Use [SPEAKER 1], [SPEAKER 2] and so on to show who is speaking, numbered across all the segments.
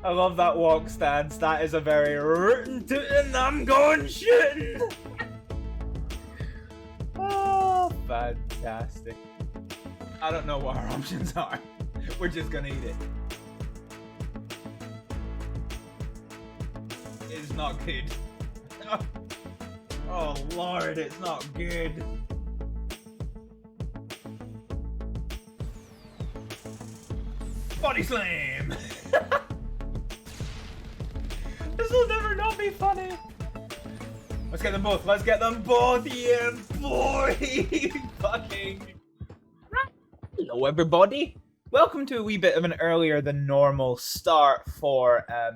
[SPEAKER 1] I love that walk stance. That is a very rootin' tootin' I'm going shooting. Oh, fantastic. I don't know what our options are. We're just gonna eat it. It's not good. Oh lord, it's not good. Body slam! This will never not be funny. Let's get them both. Let's get them both. Yeah, boy. Fucking. Hello, everybody. Welcome to a wee bit of an earlier than normal start for a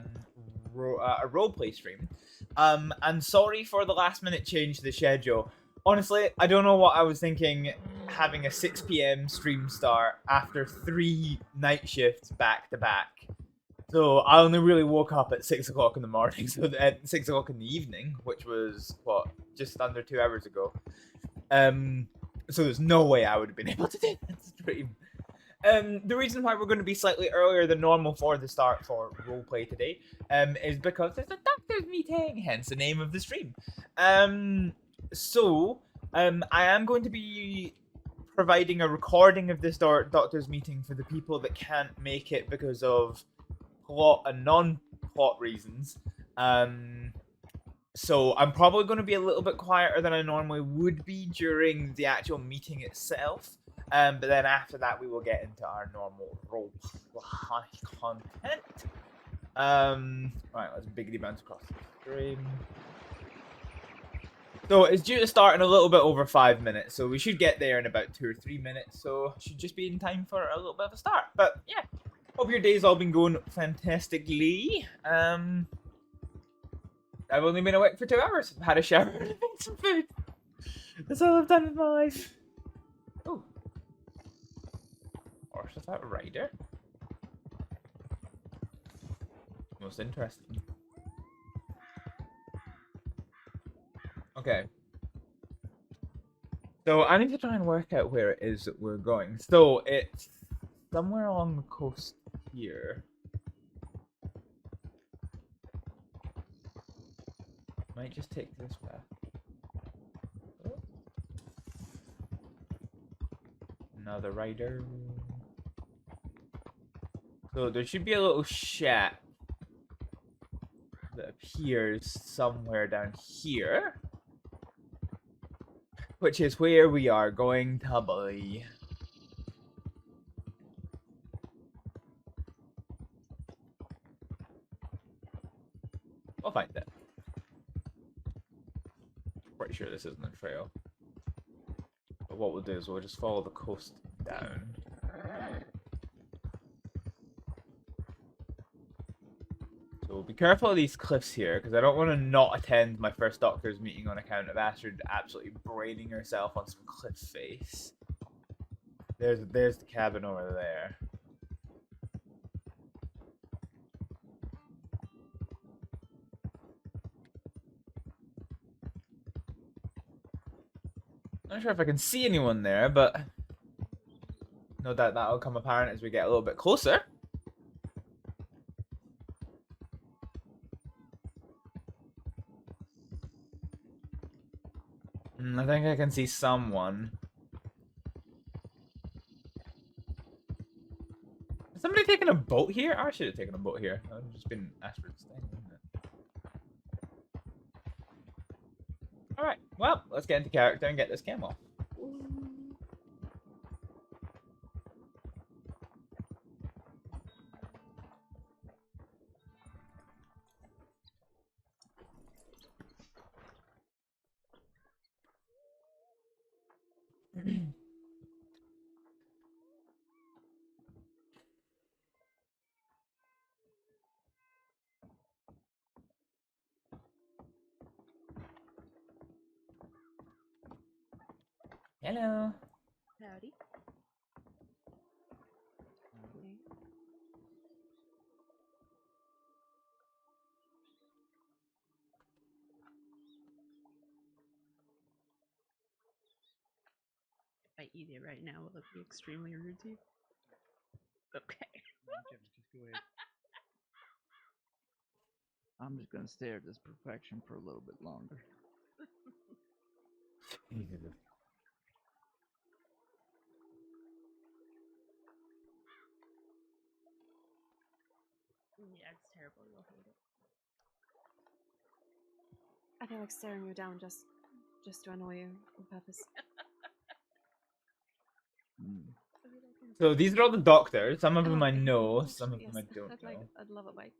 [SPEAKER 1] roleplay stream. And sorry for the last minute change to the schedule. Honestly, I don't know what I was thinking having a 6 PM stream start after 3 night shifts back to back. So I only really woke up at 6 o'clock in the morning, so at 6 o'clock in the evening, which was, what, just under 2 hours ago. So there's no way I would have been able to do that stream. The reason why we're going to be slightly earlier than normal for the start for roleplay today is because there's a doctor's meeting, hence the name of the stream. I am going to be providing a recording of this doctor's meeting for the people that can't make it because of plot and non-plot reasons. So I'm probably going to be a little bit quieter than I normally would be during the actual meeting itself. But then after that, we will get into our normal roleplay content. Right, let's biggity bounce across the stream. So it's due to start in a little bit over 5 minutes, so we should get there in about 2 or 3 minutes. So should just be in time for a little bit of a start. But yeah, hope your day's all been going fantastically. I've only been awake for 2 hours. I've had a shower and made some food. That's all I've done in my life. Oh. Horse without a rider. Most interesting. Okay. So I need to try and work out where it is that we're going. So it's somewhere along the coast here. Might just take this path. Oh. Another rider. So there should be a little shack that appears somewhere down here, which is where we are going to be. We'll find it. Pretty sure this isn't a trail. But what we'll do is we'll just follow the coast down. So we'll be careful of these cliffs here, because I don't want to not attend my first doctor's meeting on account of Astrið absolutely braining herself on some cliff face. There's the cabin over there. Not sure if I can see anyone there, but no doubt that'll come apparent as we get a little bit closer. I think I can see someone. Is somebody taking a boat here? I should have taken a boat here. I've just been Astrid's thing, isn't it? Alright, well, let's get into character and get this cam off. Hello.
[SPEAKER 2] Howdy. Okay. If I eat it right now, will it be extremely rude to you? Okay.
[SPEAKER 3] Just go ahead. I'm just gonna stare at this perfection for a little bit longer.
[SPEAKER 1] Jesus.
[SPEAKER 2] Yeah, it's terrible. You'll hate it.
[SPEAKER 4] I feel like staring you down just to annoy you on purpose.
[SPEAKER 3] Mm.
[SPEAKER 1] So these are all the doctors. Some of them I
[SPEAKER 4] okay.
[SPEAKER 1] know,
[SPEAKER 4] Actually,
[SPEAKER 1] some of them I
[SPEAKER 4] yes.
[SPEAKER 1] don't know.
[SPEAKER 4] I'd love a bite.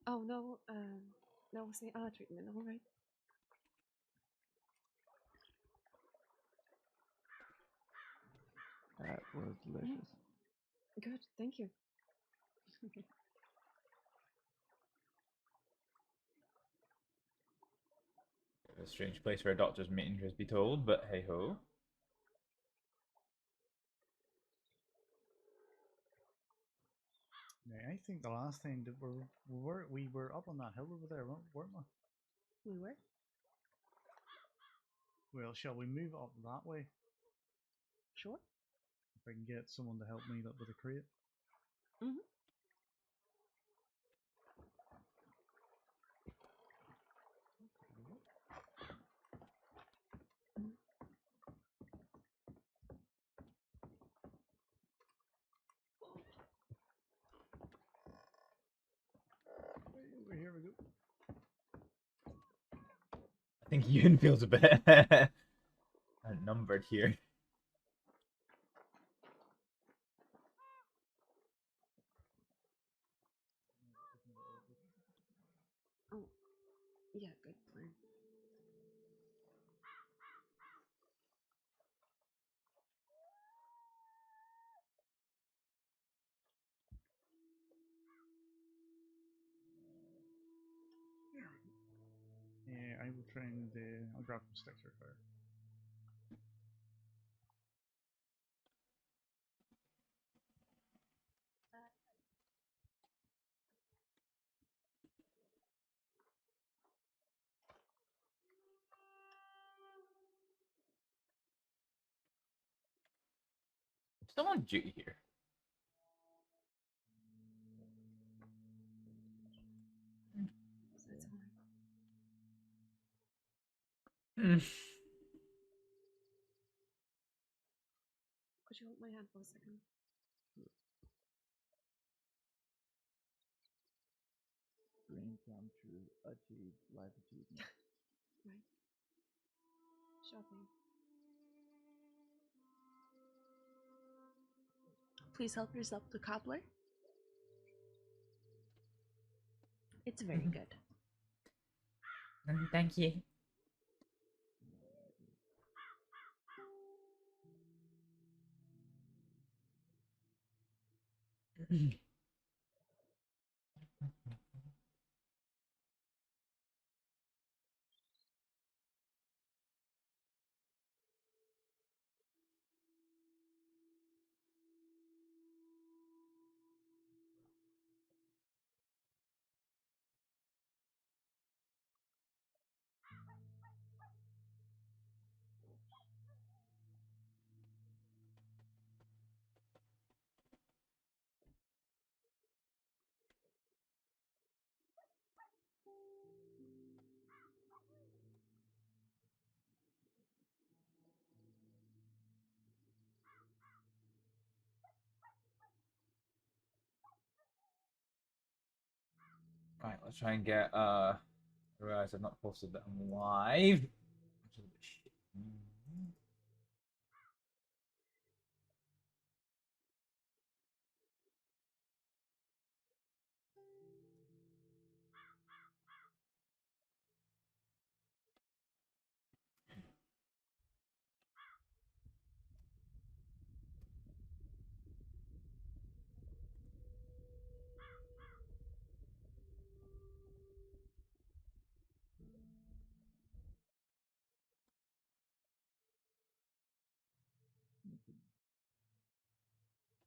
[SPEAKER 4] Oh no, no, say treatment, alright.
[SPEAKER 3] That was delicious.
[SPEAKER 4] Good, thank you.
[SPEAKER 1] A strange place for a doctor's meeting, truth be told, but hey ho.
[SPEAKER 5] Yeah, I think the last time that we were up on that hill over there, weren't we?
[SPEAKER 2] We were.
[SPEAKER 5] Well, shall we move up that way?
[SPEAKER 2] Sure.
[SPEAKER 5] If I can get someone to help me up with a crate.
[SPEAKER 2] Mm-hmm.
[SPEAKER 5] Here we go.
[SPEAKER 1] I think Yoon feels a bit outnumbered here.
[SPEAKER 4] Oh, yeah, good plan.
[SPEAKER 5] Yeah, I will try and I'll grab some sticks or fire.
[SPEAKER 1] Still on duty here.
[SPEAKER 4] So it's alright.
[SPEAKER 1] Hmm.
[SPEAKER 4] Could you hold my hand for a second?
[SPEAKER 3] Dream come true, achieved, life achievement.
[SPEAKER 4] Right. Sure thing.
[SPEAKER 2] Please help yourself to cobbler. It's very good.
[SPEAKER 1] Thank you. Right, let's try and get I realize I've not posted that I'm live. Which is a bit shit.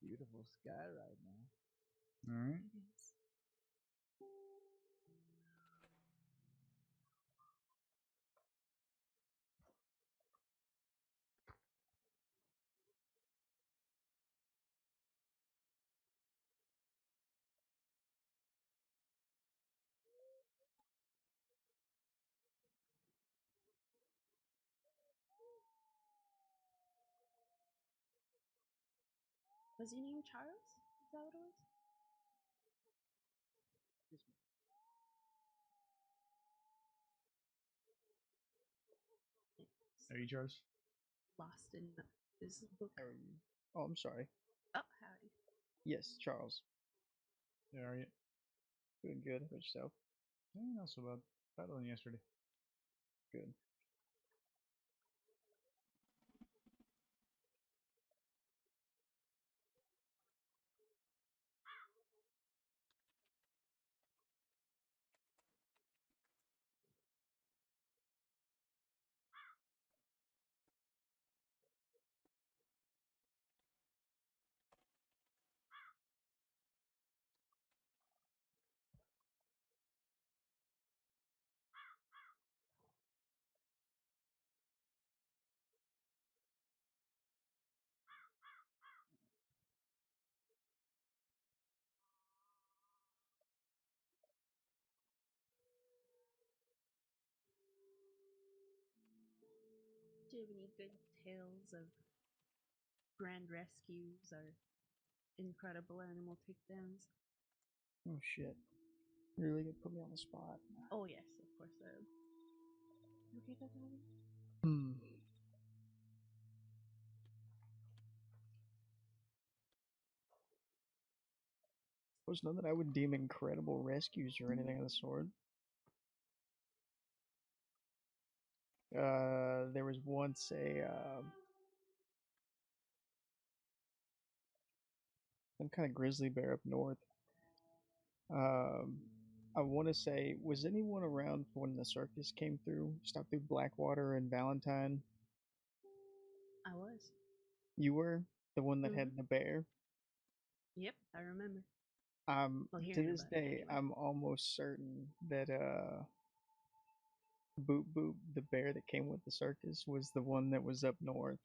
[SPEAKER 3] Beautiful sky right now.
[SPEAKER 5] Alright.
[SPEAKER 4] It is.
[SPEAKER 2] Was he named Charles? Is that what it was?
[SPEAKER 5] Are you Charles?
[SPEAKER 2] Lost in his book.
[SPEAKER 3] How are you? Oh, I'm sorry.
[SPEAKER 2] Oh, howdy.
[SPEAKER 3] Yes, Charles.
[SPEAKER 5] Yeah, are you?
[SPEAKER 3] Doing good. How about yourself?
[SPEAKER 5] Not so bad. Better than yesterday.
[SPEAKER 3] Good.
[SPEAKER 2] Do you have any good tales of grand rescues or incredible animal takedowns?
[SPEAKER 3] Oh shit. You're really gonna put me on the spot.
[SPEAKER 2] Oh yes, of course.
[SPEAKER 4] You okay, Dr. Levy?
[SPEAKER 3] Hmm. There's none that I would deem incredible rescues or anything of the sort. There was once some kind of grizzly bear up north. I want to say, was anyone around for when the circus came through? Stopped through Blackwater and Valentine.
[SPEAKER 2] I was.
[SPEAKER 3] You were the one that
[SPEAKER 2] Mhm.
[SPEAKER 3] had the bear.
[SPEAKER 2] Yep, I remember. Well,
[SPEAKER 3] To
[SPEAKER 2] hearing
[SPEAKER 3] this
[SPEAKER 2] about it
[SPEAKER 3] day,
[SPEAKER 2] anyway.
[SPEAKER 3] I'm almost certain that Boop Boop, the bear that came with the circus, was the one that was up north.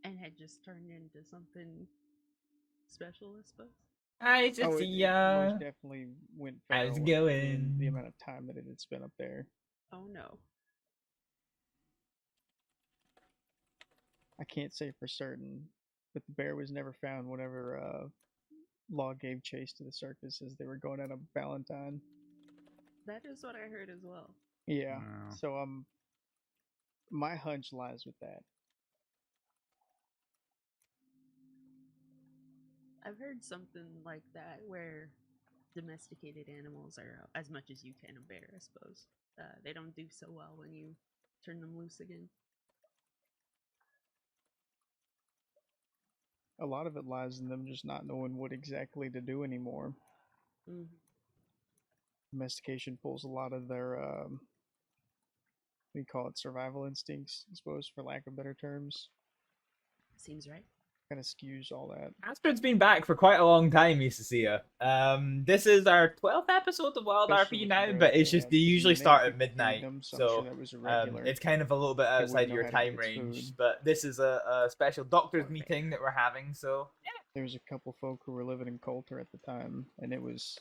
[SPEAKER 2] And had just turned into something special, I suppose.
[SPEAKER 1] Hi,
[SPEAKER 3] Oh, it most
[SPEAKER 1] Cecilia.
[SPEAKER 3] definitely went
[SPEAKER 1] How's it
[SPEAKER 3] feral in the
[SPEAKER 1] going?
[SPEAKER 3] amount of time that it had spent up there.
[SPEAKER 2] Oh no.
[SPEAKER 3] I can't say for certain, but the bear was never found whenever Law gave chase to the circus as they were going out of Valentine.
[SPEAKER 2] That is what I heard as well.
[SPEAKER 3] Yeah,
[SPEAKER 5] Wow.
[SPEAKER 3] so my hunch lies with that.
[SPEAKER 2] I've heard something like that where domesticated animals are as much as you can a bear, I suppose. They don't do so well when you turn them loose again.
[SPEAKER 3] A lot of it lies in them just not knowing what exactly to do anymore.
[SPEAKER 2] Mm.
[SPEAKER 3] Domestication pulls a lot of their we call it survival instincts, I suppose, for lack of better terms.
[SPEAKER 2] Seems right.
[SPEAKER 3] Kind of skews all that.
[SPEAKER 1] Astrid's been back for quite a long time, Cecilia. This is our 12th episode of
[SPEAKER 3] Especially
[SPEAKER 1] WildRP
[SPEAKER 3] with the
[SPEAKER 1] now,
[SPEAKER 3] bear
[SPEAKER 1] but
[SPEAKER 3] that
[SPEAKER 1] it's
[SPEAKER 3] they
[SPEAKER 1] just
[SPEAKER 3] had,
[SPEAKER 1] they
[SPEAKER 3] 'cause, I
[SPEAKER 1] usually
[SPEAKER 3] mean, they had
[SPEAKER 1] start at
[SPEAKER 3] people feeding
[SPEAKER 1] midnight,
[SPEAKER 3] them, so I'm sure
[SPEAKER 1] so
[SPEAKER 3] that was irregular.
[SPEAKER 1] it's kind of a little bit
[SPEAKER 3] They
[SPEAKER 1] outside
[SPEAKER 3] wouldn't
[SPEAKER 1] of
[SPEAKER 3] know
[SPEAKER 1] your
[SPEAKER 3] how to
[SPEAKER 1] time
[SPEAKER 3] get its
[SPEAKER 1] range.
[SPEAKER 3] food.
[SPEAKER 1] But this is a special doctor's
[SPEAKER 2] Poor
[SPEAKER 1] meeting
[SPEAKER 2] bear.
[SPEAKER 1] that we're having, so yeah.
[SPEAKER 3] There was a couple folk who were living in Coulter at the time, and it was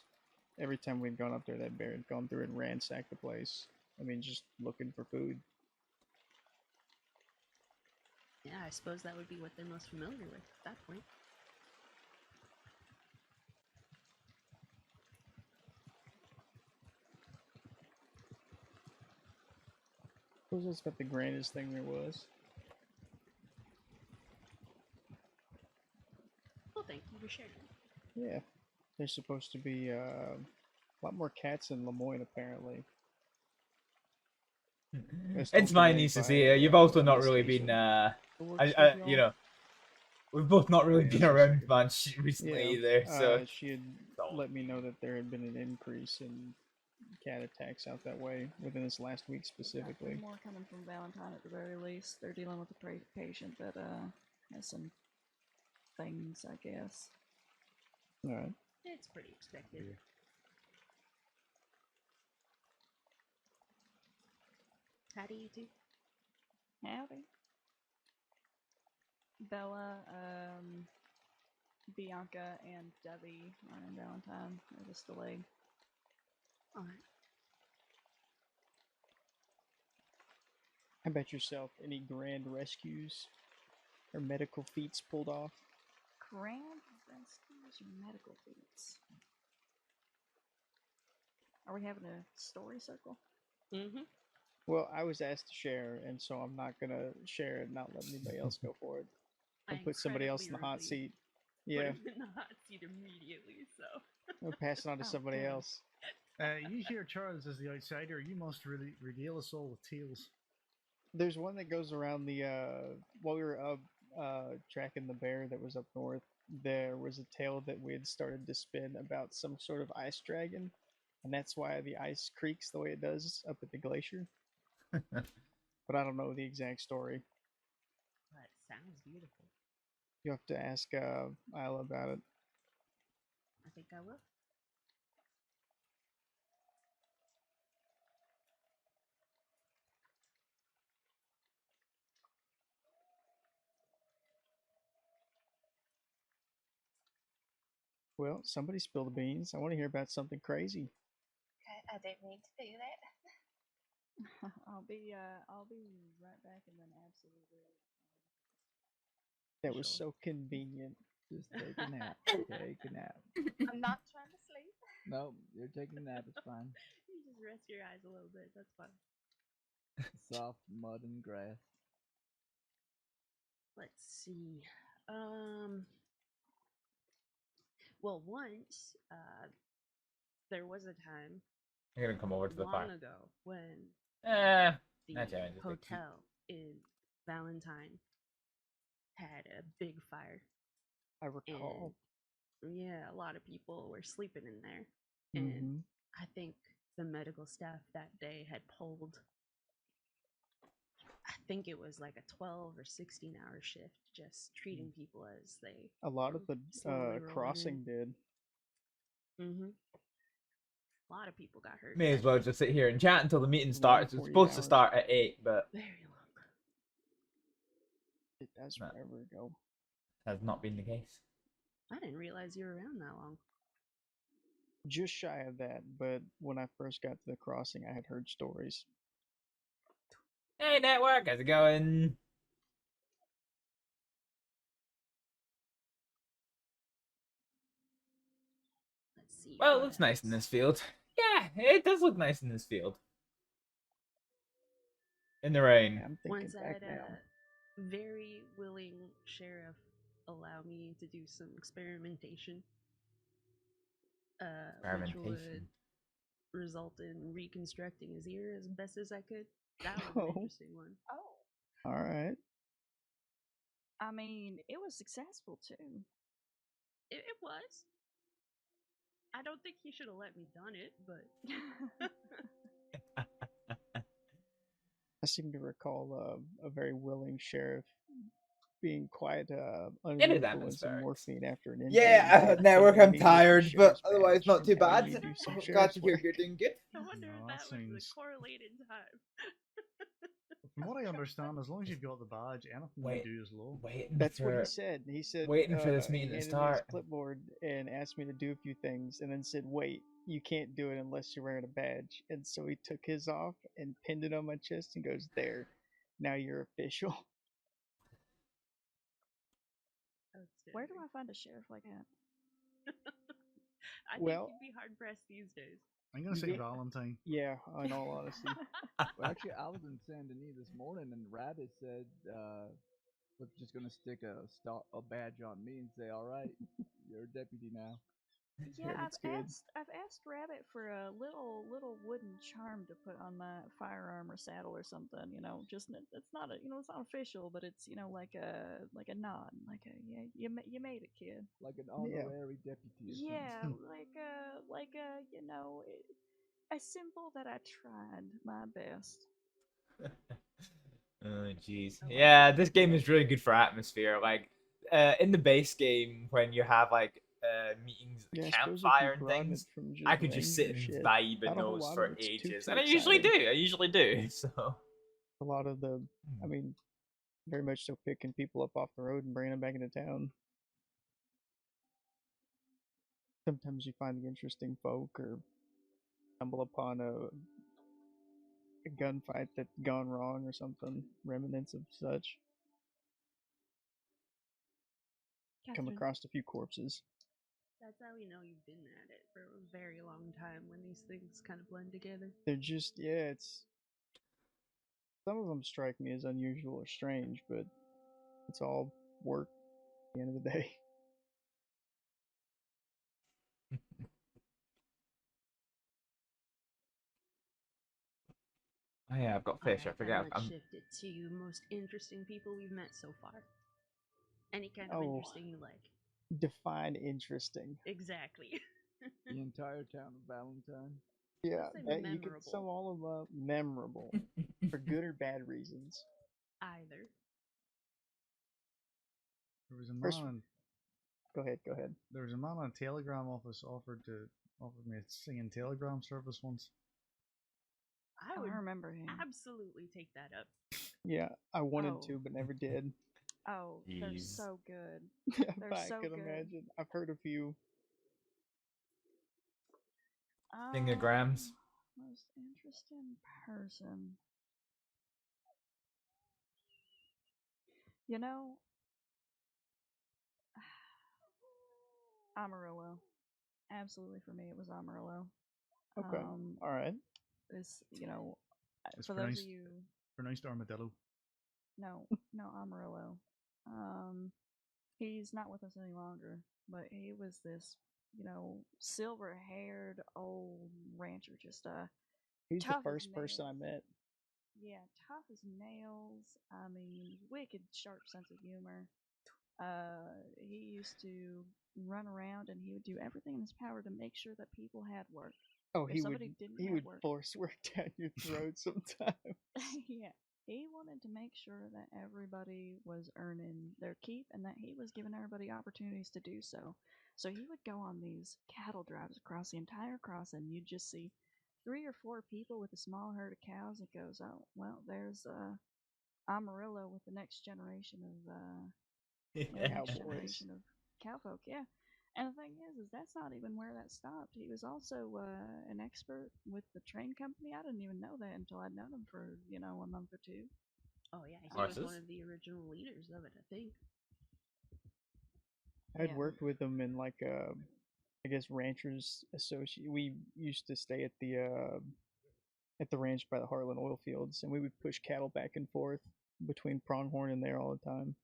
[SPEAKER 3] every time we'd gone up there, that bear had gone through and ransacked the place. I mean, just looking for food.
[SPEAKER 2] Yeah, I suppose that would be what they're most familiar with at that point.
[SPEAKER 3] I suppose that's about the grandest thing there was.
[SPEAKER 2] Well, thank you for sharing.
[SPEAKER 3] Yeah, there's supposed to be a lot more cats in Lemoyne, apparently. As
[SPEAKER 1] It's
[SPEAKER 3] told to
[SPEAKER 1] fine,
[SPEAKER 3] me by
[SPEAKER 1] Cecilia. You've also not really
[SPEAKER 3] investigation.
[SPEAKER 1] been
[SPEAKER 3] Who works with
[SPEAKER 1] you
[SPEAKER 3] y'all?
[SPEAKER 1] know, we've both not really
[SPEAKER 3] Yeah,
[SPEAKER 1] been
[SPEAKER 3] she's
[SPEAKER 1] around
[SPEAKER 3] secretary.
[SPEAKER 1] much recently
[SPEAKER 3] Yeah,
[SPEAKER 1] either, so
[SPEAKER 3] she had let me know that there had been an increase in cat attacks out that way within this last week specifically.
[SPEAKER 6] More coming from Valentine at the very least. They're dealing with a patient that has some things, I guess.
[SPEAKER 3] All right.
[SPEAKER 2] It's pretty expected.
[SPEAKER 5] Yeah.
[SPEAKER 2] How do you do?
[SPEAKER 6] Howdy. Bella, Bianca, and Debbie are in Valentine. They're just delayed.
[SPEAKER 2] Alright.
[SPEAKER 3] How about yourself? Any grand rescues Her medical feats pulled off.
[SPEAKER 6] Grand rescues medical feats. Are we having a story circle?
[SPEAKER 2] Mm-hmm.
[SPEAKER 3] Well, I was asked to share, and so I'm not gonna share and not let anybody else go for it. I'll put somebody else in the hot seat. Yeah,
[SPEAKER 2] Put him in the hot seat immediately, so.
[SPEAKER 3] I'll pass it on to somebody
[SPEAKER 6] Okay.
[SPEAKER 3] else.
[SPEAKER 5] You hear Charles as the outsider. You must really regale us all with tales.
[SPEAKER 3] There's one that goes around the while we were up tracking the bear that was up north. There was a tale that we had started to spin about some sort of ice dragon, and that's why the ice creaks the way it does up at the glacier. But I don't know the exact story.
[SPEAKER 2] That sounds beautiful.
[SPEAKER 3] You have to ask Isla about it.
[SPEAKER 2] I think I will.
[SPEAKER 3] Well, somebody spilled the beans. I want to hear about something crazy.
[SPEAKER 4] I didn't mean to do that.
[SPEAKER 6] I'll be right back, and then absolutely.
[SPEAKER 3] That was
[SPEAKER 2] Sure.
[SPEAKER 3] so convenient.
[SPEAKER 7] Just take a nap. Take a nap.
[SPEAKER 4] I'm not trying to sleep.
[SPEAKER 7] No, you're taking a nap. It's fine.
[SPEAKER 2] You just rest your eyes a little bit. That's fine.
[SPEAKER 7] Soft mud and grass.
[SPEAKER 2] Let's see. Well, once there was a time
[SPEAKER 1] I'm gonna come over to the
[SPEAKER 2] long
[SPEAKER 1] fire.
[SPEAKER 2] ago when
[SPEAKER 1] Eh,
[SPEAKER 2] the
[SPEAKER 1] not yet, just like
[SPEAKER 2] hotel in Valentine had a big fire.
[SPEAKER 3] I recall.
[SPEAKER 2] And yeah, a lot of people were sleeping in there. And
[SPEAKER 3] Mm-hmm.
[SPEAKER 2] I think the medical staff that day had pulled, I think it was like a 12 or 16-hour shift, just treating people as they.
[SPEAKER 3] A lot of the
[SPEAKER 2] slowly rolling
[SPEAKER 3] crossing did.
[SPEAKER 2] Mm-hmm. A lot of people got hurt.
[SPEAKER 1] may as well just sit here and chat until the meeting
[SPEAKER 3] Long
[SPEAKER 1] starts. It's
[SPEAKER 3] 48
[SPEAKER 1] supposed to
[SPEAKER 3] hours.
[SPEAKER 1] start at 8, but
[SPEAKER 2] Very long.
[SPEAKER 3] It does
[SPEAKER 1] No.
[SPEAKER 3] forever ago.
[SPEAKER 1] has not been the case.
[SPEAKER 2] I didn't realize you were around that long.
[SPEAKER 3] Just shy of that, but when I first got to the crossing, I had heard stories.
[SPEAKER 1] Hey, network, how's it going?
[SPEAKER 2] Let's see.
[SPEAKER 1] Well, it
[SPEAKER 2] what
[SPEAKER 1] looks nice in
[SPEAKER 2] else?
[SPEAKER 1] this field. Yeah, it does look nice in this field. In the rain.
[SPEAKER 3] I'm thinking
[SPEAKER 2] Once I
[SPEAKER 3] back
[SPEAKER 2] had
[SPEAKER 3] now.
[SPEAKER 2] a very willing sheriff allow me to do some experimentation, which would
[SPEAKER 1] Experimentation.
[SPEAKER 2] result in reconstructing his ear as best as I could. That was an
[SPEAKER 3] Oh.
[SPEAKER 2] interesting one.
[SPEAKER 6] Oh,
[SPEAKER 3] All right.
[SPEAKER 6] I mean, it was successful too.
[SPEAKER 2] It was. I don't think he should have let me done it, but
[SPEAKER 3] I seem to recall a very willing sheriff being quite under
[SPEAKER 1] It
[SPEAKER 3] the
[SPEAKER 1] is
[SPEAKER 3] influence of
[SPEAKER 1] atmospheric.
[SPEAKER 3] morphine after an injury.
[SPEAKER 1] Yeah,
[SPEAKER 3] but
[SPEAKER 1] network,
[SPEAKER 3] couldn't
[SPEAKER 1] I'm
[SPEAKER 3] meet with the
[SPEAKER 1] tired, but
[SPEAKER 3] sheriff's
[SPEAKER 1] otherwise
[SPEAKER 3] badge
[SPEAKER 1] not too
[SPEAKER 3] and having
[SPEAKER 1] bad.
[SPEAKER 3] me do some
[SPEAKER 1] Glad
[SPEAKER 3] sheriff's
[SPEAKER 1] to hear
[SPEAKER 3] work.
[SPEAKER 1] you're doing good.
[SPEAKER 2] I wonder
[SPEAKER 5] No,
[SPEAKER 2] if
[SPEAKER 5] that
[SPEAKER 2] that was the
[SPEAKER 5] sounds-
[SPEAKER 2] correlated time.
[SPEAKER 5] From what I understand, as long as you've got the badge, anything
[SPEAKER 1] Wait.
[SPEAKER 5] you do is low.
[SPEAKER 1] Waiting
[SPEAKER 3] That's
[SPEAKER 1] for
[SPEAKER 3] what he said. He said
[SPEAKER 1] waiting for this
[SPEAKER 3] he
[SPEAKER 1] meeting to
[SPEAKER 3] handed me his
[SPEAKER 1] start.
[SPEAKER 3] clipboard and asked me to do a few things, and then said, "Wait, you can't do it unless you're wearing a badge." And so he took his off and pinned it on my chest and goes, "There, now you're official."
[SPEAKER 6] Where do I find a sheriff like that?
[SPEAKER 2] I
[SPEAKER 3] Well-
[SPEAKER 2] think you'd be hard pressed these days.
[SPEAKER 5] I'm gonna say
[SPEAKER 3] Yeah.
[SPEAKER 5] Valentine.
[SPEAKER 3] Yeah, in all honesty.
[SPEAKER 7] Well, actually, I was in Saint Denis this morning, and Rabbit said, "Was just gonna stick a badge on me and say, all right, you're a deputy now.'"
[SPEAKER 6] Yeah,
[SPEAKER 3] Rabbit's good.
[SPEAKER 6] I've asked Rabbit for a little wooden charm to put on my firearm or saddle or something. You know, just it's not it's not official, but it's like a nod, like a yeah, you made it, kid.
[SPEAKER 7] Like an honorary deputy. Or
[SPEAKER 6] Yeah,
[SPEAKER 7] something.
[SPEAKER 6] like a symbol that I tried my best.
[SPEAKER 1] Oh jeez.
[SPEAKER 2] I like
[SPEAKER 1] Yeah,
[SPEAKER 2] that.
[SPEAKER 1] this game is really good for atmosphere. Like, in the base game, when you have like meetings at the
[SPEAKER 3] Yeah, I suppose if you
[SPEAKER 1] campfire and
[SPEAKER 3] broaden
[SPEAKER 1] things,
[SPEAKER 3] it from just
[SPEAKER 1] I could just sit
[SPEAKER 3] Ranger
[SPEAKER 1] and
[SPEAKER 3] shit,
[SPEAKER 1] vibe
[SPEAKER 3] not
[SPEAKER 1] in
[SPEAKER 3] a whole
[SPEAKER 1] those
[SPEAKER 3] lot
[SPEAKER 1] for
[SPEAKER 3] of it's too
[SPEAKER 1] ages, and I usually
[SPEAKER 3] exciting.
[SPEAKER 1] do. I usually do. So
[SPEAKER 3] A lot of the, I mean, very much so picking people up off the road and bringing them back into town. Sometimes you find the interesting folk or stumble upon a gunfight that's gone wrong or something, remnants of such. come
[SPEAKER 2] Catherine,
[SPEAKER 3] across a few corpses.
[SPEAKER 2] that's how we know you've been at it for a very long time when these things kind of blend together.
[SPEAKER 3] They're just, yeah, it's. Some of them strike me as unusual or strange, but it's all work at the end of the day.
[SPEAKER 1] Oh yeah, I've got fish. I
[SPEAKER 2] Alright, then
[SPEAKER 1] forget.
[SPEAKER 2] let's shift it to most interesting people we've met so far. Any kind of
[SPEAKER 3] Oh.
[SPEAKER 2] interesting you like.
[SPEAKER 3] Define interesting.
[SPEAKER 2] Exactly.
[SPEAKER 7] The entire town of Valentine.
[SPEAKER 3] Yeah,
[SPEAKER 2] say
[SPEAKER 3] that you could sum
[SPEAKER 2] memorable.
[SPEAKER 3] all of them up. Memorable. For good or bad reasons.
[SPEAKER 2] Either.
[SPEAKER 5] There was a
[SPEAKER 3] First-
[SPEAKER 5] man.
[SPEAKER 3] Go ahead.
[SPEAKER 5] There was a man on Telegram office offered me a singing Telegram service once.
[SPEAKER 2] I
[SPEAKER 6] Oh,
[SPEAKER 2] would
[SPEAKER 6] I remember him.
[SPEAKER 2] absolutely take that up.
[SPEAKER 3] Yeah, I wanted
[SPEAKER 6] Oh.
[SPEAKER 3] to, but never did.
[SPEAKER 6] Oh, they're
[SPEAKER 1] Jeez.
[SPEAKER 6] so good. They're
[SPEAKER 3] I
[SPEAKER 6] so
[SPEAKER 3] could
[SPEAKER 6] good.
[SPEAKER 3] imagine. I've heard a few.
[SPEAKER 1] Thingagrams.
[SPEAKER 6] Most interesting person. You know, Amarillo. Absolutely, for me, it was Amarillo.
[SPEAKER 3] Okay.
[SPEAKER 6] Um,
[SPEAKER 3] Alright.
[SPEAKER 6] This, you know,
[SPEAKER 5] It's
[SPEAKER 6] for those
[SPEAKER 5] pronounced-
[SPEAKER 6] of you,
[SPEAKER 5] Pronounced armadillo.
[SPEAKER 6] no, Amarillo. He's not with us any longer, but he was this, silver-haired old rancher, just
[SPEAKER 3] He's the
[SPEAKER 6] tough as
[SPEAKER 3] first person I
[SPEAKER 6] nails.
[SPEAKER 3] met.
[SPEAKER 6] Yeah, tough as nails. I mean, wicked sharp sense of humor. He used to run around and he would do everything in his power to make sure that people had work.
[SPEAKER 3] Oh,
[SPEAKER 6] If
[SPEAKER 3] he would.
[SPEAKER 6] somebody didn't
[SPEAKER 3] He
[SPEAKER 6] have
[SPEAKER 3] would
[SPEAKER 6] work.
[SPEAKER 3] force work down your throat sometimes.
[SPEAKER 6] Yeah, he wanted to make sure that everybody was earning their keep and that he was giving everybody opportunities to do so. So he would go on these cattle drives across the entire crossing. You'd just see 3 or 4 people with a small herd of cows. It goes, oh, well, there's Amarillo with the next generation of
[SPEAKER 3] Cowboys.
[SPEAKER 6] cowfolk. Yeah. And the thing is that's not even where that stopped. He was also an expert with the train company. I didn't even know that until I'd known him for, a month or two.
[SPEAKER 2] Oh yeah, he was
[SPEAKER 1] Horses?
[SPEAKER 2] one of the original leaders of it, I think.
[SPEAKER 3] I'd
[SPEAKER 6] Yeah.
[SPEAKER 3] worked with him in like I guess ranchers associate. We used to stay at the ranch by the Heartland oil fields, and we would push cattle back and forth between Pronghorn and there all the time.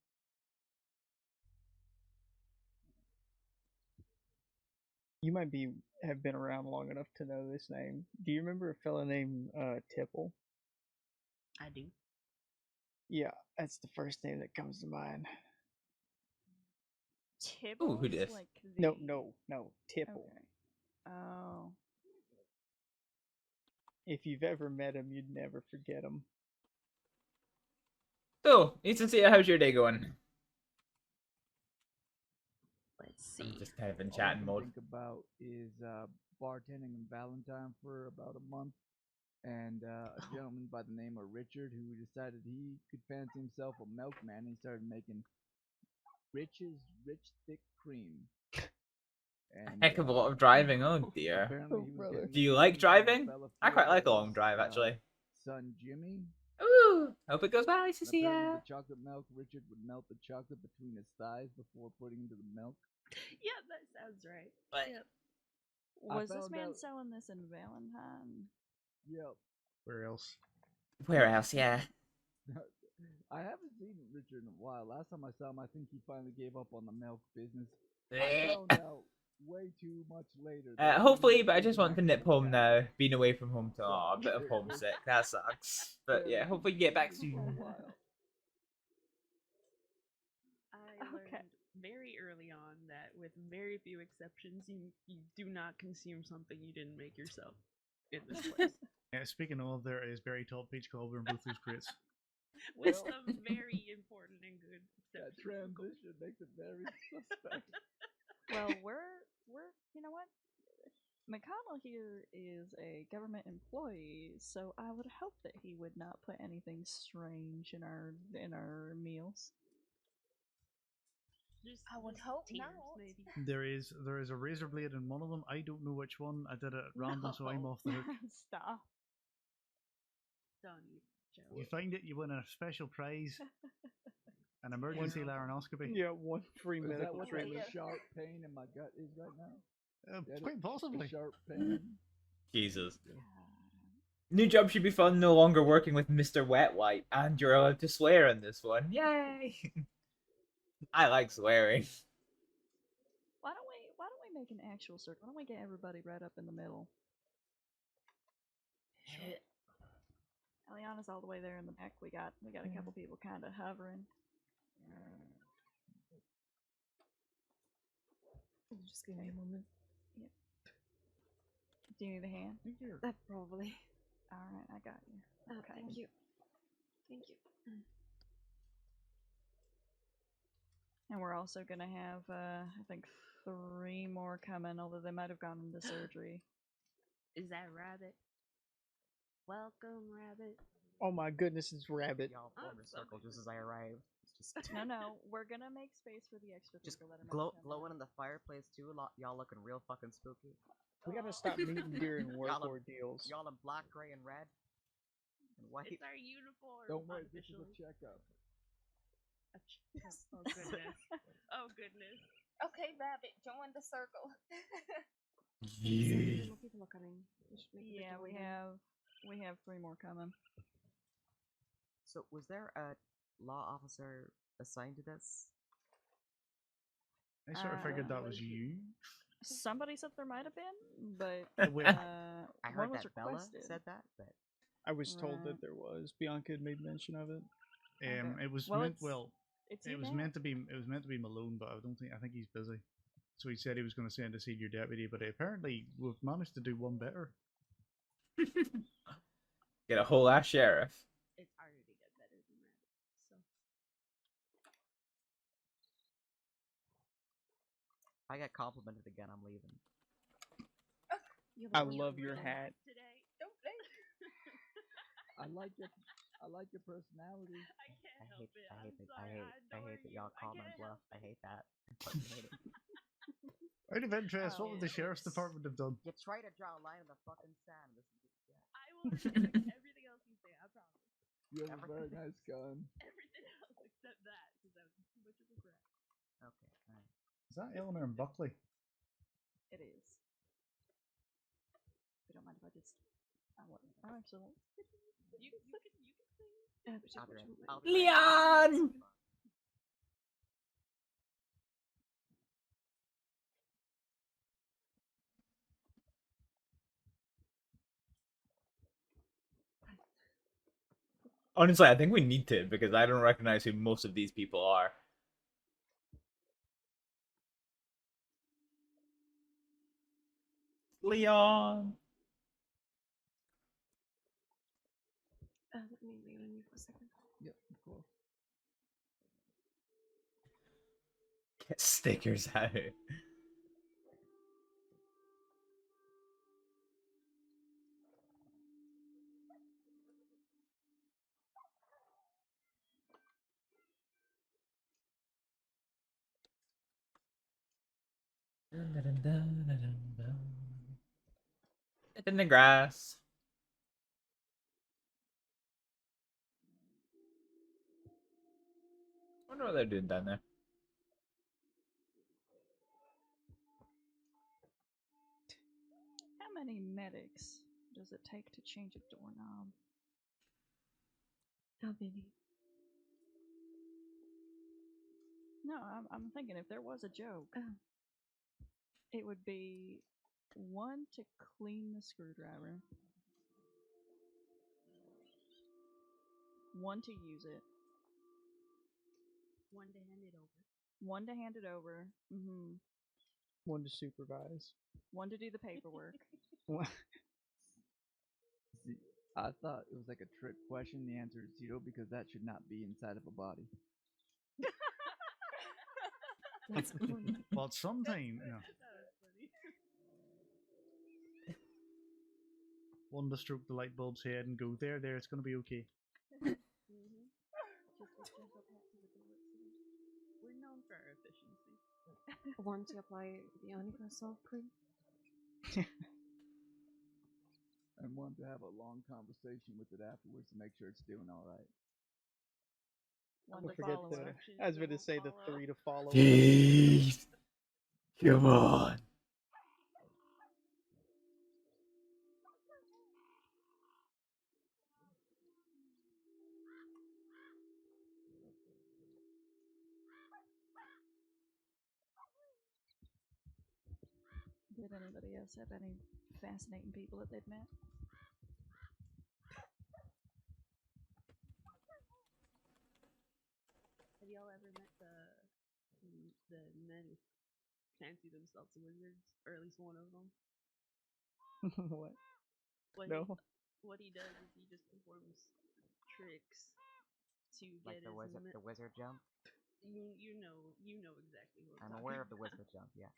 [SPEAKER 3] You might have been around long enough to know this name. Do you remember a fella named Tipple?
[SPEAKER 2] I do.
[SPEAKER 3] Yeah, that's the first name that comes to mind.
[SPEAKER 6] Tibbles?
[SPEAKER 1] who dis?
[SPEAKER 6] Like
[SPEAKER 3] No,
[SPEAKER 6] the...
[SPEAKER 3] Tipple.
[SPEAKER 6] Okay. Oh.
[SPEAKER 3] If you've ever met him, you'd never forget him.
[SPEAKER 1] So, Ethan, how's your day going?
[SPEAKER 2] Let's see.
[SPEAKER 1] I'm just kind of in
[SPEAKER 7] All I
[SPEAKER 1] chatting
[SPEAKER 7] can
[SPEAKER 1] mode.
[SPEAKER 7] think about is bartending in Valentine for about a month, and a gentleman by the name of Richard who decided he could fancy himself a milkman. He started making Rich's rich thick cream. And,
[SPEAKER 1] Heck of a lot of driving, oh dear.
[SPEAKER 7] Apparently
[SPEAKER 3] Oh,
[SPEAKER 7] he was
[SPEAKER 3] brother.
[SPEAKER 7] getting
[SPEAKER 1] Do you
[SPEAKER 7] laid
[SPEAKER 1] like
[SPEAKER 7] from a
[SPEAKER 1] driving?
[SPEAKER 7] fella
[SPEAKER 1] I quite like a long
[SPEAKER 7] Fiore's,
[SPEAKER 1] drive, actually.
[SPEAKER 7] Son Jimmy.
[SPEAKER 1] Ooh, hope it goes well, nice to
[SPEAKER 7] And
[SPEAKER 1] see
[SPEAKER 7] apparently
[SPEAKER 1] ya.
[SPEAKER 7] the chocolate milk, Richard would melt the chocolate between his thighs before putting into the milk.
[SPEAKER 2] Yeah, that sounds right.
[SPEAKER 1] But-
[SPEAKER 2] Yep.
[SPEAKER 7] I
[SPEAKER 6] Was this
[SPEAKER 7] found
[SPEAKER 6] man
[SPEAKER 7] out-
[SPEAKER 6] selling this in Valentine?
[SPEAKER 7] Yep.
[SPEAKER 5] Where else?
[SPEAKER 1] Where else, yeah.
[SPEAKER 7] I haven't seen Richard in a while. Last time I saw him, I think he finally gave up on the milk business. I
[SPEAKER 1] Eh.
[SPEAKER 7] found out way too much later. that he
[SPEAKER 1] Hopefully,
[SPEAKER 7] was
[SPEAKER 1] but I just want to
[SPEAKER 7] an
[SPEAKER 1] nip
[SPEAKER 7] actual
[SPEAKER 1] home
[SPEAKER 7] guy.
[SPEAKER 1] now. Being away from home to a bit of homesick. That sucks. But yeah, hopefully get back
[SPEAKER 7] For a
[SPEAKER 1] soon.
[SPEAKER 7] while.
[SPEAKER 2] I
[SPEAKER 6] Okay.
[SPEAKER 2] learned very early on that with very few exceptions, you do not consume something you didn't make yourself in this place.
[SPEAKER 5] Yeah, speaking of, there is Berry Top Peach Cobbler and Bluetooth crates.
[SPEAKER 2] With
[SPEAKER 7] Well-
[SPEAKER 2] some very important and good
[SPEAKER 7] That
[SPEAKER 2] exceptions. of course.
[SPEAKER 7] transition makes it very suspect.
[SPEAKER 6] Well, you know what? McConnell here is a government employee, so I would hope that he would not put anything strange in our meals.
[SPEAKER 2] Just,
[SPEAKER 4] I would
[SPEAKER 2] just
[SPEAKER 4] hope
[SPEAKER 2] tears,
[SPEAKER 4] not.
[SPEAKER 2] maybe.
[SPEAKER 5] There is a razor blade in one of them. I don't know which one. I did it at random, so I'm
[SPEAKER 2] No.
[SPEAKER 5] off the hook.
[SPEAKER 6] Stop.
[SPEAKER 2] Done, you Joe.
[SPEAKER 5] You find it, you win a special prize. An emergency
[SPEAKER 2] Yeah.
[SPEAKER 5] laryngoscopy.
[SPEAKER 3] Yeah, 1 free
[SPEAKER 7] Is that
[SPEAKER 3] medical
[SPEAKER 7] what
[SPEAKER 3] treatment.
[SPEAKER 7] that sharp pain in my gut is right now?
[SPEAKER 5] Quite possibly.
[SPEAKER 7] Sharp pain.
[SPEAKER 1] Jesus.
[SPEAKER 7] Yeah.
[SPEAKER 1] New job should be fun, no longer working with Mr. Wet Wipe, and you're allowed to swear in this one. Yay! I like swearing.
[SPEAKER 6] Why don't we make an actual circle? Why don't we get everybody right up in the middle? Eliana's all the way there in the back. We got a couple people kind of hovering.
[SPEAKER 4] Just give me a moment.
[SPEAKER 6] Do you need a hand?
[SPEAKER 4] Probably.
[SPEAKER 6] All right, I got you. Okay.
[SPEAKER 4] Thank you. Thank you.
[SPEAKER 6] And we're also gonna have, I think, 3 more coming, although they might have gone into surgery.
[SPEAKER 2] Is that Rabbit? Welcome, Rabbit.
[SPEAKER 3] Oh my goodness, it's Rabbit.
[SPEAKER 8] Y'all form a circle just as I arrive. It's just
[SPEAKER 6] No, we're gonna make space for the extra
[SPEAKER 8] just
[SPEAKER 6] people that are meant to come
[SPEAKER 8] glowing
[SPEAKER 6] in.
[SPEAKER 8] in the fireplace too. Y'all looking real fucking spooky.
[SPEAKER 3] We gotta stop meeting during work
[SPEAKER 8] Y'all are-
[SPEAKER 3] ordeals.
[SPEAKER 8] Y'all in black, gray, and red, and white.
[SPEAKER 2] It's our uniform.
[SPEAKER 7] Don't worry, this is a
[SPEAKER 2] unofficially.
[SPEAKER 7] checkup.
[SPEAKER 2] Oh goodness. Oh goodness.
[SPEAKER 9] Okay, Rabbit, join the circle.
[SPEAKER 1] Yeah.
[SPEAKER 4] More people are coming. We should make a bit
[SPEAKER 6] Yeah,
[SPEAKER 4] of
[SPEAKER 6] we
[SPEAKER 4] order.
[SPEAKER 6] have 3 more coming.
[SPEAKER 8] So, was there a law officer assigned to this?
[SPEAKER 5] I sort of figured that
[SPEAKER 6] Uh,
[SPEAKER 5] was you.
[SPEAKER 6] Somebody said there might have been, but
[SPEAKER 5] Wait,
[SPEAKER 8] I
[SPEAKER 6] one
[SPEAKER 8] heard
[SPEAKER 6] was
[SPEAKER 8] that Bella
[SPEAKER 6] requested.
[SPEAKER 8] said that, but
[SPEAKER 3] I was told
[SPEAKER 6] Right.
[SPEAKER 3] that there was. Bianca had made mention of it.
[SPEAKER 6] Okay.
[SPEAKER 5] It was
[SPEAKER 6] Well,
[SPEAKER 5] meant.
[SPEAKER 6] it's-
[SPEAKER 5] Well,
[SPEAKER 6] It's
[SPEAKER 5] it
[SPEAKER 6] you
[SPEAKER 5] was
[SPEAKER 6] now.
[SPEAKER 5] meant to be. It was meant to be Malone, but I think he's busy. So he said he was going to send a senior deputy, but apparently we've managed to do one better.
[SPEAKER 1] Get a whole ass sheriff.
[SPEAKER 2] It's harder to get better than Rabbit. So
[SPEAKER 8] if I get complimented again, I'm leaving.
[SPEAKER 4] You
[SPEAKER 3] I
[SPEAKER 4] have a
[SPEAKER 3] love
[SPEAKER 4] lot
[SPEAKER 3] your
[SPEAKER 4] of
[SPEAKER 3] hat.
[SPEAKER 2] today.
[SPEAKER 9] Don't blame
[SPEAKER 7] I like your personality.
[SPEAKER 2] I can't
[SPEAKER 8] I
[SPEAKER 2] help
[SPEAKER 8] hate,
[SPEAKER 2] it.
[SPEAKER 8] I
[SPEAKER 2] I'm
[SPEAKER 8] hate, that,
[SPEAKER 2] sorry.
[SPEAKER 8] I hate that y'all
[SPEAKER 2] I
[SPEAKER 8] call my
[SPEAKER 2] can't
[SPEAKER 8] bluff.
[SPEAKER 2] help
[SPEAKER 8] I
[SPEAKER 2] it.
[SPEAKER 8] hate that. I fucking hate it.
[SPEAKER 5] Out of interest, what would the
[SPEAKER 6] Oh,
[SPEAKER 5] sheriff's
[SPEAKER 6] it's-
[SPEAKER 5] department have done?
[SPEAKER 8] You try to draw a line in the fucking sand. This is just, yeah.
[SPEAKER 2] I will respect everything else you say. I promise.
[SPEAKER 7] You have a very nice gun.
[SPEAKER 2] Everything else except that, because that was too much of a threat.
[SPEAKER 8] Okay, alright.
[SPEAKER 5] Is that Eleanor and Buckley?
[SPEAKER 6] It is. If you don't mind if I just, I actually won't.
[SPEAKER 2] You can say.
[SPEAKER 4] but
[SPEAKER 8] I'll be
[SPEAKER 4] you-
[SPEAKER 8] right- I'll be right back.
[SPEAKER 1] Leon! Honestly, I think we need to because I don't recognize who most of these people are. Leon!
[SPEAKER 4] let me wait on you for a second.
[SPEAKER 7] Yep, of course.
[SPEAKER 1] Get stickers out. It's in the grass. I wonder what they're doing down there.
[SPEAKER 6] How many medics does it take to change a doorknob?
[SPEAKER 4] How many?
[SPEAKER 6] No, I'm thinking if there was a joke,
[SPEAKER 4] Oh.
[SPEAKER 6] it would be 1 to clean the screwdriver, 1 to use it,
[SPEAKER 2] One to hand it over.
[SPEAKER 6] 1 to hand it over,
[SPEAKER 3] 1 to supervise.
[SPEAKER 6] 1 to do the paperwork.
[SPEAKER 7] See, I thought it was like a trick question. The answer is 0 because that should not be inside of a body.
[SPEAKER 4] That's one.
[SPEAKER 5] Well, sometime, you know,
[SPEAKER 2] That was funny.
[SPEAKER 5] one to stroke the light bulb's head and go there, it's going to be okay.
[SPEAKER 2] Just gentle pats of the door. We're known for our efficiency.
[SPEAKER 4] One to apply the Anika soft cream.
[SPEAKER 7] And 1 to have a long conversation with it afterwards to make sure it's doing all right.
[SPEAKER 6] One
[SPEAKER 3] Don't
[SPEAKER 6] to
[SPEAKER 3] forget
[SPEAKER 6] follow.
[SPEAKER 3] the.
[SPEAKER 2] Instructions
[SPEAKER 3] I was
[SPEAKER 2] that
[SPEAKER 3] going to
[SPEAKER 2] won't
[SPEAKER 3] say the
[SPEAKER 2] follow.
[SPEAKER 3] 3 to follow.
[SPEAKER 1] Jeez. Come on.
[SPEAKER 6] Did anybody else have any fascinating people that they'd met?
[SPEAKER 2] Have y'all ever met the men who fancy themselves wizards, or at least one of them?
[SPEAKER 3] What?
[SPEAKER 2] What
[SPEAKER 3] No.
[SPEAKER 2] what he does is he just performs tricks to
[SPEAKER 8] Like
[SPEAKER 2] get
[SPEAKER 8] the
[SPEAKER 2] his
[SPEAKER 8] wizard jump.
[SPEAKER 2] you know exactly what
[SPEAKER 8] I'm
[SPEAKER 2] talking
[SPEAKER 8] aware of the
[SPEAKER 2] about.
[SPEAKER 8] wizard jump. Yeah.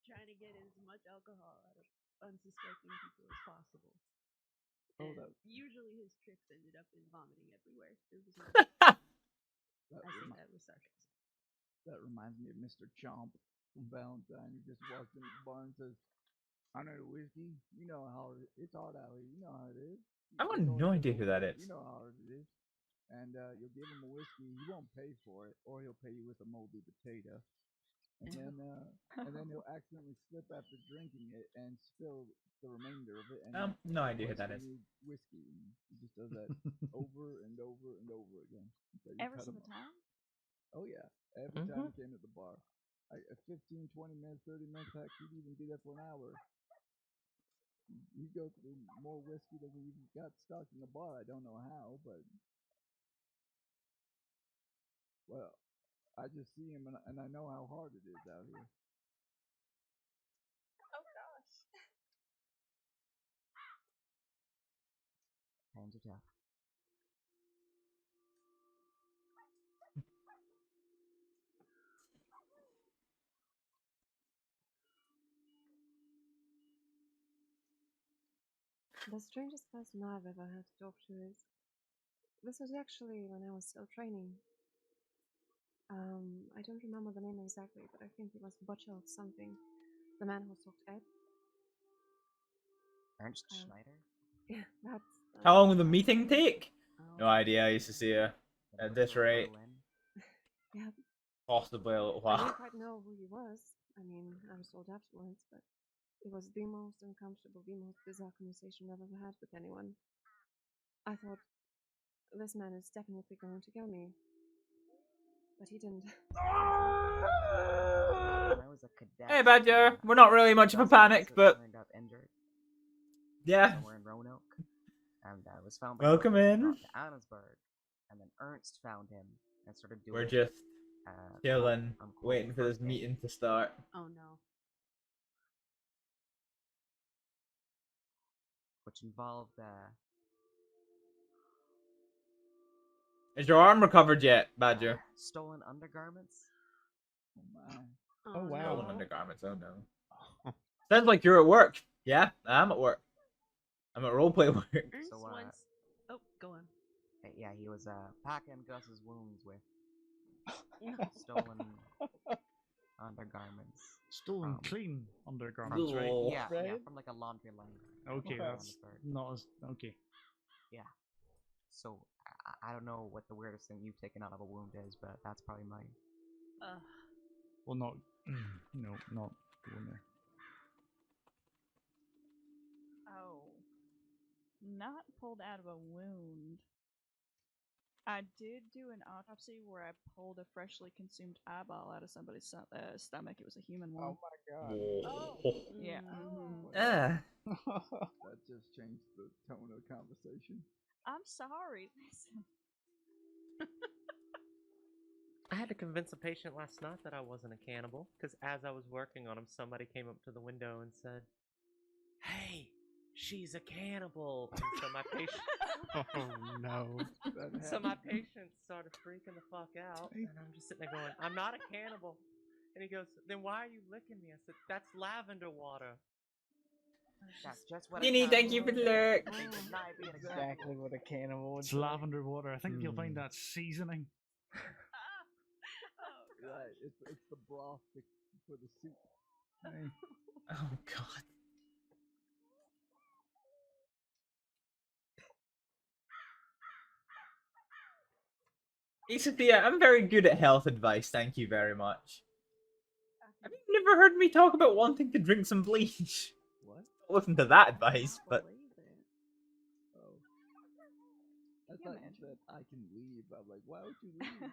[SPEAKER 2] Trying to get as much alcohol out of unsuspecting people as possible.
[SPEAKER 3] Oh,
[SPEAKER 2] And
[SPEAKER 3] that.
[SPEAKER 2] usually his tricks ended up in vomiting everywhere. It was I say that with sarcasm.
[SPEAKER 7] That reminds me of Mr. Chomp from Valentine, who just walks in the bar and says, "I need a whiskey. You know how it's hot out here. You know how it is.
[SPEAKER 1] I've got
[SPEAKER 7] It's always
[SPEAKER 1] no
[SPEAKER 7] been
[SPEAKER 1] idea who that
[SPEAKER 7] open.
[SPEAKER 1] is.
[SPEAKER 7] You know how hard it is." And you'll give him a whiskey. He won't pay for it, or he'll pay you with a moldy potato. And then he'll accidentally slip after drinking it and spill the remainder of it. And
[SPEAKER 1] No idea who that
[SPEAKER 7] he
[SPEAKER 1] is.
[SPEAKER 7] needs whiskey. And he just does that over and over and over again. So you
[SPEAKER 6] Every
[SPEAKER 7] cut him
[SPEAKER 6] single
[SPEAKER 7] off.
[SPEAKER 6] time?
[SPEAKER 7] Oh yeah, every time he came to the bar. 15, 20 minutes, 30 minutes, heck, he'd even be there for an hour. He'd go through more whiskey than we even got stocked in the bar. I don't know how, but well, I just see him and I know how hard it is out here.
[SPEAKER 9] Oh gosh.
[SPEAKER 8] Times are tough.
[SPEAKER 4] The strangest person I've ever had to talk to is. This was actually when I was still training. I don't remember the name exactly, but I think it was Butchel something. The man who talked Ed.
[SPEAKER 8] Ernst Schneider.
[SPEAKER 4] Yeah, that's.
[SPEAKER 1] How long will the meeting take?
[SPEAKER 2] Oh.
[SPEAKER 1] No idea. I used to see her at this rate.
[SPEAKER 4] Yeah.
[SPEAKER 1] Possibly a little
[SPEAKER 4] I
[SPEAKER 1] while.
[SPEAKER 4] didn't quite know who he was. I mean, I was told afterwards, but it was the most uncomfortable, the most bizarre conversation I've ever had with anyone. I thought, this man is definitely going to kill me. But he didn't.
[SPEAKER 8] When I was a cadet,
[SPEAKER 1] Hey, Badger. We're not really much of a panic, but
[SPEAKER 8] turned up injured
[SPEAKER 1] yeah.
[SPEAKER 8] somewhere in Roanoke, and was found by
[SPEAKER 1] Welcome
[SPEAKER 8] locals and
[SPEAKER 1] in.
[SPEAKER 8] brought to Annesburg, and then Ernst found him and started doing.
[SPEAKER 1] We're just chilling,
[SPEAKER 8] quote-unquote
[SPEAKER 1] waiting for this
[SPEAKER 8] first aid,
[SPEAKER 1] meeting to start.
[SPEAKER 2] Oh no.
[SPEAKER 8] which involved
[SPEAKER 1] Is your arm recovered yet, Badger?
[SPEAKER 8] stolen undergarments.
[SPEAKER 7] Oh my.
[SPEAKER 3] Oh, wow.
[SPEAKER 1] Stolen undergarments. Oh no. Sounds like you're at work. Yeah, I'm at work. I'm at roleplay work.
[SPEAKER 2] Ernst
[SPEAKER 8] So,
[SPEAKER 2] once. Oh, go on.
[SPEAKER 8] Yeah, he was packing Gus's wounds with stolen undergarments.
[SPEAKER 5] Stolen clean undergarments, right?
[SPEAKER 1] Cool.
[SPEAKER 8] Yeah, yeah,
[SPEAKER 3] Right?
[SPEAKER 8] from like a laundry line.
[SPEAKER 5] Okay,
[SPEAKER 8] in
[SPEAKER 5] that's
[SPEAKER 8] Annesburg.
[SPEAKER 5] not as okay.
[SPEAKER 8] Yeah. So I don't know what the weirdest thing you've taken out of a wound is, but that's probably mine.
[SPEAKER 5] Well, not no, not going there.
[SPEAKER 6] Oh. Not pulled out of a wound. I did do an autopsy where I pulled a freshly consumed eyeball out of somebody's stomach. It was a human one.
[SPEAKER 3] Oh my god.
[SPEAKER 6] Yeah.
[SPEAKER 1] Ah.
[SPEAKER 7] That just changed the tone of the conversation.
[SPEAKER 6] I'm sorry. Listen.
[SPEAKER 10] I had to convince a patient last night that I wasn't a cannibal, because as I was working on him, somebody came up to the window and said, "Hey, she's a cannibal." And so my patient,
[SPEAKER 5] Oh no.
[SPEAKER 10] so my patient started freaking the fuck out, and I'm just sitting there going, "I'm not a cannibal." And he goes, "Then why are you licking me?" I said, "That's lavender water."
[SPEAKER 8] That's just what.
[SPEAKER 1] Ginny, thank you for the lurk.
[SPEAKER 3] Exactly what a cannibal would
[SPEAKER 5] It's
[SPEAKER 3] say.
[SPEAKER 5] lavender water. I think you'll find that seasoning.
[SPEAKER 7] Right, it's the broth for the soup.
[SPEAKER 5] Hey.
[SPEAKER 1] Oh god. Basically, yeah, I'm very good at health advice, thank you very much. Have you never heard me talk about wanting to drink some bleach?
[SPEAKER 7] What?
[SPEAKER 1] Listen to that advice, but...
[SPEAKER 7] Oh. I thought you said I can leave. I'm like, why would you leave?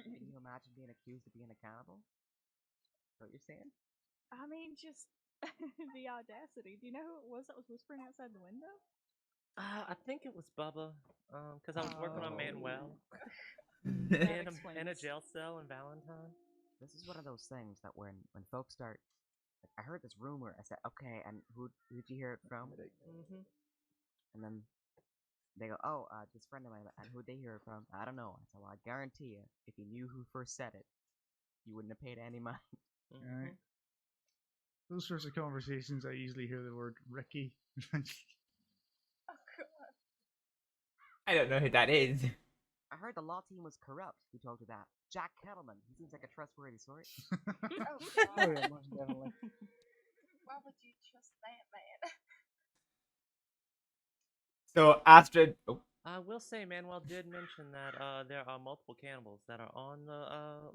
[SPEAKER 8] Can you imagine being accused of being a cannibal? Is that what you're saying?
[SPEAKER 6] I mean, just the audacity. Do you know who it was that was whispering outside the window?
[SPEAKER 10] I think it was Bubba, because I was working on Manuel.
[SPEAKER 6] That
[SPEAKER 10] in a
[SPEAKER 6] explains.
[SPEAKER 10] jail cell in Valentine.
[SPEAKER 8] This is one of those things that when folks start, like, I heard this rumor. I said, okay, and who'd you hear it from?
[SPEAKER 10] Mm-hmm.
[SPEAKER 8] And then they go, oh, this friend of mine. And who'd they hear it from? I don't know. I said, well, I guarantee you, if you knew who first said it, you wouldn't have paid any mind.
[SPEAKER 5] Alright. Those sorts of conversations, I usually hear the word Ricky.
[SPEAKER 1] I don't know who that is.
[SPEAKER 8] I heard the law team was corrupt. Who told you that? Jack Kettleman. He seems like a trustworthy sort.
[SPEAKER 3] Oh yeah, most definitely.
[SPEAKER 9] Why would you trust that man?
[SPEAKER 1] So, Astrид... Oh.
[SPEAKER 10] I will say Manuel did mention that there are multiple cannibals that are on the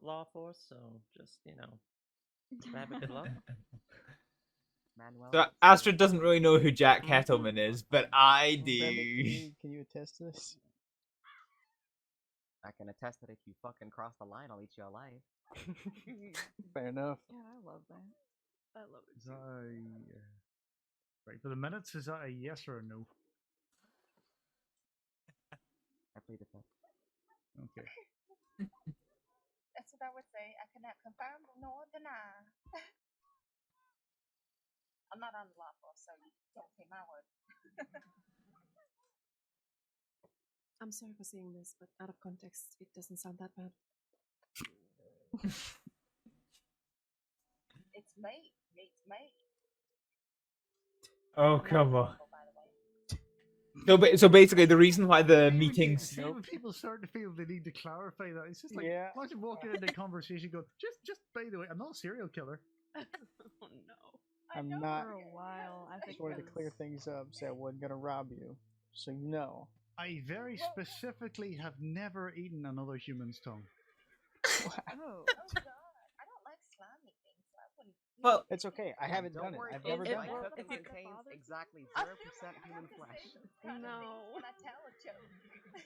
[SPEAKER 10] law force, so just, Rabbit, good luck.
[SPEAKER 8] Manuel.
[SPEAKER 1] So, Astrид doesn't really know who Jack Kettleman is, but I do.
[SPEAKER 3] Rabbit, can you attest to this?
[SPEAKER 8] I can attest that if you fucking cross the line, I'll eat you alive.
[SPEAKER 3] Fair enough.
[SPEAKER 6] Yeah, I love that. I love it.
[SPEAKER 5] Is that right, for the minutes, is that a yes or a no?
[SPEAKER 8] I plead the fifth.
[SPEAKER 5] Okay.
[SPEAKER 9] That's what I would say. I cannot confirm nor deny. I'm not on the law force, so you don't take my word.
[SPEAKER 4] I'm sorry for saying this, but out of context, it doesn't sound that bad.
[SPEAKER 9] It's me. It's me.
[SPEAKER 1] Oh, come on. So basically, the reason why the meetings...
[SPEAKER 5] See, when people start to feel they need to clarify that, it's just like,
[SPEAKER 3] Yeah.
[SPEAKER 5] imagine walking into a conversation going, just by the way, I'm not a serial killer.
[SPEAKER 2] Oh no.
[SPEAKER 3] I'm not.
[SPEAKER 6] For a while, I think
[SPEAKER 3] Just wanted to clear things up, say I wasn't gonna rob you, so you know.
[SPEAKER 5] I very specifically have never eaten another human's tongue.
[SPEAKER 6] Oh.
[SPEAKER 9] Oh God, I don't like slimy things. So I wouldn't.
[SPEAKER 1] Well,
[SPEAKER 3] It's okay. I haven't done it. I've never done it.
[SPEAKER 8] It contains exactly 0% human flesh.
[SPEAKER 9] No. When I tell a joke.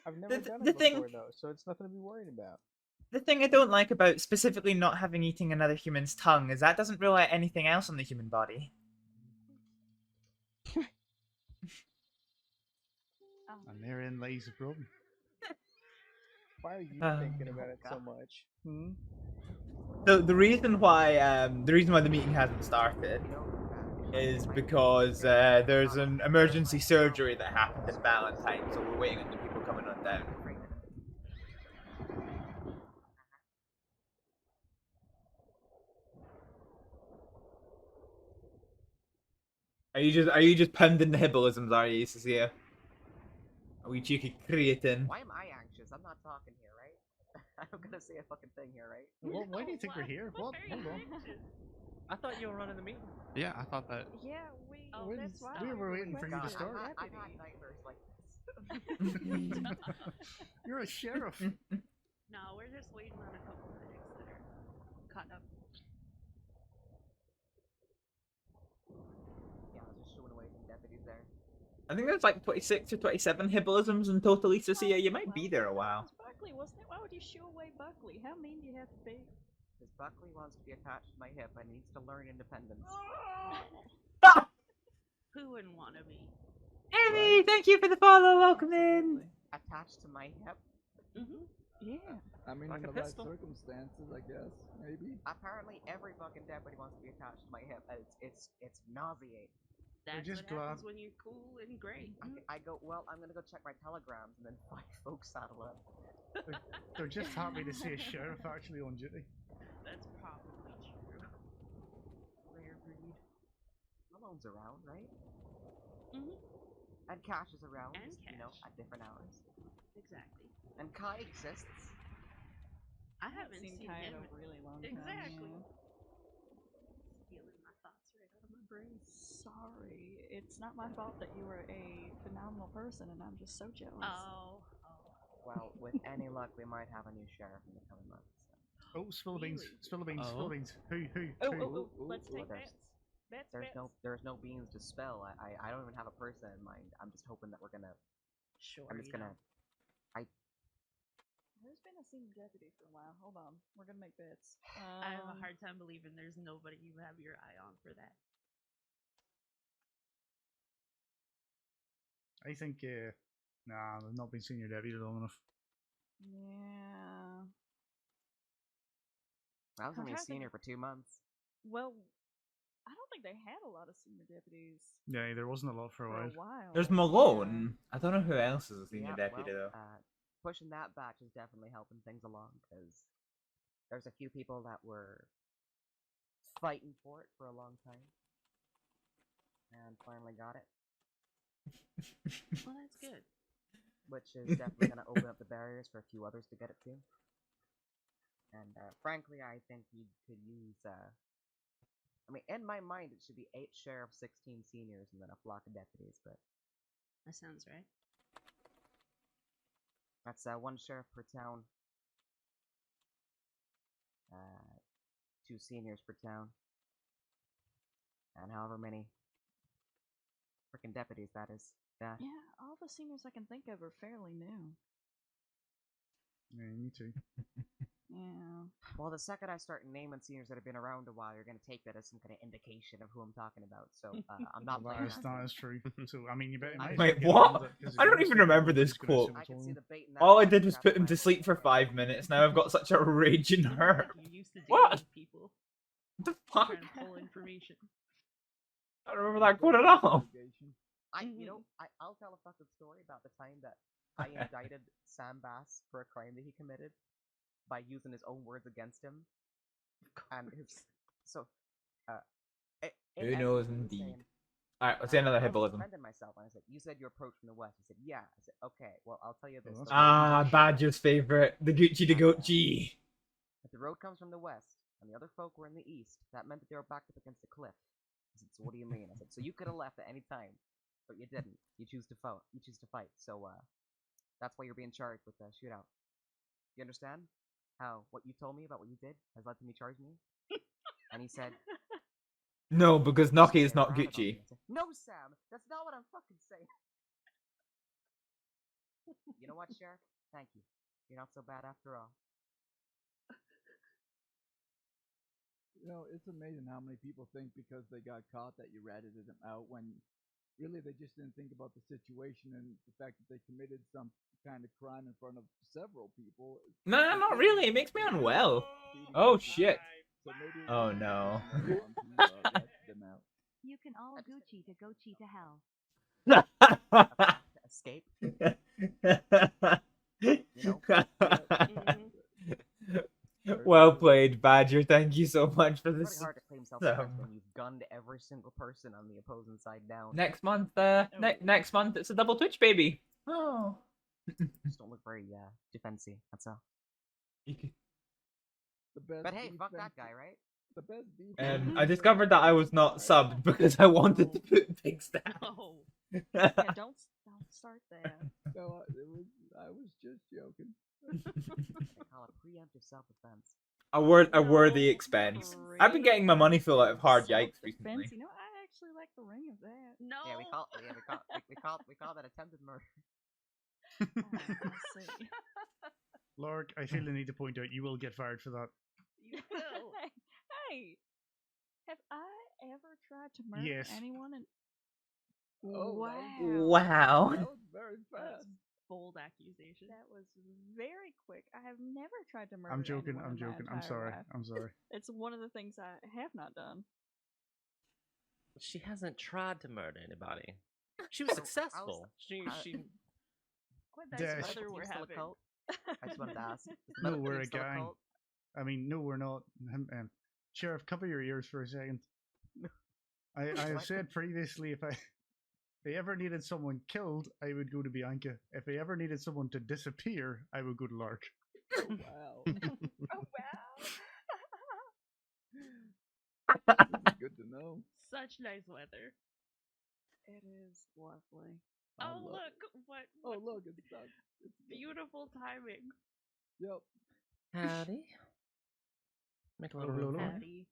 [SPEAKER 3] I've never done
[SPEAKER 1] the
[SPEAKER 3] it
[SPEAKER 1] thing-
[SPEAKER 3] before though, so it's nothing to be worried about.
[SPEAKER 1] The thing I don't like about specifically not having eating another human's tongue is that doesn't rule out anything else on the human body.
[SPEAKER 5] And therein lays the problem.
[SPEAKER 3] Why are you thinking about it so much? Hmm?
[SPEAKER 1] The reason why the meeting hasn't started is because there's an emergency surgery that happened in Valentine, so we're waiting on the people coming on down. Are you just pounding the Hibbelisms, are you, Cecilia? Are we cheeky cretin?
[SPEAKER 8] Why am I anxious? I'm not talking here, right? I'm gonna say a fucking thing here, right?
[SPEAKER 5] Well, why do you think we're here? What? Hold on.
[SPEAKER 10] I thought you were running the meeting.
[SPEAKER 11] Yeah, I thought that.
[SPEAKER 6] Yeah, that's why
[SPEAKER 5] We were waiting for you to start.
[SPEAKER 8] I've had nightmares like this.
[SPEAKER 5] You're a sheriff.
[SPEAKER 2] No, we're just waiting on a couple medics that are caught up.
[SPEAKER 8] Yeah, I was just shooing away from deputies there.
[SPEAKER 1] I think there's like 26 or 27 Hibbelisms in total, Cecilia. You might be there a while.
[SPEAKER 6] Buckley, wasn't it? Why would you shoo away Buckley? How mean do you have to be?
[SPEAKER 8] Because Buckley wants to be attached to my hip and needs to learn independence.
[SPEAKER 2] Who wouldn't want to be?
[SPEAKER 1] Emmy, thank you for the follow. Welcome in.
[SPEAKER 8] Attached to my hip?
[SPEAKER 2] Mm-hmm.
[SPEAKER 6] Yeah.
[SPEAKER 7] I mean,
[SPEAKER 10] Like
[SPEAKER 7] in
[SPEAKER 10] a
[SPEAKER 7] the right
[SPEAKER 10] pistol.
[SPEAKER 7] circumstances, I guess. Maybe.
[SPEAKER 8] Apparently, every fucking deputy wants to be attached to my hip. And it's nauseating.
[SPEAKER 2] That's
[SPEAKER 5] just
[SPEAKER 2] what happens
[SPEAKER 5] glad-
[SPEAKER 2] when you're cool and great.
[SPEAKER 8] I go, well, I'm gonna go check my telegrams, and then 5 folks saddle up.
[SPEAKER 5] They're just happy to see a sheriff actually on duty.
[SPEAKER 2] That's probably true. Rare breed.
[SPEAKER 8] Malone's around, right?
[SPEAKER 2] Mm-hmm.
[SPEAKER 8] And Cash is around,
[SPEAKER 2] And
[SPEAKER 8] just, at different hours.
[SPEAKER 2] Exactly.
[SPEAKER 8] And Kai exists.
[SPEAKER 2] I haven't seen
[SPEAKER 6] Kai
[SPEAKER 2] him
[SPEAKER 6] in a really long time.
[SPEAKER 2] exactly.
[SPEAKER 6] Yeah.
[SPEAKER 2] Stealing my thoughts right out of my brain.
[SPEAKER 6] Sorry, it's not my fault that you were a phenomenal person, and I'm just so jealous.
[SPEAKER 2] Oh.
[SPEAKER 8] Well, with any luck, we might have a new sheriff in the coming months.
[SPEAKER 5] Oh, spill the beans.
[SPEAKER 2] Really?
[SPEAKER 5] Spill the beans. Spill
[SPEAKER 10] Oh.
[SPEAKER 5] the beans. Who?
[SPEAKER 6] Oh, let's
[SPEAKER 8] Well,
[SPEAKER 6] take bets.
[SPEAKER 8] there's no beans to spell. I don't even have a person in mind. I'm just hoping that we're gonna.
[SPEAKER 2] Sure.
[SPEAKER 8] I'm just
[SPEAKER 2] you
[SPEAKER 8] gonna.
[SPEAKER 2] know.
[SPEAKER 6] There's been a senior deputy for a while. Hold on. We're gonna make bets.
[SPEAKER 2] I have a hard time believing there's nobody you have your eye on for that.
[SPEAKER 5] I think. Nah, they've not been senior deputy long enough.
[SPEAKER 6] Yeah.
[SPEAKER 8] I was
[SPEAKER 6] I'm
[SPEAKER 8] only a
[SPEAKER 6] trying to think
[SPEAKER 8] senior
[SPEAKER 6] of-
[SPEAKER 8] for 2 months.
[SPEAKER 6] Well, I don't think they had a lot of senior deputies
[SPEAKER 5] Yeah, there wasn't a lot for a
[SPEAKER 6] for
[SPEAKER 5] while.
[SPEAKER 6] a while.
[SPEAKER 1] There's
[SPEAKER 6] Yeah.
[SPEAKER 1] Malone. I don't know who else is a senior
[SPEAKER 8] Yeah,
[SPEAKER 1] deputy
[SPEAKER 8] well,
[SPEAKER 1] though.
[SPEAKER 8] pushing that batch is definitely helping things along because there's a few people that were fighting for it for a long time and finally got it,
[SPEAKER 2] Well, that's good.
[SPEAKER 8] which is definitely going to open up the barriers for a few others to get it too. And frankly, I think you could use. I mean, in my mind, it should be 8 sheriffs, 16 seniors, and then a flock of deputies. But
[SPEAKER 2] That sounds right.
[SPEAKER 8] that's 1 sheriff per town, 2 seniors per town, and however many freaking deputies that is. Yeah.
[SPEAKER 6] Yeah, all the seniors I can think of are fairly new.
[SPEAKER 5] Yeah, me too.
[SPEAKER 6] Yeah.
[SPEAKER 8] Well, the second I start naming seniors that have been around a while, you're going to take that as some kind of indication of who I'm talking about. So I'm not
[SPEAKER 5] Well,
[SPEAKER 8] playing
[SPEAKER 5] that
[SPEAKER 8] that.
[SPEAKER 5] is true. So I mean, you bet.
[SPEAKER 1] Wait, what? I don't even remember this quote.
[SPEAKER 8] I can see the bait in that
[SPEAKER 1] All I
[SPEAKER 8] line
[SPEAKER 1] did was
[SPEAKER 8] trapped
[SPEAKER 1] put
[SPEAKER 8] in
[SPEAKER 1] him
[SPEAKER 8] my
[SPEAKER 1] to
[SPEAKER 8] head.
[SPEAKER 1] sleep for 5 minutes. Now I've got such a raging hurt.
[SPEAKER 2] You used to
[SPEAKER 1] What?
[SPEAKER 2] dating people.
[SPEAKER 1] What the fuck?
[SPEAKER 2] Trying to pull information.
[SPEAKER 1] I don't remember that quote at all.
[SPEAKER 8] I'll tell a fucking story about the time that I indicted Sam Bass for a crime that he committed by using his own words against him. And his
[SPEAKER 1] Who knows indeed.
[SPEAKER 8] Saying,
[SPEAKER 1] Alright, let's see another
[SPEAKER 8] I was
[SPEAKER 1] Hibblejaybob.
[SPEAKER 8] defending myself, and I said, "You said you approached from the west." I said, "Yeah." I said, "Okay, well, I'll tell you this."
[SPEAKER 5] Well,
[SPEAKER 8] the
[SPEAKER 1] Ah,
[SPEAKER 8] road-
[SPEAKER 1] Badger's favorite. The Gucci de Gucci.
[SPEAKER 8] If the road comes from the west, and the other folk were in the east, that meant that they were backed up against a cliff. I said, "So what do you mean?" I said, "So you could have left at any time, but you didn't. You choose to fight. You choose to fight. So that's why you're being charged with the shootout. You understand how what you told me about what you did has led to me charging you?" And he said,
[SPEAKER 1] No, because Noki is
[SPEAKER 8] "Stare
[SPEAKER 1] not
[SPEAKER 8] around about me."
[SPEAKER 1] Gucci.
[SPEAKER 8] I said, "No, Sam, that's not what I'm fucking saying." You know what, Sheriff? Thank you. You're not so bad after all.
[SPEAKER 7] You know, it's amazing how many people think because they got caught that you ratted them out when really they just didn't think about the situation and the fact that they committed some kind of crime in front of several people.
[SPEAKER 1] No, not really. It makes me unwell. Oh, shit.
[SPEAKER 7] So maybe
[SPEAKER 1] Oh, no.
[SPEAKER 7] rat them out.
[SPEAKER 11] You can all Gucci to go cheat to hell.
[SPEAKER 8] Escape.
[SPEAKER 1] Well played, Badger. Thank you so much for
[SPEAKER 8] It's
[SPEAKER 1] this.
[SPEAKER 8] pretty hard to claim self-defense when you've gunned every single person on the opposing side down.
[SPEAKER 1] Next month, next month it's a double Twitch, baby. Oh.
[SPEAKER 8] Just don't look very defensive. That's all.
[SPEAKER 7] The best
[SPEAKER 8] But hey, fuck that
[SPEAKER 7] defense-
[SPEAKER 8] guy, right?
[SPEAKER 7] The best defense.
[SPEAKER 1] I discovered that I was not subbed because I wanted to put pigs down.
[SPEAKER 2] Oh.
[SPEAKER 6] Yeah, don't start that.
[SPEAKER 7] No, I was just joking.
[SPEAKER 8] They call it preemptive self-defense.
[SPEAKER 1] A worthy expense. I've been getting my money full out of hard yikes recently.
[SPEAKER 6] You know, I actually like the ring of that.
[SPEAKER 2] No.
[SPEAKER 8] Yeah, we call that attempted murder.
[SPEAKER 6] I see.
[SPEAKER 5] Lark, I feel the need to point out you will get fired for that.
[SPEAKER 2] You will.
[SPEAKER 6] Hey, have I ever tried to murder
[SPEAKER 5] Yes.
[SPEAKER 6] anyone? And
[SPEAKER 7] Oh,
[SPEAKER 6] wow,
[SPEAKER 1] Wow.
[SPEAKER 7] That was very
[SPEAKER 2] That's
[SPEAKER 7] fast.
[SPEAKER 2] bold accusation.
[SPEAKER 6] that was very quick. I have never tried to murder.
[SPEAKER 5] I'm joking.
[SPEAKER 6] anyone
[SPEAKER 5] I'm
[SPEAKER 6] in my
[SPEAKER 5] joking. I'm
[SPEAKER 6] entire
[SPEAKER 5] sorry.
[SPEAKER 6] life.
[SPEAKER 5] I'm sorry.
[SPEAKER 6] It's one of the things I have not done.
[SPEAKER 10] She hasn't tried to murder anybody. She was successful. She
[SPEAKER 2] What
[SPEAKER 5] Yeah,
[SPEAKER 2] nice
[SPEAKER 5] she-
[SPEAKER 2] weather we're
[SPEAKER 8] Still a
[SPEAKER 2] having.
[SPEAKER 8] cult? I just wanted to ask. Is the
[SPEAKER 5] No,
[SPEAKER 8] medical
[SPEAKER 5] we're
[SPEAKER 8] team
[SPEAKER 5] a
[SPEAKER 8] still
[SPEAKER 5] gang.
[SPEAKER 8] cult?
[SPEAKER 5] I mean, no, we're not. Sheriff, cover your ears for a second. I have said previously, if I ever needed someone killed, I would go to Bianca. If I ever needed someone to disappear, I would go to Lark.
[SPEAKER 7] Wow.
[SPEAKER 4] Oh wow.
[SPEAKER 7] Good to know.
[SPEAKER 2] Such nice weather.
[SPEAKER 6] It is lovely.
[SPEAKER 2] Oh look, what?
[SPEAKER 7] Oh look, it's done. It's done.
[SPEAKER 2] Beautiful timing.
[SPEAKER 7] Yep.
[SPEAKER 10] Howdy. Make a little
[SPEAKER 5] Hello,
[SPEAKER 10] room
[SPEAKER 5] hello.
[SPEAKER 10] for you.
[SPEAKER 2] Howdy.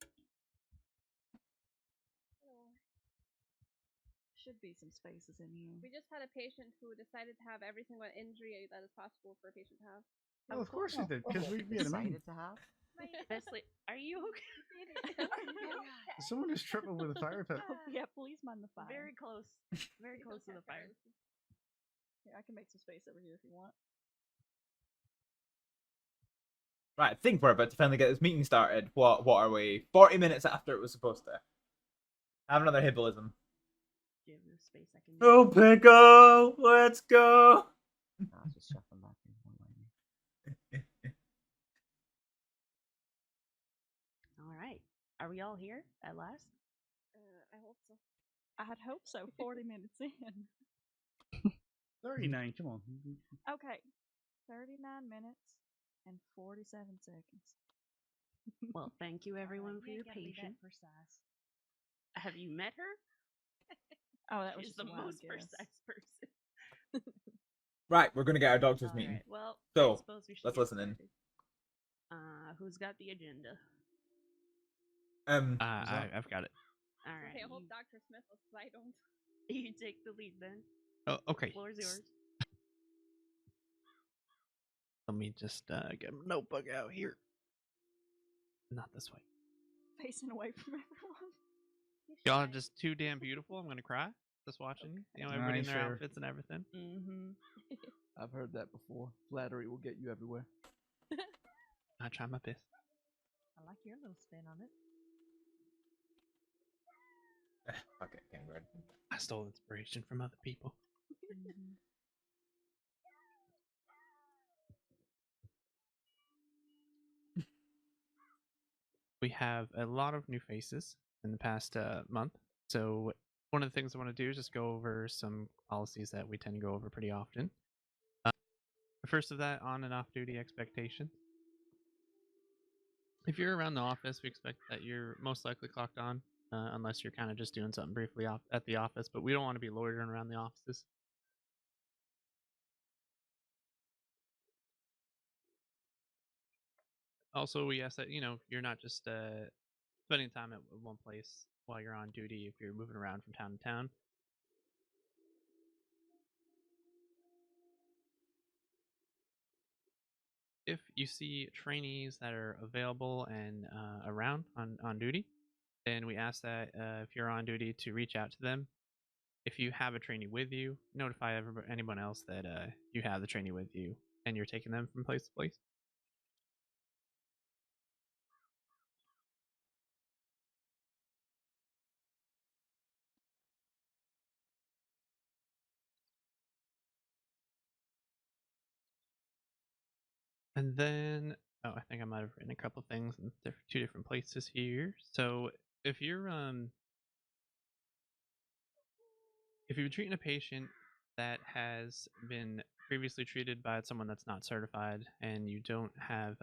[SPEAKER 6] Should be some spaces in here.
[SPEAKER 12] We just had a patient who decided to have every single injury that is possible for a patient to have.
[SPEAKER 5] Well, of course we did, because we had a meeting.
[SPEAKER 8] Decided to have.
[SPEAKER 2] Besley, are you okay?
[SPEAKER 5] Someone is tripping with a fire pit.
[SPEAKER 6] Yeah, please mind the fire.
[SPEAKER 2] Very close to the fire.
[SPEAKER 6] Here, I can make some space over here if you want.
[SPEAKER 1] Right, I think we're about to finally get this meeting started. What are we? 40 minutes after it was supposed to. Have another Hibbelism.
[SPEAKER 2] Do you have enough space I can
[SPEAKER 1] Oh, Pickle! Let's go!
[SPEAKER 8] I'll just shuffle back in one line.
[SPEAKER 2] Alright. Are we all here at last?
[SPEAKER 12] I hope so.
[SPEAKER 6] I'd hope so. 40 minutes in.
[SPEAKER 5] 39, come on.
[SPEAKER 6] Okay. 39 minutes and 47 seconds.
[SPEAKER 2] Well, thank you everyone for your patience. Have you met her?
[SPEAKER 6] Oh, that was
[SPEAKER 2] She's
[SPEAKER 6] just
[SPEAKER 2] the
[SPEAKER 6] a wild
[SPEAKER 2] most
[SPEAKER 6] guess.
[SPEAKER 2] precise person.
[SPEAKER 1] Right, we're gonna get our doctor's meeting.
[SPEAKER 2] Alright, well,
[SPEAKER 1] So,
[SPEAKER 2] I suppose we should
[SPEAKER 1] let's
[SPEAKER 2] get
[SPEAKER 1] listen in.
[SPEAKER 2] started. Who's got the agenda?
[SPEAKER 13] I've got it.
[SPEAKER 2] Alright.
[SPEAKER 12] Okay, I hope Dr. Smith will, because I don't.
[SPEAKER 2] You take the lead then.
[SPEAKER 13] Oh, okay.
[SPEAKER 2] The floor is yours.
[SPEAKER 13] Let me just get my notebook out here. Not this way.
[SPEAKER 6] Facing away from everyone.
[SPEAKER 13] Y'all are just too damn beautiful. I'm gonna cry just watching you. You know, everybody in their
[SPEAKER 5] Sure.
[SPEAKER 13] outfits and everything.
[SPEAKER 2] Mm-hmm.
[SPEAKER 7] I've heard that before. Flattery will get you everywhere.
[SPEAKER 13] I try my best.
[SPEAKER 6] I like your little spin on it.
[SPEAKER 1] Okay, can't go ahead.
[SPEAKER 13] I stole inspiration from other people. We have a lot of new faces in the past month. So one of the things I want to do is just go over some policies that we tend to go over pretty often. The first of that, on and off duty expectations. If you're around the office, we expect that you're most likely clocked on, unless you're kind of just doing something briefly off at the office, but we don't want to be loitering around the offices. Also, we ask that, you're not just spending time at one place while you're on duty if you're moving around from town to town. If you see trainees that are available and around on duty, then we ask that if you're on duty to reach out to them. If you have a trainee with you, notify anyone else that you have the trainee with you and you're taking them from place to place. And then, I think I might have written a couple things in two different places here. So if you're treating a patient that has been previously treated by someone that's not certified and you don't have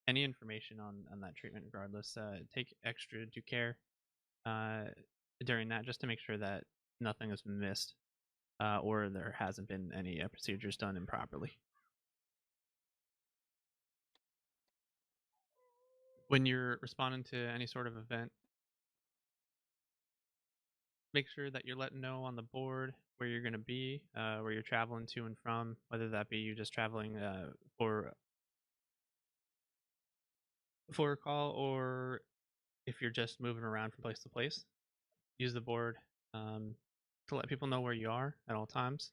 [SPEAKER 13] any information on that treatment regardless, take extra due care during that just to make sure that nothing has been missed or there hasn't been any procedures done improperly. When you're responding to any sort of event, make sure that you're letting know on the board where you're going to be, where you're traveling to and from, whether that be you just traveling for a call or if you're just moving around from place to place. Use the board to let people know where you are at all times.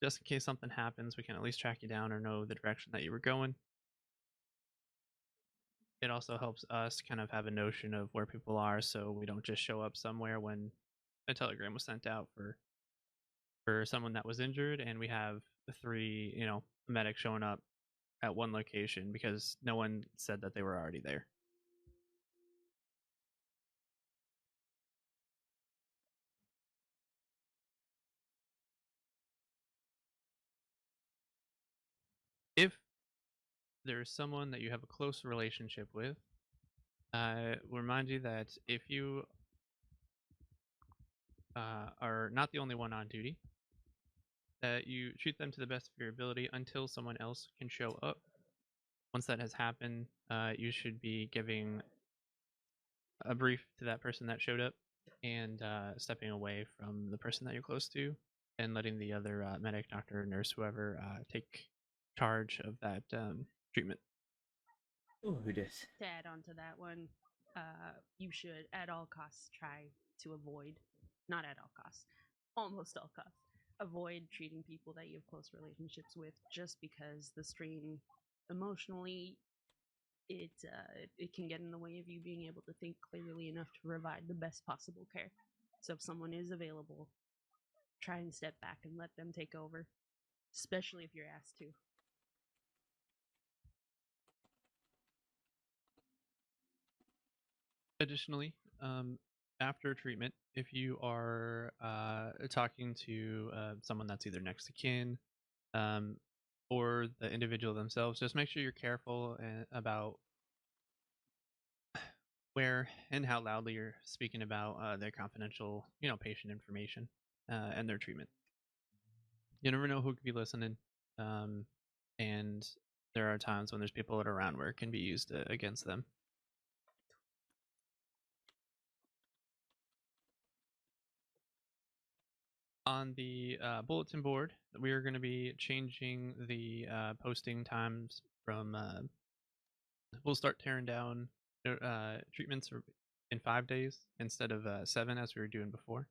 [SPEAKER 13] Just in case something happens, we can at least track you down or know the direction that you were going. It also helps us kind of have a notion of where people are so we don't just show up somewhere when a telegram was sent out for someone that was injured and we have 3, medics showing up at one location because no one said that they were already there. If there's someone that you have a close relationship with, we'll remind you that if you are not the only one on duty. That you treat them to the best of your ability until someone else can show up. Once that has happened, you should be giving a brief to that person that showed up and stepping away from the person that you're close to and letting the other medic, doctor, nurse, whoever take charge of that treatment.
[SPEAKER 1] Ooh, who dis?
[SPEAKER 2] To add on to that one, you should at all costs try to avoid, not at all costs, almost all costs, avoid treating people that you have close relationships with, just because the strain emotionally, it can get in the way of you being able to think clearly enough to provide the best possible care. So if someone is available, try and step back and let them take over, especially if you're asked to.
[SPEAKER 13] Additionally, after treatment, if you are talking to someone that's either next to kin or the individual themselves, just make sure you're careful about where and how loudly you're speaking about their confidential, patient information and their treatment. You never know who could be listening, and there are times when there's people that are around where it can be used against them. On the bulletin board, we are going to be changing the posting times from. We'll start tearing down treatments in 5 days instead of 7 as we were doing before.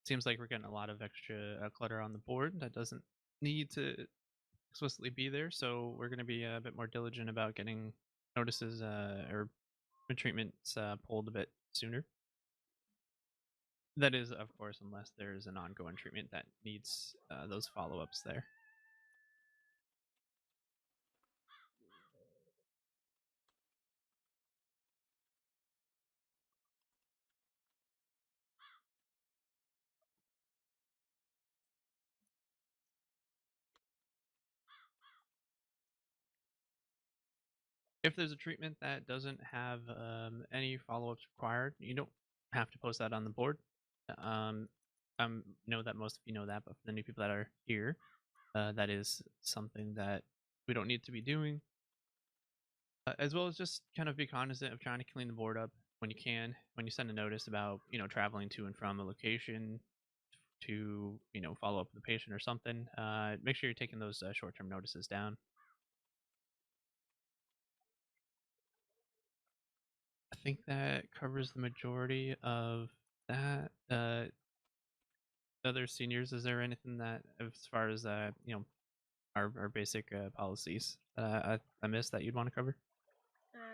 [SPEAKER 13] Seems like we're getting a lot of extra clutter on the board that doesn't need to explicitly be there, so we're going to be a bit more diligent about getting notices or treatments pulled a bit sooner. That is, of course, unless there's an ongoing treatment that needs those follow-ups there. If there's a treatment that doesn't have any follow-ups required, you don't have to post that on the board. I know that most of you know that, but for the new people that are here, that is something that we don't need to be doing. As well as just kind of be cognizant of trying to clean the board up when you can. When you send a notice about, traveling to and from a location to, follow up with the patient or something, make sure you're taking those short-term notices down. I think that covers the majority of that. Other seniors, is there anything that, as far as our basic policies I missed that you'd want to cover?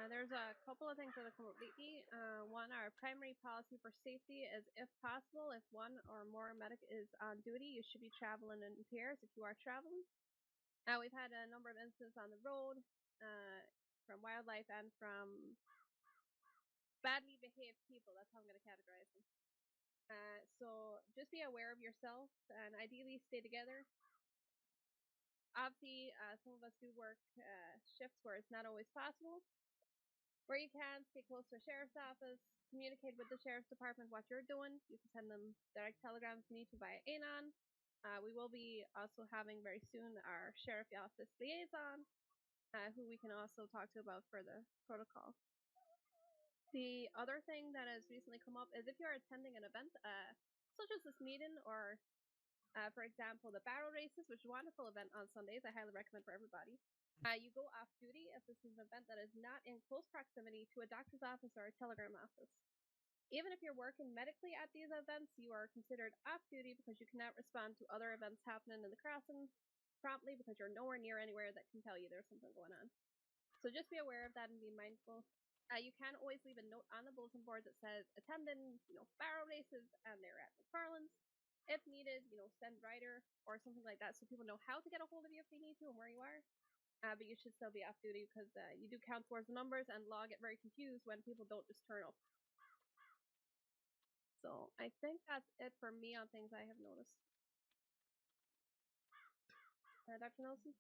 [SPEAKER 12] There's a couple of things that have come up lately. One, our primary policy for safety is, if possible, if one or more medic is on duty, you should be traveling in pairs if you are traveling. We've had a number of incidents on the road from wildlife and from badly behaved people. That's how I'm going to categorize them. So just be aware of yourself and ideally stay together. Obviously, some of us do work shifts where it's not always possible. Where you can, stay close to a sheriff's office, communicate with the sheriff's department what you're doing. You can send them direct telegrams if you need to via Anon. We will be also having very soon our sheriff office liaison, who we can also talk to about further protocol. The other thing that has recently come up is if you're attending an event such as this meeting, or for example the barrel races, which is a wonderful event on Sundays, I highly recommend for everybody. You go off duty if this is an event that is not in close proximity to a doctor's office or a telegram office. Even if you're working medically at these events, you are considered off duty because you cannot respond to other events happening in the crossing promptly because you're nowhere near anywhere that can tell you there's something going on. So just be aware of that and be mindful. You can always leave a note on the bulletin board that says attending, barrel races, and they're at McFarland's. If needed, send rider or something like that so people know how to get a hold of you if they need to and where you are. But you should still be off duty because you do count towards the numbers, and law get very confused when people don't just turn up. So I think that's it for me on things I have noticed. Dr. Nelson?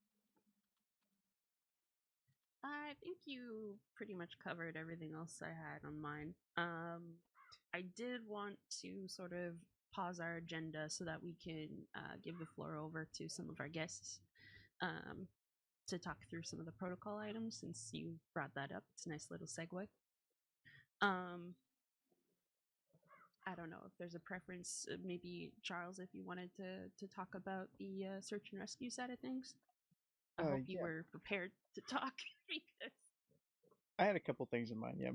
[SPEAKER 2] I think you pretty much covered everything else I had on mine. I did want to sort of pause our agenda so that we can give the floor over to some of our guests to talk through some of the protocol items, since you brought that up. It's a nice little segue. I don't know if there's a preference. Maybe Charles, if you wanted to talk about the search and rescue side of things. I hope you were prepared to talk because
[SPEAKER 3] I had a couple things in mind. Yeah.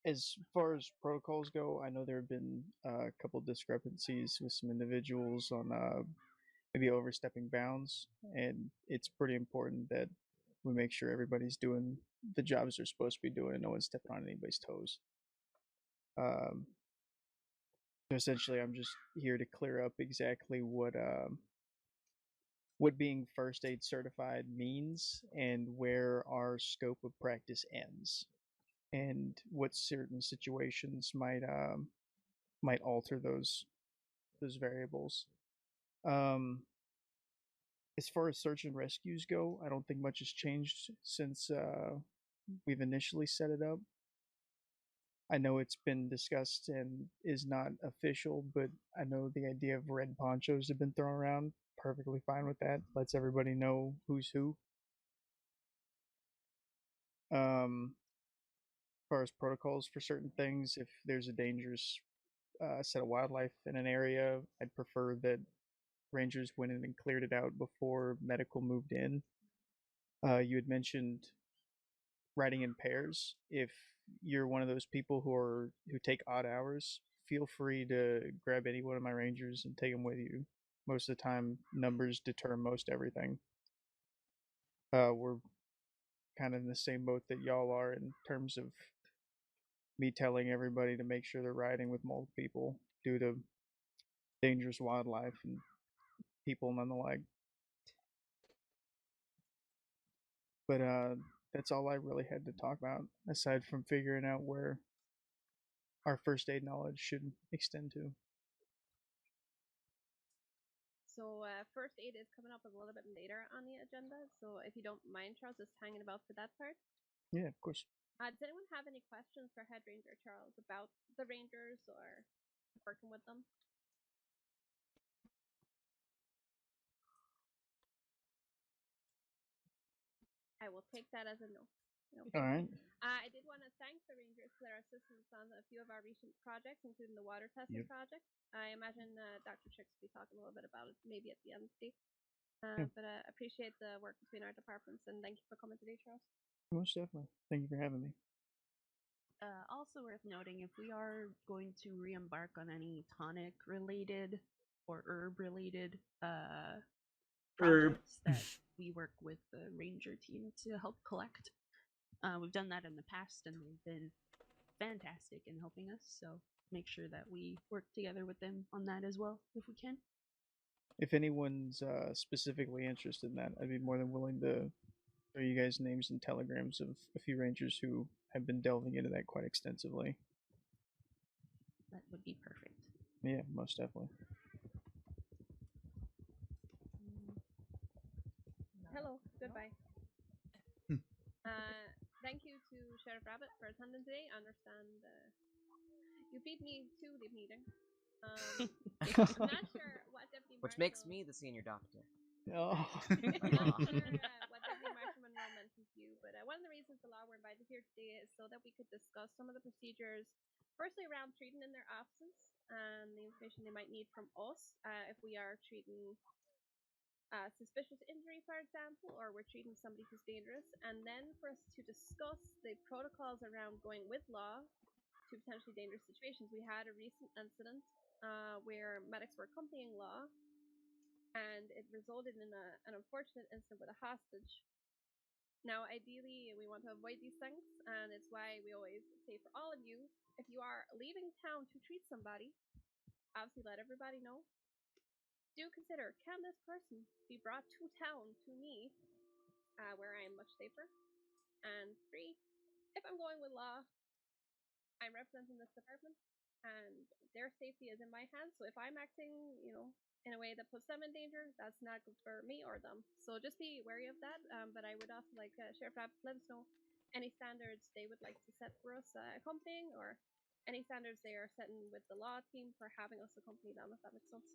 [SPEAKER 3] As far as protocols go, I know there have been a couple discrepancies with some individuals on maybe overstepping bounds, and it's pretty important that we make sure everybody's doing the jobs they're supposed to be doing and no one's stepping on anybody's toes. So essentially, I'm just here to clear up exactly what being first aid certified means and where our scope of practice ends, and what certain situations might alter those variables. As far as search and rescues go, I don't think much has changed since we've initially set it up. I know it's been discussed and is not official, but I know the idea of red ponchos have been thrown around. Perfectly fine with that. Lets everybody know who's who. As far as protocols for certain things, if there's a dangerous set of wildlife in an area, I'd prefer that rangers went in and cleared it out before medical moved in. You had mentioned riding in pairs. If you're one of those people who take odd hours, feel free to grab any one of my rangers and take them with you. Most of the time, numbers deter most everything. We're kind of in the same boat that y'all are in terms of me telling everybody to make sure they're riding with multiple people due to dangerous wildlife and people none the like. But that's all I really had to talk about, aside from figuring out where our first aid knowledge should extend to.
[SPEAKER 12] So first aid is coming up a little bit later on the agenda, so if you don't mind, Charles, just hanging about for that part.
[SPEAKER 3] Yeah, of course.
[SPEAKER 12] Does anyone have any questions for Head Ranger Charles about the Rangers or working with them? I will take that as a no.
[SPEAKER 3] All right.
[SPEAKER 12] I did want to thank the Rangers for their assistance on a few of our recent projects, including the water testing project. I imagine Dr. Trix will be talking a little bit about it maybe at the end of the day. But I appreciate the work between our departments, and thank you for coming today, Charles.
[SPEAKER 3] Most definitely. Thank you for having me.
[SPEAKER 2] Also worth noting, if we are going to re-embark on any tonic-related or herb-related projects that we work with the ranger team to help collect. We've done that in the past, and they've been fantastic in helping us, so make sure that we work together with them on that as well, if we can.
[SPEAKER 3] If anyone's specifically interested in that, I'd be more than willing to show you guys names and telegrams of a few rangers who have been delving into that quite extensively.
[SPEAKER 2] That would be perfect.
[SPEAKER 3] Yeah, most definitely.
[SPEAKER 12] Hello, goodbye. Thank you to Sheriff Rabbit for attending today. I understand you beat me to the meeting. I'm not sure what Deputy
[SPEAKER 8] Which
[SPEAKER 12] Marshal...
[SPEAKER 8] makes me the senior doctor.
[SPEAKER 3] Oh.
[SPEAKER 12] I'm not sure what Deputy Marshal Monroe mentioned to you, but one of the reasons the law were invited here today is so that we could discuss some of the procedures, firstly around treating in their absence, and the information they might need from us if we are treating suspicious injury, for example, or we're treating somebody who's dangerous, and then for us to discuss the protocols around going with law to potentially dangerous situations. We had a recent incident where medics were accompanying law, and it resulted in an unfortunate incident with a hostage. Now, ideally, we want to avoid these things, and it's why we always say for all of you, if you are leaving town to treat somebody, obviously let everybody know. Do consider, can this person be brought to town to me, where I am much safer? And 3, if I'm going with law, I'm representing this department, and their safety is in my hands. So if I'm acting, in a way that puts them in danger, that's not good for me or them. So just be wary of that. But I would also like Sheriff Rabbit to let us know any standards they would like to set for us accompanying, or any standards they are setting with the law team for having us accompany them, if that makes sense.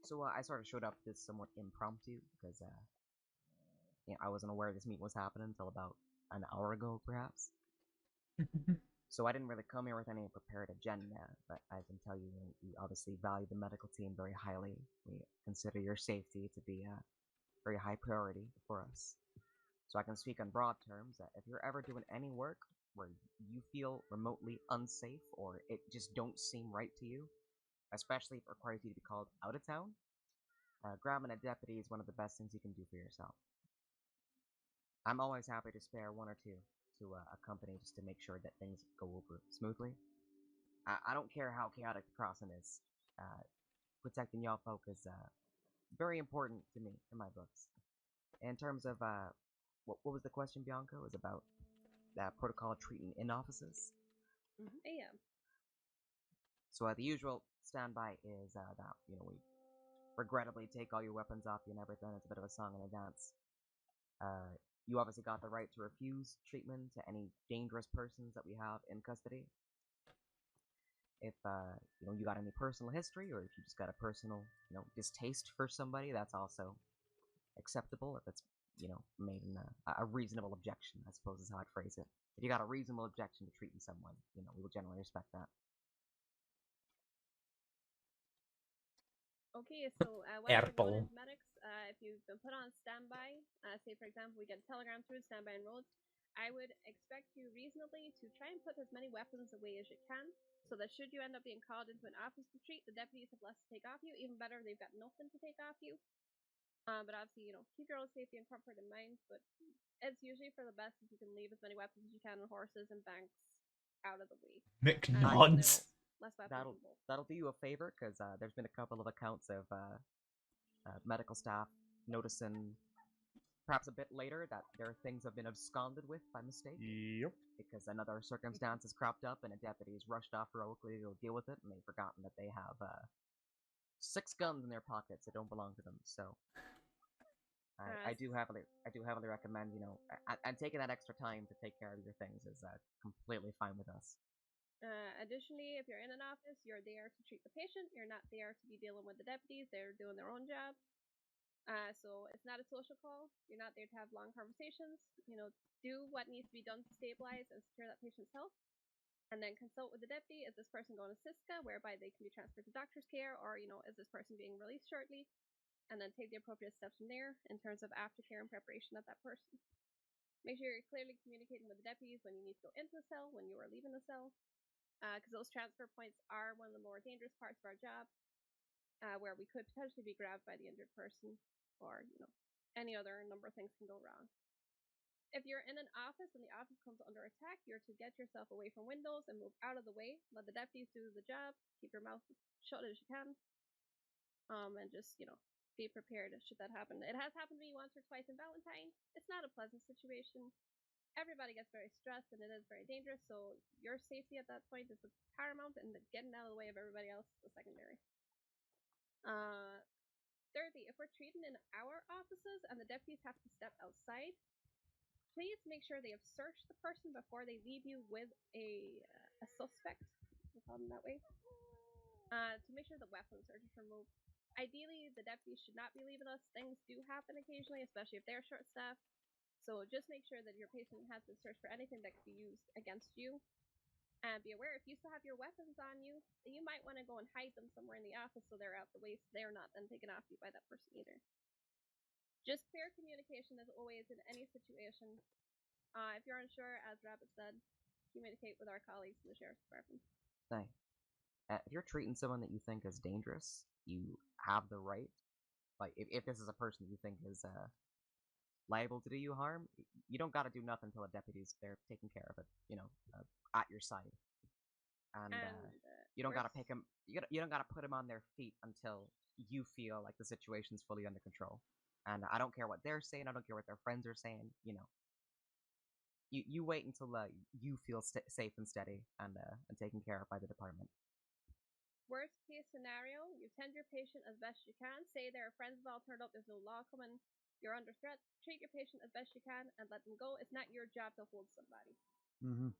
[SPEAKER 8] So I sort of showed up this somewhat impromptu because I wasn't aware this meeting was happening until about an hour ago, perhaps. So I didn't really come here with any prepared agenda, but I can tell you, we obviously value the medical team very highly. We consider your safety to be a very high priority for us. So I can speak on broad terms that if you're ever doing any work where you feel remotely unsafe or it just don't seem right to you, especially if it requires you to be called out of town, grabbing a deputy is one of the best things you can do for yourself. I'm always happy to spare one or two to a company just to make sure that things go over smoothly. I don't care how chaotic the crossing is. Protecting y'all folk is very important to me in my books. In terms of what was the question, Bianca? It was about that protocol treating in offices.
[SPEAKER 12] Yeah.
[SPEAKER 8] So the usual standby is that we regrettably take all your weapons off you and everything. It's a bit of a song and a dance. You obviously got the right to refuse treatment to any dangerous persons that we have in custody. If you got any personal history, or if you just got a personal distaste for somebody, that's also acceptable. If it's made in a reasonable objection, I suppose is how I'd phrase it. If you got a reasonable objection to treating someone, we will generally respect that.
[SPEAKER 12] Okay, so when you're going into medics, if you've been put on standby, say for example we get a telegram through standby and roads, I would expect you reasonably to try and put as many weapons away as you can, so that should you end up being called into an office to treat, the deputies have less to take off you. Even better, they've got nothing to take off you. But obviously, keep your own safety and comfort in mind, but it's usually for the best if you can leave as many weapons as you can on horses and banks out of the way.
[SPEAKER 1] McNods.
[SPEAKER 12] Less weapons.
[SPEAKER 8] That'll do you a favor, because there's been a couple of accounts of medical staff noticing, perhaps a bit later, that their things have been absconded with by mistake.
[SPEAKER 5] Yep.
[SPEAKER 8] Because another circumstance has cropped up and a deputy's rushed off heroically to deal with it, and they've forgotten that they have 6 guns in their pockets that don't belong to them. So I do heavily recommend, and taking that extra time to take care of your things is completely fine with us.
[SPEAKER 12] Additionally, if you're in an office, you're there to treat the patient. You're not there to be dealing with the deputies. They're doing their own job. So it's not a social call. You're not there to have long conversations. Do what needs to be done to stabilize and secure that patient's health. And then consult with the deputy. Is this person going to SISCA, whereby they can be transferred to doctor's care, or, is this person being released shortly? And then take the appropriate steps from there in terms of aftercare and preparation of that person. Make sure you're clearly communicating with the deputies when you need to go into the cell, when you are leaving the cell. Because those transfer points are one of the more dangerous parts of our job, where we could potentially be grabbed by the injured person, or any other number of things can go wrong. If you're in an office and the office comes under attack, you're to get yourself away from windows and move out of the way. Let the deputies do the job. Keep your mouth shut as you can, and just be prepared should that happen. It has happened to me once or twice in Valentine. It's not a pleasant situation. Everybody gets very stressed and it is very dangerous, so your safety at that point is the paramount, and getting out of the way of everybody else is the secondary. Thirdly, if we're treating in our offices and the deputies have to step outside, please make sure they have searched the person before they leave you with a suspect, we'll call them that way, to make sure the weapon search is removed. Ideally, the deputies should not be leaving us. Things do happen occasionally, especially if they're short-staffed. So just make sure that your patient has been searched for anything that could be used against you. And be aware, if you still have your weapons on you, you might want to go and hide them somewhere in the office so they're out the way, so they're not then taken off you by that person either. Just clear communication as always in any situation. If you're unsure, as Rabbit said, communicate with our colleagues in the Sheriff's Department.
[SPEAKER 8] Thanks. If you're treating someone that you think is dangerous, you have the right, like, if this is a person you think is liable to do you harm, you don't got to do nothing until a deputy's there taking care of it, at your side. And you don't got to pick him. You don't got to put him on their feet until you feel like the situation's fully under control. And I don't care what they're saying. I don't care what their friends are saying. You wait until you feel safe and steady and taken care of by the department.
[SPEAKER 12] Worst case scenario, you tend your patient as best you can. Say their friends have all turned up, there's no law coming, you're under threat. Treat your patient as best you can and let them go. It's not your job to hold somebody.
[SPEAKER 5] Mm-hmm.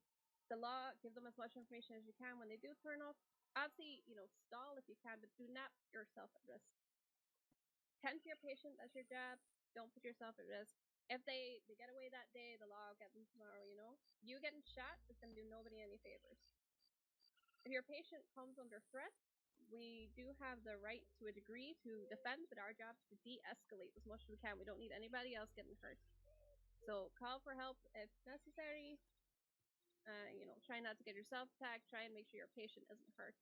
[SPEAKER 12] the law, give them as much information as you can when they do turn up. Obviously, stall if you can, but do not put yourself at risk. Tend to your patient, that's your job. Don't put yourself at risk. If they get away that day, the law will get them tomorrow, You getting shot is going to do nobody any favors. If your patient comes under threat, we do have the right to a degree to defend, but our job is to de-escalate as much as we can. We don't need anybody else getting hurt. So call for help if necessary. Try not to get yourself attacked. Try and make sure your patient isn't hurt.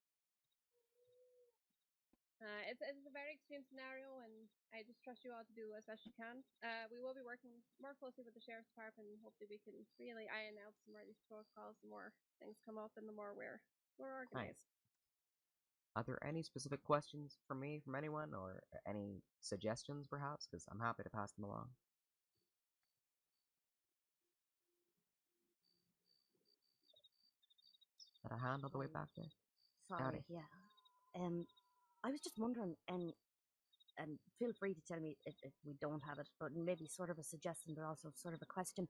[SPEAKER 12] It's a very extreme scenario, and I just trust you all to do as best you can. We will be working more closely with the Sheriff's Department, and hopefully we can really iron out some more of these protocols. The more things come up, and the more we're organized.
[SPEAKER 8] Are there any specific questions for me from anyone, or any suggestions, perhaps? Because I'm happy to pass them along. Is that a hand all the way back there?
[SPEAKER 14] Sorry,
[SPEAKER 8] Howdy.
[SPEAKER 14] yeah. I was just wondering, and feel free to tell me if we don't have it, but maybe sort of a suggestion, but also sort of a question.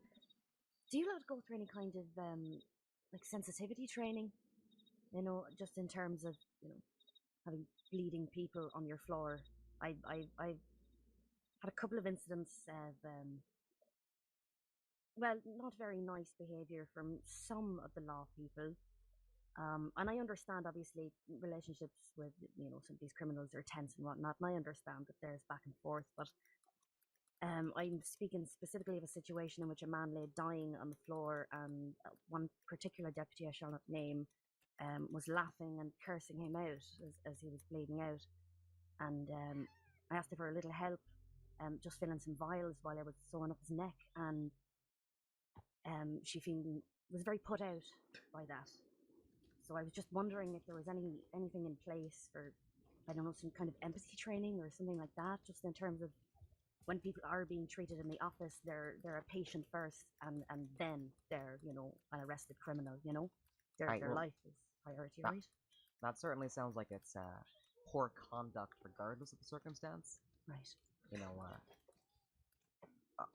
[SPEAKER 14] Do you go through any kind of like sensitivity training? Just in terms of having bleeding people on your floor. I've had a couple of incidents of well, not very nice behaviour from some of the law people. And I understand, obviously, relationships with, some of these criminals are tense and whatnot, and I understand that there's back and forth, but I'm speaking specifically of a situation in which a man lay dying on the floor, and one particular deputy, I shall not name, was laughing and cursing him out as he was bleeding out. And I asked her for a little help, just filling some vials while I was sewing up his neck, and she was very put out by that. So I was just wondering if there was anything in place for, I don't know, some kind of empathy training or something like that, just in terms of when people are being treated in the office, they're a patient first, and then they're, an arrested criminal, Their life is priority, right?
[SPEAKER 8] That certainly sounds like it's poor conduct regardless of the circumstance.
[SPEAKER 14] Right.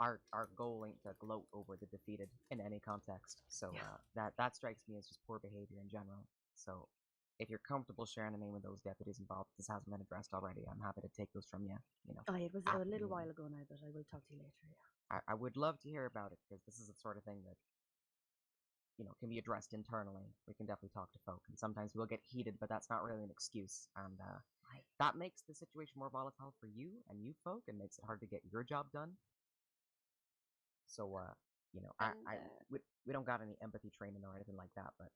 [SPEAKER 8] Our goal ain't to gloat over the defeated in any context, so that strikes me as just poor behavior in general. So if you're comfortable sharing the name of those deputies involved, this hasn't been addressed already, I'm happy to take those from you.
[SPEAKER 14] It was a little while ago now, but I will talk to you later. Yeah.
[SPEAKER 8] I would love to hear about it, because this is the sort of thing that can be addressed internally. We can definitely talk to folk, and sometimes we'll get heated, but that's not really an excuse, and that makes the situation more volatile for you and you folk, and makes it hard to get your job done. So, we don't got any empathy training or anything like that, but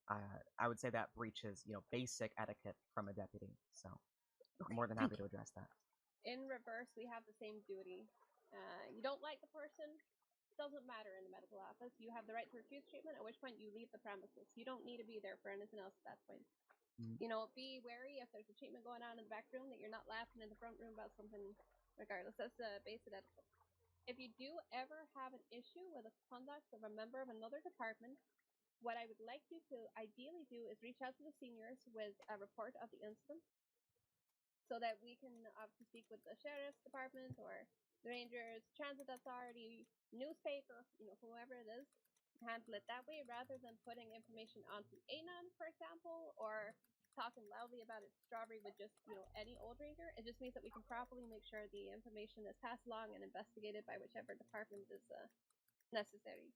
[SPEAKER 8] I would say that breaches, basic etiquette from a deputy. So, I'm more than happy to address that.
[SPEAKER 12] In reverse, we have the same duty. You don't like the person, it doesn't matter in the medical office. You have the right to refuse treatment, at which point you leave the premises. You don't need to be there for anything else at that point. Be wary if there's a treatment going on in the back room that you're not laughing in the front room about something regardless. That's the basic etiquette. If you do ever have an issue with the conduct of a member of another department, what I would like you to ideally do is reach out to the seniors with a report of the incident, so that we can obviously speak with the Sheriff's Department or the Rangers, Transit Authority, newspaper, whoever it is, handle it that way rather than putting information onto ANON, for example, or talking loudly about its strawberry with just, any old ranger. It just means that we can properly make sure the information is passed along and investigated by whichever department is necessary.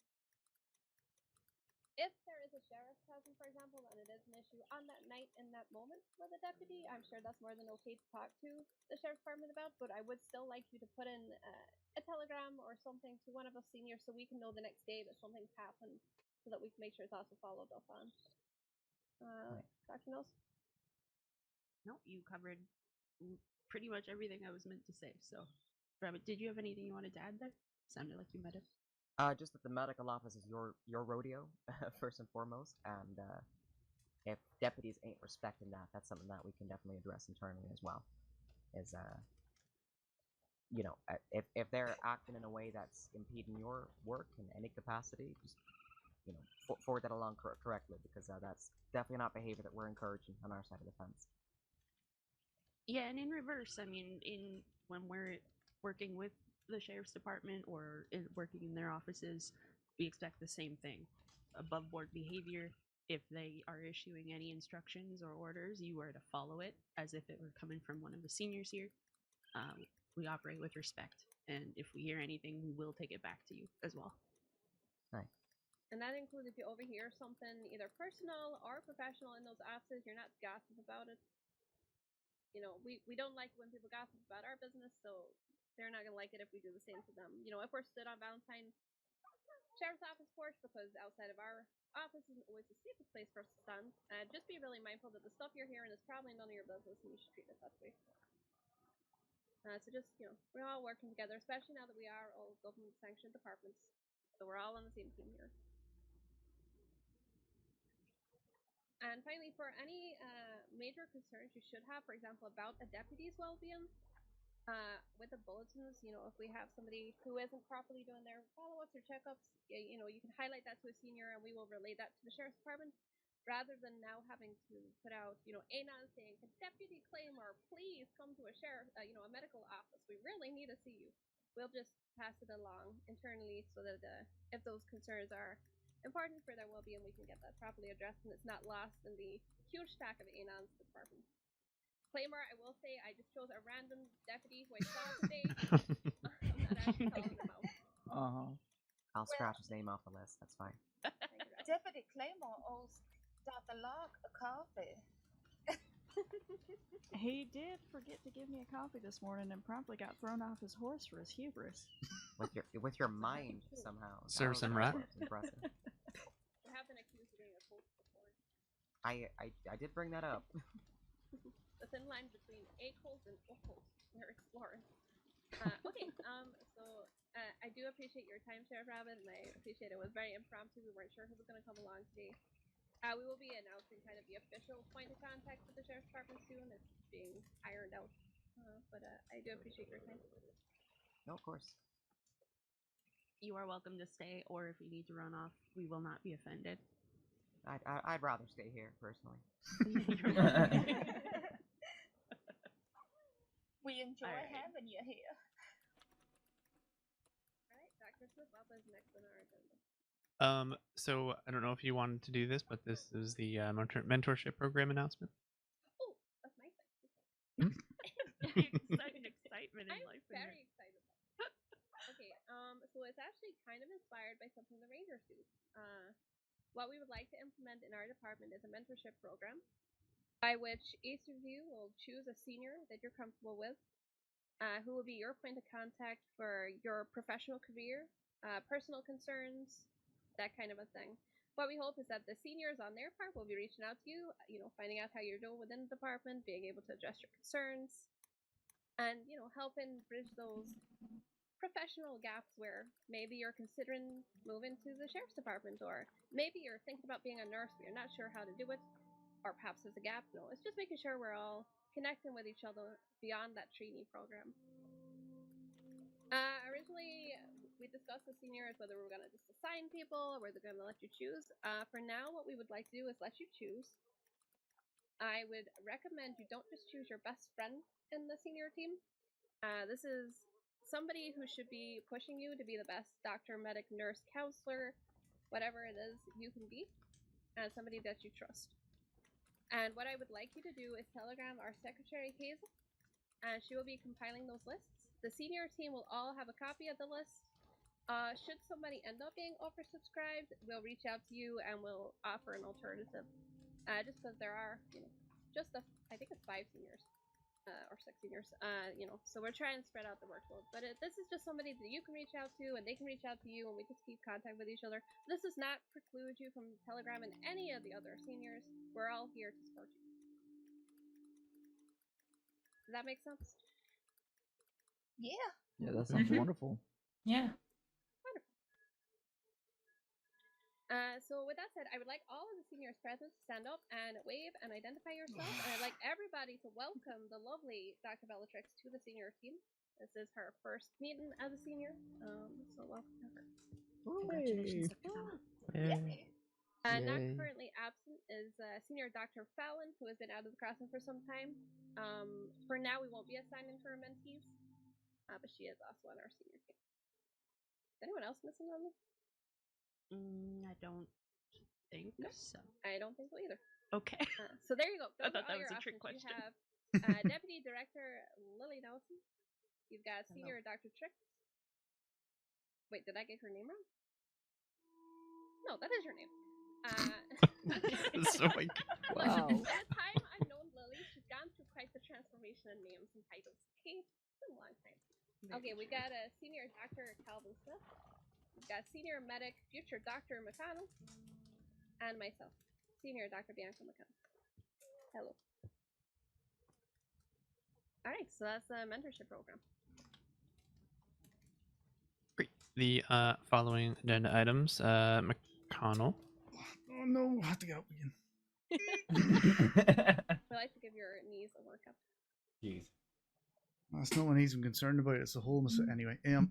[SPEAKER 12] If there is a sheriff present, for example, and it is an issue on that night in that moment with a deputy, I'm sure that's more than okay to talk to the sheriff's department about, but I would still like you to put in a telegram or something to one of us seniors so we can know the next day that something's happened, so that we can make sure it's also followed up on. Dr. Mills?
[SPEAKER 2] No, you covered pretty much everything I was meant to say. So, Rabbit, did you have anything you wanted to add there? Sounded like you might have.
[SPEAKER 8] Just that the medical office is your rodeo, first and foremost, and if deputies ain't respecting that, that's something that we can definitely address internally as well. Is if they're acting in a way that's impeding your work in any capacity, just forward that along correctly, because that's definitely not behavior that we're encouraging on our side of the fence.
[SPEAKER 2] Yeah, and in reverse, I mean, when we're working with the Sheriff's Department or working in their offices, we expect the same thing. Above board behavior, if they are issuing any instructions or orders, you are to follow it as if it were coming from one of the seniors here. We operate with respect, and if we hear anything, we will take it back to you as well.
[SPEAKER 8] Nice.
[SPEAKER 12] And that includes if you overhear something either personal or professional in those offices, you're not to gossip about it. You know, we don't like when people gossip about our business, so they're not gonna like it if we do the same to them. You know, if we're stood on Valentine Sheriff's Office porch, because outside of our office isn't always the safest place for us to stand, just be really mindful that the stuff you're hearing is probably none of your business, and you should treat it that way. So just, you know, we're all working together, especially now that we are all government-sanctioned departments. So we're all on the same team here. And finally, for any major concerns you should have, for example, about a deputy's well-being, with the bulletins, you know, if we have somebody who isn't properly doing their follow-ups or checkups, you know, you can highlight that to a senior and we will relay that to the Sheriff's Department, rather than now having to put out, you know, anon saying, "Can Deputy Claymore please come to a a medical office? We really need to see you." We'll just pass it along internally so that if those concerns are important for their well-being, we can get that properly addressed and it's not lost in the huge stack of anons in the department. Claymore, I will say, I just chose a random deputy who I saw today. I'm not actually calling them out.
[SPEAKER 8] I'll scratch his name off the list. That's fine.
[SPEAKER 9] Deputy Claymore owes Dr. Locke a coffee.
[SPEAKER 6] He did forget to give me a coffee this morning and promptly got thrown off his horse for his hubris.
[SPEAKER 8] With your mind somehow.
[SPEAKER 13] Serves him right.
[SPEAKER 8] Impressive.
[SPEAKER 12] I have been accused of being a coach before.
[SPEAKER 8] I did bring that up.
[SPEAKER 12] The thin line between a cult and a cult. We're exploring. Okay, so I do appreciate your time, Sheriff Rabbit, and I appreciate it was very impromptu. We weren't sure who was going to come along today. We will be announcing kind of the official point of contact with the Sheriff's Department soon. It's being ironed out. But I do appreciate your time.
[SPEAKER 8] No, of course.
[SPEAKER 2] You are welcome to stay, or if you need to run off, we will not be offended.
[SPEAKER 8] I'd rather stay here, personally.
[SPEAKER 9] We enjoy
[SPEAKER 2] Alright.
[SPEAKER 9] having you here.
[SPEAKER 12] Alright, Dr. Slip-Up is next on our agenda.
[SPEAKER 13] So I don't know if you wanted to do this, but this is the mentorship program announcement.
[SPEAKER 12] Oh, that's my thing.
[SPEAKER 2] Excitement in
[SPEAKER 12] I'm
[SPEAKER 2] life.
[SPEAKER 12] very excited. Okay, so it's actually kind of inspired by something the Rangers do. What we would like to implement in our department is a mentorship program by which each of you will choose a senior that you're comfortable with, who will be your point of contact for your professional career, personal concerns, that kind of a thing. What we hope is that the seniors on their part will be reaching out to you, you know, finding out how you're doing within the department, being able to address your concerns, and, you know, helping bridge those professional gaps where maybe you're considering moving to the Sheriff's Department, or maybe you're thinking about being a nurse but you're not sure how to do it, or perhaps there's a gap. No, it's just making sure we're all connecting with each other beyond that trainee program. Originally, we discussed with seniors whether we're going to just assign people or whether they're going to let you choose. For now, what we would like to do is let you choose. I would recommend you don't just choose your best friend in the senior team. This is somebody who should be pushing you to be the best doctor, medic, nurse, counselor, whatever it is you can be, and somebody that you trust. And what I would like you to do is telegram our secretary, Hazel, and she will be compiling those lists. The senior team will all have a copy of the list. Should somebody end up being oversubscribed, we'll reach out to you and we'll offer an alternative. Just because there are, you know, I think it's 5 seniors. Or 6 seniors, you know, so we're trying to spread out the workload. But this is just somebody that you can reach out to, and they can reach out to you, and we just keep contact with each other. This does not preclude you from telegramming any of the other seniors. We're all here to support you. Does that make sense?
[SPEAKER 9] Yeah.
[SPEAKER 7] Yeah, that sounds wonderful.
[SPEAKER 15] Yeah.
[SPEAKER 12] So with that said, I would like all of the seniors present to stand up and wave and identify yourself, and I'd like everybody to welcome the lovely Dr. Bellatrix to the senior team. This is her first meeting as a senior, so welcome to her.
[SPEAKER 14] Congratulations, Dr. Fallon.
[SPEAKER 12] Not currently absent is Senior Dr. Fallon, who has been out of the classroom for some time. For now, we won't be assigning her mentees, but she is also on our senior team. Is anyone else missing on this?
[SPEAKER 2] I don't think
[SPEAKER 12] Nope.
[SPEAKER 2] so.
[SPEAKER 12] I don't think so either.
[SPEAKER 2] Okay.
[SPEAKER 12] So there you go.
[SPEAKER 2] I
[SPEAKER 12] Those
[SPEAKER 2] thought
[SPEAKER 12] are all
[SPEAKER 2] that was
[SPEAKER 12] your
[SPEAKER 2] a trick
[SPEAKER 12] options.
[SPEAKER 2] question.
[SPEAKER 12] You have Deputy Director Lily Nelson. You've got Senior Dr. Trick. Wait, did I get her name wrong? No, that is her name.
[SPEAKER 13] So like,
[SPEAKER 12] Listen,
[SPEAKER 6] wow.
[SPEAKER 12] in the time I've known Lily, she's gone through quite the transformation in names and titles. Okay, it's been a long time. Okay, we got a Senior Dr. Calvin Smith. We've got Senior Medic Future Dr. McConnell. And myself, Senior Dr. Bianca McConnell. Hello. Alright, so that's the mentorship program.
[SPEAKER 13] great. The following agenda items, McConnell.
[SPEAKER 5] Oh no, I have to get up again.
[SPEAKER 12] I like to give your knees a workup.
[SPEAKER 1] Jeez.
[SPEAKER 5] That's not what I'm concerned about. It's the whole anyway.
[SPEAKER 6] Don't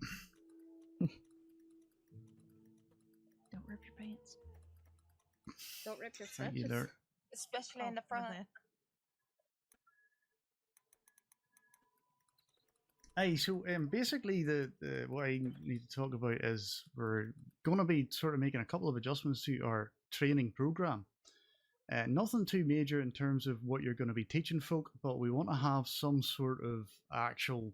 [SPEAKER 6] rip your pants.
[SPEAKER 12] Don't rip your
[SPEAKER 5] Thank you,
[SPEAKER 12] stitches.
[SPEAKER 5] there.
[SPEAKER 9] Especially in the front.
[SPEAKER 5] Aye, so basically the what I need to talk about is we're going to be sort of making a couple of adjustments to our training program. Nothing too major in terms of what you're going to be teaching folk, but we want to have some sort of actual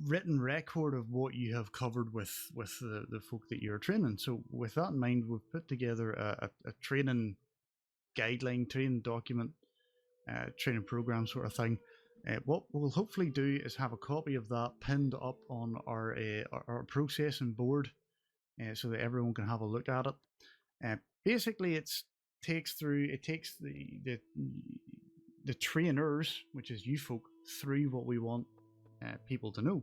[SPEAKER 5] written record of what you have covered with the folk that you're training. So with that in mind, we've put together a training guideline, training document, training program sort of thing. What we'll hopefully do is have a copy of that pinned up on our processing board, so that everyone can have a look at it. Basically, it takes the trainers, which is you folk, through what we want people to know.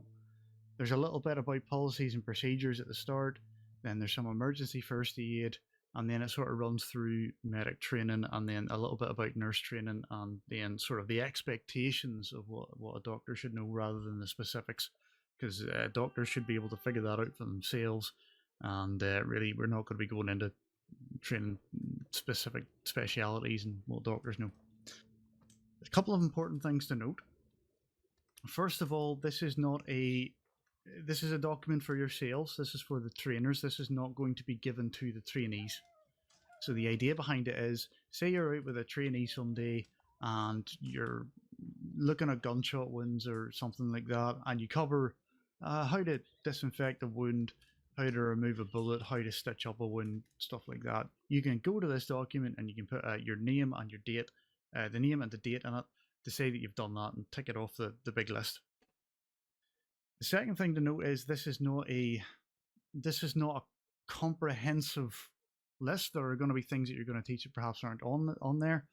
[SPEAKER 5] There's a little bit about policies and procedures at the start, then there's some emergency first aid, and then it sort of runs through medic training, and then a little bit about nurse training, and then sort of the expectations of what a doctor should know rather than the specifics, because doctors should be able to figure that out for themselves, and really we're not going to be going into training specific specialities and what doctors know. A couple of important things to note. First of all, this is a document for yourselves. This is for the trainers. This is not going to be given to the trainees. So the idea behind it is, say you're out with a trainee someday and you're looking at gunshot wounds or something like that, and you cover how to disinfect a wound, how to remove a bullet, how to stitch up a wound, stuff like that. You can go to this document and you can put your name and your date, the name and the date in it, to say that you've done that and tick it off the big list. The second thing to note is this is not a comprehensive list. There are going to be things that you're going to teach that perhaps aren't on there,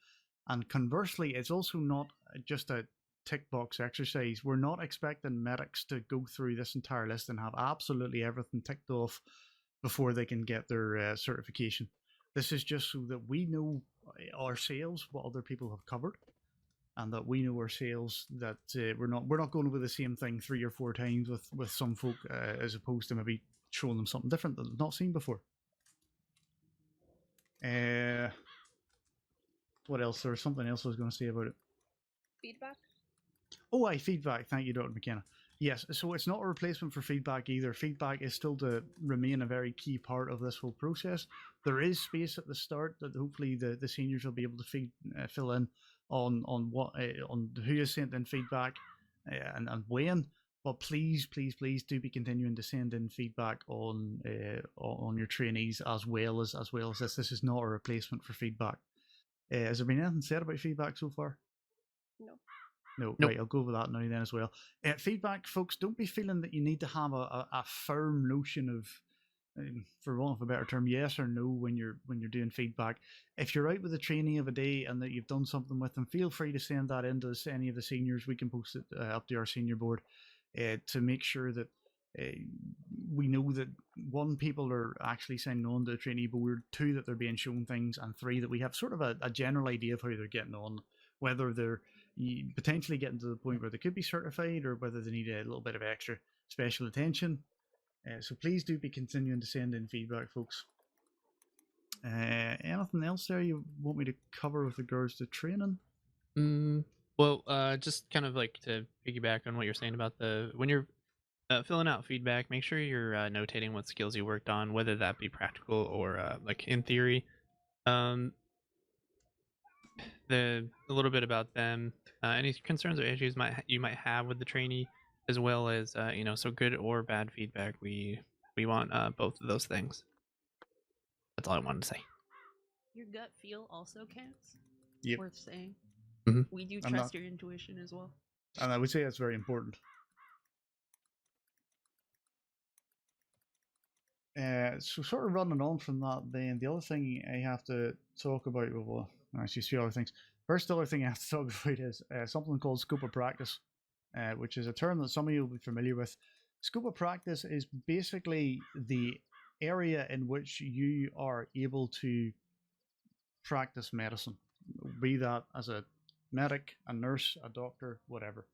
[SPEAKER 5] and conversely, it's also not just a tick box exercise. We're not expecting medics to go through this entire list and have absolutely everything ticked off before they can get their certification. This is just so that we know ourselves what other people have covered, and that we know ourselves that we're not going over the same thing 3 or 4 times with some folk, as opposed to maybe showing them something different that they've not seen before. What else? There was something else I was going to say about it.
[SPEAKER 12] Feedback?
[SPEAKER 5] Oh, aye, feedback. Thank you, Dr. McKenna. Yes, so it's not a replacement for feedback either. Feedback is still to remain a very key part of this whole process. There is space at the start that hopefully the seniors will be able to fill in on who has sent in feedback and when. But please do be continuing to send in feedback on your trainees as well as this. This is not a replacement for feedback. Has there been anything said about feedback so far?
[SPEAKER 12] No.
[SPEAKER 5] No, nope. Right, I'll go with that now then as well. Feedback, folks, don't be feeling that you need to have a firm notion of, for want of a better term, yes or no when you're doing feedback. If you're out with a trainee of a day and that you've done something with them, feel free to send that in to any of the seniors. We can post it up to our senior board to make sure that we know that 1, people are actually signing on to the trainee board, 2, that they're being shown things, and 3, that we have sort of a general idea of how they're getting on, whether they're potentially getting to the point where they could be certified or whether they need a little bit of extra special attention. So please do be continuing to send in feedback, folks. Anything else there you want me to cover with regards to training?
[SPEAKER 13] Well, just kind of like to piggyback on what you're saying about when you're filling out feedback, make sure you're notating what skills you worked on, whether that be practical or like in theory. A little bit about them, any concerns or issues you might have with the trainee, as well as so good or bad feedback. We want both of those things. That's all I wanted to say.
[SPEAKER 2] Your gut feel also counts.
[SPEAKER 5] Yep.
[SPEAKER 2] Worth saying.
[SPEAKER 5] Mhm.
[SPEAKER 2] We do
[SPEAKER 5] And
[SPEAKER 2] trust
[SPEAKER 5] that-
[SPEAKER 2] your intuition as well.
[SPEAKER 5] And I would say that's very important. So sort of running on from that, then the other thing I have to talk about, well, actually, a few other things. First, other thing I have to talk about is something called scope of practice, which is a term that some of you will be familiar with. Scope of practice is basically the area in which you are able to practice medicine, be that as a medic, a nurse, a doctor, whatever.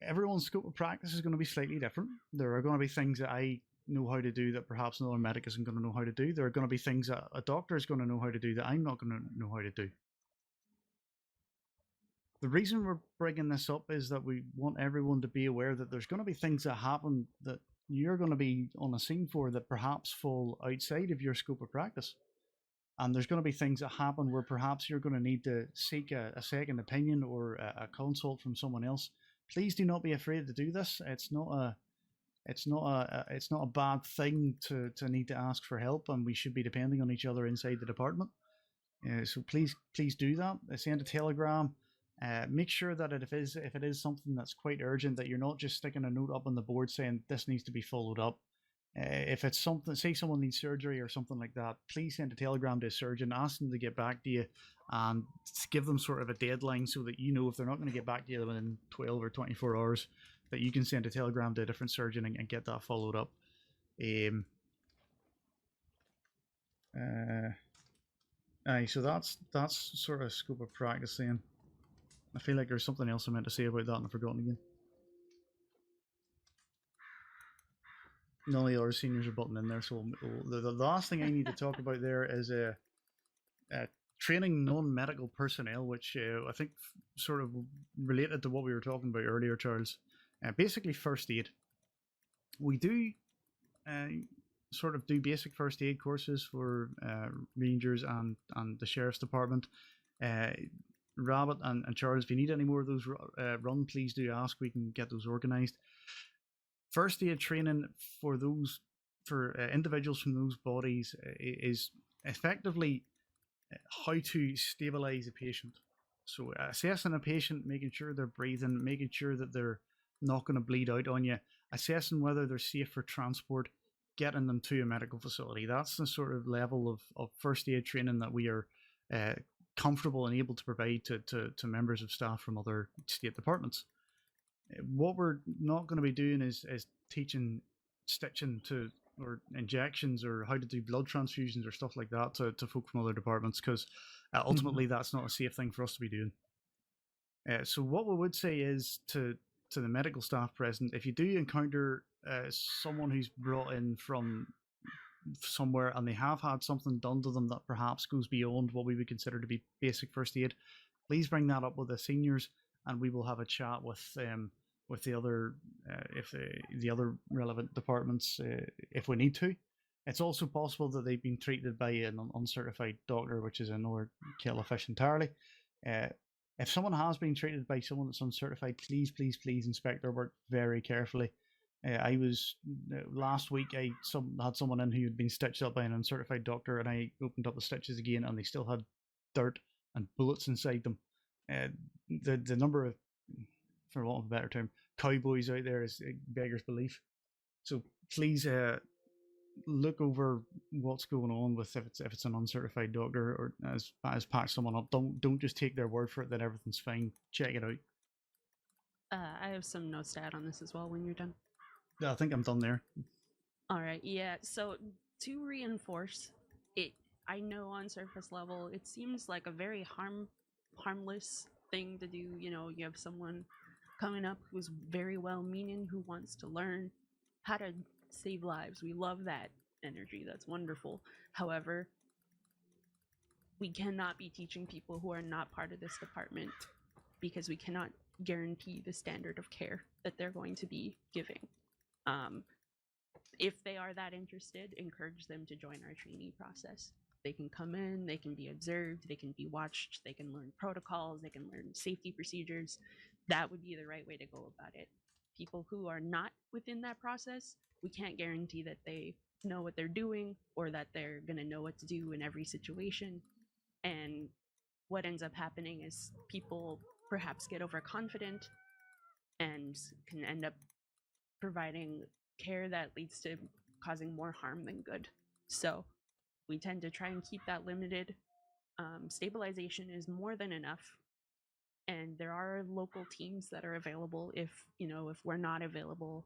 [SPEAKER 5] Everyone's scope of practice is going to be slightly different. There are going to be things that I know how to do that perhaps another medic isn't going to know how to do. There are going to be things that a doctor is going to know how to do that I'm not going to know how to do. The reason we're bringing this up is that we want everyone to be aware that there's going to be things that happen that you're going to be on a scene for that perhaps fall outside of your scope of practice. And there's going to be things that happen where perhaps you're going to need to seek a second opinion or a consult from someone else. Please do not be afraid to do this. It's not a bad thing to need to ask for help, and we should be depending on each other inside the department. So please do that. Send a telegram. Make sure that if it is something that's quite urgent, that you're not just sticking a note up on the board saying this needs to be followed up. If it's something, say someone needs surgery or something like that, please send a telegram to a surgeon, ask them to get back to you, and give them sort of a deadline so that you know if they're not going to get back to you within 12 or 24 hours, that you can send a telegram to a different surgeon and get that followed up. So that's sort of scope of practice then. I feel like there's something else I meant to say about that and I've forgotten again. None of the other seniors are button in there, so the last thing I need to talk about there is training non-medical personnel, which I think sort of related to what we were talking about earlier, Charles. Basically, first aid. We do sort of do basic first aid courses for Rangers and the Sheriff's Department. Rabbit and Charles, if you need any more of those run, please do ask. We can get those organised. First aid training for individuals from those bodies is effectively how to stabilize a patient. So assessing a patient, making sure they're breathing, making sure that they're not going to bleed out on you, assessing whether they're safe for transport, getting them to a medical facility. That's the sort of level of first aid training that we are comfortable and able to provide to members of staff from other state departments. What we're not going to be doing is teaching stitching or injections or how to do blood transfusions or stuff like that to folk from other departments, because ultimately that's not a safe thing for us to be doing. So what we would say is to the medical staff present, if you do encounter someone who's brought in from somewhere and they have had something done to them that perhaps goes beyond what we would consider to be basic first aid, please bring that up with the seniors, and we will have a chat with the other the other relevant departments if we need to. It's also possible that they've been treated by an uncertified doctor, which is another kettle of fish entirely. If someone has been treated by someone that's uncertified, please inspect their work very carefully. I was last week. I had someone in who had been stitched up by an uncertified doctor, and I opened up the stitches again, and they still had dirt and bullets inside them. The number of, for want of a better term, cowboys out there is beggars belief. So please look over what's going on with if it's an uncertified doctor or as patch someone up. Don't just take their word for it that everything's fine. Check it out.
[SPEAKER 2] I have some notes to add on this as well when you're done.
[SPEAKER 5] Yeah, I think I'm done there.
[SPEAKER 2] All right, yeah. So to reinforce it, I know on surface level it seems like a very harmless thing to do. You know, you have someone coming up who's very well-meaning, who wants to learn how to save lives. We love that energy. That's wonderful. However, we cannot be teaching people who are not part of this department, because we cannot guarantee the standard of care that they're going to be giving. If they are that interested, encourage them to join our trainee process. They can come in, they can be observed, they can be watched, they can learn protocols, they can learn safety procedures. That would be the right way to go about it. People who are not within that process, we can't guarantee that they know what they're doing or that they're going to know what to do in every situation. And what ends up happening is people perhaps get overconfident and can end up providing care that leads to causing more harm than good. So we tend to try and keep that limited. Stabilization is more than enough, and there are local teams that are available if we're not available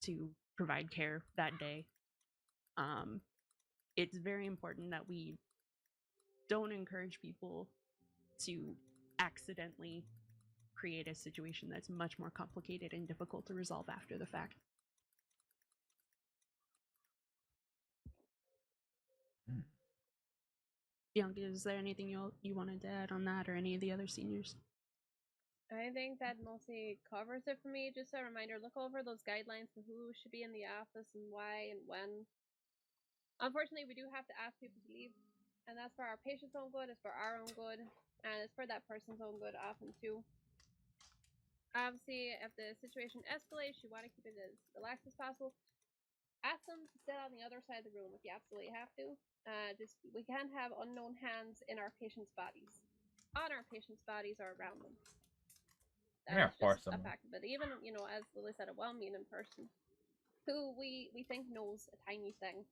[SPEAKER 2] to provide care that day. It's very important that we don't encourage people to accidentally create a situation that's much more complicated and difficult to resolve after the fact. Bianca, is there anything you wanted to add on that, or any of the other seniors?
[SPEAKER 12] I think that mostly covers it for me. Just a reminder, look over those guidelines for who should be in the office and why and when. Unfortunately, we do have to ask people to leave, and that's for our patient's own good, it's for our own good, and it's for that person's own good often too. Obviously, if the situation escalates, you want to keep it as relaxed as possible. Ask them to sit on the other side of the room if you absolutely have to. We can't have unknown hands in our patients' bodies, on our patients' bodies or around them. That's just a fact of it. Even, as Lily said, a well-meaning person who we think knows a tiny thing.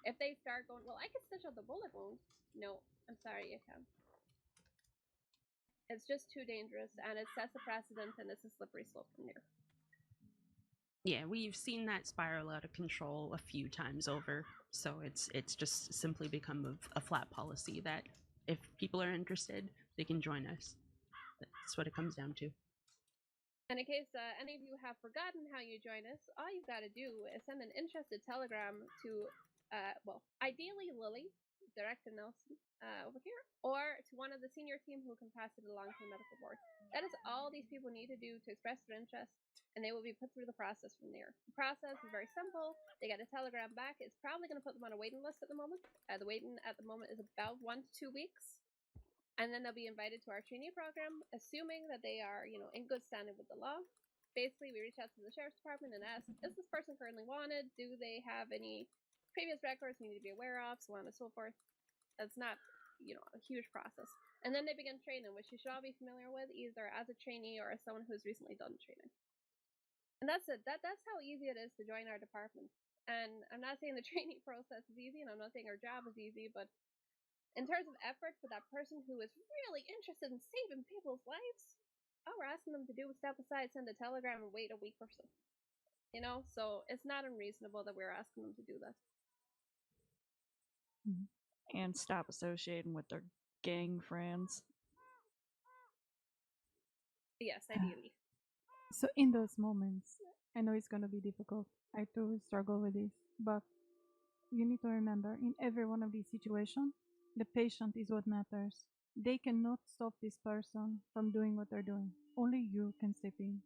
[SPEAKER 12] If they start going, well, I can stitch up the bullet wound. No, I'm sorry, you can't. It's just too dangerous, and it sets a precedent, and it's a slippery slope from there.
[SPEAKER 2] Yeah, we've seen that spiral out of control a few times over, so it's just simply become a flat policy that if people are interested, they can join us. That's what it comes down to.
[SPEAKER 12] And in case any of you have forgotten how you join us, all you've got to do is send an interested telegram to, ideally Lily, direct to Nelson over here, or to one of the senior team who can pass it along to the medical board. That is all these people need to do to express their interest, and they will be put through the process from there. The process is very simple. They get a telegram back. It's probably going to put them on a waiting list at the moment. The waiting at the moment is about 1 to 2 weeks. And then they'll be invited to our trainee program, assuming that they are, in good standing with the law. Basically, we reach out to the sheriff's department and ask, is this person currently wanted? Do they have any previous records we need to be aware of? So on and so forth. That's not, a huge process. And then they begin training, which you should all be familiar with, either as a trainee or as someone who's recently done training. And that's it. That's how easy it is to join our department. And I'm not saying the trainee process is easy, and I'm not saying our job is easy, but in terms of effort for that person who is really interested in saving people's lives, all we're asking them to do is step aside, send a telegram, and wait a week or so. So it's not unreasonable that we're asking them to do that.
[SPEAKER 6] And stop associating with their gang friends.
[SPEAKER 12] Yes, ideally.
[SPEAKER 15] So in those moments, I know it's going to be difficult. I too struggle with this, but you need to remember, in every one of these situations, the patient is what matters. They cannot stop this person from doing what they're doing. Only you can step in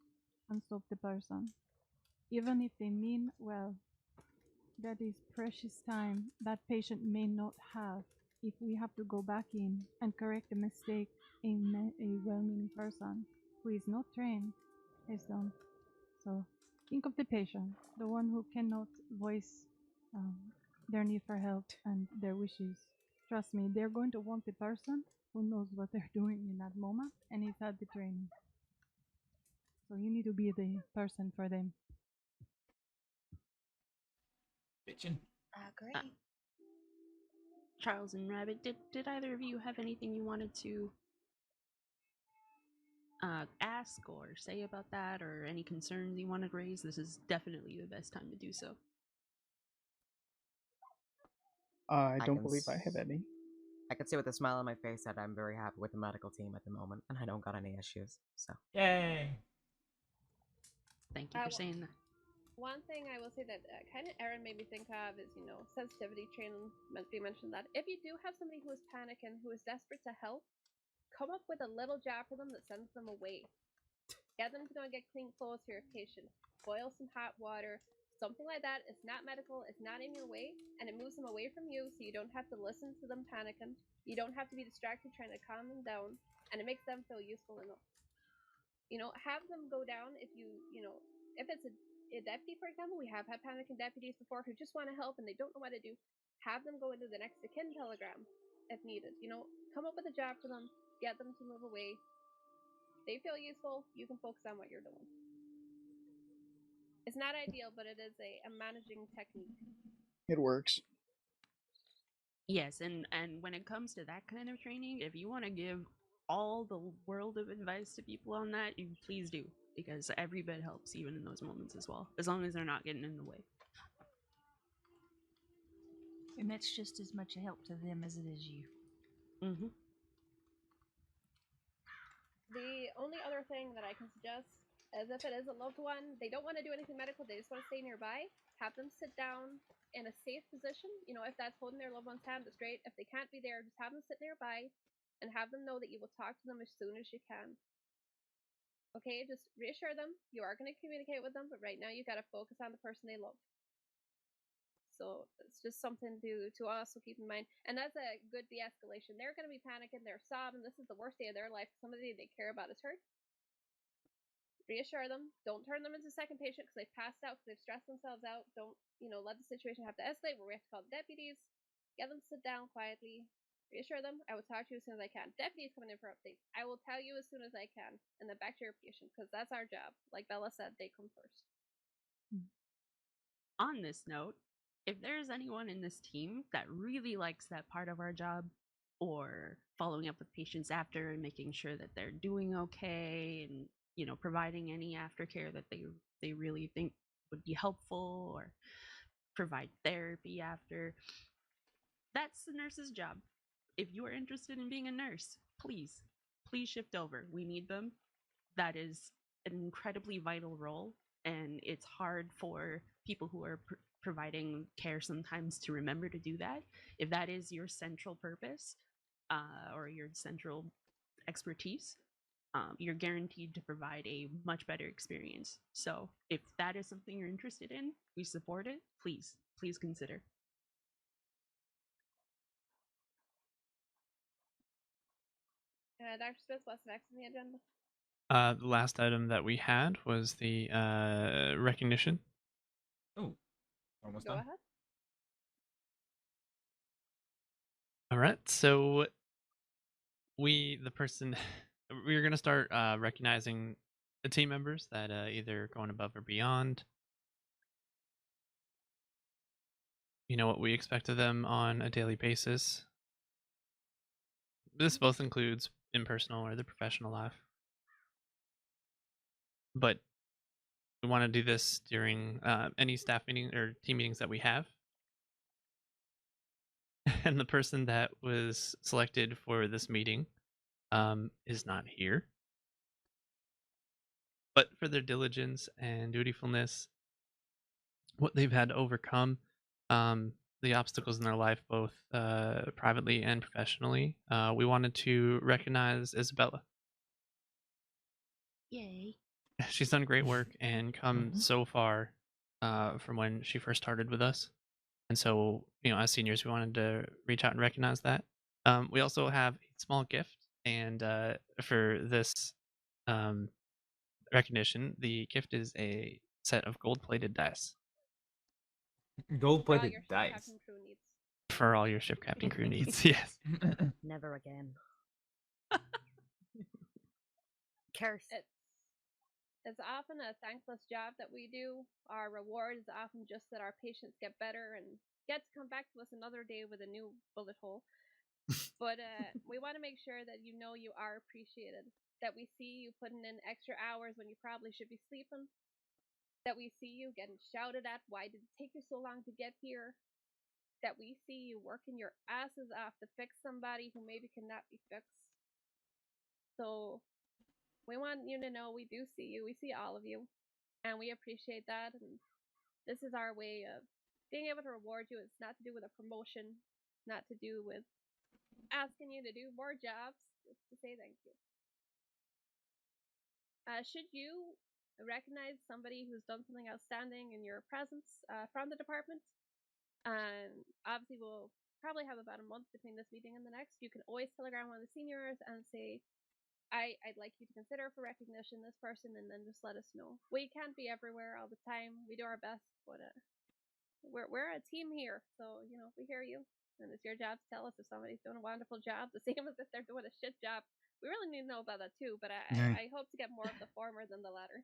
[SPEAKER 15] and stop the person. Even if they mean well, that is precious time that patient may not have if we have to go back in and correct a mistake in a well-meaning person who is not trained has done. So think of the patient, the one who cannot voice their need for help and their wishes. Trust me, they're going to want the person who knows what they're doing in that moment and is at the training. So you need to be the person for them.
[SPEAKER 1] Bitchin'.
[SPEAKER 9] Agree.
[SPEAKER 2] Charles and Rabbit, did either of you have anything you wanted to ask or say about that, or any concerns you wanted raised? This is definitely the best time to do so.
[SPEAKER 3] I don't believe I have any.
[SPEAKER 8] I can say with a smile on my face that I'm very happy with the medical team at the moment, and I don't got any issues. So
[SPEAKER 1] yay!
[SPEAKER 2] Thank you for saying that.
[SPEAKER 12] One thing I will say that kind of Aaron made me think of is, sensitivity training. You mentioned that if you do have somebody who is panicking, who is desperate to help, come up with a little job for them that sends them away. Get them to go and get clean clothes for your patient. Boil some hot water. Something like that. It's not medical. It's not in your way. And it moves them away from you so you don't have to listen to them panicking. You don't have to be distracted trying to calm them down. And it makes them feel useful enough. You know, have them go down if if it's a deputy, for example. We have had panicking deputies before who just want to help and they don't know what to do. Have them go into the next of kin telegram if needed. You know, come up with a job for them. Get them to move away. They feel useful. You can focus on what you're doing. It's not ideal, but it is a managing technique.
[SPEAKER 3] It works.
[SPEAKER 2] Yes, and when it comes to that kind of training, if you want to give all the world of advice to people on that, you please do, because every bit helps, even in those moments as well, as long as they're not getting in the way.
[SPEAKER 6] And that's just as much a help to them as it is you.
[SPEAKER 2] Mm-hmm.
[SPEAKER 12] The only other thing that I can suggest is if it is a loved one, they don't want to do anything medical, they just want to stay nearby, have them sit down in a safe position. You know, if that's holding their loved one's hand, that's great. If they can't be there, just have them sit nearby and have them know that you will talk to them as soon as you can. Okay, just reassure them. You are going to communicate with them, but right now you got to focus on the person they love. So it's just something to also keep in mind. And that's a good de-escalation. They're going to be panicking. They're sobbing. This is the worst day of their life. Somebody they care about is hurt. Reassure them. Don't turn them into a second patient because they've passed out, because they've stressed themselves out. Don't, let the situation have to escalate where we have to call the deputies. Get them to sit down quietly. Reassure them. I will talk to you as soon as I can. Deputies coming in for updates. I will tell you as soon as I can. And then back to your patient, because that's our job. Like Bella said, they come first.
[SPEAKER 2] On this note, if there's anyone in this team that really likes that part of our job, or following up with patients after and making sure that they're doing okay, and providing any aftercare that they really think would be helpful, or provide therapy after, that's the nurse's job. If you are interested in being a nurse, please shift over. We need them. That is an incredibly vital role, and it's hard for people who are providing care sometimes to remember to do that. If that is your central purpose, or your central expertise, you're guaranteed to provide a much better experience. So if that is something you're interested in, we support it. Please consider.
[SPEAKER 12] Dr. Smith, what's next on the agenda?
[SPEAKER 13] The last item that we had was the recognition.
[SPEAKER 1] Oh, almost
[SPEAKER 12] Go
[SPEAKER 1] done.
[SPEAKER 12] ahead.
[SPEAKER 13] All right, so we're going to start recognizing the team members that either going above or beyond. What we expect of them on a daily basis. This both includes in personal or the professional life. But we want to do this during any staff meeting or team meetings that we have. And the person that was selected for this meeting is not here. But for their diligence and dutifulness, what they've had to overcome, the obstacles in their life, both privately and professionally, we wanted to recognize Isabella.
[SPEAKER 2] Yay.
[SPEAKER 13] She's done great work and come so far from when she first started with us. And so, as seniors, we wanted to reach out and recognize that. We also have a small gift, and for this recognition, the gift is a set of gold-plated dice.
[SPEAKER 1] Gold-plated dice.
[SPEAKER 13] For all your ship captain crew needs, yes.
[SPEAKER 14] Never again. Curse.
[SPEAKER 12] It's often a thankless job that we do. Our reward is often just that our patients get better and get to come back to us another day with a new bullet hole. But we want to make sure that you are appreciated, that we see you putting in extra hours when you probably should be sleeping, that we see you getting shouted at, why did it take you so long to get here, that we see you working your asses off to fix somebody who maybe cannot be fixed. So we want you to know we do see you. We see all of you. And we appreciate that. And this is our way of being able to reward you. It's not to do with a promotion. Not to do with asking you to do more jobs. just to say thank you. Should you recognize somebody who's done something outstanding in your presence from the department, obviously we'll probably have about a month between this meeting and the next. You can always telegram one of the seniors and say, I'd like you to consider for recognition this person, and then just let us know. We can't be everywhere all the time. We do our best, but we're a team here, so you know we hear you, and it's your job to tell us if somebody's doing a wonderful job, the same as if they're doing a shit job. We really need to know about that too, but I hope to get more of the former than the latter.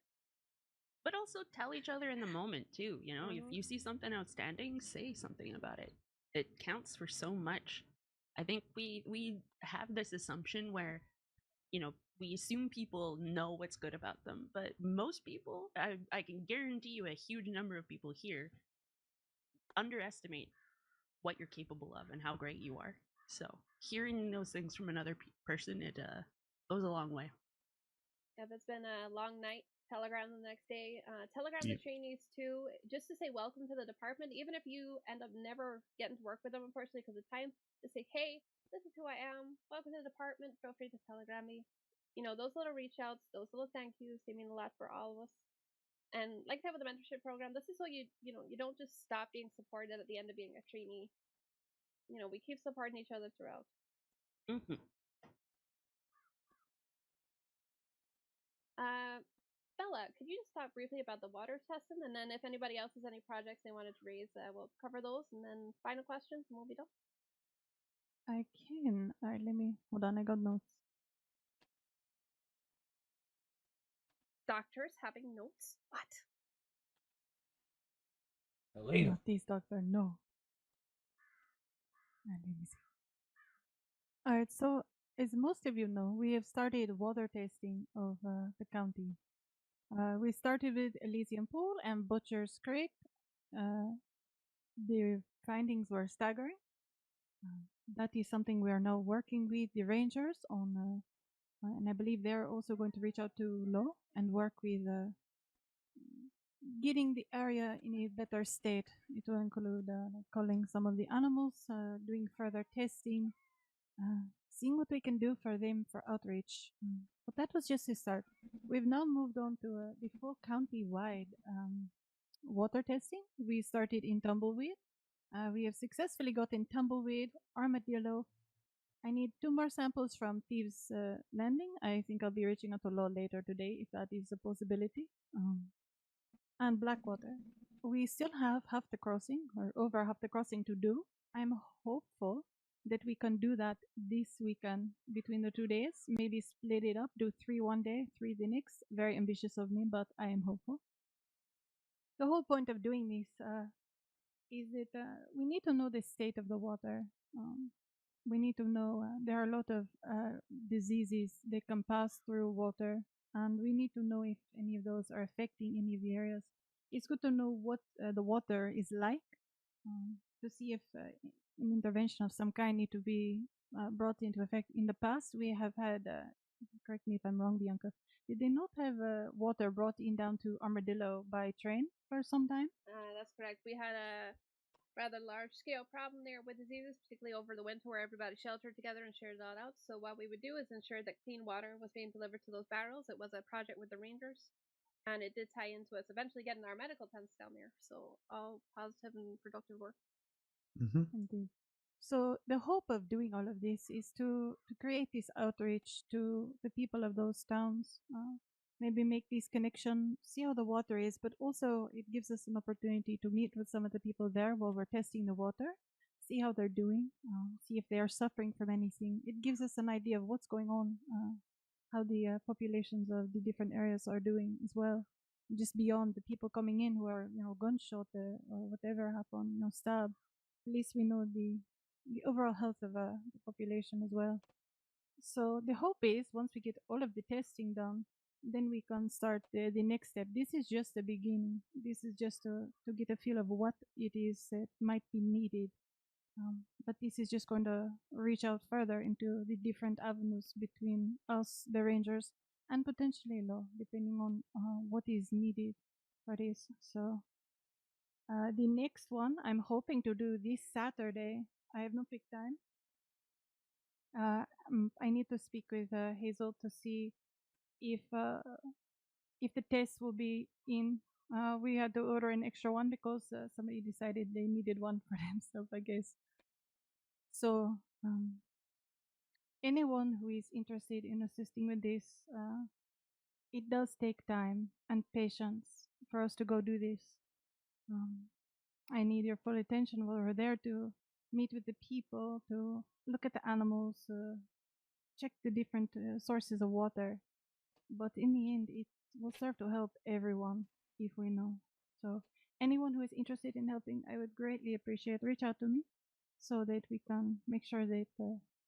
[SPEAKER 2] But also tell each other in the moment too. You know, if you see something outstanding, say something about it. It counts for so much. I think we have this assumption where, you know, we assume people know what's good about them, but most people, I can guarantee you, a huge number of people here underestimate what you're capable of and how great you are. So hearing those things from another person, it goes a long way.
[SPEAKER 12] If it's been a long night, telegram them the next day. Telegram the trainees too, just to say welcome to the department. Even if you end up never getting to work with them, unfortunately, because of time, just say, hey, this is who I am. Welcome to the department. Feel free to telegram me. You know, those little reach outs, those little thank yous, they mean a lot for all of us. And like I said with the mentorship program, this is so you don't just stop being supported at the end of being a trainee. You know, we keep supporting each other throughout.
[SPEAKER 2] Mm-hmm.
[SPEAKER 12] Bella, could you just talk briefly about the water testing, and then if anybody else has any projects they wanted to raise, we'll cover those, and then final questions, and we'll be done.
[SPEAKER 15] I can. Alright, let me hold on. I got notes.
[SPEAKER 12] Doctors having notes? What?
[SPEAKER 15] Not these doctor. No. Let me see. Alright, so as most of you know, we have started water testing of the county. We started with Elysium Pool and Butcher's Creek. The findings were staggering. That is something we are now working with the rangers on, and I believe they're also going to reach out to Law and work with getting the area in a better state. It will include calling some of the animals, doing further testing, seeing what we can do for them for outreach. But that was just a start. We've now moved on to the full county-wide water testing. We started in Tumbleweed. We have successfully gotten Tumbleweed, Armadillo. I need 2 more samples from Thieves Landing. I think I'll be reaching out to Law later today if that is a possibility. And Blackwater. We still have half the crossing, or over half the crossing to do. I'm hopeful that we can do that this weekend between the 2 days. Maybe split it up, do 3 one day, 3 the next. Very ambitious of me, but I am hopeful. The whole point of doing this is that we need to know the state of the water. We need to know there are a lot of diseases that can pass through water, and we need to know if any of those are affecting any of the areas. It's good to know what the water is like to see if an intervention of some kind need to be brought into effect. In the past, we have had, correct me if I'm wrong, Bianca, did they not have water brought in down to Armadillo by train for some time?
[SPEAKER 12] That's correct. We had a rather large-scale problem there with diseases, particularly over the winter where everybody sheltered together and shared it all out. So what we would do is ensure that clean water was being delivered to those barrels. It was a project with the Rangers, and it did tie into us eventually getting our medical tents down there. So all positive and productive work.
[SPEAKER 15] Indeed. So the hope of doing all of this is to create this outreach to the people of those towns, maybe make this connection, see how the water is, but also it gives us an opportunity to meet with some of the people there while we're testing the water, see how they're doing, see if they are suffering from anything. It gives us an idea of what's going on, how the populations of the different areas are doing as well, just beyond the people coming in who are, gunshot or whatever happened, stabbed. At least we know the overall health of the population as well. So the hope is once we get all of the testing done, then we can start the next step. This is just the beginning. This is just to get a feel of what it is that might be needed. But this is just going to reach out further into the different avenues between us, the Rangers, and potentially Law, depending on what is needed for this. So the next one I'm hoping to do this Saturday. I have no pick time. I need to speak with Hazel to see if the test will be in. We had to order an extra one because somebody decided they needed one for themselves, I guess. So anyone who is interested in assisting with this, it does take time and patience for us to go do this. I need your full attention while we're there to meet with the people, to look at the animals, check the different sources of water. But in the end, it will serve to help everyone if we know. So anyone who is interested in helping, I would greatly appreciate. Reach out to me so that we can make sure that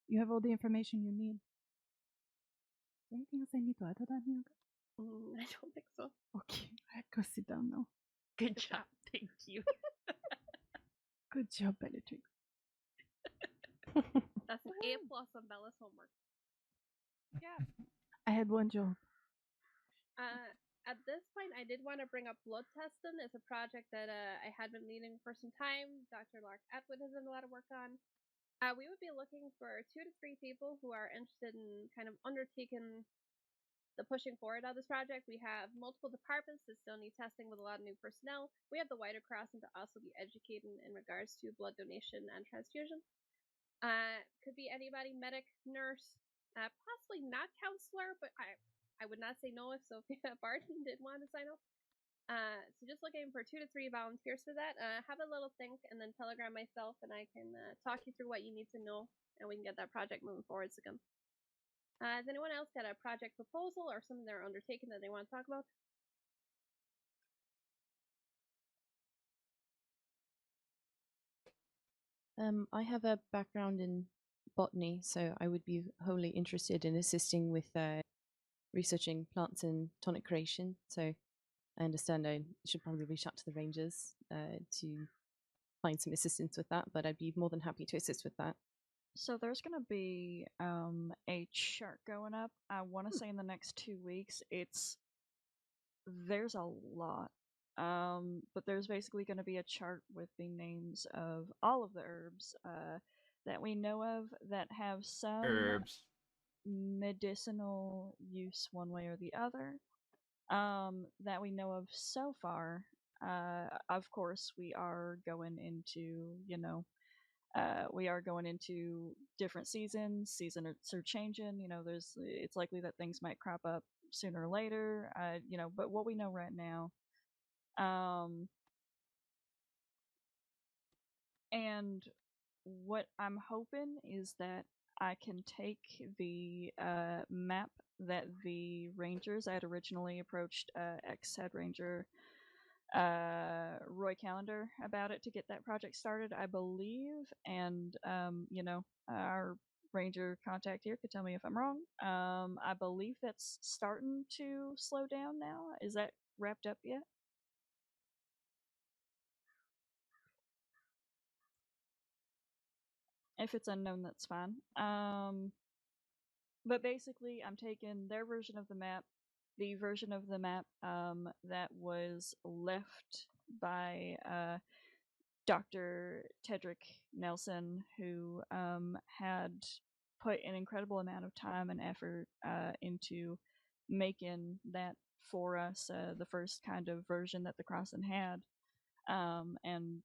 [SPEAKER 15] you have all the information you need. Is there anything else I need to add to that, Miyaka?
[SPEAKER 12] I don't think so.
[SPEAKER 15] Okay, I go sit down now.
[SPEAKER 2] Good job. Thank you.
[SPEAKER 15] Good job, Bellatrix.
[SPEAKER 12] That's an A+ on Bella's homework. Yeah.
[SPEAKER 15] I had one job.
[SPEAKER 12] At this point, I did want to bring up blood testing. It's a project that I had been leading for some time. Dr. Lark Atwood has done a lot of work on. We would be looking for 2 to 3 people who are interested in kind of undertaking the pushing forward of this project. We have multiple departments that still need testing with a lot of new personnel. We have the wider crossing to also be educating in regards to blood donation and transfusion. Could be anybody, medic, nurse, possibly not counselor, but I would not say no if Sophia Barton did want to sign up. So just looking for 2 to 3 volunteers for that. Have a little think and then telegram myself and I can talk you through what you need to know and we can get that project moving forward. Has anyone else got a project proposal or something they're undertaking that they want to talk about?
[SPEAKER 16] I have a background in botany, so I would be wholly interested in assisting with researching plants and tonic creation. So I understand I should probably reach out to the rangers to find some assistance with that, but I'd be more than happy to assist with that.
[SPEAKER 6] So there's going to be a chart going up. I want to say in the next 2 weeks. There's a lot. But there's basically going to be a chart with the names of all of the herbs that we know of that have some medicinal use one way or the other that we know of so far. Of course, we are going into, we are going into different seasons. Seasons are changing. It's likely that things might crop up sooner or later. But what we know right now. And what I'm hoping is that I can take the map that the rangers I had originally approached ex-head ranger Roy Callender about it to get that project started, I believe, and our ranger contact here could tell me if I'm wrong. I believe that's starting to slow down now. Is that wrapped up yet? If it's unknown, that's fine. But basically, I'm taking their version of the map, the version of the map that was left by Dr. Tedrick Nelson, who had put an incredible amount of time and effort into making that for us, the first kind of version that the Crossing had. And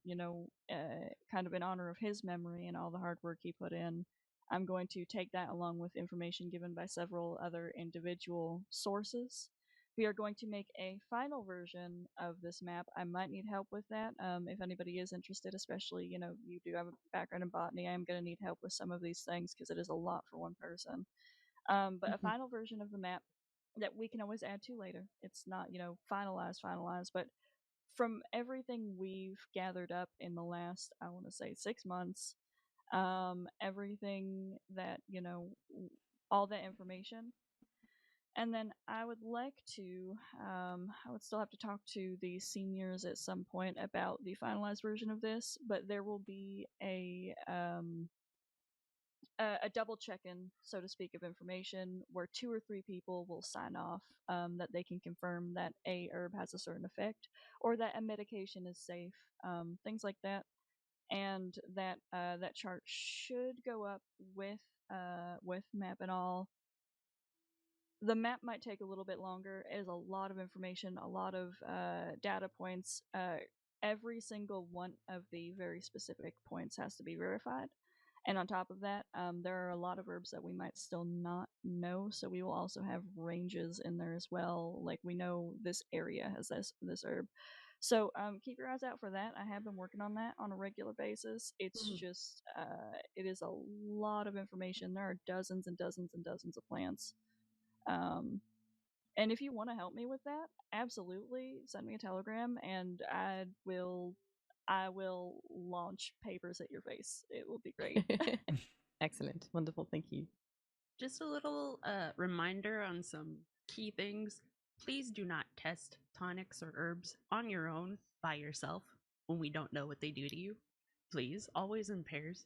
[SPEAKER 6] kind of in honor of his memory and all the hard work he put in, I'm going to take that along with information given by several other individual sources. We are going to make a final version of this map. I might need help with that. If anybody is interested, especially, you do have a background in botany, I am going to need help with some of these things because it is a lot for one person. But a final version of the map that we can always add to later. It's not, finalized, but from everything we've gathered up in the last, I want to say 6 months, everything that, all that information. And then I would like to, I would still have to talk to the seniors at some point about the finalized version of this, but there will be a double check-in, so to speak, of information where 2 or 3 people will sign off that they can confirm that a herb has a certain effect or that a medication is safe, things like that. And that that chart should go up with with map and all. The map might take a little bit longer. It is a lot of information, a lot of data points. Every single one of the very specific points has to be verified. And on top of that, there are a lot of herbs that we might still not know, so we will also have ranges in there as well. Like, we know this area has this herb. So keep your eyes out for that. I have been working on that on a regular basis. It's just, it is a lot of information. There are dozens and dozens and dozens of plants. And if you want to help me with that, absolutely send me a telegram, and I will launch papers at your face. It will be great.
[SPEAKER 16] Excellent. Wonderful. Thank you.
[SPEAKER 2] Just a little reminder on some key things. Please do not test tonics or herbs on your own by yourself when we don't know what they do to you. Please, always in pairs.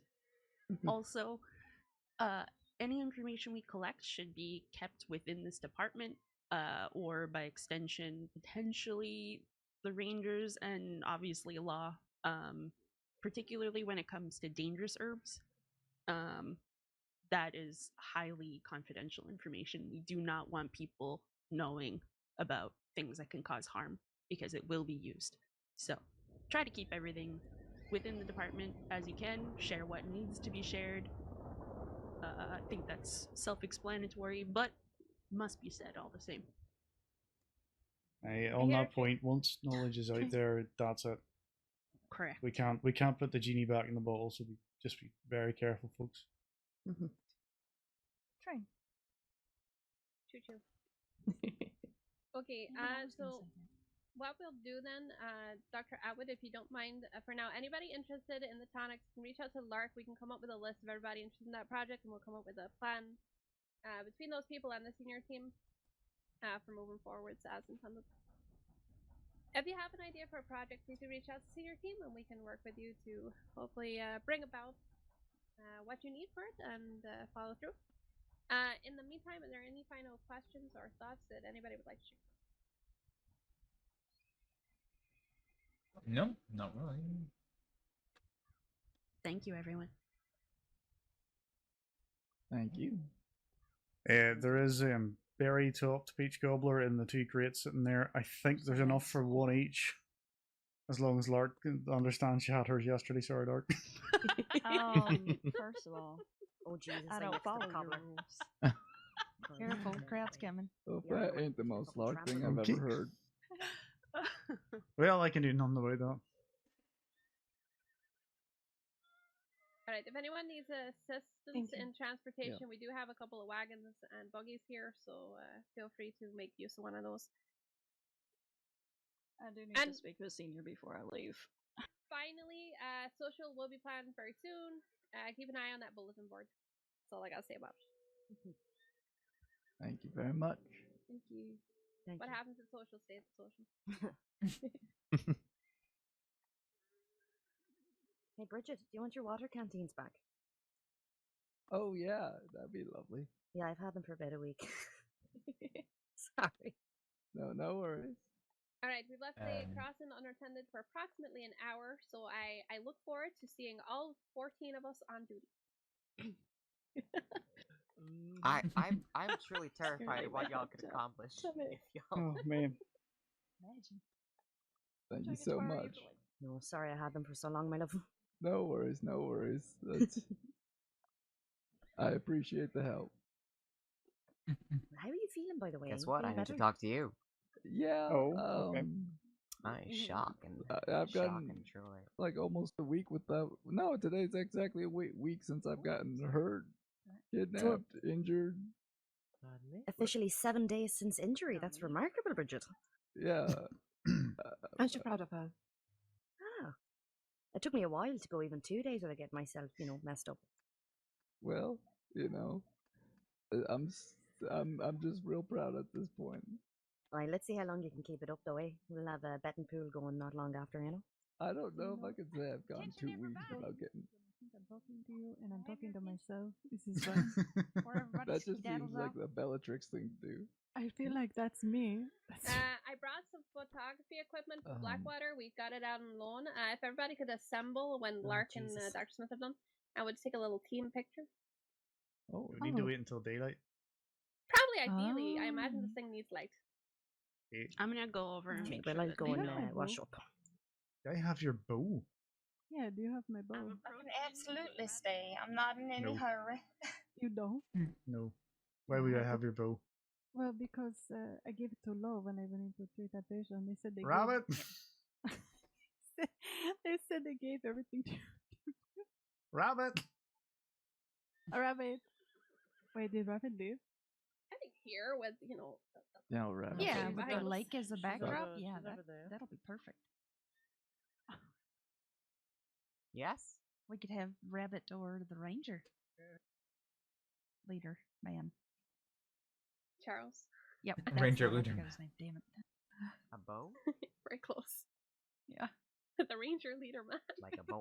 [SPEAKER 2] Also, any information we collect should be kept within this department, or by extension, potentially the Rangers and obviously law, particularly when it comes to dangerous herbs. That is highly confidential information. We do not want people knowing about things that can cause harm because it will be used. So try to keep everything within the department as you can. Share what needs to be shared. I think that's self-explanatory, but must be said all the same.
[SPEAKER 5] On that point, once knowledge is out there, that's it.
[SPEAKER 2] Correct.
[SPEAKER 5] We can't put the genie back in the bottle, so just be very careful, folks.
[SPEAKER 6] Train.
[SPEAKER 12] Choo-choo. Okay, so what we'll do then, Dr. Atwood, if you don't mind, for now, anybody interested in the tonics can reach out to Lark. We can come up with a list of everybody interested in that project, and we'll come up with a plan between those people and the senior team for moving forwards as intended. If you have an idea for a project, please do reach out to the senior team, and we can work with you to hopefully bring about what you need for it and follow through. In the meantime, are there any final questions or thoughts that anybody would like to share?
[SPEAKER 1] No, not really.
[SPEAKER 2] Thank you, everyone.
[SPEAKER 7] Thank you.
[SPEAKER 5] There is berry topped peach gobbler in the 2 crates sitting there. I think there's enough for 1 each. As long as Lark understands she had hers yesterday. Sorry, Lark.
[SPEAKER 6] First of all,
[SPEAKER 14] oh Jesus,
[SPEAKER 6] I don't follow your rules. Careful, crowd's coming.
[SPEAKER 7] Well, that ain't the most Lark thing I've ever heard.
[SPEAKER 5] Well, I can do nothing about that.
[SPEAKER 12] Alright, if anyone needs assistance in transportation, we do have a couple of wagons and buggies here, so feel free to make use of one of those.
[SPEAKER 6] I do need to speak with a senior before I leave.
[SPEAKER 12] Finally, social will be planned very soon. Keep an eye on that bulletin board. That's all I gotta say about it.
[SPEAKER 7] Thank you very much.
[SPEAKER 12] Thank you. What happens at social stays at social.
[SPEAKER 14] Hey Bridget, do you want your water canteens back?
[SPEAKER 7] Oh yeah, that'd be lovely.
[SPEAKER 14] Yeah, I've had them for about a week. Sorry.
[SPEAKER 7] No worries.
[SPEAKER 12] Alright, we've left the crossing unattended for approximately an hour, so I look forward to seeing all 14 of us on duty.
[SPEAKER 8] I'm truly terrified of what y'all could accomplish if y'all.
[SPEAKER 3] Oh man.
[SPEAKER 6] Imagine.
[SPEAKER 7] Thank you so much.
[SPEAKER 14] No, sorry I had them for so long, my love.
[SPEAKER 7] No worries, no worries. That's... I appreciate the help.
[SPEAKER 14] How are you feeling, by the way?
[SPEAKER 8] Guess what? I need to talk to you.
[SPEAKER 7] Yeah.
[SPEAKER 3] Okay.
[SPEAKER 8] Nice, shocking.
[SPEAKER 7] I've gotten
[SPEAKER 8] shocking, truly.
[SPEAKER 7] like almost a week without. No, today's exactly a week since I've gotten hurt, kidnapped, injured.
[SPEAKER 14] Officially 7 days since injury. That's remarkable, Bridget.
[SPEAKER 7] Yeah.
[SPEAKER 4] I'm so proud of her.
[SPEAKER 14] Ah. It took me a while to go even 2 days without getting myself, messed up.
[SPEAKER 7] Well, I'm just real proud at this point.
[SPEAKER 14] Alright, let's see how long you can keep it up, though, eh? We'll have a betting pool going not long after,
[SPEAKER 7] I don't know if I could say I've gone 2 weeks without getting.
[SPEAKER 15] I'm talking to you and I'm talking to myself. This is fun.
[SPEAKER 7] That just seems like the Bellatrix thing to do.
[SPEAKER 15] I feel like that's me.
[SPEAKER 12] I brought some photography equipment from Blackwater. We've got it out on loan. If everybody could assemble when Lark and Dr. Smith have done, I would take a little team picture.
[SPEAKER 5] Oh, we need to wait until daylight.
[SPEAKER 12] Probably ideally, I imagine this thing needs light.
[SPEAKER 2] I'm gonna go over and make
[SPEAKER 14] well,
[SPEAKER 2] sure
[SPEAKER 14] I'll
[SPEAKER 2] that
[SPEAKER 14] go
[SPEAKER 2] they
[SPEAKER 14] and
[SPEAKER 2] know.
[SPEAKER 14] wash up.
[SPEAKER 5] I have your bow.
[SPEAKER 15] Yeah, do you have my bow?
[SPEAKER 9] I can absolutely stay. I'm not in any
[SPEAKER 5] No.
[SPEAKER 9] hurry.
[SPEAKER 15] You don't?
[SPEAKER 5] No. Why would I have your bow?
[SPEAKER 15] Well, because I gave it to Law when I went in to treat that patient. They said they
[SPEAKER 5] Rabbit!
[SPEAKER 15] they said they gave everything to
[SPEAKER 5] Rabbit!
[SPEAKER 15] a rabbit. Wait, did Rabbit leave?
[SPEAKER 12] I think here with,
[SPEAKER 7] No, right.
[SPEAKER 6] Yeah,
[SPEAKER 12] Okay,
[SPEAKER 6] with
[SPEAKER 12] bye.
[SPEAKER 6] the lake as a backdrop.
[SPEAKER 10] She's
[SPEAKER 6] Yeah,
[SPEAKER 10] over there.
[SPEAKER 6] that'll be perfect.
[SPEAKER 8] Yes?
[SPEAKER 6] We could have Rabbit or the ranger leader man.
[SPEAKER 12] Charles.
[SPEAKER 6] Yep.
[SPEAKER 1] Ranger
[SPEAKER 6] the one. I
[SPEAKER 1] leader
[SPEAKER 6] forgot his name. Damn it.
[SPEAKER 8] A bow?
[SPEAKER 12] Very close.
[SPEAKER 6] Yeah.
[SPEAKER 12] The ranger leader man.
[SPEAKER 8] Like a bow.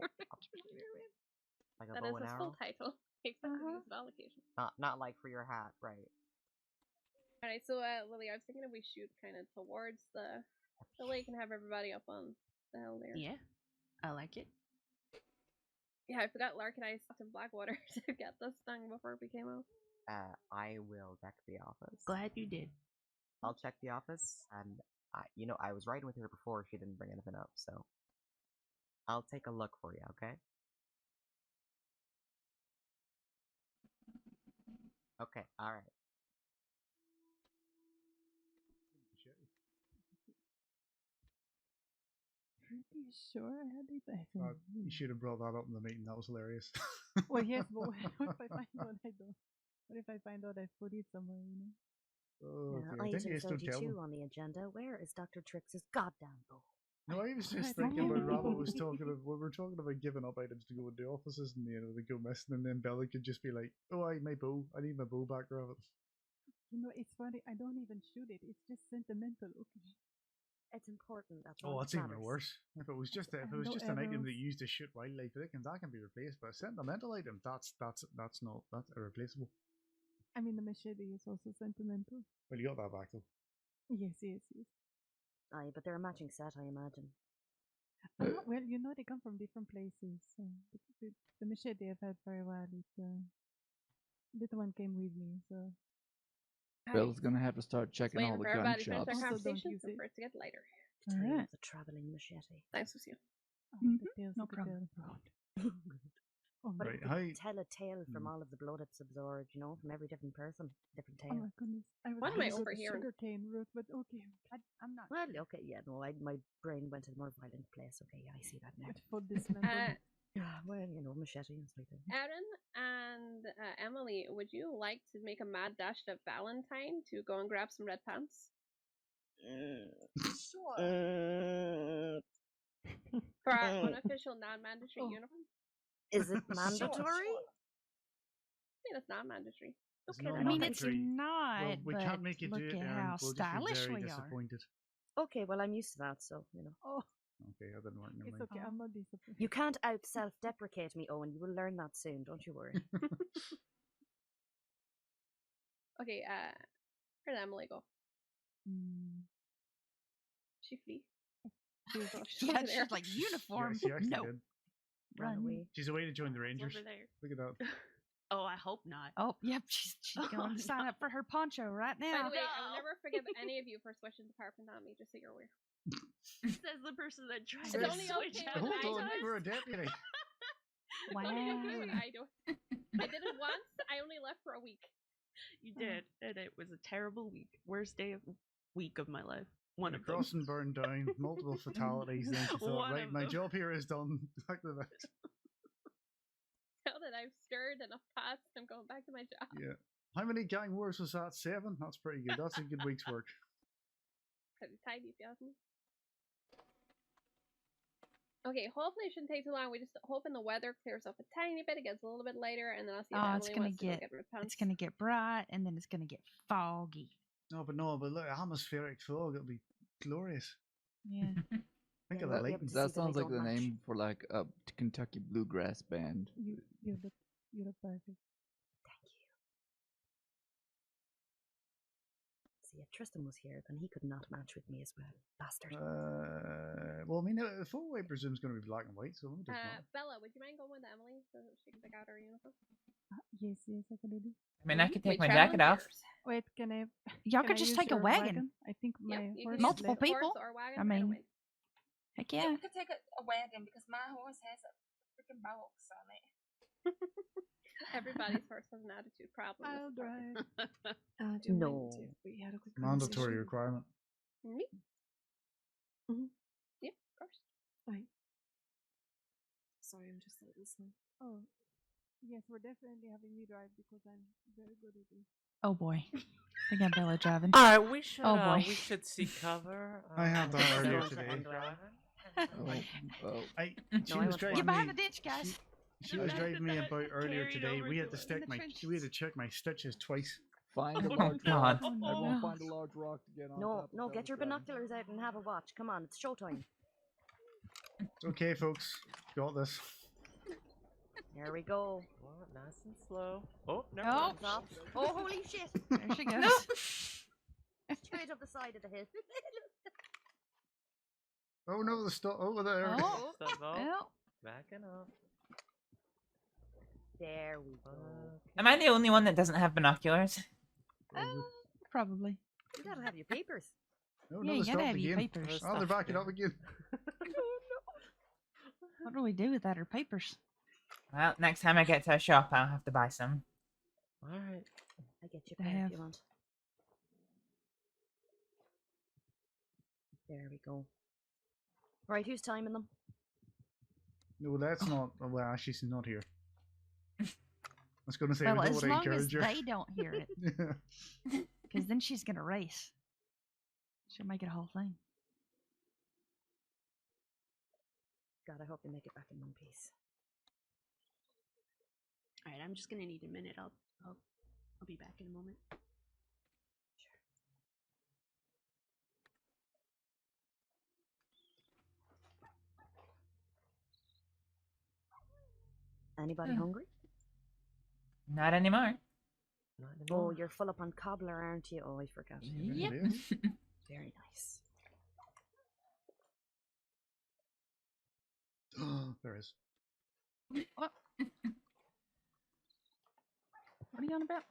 [SPEAKER 8] Like a
[SPEAKER 12] That
[SPEAKER 8] bow
[SPEAKER 12] is
[SPEAKER 8] and
[SPEAKER 12] his
[SPEAKER 8] arrow?
[SPEAKER 12] full title. Except for use on occasion.
[SPEAKER 8] Not like for your hat, right?
[SPEAKER 12] Alright, so Lily, I was thinking if we shoot kind of towards the lake and have everybody up on the hill there.
[SPEAKER 2] Yeah, I like it.
[SPEAKER 12] Yeah, I forgot Lark and I stopped in Blackwater to get this thing before we came out.
[SPEAKER 8] I will check the office.
[SPEAKER 2] Glad you did.
[SPEAKER 8] I'll check the office, and I was riding with her before. She didn't bring anything up, so I'll take a look for you. Okay? Okay. All right.
[SPEAKER 15] Pretty sure I had it. I
[SPEAKER 5] You
[SPEAKER 15] think.
[SPEAKER 5] should have brought that up in the meeting. That was hilarious.
[SPEAKER 15] Well, yes, but what if I find out I don't? What if I find out I put it somewhere?
[SPEAKER 5] Oh, dear. I think
[SPEAKER 14] Item
[SPEAKER 5] you still tell
[SPEAKER 14] 32
[SPEAKER 5] them.
[SPEAKER 14] on the agenda. Where is Dr. Trix's goddamn bow?
[SPEAKER 5] No, I was just
[SPEAKER 15] I don't
[SPEAKER 5] thinking when
[SPEAKER 15] know.
[SPEAKER 5] Rabbit was talking we were talking about giving up items to go into offices and they go missing, and then Bella could just be like, "Oh, my bow. I need my bow back, Rabbit."
[SPEAKER 15] It's funny. I don't even shoot it. It's just sentimental. Okay.
[SPEAKER 14] It's important. That's
[SPEAKER 5] Oh,
[SPEAKER 14] all
[SPEAKER 5] that's
[SPEAKER 14] that
[SPEAKER 5] even
[SPEAKER 14] matters.
[SPEAKER 5] worse. If it was just
[SPEAKER 15] And
[SPEAKER 5] an item
[SPEAKER 15] arrows.
[SPEAKER 5] that you used to shoot wildlife, that can be replaced. But a sentimental item, that's irreplaceable.
[SPEAKER 15] I mean, the machete is also sentimental.
[SPEAKER 5] Well, you got that back though.
[SPEAKER 15] Yes.
[SPEAKER 14] Aye, but they're a matching set, I imagine.
[SPEAKER 15] Well, they come from different places. So the machete I've had for a while. This one came with me, so.
[SPEAKER 7] Bill's gonna have to start checking all
[SPEAKER 12] Waiting
[SPEAKER 7] the
[SPEAKER 12] for
[SPEAKER 7] gun
[SPEAKER 12] everybody to finish
[SPEAKER 7] shops.
[SPEAKER 12] their
[SPEAKER 15] Also don't
[SPEAKER 12] conversation
[SPEAKER 15] use
[SPEAKER 12] and
[SPEAKER 15] it.
[SPEAKER 12] for it to get lighter.
[SPEAKER 14] Tale
[SPEAKER 15] Alright.
[SPEAKER 14] of the traveling machete.
[SPEAKER 12] Thanks, Lucia.
[SPEAKER 15] The tails
[SPEAKER 6] no
[SPEAKER 15] of the
[SPEAKER 6] problem.
[SPEAKER 15] tail. Oh my,
[SPEAKER 14] But
[SPEAKER 5] Right,
[SPEAKER 14] it could
[SPEAKER 5] how-
[SPEAKER 14] tell a tale from all of the blood it's absorbed, from every different person, different
[SPEAKER 15] oh
[SPEAKER 14] tale.
[SPEAKER 15] my goodness. I was
[SPEAKER 12] What am I
[SPEAKER 15] gonna go the
[SPEAKER 12] overhearing?
[SPEAKER 15] sugarcane route, but okay.
[SPEAKER 6] I'm not.
[SPEAKER 14] Well, okay, yeah, no, my brain went to a more violent place. Okay, yeah, I see that now.
[SPEAKER 15] But for dismemberment.
[SPEAKER 14] Well, machete and stuff like that.
[SPEAKER 12] Erin and Emily, would you like to make a mad dash to Valentine to go and grab some red pants?
[SPEAKER 9] Sure.
[SPEAKER 12] For our unofficial non-mandatory uniform?
[SPEAKER 14] Is it
[SPEAKER 9] Sure,
[SPEAKER 14] mandatory?
[SPEAKER 9] sure.
[SPEAKER 12] I mean, it's not mandatory.
[SPEAKER 5] It's
[SPEAKER 12] Okay,
[SPEAKER 5] not
[SPEAKER 12] then.
[SPEAKER 6] I mean, it's
[SPEAKER 5] mandatory.
[SPEAKER 6] not.
[SPEAKER 5] Well, we
[SPEAKER 6] but
[SPEAKER 5] can't make you
[SPEAKER 6] look
[SPEAKER 5] do it,
[SPEAKER 6] at
[SPEAKER 5] Aaron.
[SPEAKER 6] how
[SPEAKER 5] We'll just be
[SPEAKER 6] stylish
[SPEAKER 5] very
[SPEAKER 6] we are.
[SPEAKER 5] disappointed.
[SPEAKER 14] Okay, well, I'm used to that, so,
[SPEAKER 15] Oh,
[SPEAKER 5] Okay, that didn't work. Never
[SPEAKER 15] it's
[SPEAKER 5] mind.
[SPEAKER 15] okay. I'm not disappointed.
[SPEAKER 14] You can't out self-deprecate me, Owen. You will learn that soon, don't you worry.
[SPEAKER 12] Okay, where did Emily go?
[SPEAKER 15] Mm.
[SPEAKER 12] She flee?
[SPEAKER 6] Yeah, she's like uniform.
[SPEAKER 5] She actually
[SPEAKER 6] no,
[SPEAKER 5] did.
[SPEAKER 14] Run away.
[SPEAKER 5] She's away to join the
[SPEAKER 2] It's
[SPEAKER 5] Rangers.
[SPEAKER 2] over there.
[SPEAKER 5] Look at that.
[SPEAKER 2] Oh, I hope not.
[SPEAKER 6] Oh, yep, she's going to sign up for her poncho right
[SPEAKER 12] By
[SPEAKER 6] now.
[SPEAKER 12] the way, I will never forgive any of you for switching department on me, just so you're aware.
[SPEAKER 2] Says the person that tried
[SPEAKER 12] It's
[SPEAKER 2] to
[SPEAKER 12] only
[SPEAKER 2] switch
[SPEAKER 12] okay
[SPEAKER 2] out.
[SPEAKER 12] when
[SPEAKER 5] Hold
[SPEAKER 12] I
[SPEAKER 5] on,
[SPEAKER 12] do it.
[SPEAKER 5] we're a deputy.
[SPEAKER 12] It's only okay when I do it. I did it once. I only left for a week.
[SPEAKER 2] You did, and it was a terrible week. Worst day of week of my life. One
[SPEAKER 5] The
[SPEAKER 2] of them.
[SPEAKER 5] crossing burned down, multiple fatalities. And then she thought,
[SPEAKER 2] One
[SPEAKER 5] right,
[SPEAKER 2] of
[SPEAKER 5] my
[SPEAKER 2] them.
[SPEAKER 5] job here is done. Back to that.
[SPEAKER 12] Now that I've stirred enough pots, I'm going back to my job.
[SPEAKER 5] Yeah. How many gang wars was that? 7? That's pretty good. That's a good week's work.
[SPEAKER 12] Pretty tidy, if you ask me. Okay, hopefully it shouldn't take too long. We just hoping the weather clears up a tiny bit. It gets a little bit lighter, and then I'll see if
[SPEAKER 6] Oh,
[SPEAKER 12] Emily
[SPEAKER 6] it's gonna
[SPEAKER 12] wants to go
[SPEAKER 6] get
[SPEAKER 12] get red pants.
[SPEAKER 6] it's gonna get bright, and then it's gonna get foggy.
[SPEAKER 5] No, but look, atmospheric fog. It'll be glorious.
[SPEAKER 6] Yeah.
[SPEAKER 5] Think
[SPEAKER 14] Yeah,
[SPEAKER 5] of the
[SPEAKER 14] we'll be
[SPEAKER 5] lighting.
[SPEAKER 14] able to
[SPEAKER 7] That
[SPEAKER 14] see that
[SPEAKER 7] sounds
[SPEAKER 14] they
[SPEAKER 7] like the
[SPEAKER 14] don't match.
[SPEAKER 7] name for like a Kentucky bluegrass band.
[SPEAKER 15] You look perfect.
[SPEAKER 14] Thank you. See, if Tristan was here, then he could not match with me as well. Bastard.
[SPEAKER 5] Well, I mean, the photo I presume is going to be black and white, so it doesn't matter.
[SPEAKER 12] Bella, would you mind going with Emily so that she can pick out her uniform?
[SPEAKER 15] Yes, I can do this.
[SPEAKER 1] I mean, I could take
[SPEAKER 12] We
[SPEAKER 1] my
[SPEAKER 12] travel
[SPEAKER 1] jacket
[SPEAKER 12] in
[SPEAKER 1] off.
[SPEAKER 12] pairs.
[SPEAKER 15] Wait, can I?
[SPEAKER 17] Y'all
[SPEAKER 15] can
[SPEAKER 17] could
[SPEAKER 15] I
[SPEAKER 17] just
[SPEAKER 15] use
[SPEAKER 17] take a
[SPEAKER 15] your
[SPEAKER 17] wagon.
[SPEAKER 15] I think
[SPEAKER 12] Yep,
[SPEAKER 15] my
[SPEAKER 12] you
[SPEAKER 15] horse
[SPEAKER 12] can
[SPEAKER 17] Multiple
[SPEAKER 12] use
[SPEAKER 17] people.
[SPEAKER 12] horse or wagon,
[SPEAKER 17] I mean,
[SPEAKER 12] either way.
[SPEAKER 17] heck
[SPEAKER 9] Yeah,
[SPEAKER 17] yeah.
[SPEAKER 9] we could take a wagon because my horse has a freaking box on it.
[SPEAKER 12] Everybody's horse has an attitude problem. in this
[SPEAKER 15] I'll
[SPEAKER 12] department.
[SPEAKER 15] drive.
[SPEAKER 4] Do you
[SPEAKER 14] No.
[SPEAKER 4] mind if we had a quick
[SPEAKER 5] Mandatory
[SPEAKER 4] conversation?
[SPEAKER 5] requirement.
[SPEAKER 12] Yep.
[SPEAKER 4] Mhm.
[SPEAKER 12] Yep, of course.
[SPEAKER 4] Fine. Sorry, I'm just listening.
[SPEAKER 15] Oh, yes, we're definitely having me drive because I'm very good at this.
[SPEAKER 17] Oh boy. They got Bella driving.
[SPEAKER 10] All right, we should.
[SPEAKER 17] Oh boy.
[SPEAKER 10] We should seek cover.
[SPEAKER 5] I had that
[SPEAKER 10] instead
[SPEAKER 5] earlier
[SPEAKER 10] of
[SPEAKER 5] today.
[SPEAKER 10] on driving.
[SPEAKER 5] She
[SPEAKER 14] No, I
[SPEAKER 5] was
[SPEAKER 14] want to
[SPEAKER 5] driving
[SPEAKER 17] Get
[SPEAKER 5] me.
[SPEAKER 17] behind the ditch, guys.
[SPEAKER 5] She was driving me about earlier
[SPEAKER 17] Carried
[SPEAKER 5] today.
[SPEAKER 17] over
[SPEAKER 5] We had
[SPEAKER 17] to
[SPEAKER 5] to
[SPEAKER 17] it
[SPEAKER 5] stick
[SPEAKER 17] in the
[SPEAKER 5] my
[SPEAKER 17] trenches.
[SPEAKER 5] we had to check my stitches twice.
[SPEAKER 7] Find a
[SPEAKER 1] Oh,
[SPEAKER 7] large
[SPEAKER 1] God.
[SPEAKER 7] rock.
[SPEAKER 15] Oh, no.
[SPEAKER 7] Everyone find a large rock to get on
[SPEAKER 14] No,
[SPEAKER 7] top of
[SPEAKER 14] no, get
[SPEAKER 7] Bella's
[SPEAKER 14] your
[SPEAKER 7] driving.
[SPEAKER 14] binoculars out and have a watch. Come on, it's showtime.
[SPEAKER 5] It's okay, folks. Got this.
[SPEAKER 14] There we go.
[SPEAKER 10] Well, nice and slow. Oh, no.
[SPEAKER 17] Oh.
[SPEAKER 14] Stop. Oh, holy shit!
[SPEAKER 17] There she goes.
[SPEAKER 14] Straight up the side of the hill.
[SPEAKER 5] Oh no, the stuff over there.
[SPEAKER 17] Oh.
[SPEAKER 10] Stop, oh,
[SPEAKER 17] Well,
[SPEAKER 10] backing up.
[SPEAKER 14] There we go.
[SPEAKER 1] Am I the only one that doesn't have binoculars?
[SPEAKER 17] probably.
[SPEAKER 14] You gotta have your papers.
[SPEAKER 5] No,
[SPEAKER 17] Yeah,
[SPEAKER 5] no,
[SPEAKER 17] you
[SPEAKER 5] they
[SPEAKER 17] gotta
[SPEAKER 5] stopped
[SPEAKER 17] have your
[SPEAKER 5] again.
[SPEAKER 17] papers.
[SPEAKER 5] Oh, they're backing up again.
[SPEAKER 17] What do we do without our papers?
[SPEAKER 1] Well, next time I get to a shop, I'll have to buy some.
[SPEAKER 10] All right.
[SPEAKER 14] I get you
[SPEAKER 17] They
[SPEAKER 14] pair
[SPEAKER 17] have-
[SPEAKER 14] if you want. There we go. Right, who's timing them?
[SPEAKER 5] No, that's not. Oh, well, actually, she's not here. I was going to say,
[SPEAKER 17] Well,
[SPEAKER 5] we don't
[SPEAKER 17] as
[SPEAKER 5] want to
[SPEAKER 17] long as
[SPEAKER 5] encourage her.
[SPEAKER 17] they don't hear it, because then she's gonna race. She'll make it a whole thing.
[SPEAKER 14] God, I hope they make it back in one piece.
[SPEAKER 2] All right, I'm just gonna need a minute. I'll be back in a moment.
[SPEAKER 14] Anybody hungry?
[SPEAKER 1] Not anymore.
[SPEAKER 10] Not
[SPEAKER 14] Oh,
[SPEAKER 10] anymore.
[SPEAKER 14] you're full up on cobbler, aren't you? Oh, I forgot.
[SPEAKER 1] Yep.
[SPEAKER 14] Very nice.
[SPEAKER 5] There is.
[SPEAKER 17] What? What are you on about?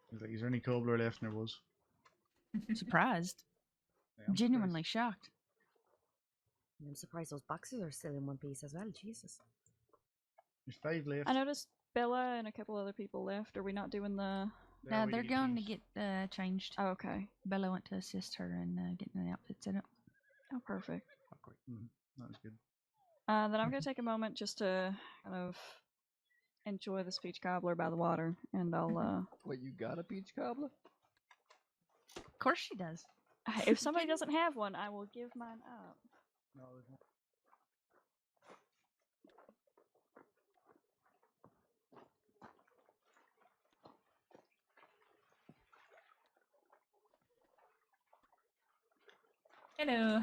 [SPEAKER 5] He's like, is there any cobbler left? And there was.
[SPEAKER 17] Surprised.
[SPEAKER 5] Yeah, I'm
[SPEAKER 17] Genuinely shocked.
[SPEAKER 14] I'm surprised those boxes are still in one piece as well. Jesus.
[SPEAKER 5] There's 5 left.
[SPEAKER 6] I noticed Bella and a couple other people left. Are we not doing the?
[SPEAKER 17] No,
[SPEAKER 5] waiting
[SPEAKER 17] they're
[SPEAKER 5] to
[SPEAKER 17] going to
[SPEAKER 5] change.
[SPEAKER 17] get changed.
[SPEAKER 6] Oh, okay.
[SPEAKER 17] Bella went to assist her in getting the outfit set up.
[SPEAKER 6] Oh, perfect.
[SPEAKER 5] That was good.
[SPEAKER 6] Then I'm gonna take a moment just to kind of enjoy the speech cobbler by the water, and I'll.
[SPEAKER 7] What, you got a peach cobbler?
[SPEAKER 17] Of course she does.
[SPEAKER 6] If somebody doesn't have one, I will give mine up.
[SPEAKER 5] No, there's not.
[SPEAKER 1] Hello.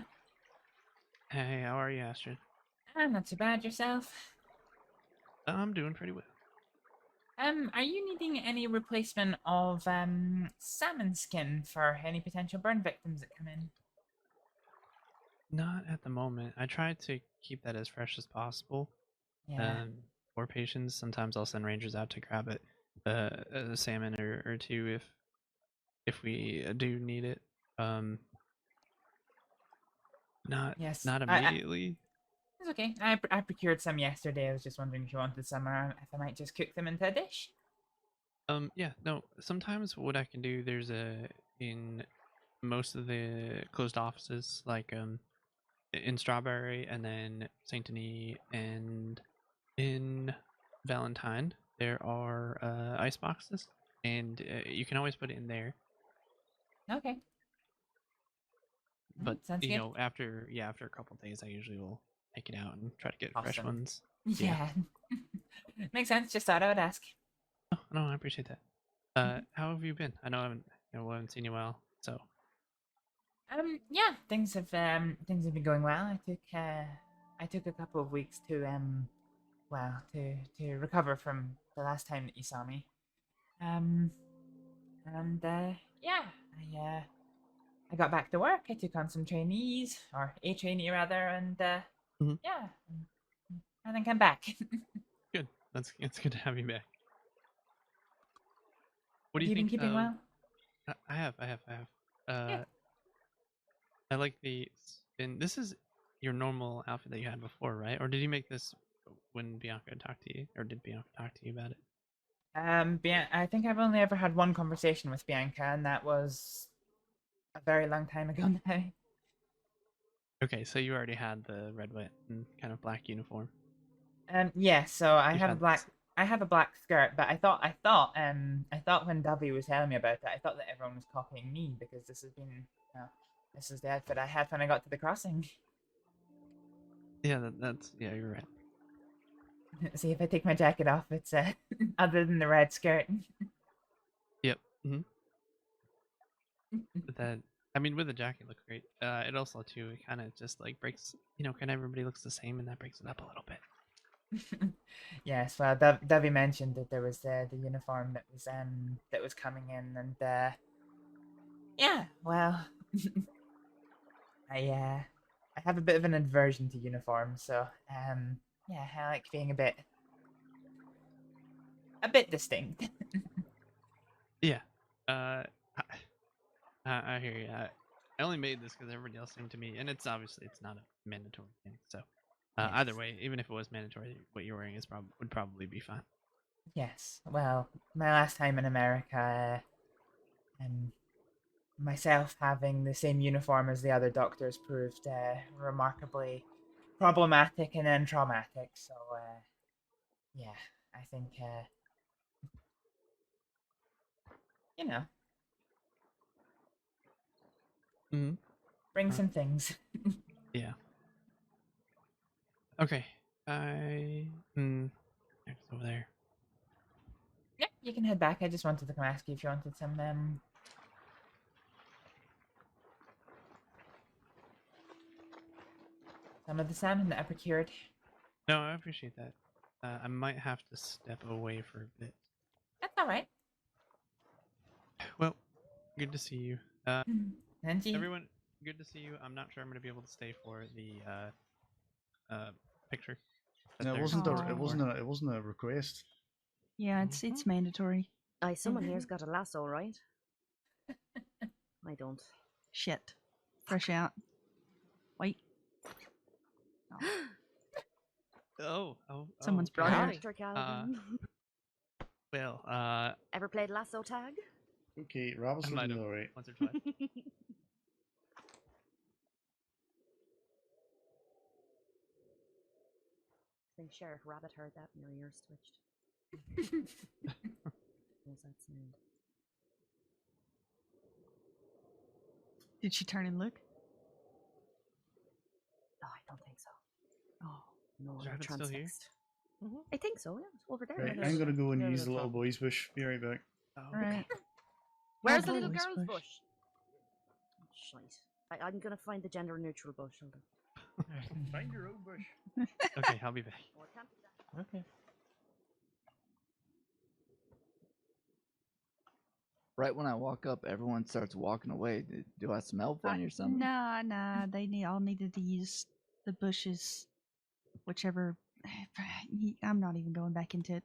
[SPEAKER 13] Hey, how are you, Astrid?
[SPEAKER 1] I'm not too bad. Yourself?
[SPEAKER 13] I'm doing pretty well.
[SPEAKER 1] Are you needing any replacement of salmon skin for any potential burn victims that come in?
[SPEAKER 13] Not at the moment. I try to keep that as fresh as possible.
[SPEAKER 1] Yeah.
[SPEAKER 13] For patients, sometimes I'll send rangers out to grab it, a salmon or two if we do need it. Not
[SPEAKER 1] Yes.
[SPEAKER 13] not immediately.
[SPEAKER 1] It's okay. I procured some yesterday. I was just wondering if you wanted some, or if I might just cook them into a dish.
[SPEAKER 13] Yeah, no. Sometimes what I can do, there's in most of the closed offices, like in Strawberry and then Saint Denis and in Valentine, there are ice boxes, and you can always put it in there.
[SPEAKER 1] Okay.
[SPEAKER 13] But
[SPEAKER 1] Sounds
[SPEAKER 13] you
[SPEAKER 1] good.
[SPEAKER 13] know, after a couple days, I usually will take it out and try to get fresh
[SPEAKER 1] Awesome.
[SPEAKER 13] ones.
[SPEAKER 1] Yeah. Makes sense. Just thought I would ask.
[SPEAKER 13] Oh, no, I appreciate that. How have you been? I know I haven't seen you well, so.
[SPEAKER 1] Yeah, things have been going well. I took a couple of weeks to to recover from the last time that you saw me. Yeah,
[SPEAKER 18] I got back to work. I took on some trainees, or a trainee rather, and yeah, I think I'm back.
[SPEAKER 13] Good. That's good to have you back. What do
[SPEAKER 18] Have
[SPEAKER 13] you
[SPEAKER 18] you been
[SPEAKER 13] think?
[SPEAKER 18] keeping well?
[SPEAKER 13] I have.
[SPEAKER 18] Yeah.
[SPEAKER 13] I like the spin. This is your normal outfit that you had before, right? Or did you make this when Bianca talked to you, or did Bianca talk to you about it?
[SPEAKER 18] I think I've only ever had one conversation with Bianca, and that was a very long time ago now.
[SPEAKER 13] Okay, so you already had the red, white, and kind of black uniform.
[SPEAKER 18] Yeah. So I
[SPEAKER 13] You've
[SPEAKER 18] have a
[SPEAKER 13] had
[SPEAKER 18] black. I have a black skirt, but I thought when Dovey was telling me about it, I thought that everyone was copying me because this has been, this is the outfit I had when I got to the crossing.
[SPEAKER 13] Yeah, that's yeah, you're right.
[SPEAKER 18] See, if I take my jacket off, it's other than the red skirt.
[SPEAKER 13] Yep. But that, I mean, with the jacket, look great. It also too, it kind of just like breaks. Kind of everybody looks the same, and that breaks it up a little bit.
[SPEAKER 18] Yes, well, Dovey mentioned that there was the uniform that was coming in, and yeah, well, I have a bit of an aversion to uniforms, so yeah, I like being a bit distinct.
[SPEAKER 13] Yeah. I hear you. I only made this because everybody else seemed to me, and it's obviously it's not a mandatory thing. So either way, even if it was mandatory, what you're wearing would probably be fine.
[SPEAKER 18] Yes, well, my last time in America, myself having the same uniform as the other doctors proved remarkably problematic and then traumatic. So yeah, I think you know, bring some things.
[SPEAKER 13] Yeah. Okay. Next over there.
[SPEAKER 18] Yeah, you can head back. I just wanted to come ask you if you wanted some of the salmon that I procured.
[SPEAKER 13] No, I appreciate that. I might have to step away for a bit.
[SPEAKER 18] That's all right.
[SPEAKER 13] Well, good to see you.
[SPEAKER 18] And you.
[SPEAKER 13] Everyone, good to see you. I'm not sure I'm going to be able to stay for the picture.
[SPEAKER 5] No, it wasn't a request.
[SPEAKER 17] Yeah, it's mandatory.
[SPEAKER 14] Aye, someone here's got a lasso, right? I don't.
[SPEAKER 17] Shit. Fresh out. Wait.
[SPEAKER 13] Oh.
[SPEAKER 17] Someone's
[SPEAKER 13] okay.
[SPEAKER 14] prepared.
[SPEAKER 13] Well,
[SPEAKER 14] Ever played lasso tag?
[SPEAKER 5] Okay, Robert's
[SPEAKER 13] might
[SPEAKER 5] looking
[SPEAKER 13] have
[SPEAKER 5] alright.
[SPEAKER 13] once or twice.
[SPEAKER 14] I think Sheriff Rabbit heard that and your ears twitched. What was that sound?
[SPEAKER 17] Did she turn and look?
[SPEAKER 14] No, I don't think so.
[SPEAKER 17] Oh.
[SPEAKER 14] No,
[SPEAKER 13] Is Rabbit still here?
[SPEAKER 14] I think so, yeah. It's over there.
[SPEAKER 5] Right, I'm gonna go and use the little boy's bush. Be right back.
[SPEAKER 17] Alright.
[SPEAKER 14] Where's
[SPEAKER 17] Oh,
[SPEAKER 14] the little
[SPEAKER 17] boy's
[SPEAKER 14] girl's
[SPEAKER 17] bush.
[SPEAKER 14] bush? Shite. I'm gonna find the gender neutral bush. Hold on.
[SPEAKER 5] Find your own bush.
[SPEAKER 13] Okay, I'll be back.
[SPEAKER 14] Oh, I can't do that.
[SPEAKER 10] Okay.
[SPEAKER 7] Right when I walk up, everyone starts walking away. Do I smell funny or something?
[SPEAKER 17] Nah. They all needed to use the bushes, whichever. I'm not even going back into it.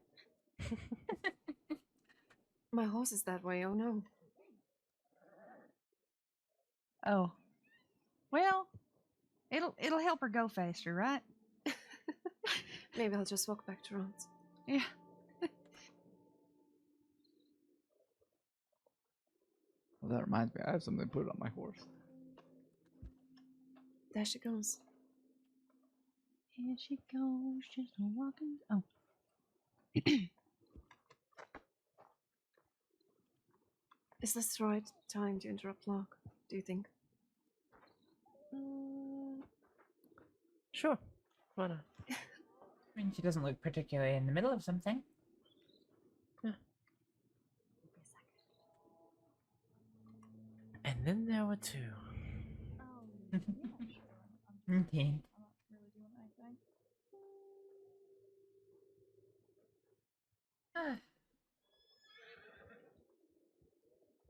[SPEAKER 4] My horse is that way, oh no.
[SPEAKER 17] Oh, well, it'll help her go faster, right?
[SPEAKER 4] Maybe I'll just walk back to Ron's.
[SPEAKER 17] Yeah.
[SPEAKER 7] Well, that reminds me, I have something to put on my horse.
[SPEAKER 4] There she goes.
[SPEAKER 17] Here she goes, just walking. Oh.
[SPEAKER 4] Is this the right time to interrupt Locke, do you think?
[SPEAKER 10] Sure. Why not?
[SPEAKER 18] I mean, she doesn't look particularly in the middle of something.
[SPEAKER 10] And then there were two.
[SPEAKER 18] Indeed.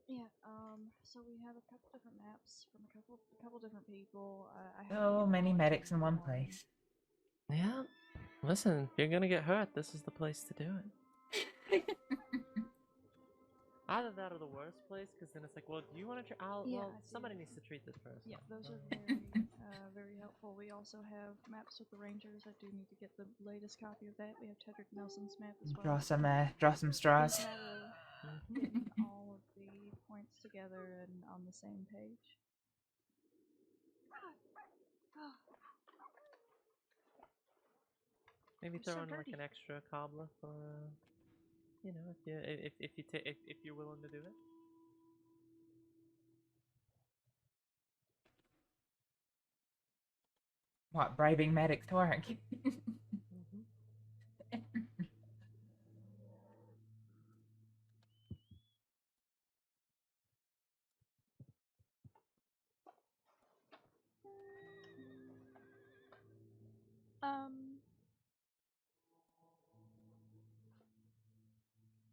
[SPEAKER 6] Yeah, So we have a couple different maps from a couple different people. I
[SPEAKER 18] So many medics in one place.
[SPEAKER 10] Yeah. Listen, if you're gonna get hurt, this is the place to do it. Either that or the worst place, because then it's like, well, do you want to?
[SPEAKER 6] Yeah,
[SPEAKER 10] Well,
[SPEAKER 6] I see.
[SPEAKER 10] somebody needs to treat this person.
[SPEAKER 6] Yeah, those are very, very helpful. We also have maps with the Rangers. I do need to get the latest copy of that. We have Tedrick Nelson's map as well.
[SPEAKER 18] Draw some straws.
[SPEAKER 6] It's a matter of getting all of the points together and on the same page.
[SPEAKER 10] Maybe
[SPEAKER 6] They're
[SPEAKER 10] throw
[SPEAKER 6] so
[SPEAKER 10] in like
[SPEAKER 6] dirty.
[SPEAKER 10] an extra cobbler for, you know, if you're willing to do it.
[SPEAKER 18] What, bribing medics to work?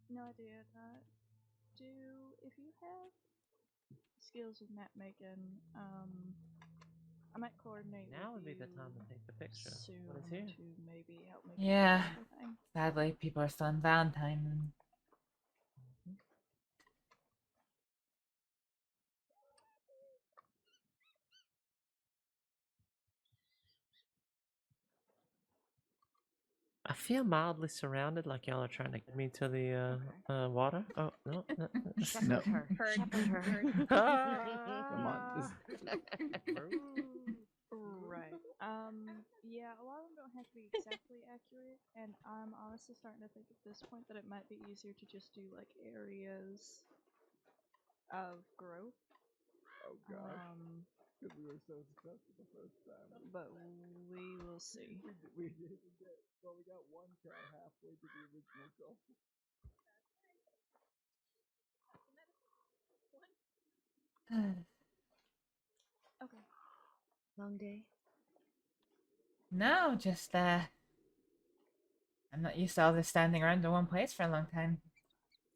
[SPEAKER 6] No idea. If you have skills with map making, I might coordinate
[SPEAKER 10] Now
[SPEAKER 6] with
[SPEAKER 10] would be the
[SPEAKER 6] you
[SPEAKER 10] time to take the picture.
[SPEAKER 6] soon
[SPEAKER 10] What is here?
[SPEAKER 6] to maybe help make
[SPEAKER 18] Yeah.
[SPEAKER 6] everything.
[SPEAKER 18] Sadly, people are still on Valentine.
[SPEAKER 10] I feel mildly surrounded, like y'all are trying to get me to the water. Oh no!
[SPEAKER 14] Shepherd her.
[SPEAKER 2] Heard.
[SPEAKER 14] Shepherd her.
[SPEAKER 7] Come on, this.
[SPEAKER 6] Right. Yeah, a lot of them don't have to be exactly accurate, and I'm honestly starting to think at this point that it might be easier to just do like areas of growth.
[SPEAKER 7] Oh gosh. Because we were so successful the first time.
[SPEAKER 6] But we will see.
[SPEAKER 7] We didn't get. Well, we got one cow halfway to the original goal.
[SPEAKER 6] Okay.
[SPEAKER 14] Long day.
[SPEAKER 18] No, just I'm not used to all this standing around in one place for a long time.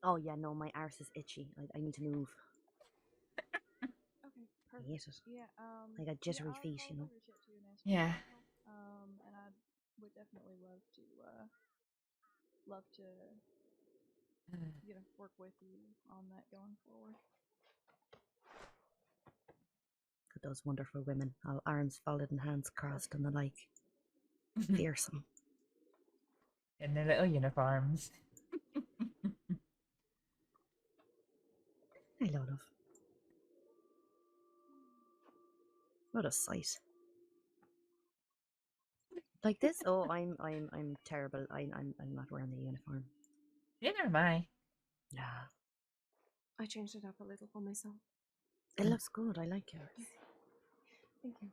[SPEAKER 14] Oh yeah, no, my arse is itchy. I need to move.
[SPEAKER 6] Okay,
[SPEAKER 14] I
[SPEAKER 6] perfect.
[SPEAKER 14] hate it.
[SPEAKER 6] Yeah,
[SPEAKER 14] I got jittery feet, you know.
[SPEAKER 6] reach out to you and ask
[SPEAKER 18] Yeah.
[SPEAKER 6] for help. And I would definitely love to, work with you on that going forward.
[SPEAKER 14] Got those wonderful women, all arms folded and hands crossed and the like. Fearsome.
[SPEAKER 18] In their little uniforms.
[SPEAKER 14] Hello, love. What a sight. Like this? Oh, I'm terrible. I'm not wearing the uniform.
[SPEAKER 18] Neither am I.
[SPEAKER 14] Yeah.
[SPEAKER 4] I changed it up a little for myself.
[SPEAKER 14] It looks good. I like it.
[SPEAKER 4] Thank you.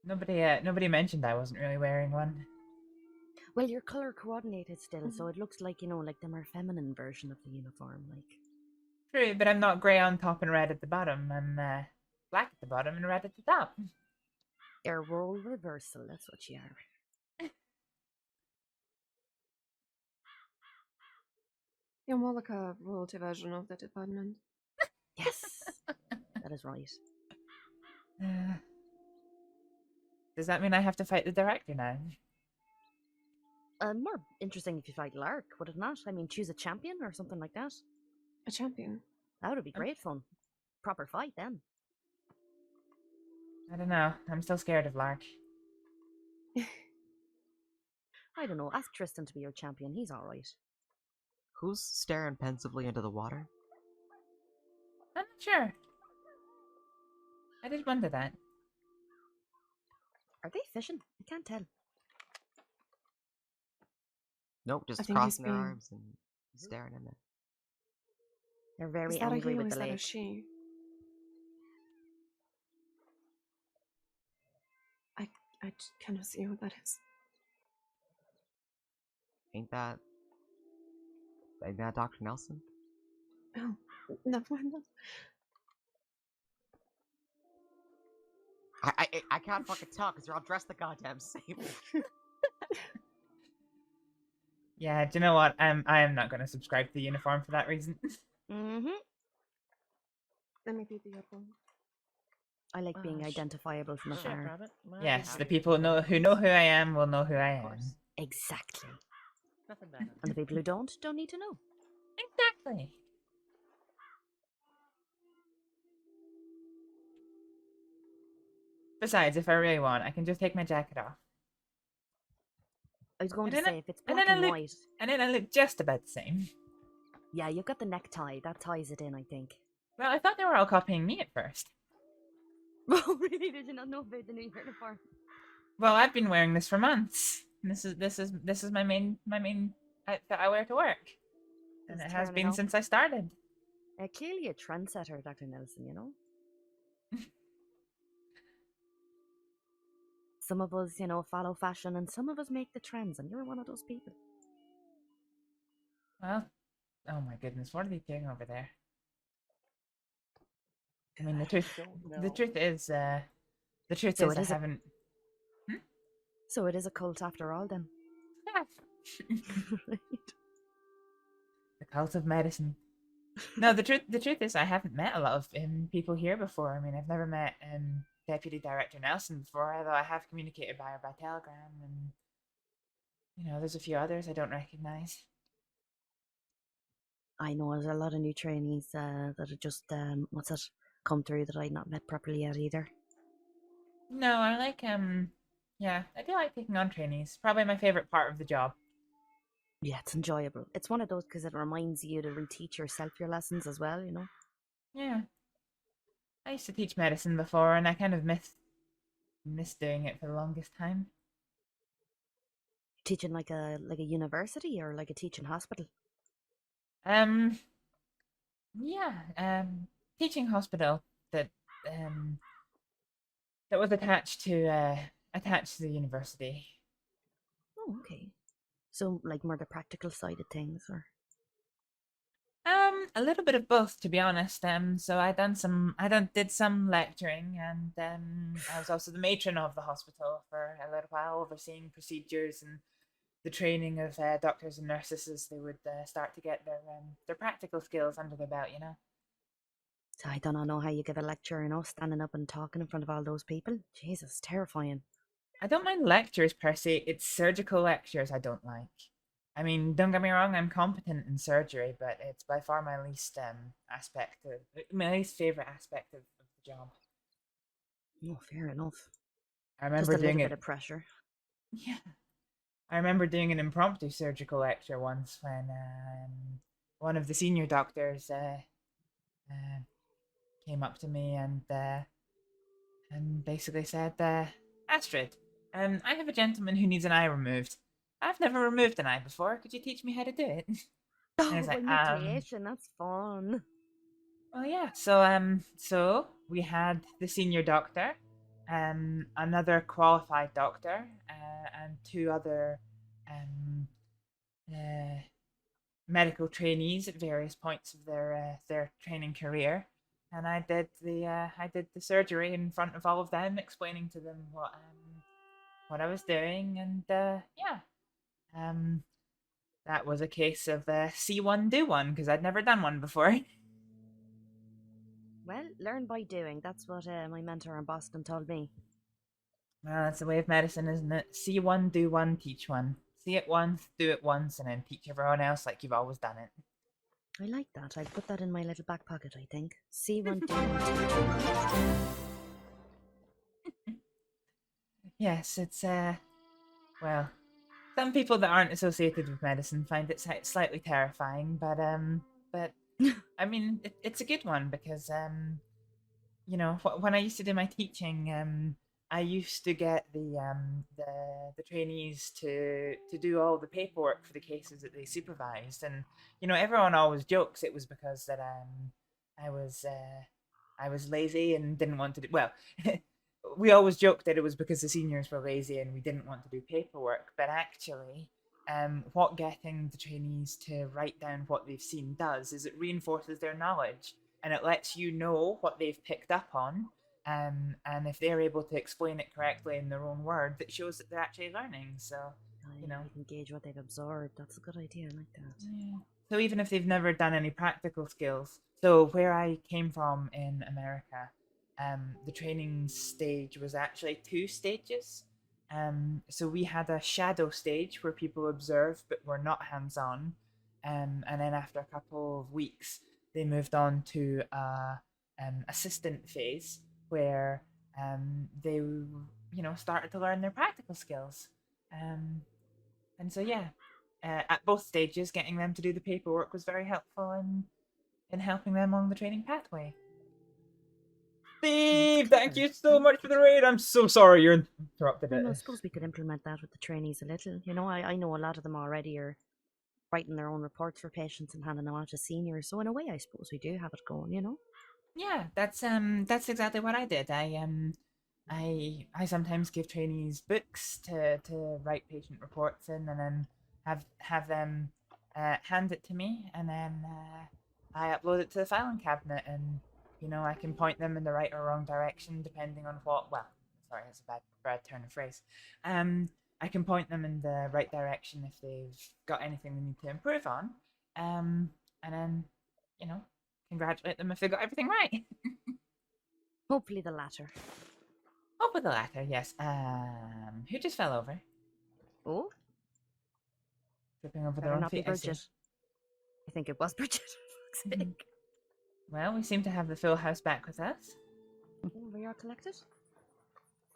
[SPEAKER 18] Nobody mentioned I wasn't really wearing one.
[SPEAKER 14] Well, you're color coordinated still, so it looks like, like the more feminine version of the uniform, like.
[SPEAKER 18] True, but I'm not grey on top and red at the bottom. I'm black at the bottom and red at the top.
[SPEAKER 14] You're role reversal, that's what you are.
[SPEAKER 4] You're more like a royalty version of the department.
[SPEAKER 14] Yes, that is right.
[SPEAKER 18] Does that mean I have to fight the director now?
[SPEAKER 14] More interesting if you fight Lark, would it not? I mean, choose a champion or something like that.
[SPEAKER 4] A champion?
[SPEAKER 14] That would be great fun. Proper fight then.
[SPEAKER 18] I don't know. I'm still scared of Lark.
[SPEAKER 14] I don't know. Ask Tristan to be your champion. He's alright.
[SPEAKER 8] Who's staring pensively into the water?
[SPEAKER 18] I'm not sure. I did wonder that.
[SPEAKER 14] Are they fishing? I can't tell.
[SPEAKER 8] Nope, just
[SPEAKER 4] I think
[SPEAKER 8] crossing
[SPEAKER 4] he's
[SPEAKER 8] their
[SPEAKER 4] being-
[SPEAKER 8] arms and staring in it.
[SPEAKER 14] They're very
[SPEAKER 4] Is that a
[SPEAKER 14] angry
[SPEAKER 4] he or
[SPEAKER 14] with
[SPEAKER 4] is
[SPEAKER 14] the
[SPEAKER 4] that a
[SPEAKER 14] lake.
[SPEAKER 4] she? I cannot see who that is.
[SPEAKER 8] Ain't that Dr. Nelson?
[SPEAKER 4] Oh, never mind.
[SPEAKER 8] I can't fucking tell because they're all dressed the goddamn same.
[SPEAKER 18] Yeah, do you know what? I am not going to subscribe to the uniform for that reason.
[SPEAKER 14] Mm-hmm.
[SPEAKER 4] Let me be the other one.
[SPEAKER 14] I like being identifiable from afar.
[SPEAKER 18] Yes, the people who know who I am will know who I am.
[SPEAKER 14] Exactly.
[SPEAKER 10] Nothing bad.
[SPEAKER 14] And the people who don't need to know.
[SPEAKER 18] Exactly. Besides, if I really want, I can just take my jacket off.
[SPEAKER 14] I was going
[SPEAKER 18] And
[SPEAKER 14] to
[SPEAKER 18] then
[SPEAKER 14] say, if it's
[SPEAKER 18] and
[SPEAKER 14] black
[SPEAKER 18] then I
[SPEAKER 14] and
[SPEAKER 18] look,
[SPEAKER 14] white.
[SPEAKER 18] and then I look just about the same.
[SPEAKER 14] Yeah, you've got the necktie. That ties it in, I think.
[SPEAKER 18] Well, I thought they were all copying me at first.
[SPEAKER 14] Oh, really? Did you not know about the new uniform?
[SPEAKER 18] Well, I've been wearing this for months. This is my main outfit I wear to work, and
[SPEAKER 14] Just
[SPEAKER 18] it has
[SPEAKER 14] turn it
[SPEAKER 18] been
[SPEAKER 14] up.
[SPEAKER 18] since I started.
[SPEAKER 14] Clearly a trendsetter, Dr. Nelson, you know? Some of us, follow fashion, and some of us make the trends, and you're one of those people.
[SPEAKER 18] Well, oh my goodness, what are they doing over there? I mean, the truth is,
[SPEAKER 14] So it
[SPEAKER 18] I
[SPEAKER 14] is a-
[SPEAKER 18] haven't.
[SPEAKER 14] So it is a cult after all, then.
[SPEAKER 18] The cult of medicine. No, the truth is, I haven't met a lot of people here before. I mean, I've never met Deputy Director Nelson before, although I have communicated by telegram, and there's a few others I don't recognize.
[SPEAKER 14] I know there's a lot of new trainees that have just, come through that I've not met properly yet either.
[SPEAKER 18] No, I like yeah, I do like taking on trainees. Probably my favorite part of the job.
[SPEAKER 14] Yeah, it's enjoyable. It's one of those because it reminds you to reteach yourself your lessons as well,
[SPEAKER 18] Yeah. I used to teach medicine before, and I kind of missed doing it for the longest time.
[SPEAKER 14] Teaching like a university or like a teaching hospital?
[SPEAKER 18] Yeah, teaching hospital that was attached to the university.
[SPEAKER 14] Oh, okay. So like more the practical side of things, or?
[SPEAKER 18] A little bit of both, to be honest. So I did some lecturing, and I was also the matron of the hospital for a little while, overseeing procedures and the training of doctors and nurses as they would start to get their practical skills under their belt.
[SPEAKER 14] I don't know how you give a lecture, standing up and talking in front of all those people. Jesus, terrifying.
[SPEAKER 18] I don't mind lectures per se. It's surgical lectures I don't like. I mean, don't get me wrong, I'm competent in surgery, but it's by far my least my least favorite aspect of the job.
[SPEAKER 14] Oh, fair enough.
[SPEAKER 18] I remember
[SPEAKER 14] Just a
[SPEAKER 18] doing
[SPEAKER 14] little bit of pressure.
[SPEAKER 18] Yeah. I remember doing an impromptu surgical lecture once when one of the senior doctors came up to me and basically said, Astrид, I have a gentleman who needs an eye removed. I've never removed an eye before. Could you teach me how to do it?
[SPEAKER 14] Oh,
[SPEAKER 18] I was like,
[SPEAKER 14] mutation, that's fun.
[SPEAKER 18] Well, yeah. So we had the senior doctor, another qualified doctor, and two other medical trainees at various points of their training career, and I did the surgery in front of all of them, explaining to them what I was doing, and that was a case of see one, do one, because I'd never done one before.
[SPEAKER 14] Well, learn by doing. That's what my mentor in Boston told me.
[SPEAKER 18] Well, that's the way of medicine, isn't it? See one, do one, teach one. See it once, do it once, and then teach everyone else like you've always done it.
[SPEAKER 14] I like that. I'll put that in my little back pocket, I think. See one, do one, teach one.
[SPEAKER 18] Yes, it's well, some people that aren't associated with medicine find it slightly terrifying, but I mean, it's a good one because when I used to do my teaching, I used to get the trainees to do all the paperwork for the cases that they supervised, and everyone always jokes it was because that I was lazy and didn't want to do well. We always joked that it was because the seniors were lazy and we didn't want to do paperwork, but actually, what getting the trainees to write down what they've seen does is it reinforces their knowledge, and it lets you know what they've picked up on, and if they're able to explain it correctly in their own words, it shows that they're actually learning. So,
[SPEAKER 14] You can gauge what they've absorbed. That's a good idea. I like that.
[SPEAKER 18] Yeah. so even if they've never done any practical skills, so where I came from in America, the training stage was actually 2 stages. So we had a shadow stage where people observe but were not hands-on, and then after a couple of weeks, they moved on to assistant phase where they started to learn their practical skills. And so yeah, at both stages, getting them to do the paperwork was very helpful in helping them along the training pathway. Steve, thank you so much for the raid. I'm so sorry you interrupted
[SPEAKER 14] I
[SPEAKER 18] it.
[SPEAKER 14] know, I suppose we could implement that with the trainees a little. You know, I know a lot of them already are writing their own reports for patients and handing them out to seniors. So in a way, I suppose we do have it going. You know.
[SPEAKER 18] Yeah, that's exactly what I did. I sometimes give trainees books to write patient reports in, and then have them hand it to me, and then I upload it to the filing cabinet, and I can point them in the right or wrong direction depending on what. Well, sorry, that's a bad turn of phrase. I can point them in the right direction if they've got anything they need to improve on, and then congratulate them if they got everything right.
[SPEAKER 14] Hopefully the latter.
[SPEAKER 18] Hopefully the latter, yes. Who just fell over?
[SPEAKER 14] Oh?
[SPEAKER 18] Tripping over
[SPEAKER 14] Better
[SPEAKER 18] their own
[SPEAKER 14] not be
[SPEAKER 18] feet, I see.
[SPEAKER 14] Bridget. I think it was Bridget. For fuck's sake.
[SPEAKER 18] Well, we seem to have the full house back with us.
[SPEAKER 14] We are collected?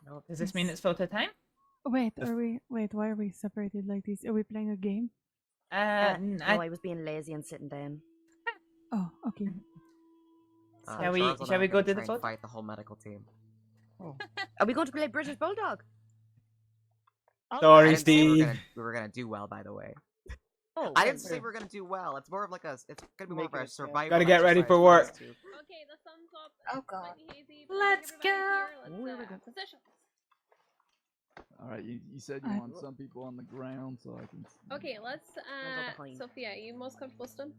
[SPEAKER 18] No, does this mean it's photo time?
[SPEAKER 15] Wait, why are we separated like this? Are we playing a game?
[SPEAKER 14] No, I was being lazy and sitting down.
[SPEAKER 15] Oh, okay.
[SPEAKER 18] Shall we go to the photo?
[SPEAKER 8] Fight the whole medical team.
[SPEAKER 14] Oh. Are we going to play British Bulldog?
[SPEAKER 18] Sorry,
[SPEAKER 8] I didn't say
[SPEAKER 18] Steve.
[SPEAKER 8] we were gonna do well, by the way.
[SPEAKER 14] Oh,
[SPEAKER 8] I didn't say we were gonna do well. It's more of like it's gonna be more of a survival.
[SPEAKER 18] Gotta get ready for work.
[SPEAKER 12] Okay, the sun's up.
[SPEAKER 9] Oh god.
[SPEAKER 12] Hazy.
[SPEAKER 18] Let's go.
[SPEAKER 12] Let's positions.
[SPEAKER 7] Alright, you said you want some people on the ground so I can.
[SPEAKER 12] Okay, let's. Sophia, are you most comfortable stood?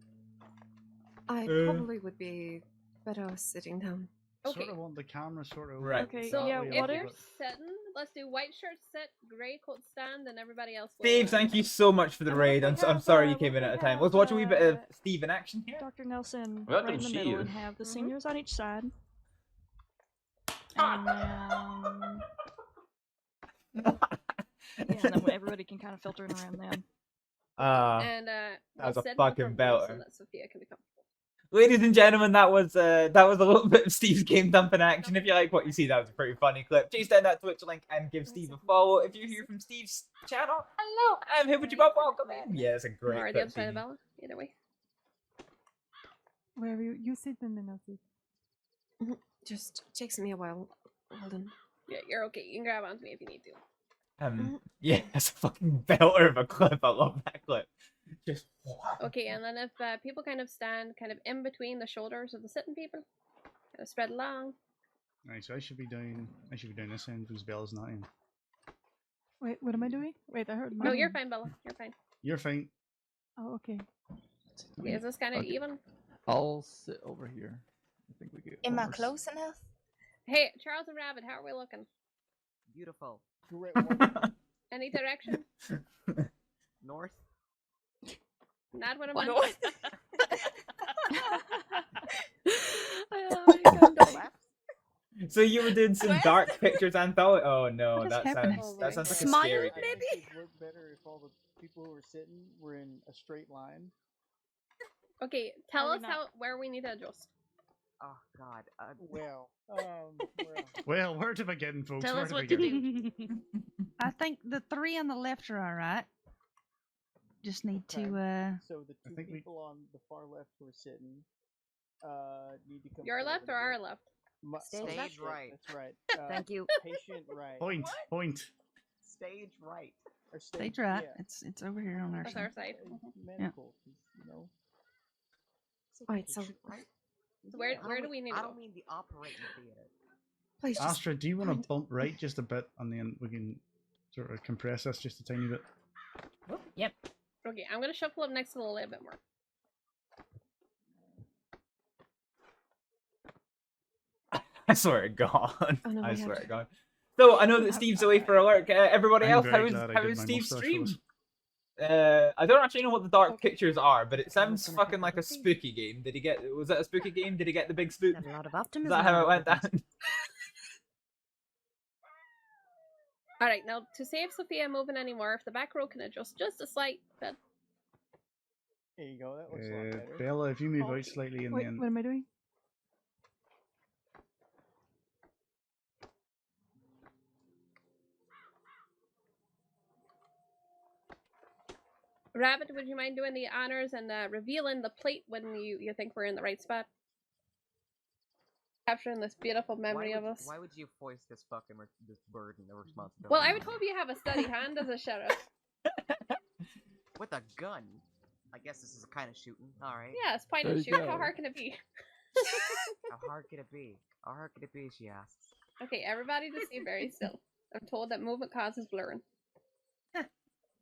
[SPEAKER 4] I probably would be better sitting down.
[SPEAKER 12] Okay.
[SPEAKER 5] Sort of want the camera sort of
[SPEAKER 18] right.
[SPEAKER 6] Okay,
[SPEAKER 12] So
[SPEAKER 6] yeah,
[SPEAKER 12] if
[SPEAKER 6] what
[SPEAKER 12] you're
[SPEAKER 6] if?
[SPEAKER 12] sitting, let's do white shirt sit, grey coat stand, and everybody else.
[SPEAKER 18] Steve, thank you so much for the raid. I'm sorry you came in at a time. Let's watch a wee bit of Steve in action here.
[SPEAKER 6] Dr. Nelson
[SPEAKER 19] Welcome
[SPEAKER 6] right in the
[SPEAKER 19] to
[SPEAKER 6] middle
[SPEAKER 19] you.
[SPEAKER 6] and have the seniors on each side. And then everybody can kind of filter in around them.
[SPEAKER 12] And
[SPEAKER 18] that
[SPEAKER 12] we'll
[SPEAKER 18] was a
[SPEAKER 12] sit in
[SPEAKER 18] fucking
[SPEAKER 12] front row so
[SPEAKER 18] belter.
[SPEAKER 12] that Sophia can be comfortable.
[SPEAKER 18] Ladies and gentlemen, that was a little bit of Steve's game dump in action. If you like what you see, that was a pretty funny clip. Chase down that Twitch link and give Steve a follow. If you're here from Steve's channel, hello, I'm Hibblejaybob. Welcome in. Yeah, it's a great
[SPEAKER 12] Or the
[SPEAKER 18] clip.
[SPEAKER 12] other side of
[SPEAKER 18] Stevie.
[SPEAKER 12] Bella. Either way.
[SPEAKER 15] Where you sit and then I'll sit.
[SPEAKER 4] Just takes me a while. Hold on.
[SPEAKER 12] Yeah, you're okay. You can grab onto me if you need to.
[SPEAKER 18] Yeah, that's a fucking belter of a clip. I love that clip. Just
[SPEAKER 12] Okay, and then if people kind of stand kind of in between the shoulders of the sitting people, kind of spread along.
[SPEAKER 5] Right, so I should be doing this end because Bella's not in.
[SPEAKER 15] Wait, what am I doing? Wait, I heard.
[SPEAKER 12] No, you're fine, Bella. You're fine.
[SPEAKER 5] You're fine.
[SPEAKER 15] Oh, okay.
[SPEAKER 12] Okay, is this kind of even?
[SPEAKER 7] I'll sit over here. I think we get.
[SPEAKER 9] Am I close enough?
[SPEAKER 12] Hey, Charles and Rabbit, how are we looking?
[SPEAKER 8] Beautiful.
[SPEAKER 12] Any direction?
[SPEAKER 8] North.
[SPEAKER 12] Not what I'm
[SPEAKER 9] What
[SPEAKER 12] on.
[SPEAKER 9] north?
[SPEAKER 18] So you were doing some dark pictures anthology. Oh no,
[SPEAKER 3] What is
[SPEAKER 18] that
[SPEAKER 3] happening?
[SPEAKER 18] sounds like a
[SPEAKER 3] Smile,
[SPEAKER 18] scary
[SPEAKER 3] I
[SPEAKER 18] game.
[SPEAKER 3] think it'd work better if all the people who were sitting were in a straight line.
[SPEAKER 12] Okay, tell
[SPEAKER 6] Are we
[SPEAKER 12] us
[SPEAKER 6] not-
[SPEAKER 12] where we need to adjust.
[SPEAKER 8] Oh God.
[SPEAKER 5] Well, where to begin, folks?
[SPEAKER 17] Tell
[SPEAKER 5] Where
[SPEAKER 17] us
[SPEAKER 5] to
[SPEAKER 17] what to
[SPEAKER 5] begin?
[SPEAKER 17] do. I think the 3 on the left are alright. Just need to
[SPEAKER 3] So the two people on the far left who are sitting need to come.
[SPEAKER 12] Your left or our left?
[SPEAKER 3] Stage
[SPEAKER 8] left? right.
[SPEAKER 3] That's right.
[SPEAKER 14] Thank you.
[SPEAKER 3] Patient right.
[SPEAKER 5] Point.
[SPEAKER 8] Stage right.
[SPEAKER 3] Or
[SPEAKER 17] stage right.
[SPEAKER 3] yeah.
[SPEAKER 17] It's over here on our
[SPEAKER 12] That's
[SPEAKER 17] side.
[SPEAKER 12] our side.
[SPEAKER 3] Medical, you know.
[SPEAKER 4] Alright, so
[SPEAKER 12] So where do we need to
[SPEAKER 8] I
[SPEAKER 12] go?
[SPEAKER 8] don't mean the operating theater.
[SPEAKER 4] please just
[SPEAKER 5] Astrид, do you want to bump right just a bit, and then we can sort of compress this just a tiny bit?
[SPEAKER 18] Yep.
[SPEAKER 12] Okay, I'm gonna shuffle up next to the little bit more.
[SPEAKER 18] I swear to God.
[SPEAKER 4] Oh, no,
[SPEAKER 18] I
[SPEAKER 4] we
[SPEAKER 18] swear
[SPEAKER 4] have
[SPEAKER 18] to God. So I know that Steve's away for a lurk. Everybody
[SPEAKER 5] I'm
[SPEAKER 18] else,
[SPEAKER 5] very
[SPEAKER 18] how
[SPEAKER 5] glad I
[SPEAKER 18] is
[SPEAKER 5] did my
[SPEAKER 18] Steve's
[SPEAKER 5] mustache for
[SPEAKER 18] stream?
[SPEAKER 5] this.
[SPEAKER 1] I don't actually know what the dark pictures are, but it sounds fucking like a spooky game. Did he get? Was that a spooky game? Did he get the big spook?
[SPEAKER 14] A lot of
[SPEAKER 1] Is
[SPEAKER 14] optimism.
[SPEAKER 1] that how it went down?
[SPEAKER 12] Alright, now to save Sophia moving anymore, if the back row can adjust just a slight bit.
[SPEAKER 3] There you go. That looks a lot better.
[SPEAKER 5] Bella, if you move out slightly and
[SPEAKER 15] Wait,
[SPEAKER 5] then
[SPEAKER 15] what am I doing?
[SPEAKER 12] Rabbit, would you mind doing the honors and revealing the plate when you think we're in the right spot? Capturing this beautiful memory of us.
[SPEAKER 8] Why would you foist this fucking this burden of responsibility?
[SPEAKER 12] Well, I would hope you have a steady hand as a sheriff.
[SPEAKER 8] With a gun. I guess this is a kind of shooting. All right.
[SPEAKER 12] Yeah, it's point and shoot. How hard can it be?
[SPEAKER 8] How hard could it be? How hard could it be? She asks.
[SPEAKER 12] Okay, everybody just stay very still. I'm told that movement causes blurring.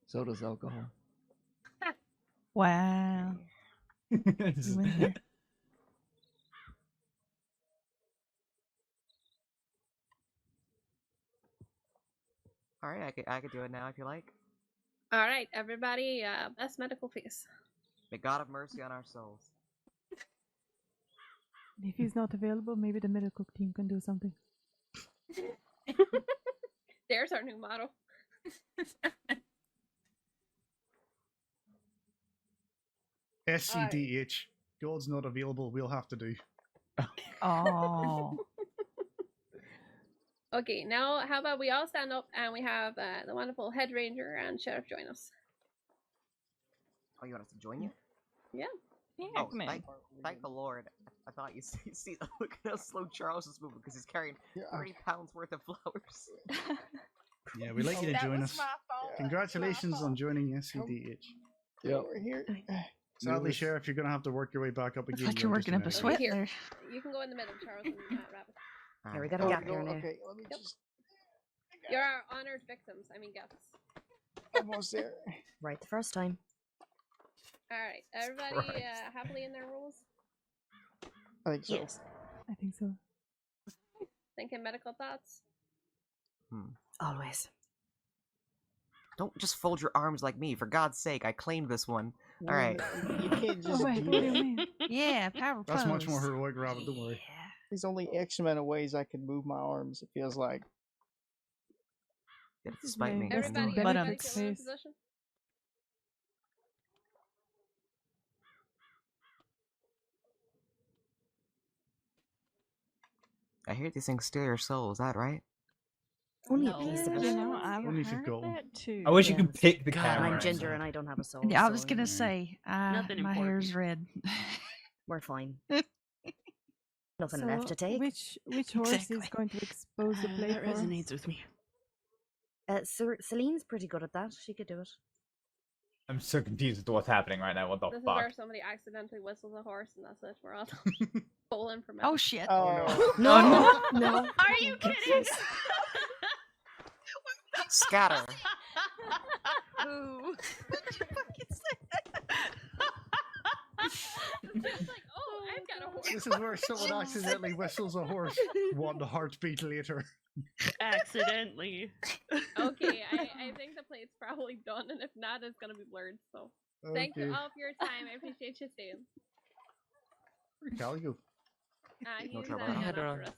[SPEAKER 7] So does alcohol.
[SPEAKER 17] Wow.
[SPEAKER 8] All right, I could do it now if you like.
[SPEAKER 12] All right, everybody, best medical face.
[SPEAKER 8] May God have mercy on our souls.
[SPEAKER 15] If he's not available, maybe the medical team can do something.
[SPEAKER 12] There's our new motto.
[SPEAKER 5] SCDH. God's not available. We'll have to do.
[SPEAKER 17] Oh.
[SPEAKER 12] Okay, now how about we all stand up and we have the wonderful head ranger and sheriff join us.
[SPEAKER 8] Oh, you want us to join you?
[SPEAKER 12] Yeah.
[SPEAKER 8] Oh, thank the Lord. I thought you see look at how slow Charles is moving because he's carrying 30 pounds worth of flowers.
[SPEAKER 5] Yeah, we'd like you to join us. Congratulations on joining SCDH.
[SPEAKER 3] Yeah, we're here.
[SPEAKER 5] Sadly, Sheriff, you're going to have to work your way back up again.
[SPEAKER 17] Like you're working up a sweat
[SPEAKER 12] Here.
[SPEAKER 17] there.
[SPEAKER 12] You can go in the middle, Charles and Rabbit.
[SPEAKER 14] Here, we got a gap here now.
[SPEAKER 3] Okay, let me just...
[SPEAKER 12] You're our honored victims. I mean guests.
[SPEAKER 3] Almost there.
[SPEAKER 14] Right the first time.
[SPEAKER 12] Alright, everybody happily in their roles?
[SPEAKER 3] I think so.
[SPEAKER 14] Yes.
[SPEAKER 15] I think so.
[SPEAKER 12] Thinking medical thoughts?
[SPEAKER 14] Always.
[SPEAKER 8] Don't just fold your arms like me, for God's sake. I claimed this one. All right.
[SPEAKER 3] You can't just
[SPEAKER 15] Wait,
[SPEAKER 3] do
[SPEAKER 15] what do you
[SPEAKER 3] that.
[SPEAKER 15] mean?
[SPEAKER 17] Yeah, power
[SPEAKER 5] That's much more
[SPEAKER 17] pose.
[SPEAKER 5] heroic, Rabbit. Don't worry.
[SPEAKER 3] There's only X amount of ways I can move my arms, it feels like.
[SPEAKER 8] Despite me.
[SPEAKER 12] Everybody,
[SPEAKER 17] But,
[SPEAKER 12] everybody
[SPEAKER 15] Benefits
[SPEAKER 12] still in
[SPEAKER 15] face.
[SPEAKER 12] position?
[SPEAKER 8] I hear these things steal your soul. Is that right?
[SPEAKER 14] Only a piece of it.
[SPEAKER 17] You know, I've
[SPEAKER 5] Only if you've
[SPEAKER 17] heard
[SPEAKER 5] got one.
[SPEAKER 17] that too.
[SPEAKER 1] I wish you could pick the
[SPEAKER 14] And
[SPEAKER 1] camera.
[SPEAKER 14] I'm ginger and I don't have a soul.
[SPEAKER 17] Yeah, I was
[SPEAKER 14] so
[SPEAKER 17] gonna say,
[SPEAKER 2] Nothing
[SPEAKER 17] my hair's red.
[SPEAKER 14] we're fine. Nothing left to take.
[SPEAKER 15] Which horse is
[SPEAKER 17] Exactly.
[SPEAKER 15] going to expose the plate
[SPEAKER 2] That
[SPEAKER 15] for us?
[SPEAKER 2] resonates with me.
[SPEAKER 14] Celine's pretty good at that. She could do it.
[SPEAKER 1] I'm so confused as to what's happening right now. What the
[SPEAKER 12] This is
[SPEAKER 1] fuck?
[SPEAKER 12] where somebody accidentally whistles a horse and that's it. We're all bowling for
[SPEAKER 17] Oh shit!
[SPEAKER 3] Oh,
[SPEAKER 14] No, no.
[SPEAKER 2] Are you kidding?
[SPEAKER 8] Scatter.
[SPEAKER 2] Ooh.
[SPEAKER 12] It's like, oh, I've got a horse.
[SPEAKER 5] This is where someone accidentally whistles a horse. One heartbeat later.
[SPEAKER 2] Accidentally.
[SPEAKER 12] Okay, I think the plate's probably done, and if not, it's gonna be blurred. So, thank you
[SPEAKER 5] Okay.
[SPEAKER 12] all for your time. I appreciate you staying.
[SPEAKER 5] Where'd Callie go?
[SPEAKER 12] He's
[SPEAKER 8] No trouble.
[SPEAKER 12] on
[SPEAKER 8] I
[SPEAKER 10] had her
[SPEAKER 12] after
[SPEAKER 10] on.
[SPEAKER 12] us.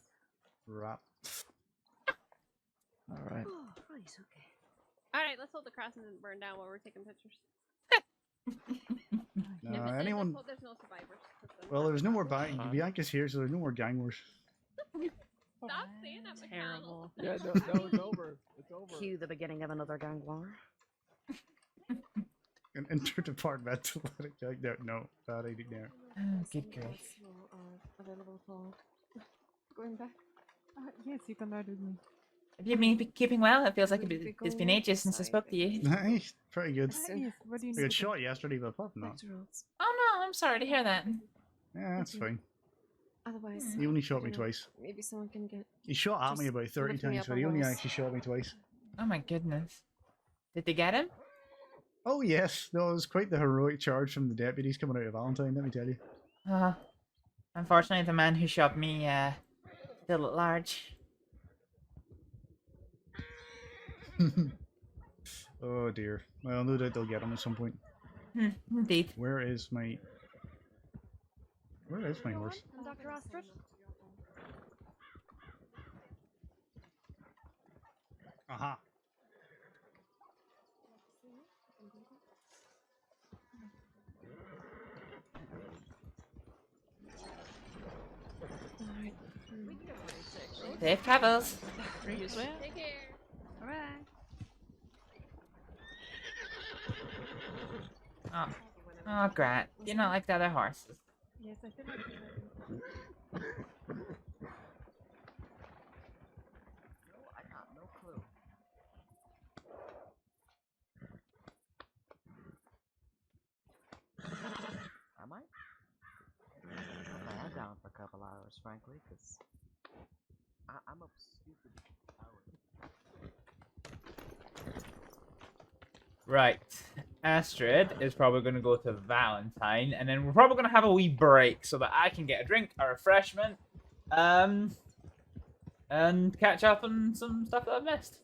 [SPEAKER 5] Rap.
[SPEAKER 7] All right.
[SPEAKER 14] Oh, right, okay.
[SPEAKER 12] All right, let's hope the crossing didn't burn down while we're taking pictures.
[SPEAKER 5] No,
[SPEAKER 12] If it did,
[SPEAKER 5] anyone.
[SPEAKER 12] let's hope there's no survivors. 'cause then
[SPEAKER 5] Well,
[SPEAKER 12] we're
[SPEAKER 5] there's no more
[SPEAKER 12] not-
[SPEAKER 5] Bianca's here, so there's no more gang wars.
[SPEAKER 12] Stop saying that, McConnell.
[SPEAKER 2] Terrible.
[SPEAKER 7] Yeah, no, it's over. It's over.
[SPEAKER 14] Cue the beginning of another gang war.
[SPEAKER 5] An interdepartmental. No, bad idea. No.
[SPEAKER 18] Oh, good grief.
[SPEAKER 4] Available for going back.
[SPEAKER 15] Yes, you can ride with me.
[SPEAKER 18] Have you been keeping well? It feels like
[SPEAKER 4] We
[SPEAKER 18] it's been
[SPEAKER 4] go
[SPEAKER 18] ages since I spoke to you.
[SPEAKER 5] Nice, pretty good.
[SPEAKER 15] Yes, what do you
[SPEAKER 5] We
[SPEAKER 15] need?
[SPEAKER 5] got shot yesterday, but apart from that,
[SPEAKER 18] Oh no, I'm sorry to hear that.
[SPEAKER 5] yeah, that's fine.
[SPEAKER 4] Otherwise,
[SPEAKER 5] He only shot me
[SPEAKER 4] you know,
[SPEAKER 5] twice.
[SPEAKER 4] Maybe someone can get.
[SPEAKER 5] He shot at me
[SPEAKER 4] Just
[SPEAKER 5] about 30
[SPEAKER 4] lift me
[SPEAKER 5] times,
[SPEAKER 4] up
[SPEAKER 5] but
[SPEAKER 4] a
[SPEAKER 5] he only
[SPEAKER 4] horse.
[SPEAKER 5] actually shot me twice.
[SPEAKER 18] Oh my goodness. Did they get him?
[SPEAKER 5] Oh yes, no, it was quite the heroic charge from the deputies coming out of Valentine, let me tell you.
[SPEAKER 18] Unfortunately, the man who shot me, still at large.
[SPEAKER 5] Oh dear. Well, no doubt they'll get him at some point.
[SPEAKER 18] Indeed.
[SPEAKER 5] Where is my horse?
[SPEAKER 14] I'm Dr. Astrид.
[SPEAKER 5] Aha.
[SPEAKER 18] Safe travels.
[SPEAKER 12] Take care.
[SPEAKER 6] Alright.
[SPEAKER 18] Oh, Grant. You not like the other horses.
[SPEAKER 15] Yes, I feel like
[SPEAKER 8] I got no clue. Am I? I am down for a couple hours, frankly, because I'm up stupid hours.
[SPEAKER 1] Right. Astrид is probably going to go to Valentine, and then we're probably going to have a wee break so that I can get a drink, a refreshment, and catch up on some stuff that I've missed.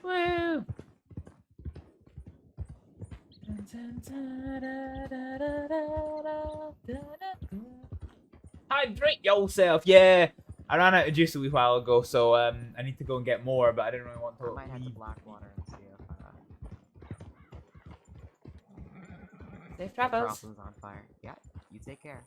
[SPEAKER 1] Woo! Hydrate yourself, yeah! I ran out of juice a wee while ago, so I need to go and get more, but I didn't really want to
[SPEAKER 8] I might head to
[SPEAKER 1] leave.
[SPEAKER 8] Blackwater and see if
[SPEAKER 18] Safe travels.
[SPEAKER 8] Carlson's on fire. Yeah, you take care.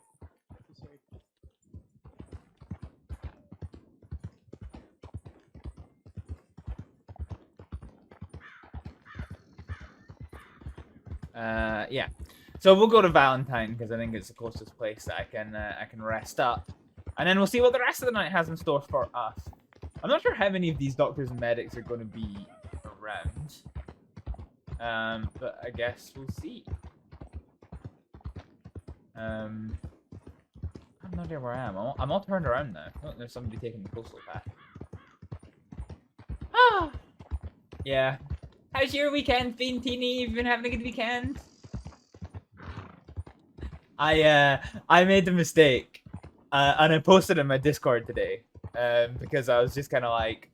[SPEAKER 1] Yeah. So we'll go to Valentine because I think it's the closest place that I can rest up, and then we'll see what the rest of the night has in store for us. I'm not sure how many of these doctors and medics are going to be around, but I guess we'll see. I'm not sure where I am. I'm all turned around now. Oh, there's somebody taking the coastal path. Ah. Yeah. How's your weekend been, Teeny? You've been having a good weekend? I made the mistake, and I posted in my Discord today, because I was just kind of like,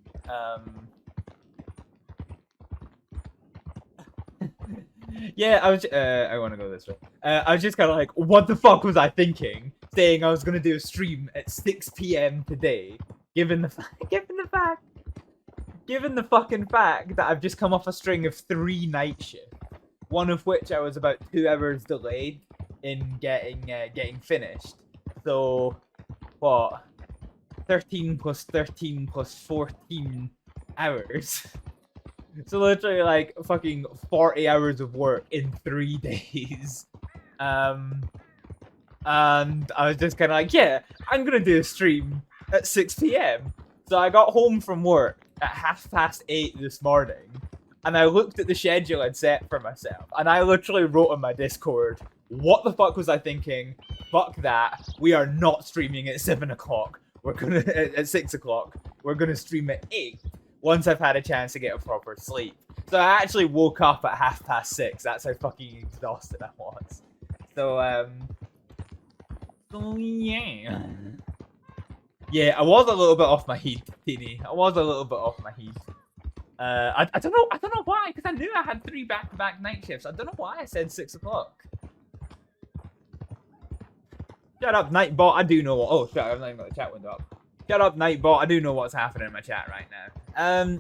[SPEAKER 1] yeah, I want to go this way. I was just kind of like, what the fuck was I thinking? Saying I was gonna do a stream at 6 PM today, given the fucking fact that I've just come off a string of 3 night shifts, one of which I was about 2 hours delayed in getting finished. So, what? 13 plus 13 plus 14 hours. So literally like fucking 40 hours of work in 3 days. And I was just kind of like, yeah, I'm gonna do a stream at 6 PM. So I got home from work at 8:30 this morning, and I looked at the schedule I'd set for myself, and I literally wrote on my Discord, what the fuck was I thinking? Fuck that. We are not streaming at 7 o'clock. We're gonna at 6 o'clock. We're gonna stream at 8 once I've had a chance to get a proper sleep. So I actually woke up at 6:30. That's how fucking exhausted I was. So yeah. Yeah, I was a little bit off my heat, Teeny. I was a little bit off my heat. I don't know why, because I knew I had 3 back-to-back night shifts. I don't know why I said 6 o'clock. Shut up, Nightbot. I do know what. Oh, shut up. I've not even got the chat window up. Shut up, Nightbot. I do know what's happening in my chat right now.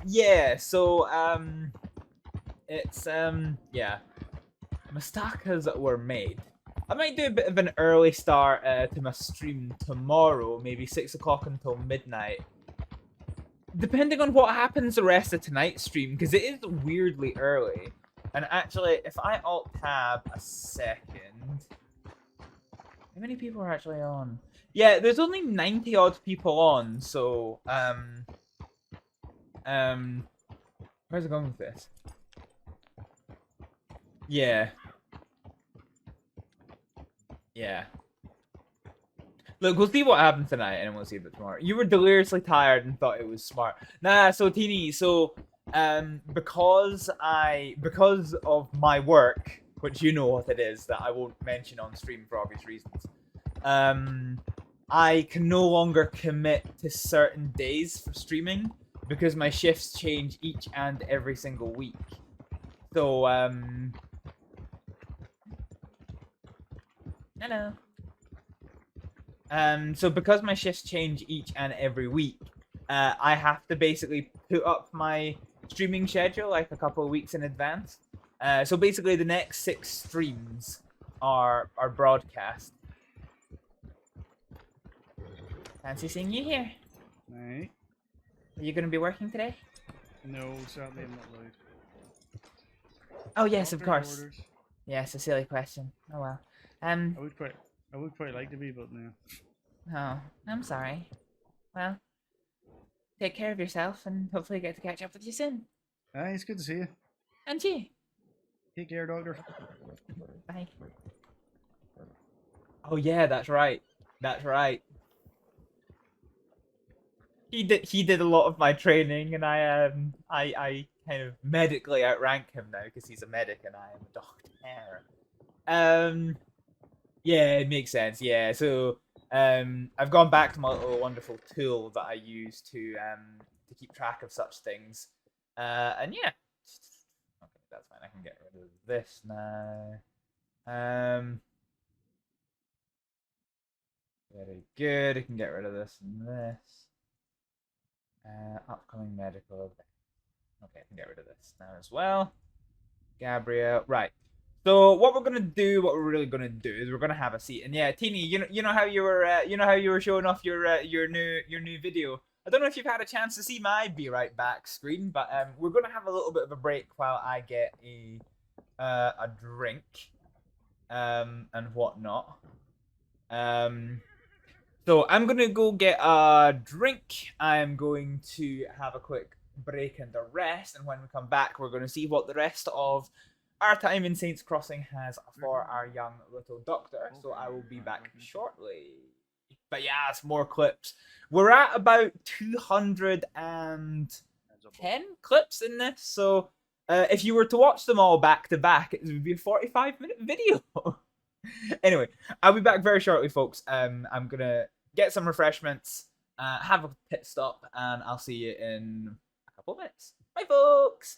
[SPEAKER 1] Yeah. So, it's yeah. My stackers were made. I might do a bit of an early start to my stream tomorrow, maybe 6 o'clock until midnight. Depending on what happens the rest of tonight's stream, because it is weirdly early. And actually, if I alt-tab a second... How many people are actually on? Yeah, there's only 90-odd people on, so... Where's it going with this? Yeah. Yeah. Look, we'll see what happens tonight, and we'll see it tomorrow. You were deliriously tired and thought it was smart. Nah, so Teeny, so because of my work, which you know what it is that I won't mention on stream for obvious reasons, I can no longer commit to certain days for streaming because my shifts change each and every single week. So, hello. So because my shifts change each and every week, I have to basically put up my streaming schedule like a couple of weeks in advance. So basically the next 6 streams are broadcast. Fancy seeing you here.
[SPEAKER 5] Right.
[SPEAKER 1] Are you going to be working today?
[SPEAKER 5] No, sadly I'm not allowed.
[SPEAKER 1] Oh yes, of
[SPEAKER 5] Doctor
[SPEAKER 1] course.
[SPEAKER 5] orders.
[SPEAKER 1] Yes, a silly question. Oh well.
[SPEAKER 5] I would quite like to be, but no.
[SPEAKER 1] Oh, I'm sorry. Well, take care of yourself and hopefully get to catch up with you soon.
[SPEAKER 5] Aye, it's good to see you.
[SPEAKER 1] And you.
[SPEAKER 5] Take care, Doctor.
[SPEAKER 1] Bye. Oh yeah, that's right. That's right. He did a lot of my training, and I kind of medically outrank him now because he's a medic and I am a doctor. Yeah, it makes sense. Yeah, so I've gone back to my little wonderful tool that I use to keep track of such things. And yeah, okay, that's fine. I can get rid of this now. Very good. I can get rid of this and this. Upcoming medical event. Okay, I can get rid of this now as well. Gabrielle, right. So what we're really gonna do is we're gonna have a seat. And yeah, Teeny, you know how you were showing off your new video. I don't know if you've had a chance to see my Be Right Back screen, but we're gonna have a little bit of a break while I get a drink, and whatnot. So I'm gonna go get a drink. I'm going to have a quick break and a rest, and when we come back, we're gonna see what the rest of our time in Saints Crossing has for our young little doctor. So I will be back shortly. But yeah, it's more clips. We're at about 210 clips in this, so if you were to watch them all back to back, it would be a 45-minute video. Anyway, I'll be back very shortly, folks. I'm gonna get some refreshments, have a pit stop, and I'll see you in a couple of minutes. Bye, folks!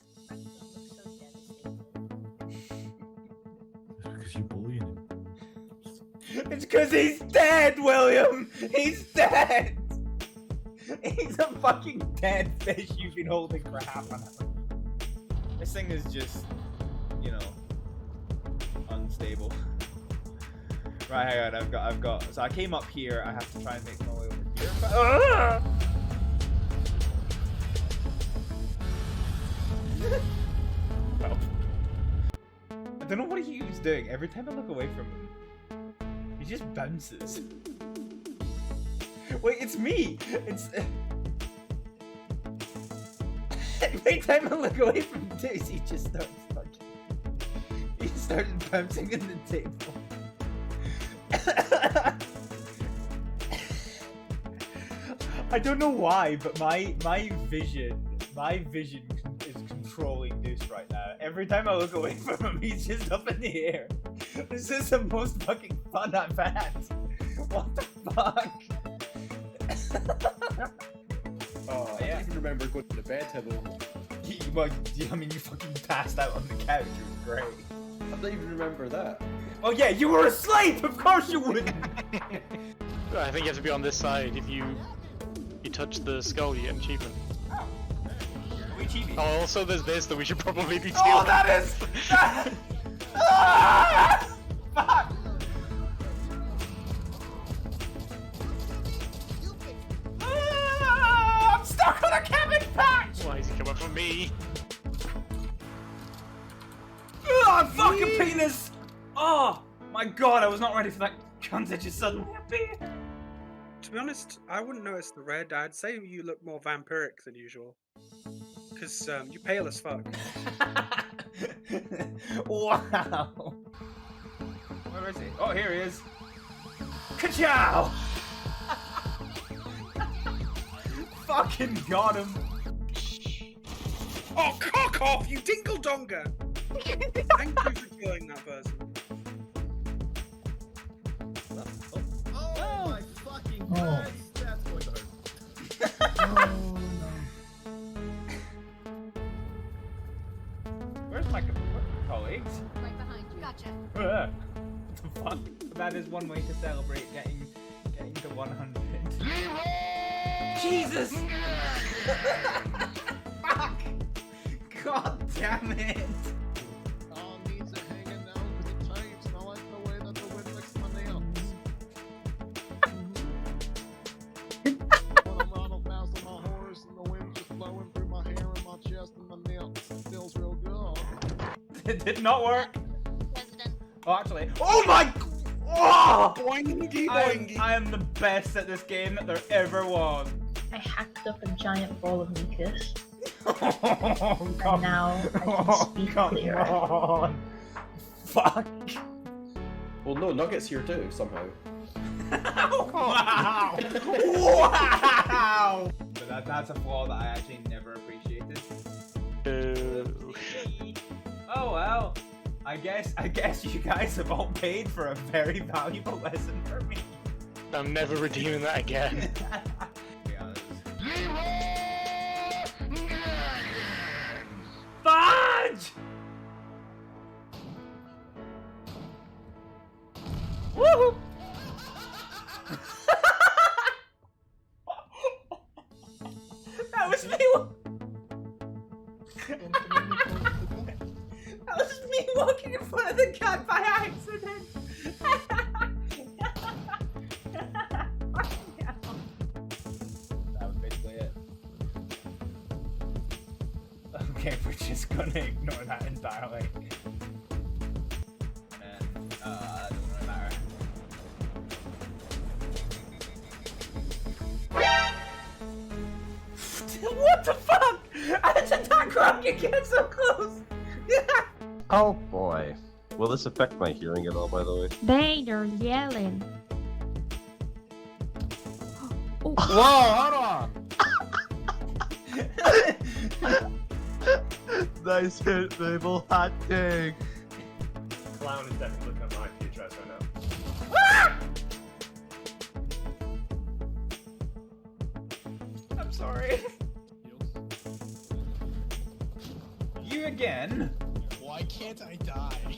[SPEAKER 19] Because you bullying him.
[SPEAKER 1] It's because he's dead, William! He's dead! He's a fucking dead fish you've been holding for half an hour. This thing is just, you know, unstable. Right, hang on, I've got, so I came up here, I have to try and make my way over here. Well, I don't know what he was doing. Every time I look away from him, he just bounces. Wait, it's me! It's... Every time I look away from Daisy, he just starts fucking... He started bouncing in the table. I don't know why, but my vision is controlling Deuce right now. Every time I look away from him, he's just up in the air. This is the most fucking fun I've had. What the fuck? Oh, yeah. I don't even remember going to the bed, Hibble. Well, I mean, you fucking passed out on the couch. It was great. I don't even remember that. Oh yeah, you were asleep! Of course you wouldn't!
[SPEAKER 20] I think you have to be on this side. If you touch the skull, you get an achievement. Oh, also there's this that we should probably be stealing.
[SPEAKER 1] Oh, that is... Ah! Fuck! Ah! I'm stuck on a cabbage patch!
[SPEAKER 20] Why is he coming for me?
[SPEAKER 1] Oh, fucking penis! Oh my god, I was not ready for that cunt that just suddenly appeared.
[SPEAKER 21] To be honest, I wouldn't notice the red. I'd say you look more vampiric than usual. Because you're pale as fuck.
[SPEAKER 1] Wow. Where is he? Oh, here he is. Ka-chow! Fucking got him.
[SPEAKER 21] Oh, cock off, you dingle-donger! Thank you for killing that person.
[SPEAKER 19] Oh my fucking
[SPEAKER 1] Oh.
[SPEAKER 19] Christ, that's going to hurt. Oh no.
[SPEAKER 1] my colleagues.
[SPEAKER 11] Right behind you. Gotcha.
[SPEAKER 1] What the fuck? That is one way to celebrate getting to 100. Jesus! Fuck! God damn it! It did not work. Oh, actually. Oh my! Oh!
[SPEAKER 21] Boingy
[SPEAKER 1] I am the best at this game that there ever was.
[SPEAKER 19] I hacked up a giant ball of mucus.
[SPEAKER 1] Oh,
[SPEAKER 19] and now I can speak clearer.
[SPEAKER 1] On. Fuck.
[SPEAKER 22] Well, no, Nugget's here too, somehow.
[SPEAKER 1] Wow! Wow! But that's a flaw that I actually never appreciated. Oh well. I guess you guys have all paid for a very valuable lesson for me.
[SPEAKER 20] I'm never redeeming that again.
[SPEAKER 1] Fudge! Woohoo! That was me. That was me walking in front of the cat by accident. That was basically it. Okay, we're just gonna ignore that entirely. And, doesn't really matter. What the fuck? How did that rocket get so close?
[SPEAKER 23] Oh boy. Will this affect my hearing at all, by the way?
[SPEAKER 19] They're yelling.
[SPEAKER 23] Oh.
[SPEAKER 1] Whoa, hold on.
[SPEAKER 23] Nice hit, Mabel. Hot take.
[SPEAKER 24] Clown is definitely looking at my IP address right now.
[SPEAKER 1] I'm sorry. You again?
[SPEAKER 25] Why can't I die?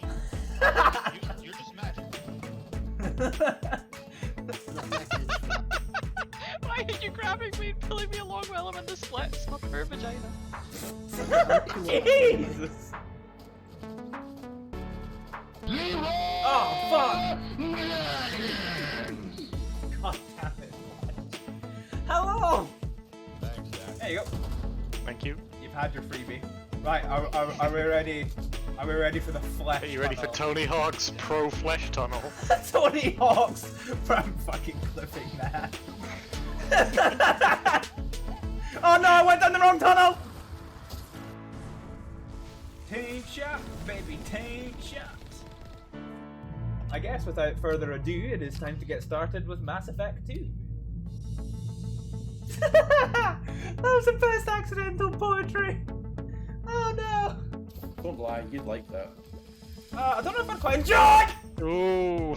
[SPEAKER 25] you're just magic.
[SPEAKER 6] Why are you grabbing me and pulling me along while I'm in the spot for her vagina?
[SPEAKER 1] Jesus! Oh, fuck! God damn it. Hello! There you go.
[SPEAKER 20] Thank you.
[SPEAKER 1] You've had your freebie. Right, are we ready? Are we ready for the flesh?
[SPEAKER 20] Are you ready for Tony Hawk's Pro Flesh Tunnel?
[SPEAKER 1] Tony Hawk's from fucking clipping that. Oh no, I went down the wrong tunnel! Tank shot, baby, tank shots. I guess without further ado, it is time to get started with Mass Effect 2. That was the best accidental poetry. Oh no.
[SPEAKER 22] Don't lie, you'd like that.
[SPEAKER 1] I don't know if I'd quite enjoy.
[SPEAKER 20] Ooh.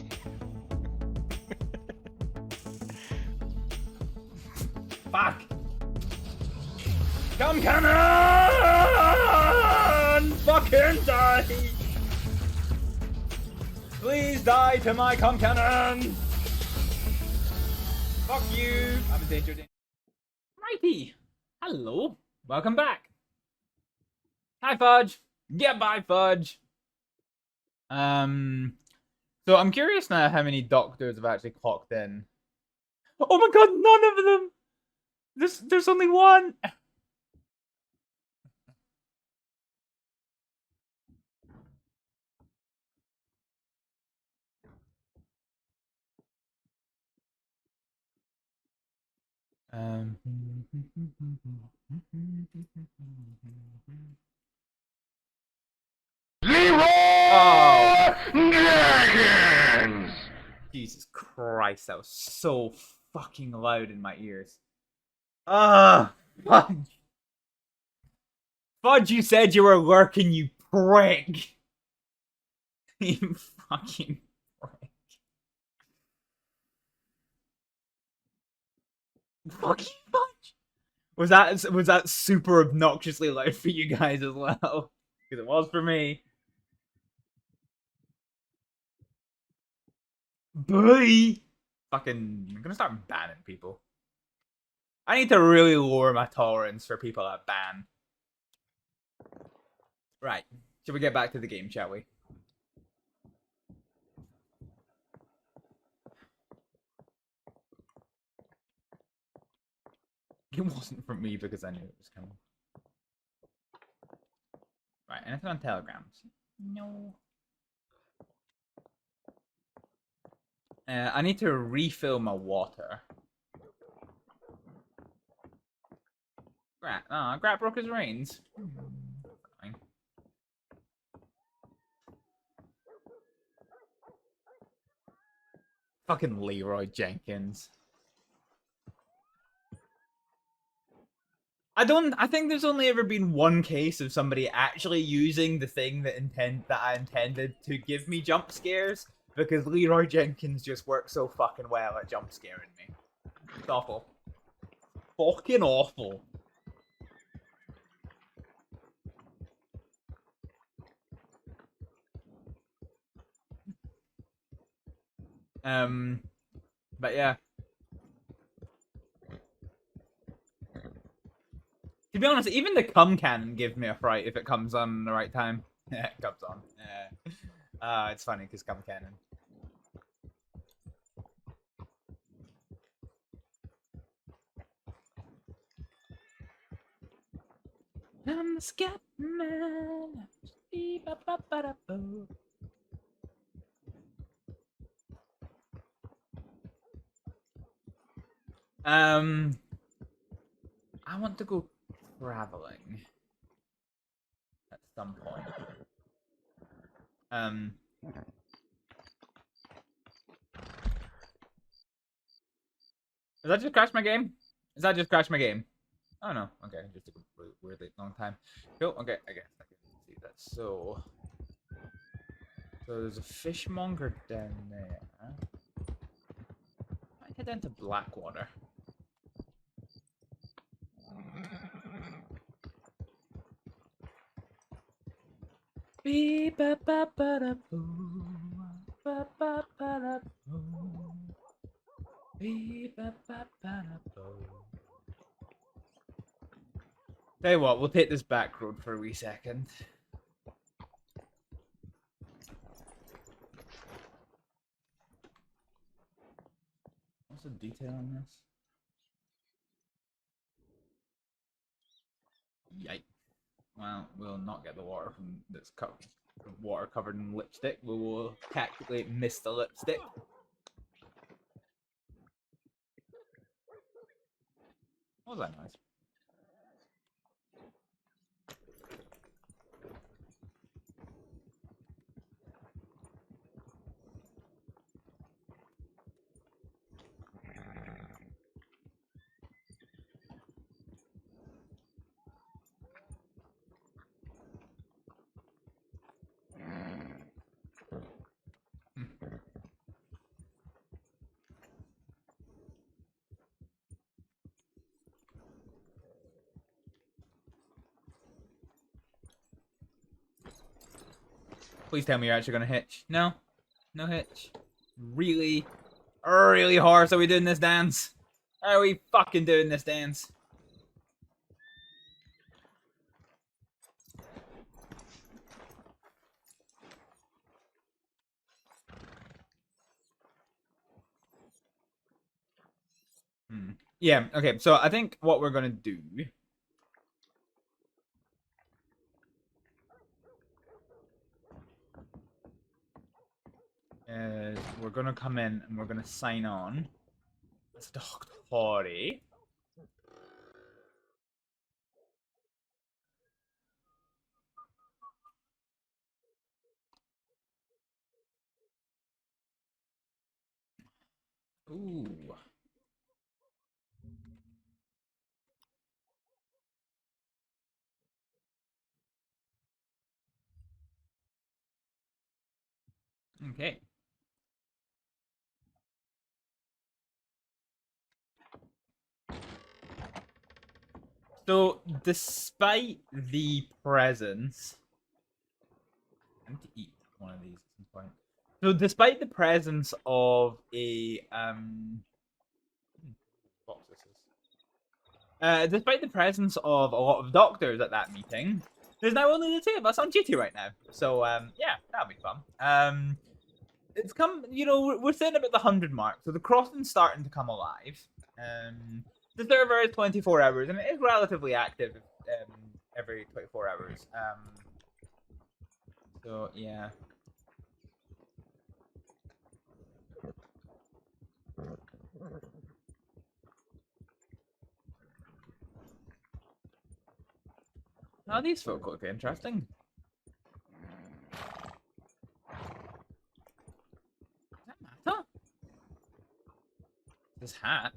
[SPEAKER 1] Fuck. Come cannon! Fucking die! Please die to my cum cannon! Fuck you! I'm in danger. Righty! Hello! Welcome back! Hi, Fudge! Yeah, bye, Fudge! So I'm curious now how many doctors have actually clocked in. Oh my god, none of them! There's only one! Oh. Jesus Christ, that was so fucking loud in my ears. Fudge! Fudge, you said you were lurking, you prick! You fucking prick. Fucking Fudge! Was that super obnoxiously loud for you guys as well? Because it was for me. Bye! Fucking, I'm gonna start banning people. I need to really lower my tolerance for people that ban. Right. Should we get back to the game, shall we? It wasn't for me because I knew it was coming. Right, anything on telegrams? No. I need to refill my water. Grat broke his reins. Fine. Fucking Leroy Jenkins. I think there's only ever been one case of somebody actually using the thing that I intended to give me jump scares, because Leroy Jenkins just works so fucking well at jump scaring me. It's awful. Fucking awful. But yeah. To be honest, even the cum cannon gives me a fright if it comes on the right time. Yeah, it comes on. Yeah. It's funny because cum cannon. I'm the scat man. I want to go traveling at some point. Does that just crash my game? Does that just crash my game? Oh no. Okay, just took a weirdly long time. Cool. Okay, I guess I can see that. So there's a fishmonger down there. I head down to Blackwater. Beep ba ba ba da boo. Ba ba ba da boo. Beep ba ba ba da boo. Tell you what, we'll take this back road for a wee second. What's the detail on this? Yikes. Well, we'll not get the water from this cup. Water covered in lipstick. We will tactically miss the lipstick. What was that noise? Please tell me you're actually gonna hitch. No? No hitch. Really? Really, Horace, are we doing this dance? Are we fucking doing this dance? Yeah, okay, so I think what we're gonna do is we're gonna come in and we're gonna sign on as Dr. Hori. Ooh. Okay. So, despite the presence I need to eat one of these at some point. So despite the presence of a despite the presence of a lot of doctors at that meeting, there's now only the two of us on duty right now. So yeah, that'll be fun. It's come, you know, we're sitting about the 100 mark, so the crossing's starting to come alive. The server is 24 hours, and it is relatively active every 24 hours. So yeah. Oh, these folk look interesting. Does that matter? This hat.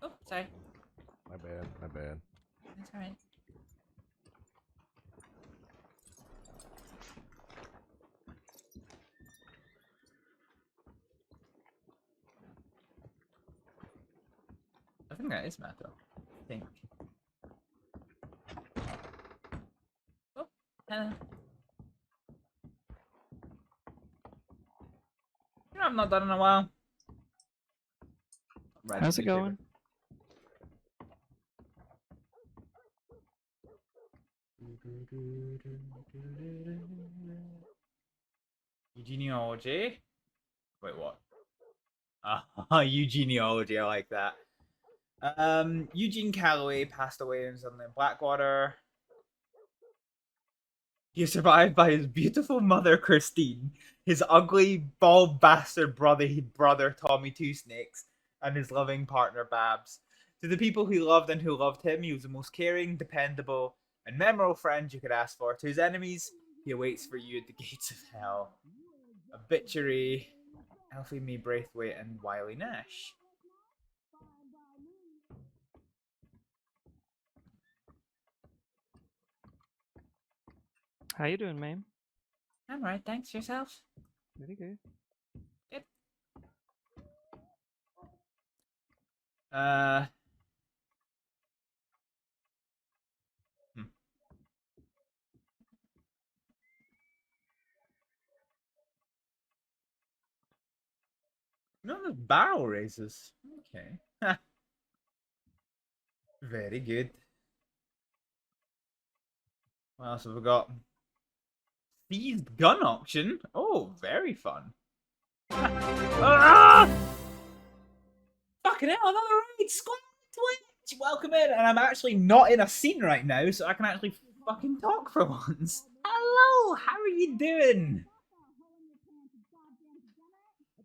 [SPEAKER 1] Oh, sorry.
[SPEAKER 3] My bad. My bad.
[SPEAKER 1] That's alright. I think that is matter. I think. Oh, hello. You know, I've not done in a while.
[SPEAKER 6] How's it going?
[SPEAKER 1] Eugenealogy? Wait, what? Eugenealogy, I like that. Eugene Calloway passed away in suddenly in Blackwater. He is survived by his beautiful mother, Christine, his ugly, bald bastard brother Tommy Two Snakes, and his loving partner, Babs. To the people who loved and who loved him, he was the most caring, dependable, and memorable friend you could ask for. To his enemies, he awaits for you at the gates of hell. Obituary, Alfie Mae Braithwaite, and Wiley Nash.
[SPEAKER 6] How you doing, ma'am?
[SPEAKER 1] I'm right, thanks. Yourself?
[SPEAKER 6] Very good.
[SPEAKER 1] Good. No, there's barrel races. Okay. Very good. What else have we got? Seized gun auction. Oh, very fun. Ah! Fucking hell, another raid! Squad Twitch! Welcome in, and I'm actually not in a scene right now, so I can actually fucking talk for once. Hello, how are you doing?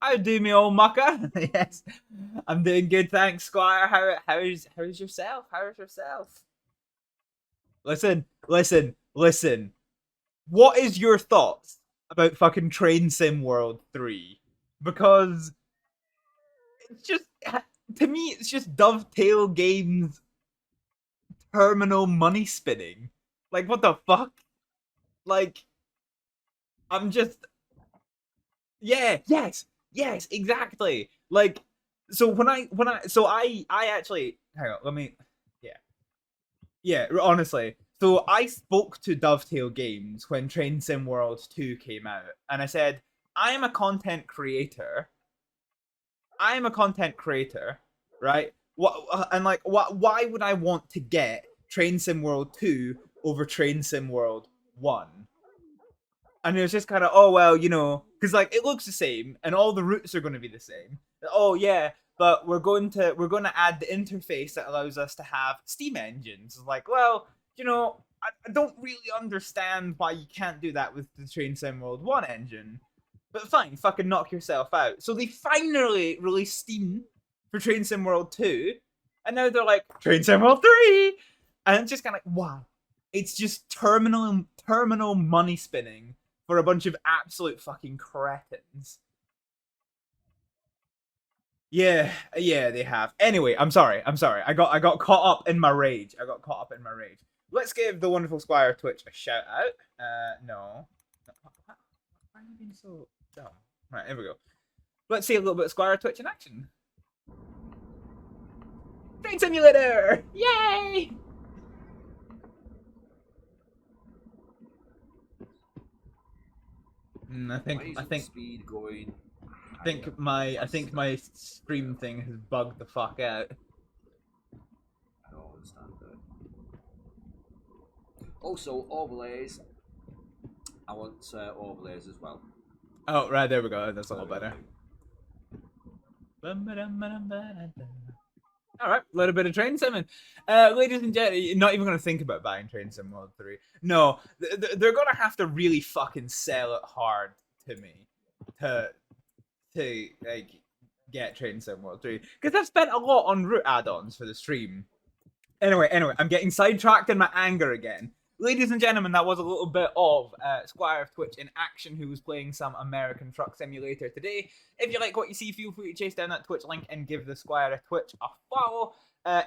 [SPEAKER 1] How do me, old mucker? Yes, I'm doing good, thanks, Squire. How's yourself? How's yourself? Listen. What is your thoughts about fucking Train Sim World 3? Because it's just, to me, it's just Dovetail Games terminal money spinning. Like, what the fuck? Like, I'm just, yeah, yes, exactly. Like, so I actually, hang on, let me, yeah, honestly. So I spoke to Dovetail Games when Train Sim World 2 came out, and I said, I am a content creator, right? Why would I want to get Train Sim World 2 over Train Sim World 1? And it was just kind of, oh, well, you know, because, like, it looks the same, and all the routes are going to be the same. Oh, yeah, but we're going to add the interface that allows us to have Steam engines. It's like, well, you know, I don't really understand why you can't do that with the Train Sim World 1 engine. But fine, fucking knock yourself out. So they finally released Steam for Train Sim World 2, and now they're like, Train Sim World 3! And it's just kind of like, wow. It's just terminal money spinning for a bunch of absolute fucking cretins. Yeah, they have. Anyway, I'm sorry. I got caught up in my rage. Let's give the wonderful Squire Twitch a shout out. No. Why are you being so dumb? Right, here we go. Let's see a little bit of Squire Twitch in action. Train Simulator! Yay! I think
[SPEAKER 9] speed going.
[SPEAKER 1] I think my stream thing has bugged the fuck out.
[SPEAKER 9] I don't understand that. Also, overlays. I want overlays as well.
[SPEAKER 1] Oh, right, there we go. That's a lot better. Alright, a little bit of Train Simming. Ladies and gentlemen, you're not even going to think about buying Train Sim World 3. No, they're going to have to really fucking sell it hard to me to like, get Train Sim World 3. Because I've spent a lot on route add-ons for the stream. Anyway, I'm getting sidetracked in my anger again. Ladies and gentlemen, that was a little bit of Squire of Twitch in action, who was playing some American Truck Simulator today. If you like what you see, feel free to chase down that Twitch link and give the Squire of Twitch a follow.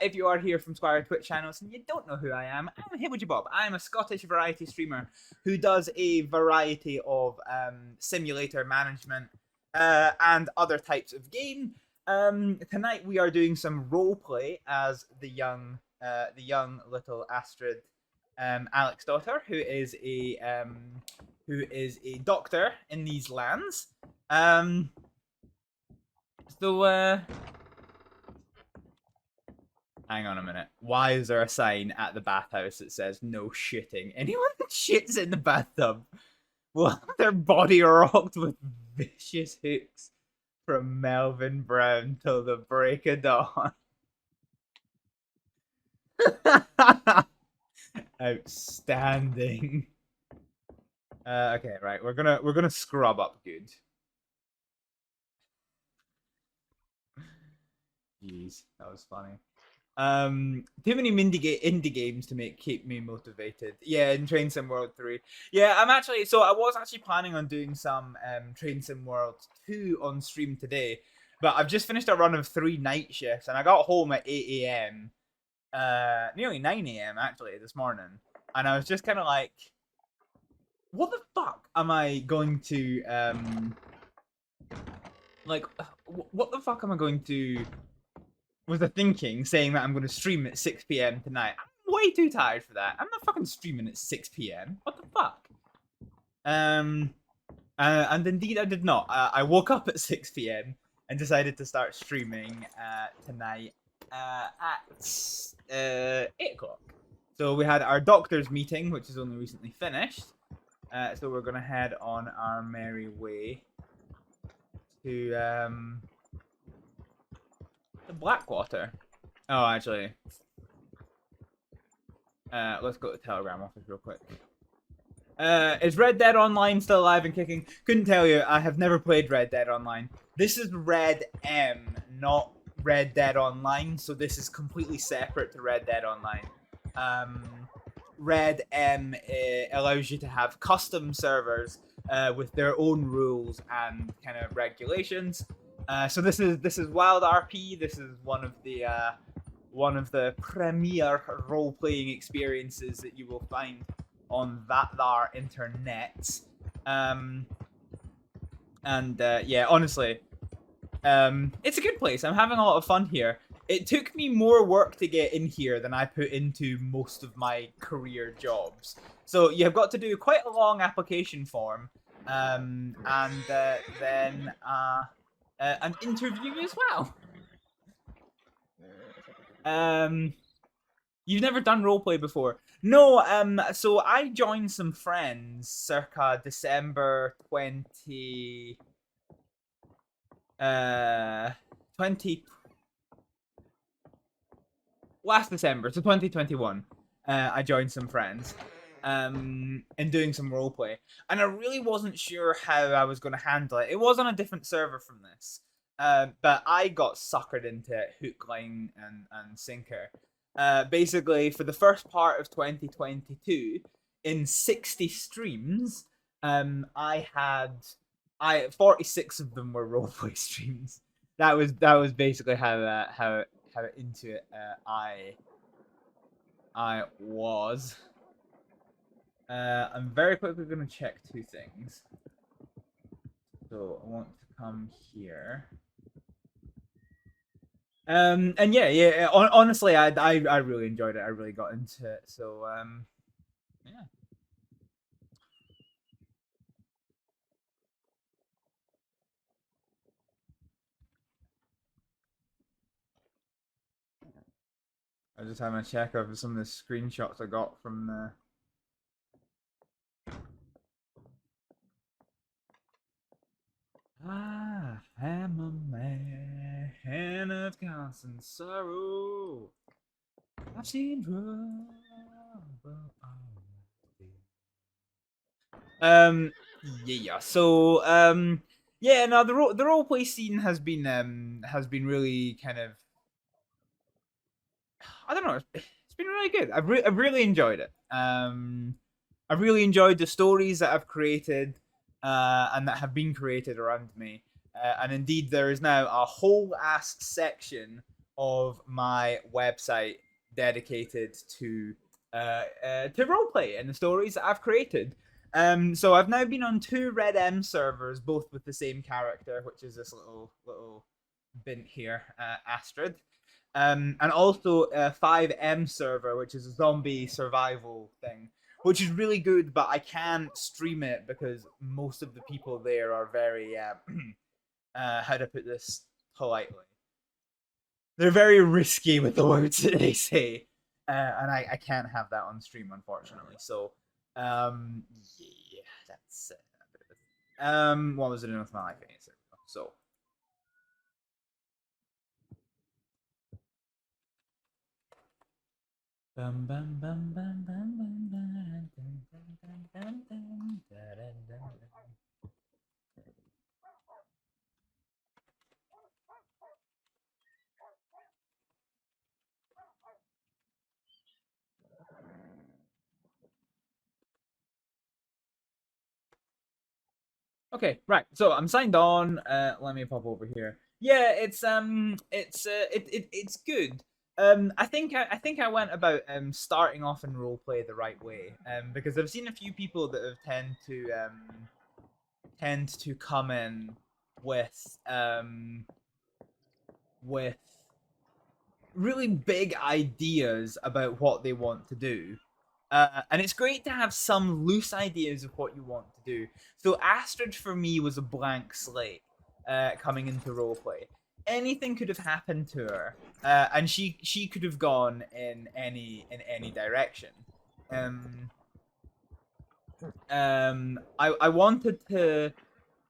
[SPEAKER 1] If you are here from Squire of Twitch channels and you don't know who I am, I'm Hibblejaybob. I'm a Scottish variety streamer who does a variety of simulator management and other types of game. Tonight we are doing some roleplay as the young little Astrid. Alex daughter, who is a doctor in these lands. So hang on a minute. Why is there a sign at the bathhouse that says no shitting? Anyone that shits in the bathtub will have their body rocked with vicious hooks from Melvin Brown till the break of dawn. Outstanding. Okay, right. We're gonna scrub up good. Jeez, that was funny. Too many indie games to keep me motivated. Yeah, in Train Sim World 3. Yeah, I was actually planning on doing some Train Sim World 2 on stream today, but I've just finished a run of 3 night shifts and I got home at 8 AM. Nearly 9 AM actually this morning, and I was just kind of like, what the fuck am I going to what the fuck am I going to was the thinking saying that I'm going to stream at 6 PM tonight. I'm way too tired for that. I'm not fucking streaming at 6 PM. What the fuck? And indeed I did not. I woke up at 6 PM and decided to start streaming tonight at 8 o'clock. So we had our doctor's meeting, which is only recently finished. So we're gonna head on our merry way to Blackwater. Oh, actually, let's go to the Telegram office real quick. Is Red Dead Online still alive and kicking? Couldn't tell you. I have never played Red Dead Online. This is RedM, not Red Dead Online, so this is completely separate to Red Dead Online. RedM allows you to have custom servers with their own rules and kind of regulations. So this is WildRP. This is one of the premier role-playing experiences that you will find on that there internet. Yeah, honestly, it's a good place. I'm having a lot of fun here. It took me more work to get in here than I put into most of my career jobs. So you've got to do quite a long application form, and then an interview as well. You've never done roleplay before? No, so I joined some friends circa December 20... last December, so 2021, I joined some friends and doing some roleplay, and I really wasn't sure how I was going to handle it. It was on a different server from this, but I got suckered into it hook, line, and sinker. Basically, for the first part of 2022, in 60 streams, 46 of them were roleplay streams. That was basically how into it I was. I'm very quickly going to check 2 things. So I want to come here. And yeah. Honestly, I really enjoyed it. I really got into it. So yeah. I was just having a check over some of the screenshots I got from the. I am a man of constant sorrow. I've seen trouble. Yeah. So yeah. No, the roleplay scene has been really kind of. I don't know. It's been really good. I've really enjoyed it. I've really enjoyed the stories that I've created, and that have been created around me. And indeed, there is now a whole ass section of my website dedicated to roleplay and the stories that I've created. So I've now been on 2 RedM servers, both with the same character, which is this little bint here, Astrid. And also a 5M server, which is a zombie survival thing, which is really good, but I can't stream it because most of the people there are very, how to put this politely? They're very risky with the words that they say, and I can't have that on stream, unfortunately. So, yeah, that's what was it in with my life? So. Bum, bum, bum, bum, bum, bum, bum, dun, dun, dun, dun, dun, dun, dun. Okay, right. So I'm signed on. Let me pop over here. Yeah, it's good. I think I went about starting off in roleplay the right way. Because I've seen a few people that have tend to come in with really big ideas about what they want to do. And it's great to have some loose ideas of what you want to do. So Astrид for me was a blank slate coming into roleplay. Anything could have happened to her, and she could have gone in any direction. I wanted to.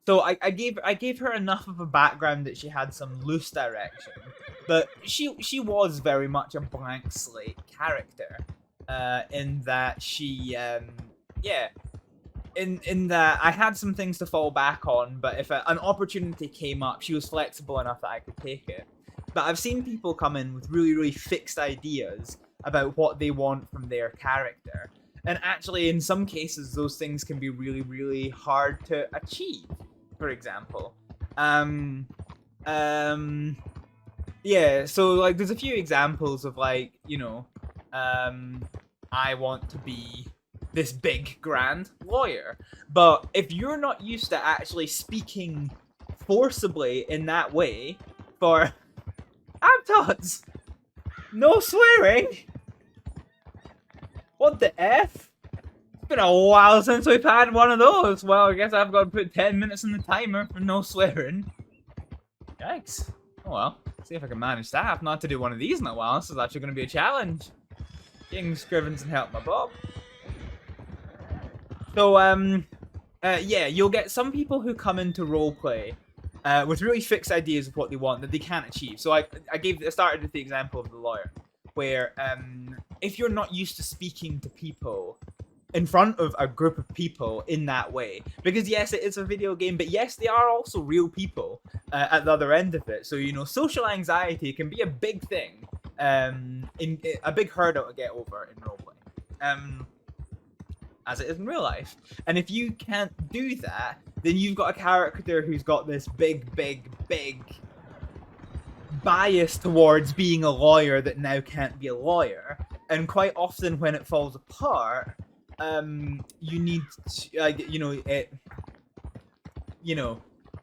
[SPEAKER 1] So I gave her enough of a background that she had some loose direction, but she was very much a blank slate character, in that she in that I had some things to fall back on, but if an opportunity came up, she was flexible enough that I could take it. But I've seen people come in with really fixed ideas about what they want from their character, and actually in some cases those things can be really hard to achieve. For example, yeah, so like there's a few examples of like, you know, I want to be this big grand lawyer, but if you're not used to actually speaking forcibly in that way for Abtots, no swearing, what the F? It's been a while since we've had one of those. Well, I guess I've got to put 10 minutes on the timer for no swearing. Yikes. Oh well. See if I can manage that. I've not to do one of these in a while. This is actually going to be a challenge. Getting scrivens and help my Bob. So, yeah, you'll get some people who come into roleplay with really fixed ideas of what they want that they can't achieve. So I started with the example of the lawyer, where if you're not used to speaking to people in front of a group of people in that way, because yes, it is a video game, but yes, they are also real people at the other end of it. So, you know, social anxiety can be a big thing, in a big hurdle to get over in roleplay, as it is in real life. And if you can't do that, then you've got a character who's got this big bias towards being a lawyer that now can't be a lawyer. And quite often when it falls apart, you need to,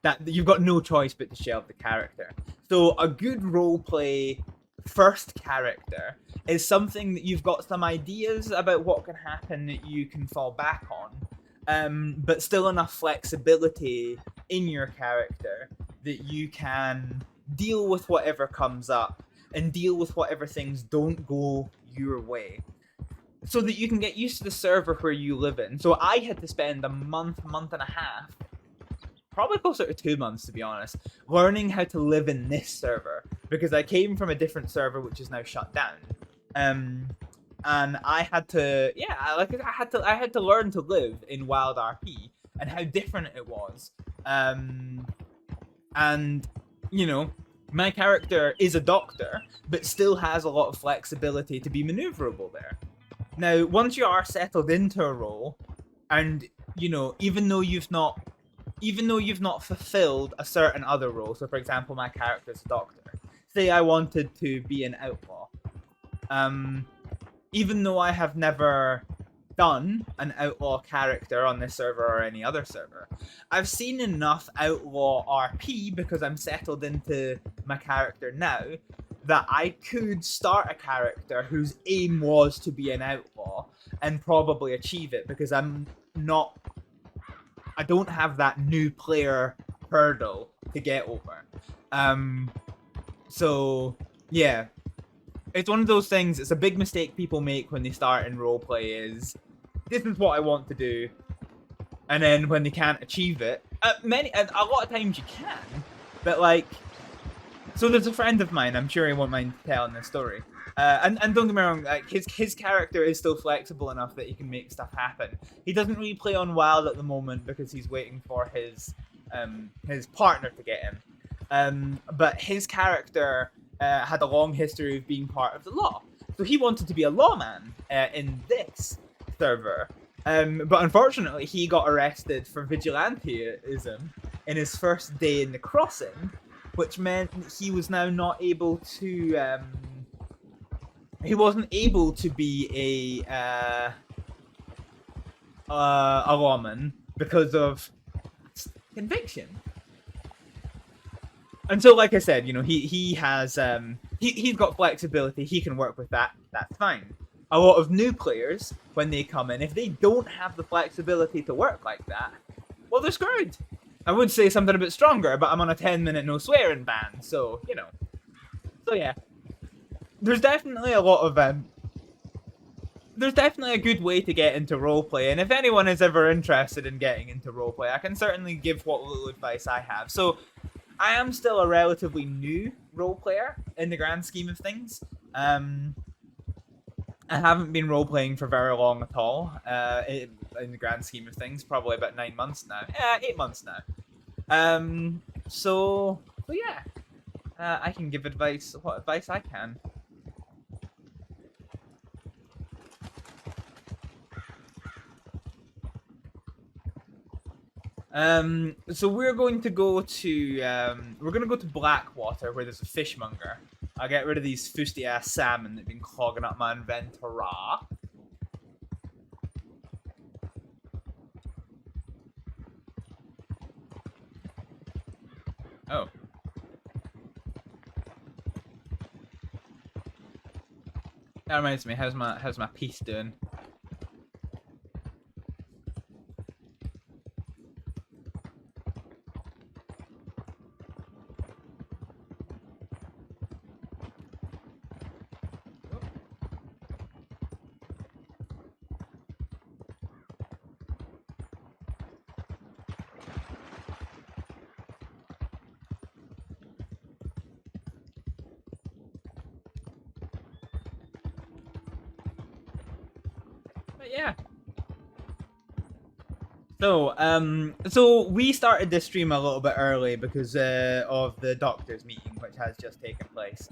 [SPEAKER 1] that you've got no choice but to shelve the character. So a good roleplay first character is something that you've got some ideas about what can happen that you can fall back on, but still enough flexibility in your character that you can deal with whatever comes up. and deal with whatever things don't go your way, so that you can get used to the server where you live in. So I had to spend a month and a half, probably closer to 2 months to be honest, learning how to live in this server, because I came from a different server which is now shut down. And I had to, yeah, I had to learn to live in WildRP and how different it was. And you know, my character is a doctor, but still has a lot of flexibility to be maneuverable there. Now, once you are settled into a role, and you know, even though you've not fulfilled a certain other role, so for example, my character is a doctor. Say I wanted to be an outlaw. Even though I have never done an outlaw character on this server or any other server, I've seen enough outlaw RP because I'm settled into my character now that I could start a character whose aim was to be an outlaw and probably achieve it, because I don't have that new player hurdle to get over. So yeah, it's one of those things. It's a big mistake people make when they start in roleplay is, this is what I want to do, and then when they can't achieve it, a lot of times you can, but like, so there's a friend of mine, I'm sure he won't mind telling this story, and don't get me wrong, like his character is still flexible enough that he can make stuff happen. He doesn't really play on Wild at the moment because he's waiting for his partner to get him, but his character had a long history of being part of the law, so he wanted to be a lawman in this server, but unfortunately he got arrested for vigilantism in his first day in the crossing, which meant he was now not able to he wasn't able to be a lawman because of conviction. And so, like I said, you know, he has he's got flexibility. He can work with that. That's fine. A lot of new players, when they come in, if they don't have the flexibility to work like that, well, they're screwed. I would say something a bit stronger, but I'm on a 10-minute no swearing ban, so you know. So yeah, there's definitely a lot of there's definitely a good way to get into roleplay, and if anyone is ever interested in getting into roleplay, I can certainly give what little advice I have. So, I am still a relatively new role player in the grand scheme of things. I haven't been role playing for very long at all. In the grand scheme of things, probably about 9 months now. 8 months now. So yeah, I can give advice. What advice I can. So we're going to go to Blackwater, where there's a fishmonger. I'll get rid of these fusty ass salmon that've been clogging up my inventory. Oh. That reminds me, how's my piece doing? But yeah. So we started this stream a little bit early because of the doctor's meeting, which has just taken place.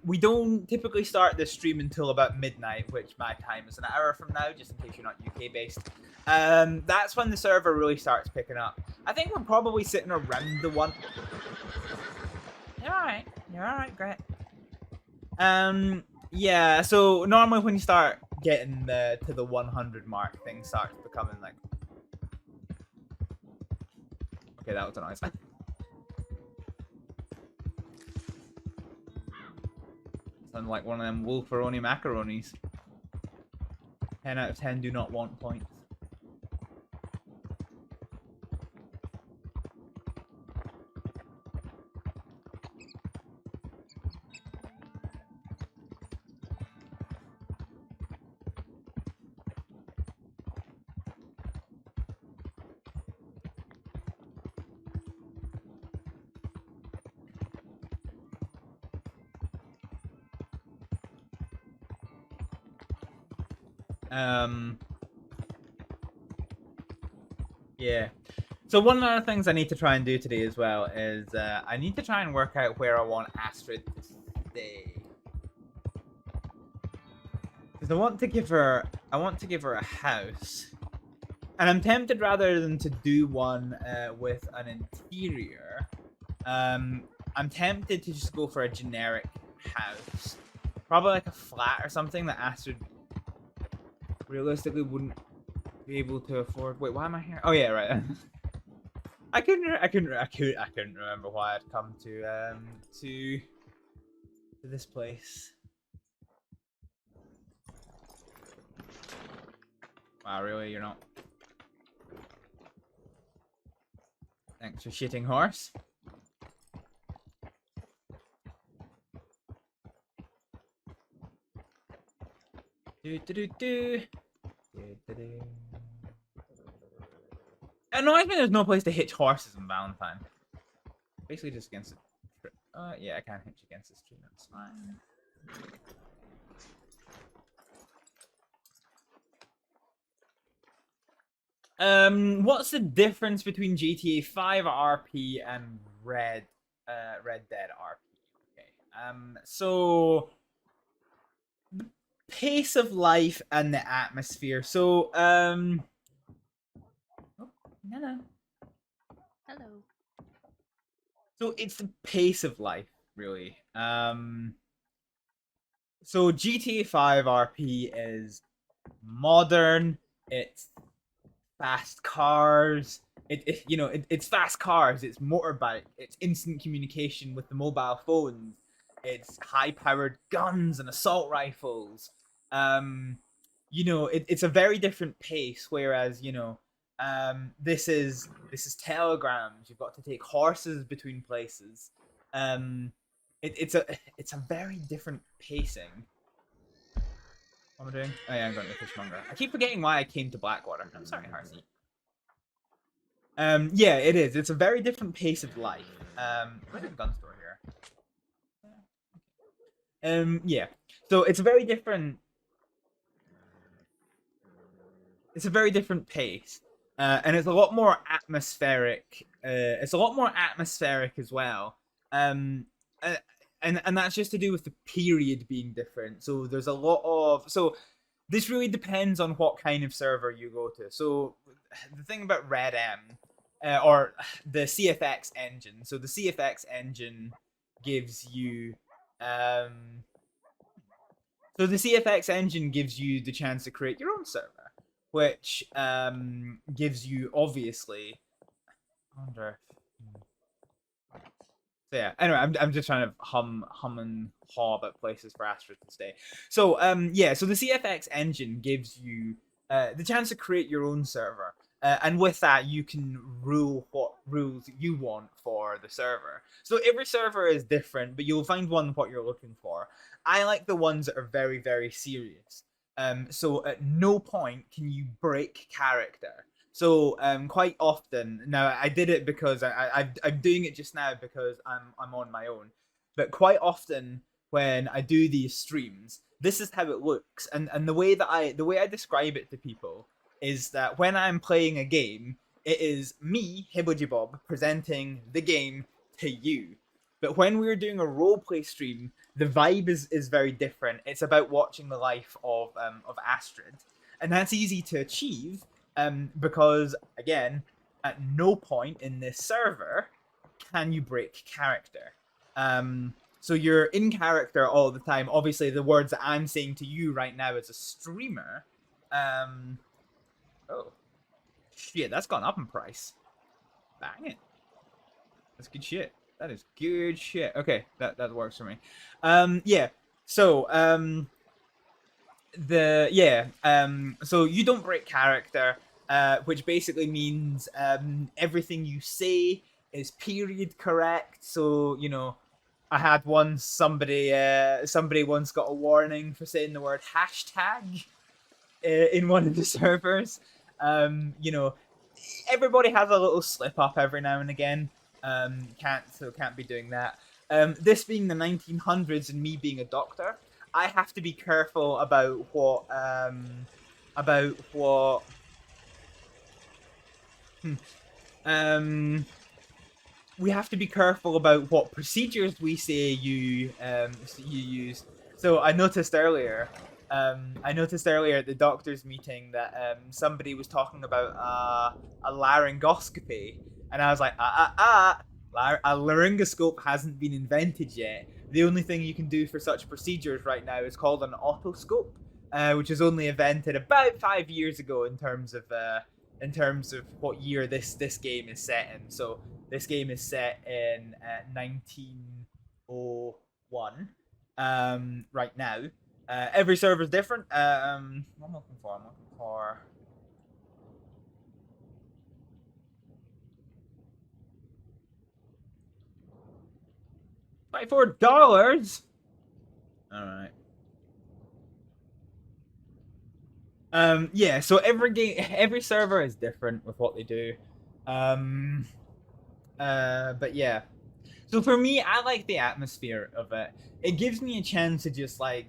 [SPEAKER 1] We don't typically start this stream until about midnight, which my time is an hour from now, just in case you're not UK based. That's when the server really starts picking up. I think we're probably sitting around the one. You're alright. You're alright, great. Yeah, so normally when you start getting to the 100 mark, things start becoming like... Okay, that was a noise. Sound like one of them Wolferoni macaronis. 10 out of 10 do not want points. Yeah. So one of the things I need to try and do today as well is I need to try and work out where I want Astrið to stay. Because I want to give her a house. And I'm tempted rather than to do one with an interior, I'm tempted to just go for a generic house. Probably like a flat or something that Astrið realistically wouldn't be able to afford. Wait, why am I here? Oh yeah, right. I couldn't remember why I'd come to this place. Wow, really? You're not? Thanks for shitting, horse. It annoys me there's no place to hitch horses in Valentine. Basically just against it. Yeah, I can't hitch against this tree, that's fine. What's the difference between GTA 5 RP and Red Dead RP? Okay. So the pace of life and the atmosphere. So, oh, no.
[SPEAKER 6] Hello.
[SPEAKER 1] So it's the pace of life, really. So GTA 5 RP is modern. It's fast cars. It's fast cars. It's motorbike. It's instant communication with the mobile phones. It's high-powered guns and assault rifles. It's a very different pace. Whereas this is telegrams. You've got to take horses between places. It's a very different pacing. What am I doing? Oh yeah, I'm going to the fishmonger. I keep forgetting why I came to Blackwater. I'm sorry, Harsey. Yeah, it is. It's a very different pace of life. Where's the gun store here? Yeah. So it's a very different. It's a very different pace, and it's a lot more atmospheric. It's a lot more atmospheric as well. And that's just to do with the period being different. So there's a lot of this really depends on what kind of server you go to. So the thing about RedM or the CFX engine. So the CFX engine gives you the chance to create your own server, which gives you obviously. I wonder. So yeah, anyway, I'm just trying to hum and haw about places for Astrид to stay. So yeah, so the CFX engine gives you the chance to create your own server, and with that you can rule what rules you want for the server. So every server is different, but you'll find one what you're looking for. I like the ones that are very, very serious. So at no point can you break character. So quite often now I did it because I'm doing it just now because I'm on my own, but quite often when I do these streams, this is how it looks, and the way I describe it to people is that when I'm playing a game, it is me, Hibblejaybob, presenting the game to you. But when we're doing a roleplay stream, the vibe is very different. It's about watching the life of Astrид, and that's easy to achieve. Because, again, at no point in this server can you break character. So you're in character all the time. Obviously, the words that I'm saying to you right now as a streamer... oh. Shit, that's gone up in price. Bang it. That's good shit. That is good shit. Okay, that works for me. Yeah, so... so you don't break character, which basically means everything you say is period correct. So I had somebody once got a warning for saying the word hashtag in one of the servers. Everybody has a little slip up every now and again. Can't be doing that. This being the 1900s and me being a doctor, I have to be careful about what about what we have to be careful about what procedures we say you use. So I noticed earlier at the doctor's meeting that somebody was talking about a laryngoscopy, and I was like, a laryngoscope hasn't been invented yet. The only thing you can do for such procedures right now is called an otoscope, which was only invented about 5 years ago in terms of what year this game is set in. So this game is set in 1901 right now. Every server is different. What am I looking for? I'm looking for... $24. All right. Yeah. So every server is different with what they do. But yeah. So for me, I like the atmosphere of it. It gives me a chance to just like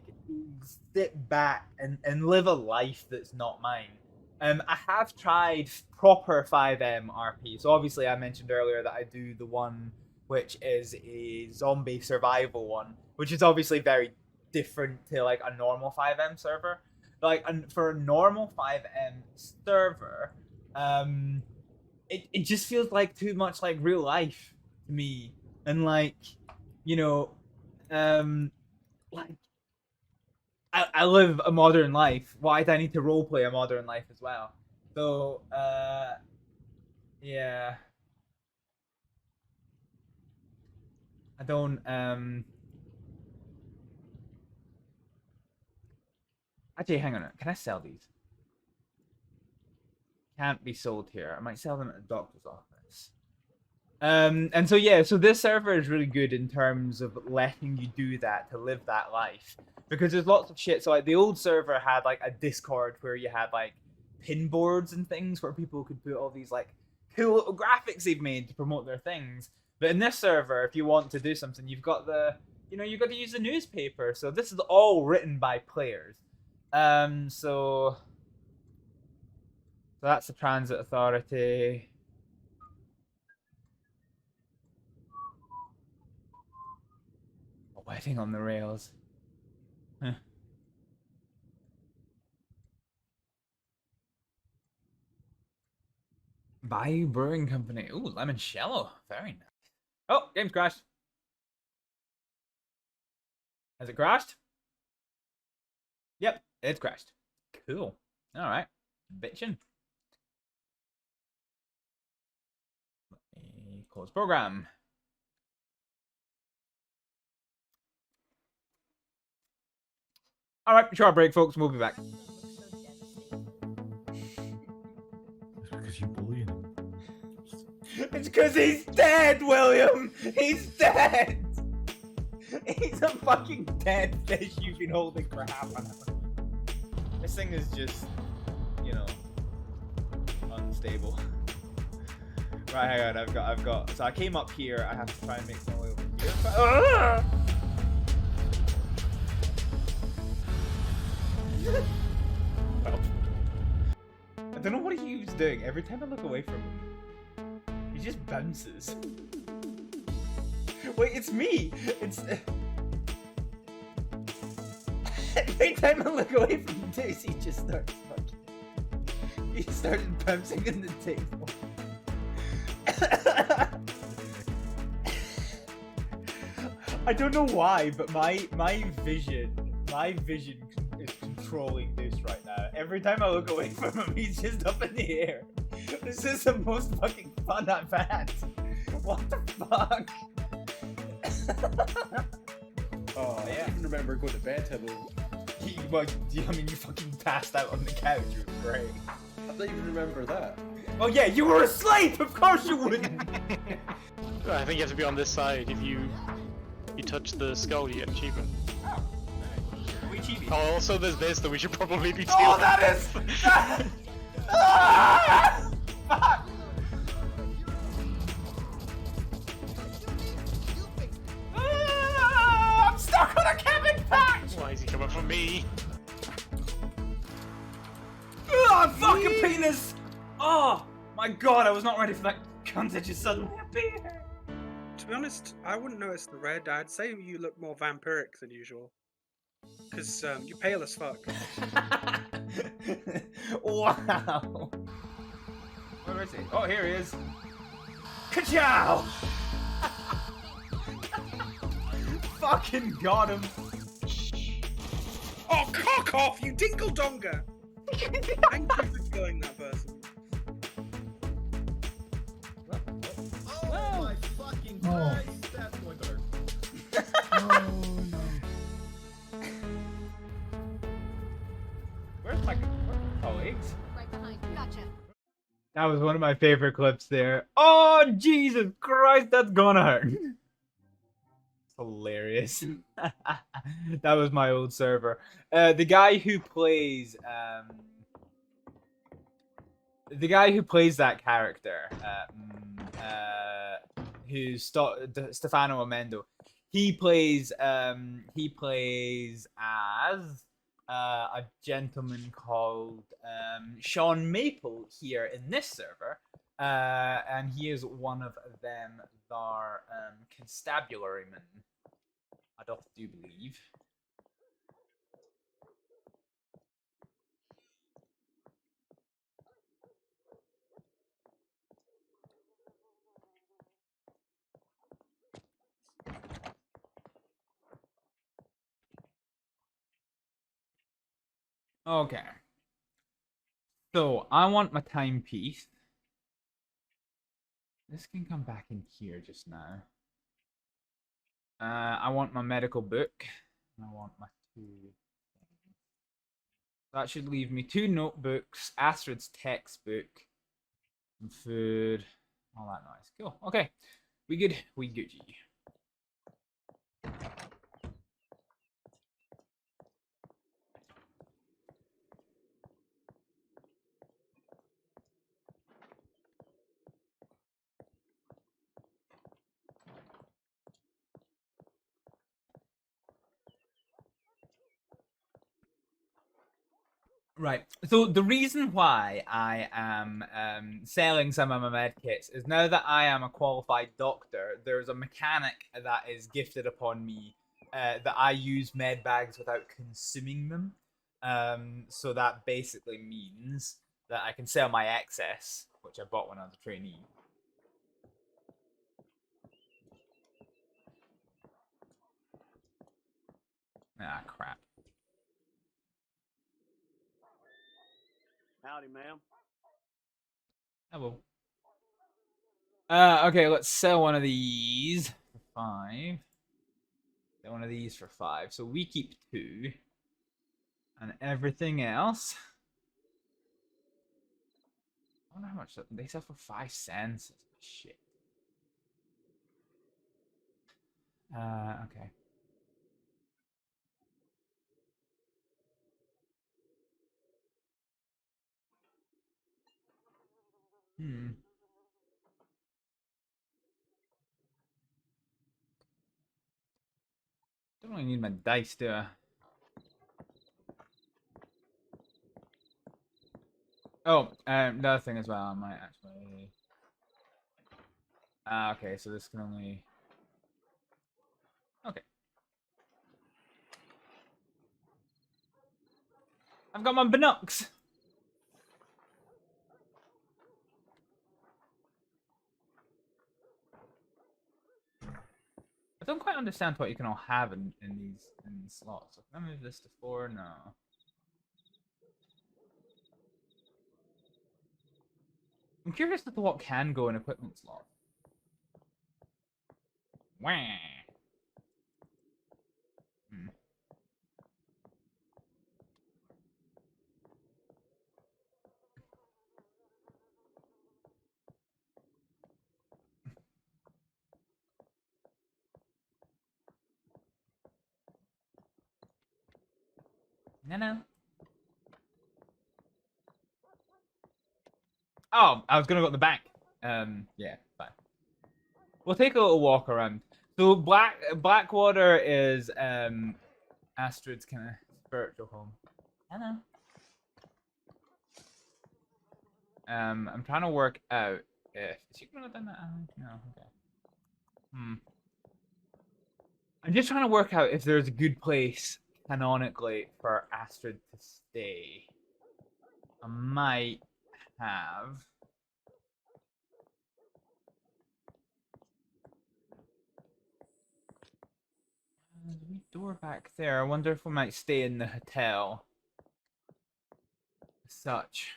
[SPEAKER 1] sit back and live a life that's not mine. I have tried proper 5M RP. So obviously I mentioned earlier that I do the one which is a zombie survival one, which is obviously very different to like a normal 5M server. Like for a normal 5M server, it just feels like too much like real life to me. And like, you know, like I live a modern life. Why do I need to roleplay a modern life as well? So, yeah. I don't, actually, hang on. Can I sell these? Can't be sold here. I might sell them at the doctor's office. And so yeah, so this server is really good in terms of letting you do that, to live that life. Because there's lots of shit. So like the old server had like a Discord where you had like pin boards and things where people could put all these like cool little graphics they've made to promote their things. But in this server, if you want to do something, you've got you've got to use the newspaper. So this is all written by players. So that's the Transit Authority. A wedding on the rails. Huh. Bayou Brewing Company. Ooh, limoncello. Very nice. Oh, game's crashed. Has it crashed? Yep, it's crashed. Cool. Alright. Bitchin'. Let me close program. Alright, short break, folks. We'll be back.
[SPEAKER 3] It's because you bullying him.
[SPEAKER 1] It's because he's dead, William! He's dead! He's a fucking dead fish you've been holding for half an hour. This thing is just, you know, unstable. Right, hang on, I've got, so I came up here, I have to try and make some way over here. I don't know what he was doing. Every time I look away from him, he just bounces. Wait, it's me! It's... Every time I look away from Daisy, he just starts fucking... He started bouncing in the table. I don't know why, but my vision is controlling this right now. Every time I look away from him, he's just up in the air. This is the most fucking fun I've had. What the fuck?
[SPEAKER 22] Oh, I don't even remember going to bed, Hibble.
[SPEAKER 1] Well, I mean, you fucking passed out on the couch. It was great.
[SPEAKER 22] I don't even remember that.
[SPEAKER 1] Oh yeah, you were asleep! Of course you wouldn't!
[SPEAKER 20] I think you have to be on this side. If you touch the skull, you get an achievement.
[SPEAKER 1] Oh, we cheated.
[SPEAKER 20] Oh, also there's this that we should probably be doing.
[SPEAKER 1] Oh, that is... Ah! Fuck! I'm stuck on a cabin patch!
[SPEAKER 20] Why is he coming for me?
[SPEAKER 1] Oh, fucking penis! Oh, my god, I was not ready for that cunt to just suddenly appear.
[SPEAKER 21] To be honest, I wouldn't notice the red. I'd say you look more vampiric than usual. Because you're pale as fuck.
[SPEAKER 1] Wow. Where is he? Oh, here he is. Ka-chow! Fucking got him.
[SPEAKER 21] Oh, cock off, you dingle-donger! Thank you for killing that person.
[SPEAKER 25] Oh my fucking Christ! That's going to hurt.
[SPEAKER 1] Oh no. Where's my colleagues?
[SPEAKER 11] Right behind you. Gotcha.
[SPEAKER 1] That was one of my favorite clips there. Oh, Jesus Christ, that's gonna hurt. It's hilarious. That was my old server. The guy who plays that character, who's Stefano Amendo. He plays as a gentleman called Sean Maple here in this server, and he is one of them, their constabularymen, I do believe. Okay. So, I want my timepiece. This can come back in here just now. I want my medical book. And I want my 2 things. That should leave me 2 notebooks, Astrid's textbook, some food, all that nice. Cool. Okay. We good? We Gucci. Right. So the reason why I am selling some of my medkits is now that I am a qualified doctor, there's a mechanic that is gifted upon me that I use med bags without consuming them. So that basically means that I can sell my excess, which I bought when I was a trainee. Ah, crap.
[SPEAKER 2] Howdy, ma'am.
[SPEAKER 1] Hello. Okay, let's sell one of these for 5. Sell one of these for 5. So we keep 2. And everything else. I wonder how much they sell for 5 cents. Shit. Okay. Don't really need my dice, do I? Oh, the other thing as well, I might actually... okay, so this can only... Okay. I've got my binocs! I don't quite understand what you can all have in these slots. So can I move this to 4? No. I'm curious as to what can go in equipment slot. Wah. No. Oh, I was gonna go at the back. Yeah, fine. We'll take a little walk around. So Blackwater is Astrid's kind of spiritual home. Hello. I'm trying to work out if is he gonna done that? No, okay. I'm just trying to work out if there's a good place canonically for Astrид to stay. I might have. There's a wee door back there. I wonder if we might stay in the hotel. As such.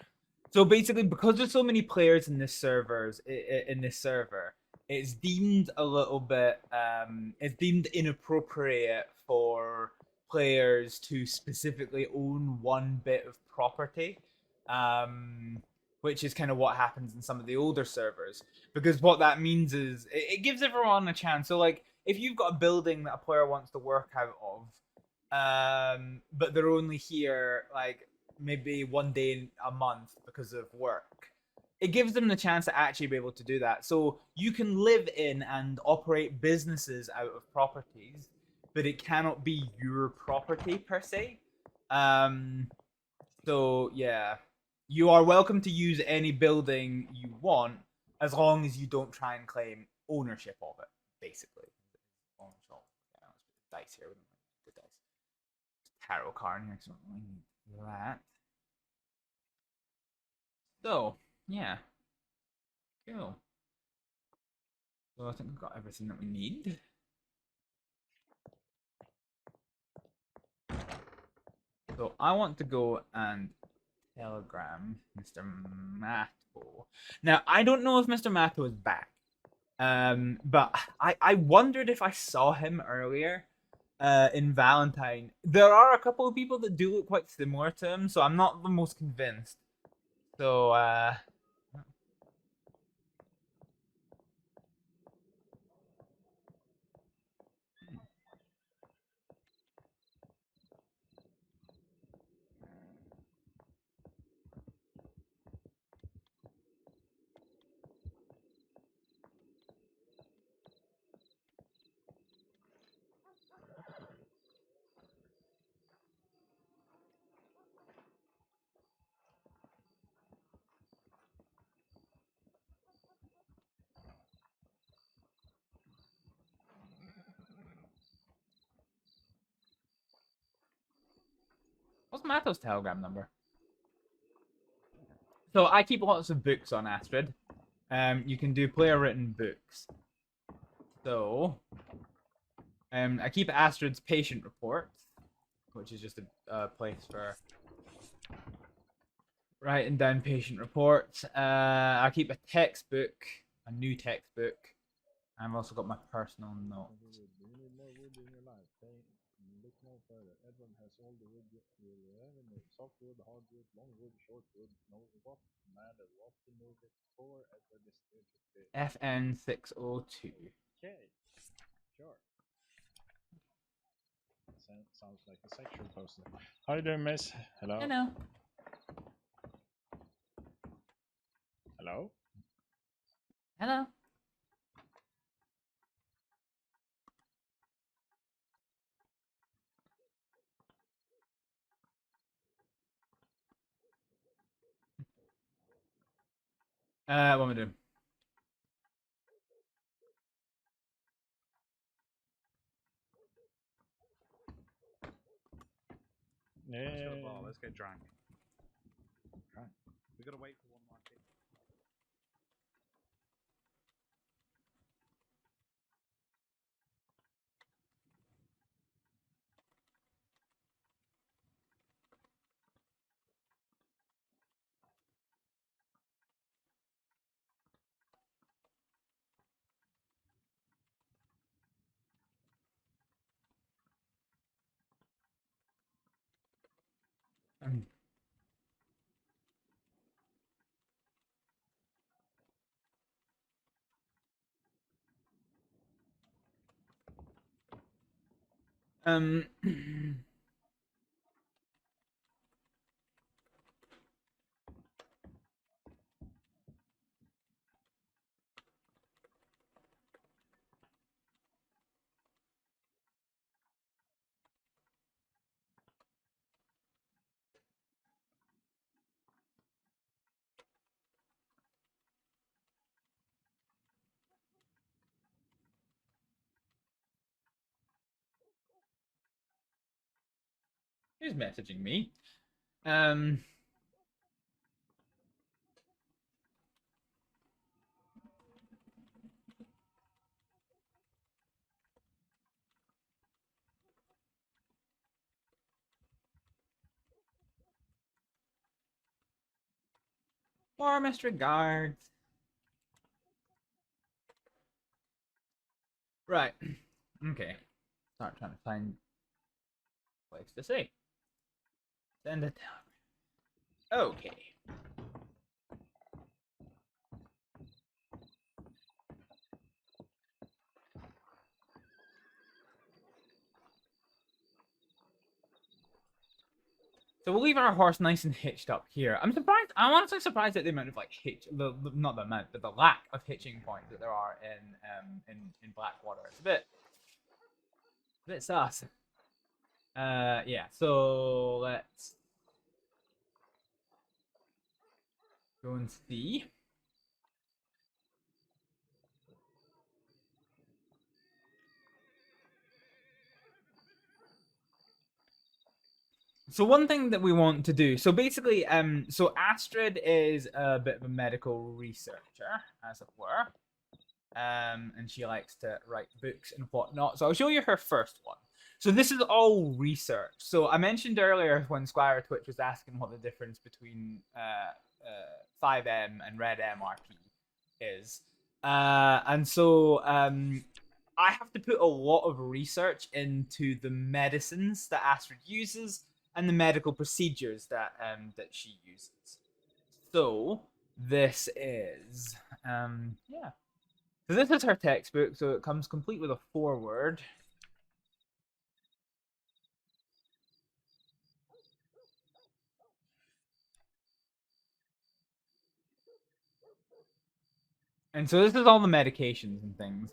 [SPEAKER 1] So basically, because there's so many players in this server, it's deemed a little bit. It's deemed inappropriate for players to specifically own one bit of property, which is kind of what happens in some of the older servers. Because what that means is it gives everyone a chance. So like, if you've got a building that a player wants to work out of, but they're only here like maybe one day a month because of work, it gives them the chance to actually be able to do that. So you can live in and operate businesses out of properties, but it cannot be your property per se. So yeah, you are welcome to use any building you want as long as you don't try and claim ownership of it, basically. Dice here. The dice. Tarot card here, so we need that. So, yeah. Cool. So I think we've got everything that we need. So I want to go and telegram Mr. Matto. Now, I don't know if Mr. Matto is back. But I wondered if I saw him earlier in Valentine. There are a couple of people that do look quite similar to him, so I'm not the most convinced. So, what's Matto's telegram number? So I keep lots of books on Astrид. You can do player-written books. So, I keep Astrid's patient reports, which is just a place for writing down patient reports. I keep a textbook, a new textbook. I've also got my personal notes. FN602.
[SPEAKER 3] Okay, sure. Sounds like a sexual poster. How you doing, miss? Hello.
[SPEAKER 1] Hello.
[SPEAKER 3] Hello.
[SPEAKER 1] Hello. What am I doing?
[SPEAKER 3] Yeah.
[SPEAKER 5] Let's go to the bar. Let's get drunk. Drunk. We gotta wait for one more thing.
[SPEAKER 1] Who's messaging me? Warmest regards. Right. Okay. Start trying to find a place to say. Send it down. Okay. So we'll leave our horse nice and hitched up here. I'm surprised. I'm honestly surprised at the amount of like not the amount, but the lack of hitching points that there are in Blackwater. It's a bit sus. Yeah. So let's go and see. So one thing that we want to do, so basically, so Astrид is a bit of a medical researcher, as it were, and she likes to write books and whatnot. So I'll show you her first one. So this is all research. So I mentioned earlier when Squire Twitch was asking what the difference between 5M and RedM RP is, and so I have to put a lot of research into the medicines that Astrид uses and the medical procedures that she uses. So this is yeah. So this is her textbook. So it comes complete with a foreword. And so this is all the medications and things.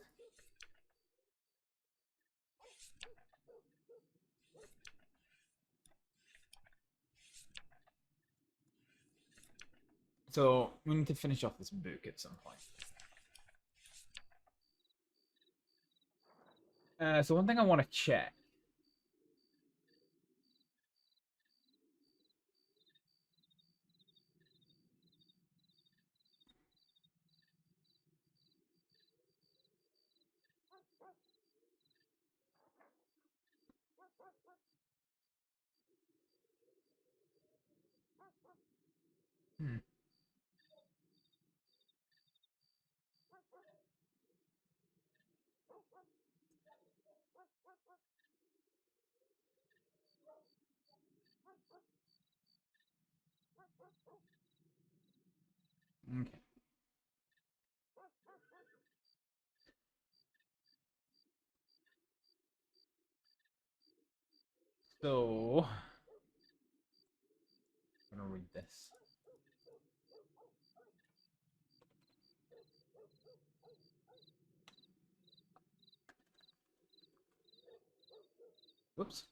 [SPEAKER 1] So we need to finish off this book at some point. So one thing I want to check. Okay. So I'm gonna read this. Whoops.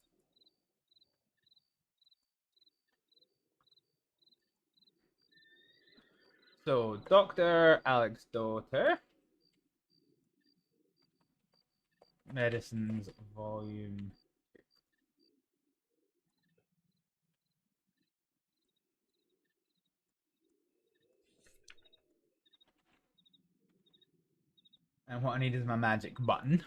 [SPEAKER 1] So Dr. Alex Daughter. Medicines volume. And what I need is my magic button.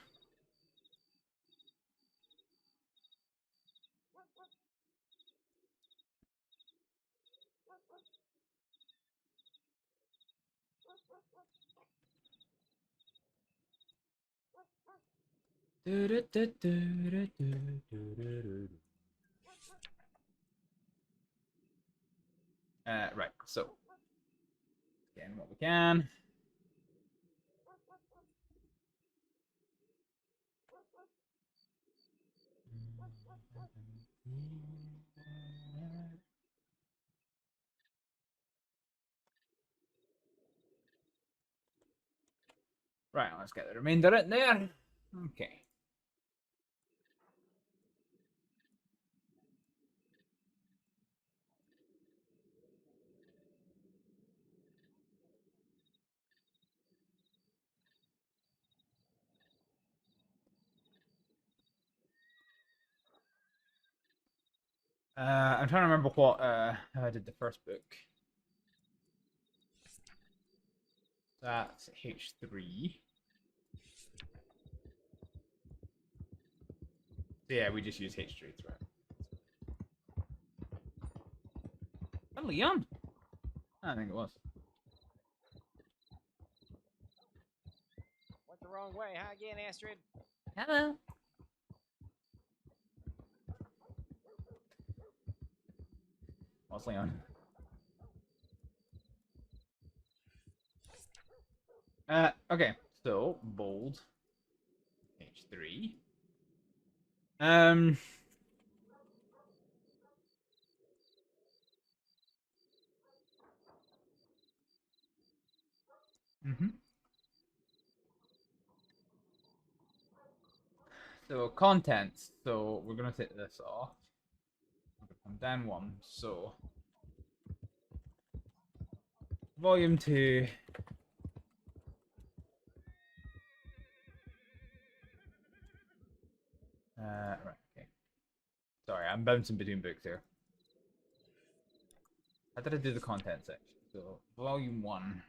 [SPEAKER 1] Right, so again, what we can. Right, let's get the remainder in there. Okay. I'm trying to remember what how I did the first book. That's H3. So yeah, we just use H3 throughout. Oh, Leon? I think it was.
[SPEAKER 2] Went the wrong way. Hi again, Astrid.
[SPEAKER 18] Hello.
[SPEAKER 1] What's Leon? Okay, so bold H3. So contents. So we're gonna take this off. I'm gonna come down one. So volume 2. Right. Okay. Sorry, I'm bouncing between books here. How did I do the content section? So volume 1.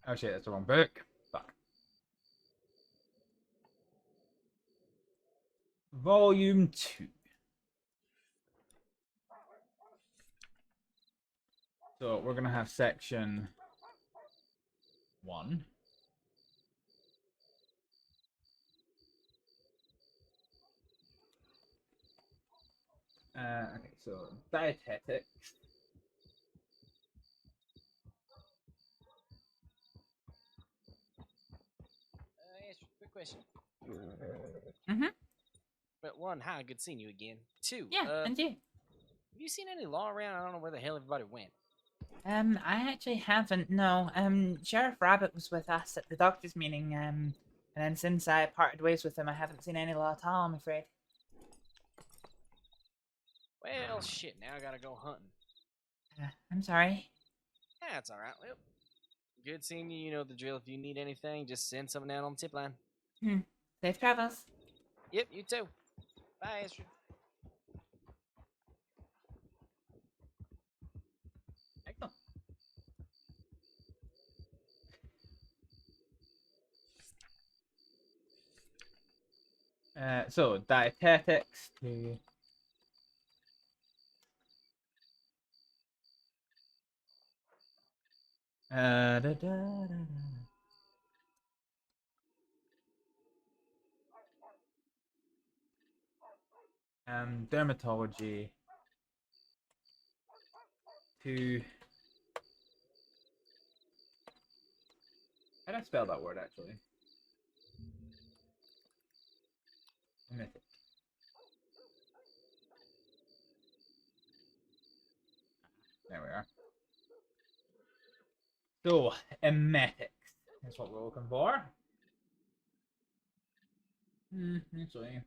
[SPEAKER 1] Oh shit, that's the wrong book. Fuck. Volume 2. So we're gonna have section 1. Okay, so dietetics.
[SPEAKER 2] Astrid, quick question.
[SPEAKER 18] Mm-hmm.
[SPEAKER 2] But one, hi, good seeing you again. Two,
[SPEAKER 18] Yeah, and you.
[SPEAKER 2] have you seen any law around? I don't know where the hell everybody went.
[SPEAKER 18] I actually haven't. No. Sheriff Rabbit was with us at the doctor's meeting. And then since I parted ways with him, I haven't seen any law at all, I'm afraid.
[SPEAKER 2] Well, shit, now I gotta go hunting.
[SPEAKER 18] I'm sorry.
[SPEAKER 2] That's alright. Well, good seeing you. You know the drill. If you need anything, just send something out on the tip line.
[SPEAKER 18] Safe travels.
[SPEAKER 2] Yep, you too. Bye, Astrid.
[SPEAKER 1] So dietetics to dermatology to how do I spell that word actually? Emetic. There we are. So emetics is what we're looking for. Actually.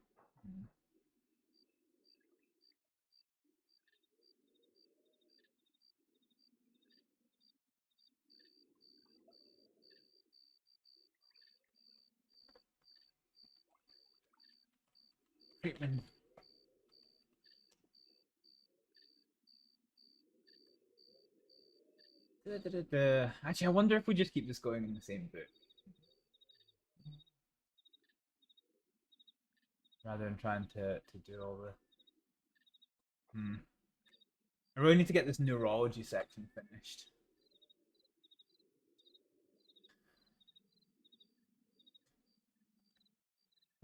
[SPEAKER 1] Treatment. Actually, I wonder if we just keep this going in the same book. Rather than trying to do all the... I really need to get this neurology section finished.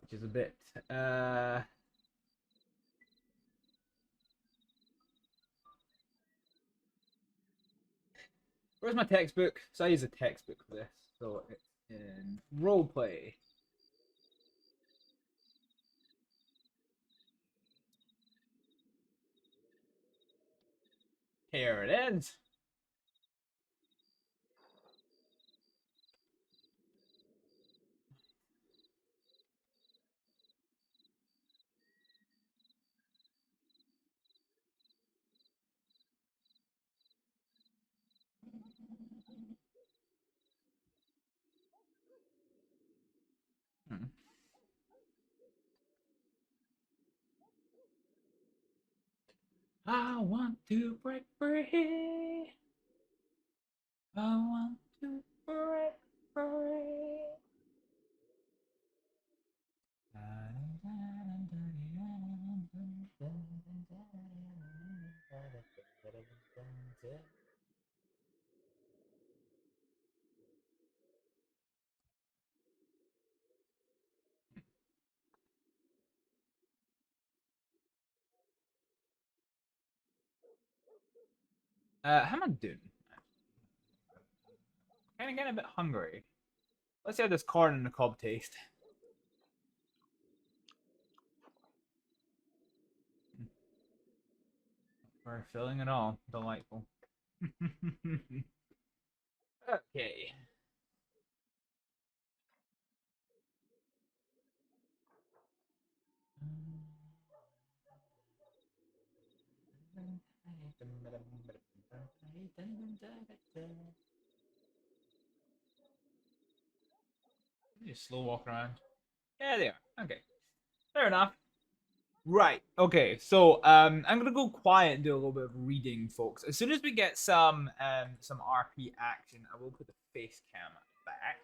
[SPEAKER 1] Which is a bit... Where's my textbook? So I use a textbook for this. So it's in roleplay. Here it is. I want to break free. I want to break free. How am I doing? Kind of getting a bit hungry. Let's see how this corn and the cob taste. We're filling it all. Delightful. Okay. Just slow walk around. Yeah, they are. Okay. Fair enough. Right. Okay. So I'm gonna go quiet and do a little bit of reading, folks. As soon as we get some RP action, I will put the face cam back.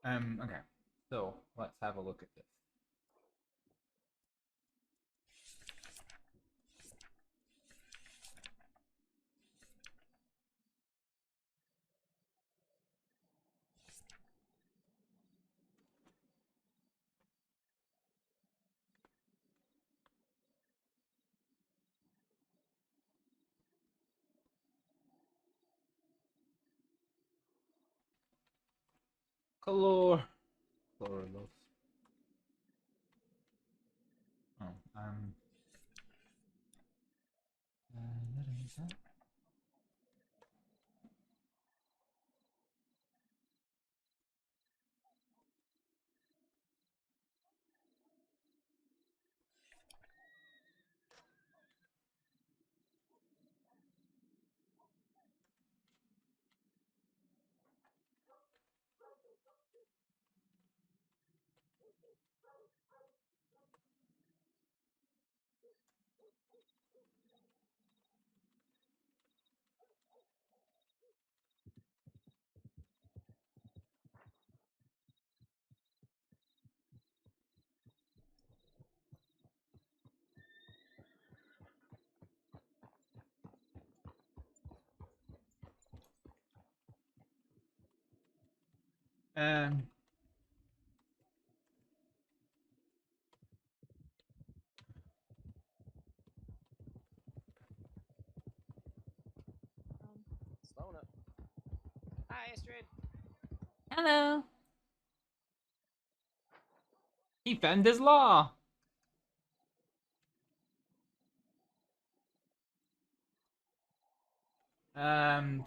[SPEAKER 1] Okay. So let's have a look at this. Color. Colorless. Oh, that is that. Um.
[SPEAKER 2] Slowing up. Hi, Astrид.
[SPEAKER 18] Hello.
[SPEAKER 1] He found his law. Um.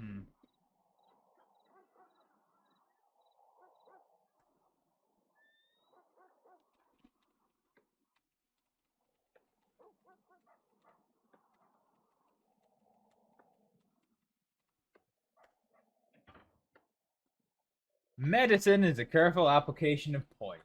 [SPEAKER 1] Hmm. Medicine is a careful application of poison.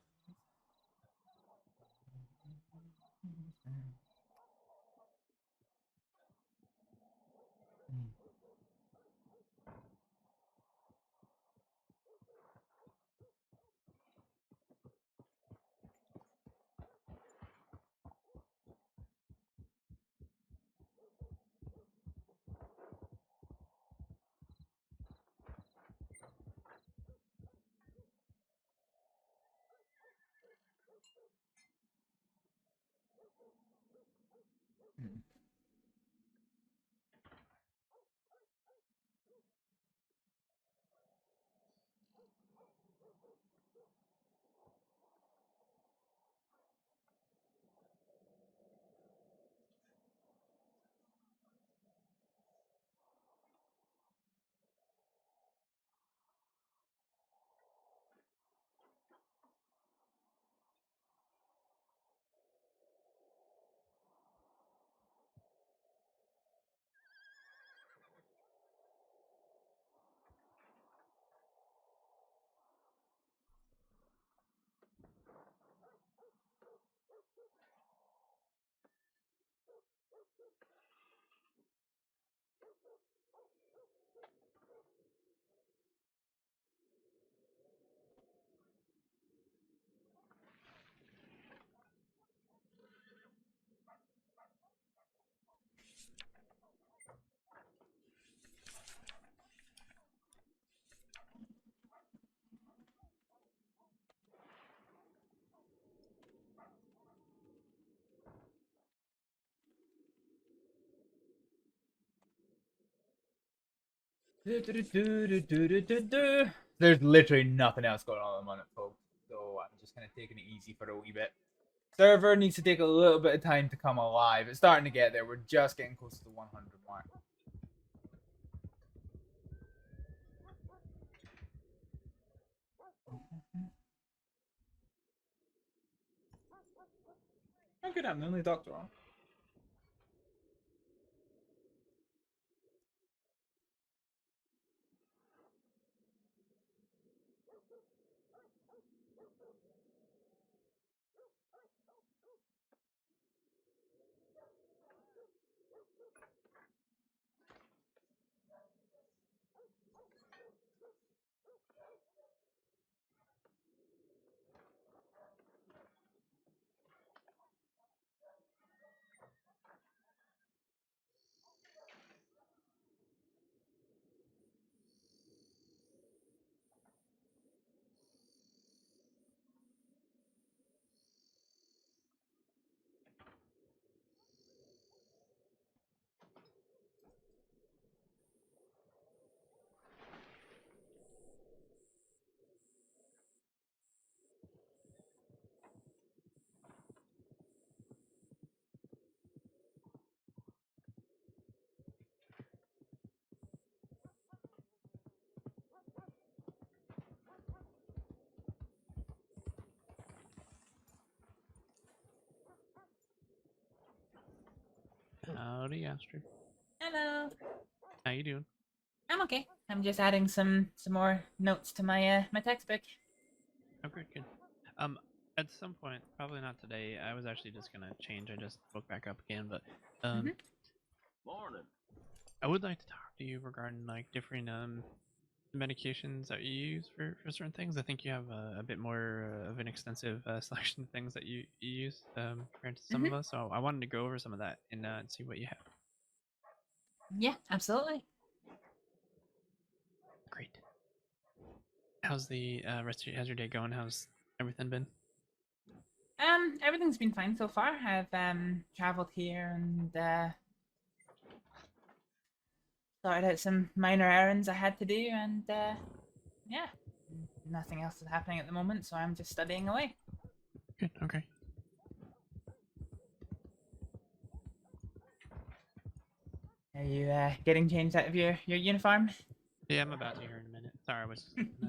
[SPEAKER 1] There's literally nothing else going on at the moment, folks. So I'm just kind of taking it easy for a wee bit. Server needs to take a little bit of time to come alive. It's starting to get there. We're just getting close to the 100 mark. How good I'm the only doctor on.
[SPEAKER 7] Howdy, Astrid.
[SPEAKER 18] Hello.
[SPEAKER 7] How you doing?
[SPEAKER 18] I'm okay. I'm just adding some more notes to my my textbook.
[SPEAKER 7] Oh, good, good. At some point, probably not today. I was actually just gonna change. I just woke back up again, but
[SPEAKER 23] Morning.
[SPEAKER 7] I would like to talk to you regarding like different medications that you use for certain things. I think you have a bit more of an extensive selection of things that you use compared to some of us. So I wanted to go over some of that and see what you have.
[SPEAKER 18] Yeah, absolutely.
[SPEAKER 7] Great. How's the how's your day going? How's everything been?
[SPEAKER 18] Everything's been fine so far. I've traveled here and sorted out some minor errands I had to do, and yeah, nothing else is happening at the moment, so I'm just studying away.
[SPEAKER 7] Good. Okay.
[SPEAKER 18] Are you getting changed out of your uniform?
[SPEAKER 7] Yeah, I'm about to here in a minute. Sorry, I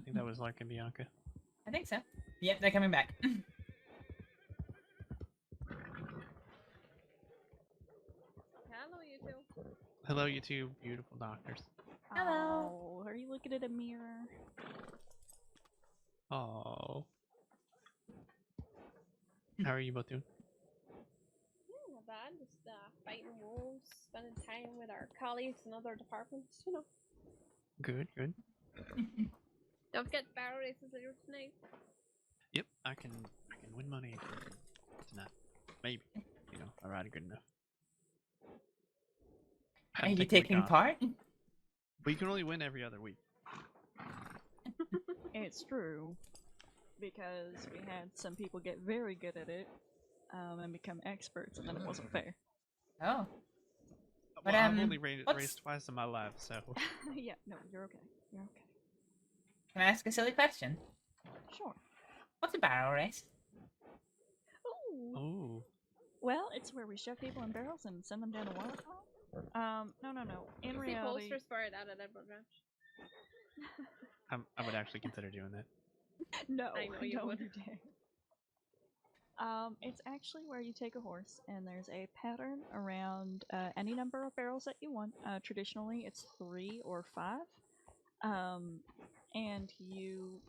[SPEAKER 7] think that was Lark and Bianca.
[SPEAKER 18] I think so. Yep, they're coming back.
[SPEAKER 12] Hello, you two.
[SPEAKER 7] Hello, you two beautiful doctors.
[SPEAKER 18] Hello.
[SPEAKER 6] Oh, are you looking at a mirror?
[SPEAKER 7] Oh. How are you both doing?
[SPEAKER 12] Yeah, not bad. Just fighting wolves, spending time with our colleagues in other departments, you know.
[SPEAKER 7] Good, good.
[SPEAKER 12] Don't forget barrel races later tonight.
[SPEAKER 7] Yep, I can win money tonight. Maybe. You know, I ride good enough.
[SPEAKER 18] Are you taking part?
[SPEAKER 7] But you can only win every other week.
[SPEAKER 6] It's true. Because we had some people get very good at it and become experts, and then it wasn't fair.
[SPEAKER 18] Oh.
[SPEAKER 7] Well, I've only raced twice in my life, so.
[SPEAKER 6] Yeah, no, you're okay. You're okay.
[SPEAKER 18] Can I ask a silly question?
[SPEAKER 6] Sure.
[SPEAKER 18] What's a barrel race?
[SPEAKER 6] Ooh.
[SPEAKER 7] Ooh.
[SPEAKER 6] Well, it's where we shove people in barrels and send them down a waterfall. No. In
[SPEAKER 12] See
[SPEAKER 6] reality,
[SPEAKER 12] posters for it out at Edward Ranch.
[SPEAKER 7] I would actually consider doing that.
[SPEAKER 6] No,
[SPEAKER 12] I know you would.
[SPEAKER 6] dare. It's actually where you take a horse, and there's a pattern around any number of barrels that you want. Traditionally, it's 3 or 5. And you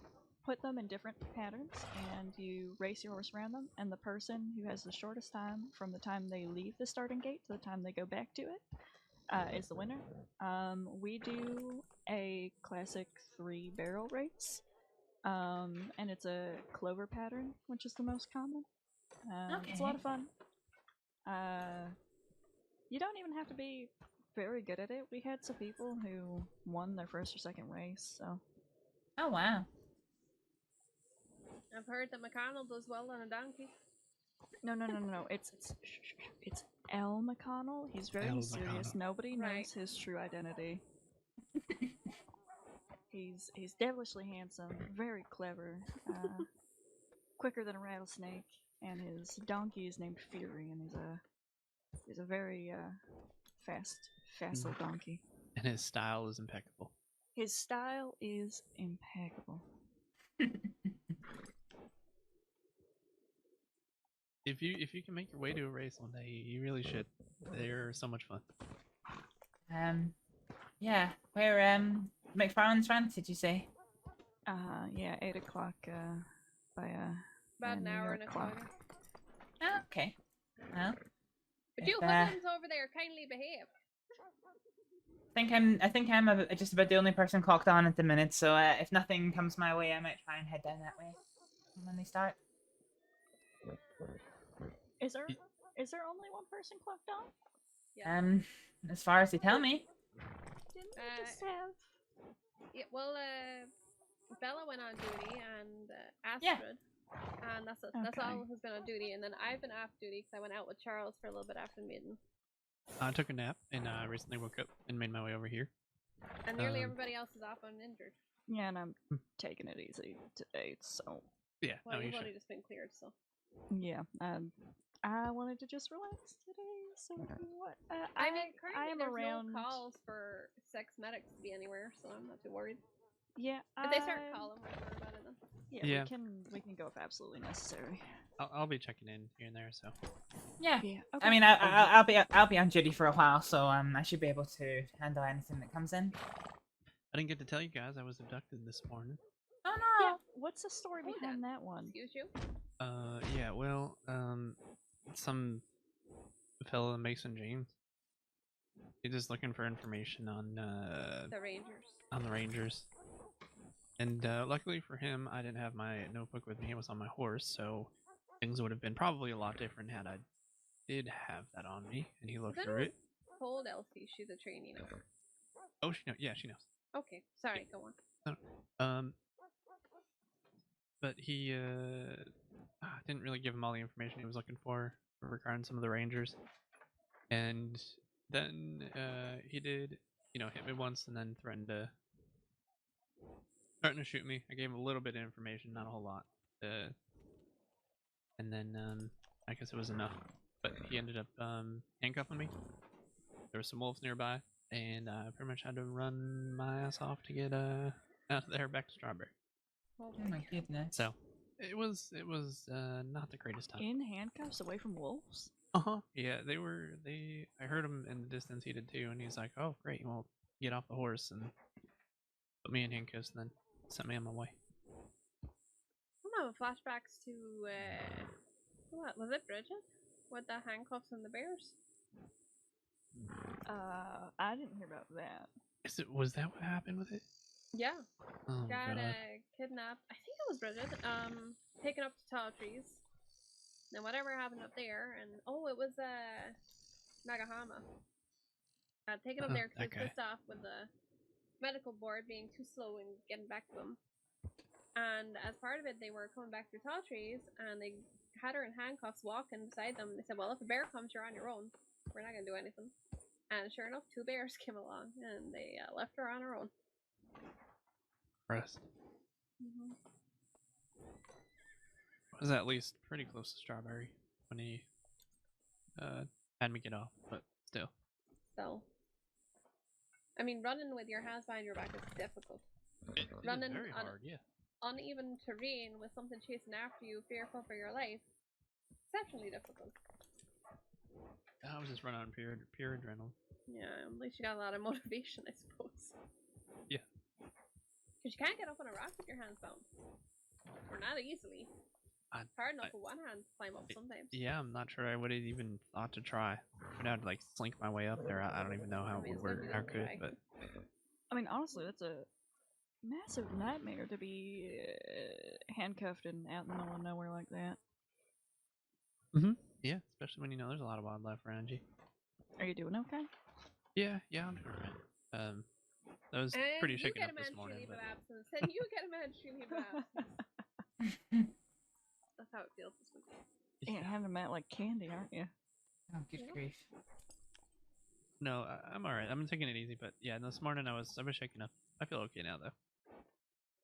[SPEAKER 6] put them in different patterns, and you race your horse around them, and the person who has the shortest time from the time they leave the starting gate to the time they go back to it is the winner. We do a classic 3-barrel race, and it's a clover pattern, which is the most common. It's a lot of fun. You don't even have to be very good at it. We had some people who won their first or second race, so.
[SPEAKER 18] Oh, wow.
[SPEAKER 12] I've heard that McConnell does well on a donkey.
[SPEAKER 6] No. It's L. McConnell. He's very
[SPEAKER 7] L.
[SPEAKER 6] mysterious.
[SPEAKER 7] McConnell.
[SPEAKER 6] Nobody knows
[SPEAKER 12] Right.
[SPEAKER 6] his true identity. He's devilishly handsome, very clever, quicker than a rattlesnake, and his donkey is named Fury, and he's a very facile donkey.
[SPEAKER 7] And his style is impeccable.
[SPEAKER 6] His style is impeccable.
[SPEAKER 7] If you can make your way to a race one day, you really should. They're so much fun.
[SPEAKER 18] Yeah, we're McFarland's Rant, did you say?
[SPEAKER 6] Yeah, 8 o'clock. By
[SPEAKER 12] About an
[SPEAKER 6] New
[SPEAKER 12] hour
[SPEAKER 6] York
[SPEAKER 12] and a
[SPEAKER 6] clock.
[SPEAKER 12] quarter.
[SPEAKER 18] Oh, okay. Well,
[SPEAKER 12] But
[SPEAKER 18] if,
[SPEAKER 12] you hoodlums over there kindly behave.
[SPEAKER 18] I think I'm just about the only person clocked on at the minute. So if nothing comes my way, I might try and head down that way when they start.
[SPEAKER 6] Is there only one person clocked on?
[SPEAKER 18] As far as they tell me.
[SPEAKER 6] Didn't we just have?
[SPEAKER 12] Yeah, well, Bella went on duty and Astrid,
[SPEAKER 18] Yeah.
[SPEAKER 12] and that's it. That's
[SPEAKER 6] Okay.
[SPEAKER 12] all who's been on duty. And then I've been off duty because I went out with Charles for a little bit after the meeting.
[SPEAKER 7] I took a nap and I recently woke up and made my way over here.
[SPEAKER 12] And nearly
[SPEAKER 7] Um,
[SPEAKER 12] everybody else is off uninjured.
[SPEAKER 6] Yeah, and I'm taking it easy today, so.
[SPEAKER 7] Yeah,
[SPEAKER 12] Well,
[SPEAKER 7] no, you
[SPEAKER 12] you've
[SPEAKER 7] should.
[SPEAKER 12] only just been cleared, so.
[SPEAKER 6] Yeah, I wanted to just relax today, so what?
[SPEAKER 12] I mean, currently
[SPEAKER 6] I am
[SPEAKER 12] there's
[SPEAKER 6] around.
[SPEAKER 12] no calls for sex medics to be anywhere, so I'm not too worried.
[SPEAKER 6] Yeah,
[SPEAKER 12] If they start calling, we'll worry about it then.
[SPEAKER 6] Yeah,
[SPEAKER 7] Yeah.
[SPEAKER 6] we can go if absolutely necessary.
[SPEAKER 7] I'll be checking in here and there. So
[SPEAKER 18] Yeah.
[SPEAKER 6] Yeah.
[SPEAKER 18] I mean, I'll be on duty for a while, so I should be able to handle anything that comes in.
[SPEAKER 7] I didn't get to tell you guys I was abducted this morning.
[SPEAKER 18] Oh no!
[SPEAKER 6] Yeah, what's the story behind that one?
[SPEAKER 12] Excuse you?
[SPEAKER 7] Yeah, well, some fellow Mason James. He's just looking for information on
[SPEAKER 12] The Rangers.
[SPEAKER 7] on the Rangers. And luckily for him, I didn't have my notebook with me. It was on my horse, so things would have been probably a lot different had I did have that on me. And he looked through it.
[SPEAKER 12] Told Elsie she's a trainee now.
[SPEAKER 7] Oh, she knows. Yeah, she knows.
[SPEAKER 12] Okay, sorry, go on.
[SPEAKER 7] No, but he didn't really give him all the information he was looking for regarding some of the Rangers. And then he did, hit me once and then threatened to shoot me. I gave him a little bit of information, not a whole lot. And then I guess it was enough. But he ended up handcuffing me. There were some wolves nearby, and I pretty much had to run my ass off to get out of there back to Strawberry.
[SPEAKER 18] Oh my goodness.
[SPEAKER 7] So it was not the greatest time.
[SPEAKER 6] In handcuffs, away from wolves.
[SPEAKER 7] Yeah, I heard him in the distance. He did too, and he's like, "Oh, great! Well, get off the horse and put me in handcuffs, and then sent me on my way."
[SPEAKER 12] I'm having flashbacks to what was it, Bridget? With the handcuffs and the bears.
[SPEAKER 6] I didn't hear about that.
[SPEAKER 7] Was that what happened with it?
[SPEAKER 12] Yeah.
[SPEAKER 7] Oh
[SPEAKER 12] Got
[SPEAKER 7] god.
[SPEAKER 12] kidnapped. I think it was Bridget. Taken up to tall trees. Then whatever happened up there, and it was Nagahama. Taken up there because he was pissed off with the medical board being too slow in getting back to him. And as part of it, they were coming back through tall trees, and they had her in handcuffs walking beside them. They said, "Well, if a bear comes, you're on your own. We're not gonna do anything." And sure enough, 2 bears came along, and they left her on her own.
[SPEAKER 7] Rest. I was at least pretty close to Strawberry when he had me get off, but still.
[SPEAKER 12] So, I mean, running with your hands behind your back is difficult.
[SPEAKER 7] It
[SPEAKER 12] Running
[SPEAKER 7] is very
[SPEAKER 12] on
[SPEAKER 7] hard, yeah.
[SPEAKER 12] uneven terrain with something chasing after you, fearful for your life, exceptionally difficult.
[SPEAKER 7] I was just running on pure adrenaline.
[SPEAKER 12] Yeah, at least you got a lot of motivation, I suppose.
[SPEAKER 7] Yeah.
[SPEAKER 12] Because you can't get up on a rock with your hands bound. Or not easily. It's hard enough with one hand to climb up sometimes.
[SPEAKER 7] Yeah, I'm not sure I would have even thought to try. I'd have to like slink my way up there. I don't even know how it would work. How could, but
[SPEAKER 6] I mean, honestly, that's a massive nightmare to be handcuffed and out in the middle of nowhere like that.
[SPEAKER 7] yeah, especially when you know there's a lot of wildlife around you.
[SPEAKER 6] Are you doing okay?
[SPEAKER 7] Yeah, I'm doing alright. I was pretty shaken up this morning. But...
[SPEAKER 12] And you get a mandatory leave of absence. That's how it feels this week.
[SPEAKER 6] Yeah, handing them out like candy, aren't you?
[SPEAKER 18] Oh, good grief.
[SPEAKER 7] No, I'm alright. I'm taking it easy, but yeah, this morning I was shaken up. I feel okay now though.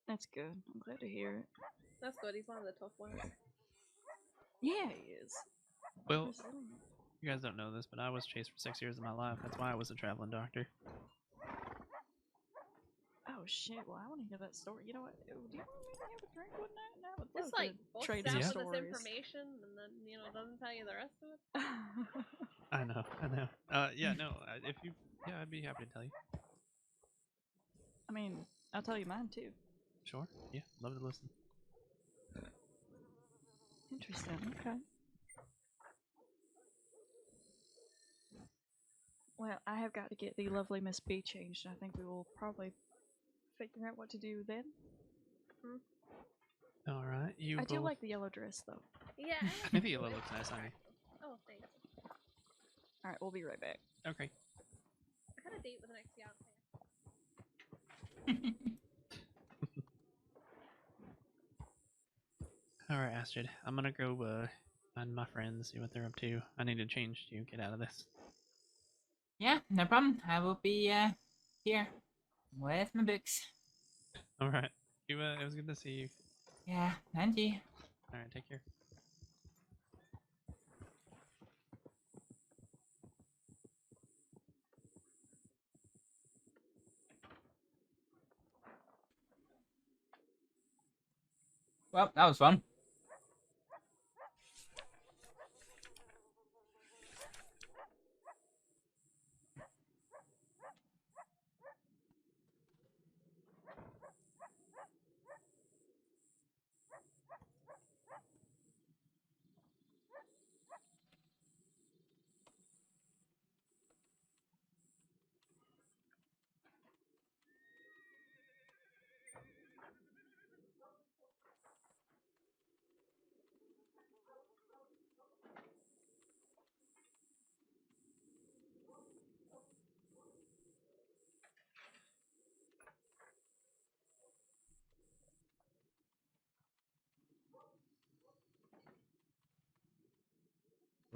[SPEAKER 6] That's good. I'm glad to hear it.
[SPEAKER 12] That's good. He's one of the tough ones.
[SPEAKER 6] Yeah, he is.
[SPEAKER 7] Well, you guys don't know this, but I was chased for 6 years of my life. That's why I was a traveling doctor.
[SPEAKER 6] Oh shit! Well, I want to hear that story. You know what? Do you want me to have a drink one night? I would
[SPEAKER 12] Just
[SPEAKER 6] love
[SPEAKER 12] like
[SPEAKER 6] to trade
[SPEAKER 12] busts
[SPEAKER 6] some
[SPEAKER 12] out with this
[SPEAKER 6] stories.
[SPEAKER 12] information and then doesn't tell you the rest of it.
[SPEAKER 7] I know. Yeah, no. If you, yeah, I'd be happy to tell you.
[SPEAKER 6] I mean, I'll tell you mine too.
[SPEAKER 7] Sure. Yeah, love to listen.
[SPEAKER 6] Interesting. Okay. Well, I have got to get the lovely Miss B changed. I think we will probably figure out what to do then.
[SPEAKER 7] All right, you.
[SPEAKER 6] I do like the yellow dress though.
[SPEAKER 12] Yeah.
[SPEAKER 7] I think the yellow looks nice on you.
[SPEAKER 12] Oh, thanks.
[SPEAKER 6] All right, we'll be right back.
[SPEAKER 7] Okay.
[SPEAKER 12] I had a date with an ex-fiance.
[SPEAKER 7] All right, Astrid. I'm gonna go find my friends, see what they're up to. I need to change to get out of this.
[SPEAKER 18] Yeah, no problem. I will be here with my books.
[SPEAKER 7] All right. You. It was good to see you.
[SPEAKER 18] Yeah, and you.
[SPEAKER 7] All right. Take care.
[SPEAKER 18] Well, that was fun.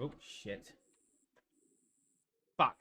[SPEAKER 18] Oh, shit. Fuck.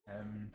[SPEAKER 18] Um.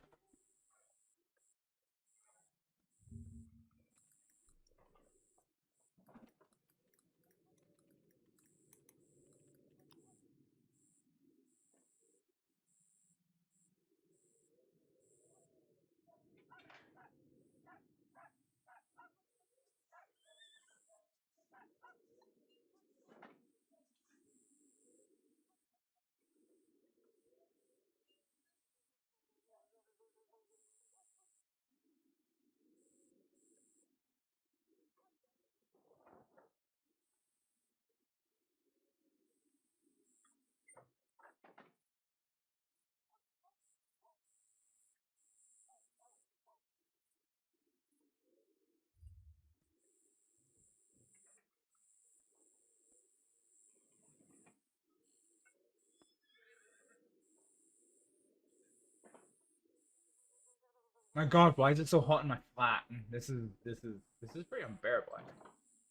[SPEAKER 1] My God, why is it so hot in my flat? This is pretty unbearable.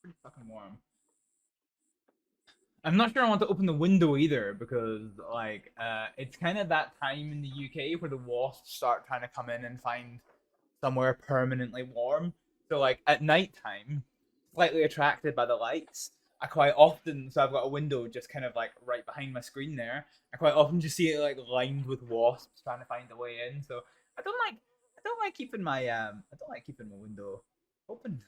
[SPEAKER 1] Pretty fucking warm. I'm not sure I want to open the window either because like it's kind of that time in the UK where the wasps start trying to come in and find somewhere permanently warm. So like at night time, slightly attracted by the lights, I quite often, so I've got a window just kind of like right behind my screen there. I quite often just see it like lined with wasps trying to find a way in. So I don't like keeping my window open.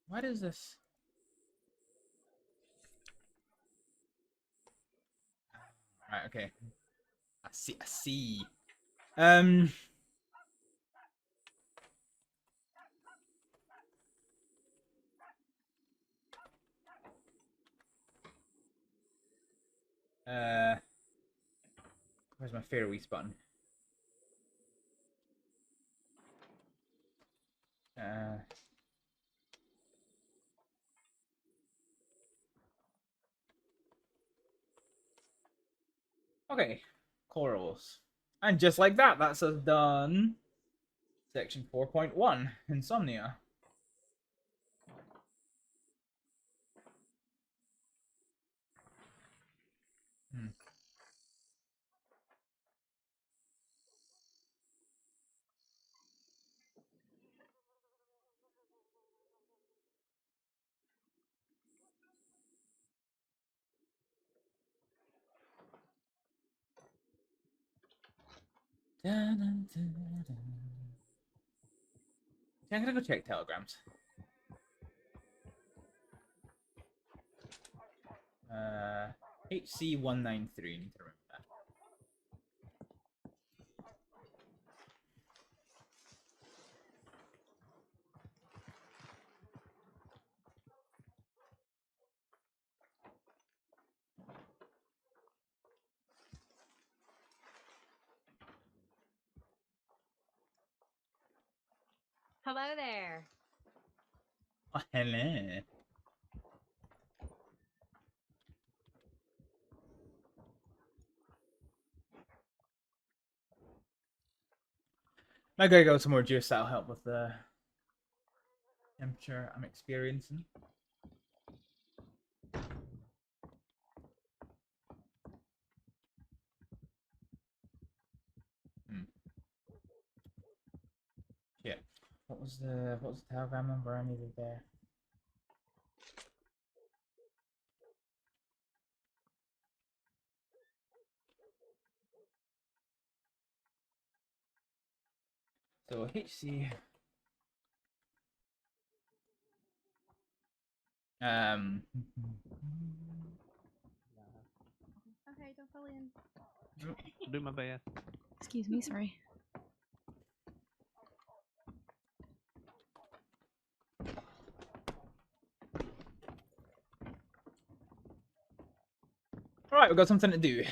[SPEAKER 1] What is this? Right, okay. I see. Where's my fair wee button? Okay, corals. And just like that, that's us done section 4.1, Insomnia. I'm gonna go check telegrams. HC193, need to remember that.
[SPEAKER 11] Hello there.
[SPEAKER 1] Oh, hello. I gotta go some more juice that'll help with the temperature I'm experiencing. Yeah. What was the telegram number I needed there? So HC.
[SPEAKER 12] Okay, don't fall in.
[SPEAKER 7] Do my best.
[SPEAKER 6] Excuse me, sorry.
[SPEAKER 1] Alright, we've got something to do.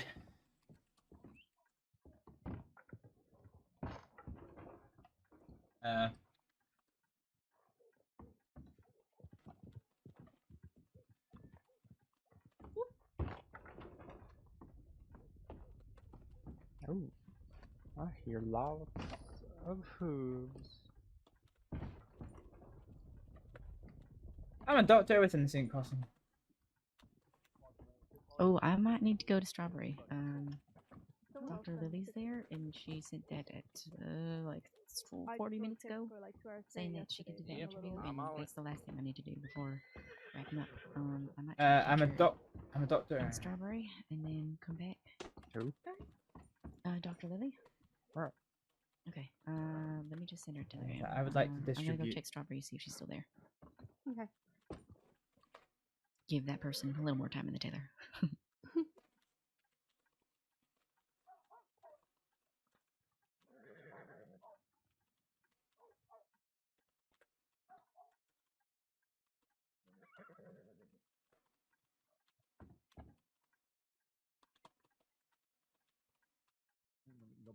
[SPEAKER 3] Oh, I hear lots of hooves.
[SPEAKER 1] I'm a doctor with an insane costume.
[SPEAKER 4] Oh, I might need to go to Strawberry. Dr. Lily's there, and she sent that at like 40 minutes ago, saying that she could do the interview, and that's the last thing I need to do before wrapping up. I might
[SPEAKER 1] I'm a doctor.
[SPEAKER 4] in Strawberry, and then come back.
[SPEAKER 3] Who?
[SPEAKER 4] Dr. Lily.
[SPEAKER 3] Right.
[SPEAKER 4] Okay. Let me just send her a telegram.
[SPEAKER 1] I would like to
[SPEAKER 4] I'm gonna go
[SPEAKER 1] distribute.
[SPEAKER 4] check Strawberry, see if she's still there.
[SPEAKER 12] Okay.
[SPEAKER 4] Give that person a little more time in the tether.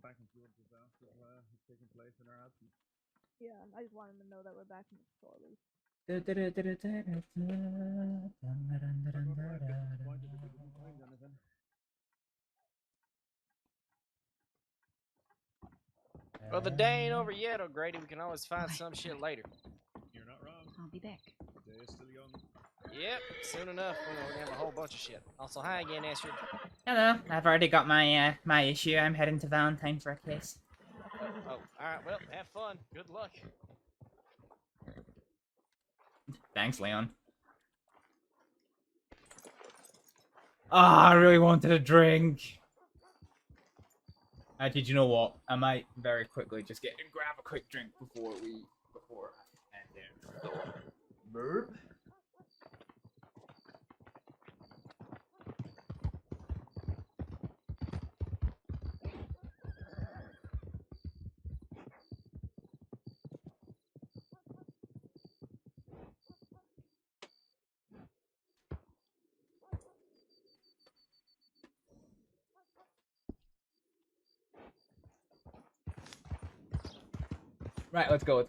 [SPEAKER 5] back and forth disaster has taken place in our absence.
[SPEAKER 6] Yeah, I just wanted to know that we're back in the store at least.
[SPEAKER 2] Well, the day ain't over yet, O'Grady. We can always find some shit later.
[SPEAKER 3] You're not wrong.
[SPEAKER 4] I'll be back.
[SPEAKER 3] The day is still young.
[SPEAKER 2] Yep, soon enough, we're gonna have a whole bunch of shit. Also, hi again, Astrid.
[SPEAKER 18] Hello, I've already got my my issue. I'm heading to Valentine for a case.
[SPEAKER 2] Oh, alright, well, have fun. Good luck.
[SPEAKER 18] Thanks, Leon. Ah, I really wanted a drink. Did you know what? I might very quickly just get and grab a quick drink before I end there. Burp. Right, let's go.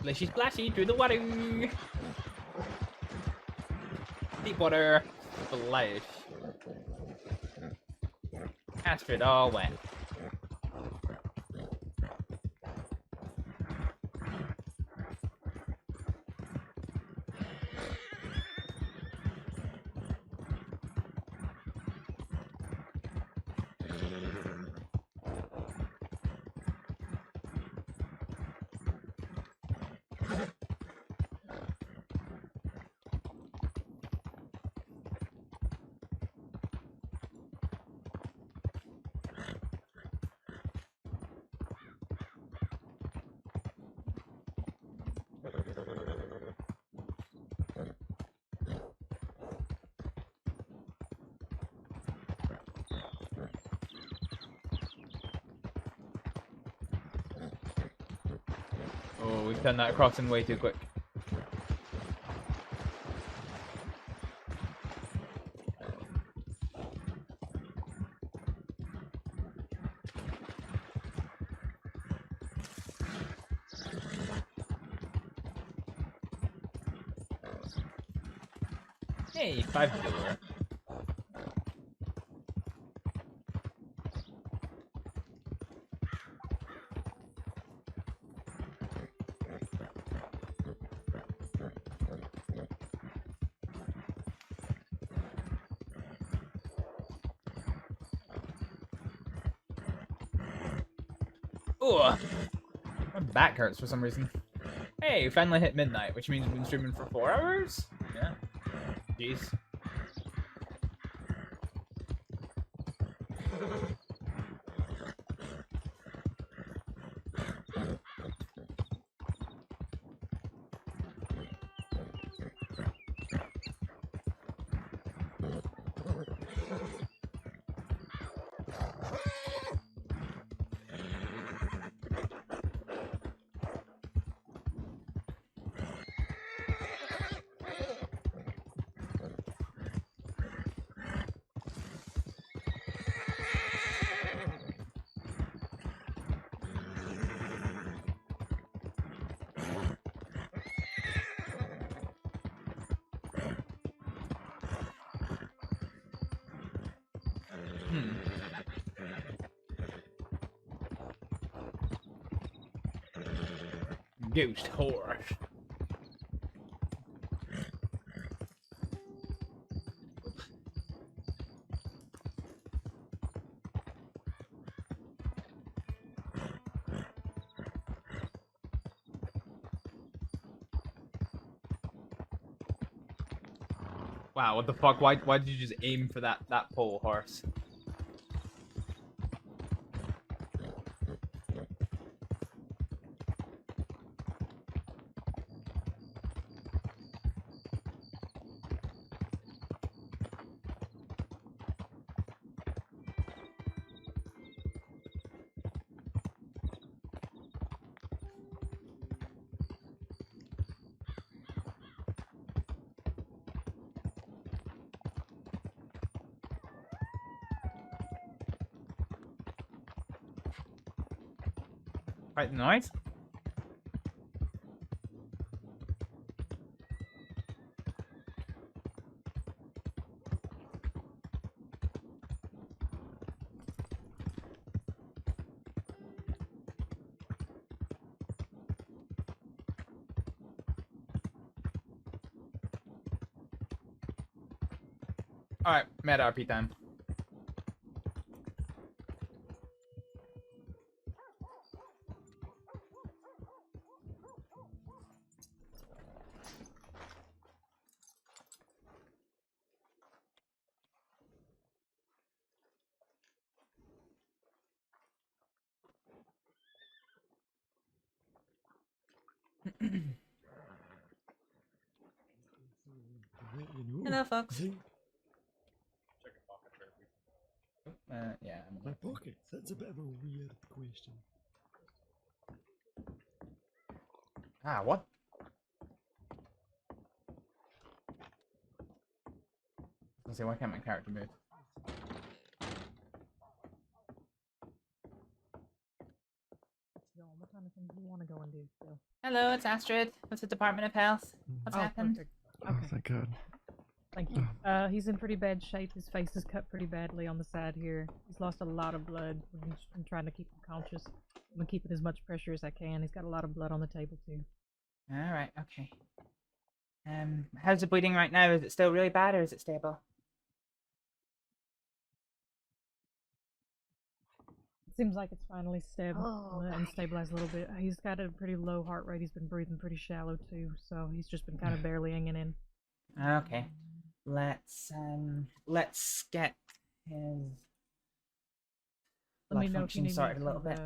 [SPEAKER 18] Splashy, splashy through the water. Deep water. Splash. Astrид all wet. Oh, we've done that crossing way too quick. Hey, $5. Ugh. My back hurts for some reason. Hey, we finally hit midnight, which means we've been streaming for 4 hours? Yeah. Jeez. Ghost horse.
[SPEAKER 1] Wow, what the fuck? Why did you just aim for that pole horse? Right, the noise? Alright, mad RP time. Hello, folks. Yeah.
[SPEAKER 10] My pocket. That's a bit of a weird question.
[SPEAKER 1] Ah, what? Let's see, why can't my character move?
[SPEAKER 13] What kind of things do you want to go and do still?
[SPEAKER 18] Hello, it's Astrid with the Department of Health. What's happened?
[SPEAKER 13] Perfect.
[SPEAKER 10] Oh,
[SPEAKER 13] Okay.
[SPEAKER 10] thank God.
[SPEAKER 13] Thank you. He's in pretty bad shape. His face is cut pretty badly on the side here. He's lost a lot of blood. I'm trying to keep him conscious. I'm keeping as much pressure as I can. He's got a lot of blood on the table too.
[SPEAKER 18] All right, okay. How's the bleeding right now? Is it still really bad or is it stable?
[SPEAKER 13] It seems like it's finally stable
[SPEAKER 18] Oh,
[SPEAKER 13] and stabilized a little bit. He's got a pretty low heart rate. He's been breathing pretty shallow too, so he's just been kind of barely hanging in.
[SPEAKER 18] Okay. Let's get his
[SPEAKER 13] Let me
[SPEAKER 18] blood
[SPEAKER 13] know if you
[SPEAKER 18] function
[SPEAKER 13] need me
[SPEAKER 18] sorted a little
[SPEAKER 13] to,
[SPEAKER 18] bit.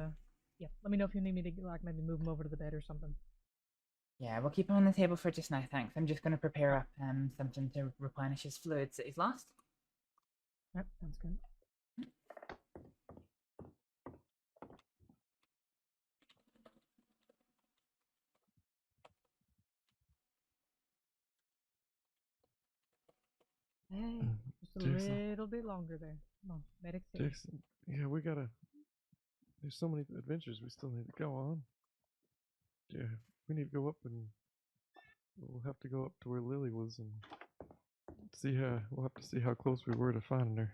[SPEAKER 13] yeah, let me know if you need me to like maybe move him over to the bed or something.
[SPEAKER 18] Yeah, we'll keep him on the table for just now, thanks. I'm just going to prepare up something to replenish his fluids that he's lost.
[SPEAKER 13] Yep, sounds good. Hey, just a
[SPEAKER 10] Jackson.
[SPEAKER 13] little bit longer there. Come on, medics here.
[SPEAKER 10] Jackson, yeah, we gotta. There's so many adventures we still need to go on. Yeah, we need to go up and we'll have to go up to where Lily was and see how. We'll have to see how close we were to finding her.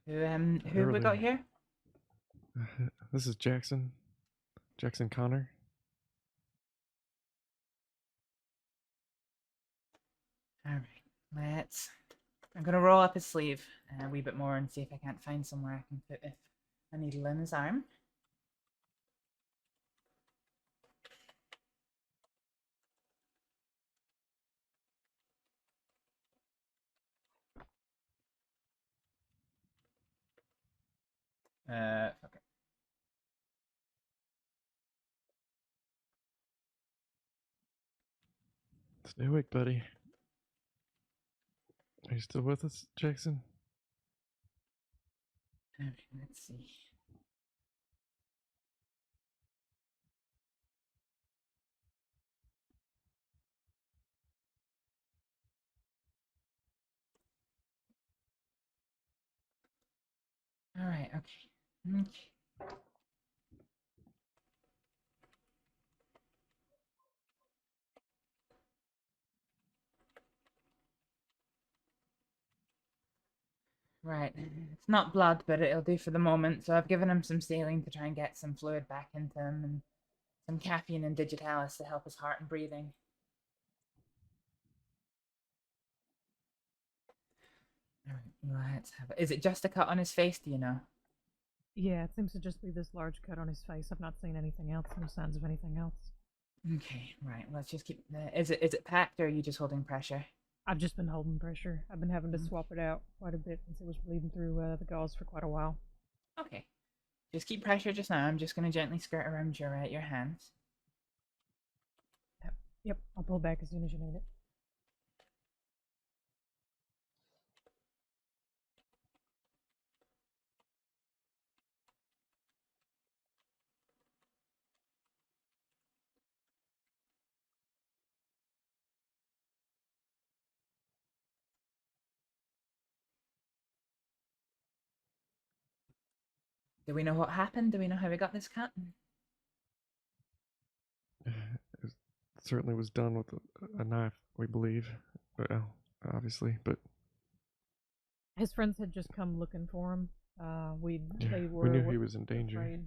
[SPEAKER 18] Who have we got here?
[SPEAKER 10] This is Jackson. Jackson Connor.
[SPEAKER 18] Alright, I'm gonna roll up his sleeve a wee bit more and see if I can't find somewhere I can put a needle in his arm. Okay.
[SPEAKER 10] Stay awake, buddy. Are you still with us, Jackson?
[SPEAKER 18] Okay, let's see. Alright, okay. Right, it's not blood, but it'll do for the moment. So I've given him some saline to try and get some fluid back into him, and some caffeine and digitalis to help his heart and breathing. Alright, let's have it. Is it just a cut on his face, do you know?
[SPEAKER 13] Yeah, it seems to just be this large cut on his face. I've not seen anything else, no signs of anything else.
[SPEAKER 18] Okay, right. Let's just keep. Is it packed or are you just holding pressure?
[SPEAKER 13] I've just been holding pressure. I've been having to swap it out quite a bit since it was bleeding through the gauze for quite a while.
[SPEAKER 18] Okay. Just keep pressure just now. I'm just going to gently skirt around your hands.
[SPEAKER 13] Yep, I'll pull back as soon as you need it.
[SPEAKER 18] Do we know what happened? Do we know how we got this cut?
[SPEAKER 10] It certainly was done with a knife, we believe. Well, obviously, but
[SPEAKER 13] His friends had just come looking for him.
[SPEAKER 10] we
[SPEAKER 13] They were
[SPEAKER 10] knew he was in danger.
[SPEAKER 13] afraid.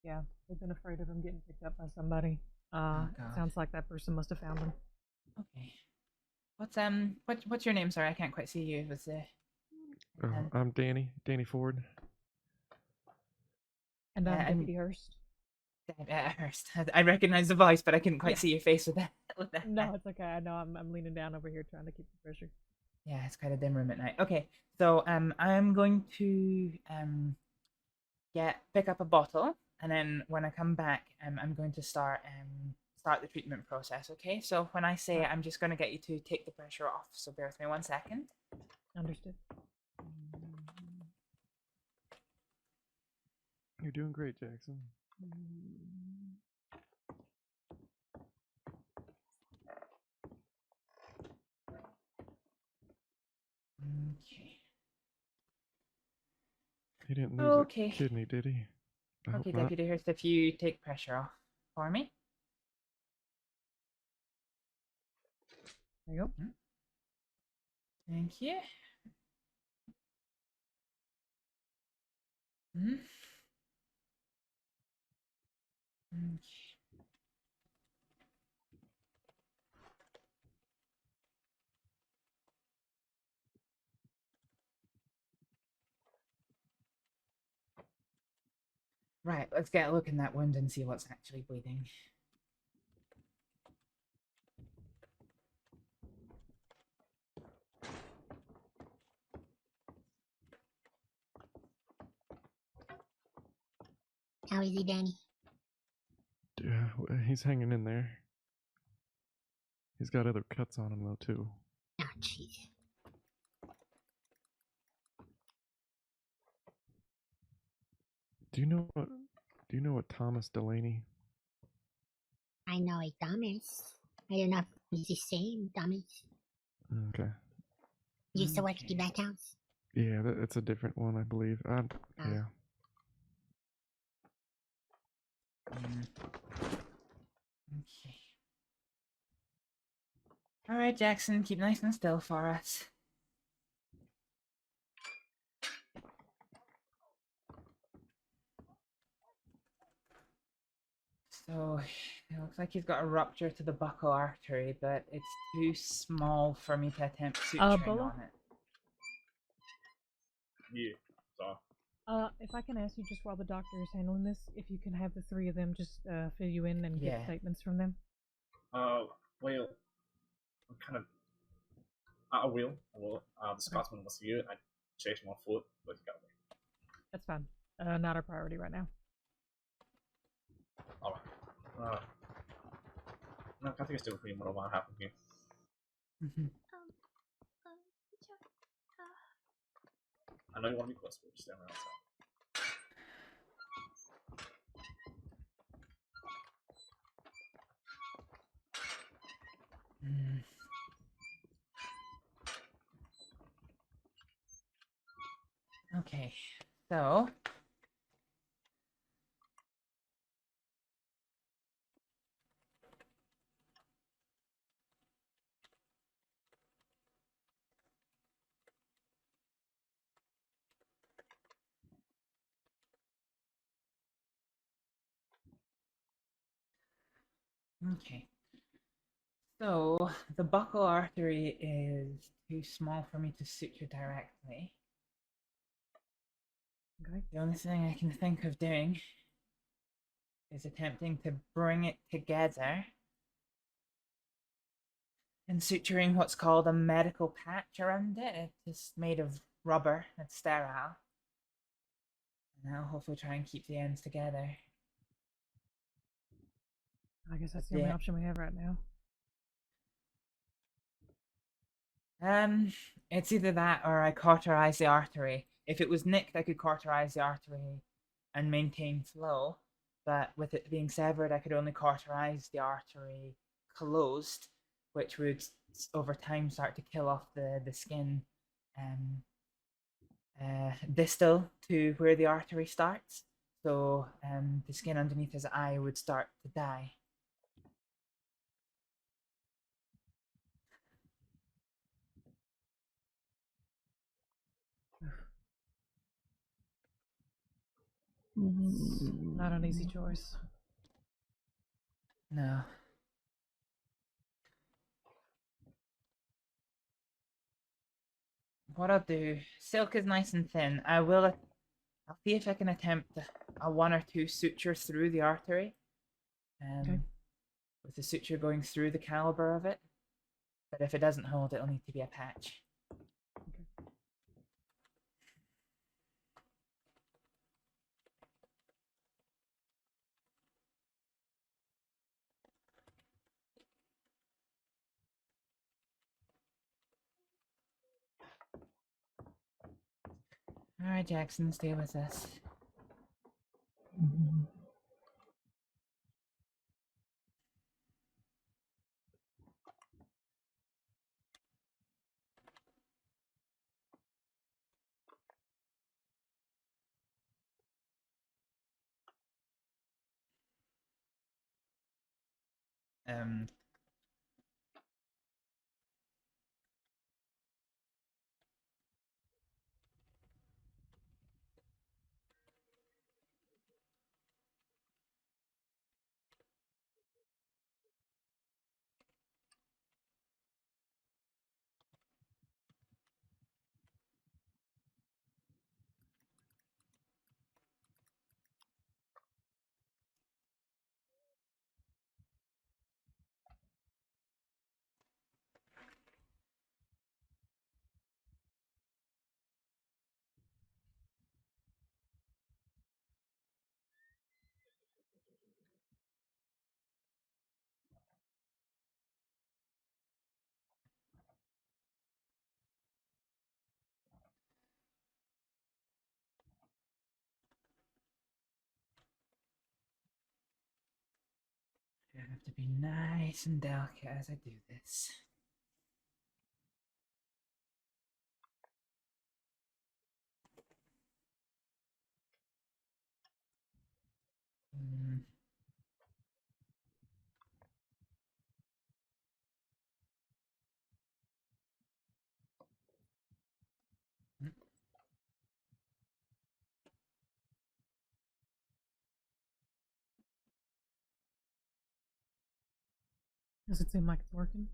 [SPEAKER 13] Yeah, they've been afraid of him getting picked up by somebody.
[SPEAKER 18] God.
[SPEAKER 13] Sounds like that person must have found him.
[SPEAKER 18] Okay. What's your name? Sorry, I can't quite see you. Was
[SPEAKER 10] I'm Danny Ford.
[SPEAKER 13] And I'm
[SPEAKER 18] I'm-
[SPEAKER 13] Deputy Hurst.
[SPEAKER 18] Hurst. I recognize the voice, but I couldn't quite
[SPEAKER 13] Yeah.
[SPEAKER 18] see your face with that.
[SPEAKER 13] No, it's okay. I know I'm leaning down over here trying to keep the pressure.
[SPEAKER 18] Yeah, it's quite a dim room at night. Okay, so I'm going to pick up a bottle, and then when I come back, I'm going to start the treatment process. Okay, so when I say it, I'm just going to get you to take the pressure off. So bear with me 1 second.
[SPEAKER 13] Understood.
[SPEAKER 10] You're doing great, Jackson.
[SPEAKER 18] Okay.
[SPEAKER 10] He didn't lose
[SPEAKER 18] Okay.
[SPEAKER 10] a kidney, did he? I hope
[SPEAKER 18] Okay,
[SPEAKER 10] not.
[SPEAKER 18] Deputy Hurst, if you take pressure off for me.
[SPEAKER 13] There you go.
[SPEAKER 18] Thank you. Hmm. Okay. Right, let's get a look in that wound and see what's actually bleeding.
[SPEAKER 19] How is he, Danny?
[SPEAKER 10] Yeah, he's hanging in there. He's got other cuts on him though too.
[SPEAKER 19] Oh, jeez.
[SPEAKER 10] Do you know what Thomas Delaney?
[SPEAKER 19] I know a Thomas. I don't know if he's the same Thomas.
[SPEAKER 10] Okay.
[SPEAKER 19] He used to work at the back house.
[SPEAKER 10] Yeah, it's a different one, I believe. Yeah.
[SPEAKER 18] Okay. All right, Jackson, keep nice and still for us. So, it looks like he's got a rupture to the buccal artery, but it's too small for me to attempt suturing
[SPEAKER 13] Bolo?
[SPEAKER 18] on it.
[SPEAKER 1] Yeah, so.
[SPEAKER 13] If I can ask you just while the doctor is handling this, if you can have the three of them just fill you in and
[SPEAKER 18] Yeah.
[SPEAKER 13] get statements from them.
[SPEAKER 1] Well, I'm kind of. I will. The Scotsman was here. I chased him on foot, but he got away.
[SPEAKER 13] That's fine. Not our priority right now.
[SPEAKER 1] Alright. No, I think it's still pretty much what happened here. I know you want to be close, but just stand around outside.
[SPEAKER 18] Okay, so okay. So the buccal artery is too small for me to suture directly.
[SPEAKER 13] Okay.
[SPEAKER 18] The only thing I can think of doing is attempting to bring it together and suturing what's called a medical patch around it. It's made of rubber. It's sterile. And I'll hopefully try and keep the ends together.
[SPEAKER 13] I guess that's the only option we have right now.
[SPEAKER 18] It's either that or I cauterize the artery. If it was nicked, I could cauterize the artery and maintain flow. But with it being severed, I could only cauterize the artery closed, which would over time start to kill off the skin distal to where the artery starts. So the skin underneath his eye would start to die.
[SPEAKER 13] Not an easy choice.
[SPEAKER 18] No. What I'll do, silk is nice and thin. I'll see if I can attempt a 1 or 2 suture through the artery.
[SPEAKER 13] Okay.
[SPEAKER 18] With the suture going through the caliber of it. But if it doesn't hold, it'll need to be a patch. Alright, Jackson, stay with us. I have to be nice and delicate as I do this.
[SPEAKER 13] Does it seem like it's working?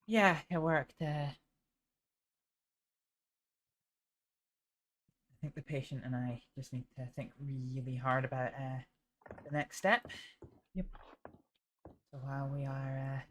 [SPEAKER 18] Yeah, it worked. I think the patient and I just need to think really hard about the next step.
[SPEAKER 13] Yep.
[SPEAKER 18] So while we are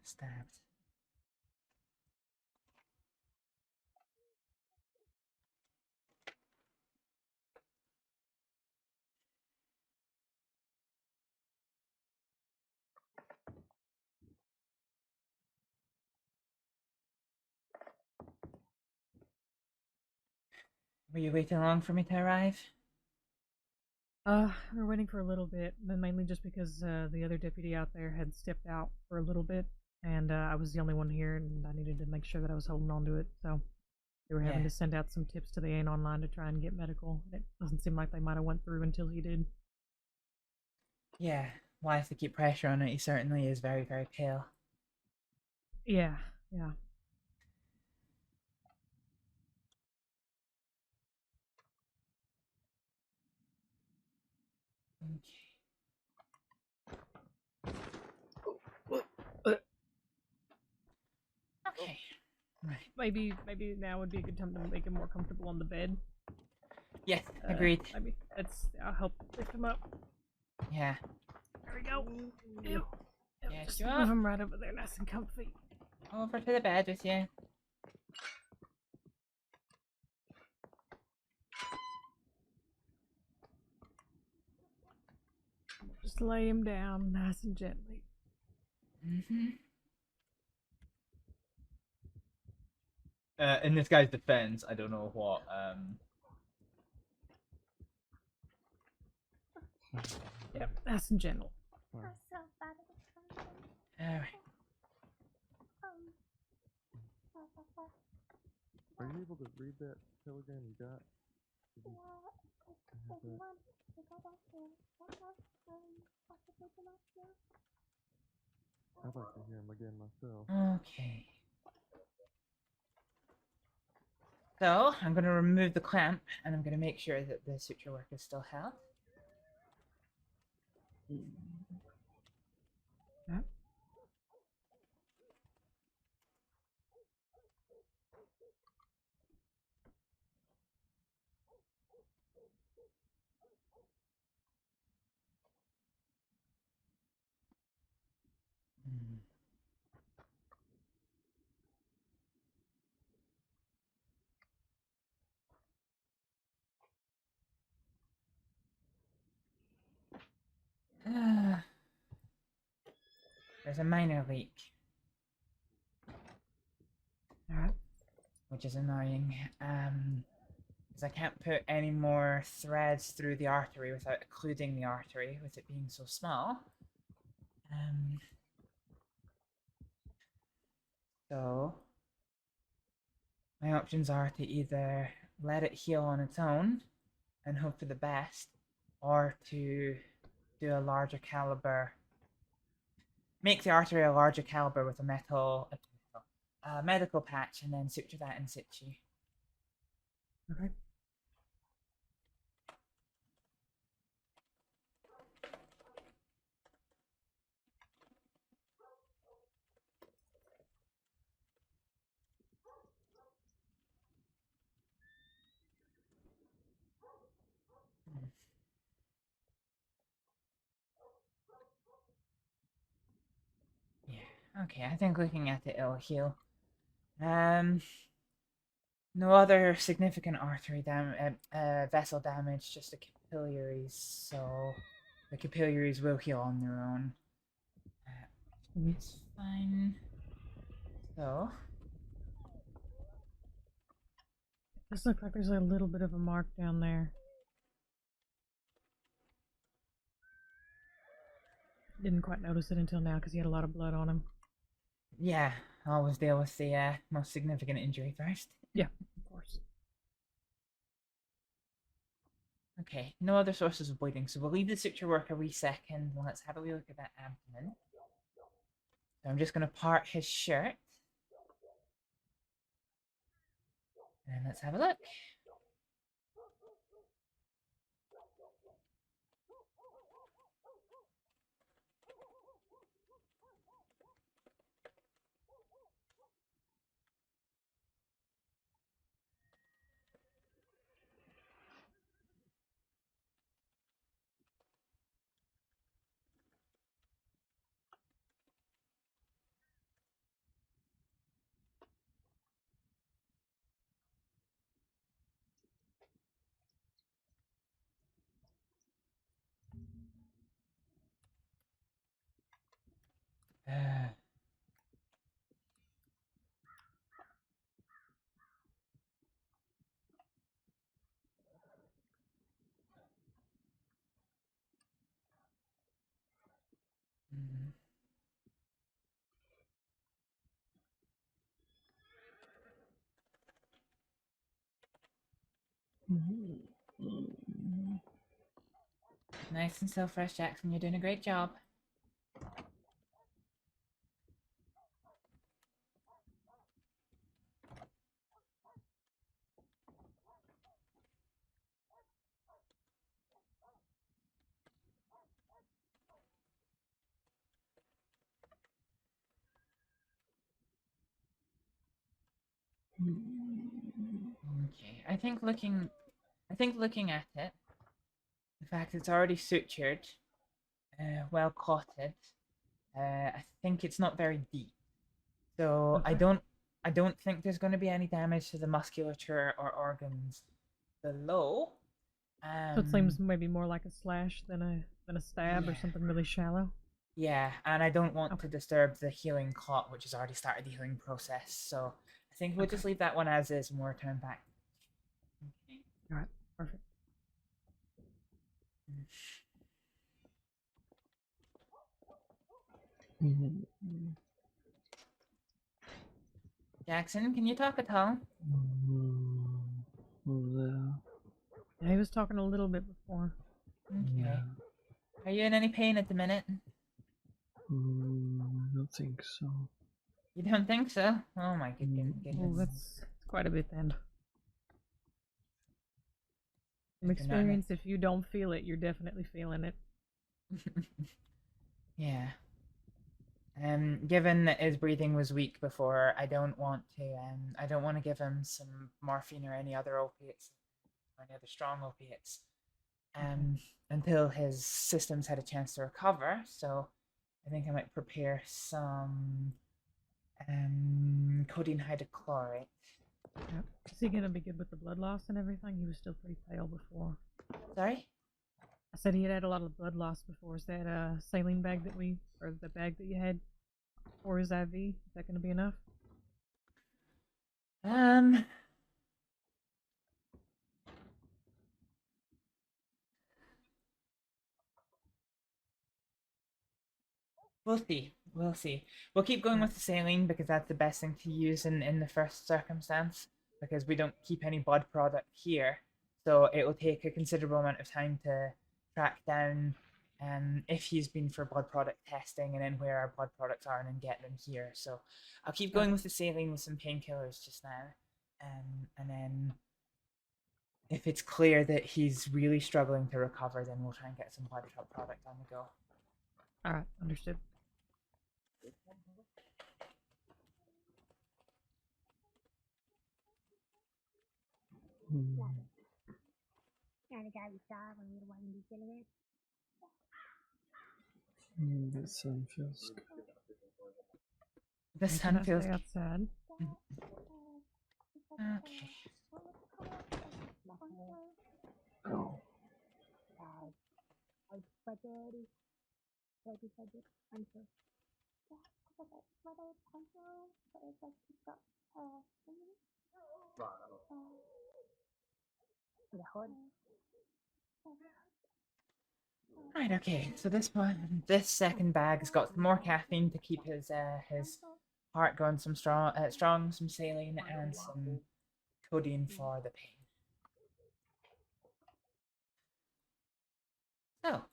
[SPEAKER 18] stabbed. Were you waiting long for me to arrive?
[SPEAKER 13] We're waiting for a little bit, but mainly just because the other deputy out there had stepped out for a little bit. and I was the only one here, and I needed to make sure that I was holding on to it. So they were having
[SPEAKER 18] Yeah.
[SPEAKER 13] to send out some tips to the Anon line to try and get medical. It doesn't seem like they might have went through until he did.
[SPEAKER 18] Yeah, we'll have to keep pressure on it. He certainly is very, very pale.
[SPEAKER 13] Yeah, yeah.
[SPEAKER 18] Okay. Right.
[SPEAKER 13] Maybe now would be a good time to make him more comfortable on the bed.
[SPEAKER 18] Yes, agreed.
[SPEAKER 13] Maybe I'll help lift him up.
[SPEAKER 18] Yeah.
[SPEAKER 13] There we go. Ew.
[SPEAKER 18] Yeah,
[SPEAKER 13] Just
[SPEAKER 18] you
[SPEAKER 13] move
[SPEAKER 18] up.
[SPEAKER 13] him right over there, nice and comfy.
[SPEAKER 18] Over to the bed with you.
[SPEAKER 13] Just lay him down nice and gently.
[SPEAKER 1] In this guy's defense, I don't know what.
[SPEAKER 13] Yep, nice and gentle.
[SPEAKER 18] Alright.
[SPEAKER 10] Are you able to read that telegram you got? Did you have that? I'd like to hear him again myself.
[SPEAKER 18] Okay. So, I'm going to remove the clamp, and I'm going to make sure that the suture work is still held.
[SPEAKER 13] Yep.
[SPEAKER 18] There's a minor leak.
[SPEAKER 13] Alright.
[SPEAKER 18] Which is annoying. Because I can't put any more threads through the artery without occluding the artery, with it being so small. So, my options are to either let it heal on its own and hope for the best, or to do a larger caliber, make the artery a larger caliber with a medical patch, and then suture that in situ.
[SPEAKER 13] Okay.
[SPEAKER 18] Yeah, okay, I think looking at it, it'll heal. No other significant artery vessel damage, just the capillaries, so the capillaries will heal on their own. It's fine. So,
[SPEAKER 13] This looks like there's a little bit of a mark down there. Didn't quite notice it until now because he had a lot of blood on him.
[SPEAKER 18] yeah, always deal with the most significant injury first.
[SPEAKER 13] Yeah, of course.
[SPEAKER 18] Okay, no other sources of bleeding, so we'll leave the suture work a wee second. Let's have a wee look at that abdomen. So I'm just going to part his shirt. And let's have a look. Nice and still fresh, Jackson. You're doing a great job. Okay, I think looking at it, the fact it's already sutured, well cotted, I think it's not very deep. So I don't think there's going to be any damage to the musculature or organs below.
[SPEAKER 13] So it seems maybe more like a slash than a stab or something really shallow.
[SPEAKER 18] Yeah, and I don't want to disturb the healing clot, which has already started the healing process. So I think we'll just leave that one as is and we'll return back. Okay.
[SPEAKER 13] All right, perfect.
[SPEAKER 18] Jackson, can you talk at all?
[SPEAKER 13] Yeah, he was talking a little bit before.
[SPEAKER 18] Okay. Are you in any pain at the minute?
[SPEAKER 10] I don't think so.
[SPEAKER 18] You don't think so? Oh my goodness.
[SPEAKER 13] Oh, that's quite a bit then. From
[SPEAKER 18] If you're not in
[SPEAKER 13] experience, if you don't feel it, you're definitely feeling it.
[SPEAKER 18] Yeah. Given that his breathing was weak before, I don't want to give him some morphine or any other opiates, or any other strong opiates, until his systems had a chance to recover. So, I think I might prepare some codeine hydrochlorate.
[SPEAKER 13] Yep. Is he gonna be good with the blood loss and everything? He was still pretty pale before.
[SPEAKER 18] Sorry?
[SPEAKER 13] I said he had a lot of blood loss before. Is that saline bag or the bag that you had for his IV? Is that gonna be enough?
[SPEAKER 18] We'll see. We'll see. We'll keep going with the saline because that's the best thing to use in the first circumstance, because we don't keep any blood product here. So it will take a considerable amount of time to track down if he's been for blood product testing and then where our blood products are and then get them here. So I'll keep going with the saline with some painkillers just now. And then if it's clear that he's really struggling to recover, then we'll try and get some blood product on the go.
[SPEAKER 13] Alright, understood.
[SPEAKER 19] Yeah, the guy we saw when we were watching the internet.
[SPEAKER 10] The sun feels good.
[SPEAKER 18] The sun feels
[SPEAKER 13] good outside.
[SPEAKER 18] Okay.
[SPEAKER 10] Oh.
[SPEAKER 18] Right, okay, so this second bag's got some more caffeine to keep his heart going, some strong, some saline, and some codeine for the pain. So,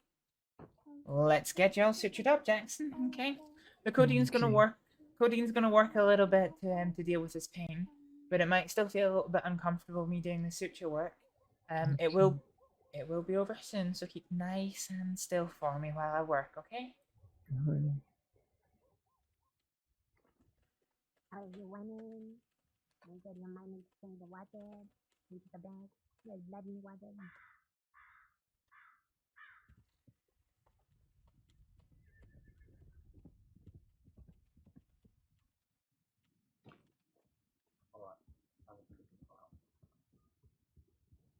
[SPEAKER 18] let's get you all sutured up, Jackson. Okay, the codeine's gonna work. Codeine's gonna work a little bit to deal with his pain, but it might still feel a little bit uncomfortable me doing the suture work. It will be over soon, so keep nice and still for me while I work, okay?
[SPEAKER 19] You went in, and said your mind is saying the water, you took a bath, there's blood in the water.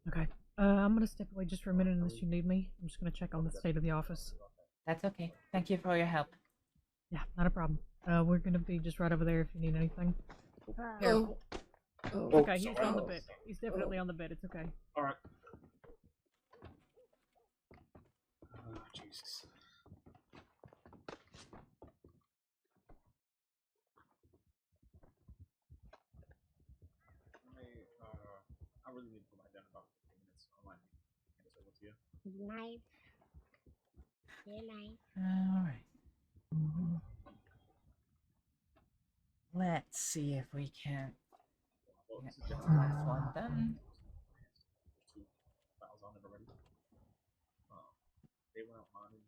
[SPEAKER 13] Okay. I'm gonna step away just for a minute unless you need me. I'm just gonna check on the state of the office.
[SPEAKER 18] That's okay. Thank you for all your help.
[SPEAKER 13] Yeah, not a problem. We're gonna be just right over there if you need anything. Careful. Okay, he's on the bed. He's definitely on the bed. It's okay.
[SPEAKER 24] Alright. Oh, Jesus. I really need to put my down about 15 minutes online. Can I say what to you?
[SPEAKER 19] Knife,
[SPEAKER 18] Alright. Let's see if we can get this last one done.
[SPEAKER 1] They went out modding.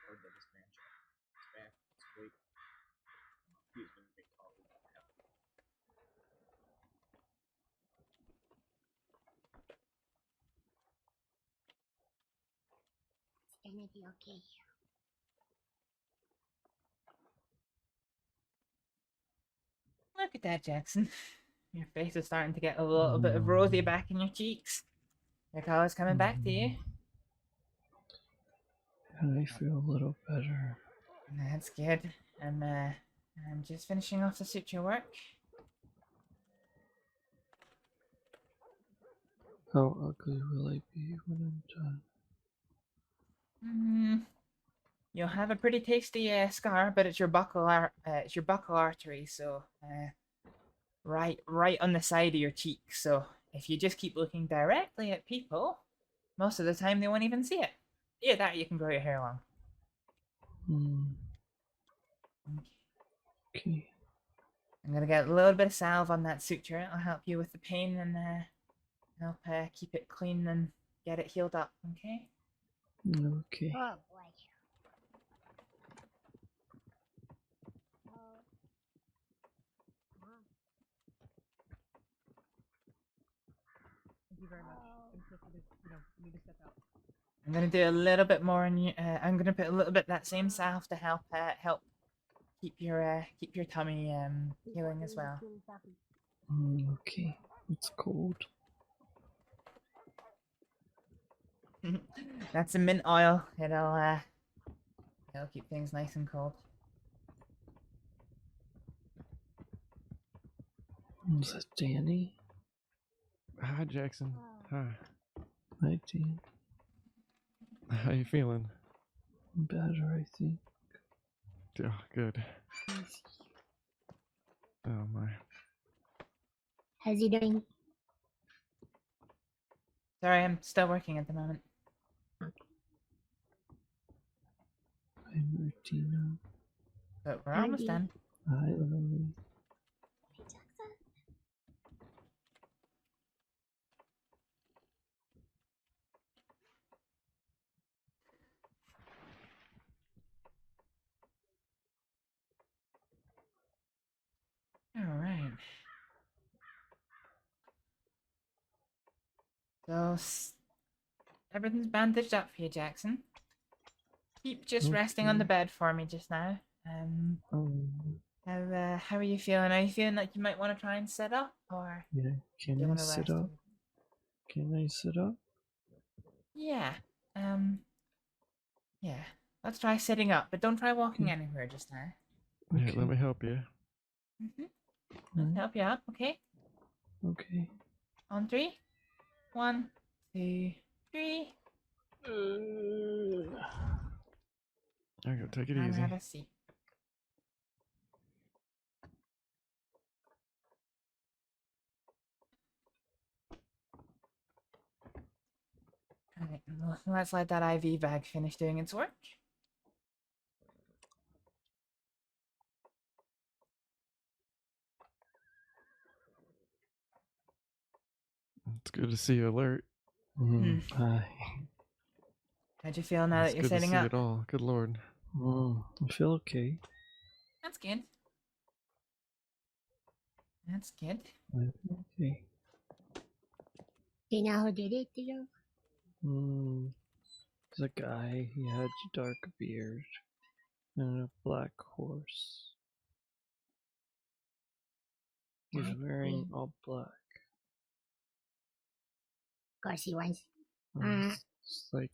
[SPEAKER 1] Heard that this man is back. It's great. He's been big talking about that.
[SPEAKER 19] It's gonna be okay.
[SPEAKER 18] Look at that, Jackson. Your face is starting to get a little bit of rosy back in your cheeks. Your color's coming back to you.
[SPEAKER 10] I feel a little better.
[SPEAKER 18] That's good. I'm just finishing off the suture work.
[SPEAKER 10] How ugly will I be when I'm done?
[SPEAKER 18] You'll have a pretty tasty scar, but it's your buccal artery, so right on the side of your cheek. So if you just keep looking directly at people, most of the time they won't even see it. Yeah, that you can grow your hair long.
[SPEAKER 10] Okay.
[SPEAKER 18] I'm gonna get a little bit of salve on that suture. It'll help you with the pain and help keep it clean and get it healed up. Okay.
[SPEAKER 10] Okay.
[SPEAKER 19] Oh boy.
[SPEAKER 13] Thank you very much. And feel free to, you need to step out.
[SPEAKER 18] I'm gonna do a little bit more on you. I'm gonna put a little bit of that same salve to help keep your tummy healing as well.
[SPEAKER 10] Okay. It's cold.
[SPEAKER 18] That's some mint oil. It'll keep things nice and cold.
[SPEAKER 10] Is that Danny?
[SPEAKER 3] Hi, Jackson. Hi.
[SPEAKER 10] Hi, Dan.
[SPEAKER 3] How you feeling?
[SPEAKER 10] Better, I think.
[SPEAKER 3] Oh, good. Oh my.
[SPEAKER 19] How's he doing?
[SPEAKER 18] Sorry, I'm still working at the moment.
[SPEAKER 10] I'm Martina.
[SPEAKER 18] But we're almost done.
[SPEAKER 10] Hi, Lily.
[SPEAKER 18] Alright. So, everything's bandaged up for you, Jackson. Keep just resting on the bed for me just now. How are you feeling? Are you feeling like you might want to try and sit up, or
[SPEAKER 10] Yeah,
[SPEAKER 18] do
[SPEAKER 10] can
[SPEAKER 18] you
[SPEAKER 10] I
[SPEAKER 18] want to
[SPEAKER 10] sit
[SPEAKER 18] rest?
[SPEAKER 10] up? Can I sit up?
[SPEAKER 18] Yeah. Yeah. Let's try sitting up, but don't try walking anywhere just now.
[SPEAKER 3] Yeah, let me help you.
[SPEAKER 18] Let's help you up, okay?
[SPEAKER 10] Okay.
[SPEAKER 18] On 3. 1, 2, 3.
[SPEAKER 3] There you go, take it
[SPEAKER 18] And
[SPEAKER 3] easy.
[SPEAKER 18] have a seat. Alright, let's let that IV bag finish doing its work.
[SPEAKER 3] It's good to see you alert.
[SPEAKER 10] Hi.
[SPEAKER 18] How'd you feel now
[SPEAKER 3] It's
[SPEAKER 18] that you're
[SPEAKER 3] good to
[SPEAKER 18] sitting
[SPEAKER 3] see
[SPEAKER 18] up?
[SPEAKER 3] it all. Good lord.
[SPEAKER 10] I feel okay.
[SPEAKER 18] That's good. That's good.
[SPEAKER 10] I feel okay.
[SPEAKER 19] Do you know who did it to you?
[SPEAKER 10] There's a guy, he had a dark beard and a black horse. He's wearing all black.
[SPEAKER 19] Of course he was.
[SPEAKER 10] It's like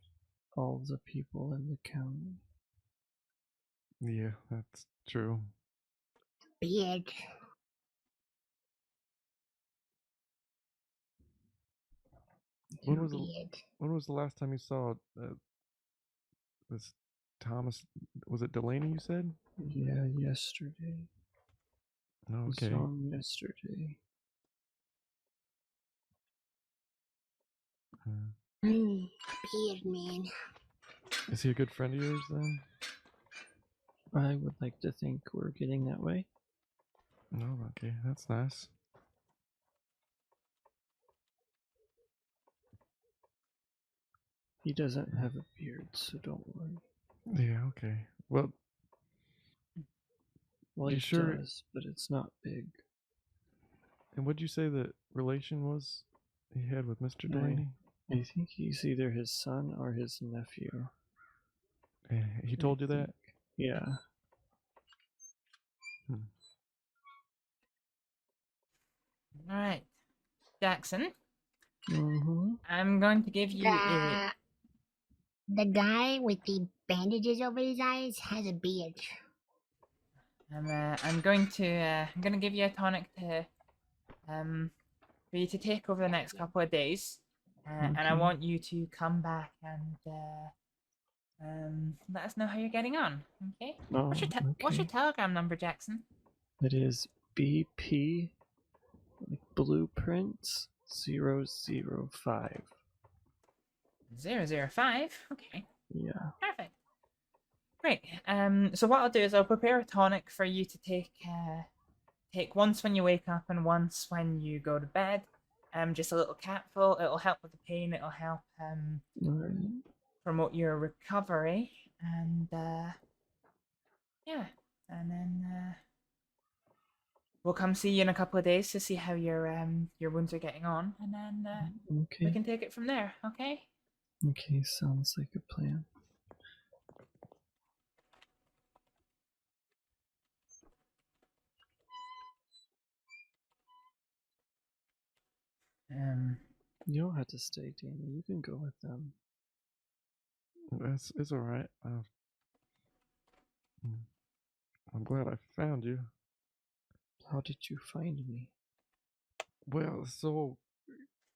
[SPEAKER 10] all the people in the county.
[SPEAKER 3] Yeah, that's true.
[SPEAKER 19] Beard.
[SPEAKER 3] When was the last time you saw this Thomas? Was it Delaney you said?
[SPEAKER 10] Yeah, yesterday.
[SPEAKER 3] Okay.
[SPEAKER 10] I saw him yesterday.
[SPEAKER 19] Beard man.
[SPEAKER 3] Is he a good friend of yours then?
[SPEAKER 7] I would like to think we're getting that way.
[SPEAKER 3] No, okay, that's nice.
[SPEAKER 7] He doesn't have a beard, so don't worry.
[SPEAKER 3] Yeah, okay. Well,
[SPEAKER 7] He
[SPEAKER 3] sure?
[SPEAKER 7] does, but it's not big.
[SPEAKER 3] And what'd you say the relation was he had with Mr. Delaney?
[SPEAKER 7] I think he's either his son or his nephew.
[SPEAKER 3] He told you that?
[SPEAKER 7] Yeah.
[SPEAKER 18] Alright. Jackson,
[SPEAKER 7] Mm-hmm.
[SPEAKER 18] I'm going to give you a...
[SPEAKER 19] The guy with the bandages over his eyes has a beard.
[SPEAKER 18] I'm going to give you a tonic to for you to take over the next couple of days, and I
[SPEAKER 7] Okay.
[SPEAKER 18] want you to come back and let us know how you're getting on. Okay.
[SPEAKER 7] Oh,
[SPEAKER 18] What's your telegram number, Jackson?
[SPEAKER 7] It is BP like Blueprints 005.
[SPEAKER 18] 005. Okay.
[SPEAKER 7] Yeah.
[SPEAKER 18] Perfect. Great. So what I'll do is I'll prepare a tonic for you to take once when you wake up and once when you go to bed. Just a little capful. It'll help with the pain. It'll help promote your recovery, and yeah, and then we'll come see you in a couple of days to see how your wounds are getting on, and then we
[SPEAKER 7] Okay.
[SPEAKER 18] can take it from there. Okay.
[SPEAKER 7] Okay, sounds like a plan. You don't have to stay, Danny. You can go with them.
[SPEAKER 3] It's all right. I'm glad I found you.
[SPEAKER 7] How did you find me?
[SPEAKER 3] Well, so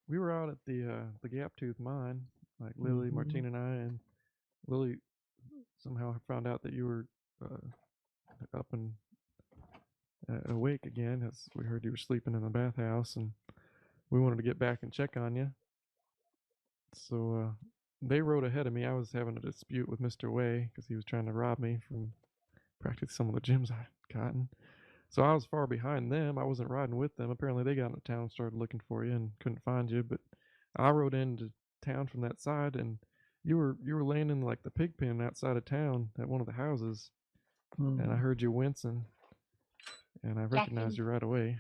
[SPEAKER 3] we were out at the Gap Tooth mine, like Lily, Martina, and I, and Lily somehow found out that you were up and awake again, as we heard you were sleeping in the bathhouse, and we wanted to get back and check on you. So they rode ahead of me. I was having a dispute with Mr. Way because he was trying to rob me from practically some of the gyms I'd gotten. So I was far behind them. I wasn't riding with them. Apparently they got into town and started looking for you and couldn't find you. But I rode into town from that side, and you were laying in like the pig pen outside of town at one of the houses, and I heard you wincing, and I recognized you right away.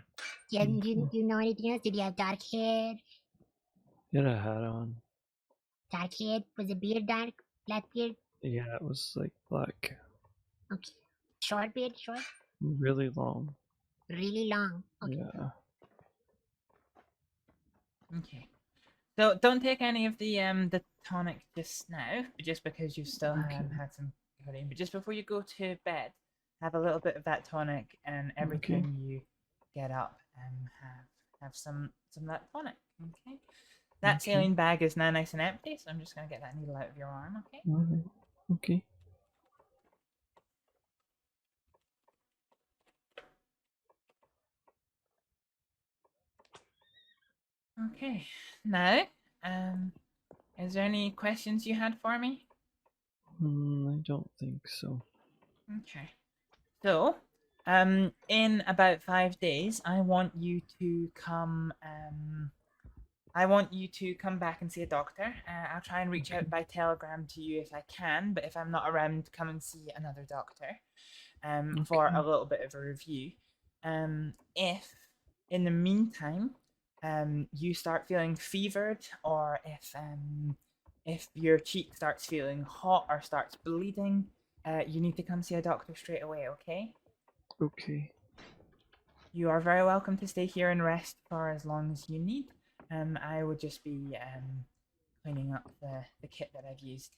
[SPEAKER 19] Yeah, do you know anything else? Did he have dark hair?
[SPEAKER 7] He had a hat on.
[SPEAKER 19] Dark hair? Was the beard dark? Black beard?
[SPEAKER 7] Yeah, it was like black.
[SPEAKER 19] Okay. Short beard? Short?
[SPEAKER 7] Really long.
[SPEAKER 19] Really long. Okay.
[SPEAKER 7] Yeah.
[SPEAKER 18] Okay. So don't take any of the tonic just now, just because you still had some codeine. But just before you go to bed, have a little bit of that tonic, and every time you get up, have some of that tonic. Okay. That saline bag is now nice and empty, so I'm just gonna get that needle out of your arm. Okay.
[SPEAKER 7] Alright. Okay.
[SPEAKER 18] Okay. Now, is there any questions you had for me?
[SPEAKER 7] I don't think so.
[SPEAKER 18] Okay. So, in about 5 days, I want you to come. I want you to come back and see a doctor. I'll try and reach out by telegram to you if I can, but if I'm not around, come and see another doctor, for a little bit of a review. If in the meantime, you start feeling fevered, or if your cheek starts feeling hot or starts bleeding, you need to come see a doctor straight away. Okay.
[SPEAKER 7] Okay.
[SPEAKER 18] You are very welcome to stay here and rest for as long as you need. I would just be cleaning up the kit that I've used.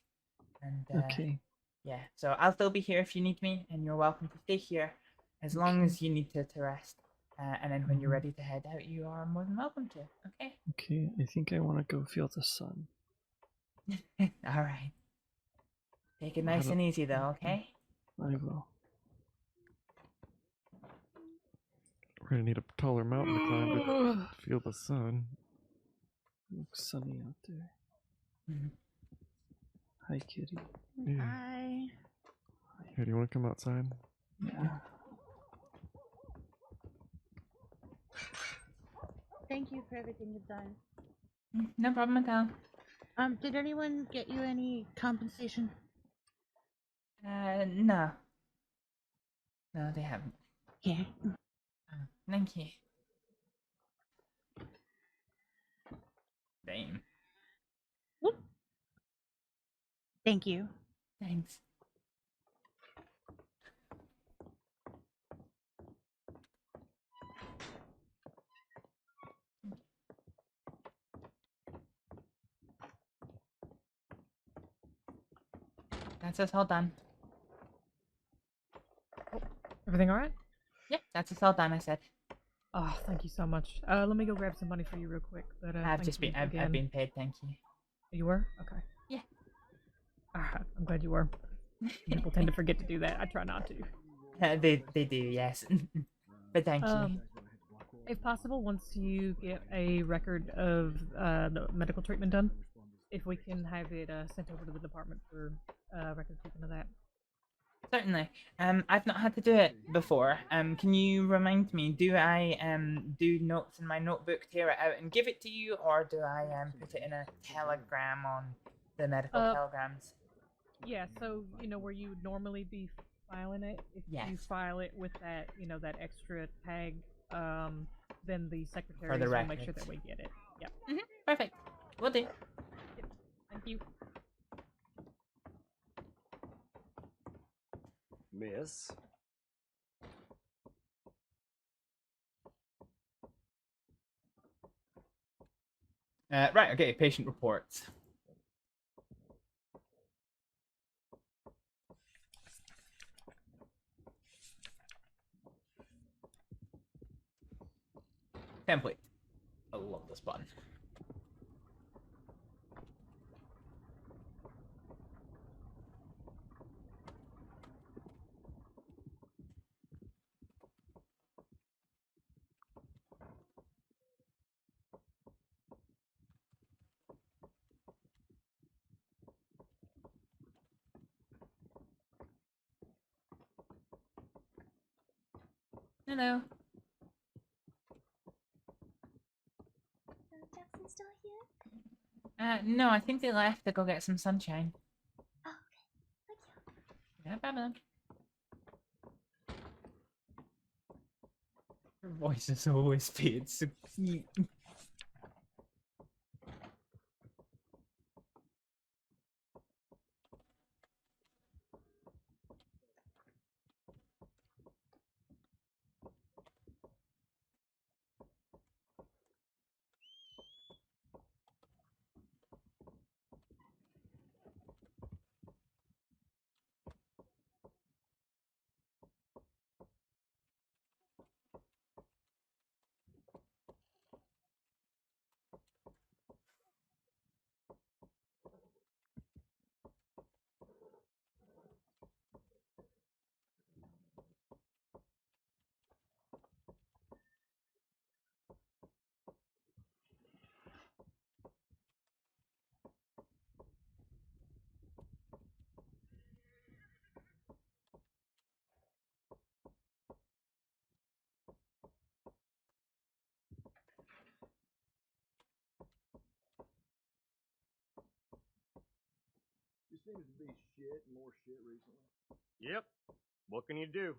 [SPEAKER 18] And
[SPEAKER 7] Okay.
[SPEAKER 18] yeah, so I'll still be here if you need me, and you're welcome to stay here as long as you need to rest. And then when you're ready to head out, you are more than welcome to. Okay?
[SPEAKER 7] Okay, I think I want to go feel the sun.
[SPEAKER 18] All right. Take it nice and easy, though, okay?
[SPEAKER 7] I will.
[SPEAKER 3] We're gonna need a taller mountain to climb to feel the sun.
[SPEAKER 7] Looks sunny out there.
[SPEAKER 10] Hi, kitty. Yeah.
[SPEAKER 8] Hi.
[SPEAKER 10] Hey, do you want to come outside?
[SPEAKER 8] Yeah. Thank you for everything you've done.
[SPEAKER 18] No problem at all.
[SPEAKER 8] Did anyone get you any compensation?
[SPEAKER 18] No. No, they haven't.
[SPEAKER 8] Yeah.
[SPEAKER 18] Thank you. Damn.
[SPEAKER 8] Thank you.
[SPEAKER 18] Thanks. That's us all done.
[SPEAKER 13] Everything alright?
[SPEAKER 18] Yep, that's us all done, I said.
[SPEAKER 13] Oh, thank you so much. Let me go grab some money for you real quick. But
[SPEAKER 18] I've
[SPEAKER 13] thank you
[SPEAKER 18] been paid, thank you.
[SPEAKER 13] You were? Okay.
[SPEAKER 18] Yeah.
[SPEAKER 13] Alright, I'm glad you were. People tend to forget to do that. I try not to.
[SPEAKER 18] They do, yes. But thank you.
[SPEAKER 13] If possible, once you get a record of the medical treatment done, if we can have it sent over to the department for record keeping of that.
[SPEAKER 18] Certainly. I've not had to do it before. Can you remind me, do I do notes in my notebook, tear it out and give it to you, or do I put it in a telegram on the medical telegrams?
[SPEAKER 13] Yeah, so you know where you would normally be filing it, if you file it with that, that extra tag, then the secretaries will make sure that we get it. Yep.
[SPEAKER 18] Perfect. Will do.
[SPEAKER 13] Yep. Thank you.
[SPEAKER 14] Miss.
[SPEAKER 18] Right, okay, patient reports. Template. I love this button. Hello.
[SPEAKER 15] Jackson still here?
[SPEAKER 18] No, I think they left to go get some sunshine.
[SPEAKER 15] Oh, okay. Thank you.
[SPEAKER 18] No problem. Her voice is always paid so cute.
[SPEAKER 14] You seem to be shit and more shit recently. Yep. What can you do?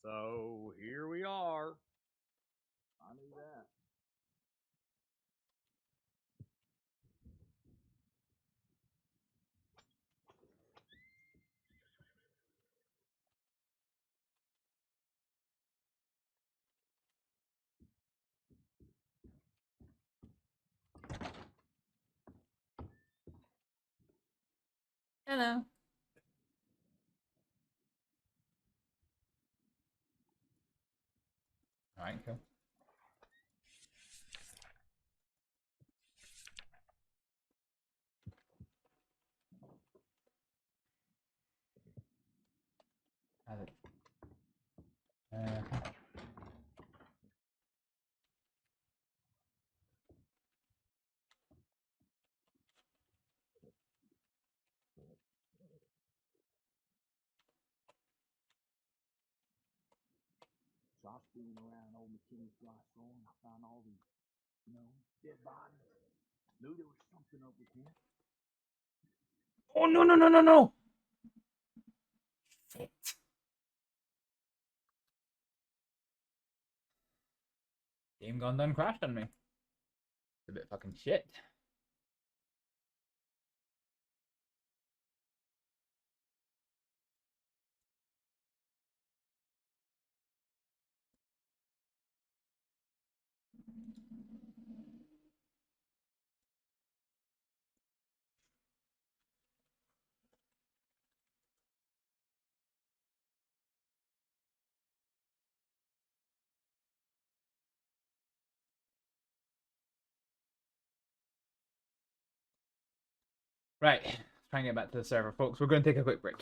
[SPEAKER 14] So here we are. I knew that.
[SPEAKER 18] Hello. Alright, cool. How's it?
[SPEAKER 14] So I was fooling around old McKinney's fly store and I found all these, dead bodies. Knew there was something up with him.
[SPEAKER 18] Oh no no no no no! Shit. Game gone done crashed on me. It's a bit fucking shit. Right, let's try and get back to the server, folks. We're going to take a quick break.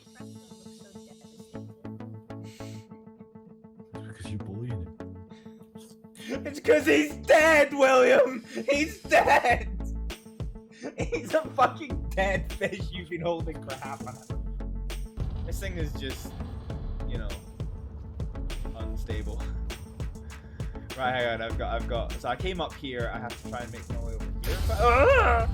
[SPEAKER 9] Because you bullied him.
[SPEAKER 1] It's because he's dead, William! He's dead! He's a fucking dead fish you've been holding for half an hour. This thing is just, unstable. Right, hang on, I've got, so I came up here, I have to try and make my way over here.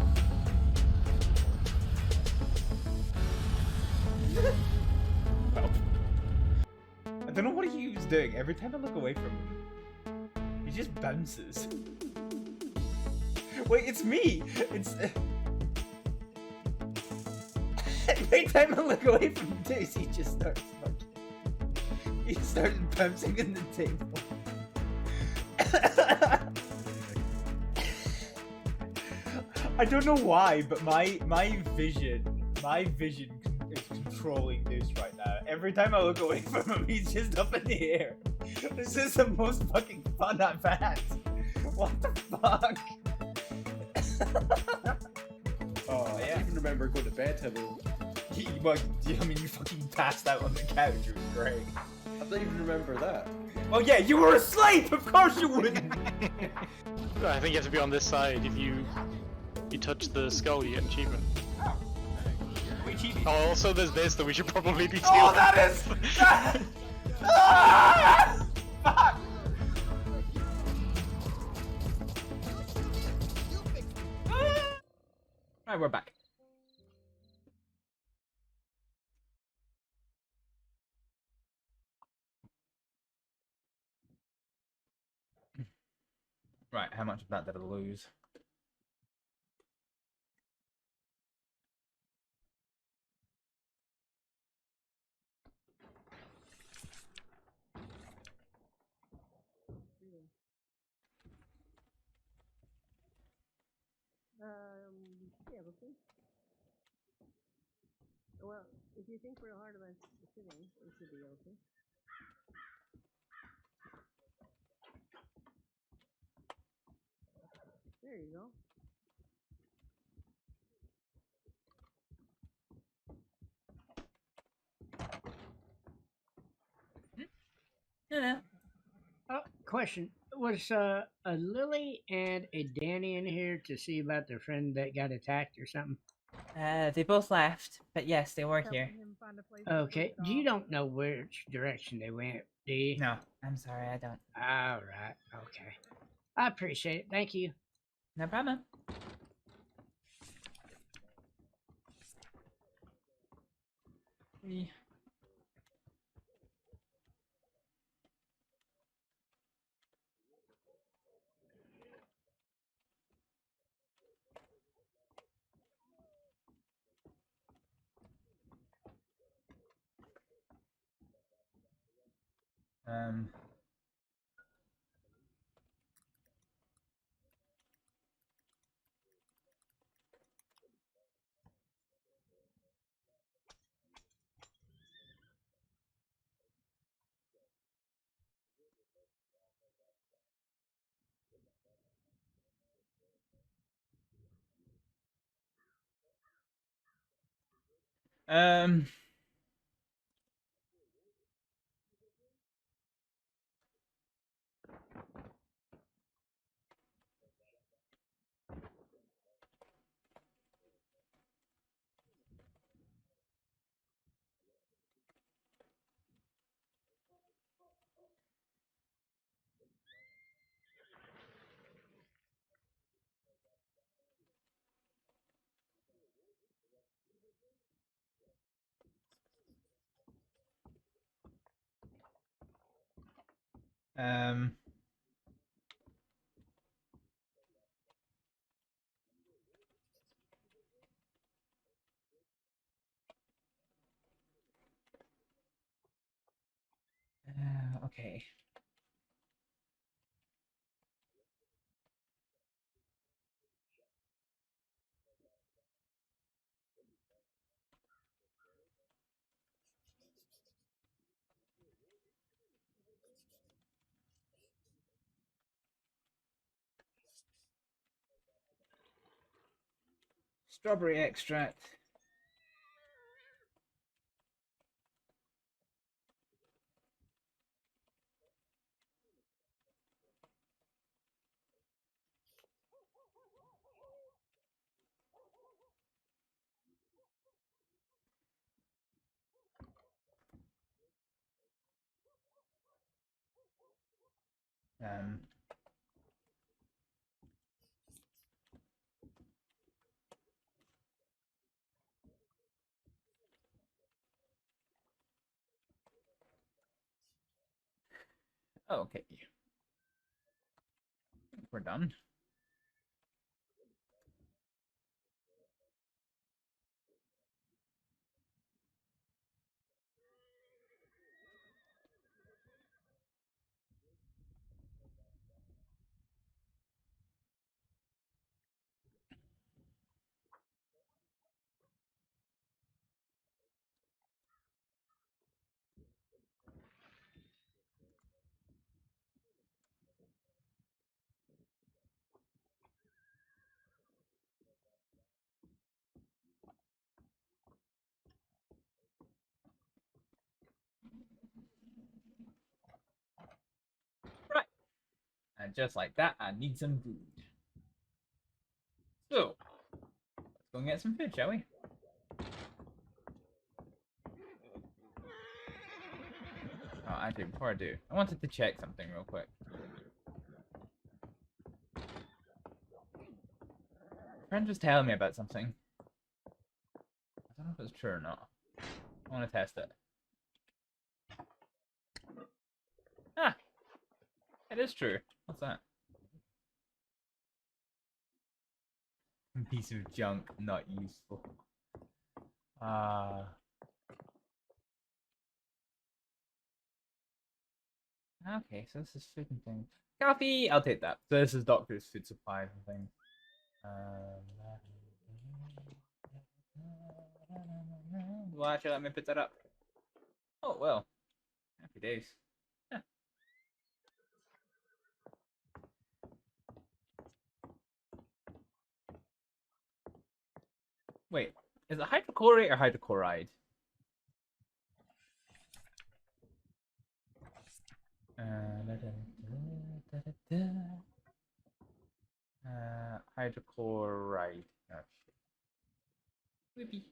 [SPEAKER 1] I don't know what he was doing. Every time I look away from him, he just bounces. Wait, it's me! It's... Every time I look away from this, he just starts fucking... He starts bouncing in the table. I don't know why, but my vision is controlling this right now. Every time I look away from him, he's just up in the air. This is the most fucking fun I've had. What the fuck?
[SPEAKER 14] Oh,
[SPEAKER 1] yeah.
[SPEAKER 14] I even remember going to bed, Hibble.
[SPEAKER 1] You fucking passed out on the couch. It was great.
[SPEAKER 14] I don't even remember that.
[SPEAKER 1] Oh yeah, you were asleep! Of course you wouldn't!
[SPEAKER 16] I think you have to be on this side. If you touch the skull, you get an achievement. Oh, also there's this that we should probably be stealing.
[SPEAKER 1] Oh, that is... Ah! Fuck! Right, we're back. Right, how much of that did I lose?
[SPEAKER 19] Yeah, we'll see. Well, if you think real hard about sitting, it should be okay. There you go.
[SPEAKER 18] Hello.
[SPEAKER 17] Oh, question. Was a Lily and a Danny in here to see about their friend that got attacked or something?
[SPEAKER 18] They both left, but yes, they were here.
[SPEAKER 17] Okay. You don't know which direction they went, do you?
[SPEAKER 18] No, I'm sorry, I don't.
[SPEAKER 17] All right. Okay. I appreciate it. Thank you.
[SPEAKER 18] No problem. Okay. Strawberry extract. Um. Okay. We're done. Right. And just like that, I need some food. So, let's go and get some food, shall we? Oh, actually, before I do, I wanted to check something real quick. A friend was telling me about something. I don't know if it's true or not. I want to test it. Ah! It is true. What's that? Piece of junk, not useful. Okay, so this is food and things. Coffee! I'll take that. So this is Doctor's food supplies and things. Well, actually, let me put that up. Oh, well. Happy days. Huh. Wait, is it hydrochlorate or hydrochloride? Hydrochloride. Oh, shit. Whippy.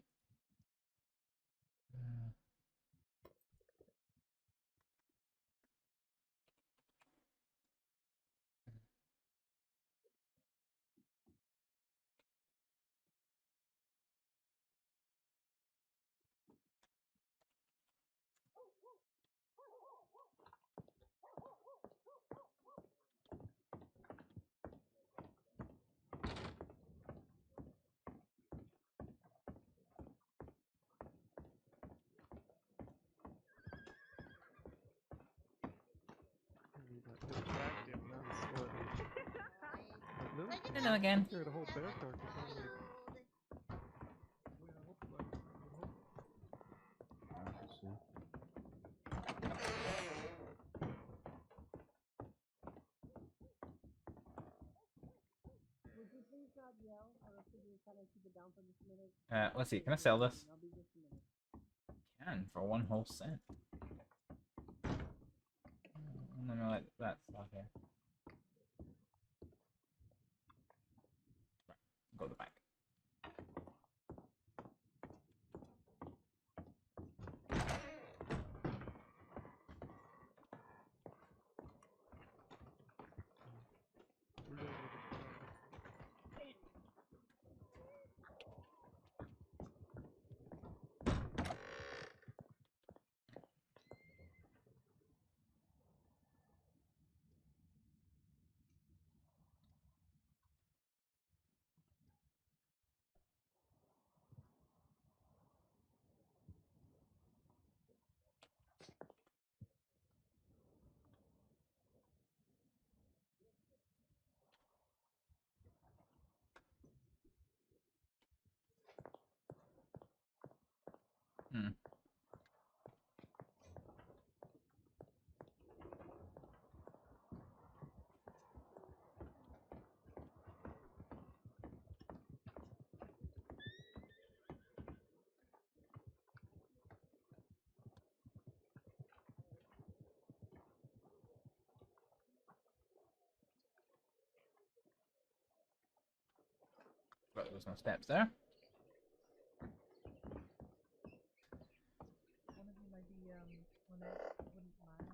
[SPEAKER 3] distract him. That's what.
[SPEAKER 18] Hello again.
[SPEAKER 3] Carried a whole bear carcass all the way.
[SPEAKER 19] Would you please not yell, or could you kind of keep it down for just a minute?
[SPEAKER 18] Let's see. Can I sell this?
[SPEAKER 19] I'll be just a minute.
[SPEAKER 18] Can for 1 whole cent. I'm gonna let that stuff here. Right. Go to the back. Hmm. But there's no steps there.
[SPEAKER 13] One of you maybe Lynette wouldn't mind.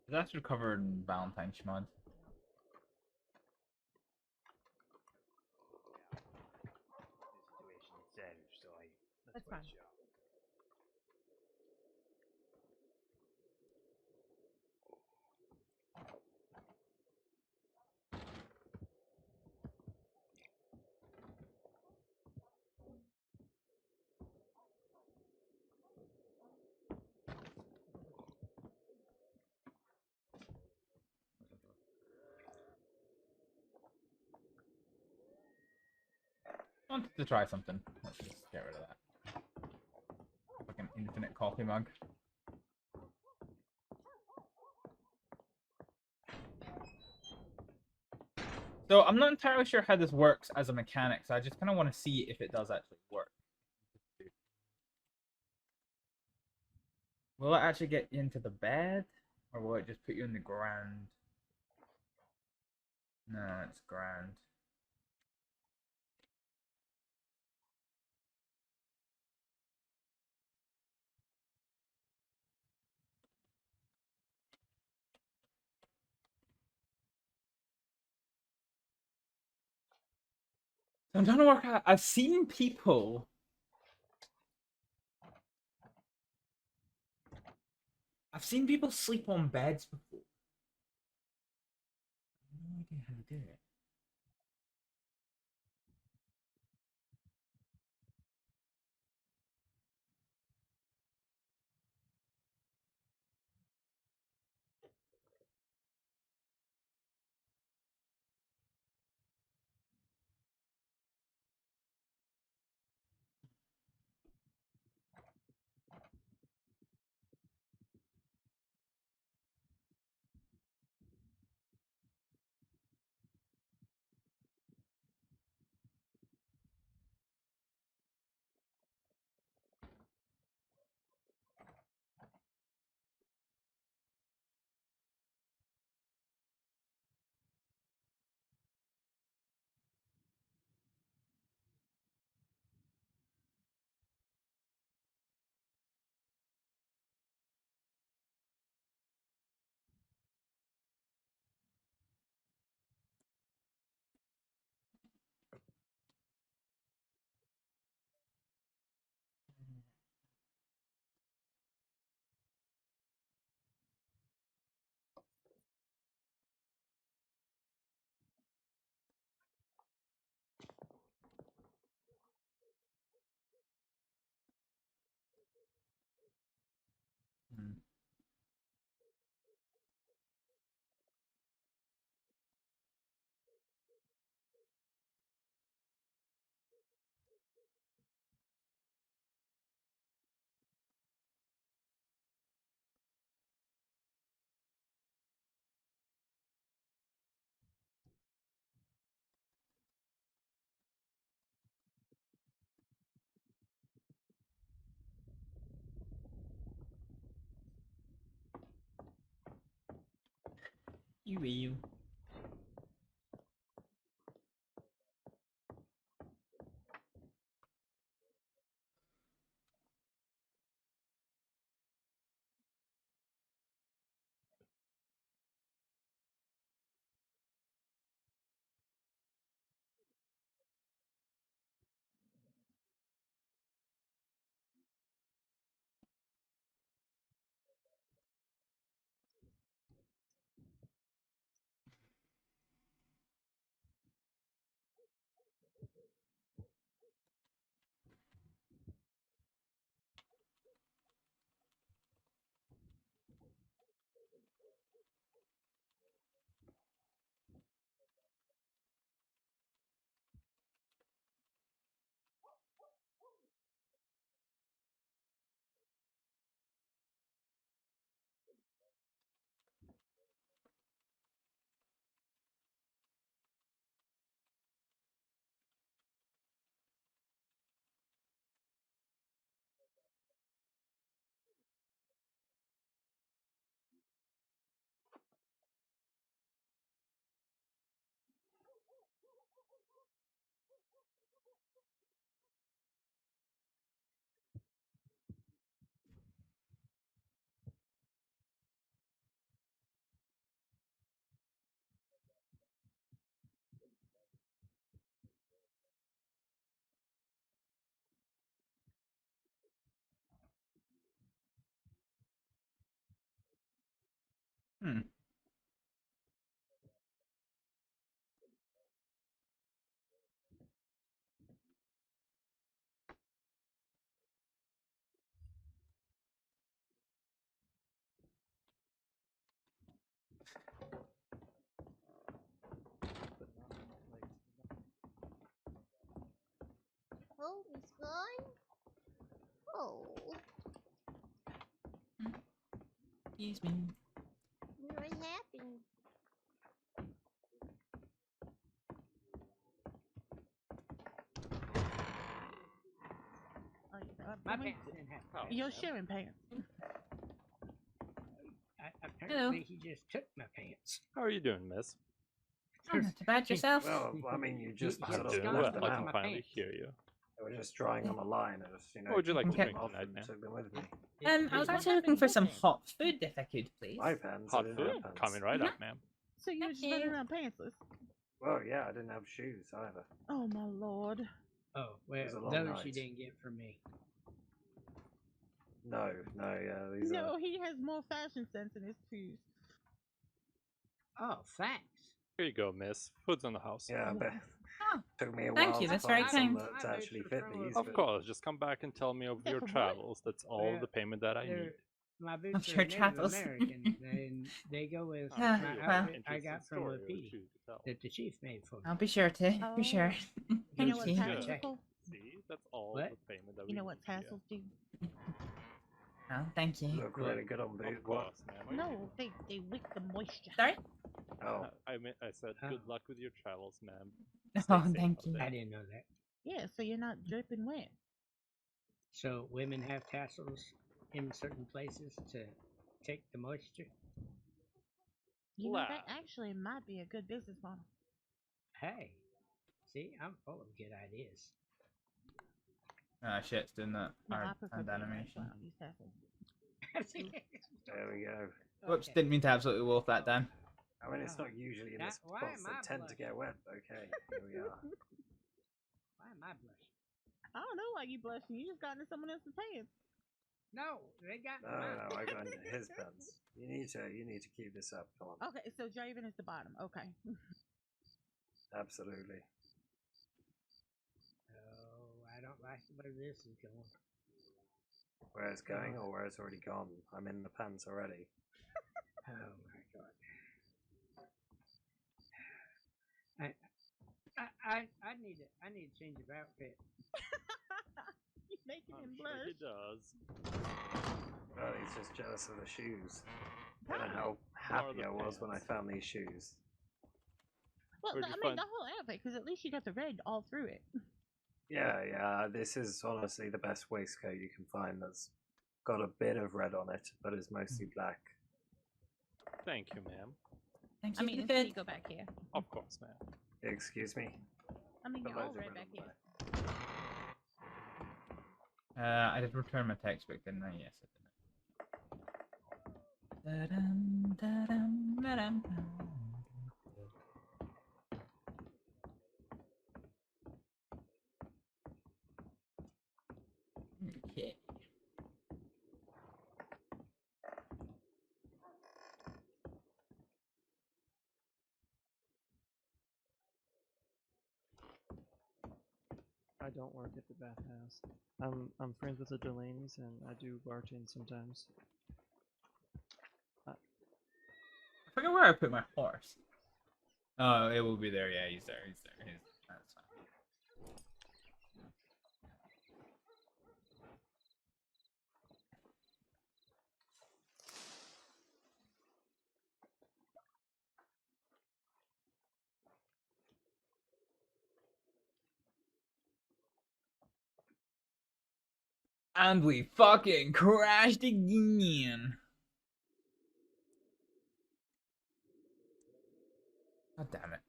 [SPEAKER 18] That's recovered in Valentine's mod.
[SPEAKER 13] That's fine.
[SPEAKER 18] I wanted to try something. Let's just get rid of that. Like an infinite coffee mug. So I'm not entirely sure how this works as a mechanic, so I just kind of want to see if it does actually work. Will it actually get you into the bed? Or will it just put you in the ground? No, it's ground. I'm trying to work out. I've seen people. I've seen people sleep on beds before. I have no idea how to do it. You will. Hmm.
[SPEAKER 15] Oh, he's gone? Oh.
[SPEAKER 18] Excuse me.
[SPEAKER 15] What happened?
[SPEAKER 17] My pants didn't have pants.
[SPEAKER 8] You're sharing pants.
[SPEAKER 17] Apparently, he just took my pants.
[SPEAKER 9] How are you doing, miss?
[SPEAKER 18] Oh, not too bad yourself.
[SPEAKER 20] Well, I mean, you just
[SPEAKER 17] He-
[SPEAKER 20] sort of
[SPEAKER 17] he's
[SPEAKER 9] Doing
[SPEAKER 20] left
[SPEAKER 9] well.
[SPEAKER 20] them
[SPEAKER 9] I can
[SPEAKER 20] out.
[SPEAKER 9] finally hear you.
[SPEAKER 20] They were just drying on the line. I just,
[SPEAKER 9] What would you like to
[SPEAKER 18] Okay.
[SPEAKER 9] drink tonight, man?
[SPEAKER 20] Took them with me.
[SPEAKER 18] I was actually looking for some hot food, if I could, please.
[SPEAKER 20] My pants.
[SPEAKER 9] Hot
[SPEAKER 20] I didn't
[SPEAKER 9] food?
[SPEAKER 20] have pants.
[SPEAKER 9] Coming right up, ma'am.
[SPEAKER 8] So you're just
[SPEAKER 18] Thank
[SPEAKER 8] running
[SPEAKER 18] you.
[SPEAKER 8] around pantsless.
[SPEAKER 20] Well, yeah, I didn't have shoes either.
[SPEAKER 8] Oh my lord.
[SPEAKER 17] Oh, well,
[SPEAKER 20] was a long
[SPEAKER 17] those
[SPEAKER 20] night.
[SPEAKER 17] you didn't get from me.
[SPEAKER 20] No, yeah, these
[SPEAKER 8] No,
[SPEAKER 20] are.
[SPEAKER 8] he has more fashion sense in his shoes.
[SPEAKER 17] Oh, thanks.
[SPEAKER 9] Here you go, miss. Food's in the house.
[SPEAKER 20] Yeah, but
[SPEAKER 18] Oh,
[SPEAKER 20] took me a
[SPEAKER 18] thank
[SPEAKER 20] while
[SPEAKER 18] you,
[SPEAKER 20] to
[SPEAKER 18] that's
[SPEAKER 20] find
[SPEAKER 18] very
[SPEAKER 20] some
[SPEAKER 18] kind.
[SPEAKER 20] that actually fit these.
[SPEAKER 9] Of
[SPEAKER 20] but-
[SPEAKER 9] course, just come back and tell me of
[SPEAKER 8] They're
[SPEAKER 9] your
[SPEAKER 8] from what?
[SPEAKER 9] travels. That's all
[SPEAKER 17] Well,
[SPEAKER 9] the payment that I
[SPEAKER 17] they're-
[SPEAKER 9] need.
[SPEAKER 17] My boots
[SPEAKER 18] your
[SPEAKER 17] are Native
[SPEAKER 18] travels.
[SPEAKER 17] American, and they go with
[SPEAKER 18] Ah,
[SPEAKER 17] my
[SPEAKER 18] well.
[SPEAKER 17] outfit I got from a P that the chief made for me.
[SPEAKER 18] I'll be sure to. For sure.
[SPEAKER 8] You know
[SPEAKER 18] Thank
[SPEAKER 8] what's
[SPEAKER 18] you.
[SPEAKER 8] tassels
[SPEAKER 17] Check
[SPEAKER 8] for?
[SPEAKER 9] See, that's all
[SPEAKER 17] What?
[SPEAKER 9] the payment that
[SPEAKER 8] You
[SPEAKER 9] we
[SPEAKER 8] know what
[SPEAKER 9] need, yeah.
[SPEAKER 8] tassels do?
[SPEAKER 18] Oh, thank you.
[SPEAKER 20] Look really good on boot.
[SPEAKER 9] Of course, ma'am.
[SPEAKER 8] No, they wick the moisture.
[SPEAKER 18] Sorry?
[SPEAKER 20] Oh,
[SPEAKER 9] I said good luck with your travels, ma'am.
[SPEAKER 18] Oh,
[SPEAKER 9] Stay safe
[SPEAKER 18] thank
[SPEAKER 9] out
[SPEAKER 18] you.
[SPEAKER 9] there.
[SPEAKER 17] I didn't know that.
[SPEAKER 8] Yeah, so you're not dripping wet.
[SPEAKER 17] So women have tassels in certain places to take the moisture.
[SPEAKER 8] You know, that
[SPEAKER 9] Lad.
[SPEAKER 8] actually might be a good business model.
[SPEAKER 17] Hey, see, I'm full of good ideas.
[SPEAKER 18] Ah, shit, it's doing that
[SPEAKER 8] No, I
[SPEAKER 18] hard
[SPEAKER 8] prefer
[SPEAKER 18] hand
[SPEAKER 8] being
[SPEAKER 18] animation.
[SPEAKER 8] I don't use tassels.
[SPEAKER 20] there we go.
[SPEAKER 18] Whoops,
[SPEAKER 17] Okay.
[SPEAKER 18] didn't mean to absolutely wolf that down.
[SPEAKER 20] I mean, it's not usually in the
[SPEAKER 17] That- why
[SPEAKER 20] spots
[SPEAKER 17] am I
[SPEAKER 20] that tend to
[SPEAKER 17] blushing?
[SPEAKER 20] get wet. Okay, here we are.
[SPEAKER 17] Why am I blushing?
[SPEAKER 8] I don't know why you blushing. You just got into someone else's pants.
[SPEAKER 17] No, they got
[SPEAKER 20] No, I got into his pants. You need to keep this up. Come on.
[SPEAKER 8] Okay, so Draven is the bottom. Okay.
[SPEAKER 20] Absolutely.
[SPEAKER 17] Oh, I don't like where this is going.
[SPEAKER 20] Where it's going or where it's already gone. I'm in the pants already.
[SPEAKER 17] Oh my god. I need to change of outfit.
[SPEAKER 8] You're making him
[SPEAKER 9] I'm
[SPEAKER 8] blush.
[SPEAKER 9] sure he does.
[SPEAKER 20] Well, he's just jealous of the shoes. I don't know how
[SPEAKER 9] Or
[SPEAKER 20] happy
[SPEAKER 9] the
[SPEAKER 20] I was when I
[SPEAKER 9] pants.
[SPEAKER 20] found these shoes.
[SPEAKER 8] Well,
[SPEAKER 9] Where'd
[SPEAKER 8] I
[SPEAKER 9] you
[SPEAKER 8] mean,
[SPEAKER 9] find-
[SPEAKER 8] the whole outfit, because at least you got the red all through it.
[SPEAKER 20] Yeah, this is honestly the best waistcoat you can find that's got a bit of red on it, but is mostly black.
[SPEAKER 9] Thank you, ma'am.
[SPEAKER 18] Thank
[SPEAKER 12] I
[SPEAKER 18] you
[SPEAKER 12] mean,
[SPEAKER 18] for
[SPEAKER 12] until
[SPEAKER 18] the
[SPEAKER 12] you
[SPEAKER 18] bid.
[SPEAKER 12] go back here.
[SPEAKER 9] Of course, man.
[SPEAKER 20] Excuse me.
[SPEAKER 12] I mean,
[SPEAKER 20] The
[SPEAKER 12] you're all
[SPEAKER 20] loads of
[SPEAKER 12] right back here.
[SPEAKER 1] I did return my textbook, didn't I? Yes, I did. Da-dum, da-dum, da-dum, dum. Okay.
[SPEAKER 3] I don't work at the bathhouse. I'm friends with the Delaney's and I do bartend sometimes.
[SPEAKER 1] I forget where I put my horse. Oh, it will be there. Yeah, he's there. He's there. That's fine. And we fucking crashed again. God damn it.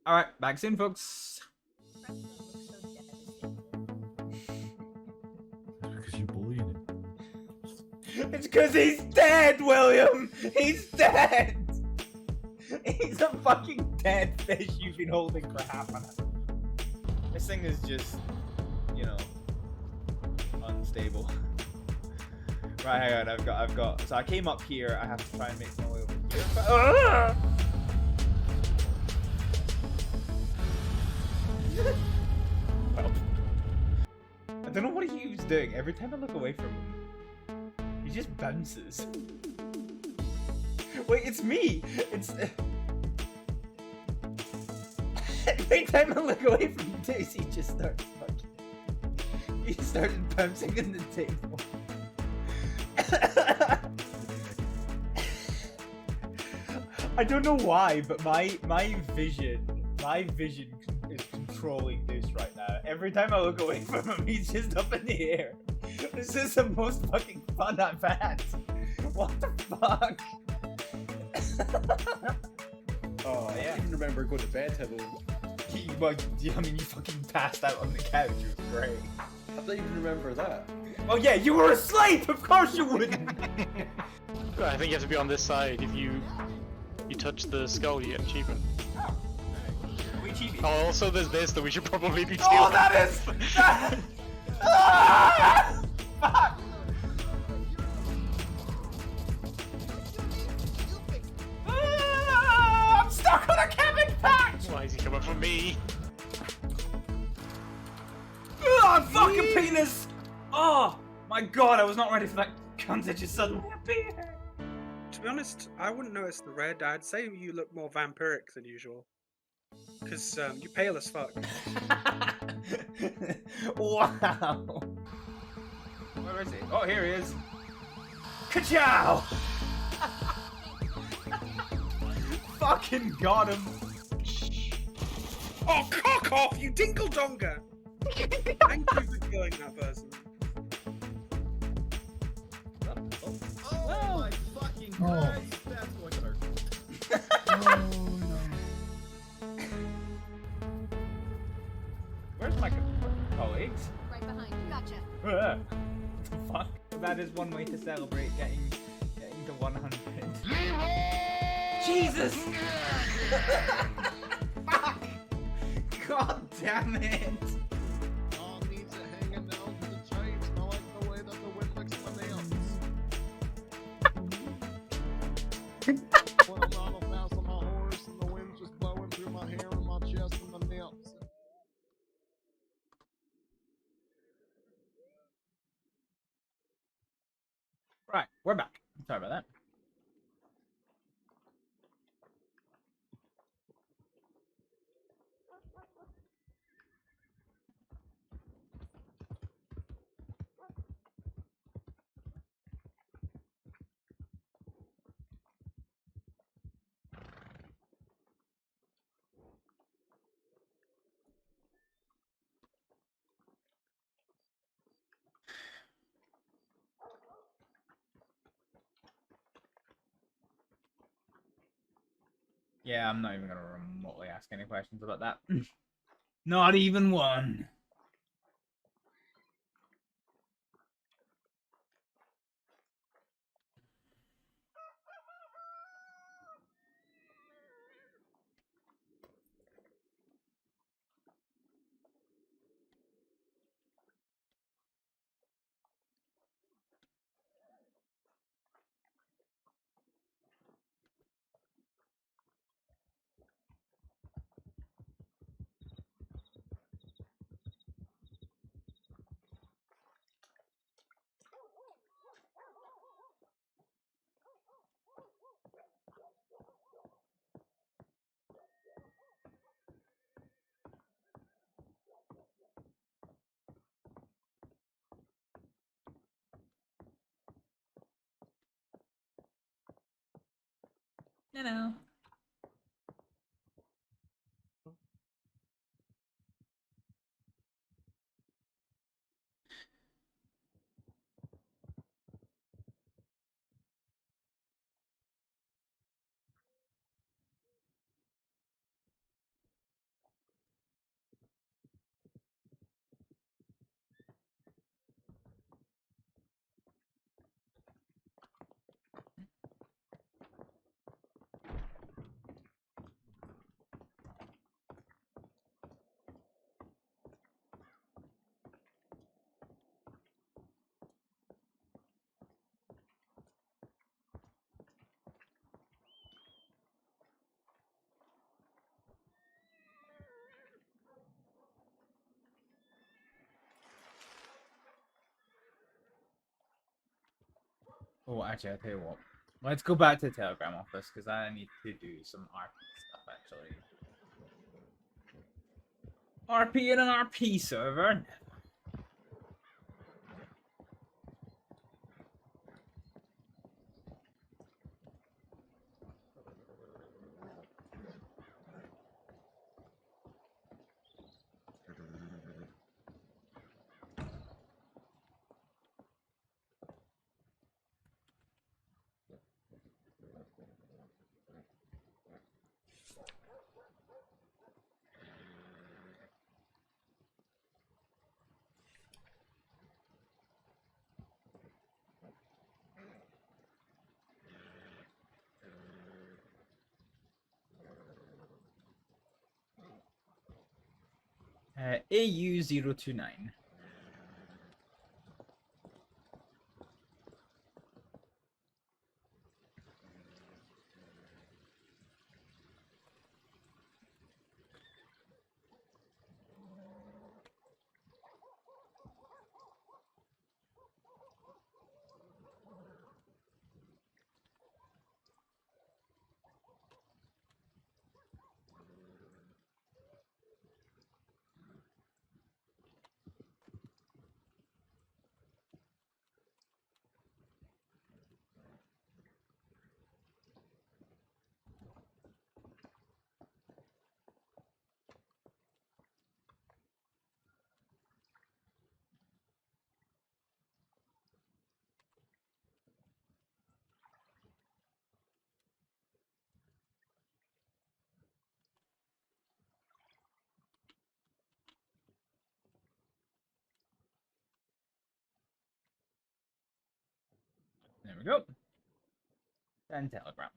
[SPEAKER 1] Alright, back soon, folks.
[SPEAKER 11] Because you're bullying him.
[SPEAKER 1] It's because he's dead, William! He's dead! He's a fucking dead fish you've been holding for half an hour. This thing is just, you know, unstable. Right, hang on, I've got, so I came up here, I have to try and make my way over here. Well, I don't know what he was doing. Every time I look away from him, he just bounces. Wait, it's me! It's... Every time I look away from Daisy, he just starts fucking... He started bouncing in the table. I don't know why, but my vision is controlling this right now. Every time I look away from him, he's just up in the air. This is the most fucking fun I've had. What the fuck?
[SPEAKER 21] Oh, I don't even remember going to bed, Hibble.
[SPEAKER 1] Well, I mean, you fucking passed out on the couch. It was great.
[SPEAKER 21] I don't even remember that.
[SPEAKER 1] Oh yeah, you were asleep. Of course you wouldn't.
[SPEAKER 16] I think you have to be on this side. If you touch the skull, you get achievement.
[SPEAKER 1] We cheated.
[SPEAKER 16] Oh, also there's this that we should probably be doing.
[SPEAKER 1] Oh, that is. Ah! Fuck. Ah, I'm stuck on a cabbage patch.
[SPEAKER 16] Why is he coming for me?
[SPEAKER 1] Oh, fucking penis! Oh my god, I was not ready for that cunt to just suddenly appear.
[SPEAKER 22] To be honest, I wouldn't notice the red. I'd say you look more vampiric than usual. Because you're pale as fuck.
[SPEAKER 1] Wow. Where is he? Oh, here he is. Ka-chow! Fucking got him.
[SPEAKER 22] Oh, cock off, you dingle-donger! Thank you for killing that person.
[SPEAKER 1] Oh my fucking Christ. That's going to hurt.
[SPEAKER 11] Oh no.
[SPEAKER 1] Where's my colleagues?
[SPEAKER 15] Right behind you. Gotcha.
[SPEAKER 1] Fuck. That is one way to celebrate getting to 100. Jesus! Fuck! God damn it!
[SPEAKER 23] All needs are hanging down to the chains, and I like the way that the wind licks my nails. When I'm not a fast on my horse, and the wind's just blowing through my hair and my chest and the nips.
[SPEAKER 1] Right, we're back. Sorry about that. Yeah, I'm not even gonna remotely ask any questions about that. Not even one.
[SPEAKER 18] No.
[SPEAKER 1] Oh, actually, I'll tell you what. Let's go back to the Telegram office, because I need to do some RP stuff, actually. RP in an RP server? AU029. There we go. And Telegram.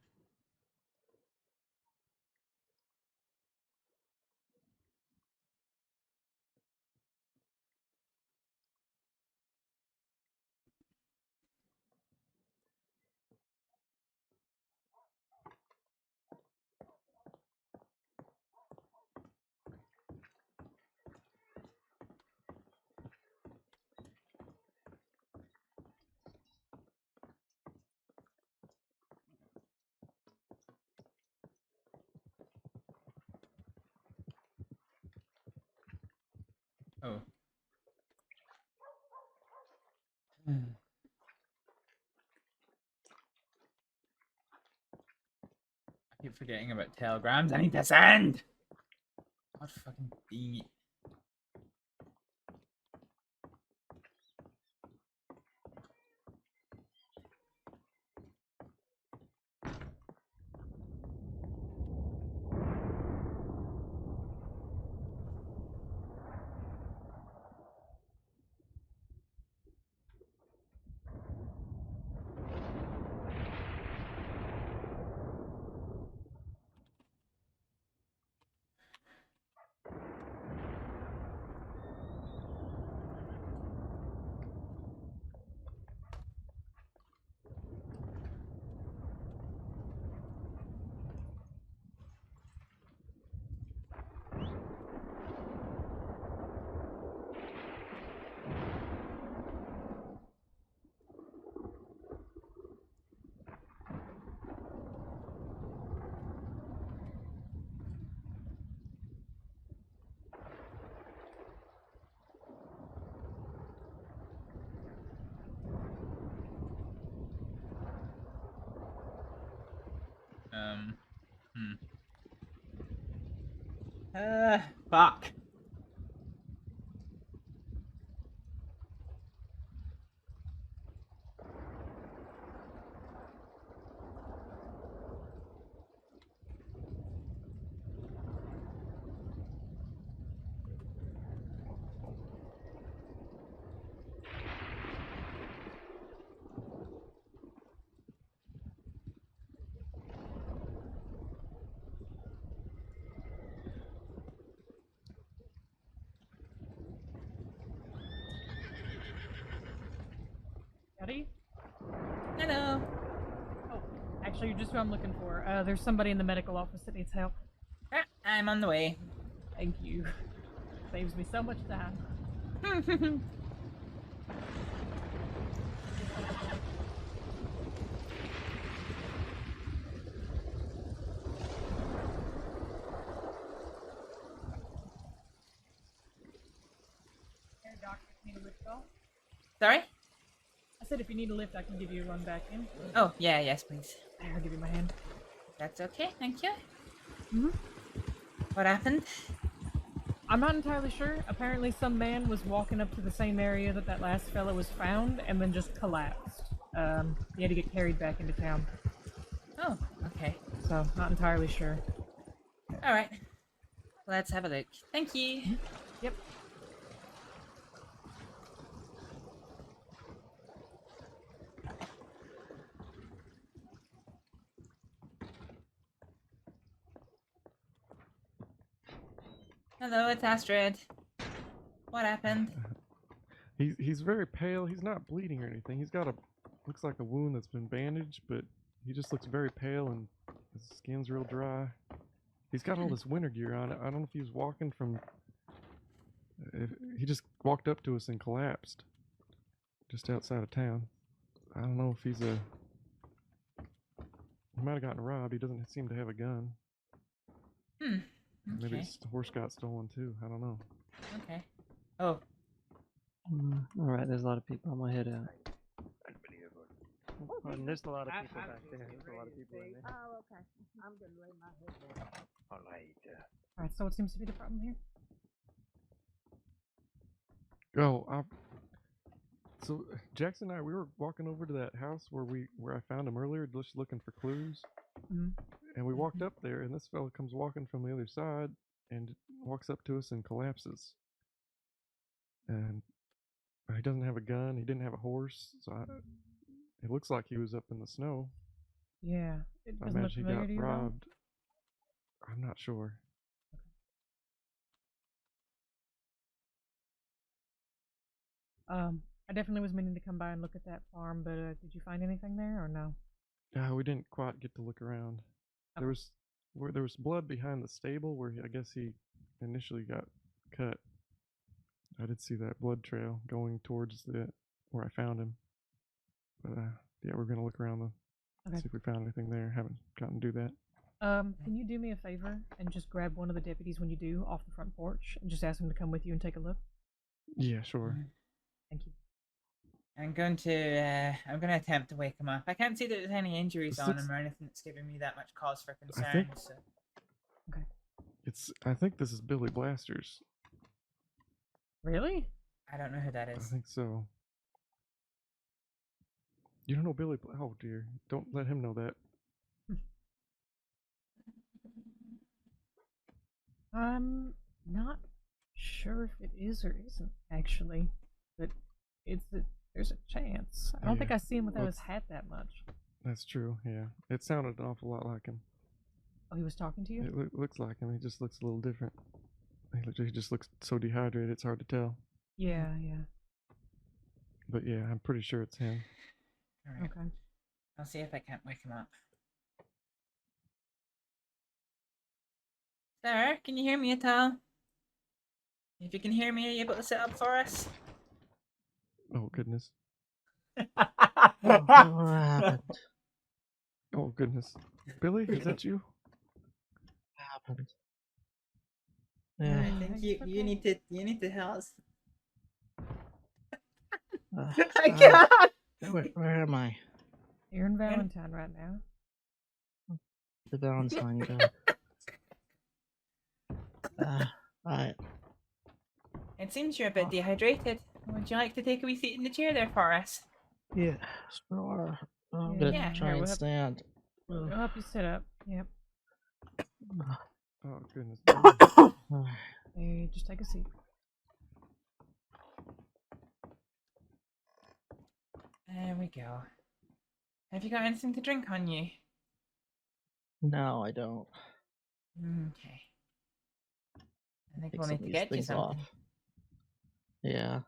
[SPEAKER 1] Oh. I keep forgetting about telegrams. I need to send! God fucking dang it. Fuck.
[SPEAKER 13] Howdy?
[SPEAKER 18] Hello.
[SPEAKER 13] Oh, actually, you're just who I'm looking for. There's somebody in the medical office that needs help.
[SPEAKER 18] I'm on the way.
[SPEAKER 13] Thank you. Saves me so much time. Hey, Doc, if you need a lift call?
[SPEAKER 18] Sorry?
[SPEAKER 13] I said if you need a lift, I can give you a run back in.
[SPEAKER 18] Oh, yeah, yes, please.
[SPEAKER 13] I'll give you my hand.
[SPEAKER 18] That's okay, thank you.
[SPEAKER 13] Mm-hmm.
[SPEAKER 18] What happened?
[SPEAKER 13] I'm not entirely sure. Apparently some man was walking up to the same area that last fella was found and then just collapsed. He had to get carried back into town.
[SPEAKER 18] Oh, okay.
[SPEAKER 13] So, not entirely sure.
[SPEAKER 18] Alright. Let's have a look. Thank you.
[SPEAKER 13] Yep.
[SPEAKER 18] Hello, it's Astrид. What happened?
[SPEAKER 3] He's very pale. He's not bleeding or anything. He's got looks like a wound that's been bandaged, but he just looks very pale and his skin's real dry. He's got all this winter gear on. I don't know if he was walking from. He just walked up to us and collapsed, just outside of town. I don't know if he's a. He might have gotten robbed. He doesn't seem to have a gun.
[SPEAKER 18] Okay.
[SPEAKER 3] Maybe his horse got stolen too. I don't know.
[SPEAKER 18] Okay. Oh.
[SPEAKER 10] Alright, there's a lot of people. I'm gonna head out. And there's a lot of people back there. There's a lot of people in there.
[SPEAKER 19] Oh, okay. I'm gonna lay my head down.
[SPEAKER 13] Alright, so what seems to be the problem here?
[SPEAKER 3] Oh, so Jackson and I, we were walking over to that house where I found him earlier, just looking for clues.
[SPEAKER 13] Mm-hmm.
[SPEAKER 3] And we walked up there, and this fella comes walking from the other side and walks up to us and collapses. And he doesn't have a gun. He didn't have a horse, so it looks like he was up in the snow.
[SPEAKER 13] Yeah, it
[SPEAKER 3] I
[SPEAKER 13] doesn't look
[SPEAKER 3] imagine he
[SPEAKER 13] familiar
[SPEAKER 3] got
[SPEAKER 13] to you, though?
[SPEAKER 3] robbed. I'm not sure.
[SPEAKER 13] I definitely was meaning to come by and look at that farm, but did you find anything there or no?
[SPEAKER 3] We didn't quite get to look around. There was blood behind the stable where I guess he initially got cut. I did see that blood trail going towards where I found him. But yeah, we're gonna look around see if we found anything there. Haven't gotten to do that.
[SPEAKER 13] Can you do me a favor and just grab one of the deputies when you do off the front porch and just ask him to come with you and take a look?
[SPEAKER 3] Yeah, sure.
[SPEAKER 13] Thank you.
[SPEAKER 18] I'm going to attempt to wake him up. I can't see that there's any injuries on him or anything that's giving me that much cause for concern. So.
[SPEAKER 13] Okay.
[SPEAKER 3] I think this is Billy Blasters.
[SPEAKER 13] Really?
[SPEAKER 18] I don't know who that
[SPEAKER 3] I
[SPEAKER 18] is.
[SPEAKER 3] think so. You don't know Billy? Oh dear! Don't let him know that.
[SPEAKER 13] I'm not sure if it is or isn't actually, but there's a chance. I don't think I see him without his hat that much.
[SPEAKER 3] That's true. Yeah, it sounded an awful lot like him.
[SPEAKER 13] Oh, he was talking to you?
[SPEAKER 3] It looks like him. He just looks a little different. He just looks so dehydrated. It's hard to tell.
[SPEAKER 13] Yeah, yeah.
[SPEAKER 3] But yeah, I'm pretty sure it's him.
[SPEAKER 18] All right.
[SPEAKER 13] Okay.
[SPEAKER 18] I'll see if I can't wake him up. Sir, can you hear me at all? If you can hear me, are you able to sit up for us?
[SPEAKER 3] Oh goodness.
[SPEAKER 10] What happened?
[SPEAKER 3] Oh goodness. Billy, is that you?
[SPEAKER 10] What happened?
[SPEAKER 18] I think you need to help us.
[SPEAKER 10] I can't. Where am I?
[SPEAKER 13] You're in Valentine right now.
[SPEAKER 2] The Valentine go. Alright.
[SPEAKER 18] It seems you're a bit dehydrated. Would you like to take a wee seat in the chair there for us?
[SPEAKER 2] Yeah, sure. I'm
[SPEAKER 13] Yeah,
[SPEAKER 2] gonna try
[SPEAKER 13] here,
[SPEAKER 2] and stand.
[SPEAKER 13] We'll help you sit up. Yep.
[SPEAKER 3] Oh goodness.
[SPEAKER 13] Hey, just take a seat.
[SPEAKER 18] There we go. Have you got anything to drink on you?
[SPEAKER 2] No, I don't.
[SPEAKER 18] Okay. I think
[SPEAKER 2] Take
[SPEAKER 18] we'll
[SPEAKER 2] some
[SPEAKER 18] need
[SPEAKER 2] of
[SPEAKER 18] to
[SPEAKER 2] these
[SPEAKER 18] get you
[SPEAKER 2] things
[SPEAKER 18] something.
[SPEAKER 2] off. Yeah.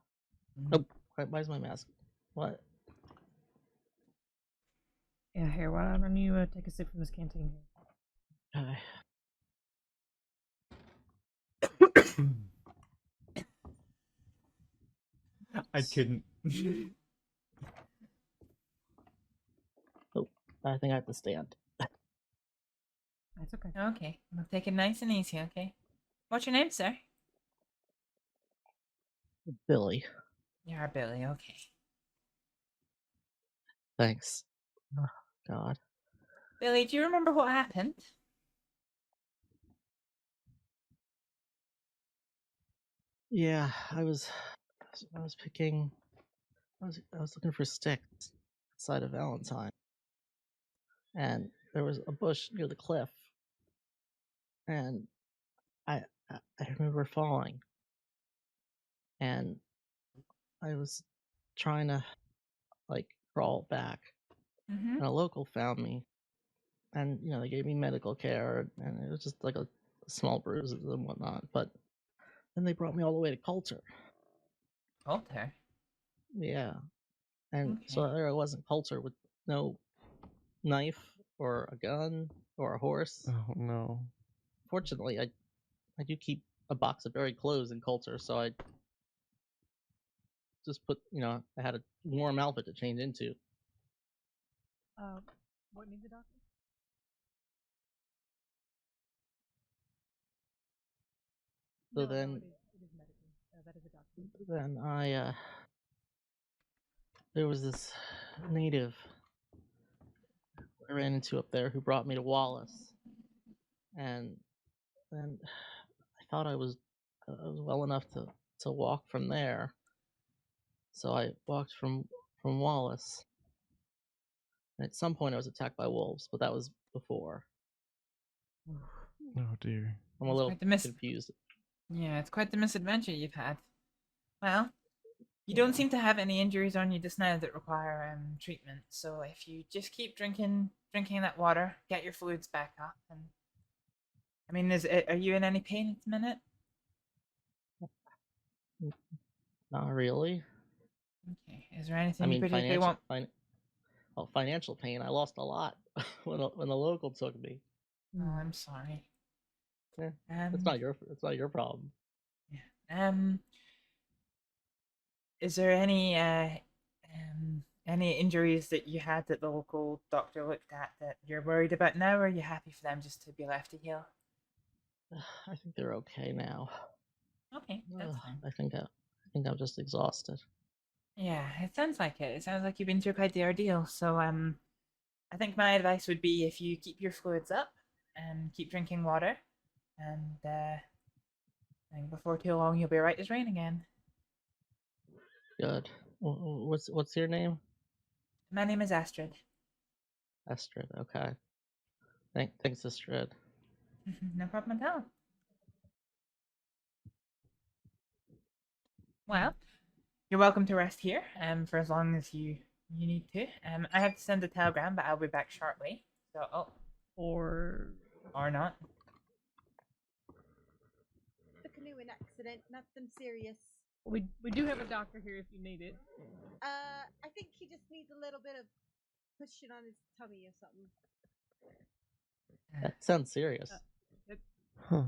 [SPEAKER 18] Mhm.
[SPEAKER 2] Nope. Why's my mask? What?
[SPEAKER 13] Yeah, here, why don't you take a sip from this canteen here?
[SPEAKER 2] Okay.
[SPEAKER 1] I couldn't.
[SPEAKER 2] Oh, I think I have to stand.
[SPEAKER 13] That's okay.
[SPEAKER 18] Okay, we'll take it nice and easy, okay? What's your name, sir?
[SPEAKER 2] Billy.
[SPEAKER 18] You're Billy, okay.
[SPEAKER 2] Thanks. Oh, God.
[SPEAKER 18] Billy, do you remember what happened?
[SPEAKER 2] Yeah, I was picking. I was looking for sticks outside of Valentine, and there was a bush near the cliff, and I remember falling, and I was trying to like crawl back,
[SPEAKER 18] Mm-hmm.
[SPEAKER 2] and a local found me, and they gave me medical care, and it was just like a small bruises and whatnot, but then they brought me all the way to Coulter.
[SPEAKER 18] Coulter?
[SPEAKER 2] Yeah, and so
[SPEAKER 18] Okay.
[SPEAKER 2] there I was in Coulter with no knife or a gun or a horse.
[SPEAKER 3] Oh no.
[SPEAKER 2] Fortunately, I do keep a box of buried clothes in Coulter, so I just put I had a warm outfit to change into.
[SPEAKER 13] What needs the doctor?
[SPEAKER 2] So
[SPEAKER 13] No,
[SPEAKER 2] then
[SPEAKER 13] it is medical. That is a doctor.
[SPEAKER 2] then there was this native I ran into up there who brought me to Wallace, and then I thought I was well enough to walk from there, so I walked from Wallace. And at some point, I was attacked by wolves, but that was before.
[SPEAKER 3] Oh dear.
[SPEAKER 2] I'm a
[SPEAKER 18] It's
[SPEAKER 2] little
[SPEAKER 18] quite the
[SPEAKER 2] confused.
[SPEAKER 18] Yeah, it's quite the misadventure you've had. Well, you don't seem to have any injuries on you just now that require treatment. So if you just keep drinking that water, get your fluids back up, and I mean, are you in any pain at the minute?
[SPEAKER 2] Not really.
[SPEAKER 18] Okay. Is there anything
[SPEAKER 2] I
[SPEAKER 18] you
[SPEAKER 2] mean,
[SPEAKER 18] particularly want?
[SPEAKER 2] financial pain. I lost a lot when the local took me.
[SPEAKER 18] Oh, I'm sorry.
[SPEAKER 2] Yeah, it's not your problem.
[SPEAKER 18] Yeah. Is there any injuries that you had that the local doctor looked at that you're worried about now, or are you happy for them just to be left to heal?
[SPEAKER 2] I think they're okay now.
[SPEAKER 18] Okay, that's fine.
[SPEAKER 2] I think I'm just exhausted.
[SPEAKER 18] Yeah, it sounds like it. It sounds like you've been through quite the ordeal. So I think my advice would be if you keep your fluids up and keep drinking water, and I think before too long you'll be right as rain again.
[SPEAKER 2] Good. What's your name?
[SPEAKER 18] My name is Astrид.
[SPEAKER 2] Astrид. Okay. Thanks, Astrid.
[SPEAKER 18] No problem at all. Well, you're welcome to rest here for as long as you need to. I have to send a telegram, but I'll be back shortly. So, or not.
[SPEAKER 8] The canoeing accident, nothing serious.
[SPEAKER 13] We do have a doctor here if you need it.
[SPEAKER 8] I think he just needs a little bit of pushing on his tummy or something.
[SPEAKER 2] That sounds serious.
[SPEAKER 3] Huh.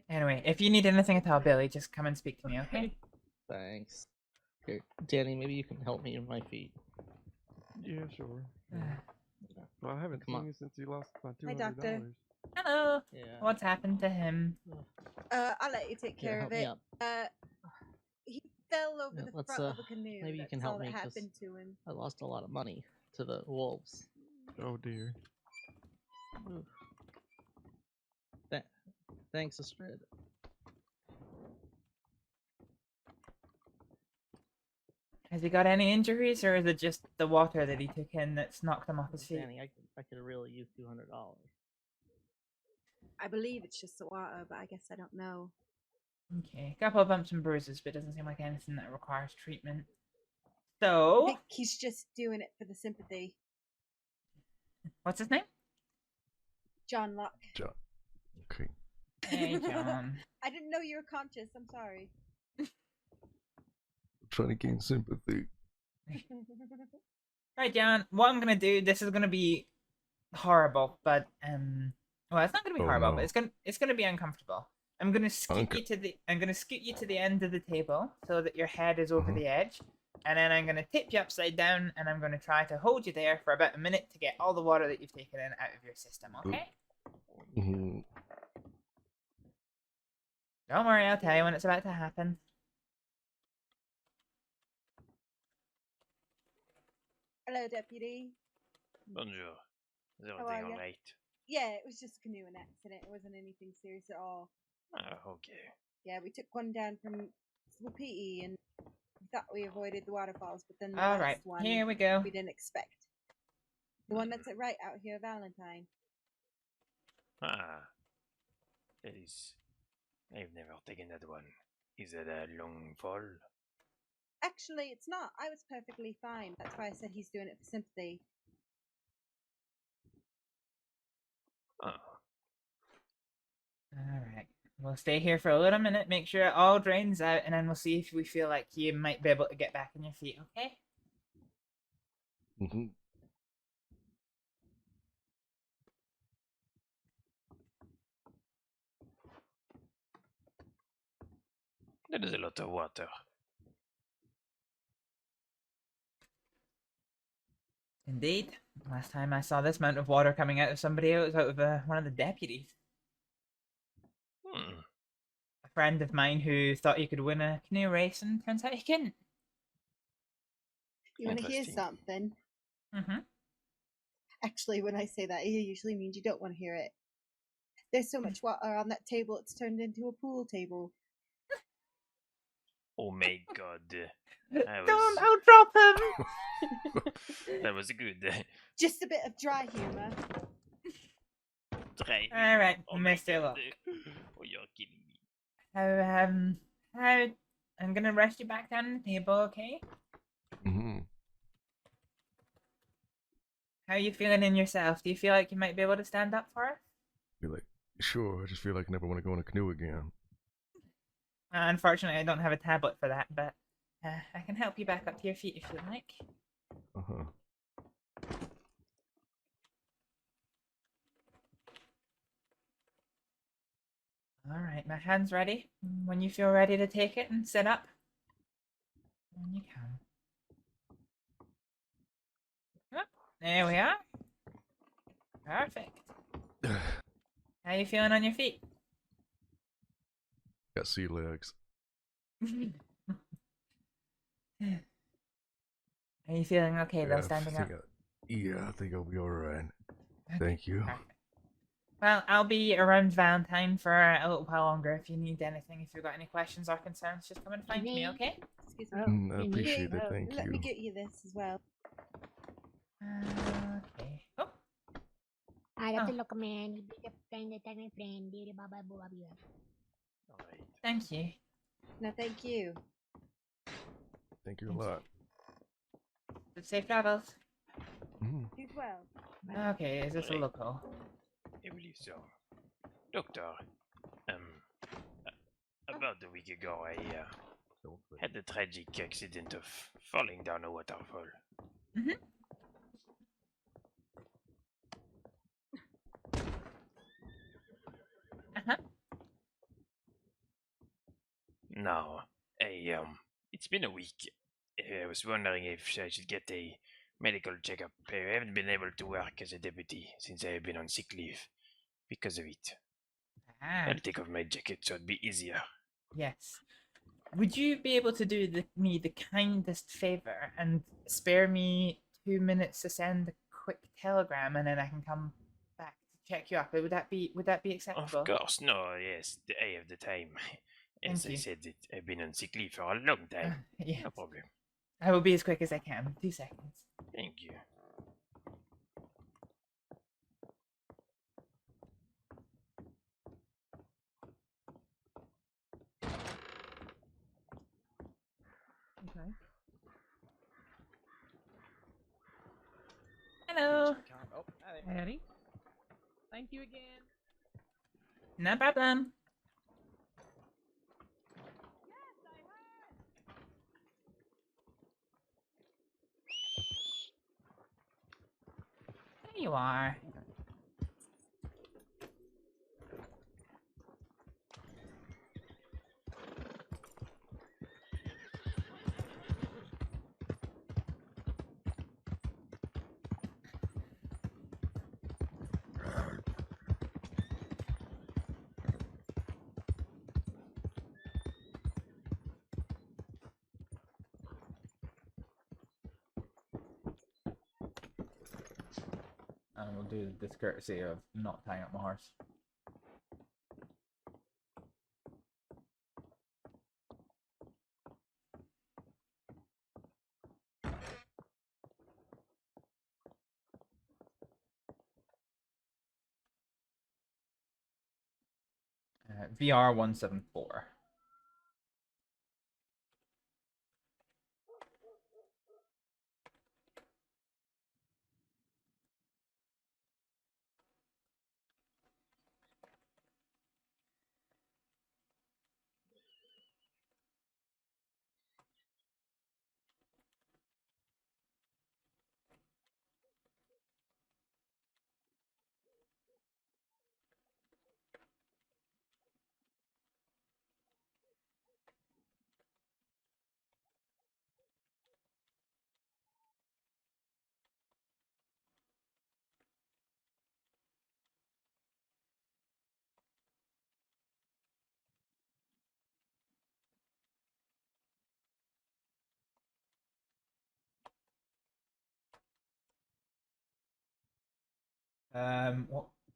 [SPEAKER 18] Anyway, if you need anything at all, Billy, just come and speak to me, okay?
[SPEAKER 2] Thanks. Here, Danny, maybe you can help me with my feet.
[SPEAKER 3] Yeah, sure. Well, I haven't
[SPEAKER 2] Come
[SPEAKER 3] seen
[SPEAKER 2] on.
[SPEAKER 3] you since you lost my
[SPEAKER 8] Hi, doctor.
[SPEAKER 3] $200.
[SPEAKER 18] Hello.
[SPEAKER 2] Yeah.
[SPEAKER 18] What's happened to him?
[SPEAKER 8] I'll let you take
[SPEAKER 2] Here,
[SPEAKER 8] care
[SPEAKER 2] help
[SPEAKER 8] of
[SPEAKER 2] me
[SPEAKER 8] it.
[SPEAKER 2] up.
[SPEAKER 8] He fell over
[SPEAKER 2] Yeah,
[SPEAKER 8] the
[SPEAKER 2] let's,
[SPEAKER 8] front of a canoe.
[SPEAKER 2] maybe you can
[SPEAKER 8] That's
[SPEAKER 2] help
[SPEAKER 8] all
[SPEAKER 2] me
[SPEAKER 8] that
[SPEAKER 2] 'cause
[SPEAKER 8] happened to him.
[SPEAKER 2] I lost a lot of money to the wolves.
[SPEAKER 3] Oh dear.
[SPEAKER 2] Oof. Thanks, Astrид.
[SPEAKER 18] Has he got any injuries, or is it just the water that he took in that's knocked him off his feet?
[SPEAKER 2] Danny, I could really use $200.
[SPEAKER 8] I believe it's just the water, but I guess I don't know.
[SPEAKER 18] Okay, a couple of bumps and bruises, but it doesn't seem like anything that requires treatment.
[SPEAKER 8] I
[SPEAKER 18] So,
[SPEAKER 8] think he's just doing it for the sympathy.
[SPEAKER 18] what's his name?
[SPEAKER 8] John Locke.
[SPEAKER 3] John. Okay.
[SPEAKER 18] Hey, John.
[SPEAKER 8] I didn't know you were conscious. I'm sorry.
[SPEAKER 3] Trying to gain sympathy.
[SPEAKER 18] Right, John. What I'm gonna do. This is gonna be horrible, but well, it's not gonna be
[SPEAKER 3] Oh,
[SPEAKER 18] horrible,
[SPEAKER 3] no.
[SPEAKER 18] but it's gonna be uncomfortable. I'm gonna scoot you to the end of the table so that your head is over the edge, and then I'm gonna tip you upside down, and I'm gonna try to hold you there for about a minute to get all the water that you've taken in out of your system. Okay?
[SPEAKER 3] Mm-hmm.
[SPEAKER 18] Don't worry, I'll tell you when it's about to happen.
[SPEAKER 8] Hello, Deputy.
[SPEAKER 4] Bonjour. Is
[SPEAKER 8] How
[SPEAKER 4] everything
[SPEAKER 8] are ya?
[SPEAKER 4] alright?
[SPEAKER 8] Yeah, it was just a canoeing accident. It wasn't anything serious at all.
[SPEAKER 4] Okay.
[SPEAKER 8] Yeah, we took one down from Pt. and we thought we avoided the waterfalls, but then the
[SPEAKER 18] All
[SPEAKER 8] last
[SPEAKER 18] right,
[SPEAKER 8] one
[SPEAKER 18] here we go.
[SPEAKER 8] we didn't expect. The one that's right out here, Valentine.
[SPEAKER 4] That is... I've never taken that one. Is it a long fall?
[SPEAKER 8] Actually, it's not. I was perfectly fine. That's why I said he's doing it for sympathy.
[SPEAKER 4] Oh.
[SPEAKER 18] Alright. We'll stay here for a little minute, make sure it all drains out, and then we'll see if we feel like you might be able to get back on your feet, okay?
[SPEAKER 3] Mm-hmm.
[SPEAKER 4] That is a lot of water.
[SPEAKER 18] Indeed. Last time I saw this amount of water coming out of somebody, it was out of one of the deputies. A friend of mine who thought he could win a canoe race, and turns out he couldn't.
[SPEAKER 8] You want to hear
[SPEAKER 4] Interesting.
[SPEAKER 8] something?
[SPEAKER 18] Mm-hmm.
[SPEAKER 8] Actually, when I say that, it usually means you don't want to hear it. There's so much water on that table, it's turned into a pool table.
[SPEAKER 4] Oh my god.
[SPEAKER 18] Don't, I'll drop him!
[SPEAKER 4] That was good.
[SPEAKER 8] Just a bit of dry humor.
[SPEAKER 4] Try.
[SPEAKER 18] Alright,
[SPEAKER 4] Oh my
[SPEAKER 18] Mr. Locke.
[SPEAKER 4] Oh, you're kidding me.
[SPEAKER 18] How, I'm gonna rest you back down on the table, okay?
[SPEAKER 3] Mm-hmm.
[SPEAKER 18] How are you feeling in yourself? Do you feel like you might be able to stand up for us?
[SPEAKER 3] Be like, sure, I just feel like I never want to go in a canoe again.
[SPEAKER 18] Unfortunately, I don't have a tablet for that, but I can help you back up to your feet if you like.
[SPEAKER 3] Uh-huh.
[SPEAKER 18] Alright, my hand's ready. When you feel ready to take it and sit up, when you can. Oh, there we are. Perfect. How you feeling on your feet?
[SPEAKER 3] Got sea legs.
[SPEAKER 18] Are you feeling okay though,
[SPEAKER 3] Yeah,
[SPEAKER 18] standing up?
[SPEAKER 3] I think I'll be alright. Thank you.
[SPEAKER 18] Perfect. Well, I'll be around Valentine for a little while longer if you need anything. If you've got any questions or concerns, just come and find me, okay?
[SPEAKER 8] Excuse me.
[SPEAKER 3] I appreciate it, thank
[SPEAKER 8] Let
[SPEAKER 3] you.
[SPEAKER 8] me get you this as well.
[SPEAKER 18] Okay. Oh.
[SPEAKER 19] That's a look, man. You beat up friend, attack my friend.
[SPEAKER 18] Thank you.
[SPEAKER 8] No, thank you.
[SPEAKER 3] Thank you a lot.
[SPEAKER 18] Safe travels.
[SPEAKER 8] You as well.
[SPEAKER 18] Okay, is this a local?
[SPEAKER 4] I believe so. Doctor, about a week ago I had the tragic accident of falling down a waterfall.
[SPEAKER 18] Mm-hmm. Uh-huh.
[SPEAKER 4] Now, it's been a week. I was wondering if I should get a medical checkup. I haven't been able to work as a deputy since I've been on sick leave because of it. I'll take off my jacket so it'll be easier.
[SPEAKER 18] Yes. Would you be able to do me the kindest favor and spare me 2 minutes to send a quick telegram, and then I can come back to check you up. Would that be acceptable?
[SPEAKER 4] Of course, no, yes, I have the time. As
[SPEAKER 18] Thank
[SPEAKER 4] I
[SPEAKER 18] you.
[SPEAKER 4] said, I've been on sick leave for a long time.
[SPEAKER 18] Yes.
[SPEAKER 4] No problem.
[SPEAKER 18] I will be as quick as I can. 2 seconds.
[SPEAKER 4] Thank you.
[SPEAKER 13] Okay.
[SPEAKER 18] Hello.
[SPEAKER 1] Oh,
[SPEAKER 13] Eddie. Thank you again.
[SPEAKER 18] No problem. There you are. And we'll do the discourtesy of not tying up my horse. VR174.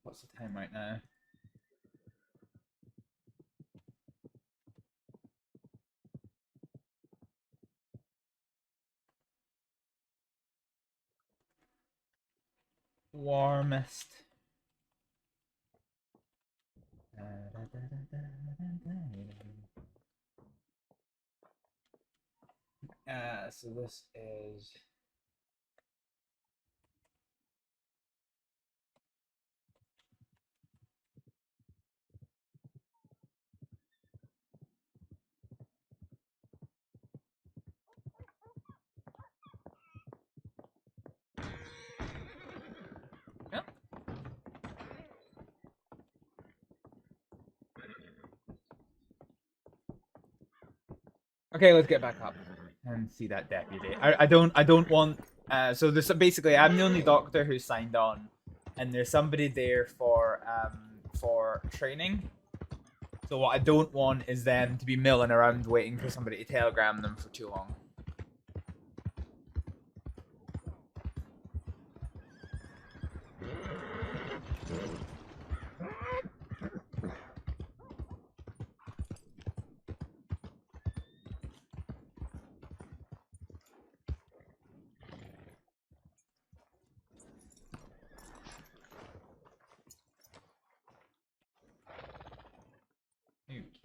[SPEAKER 18] What's the time right now? Warmest. So this is okay. Let's get back up and see that deputy. I don't want. So there's basically I'm the only doctor who's signed on, and there's somebody there for training. So what I don't want is them to be milling around waiting for somebody to telegram them for too long.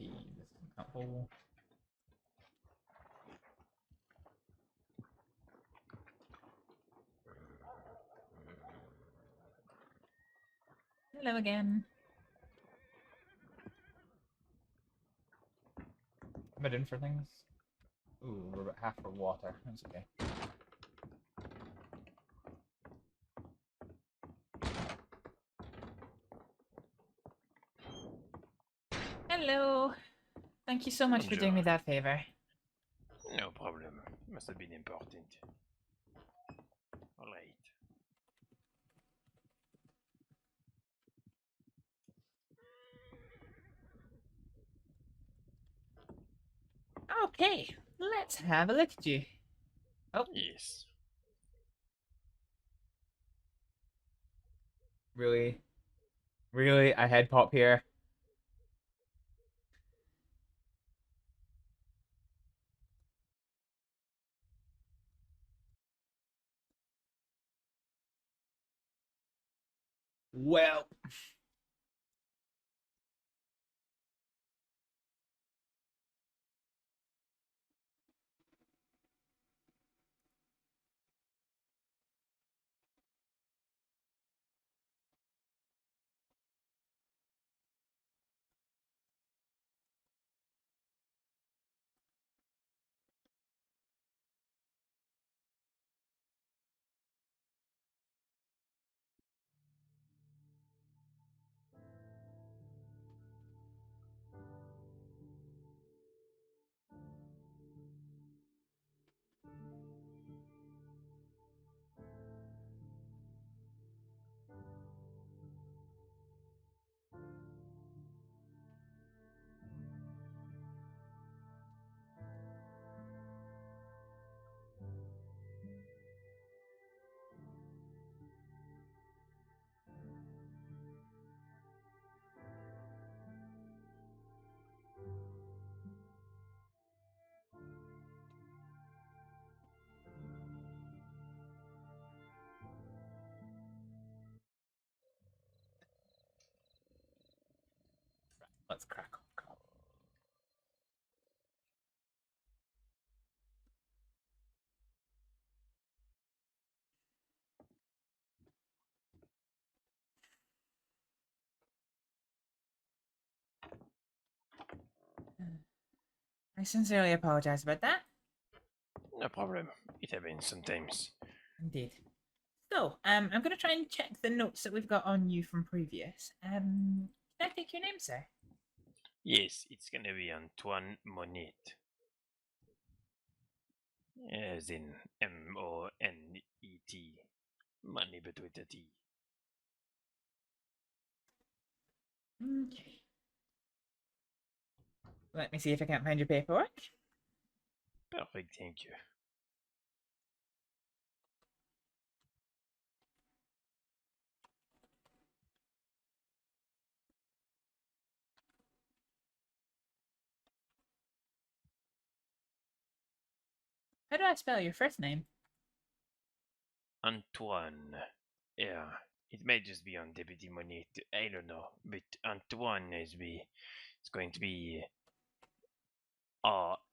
[SPEAKER 18] Okay, this is a couple. Hello again. Am I in for things? Ooh, we're about half for water. That's okay. Hello. Thank you so much for doing me that favor.
[SPEAKER 4] No problem. Must have been important. Alright.
[SPEAKER 18] Okay, let's have a look at you. Oh.
[SPEAKER 4] Yes.
[SPEAKER 1] Really? Really? I head pop here. Well. Let's crack on.
[SPEAKER 18] I sincerely apologize about that.
[SPEAKER 4] No problem. It happens sometimes.
[SPEAKER 18] Indeed. So, I'm going to try and check the notes that we've got on you from previous. Can I take your name, sir?
[SPEAKER 4] Yes, it's gonna be Antoine Monet. As in M-O-N-E-T. Money but with a T.
[SPEAKER 18] Okay. Let me see if I can't find your paperwork.
[SPEAKER 4] Perfect, thank you.
[SPEAKER 18] How do I spell your first name?
[SPEAKER 4] Antoine. Yeah, it may just be on Deputy Monet. I don't know, but Antoine is it's going to be A-N-T-O-E-N-E.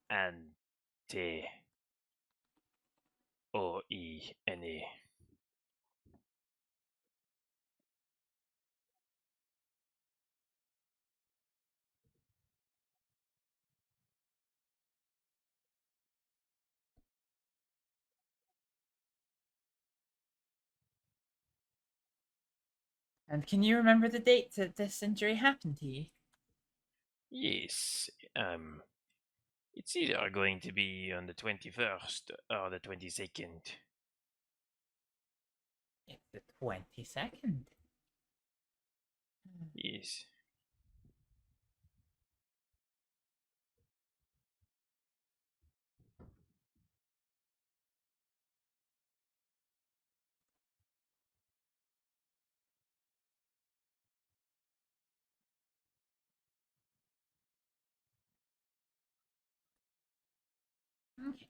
[SPEAKER 18] And can you remember the date that this injury happened to you?
[SPEAKER 4] Yes, it's either going to be on the 21st or the 22nd.
[SPEAKER 18] It's the 22nd.
[SPEAKER 4] Yes.
[SPEAKER 18] Okay.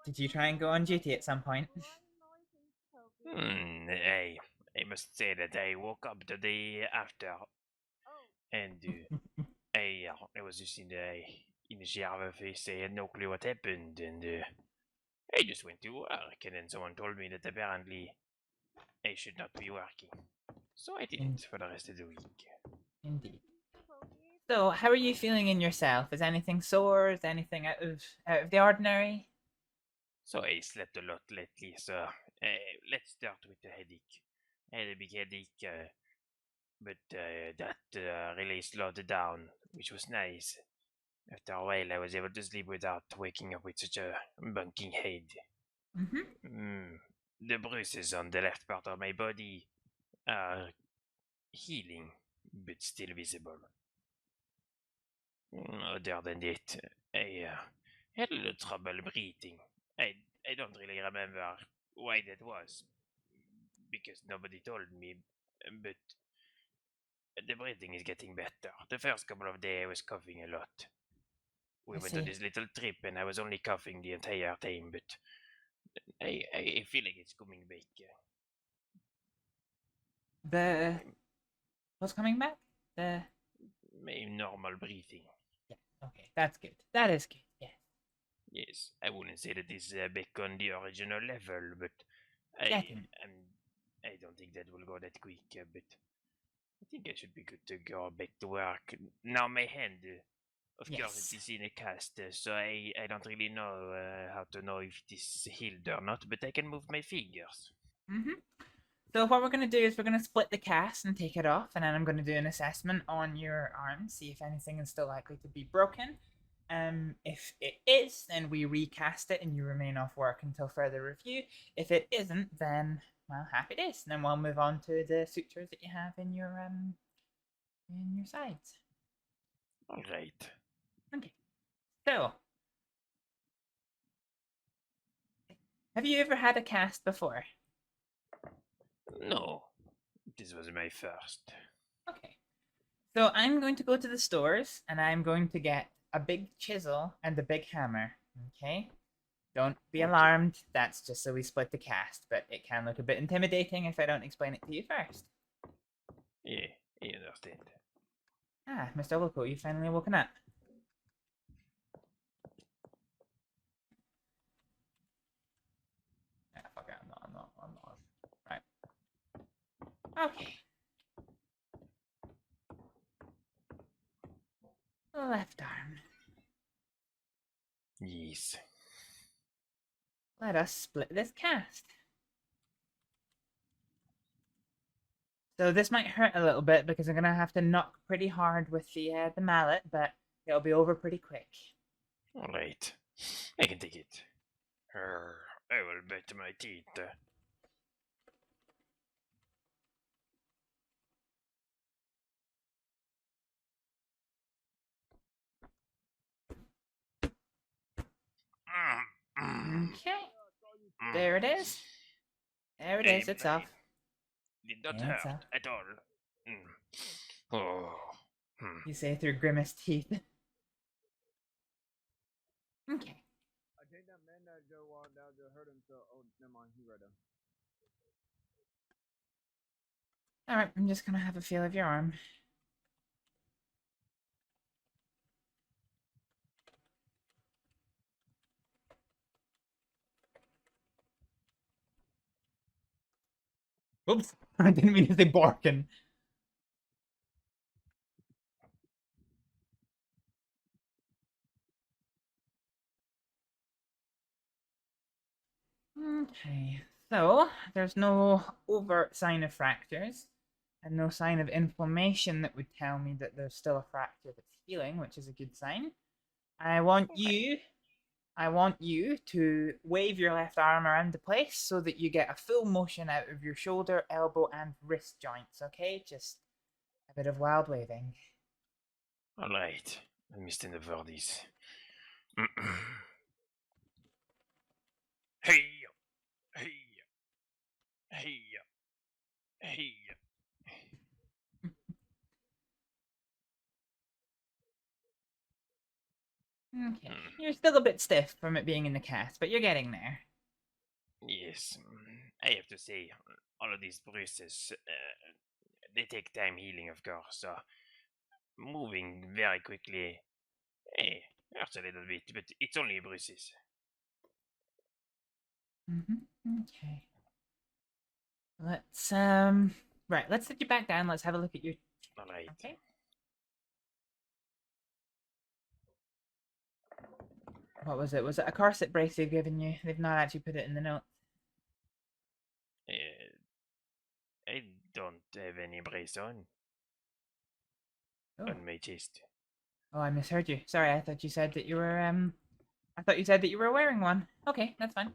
[SPEAKER 18] Did you try and go on duty at some point?
[SPEAKER 4] I must say that I woke up the day after, and I was just in the shower face. I had no clue what happened, and I just went to work, and then someone told me that apparently I should not be working, so I didn't for the rest of the week.
[SPEAKER 18] Indeed. So, how are you feeling in yourself? Is anything sore? Is anything out of the ordinary?
[SPEAKER 4] So I slept a lot lately, so let's start with the headache. I had a big headache, but that really slowed it down, which was nice. After a while, I was able to sleep without waking up with such a bunking head. The bruises on the left part of my body are healing, but still visible. Other than that, I had a little trouble breathing. I don't really remember why that was, because nobody told me, but the breathing is getting better. The first couple of days I was coughing a lot. We
[SPEAKER 18] I
[SPEAKER 4] went on
[SPEAKER 18] see.
[SPEAKER 4] this little trip and I was only coughing the entire time, but I feel like it's coming back.
[SPEAKER 18] What's coming back?
[SPEAKER 4] My normal breathing.
[SPEAKER 18] Yeah, okay, that's good. That is good, yes.
[SPEAKER 4] Yes, I wouldn't say that it's back on the original level, but
[SPEAKER 18] Getting.
[SPEAKER 4] I don't think that will go that quick, but I think I should be good to go back to work. Now my hand, of course, it is in a cast, so I don't really know how to know if it is healed or not, but I can move my fingers.
[SPEAKER 18] So what we're going to do is we're going to split the cast and take it off, and then I'm going to do an assessment on your arm, see if anything is still likely to be broken. If it is, then we recast it and you remain off work until further review. If it isn't, then, well, happy days. And then we'll move on to the sutures that you have in your sides.
[SPEAKER 4] All right.
[SPEAKER 18] Okay. So, have you ever had a cast before?
[SPEAKER 4] No, this was my first.
[SPEAKER 18] Okay. So I'm going to go to the stores and I'm going to get a big chisel and a big hammer. Okay? Don't be alarmed. That's just so we split the cast, but it can look a bit intimidating if I don't explain it to you first.
[SPEAKER 4] Yeah, I understand.
[SPEAKER 18] Ah, Mr. Wilco, you finally woken up. Ah, fuck it, I'm not. Right. Okay. Left arm.
[SPEAKER 4] Yes.
[SPEAKER 18] Let us split this cast. So this might hurt a little bit because I'm gonna have to knock pretty hard with the mallet, but it'll be over pretty quick.
[SPEAKER 4] All right, I can take it. I will bet my teeth.
[SPEAKER 18] Okay. There it is. There it is. It's off.
[SPEAKER 4] Did not
[SPEAKER 18] It's
[SPEAKER 4] hurt
[SPEAKER 18] off.
[SPEAKER 4] at all. Oh.
[SPEAKER 18] You say through grimaced teeth. Okay.
[SPEAKER 23] I think that man that Joe walked out just hurt himself. Oh, never mind. He right there.
[SPEAKER 18] Alright, I'm just gonna have a feel of your arm. Oops. I didn't mean to say barking. Okay, so there's no overt sign of fractures and no sign of inflammation that would tell me that there's still a fracture that's healing, which is a good sign. I want you to wave your left arm around the place so that you get a full motion out of your shoulder, elbow, and wrist joints, okay? Just a bit of wild waving.
[SPEAKER 4] All right, I missed in the verdi's. Hey, hey, hey, hey.
[SPEAKER 18] Okay, you're still a bit stiff from it being in the cast, but you're getting there.
[SPEAKER 4] Yes, I have to say, all of these bruises, they take time healing, of course, so moving very quickly, hurts a little bit, but it's only bruises.
[SPEAKER 18] Okay. Let's, right, let's sit you back down, let's have a look at your...
[SPEAKER 4] All right.
[SPEAKER 18] Okay. What was it? Was it a corset brace they've given you? They've not actually put it in the note.
[SPEAKER 4] I don't have any brace on my chest.
[SPEAKER 18] Oh, I misheard you. Sorry, I thought you said that you were I thought you said that you were wearing one. Okay, that's fine.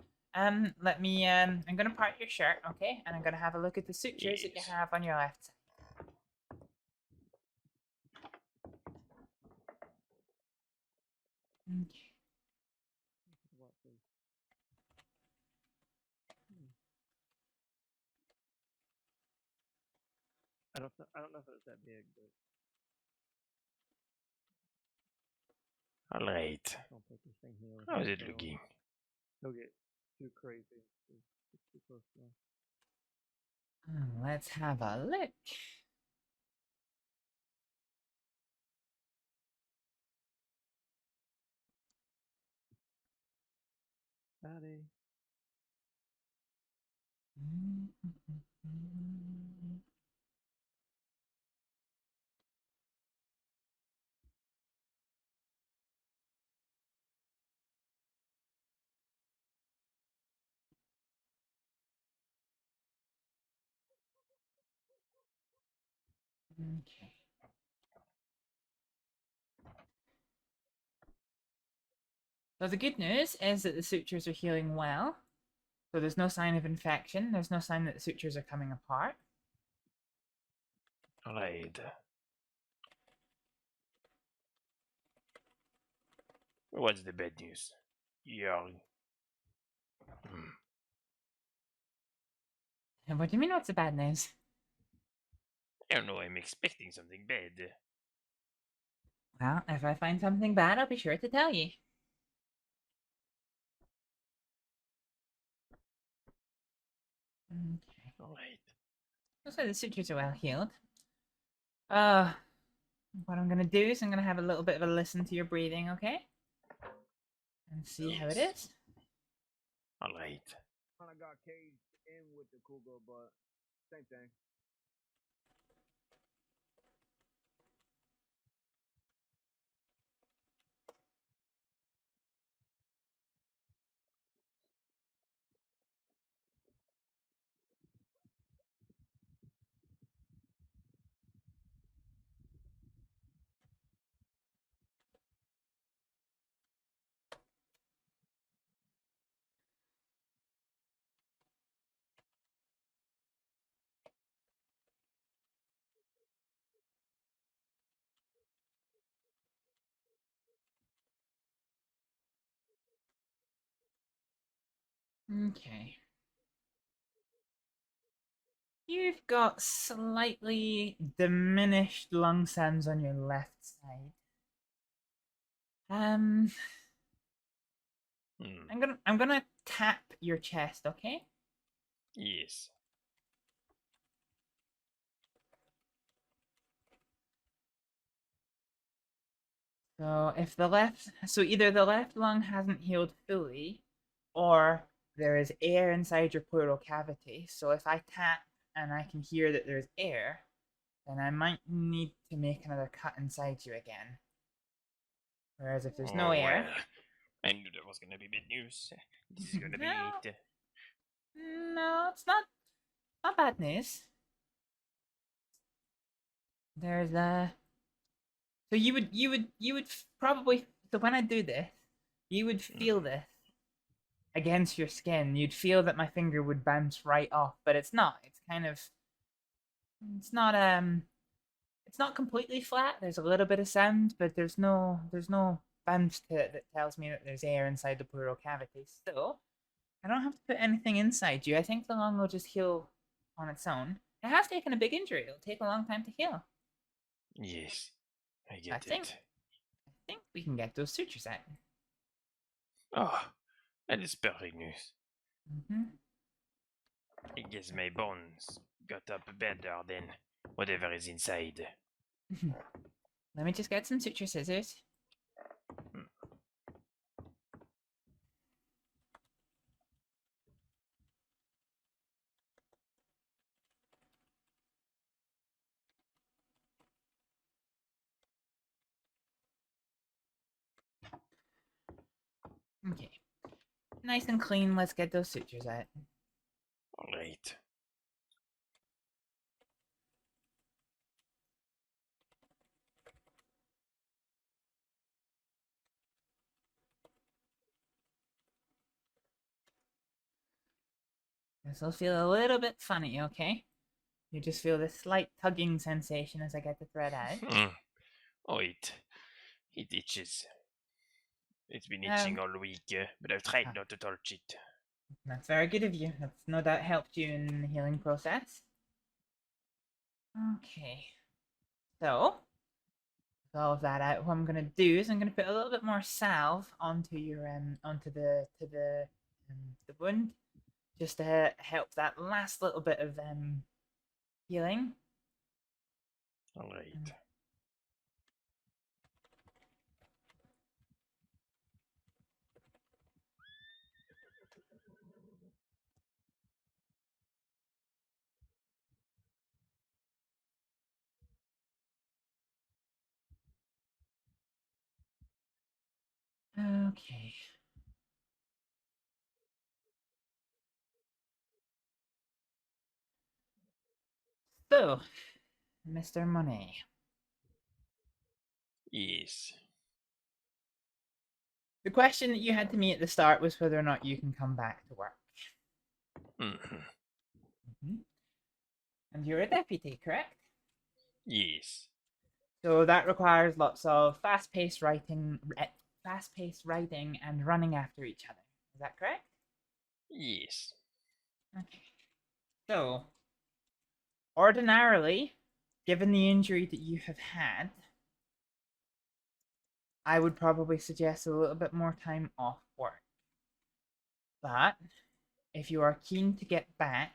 [SPEAKER 18] Let me I'm gonna part your shirt, okay? And I'm gonna have a look at the sutures that you
[SPEAKER 4] Yes.
[SPEAKER 18] have on your left side. Okay.
[SPEAKER 3] I don't know if it's that big, but
[SPEAKER 4] Alright.
[SPEAKER 3] I don't think this thing heals.
[SPEAKER 4] How's it
[SPEAKER 3] so
[SPEAKER 4] looking?
[SPEAKER 3] He'll get too crazy. It's too close now.
[SPEAKER 18] Let's have a look.
[SPEAKER 3] Howdy.
[SPEAKER 18] Okay. So the good news is that the sutures are healing well. So there's no sign of infection. There's no sign that the sutures are coming apart.
[SPEAKER 4] Alright. What's the bad news? Yeah.
[SPEAKER 18] And what do you mean what's the bad news?
[SPEAKER 4] I don't know, I'm expecting something bad.
[SPEAKER 18] Well, if I find something bad, I'll be sure to tell you. Okay.
[SPEAKER 4] Alright.
[SPEAKER 18] Looks like the sutures are well healed. What I'm gonna do is I'm gonna have a little bit of a listen to your breathing, okay? And see how it is.
[SPEAKER 4] Alright.
[SPEAKER 14] Kinda got caged in with the cougar, but same thing.
[SPEAKER 18] Okay. You've got slightly diminished lung sounds on your left side. I'm gonna tap your chest, okay?
[SPEAKER 4] Yes.
[SPEAKER 18] So either the left lung hasn't healed fully, or there is air inside your pleural cavity. So if I tap and I can hear that there's air, then I might need to make another cut inside you again. Whereas if there's no air,
[SPEAKER 4] Well, I knew that was gonna be bad news. This is gonna be
[SPEAKER 18] No.
[SPEAKER 4] it.
[SPEAKER 18] no, it's not bad news. There's so you would probably, so when I do this, you would feel this against your skin. You'd feel that my finger would bounce right off, but it's not. It's kind of, it's not completely flat. There's a little bit of sound, but there's no bounce to it that tells me that there's air inside the pleural cavity. So I don't have to put anything inside you. I think the lung will just heal on its own. It has taken a big injury. It'll take a long time to heal.
[SPEAKER 4] Yes. I
[SPEAKER 18] I
[SPEAKER 4] get
[SPEAKER 18] think
[SPEAKER 4] it.
[SPEAKER 18] we can get those sutures out.
[SPEAKER 4] Oh, that is perfect news.
[SPEAKER 18] Mm-hmm.
[SPEAKER 4] I guess my bones got up better than whatever is inside.
[SPEAKER 18] Let me just get some suture scissors. Okay. Nice and clean. Let's get those sutures out.
[SPEAKER 4] Alright.
[SPEAKER 18] This will feel a little bit funny, okay? You just feel this slight tugging sensation as I get the thread out.
[SPEAKER 4] Oh, it itches. It's been itching all week, but I've tried not to touch it.
[SPEAKER 18] That's very good of you. That's no doubt helped you in the healing process. Okay. So, with all of that out, what I'm gonna do is I'm gonna put a little bit more salve onto your onto the wound, just to help that last little bit of healing.
[SPEAKER 4] All right.
[SPEAKER 18] Okay. So, Mr. Money.
[SPEAKER 4] Yes.
[SPEAKER 18] The question that you had to me at the start was whether or not you can come back to work. And you're a deputy, correct?
[SPEAKER 4] Yes.
[SPEAKER 18] So that requires lots of fast-paced writing and running after each other. Is that correct?
[SPEAKER 4] Yes.
[SPEAKER 18] Okay. So, ordinarily, given the injury that you have had, I would probably suggest a little bit more time off work. But, if you are keen to get back,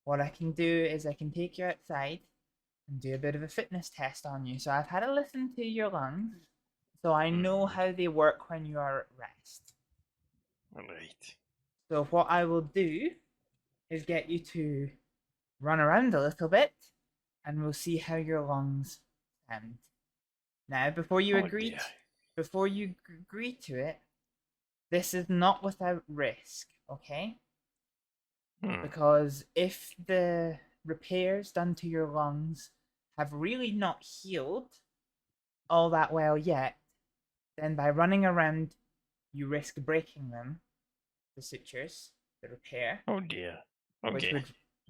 [SPEAKER 18] what I can do is I can take you outside and do a bit of a fitness test on you. So I've had a listen to your lungs, so I know how they work when you are at rest.
[SPEAKER 4] Alright.
[SPEAKER 18] So what I will do is get you to run around a little bit, and we'll see how your lungs sound. Now, before you agree to it, this is not without risk, okay? Because if the repairs done to your lungs have really not healed all that well yet, then by running around, you risk breaking them, the sutures, the repair.
[SPEAKER 4] Oh dear. Okay.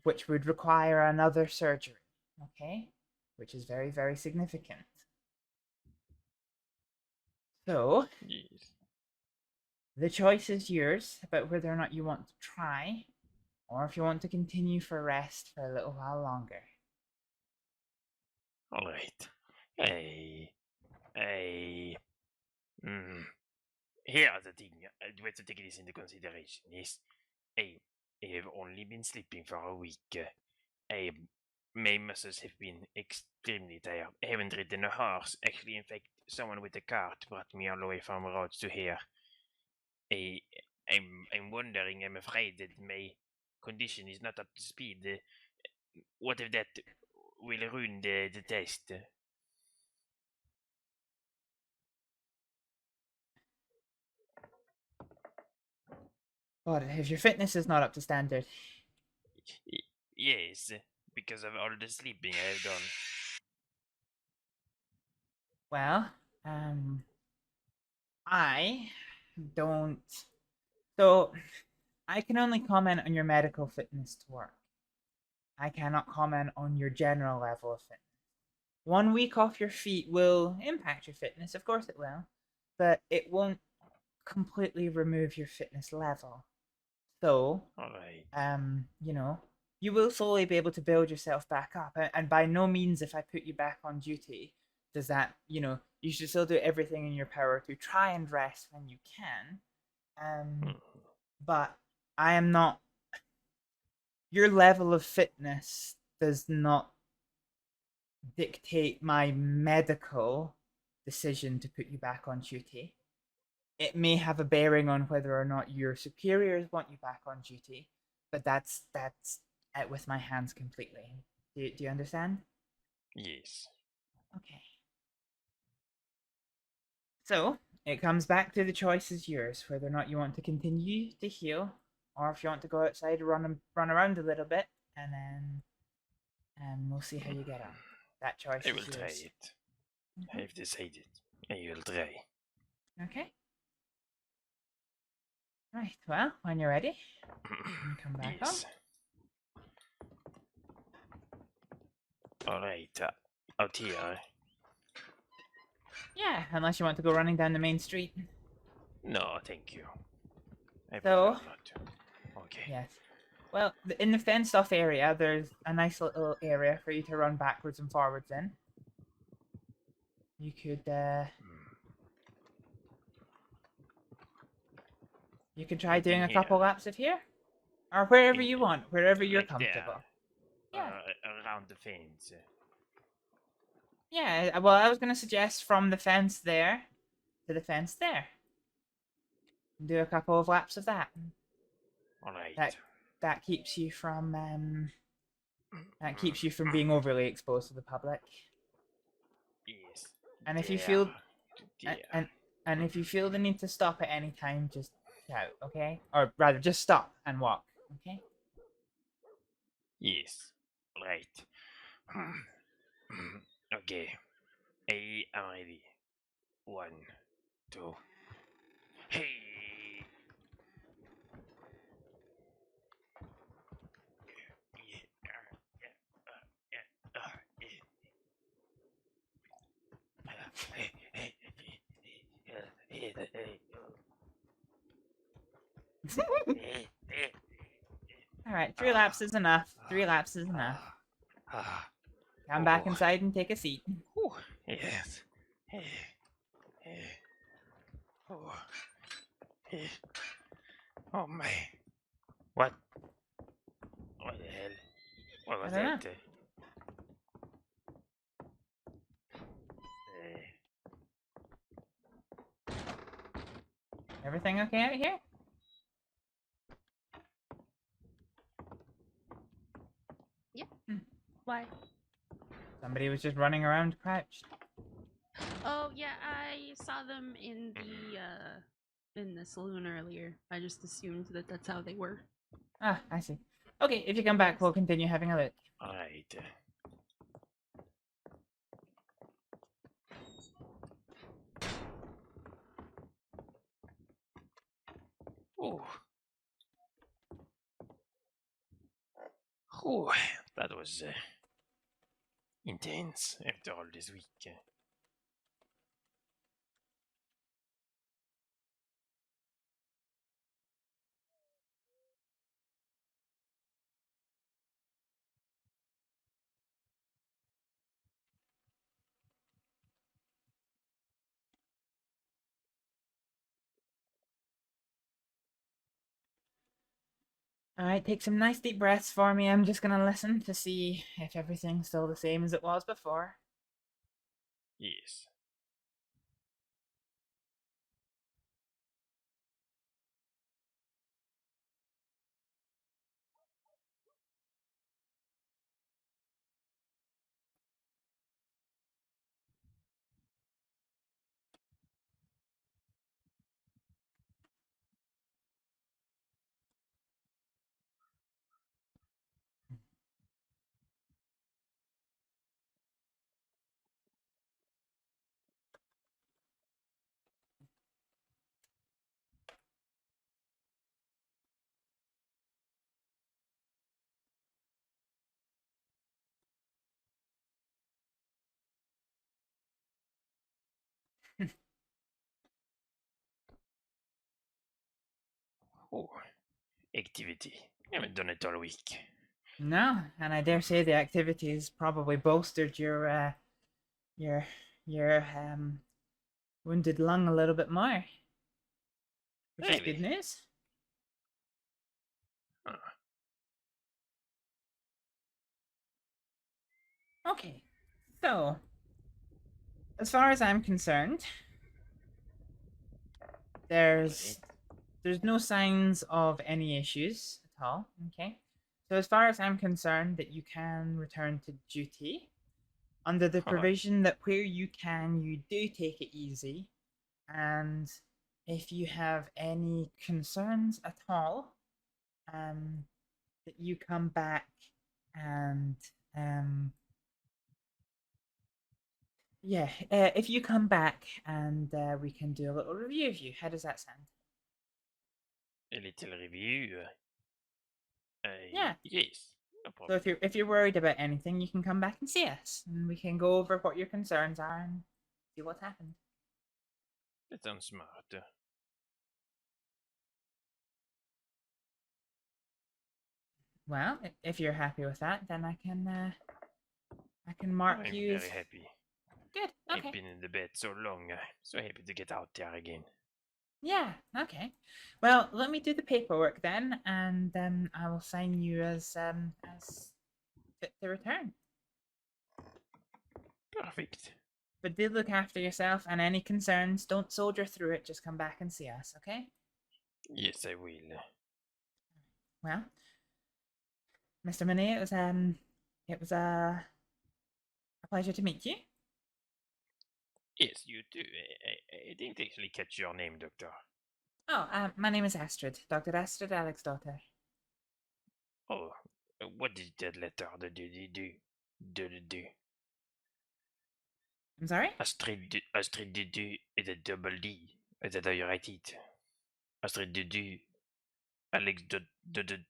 [SPEAKER 18] Which would require another surgery, okay? Which is very, very significant. So,
[SPEAKER 4] Yes.
[SPEAKER 18] the choice is yours about whether or not you want to try, or if you want to continue for rest for a little while longer.
[SPEAKER 4] Alright. Here's the thing. You have to take this into consideration. Yes. I have only been sleeping for a week. My muscles have been extremely tired. I haven't ridden a horse. Actually, in fact, someone with a cart brought me all the way from Rhodes to here. I'm wondering, I'm afraid that my condition is not up to speed. What if that will ruin the test?
[SPEAKER 18] But if your fitness is not up to standard,
[SPEAKER 4] Yes, because of all the sleeping I have done.
[SPEAKER 18] well, I don't. So, I can only comment on your medical fitness to work. I cannot comment on your general level of fitness. 1 week off your feet will impact your fitness, of course it will, but it won't completely remove your fitness level. So, you know, you will slowly be able to build yourself back up. And by no means, if I put you back on duty, does that, you know, you should still do everything in your power to try and rest when you can. But I am not. Your level of fitness does not dictate my medical decision to put you back on duty. It may have a bearing on whether or not your superiors want you back on duty, but that's out with my hands completely. Do you understand?
[SPEAKER 4] Yes.
[SPEAKER 18] Okay. So, it comes back to the choice is yours, whether or not you want to continue to heal, or if you want to go outside, run around a little bit, and then we'll see how you get on. That choice
[SPEAKER 4] I
[SPEAKER 18] is
[SPEAKER 4] will
[SPEAKER 18] yours.
[SPEAKER 4] try it. I have decided. I will try.
[SPEAKER 18] Okay. Right, well, when you're ready, you can come back
[SPEAKER 4] Yes. Alright, out here.
[SPEAKER 18] Yeah, unless you want to go running down the main street.
[SPEAKER 4] No, thank you. I
[SPEAKER 18] So,
[SPEAKER 4] prefer not to. Okay.
[SPEAKER 18] yes. Well, in the fenced-off area, there's a nice little area for you to run backwards and forwards in. You could, you could try
[SPEAKER 4] Like
[SPEAKER 18] doing
[SPEAKER 4] in
[SPEAKER 18] a couple
[SPEAKER 4] here?
[SPEAKER 18] laps of here. Or wherever
[SPEAKER 4] In-
[SPEAKER 18] you want, wherever you're
[SPEAKER 4] Like
[SPEAKER 18] comfortable.
[SPEAKER 4] there.
[SPEAKER 18] Yeah.
[SPEAKER 4] Around the fence.
[SPEAKER 18] Yeah, well, I was going to suggest from the fence there to the fence there. Do a couple of laps of that.
[SPEAKER 4] Alright.
[SPEAKER 18] That keeps you from, being overly exposed to the public.
[SPEAKER 4] Yes.
[SPEAKER 18] And if you
[SPEAKER 4] There.
[SPEAKER 18] feel
[SPEAKER 4] There.
[SPEAKER 18] and if you feel the need to stop at any time, just shout, okay? Or rather, just stop and walk, okay?
[SPEAKER 4] Yes. Right. Okay. I am ready. 1, 2. Hey!
[SPEAKER 18] Alright, 3 laps is enough. 3 laps is enough. Come back inside and take a seat.
[SPEAKER 4] Yes. Oh my. What? What the hell? What was
[SPEAKER 18] I don't
[SPEAKER 4] that?
[SPEAKER 18] Everything okay out here?
[SPEAKER 12] Yeah. Why?
[SPEAKER 18] Somebody was just running around crouched.
[SPEAKER 5] Oh yeah, I saw them in the saloon earlier. I just assumed that that's how they were.
[SPEAKER 18] Ah, I see. Okay, if you come back, we'll continue having a look.
[SPEAKER 4] Alright. Oh. Oh, that was intense after all this week.
[SPEAKER 18] Alright, take some nice deep breaths for me. I'm just gonna listen to see if everything's still the same as it was before.
[SPEAKER 4] Yes. Oh, activity. I haven't done it all week.
[SPEAKER 18] No, and I dare say the activities probably bolstered your wounded lung a little bit more. Which is good news. Okay, so as far as I'm concerned, there's no signs of any issues at all. Okay, so as far as I'm concerned, that you can return to duty under the provision that where you can, you do take it easy, and if you have any concerns at all, that you come back and yeah, if you come back and we can do a little review of you. How does that sound?
[SPEAKER 4] a little review.
[SPEAKER 18] Yeah.
[SPEAKER 4] Yes, no
[SPEAKER 18] So
[SPEAKER 4] problem.
[SPEAKER 18] if you're worried about anything, you can come back and see us, and we can go over what your concerns are and see what's happened.
[SPEAKER 4] That sounds smart.
[SPEAKER 18] Well, if you're happy with that, then I can mark
[SPEAKER 4] I'm
[SPEAKER 18] you as
[SPEAKER 4] very happy.
[SPEAKER 18] good.
[SPEAKER 4] I've
[SPEAKER 18] Okay.
[SPEAKER 4] been in the bed so long. So happy to get out there again.
[SPEAKER 18] Yeah. Okay. Well, let me do the paperwork then, and then I will sign you as fit to return.
[SPEAKER 4] Perfect.
[SPEAKER 18] But do look after yourself, and any concerns, don't soldier through it. Just come back and see us, okay?
[SPEAKER 4] Yes, I will.
[SPEAKER 18] Well, Mr. Monet, it was a pleasure to meet you.
[SPEAKER 4] Yes, you too. I didn't actually catch your name, Doctor.
[SPEAKER 18] Oh, my name is Astrид, Dr. Astrид Alex's daughter.
[SPEAKER 4] Oh, what did that letter do?
[SPEAKER 18] I'm sorry?
[SPEAKER 4] Astrид do is a double D. Is that how you write it? Astrid do Alex daughter.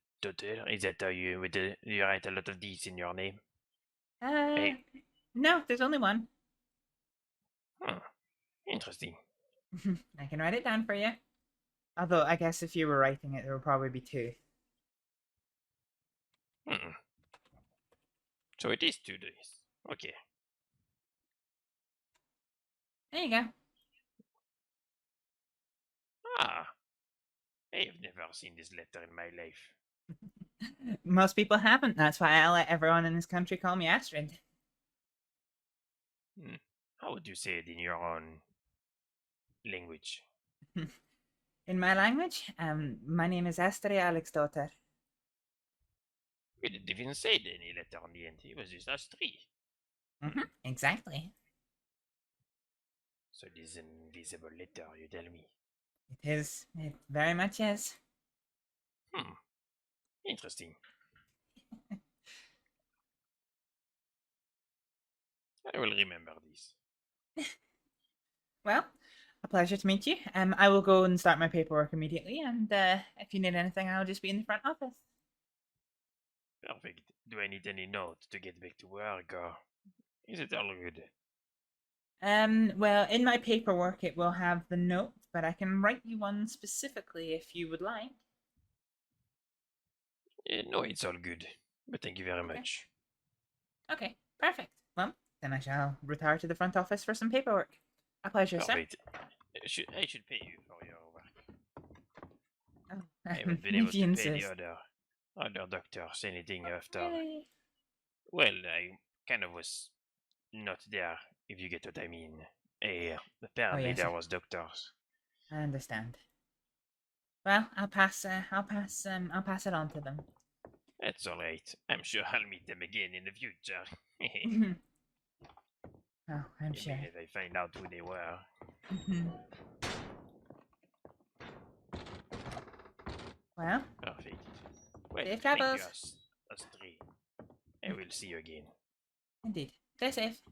[SPEAKER 4] Is that how you write a lot of D's in your name?
[SPEAKER 18] No, there's only one.
[SPEAKER 4] Huh. Interesting.
[SPEAKER 18] I can write it down for you. Although, I guess if you were writing it, there would probably be two.
[SPEAKER 4] So it is 2 days. Okay.
[SPEAKER 18] There you go.
[SPEAKER 4] Ah, I have never seen this letter in my life.
[SPEAKER 18] Most people haven't. That's why I let everyone in this country call me Astrид.
[SPEAKER 4] How would you say it in your own language?
[SPEAKER 18] In my language, my name is Astrид Alex's daughter.
[SPEAKER 4] We didn't even say any letter on the end. It was just Astrid.
[SPEAKER 18] Exactly.
[SPEAKER 4] So it is an invisible letter, you tell me.
[SPEAKER 18] It is. It very much is.
[SPEAKER 4] Interesting. I will remember this.
[SPEAKER 18] Well, a pleasure to meet you. I will go and start my paperwork immediately, and if you need anything, I'll just be in the front office.
[SPEAKER 4] Perfect. Do I need any note to get back to work, or is it all good?
[SPEAKER 18] Well, in my paperwork it will have the note, but I can write you one specifically if you would like.
[SPEAKER 4] No, it's all good. But thank you very much.
[SPEAKER 18] Okay, perfect. Well, then I shall retire to the front office for some paperwork. A pleasure,
[SPEAKER 4] Perfect. I should pay you for your work.
[SPEAKER 18] sir.
[SPEAKER 4] I haven't been able
[SPEAKER 18] If you
[SPEAKER 4] to pay
[SPEAKER 18] insist.
[SPEAKER 4] the other doctors anything after.
[SPEAKER 18] Yay.
[SPEAKER 4] Well, I kind of was not there, if you get what I mean. Apparently
[SPEAKER 18] yes,
[SPEAKER 4] there
[SPEAKER 18] sir.
[SPEAKER 4] was doctors.
[SPEAKER 18] I understand. Well, I'll pass it on to them.
[SPEAKER 4] That's all right. I'm sure I'll meet them again in the future.
[SPEAKER 18] Oh, I'm
[SPEAKER 4] I
[SPEAKER 18] sure.
[SPEAKER 4] mean, if I find out who they were.
[SPEAKER 18] Well,
[SPEAKER 4] Perfect. Well,
[SPEAKER 18] safe
[SPEAKER 4] thank you,
[SPEAKER 18] travels.
[SPEAKER 4] Astrид. I will see you again.
[SPEAKER 18] Indeed. Stay safe.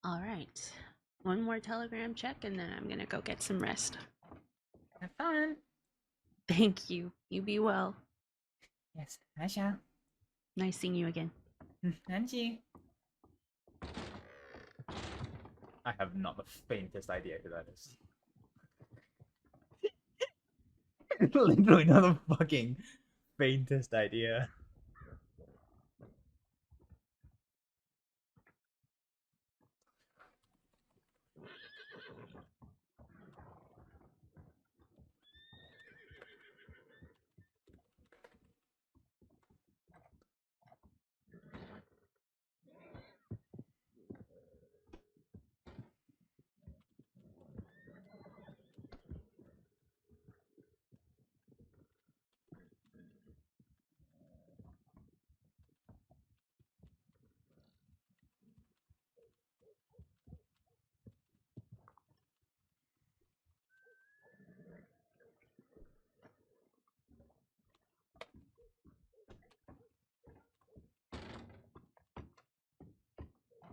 [SPEAKER 5] All right. One more telegram check, and then I'm gonna go get some rest.
[SPEAKER 18] Have fun.
[SPEAKER 5] Thank you. You be well.
[SPEAKER 18] Yes, I shall.
[SPEAKER 5] Nice seeing you again.
[SPEAKER 18] And you.
[SPEAKER 1] I have not the faintest idea who that is. Literally not the fucking faintest idea.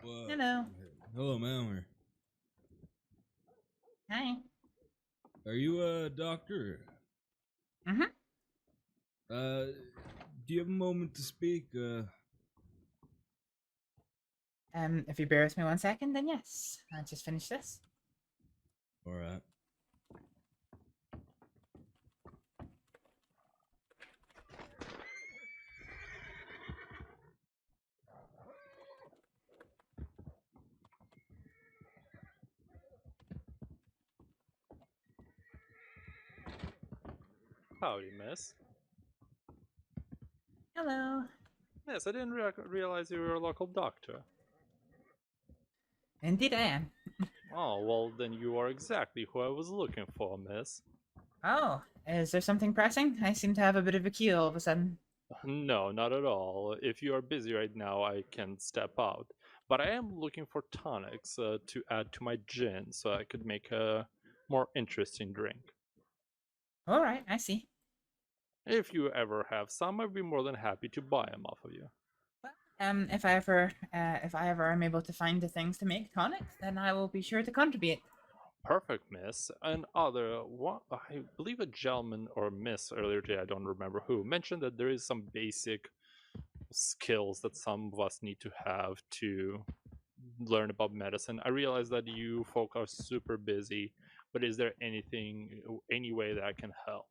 [SPEAKER 6] What?
[SPEAKER 18] Hello.
[SPEAKER 6] Hello, Malmer.
[SPEAKER 18] Hi.
[SPEAKER 6] Are you a doctor?
[SPEAKER 18] Mm-hmm.
[SPEAKER 6] Do you have a moment to speak?
[SPEAKER 18] If you bear with me 1 second, then yes. I'll just finish this.
[SPEAKER 6] Alright.
[SPEAKER 9] Howdy, miss.
[SPEAKER 18] Hello.
[SPEAKER 9] Yes, I didn't realize you were a local doctor.
[SPEAKER 18] Indeed I am.
[SPEAKER 9] Oh, well, then you are exactly who I was looking for, miss.
[SPEAKER 18] Oh, is there something pressing? I seem to have a bit of a queue all of a sudden.
[SPEAKER 9] No, not at all. If you are busy right now, I can step out. But I am looking for tonics to add to my gin so I could make a more interesting drink.
[SPEAKER 18] Alright, I see.
[SPEAKER 9] If you ever have some, I'd be more than happy to buy them off of you.
[SPEAKER 18] If I ever am able to find the things to make tonics, then I will be sure to contribute.
[SPEAKER 9] Perfect, miss. And I believe a gentleman or miss earlier today, I don't remember who, mentioned that there is some basic skills that some of us need to have to learn about medicine. I realize that you folk are super busy, but is there any way that I can help?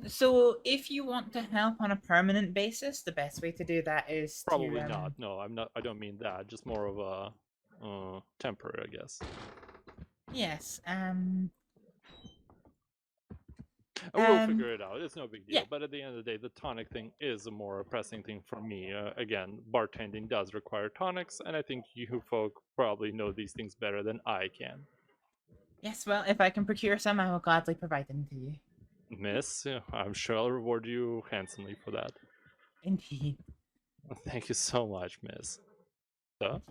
[SPEAKER 18] So if you want to help on a permanent basis, the best way to do that is
[SPEAKER 9] Probably
[SPEAKER 18] to
[SPEAKER 9] not. No, I'm not. I don't mean that. Just more of a temporary, I guess.
[SPEAKER 18] Yes.
[SPEAKER 9] We'll figure it out. It's no big deal.
[SPEAKER 18] Yeah.
[SPEAKER 9] But at the end of the day, the tonic thing is a more pressing thing for me. Again, bartending does require tonics, and I think you folk probably know these things better than I can.
[SPEAKER 18] Yes, well, if I can procure some, I will gladly provide them to you.
[SPEAKER 9] Miss, I'm sure I'll reward you handsomely for that.
[SPEAKER 18] Indeed.
[SPEAKER 9] Thank you so much, miss. So?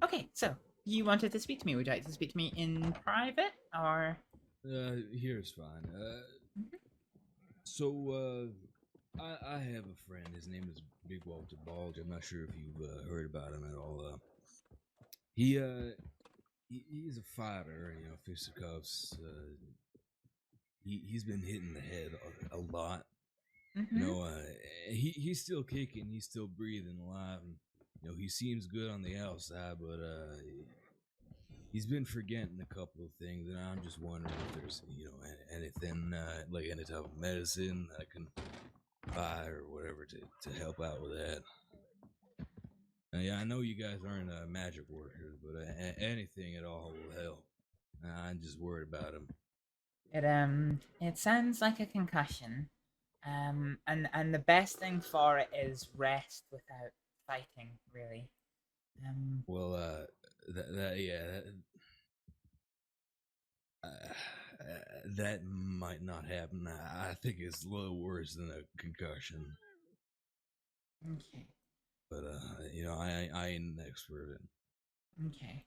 [SPEAKER 18] Okay, so you wanted to speak to me. Would you like to speak to me in private, or?
[SPEAKER 6] Here's fine. So, I have a friend. His name is Big Walter Bulge. I'm not sure if you've heard about him at all. He's a fighter, you know, fisticuffs. He's been hitting the head a lot.
[SPEAKER 18] Mm-hmm.
[SPEAKER 6] You know, he's still kicking, he's still breathing alive, and you know, he seems good on the outside, but he's been forgetting a couple of things, and I'm just wondering if there's, you know, anything like any type of medicine that I can buy or whatever to help out with that. Yeah, I know you guys aren't magic workers, but anything at all will help. I'm just worried about him.
[SPEAKER 18] It sounds like a concussion. And the best thing for it is rest without fighting, really.
[SPEAKER 6] Well, that might not happen. I think it's a little worse than a concussion.
[SPEAKER 18] Okay.
[SPEAKER 6] But you know, I ain't an expert in.
[SPEAKER 18] Okay.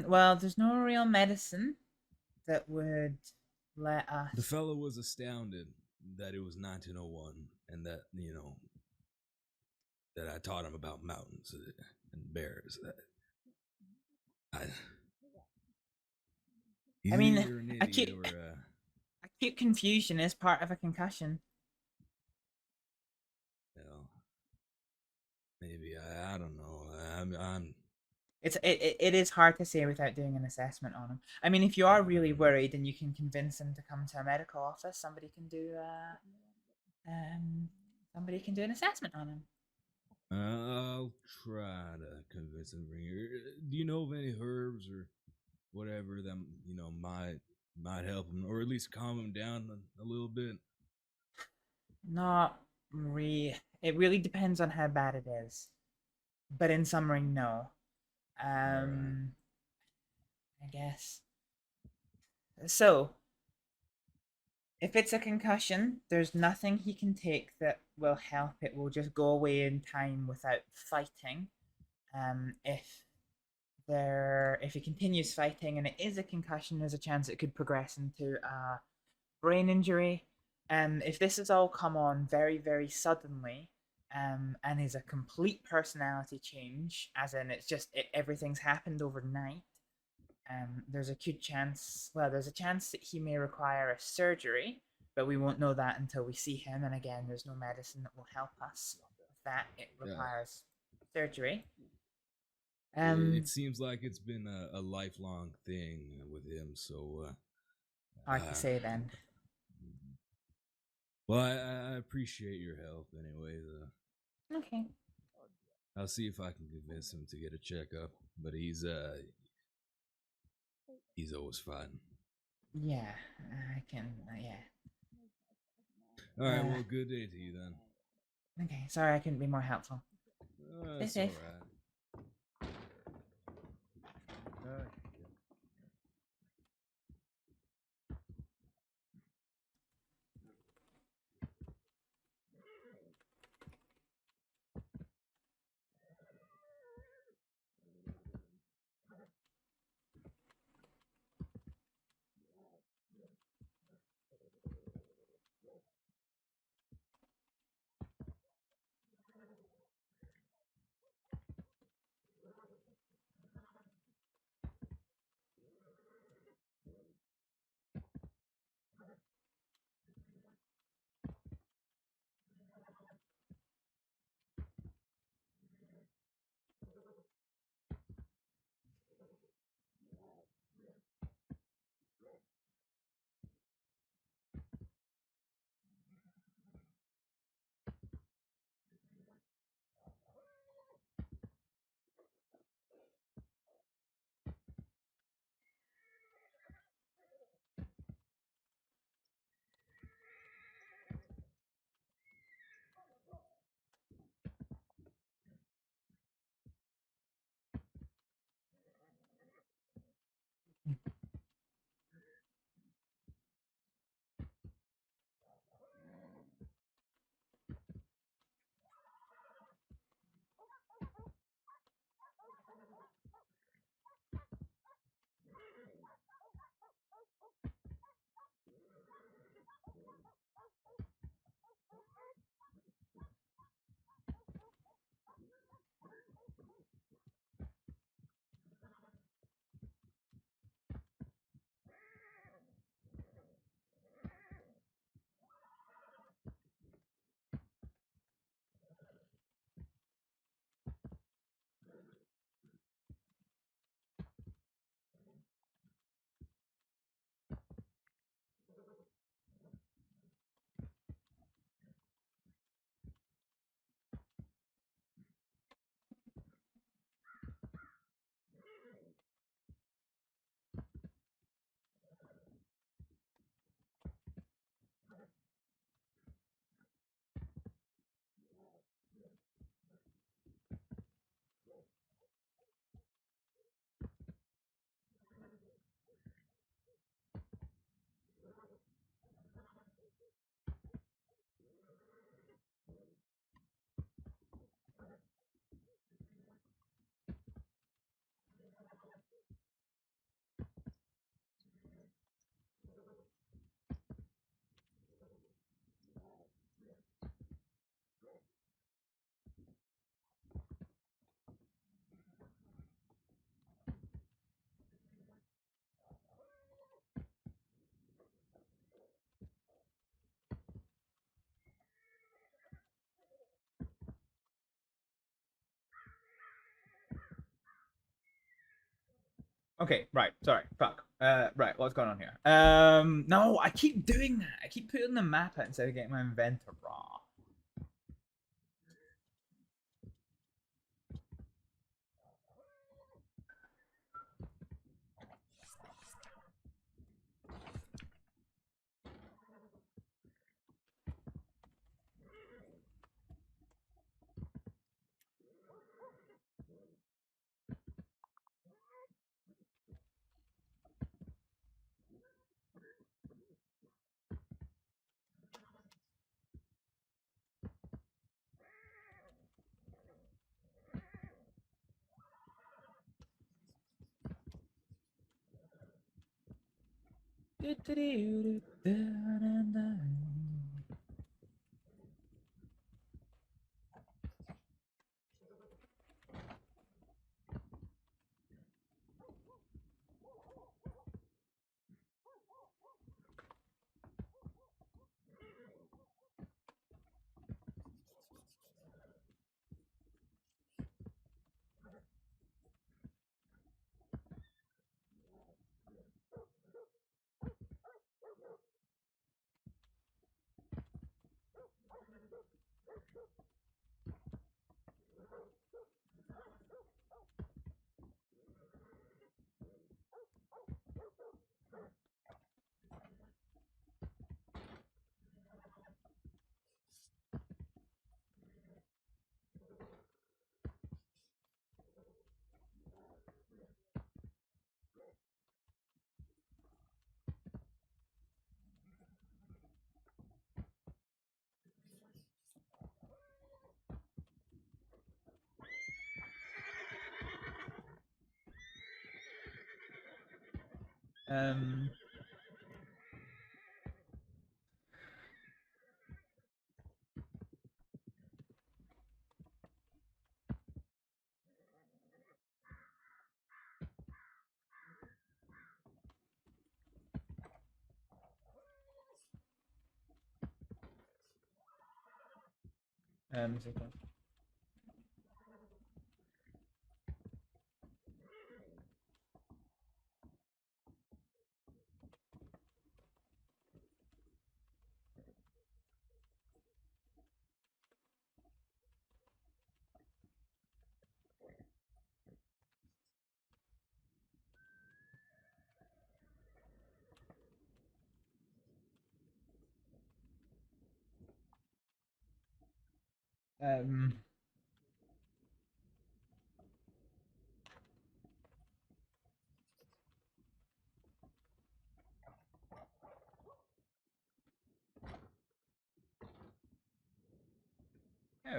[SPEAKER 18] Well, there's no real medicine that would let us.
[SPEAKER 6] The fellow was astounded that it was 1901 and that, you know, that I taught him about mountains and bears. He's
[SPEAKER 18] I mean,
[SPEAKER 6] either an idiot or
[SPEAKER 18] acute confusion is part of a concussion.
[SPEAKER 6] well, maybe I don't know. I'm
[SPEAKER 18] It is hard to say without doing an assessment on him. I mean, if you are really worried and you can convince him to come to a medical office, somebody can do an assessment on him.
[SPEAKER 6] I'll try to convince him to bring here. Do you know of any herbs or whatever that might help him, or at least calm him down a little bit?
[SPEAKER 18] Not really. It really depends on how bad it is. But in summary, no. I guess. So, if it's a concussion, there's nothing he can take that will help. It will just go away in time without fighting. If he continues fighting and it is a concussion, there's a chance it could progress into a brain injury. If this has all come on very, very suddenly, and is a complete personality change, as in everything's happened overnight, there's a chance that he may require a surgery, but we won't know that until we see him. And again, there's no medicine that will help us with that. It requires surgery.
[SPEAKER 6] It seems like it's been a lifelong thing with him, so
[SPEAKER 18] hard to say then.
[SPEAKER 6] Well, I appreciate your help anyways.
[SPEAKER 18] Okay.
[SPEAKER 6] I'll see if I can convince him to get a checkup, but he's always fine.
[SPEAKER 18] Yeah, I can. Yeah.
[SPEAKER 6] All right. Well, good day to you then.
[SPEAKER 18] Okay. Sorry, I couldn't be more helpful. Stay
[SPEAKER 6] It's
[SPEAKER 18] safe.
[SPEAKER 6] all right.
[SPEAKER 1] Okay, right. Sorry. Fuck. Right. What's going on here? No, I keep doing that. I keep putting the map out instead of getting my inventor raw.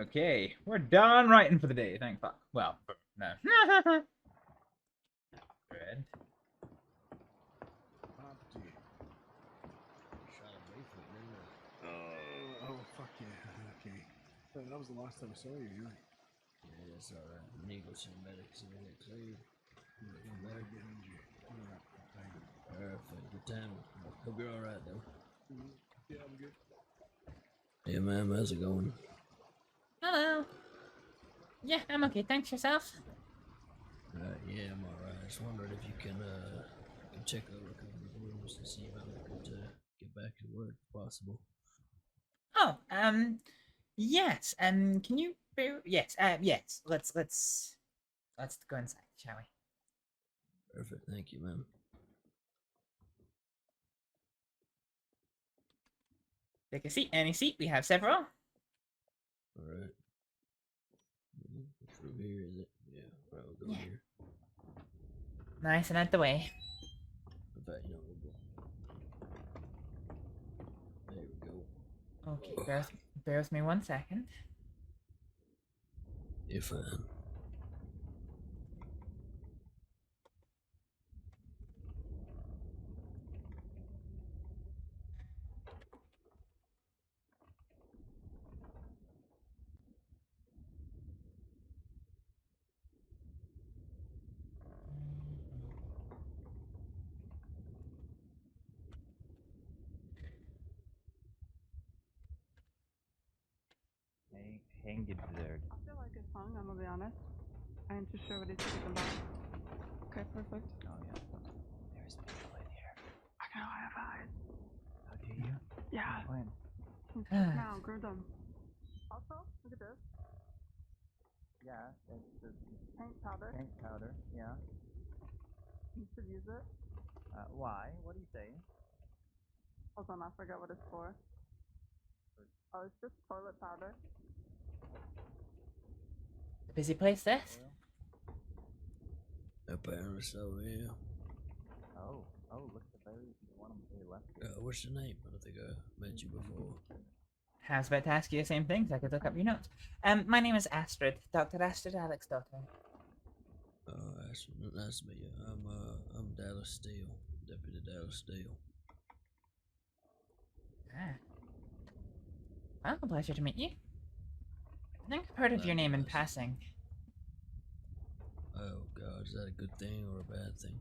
[SPEAKER 1] Okay, we're done writing for the day. Thank fuck. Well, no. Red.
[SPEAKER 23] Oh, fuck yeah. Okay. That was the last time I saw you, yeah.
[SPEAKER 6] Yeah, that's alright. We need to go see the medics and get cleared.
[SPEAKER 23] I'm right behind you. Alright, thank you.
[SPEAKER 6] Perfect. Good time. Hope you're alright, though.
[SPEAKER 23] Yeah, I'm good.
[SPEAKER 6] Hey, ma'am, how's it going?
[SPEAKER 18] Hello. Yeah, I'm okay. Thanks, yourself.
[SPEAKER 6] Yeah, I'm alright. I just wondered if you can check over a couple of rooms to see if I'm able to get back to work if possible.
[SPEAKER 18] Oh, yes. Can you bear? Yes. Yes. Let's go inside, shall we?
[SPEAKER 6] Perfect. Thank you, ma'am.
[SPEAKER 18] Take a seat. Any seat. We have several.
[SPEAKER 6] Alright. Through here, is it? Yeah, right, we'll go here.
[SPEAKER 18] Nice and out the way.
[SPEAKER 6] In fact, you know, we'll go. There we go.
[SPEAKER 18] Okay, bear with me 1 second.
[SPEAKER 6] You're fine.
[SPEAKER 7] Hang it there.
[SPEAKER 17] I feel like it's hung, I'm gonna be honest. I ain't too sure what it's about.
[SPEAKER 7] Okay, perfect.
[SPEAKER 17] Oh yeah. There's people in here.
[SPEAKER 7] I know I have eyes.
[SPEAKER 17] Oh, do you?
[SPEAKER 7] Yeah.
[SPEAKER 17] When?
[SPEAKER 7] Now, grow them. Also, look at this.
[SPEAKER 17] Yeah, it's the
[SPEAKER 7] Paint powder.
[SPEAKER 17] paint powder. Yeah.
[SPEAKER 7] You should use it.
[SPEAKER 17] Why? What do you say?
[SPEAKER 7] Hold on, I forgot what it's for. Oh, it's just toilet powder.
[SPEAKER 18] A busy place, this?
[SPEAKER 6] Apparently so, yeah.
[SPEAKER 17] Oh, look at the berries. One of them they left.
[SPEAKER 6] What's your name? I don't think I met you before.
[SPEAKER 18] I was about to ask you the same thing, so I could look up your notes. My name is Astrид, Dr. Astrид Alex's daughter.
[SPEAKER 6] Astrid, nice to meet you. I'm Dallas Steele, Deputy Dallas Steele.
[SPEAKER 18] Ah. Well, a pleasure to meet you. I think I've heard of your name in passing.
[SPEAKER 6] Oh God, is that a good thing or a bad thing?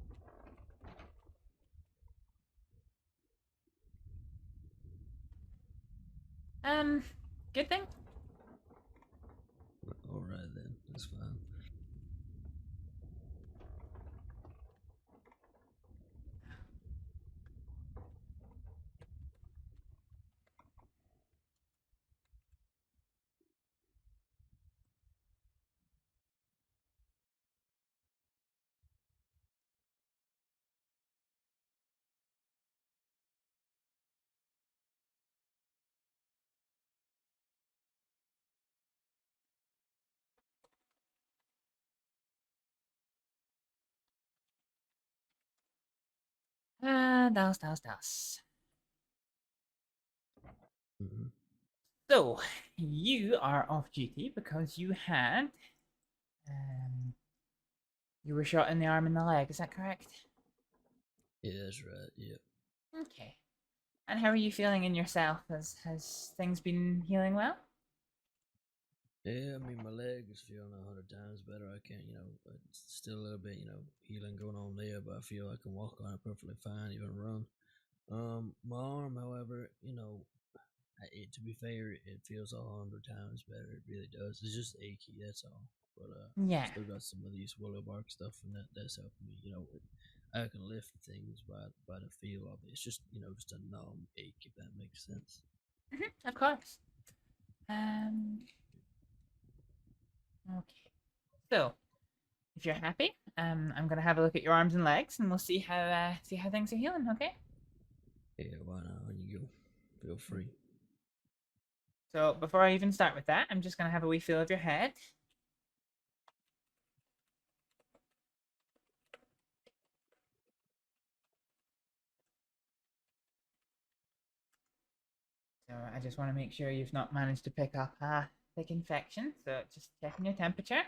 [SPEAKER 18] Good thing?
[SPEAKER 6] Alright then, that's fine.
[SPEAKER 18] Das. So, you are off duty because you had, you were shot in the arm and the leg, is that correct?
[SPEAKER 6] Yeah, that's right, yeah.
[SPEAKER 18] Okay. And how are you feeling in yourself? Has things been healing well?
[SPEAKER 6] Yeah, I mean, my leg is feeling 100 times better. I can't, it's still a little bit, healing going on there, but I feel I can walk on it perfectly fine, even run. My arm, however, to be fair, it feels 100 times better. It really does. It's just achy, that's all. But
[SPEAKER 18] Yeah.
[SPEAKER 6] still got some of these willow bark stuff, and that's helping me. I can lift things by the feel of it. It's just just a numb ache, if that makes sense.
[SPEAKER 18] Of course. Okay. So, if you're happy, I'm gonna have a look at your arms and legs, and we'll see how things are healing. Okay.
[SPEAKER 6] Yeah, why not? When you go, feel free.
[SPEAKER 18] So before I even start with that, I'm just gonna have a wee feel of your head. So I just want to make sure you've not managed to pick up a thick infection. So just checking your temperature.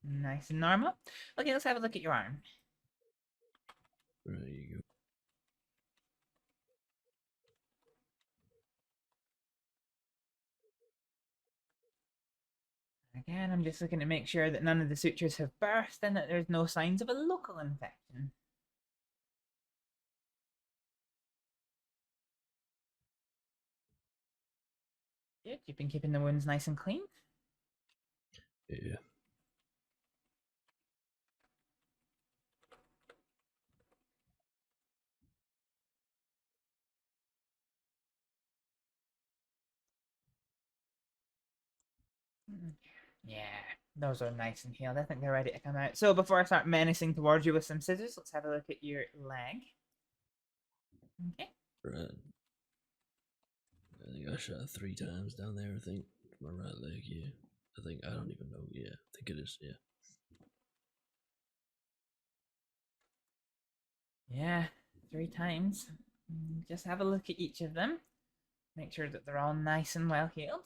[SPEAKER 18] Nice and normal. Okay, let's have a look at your arm.
[SPEAKER 6] There you go.
[SPEAKER 18] Again, I'm just looking to make sure that none of the sutures have burst and that there's no signs of a local infection. Good, you've been keeping the wounds nice and clean.
[SPEAKER 6] Yeah.
[SPEAKER 18] Yeah, those are nice and healed. I think they're ready to come out. So before I start menacing towards you with some scissors, let's have a look at your leg. Okay.
[SPEAKER 6] Right. I think I shot 3 times down there, I think. My right leg, yeah. I don't even know, yeah. I think it is, yeah.
[SPEAKER 18] Yeah, 3 times. Just have a look at each of them. Make sure that they're all nice and well healed.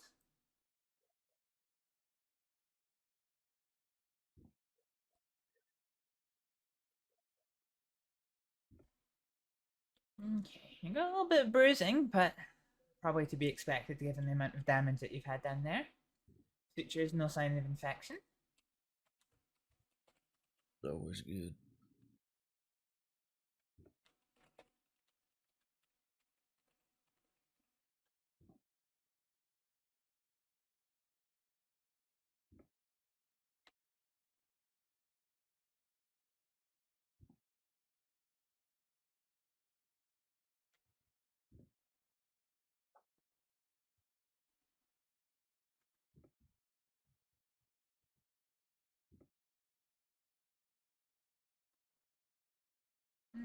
[SPEAKER 18] Okay, you got a little bit of bruising, but probably to be expected given the amount of damage that you've had down there. Sutures, no sign of infection.
[SPEAKER 6] Always good.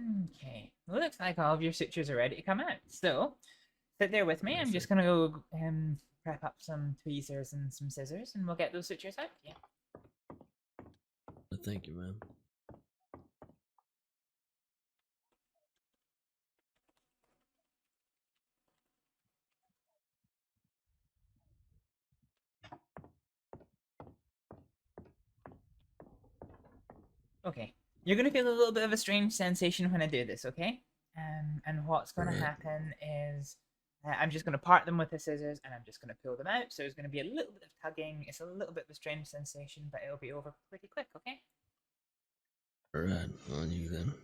[SPEAKER 18] Okay. Well, looks like all of your sutures are ready to come out. So, sit there with me. I'm just gonna go prep up some tweezers and some scissors, and we'll get those sutures out. Yeah.
[SPEAKER 6] Thank you, ma'am.
[SPEAKER 18] Okay. You're gonna feel a little bit of a strange sensation when I do this, okay? And what's gonna happen is I'm just gonna part them with the scissors, and I'm just gonna pull them out. So there's gonna be a little bit of tugging. It's a little bit of a strange sensation, but it'll be over pretty quick, okay?
[SPEAKER 6] Alright, on you then.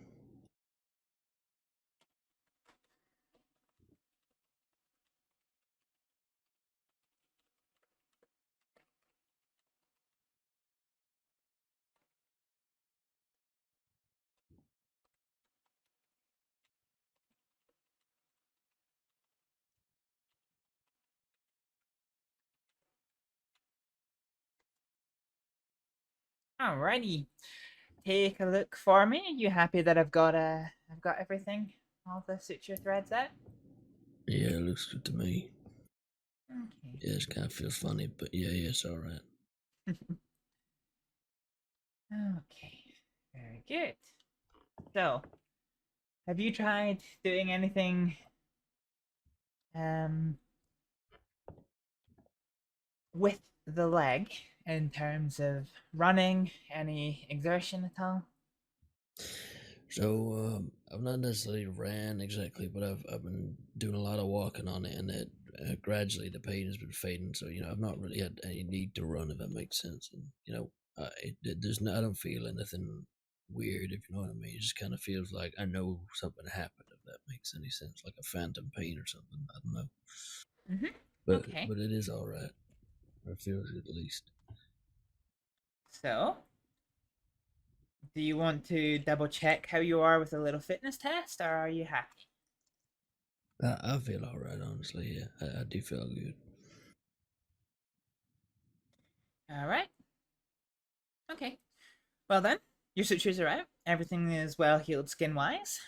[SPEAKER 18] Alrighty. Take a look for me. You happy that I've got everything? All the suture threads out?
[SPEAKER 6] Yeah, it looks good to me.
[SPEAKER 18] Okay.
[SPEAKER 6] Yeah, it kind of feels funny, but yeah, it's alright.
[SPEAKER 18] Okay. Very good. So, have you tried doing anything with the leg in terms of running, any exertion at all?
[SPEAKER 6] So, I've not necessarily ran exactly, but I've been doing a lot of walking on it, and it gradually the pain has been fading. So, I've not really had any need to run, if that makes sense. And I don't feel anything weird, if you know what I mean. It just kind of feels like I know something happened, if that makes any sense, like a phantom pain or something. I don't know.
[SPEAKER 18] Mm-hmm.
[SPEAKER 6] But it is all right. Or it feels good at least.
[SPEAKER 18] So, do you want to double check how you are with a little fitness test, or are you happy?
[SPEAKER 6] I feel all right, honestly. Yeah, I do feel good.
[SPEAKER 18] All right. Okay. Well then, your sutures are out. Everything is well healed skin-wise.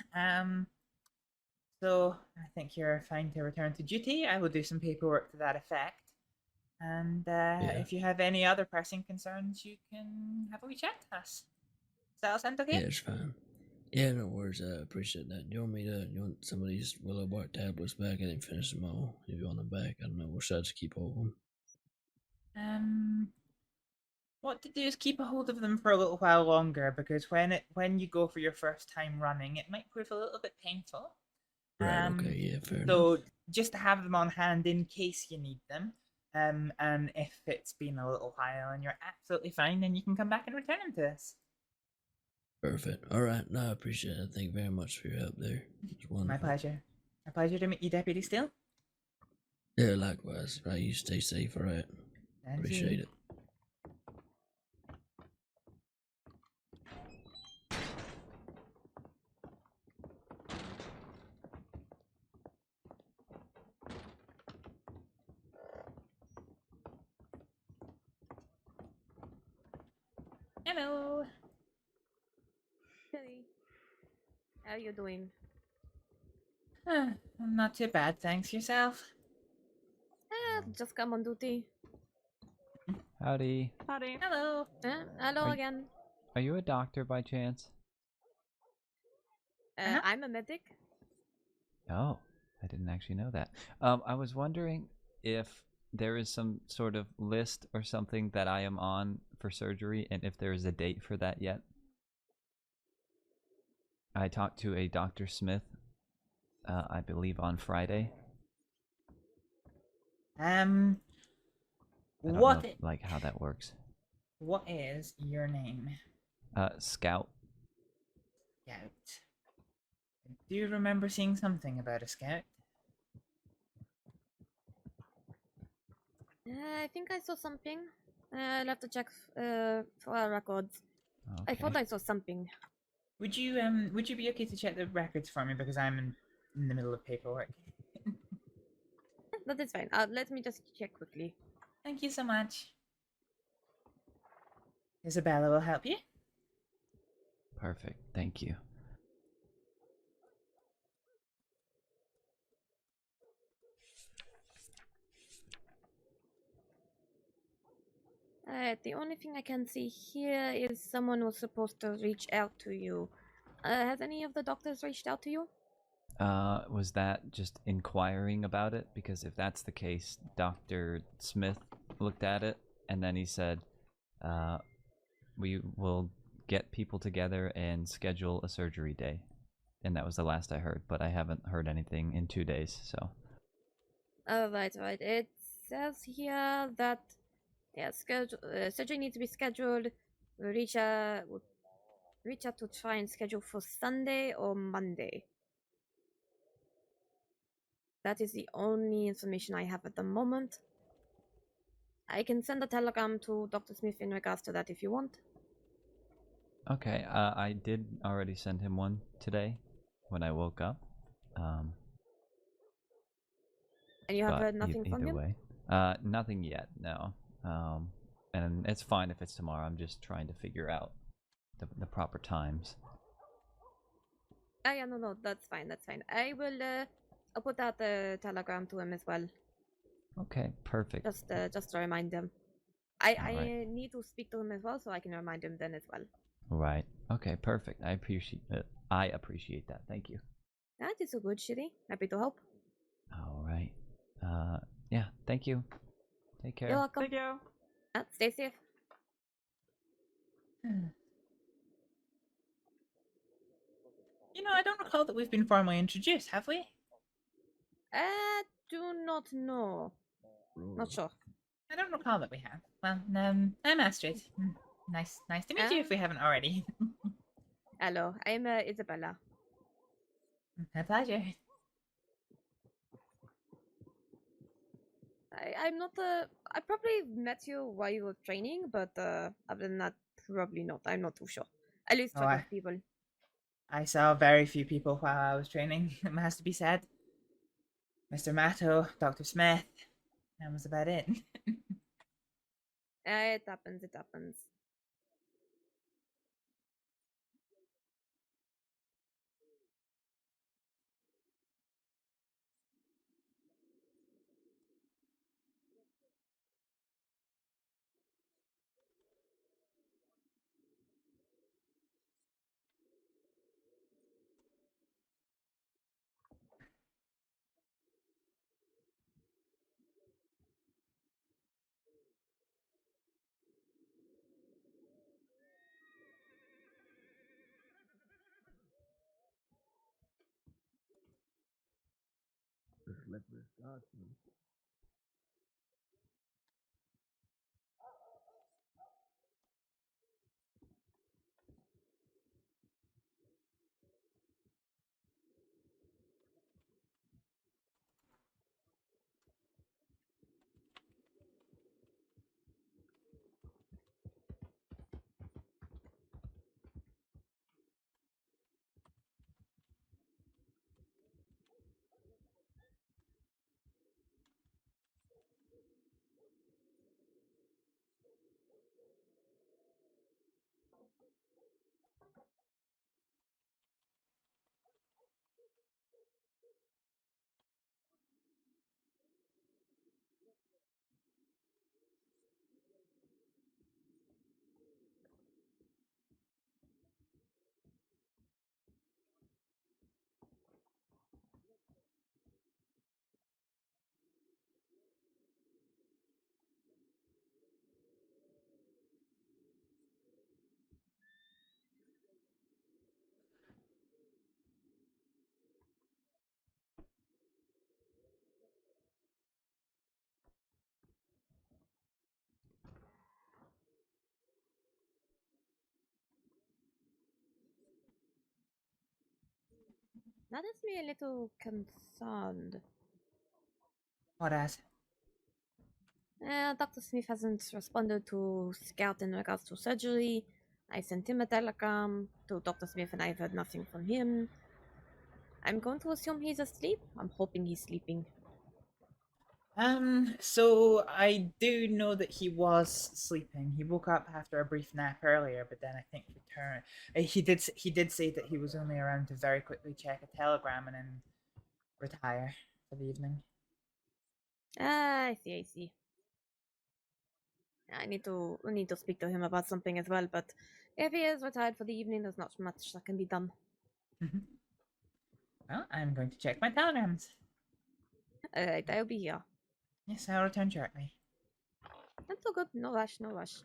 [SPEAKER 18] So I think you're fine to return to duty. I will do some paperwork to that effect. And if you have any other pressing concerns, you can have a wee chat to us. Does that all sound okay?
[SPEAKER 6] Yeah, it's fine. Yeah, no worries. I appreciate that. Do you want some of these willow bark tablets back? I didn't finish them all. If you want them back, I don't know. Or should I just keep hold of them?
[SPEAKER 18] What to do is keep a hold of them for a little while longer, because when you go for your first time running, it might prove a little bit painful.
[SPEAKER 6] Right, okay, yeah, fair enough.
[SPEAKER 18] So just to have them on hand in case you need them. And if it's been a little while and you're absolutely fine, then you can come back and return them to us.
[SPEAKER 6] Perfect. All right. No, I appreciate it. Thank you very much for your help there. It's wonderful.
[SPEAKER 18] My pleasure. My pleasure to meet you, Deputy Steele.
[SPEAKER 6] Yeah, likewise. Right, you stay safe, all right?
[SPEAKER 18] Thank
[SPEAKER 6] Appreciate
[SPEAKER 18] you.
[SPEAKER 6] it.
[SPEAKER 18] Hello.
[SPEAKER 12] Hey. How you doing?
[SPEAKER 18] Not too bad, thanks. Yourself?
[SPEAKER 12] Just come on duty.
[SPEAKER 16] Howdy.
[SPEAKER 12] Howdy. Hello. Hello
[SPEAKER 16] Are
[SPEAKER 12] again.
[SPEAKER 16] Are you a doctor by chance?
[SPEAKER 12] I'm a medic.
[SPEAKER 16] Oh, I didn't actually know that. I was wondering if there is some sort of list or something that I am on for surgery, and if there is a date for that yet. I talked to a Dr. Smith, I believe on Friday. I don't
[SPEAKER 18] What
[SPEAKER 16] know, like how that works.
[SPEAKER 18] What is your name?
[SPEAKER 16] Scout.
[SPEAKER 18] Scout. Do you remember seeing something about a scout?
[SPEAKER 12] I think I saw something. I'll have to check for our records. I thought I saw something.
[SPEAKER 18] Would you be okay to check the records for me, because I'm in the middle of paperwork?
[SPEAKER 12] That is fine. Let me just check quickly.
[SPEAKER 18] Thank you so much. Isabella will help you.
[SPEAKER 16] Perfect. Thank you.
[SPEAKER 20] The only thing I can see here is someone was supposed to reach out to you. Has any of the doctors reached out to you?
[SPEAKER 16] Was that just inquiring about it? Because if that's the case, Dr. Smith looked at it and then he said, we will get people together and schedule a surgery day. And that was the last I heard, but I haven't heard anything in 2 days, so.
[SPEAKER 20] Right. It says here that surgery needs to be scheduled. We'll reach out to try and schedule for Sunday or Monday. That is the only information I have at the moment. I can send a telegram to Dr. Smith in regards to that if you want.
[SPEAKER 16] Okay, I did already send him one today when I woke up.
[SPEAKER 20] And you have heard nothing from him?
[SPEAKER 16] Either way. Nothing yet, no. And it's fine if it's tomorrow. I'm just trying to figure out the proper times.
[SPEAKER 20] Yeah, no, that's fine. I will, I'll put out the telegram to him as well.
[SPEAKER 16] Okay, perfect.
[SPEAKER 20] Just to remind him. I
[SPEAKER 16] right.
[SPEAKER 20] need to speak to him as well, so I can remind him then as well.
[SPEAKER 16] Right. Okay, perfect. I appreciate it. I appreciate that. Thank you.
[SPEAKER 20] That is a good shitty. Happy to help.
[SPEAKER 16] All right. Yeah, thank you. Take care.
[SPEAKER 20] You're welcome.
[SPEAKER 7] Thank you.
[SPEAKER 20] Stay safe.
[SPEAKER 18] You know, I don't recall that we've been formally introduced, have we?
[SPEAKER 20] Do not know. Not sure.
[SPEAKER 18] I don't recall that we have. Well, I'm Astrид. Nice to meet you if we haven't already.
[SPEAKER 20] Hello, I'm Isabella.
[SPEAKER 18] A pleasure.
[SPEAKER 20] I'm not I probably met you while you were training, but other than that, probably not. I'm not too sure. At least for those people.
[SPEAKER 18] I saw very few people while I was training, it has to be said. Mr. Matto, Dr. Smith. That was about it.
[SPEAKER 20] It happens. That has me a little concerned.
[SPEAKER 18] What as?
[SPEAKER 20] Dr. Smith hasn't responded to Scout in regards to surgery. I sent him a telegram to Dr. Smith and I've heard nothing from him. I'm going to assume he's asleep. I'm hoping he's sleeping.
[SPEAKER 18] So I do know that he was sleeping. He woke up after a brief nap earlier, but then I think returned. He did say that he was only around to very quickly check a telegram and then retire for the evening.
[SPEAKER 20] I see. I need to speak to him about something as well, but if he is retired for the evening, there's not much that can be done.
[SPEAKER 18] Well, I'm going to check my telegrams.
[SPEAKER 20] Alright, I'll be here.
[SPEAKER 18] Yes, I'll return shortly.
[SPEAKER 20] That's all good. No rush, no rush.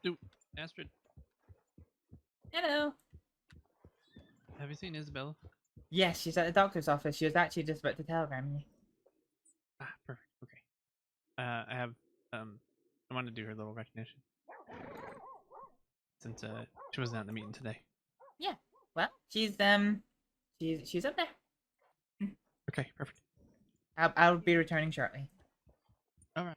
[SPEAKER 11] Dude, Astrид,
[SPEAKER 18] Hello.
[SPEAKER 11] have you seen Isabella?
[SPEAKER 18] Yes, she's at the doctor's office. She was actually just about to telegram you.
[SPEAKER 11] Ah, perfect. Okay. I wanted to do her little recognition since she wasn't at the meeting today.
[SPEAKER 18] Yeah. Well, she's up there.
[SPEAKER 11] Okay, perfect.
[SPEAKER 18] I'll be returning shortly.
[SPEAKER 11] All right.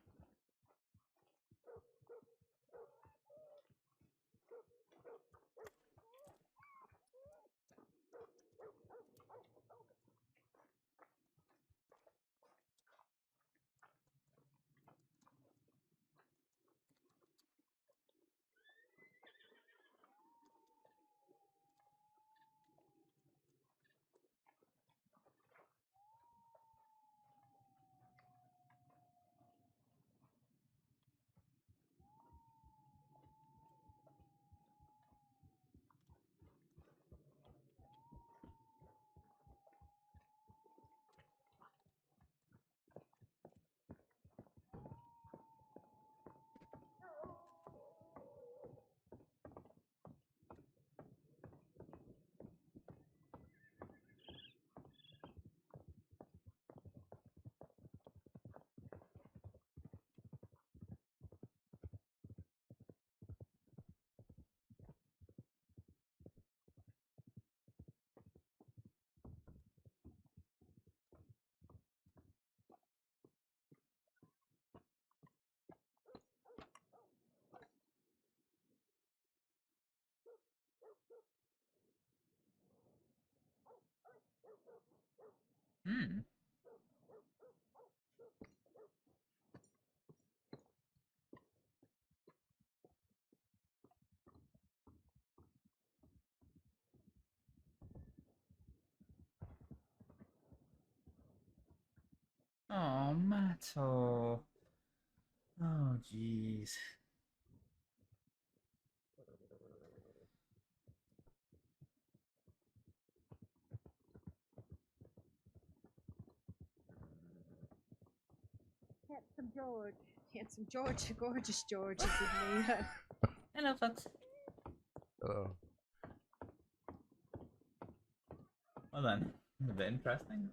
[SPEAKER 18] Hmm. Oh, Matto. Oh, jeez.
[SPEAKER 8] Handsome George. Handsome George. Gorgeous George is in the
[SPEAKER 18] Hello, folks.
[SPEAKER 3] Oh.
[SPEAKER 18] Well then, a bit interesting.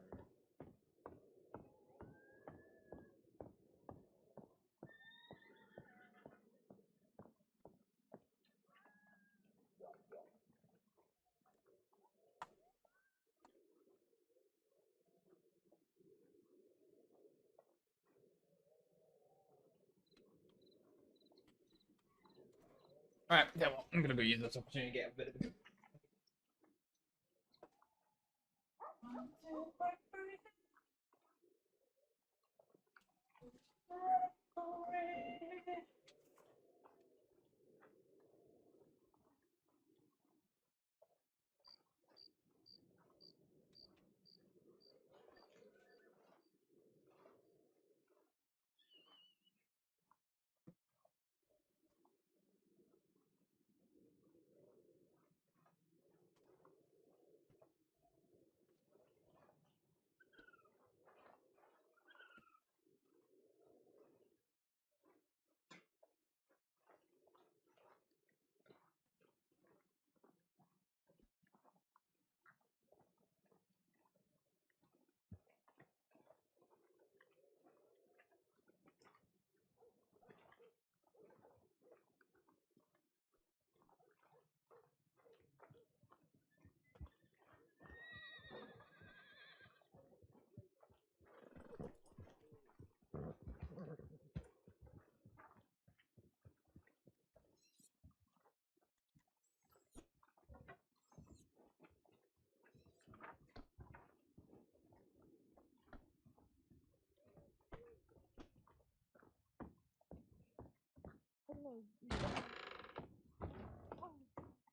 [SPEAKER 18] Alright, yeah, well, I'm gonna go use this opportunity to get a bit of.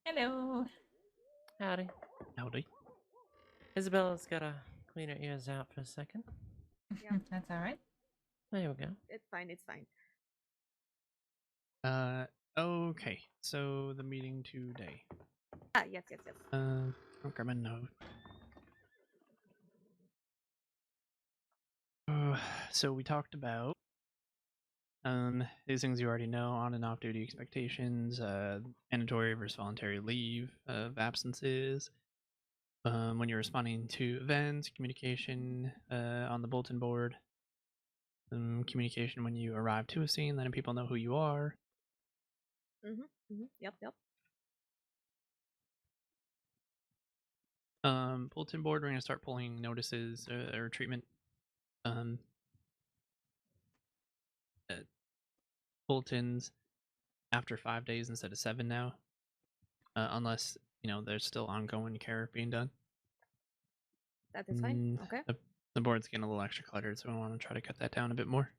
[SPEAKER 18] Hello.
[SPEAKER 11] Howdy. Howdy. Isabella's gotta clean her ears out for a second.
[SPEAKER 20] Yeah.
[SPEAKER 18] That's all right.
[SPEAKER 11] There we go.
[SPEAKER 20] It's fine. It's fine.
[SPEAKER 11] Okay. So the meeting today.
[SPEAKER 20] Ah, yes.
[SPEAKER 11] I'll grab a note. So we talked about these things you already know: on and off duty expectations, mandatory versus voluntary leave of absences, when you're responding to events, communication on the bulletin board, communication when you arrive to a scene, letting people know who you are.
[SPEAKER 20] Yep.
[SPEAKER 11] Bulletin board, we're gonna start pulling notices or treatment bulletins after 5 days instead of 7 now, unless there's still ongoing care being done.
[SPEAKER 20] That is fine. Okay.
[SPEAKER 11] The board's getting a little extra cluttered, so I want to try to cut that down a bit more.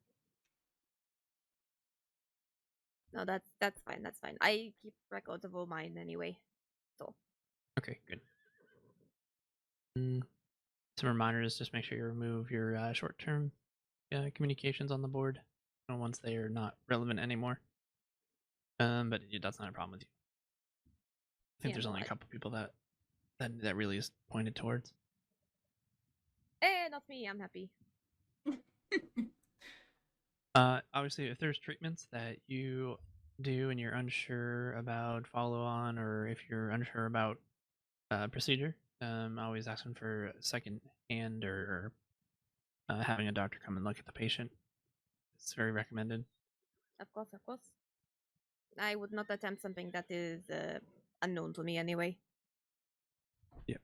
[SPEAKER 20] No, that's fine. That's fine. I keep records of all mine anyway. So.
[SPEAKER 11] Okay, good. Some reminders: just make sure you remove your short-term communications on the board once they are not relevant anymore. But that's not a problem with you. I think there's only a couple people that really is pointed towards.
[SPEAKER 20] Not me. I'm happy.
[SPEAKER 11] Obviously, if there's treatments that you do and you're unsure about follow-on, or if you're unsure about procedure, always asking for a second hand or having a doctor come and look at the patient. It's very recommended.
[SPEAKER 20] Of course. I would not attempt something that is unknown to me anyway.
[SPEAKER 11] Yeah.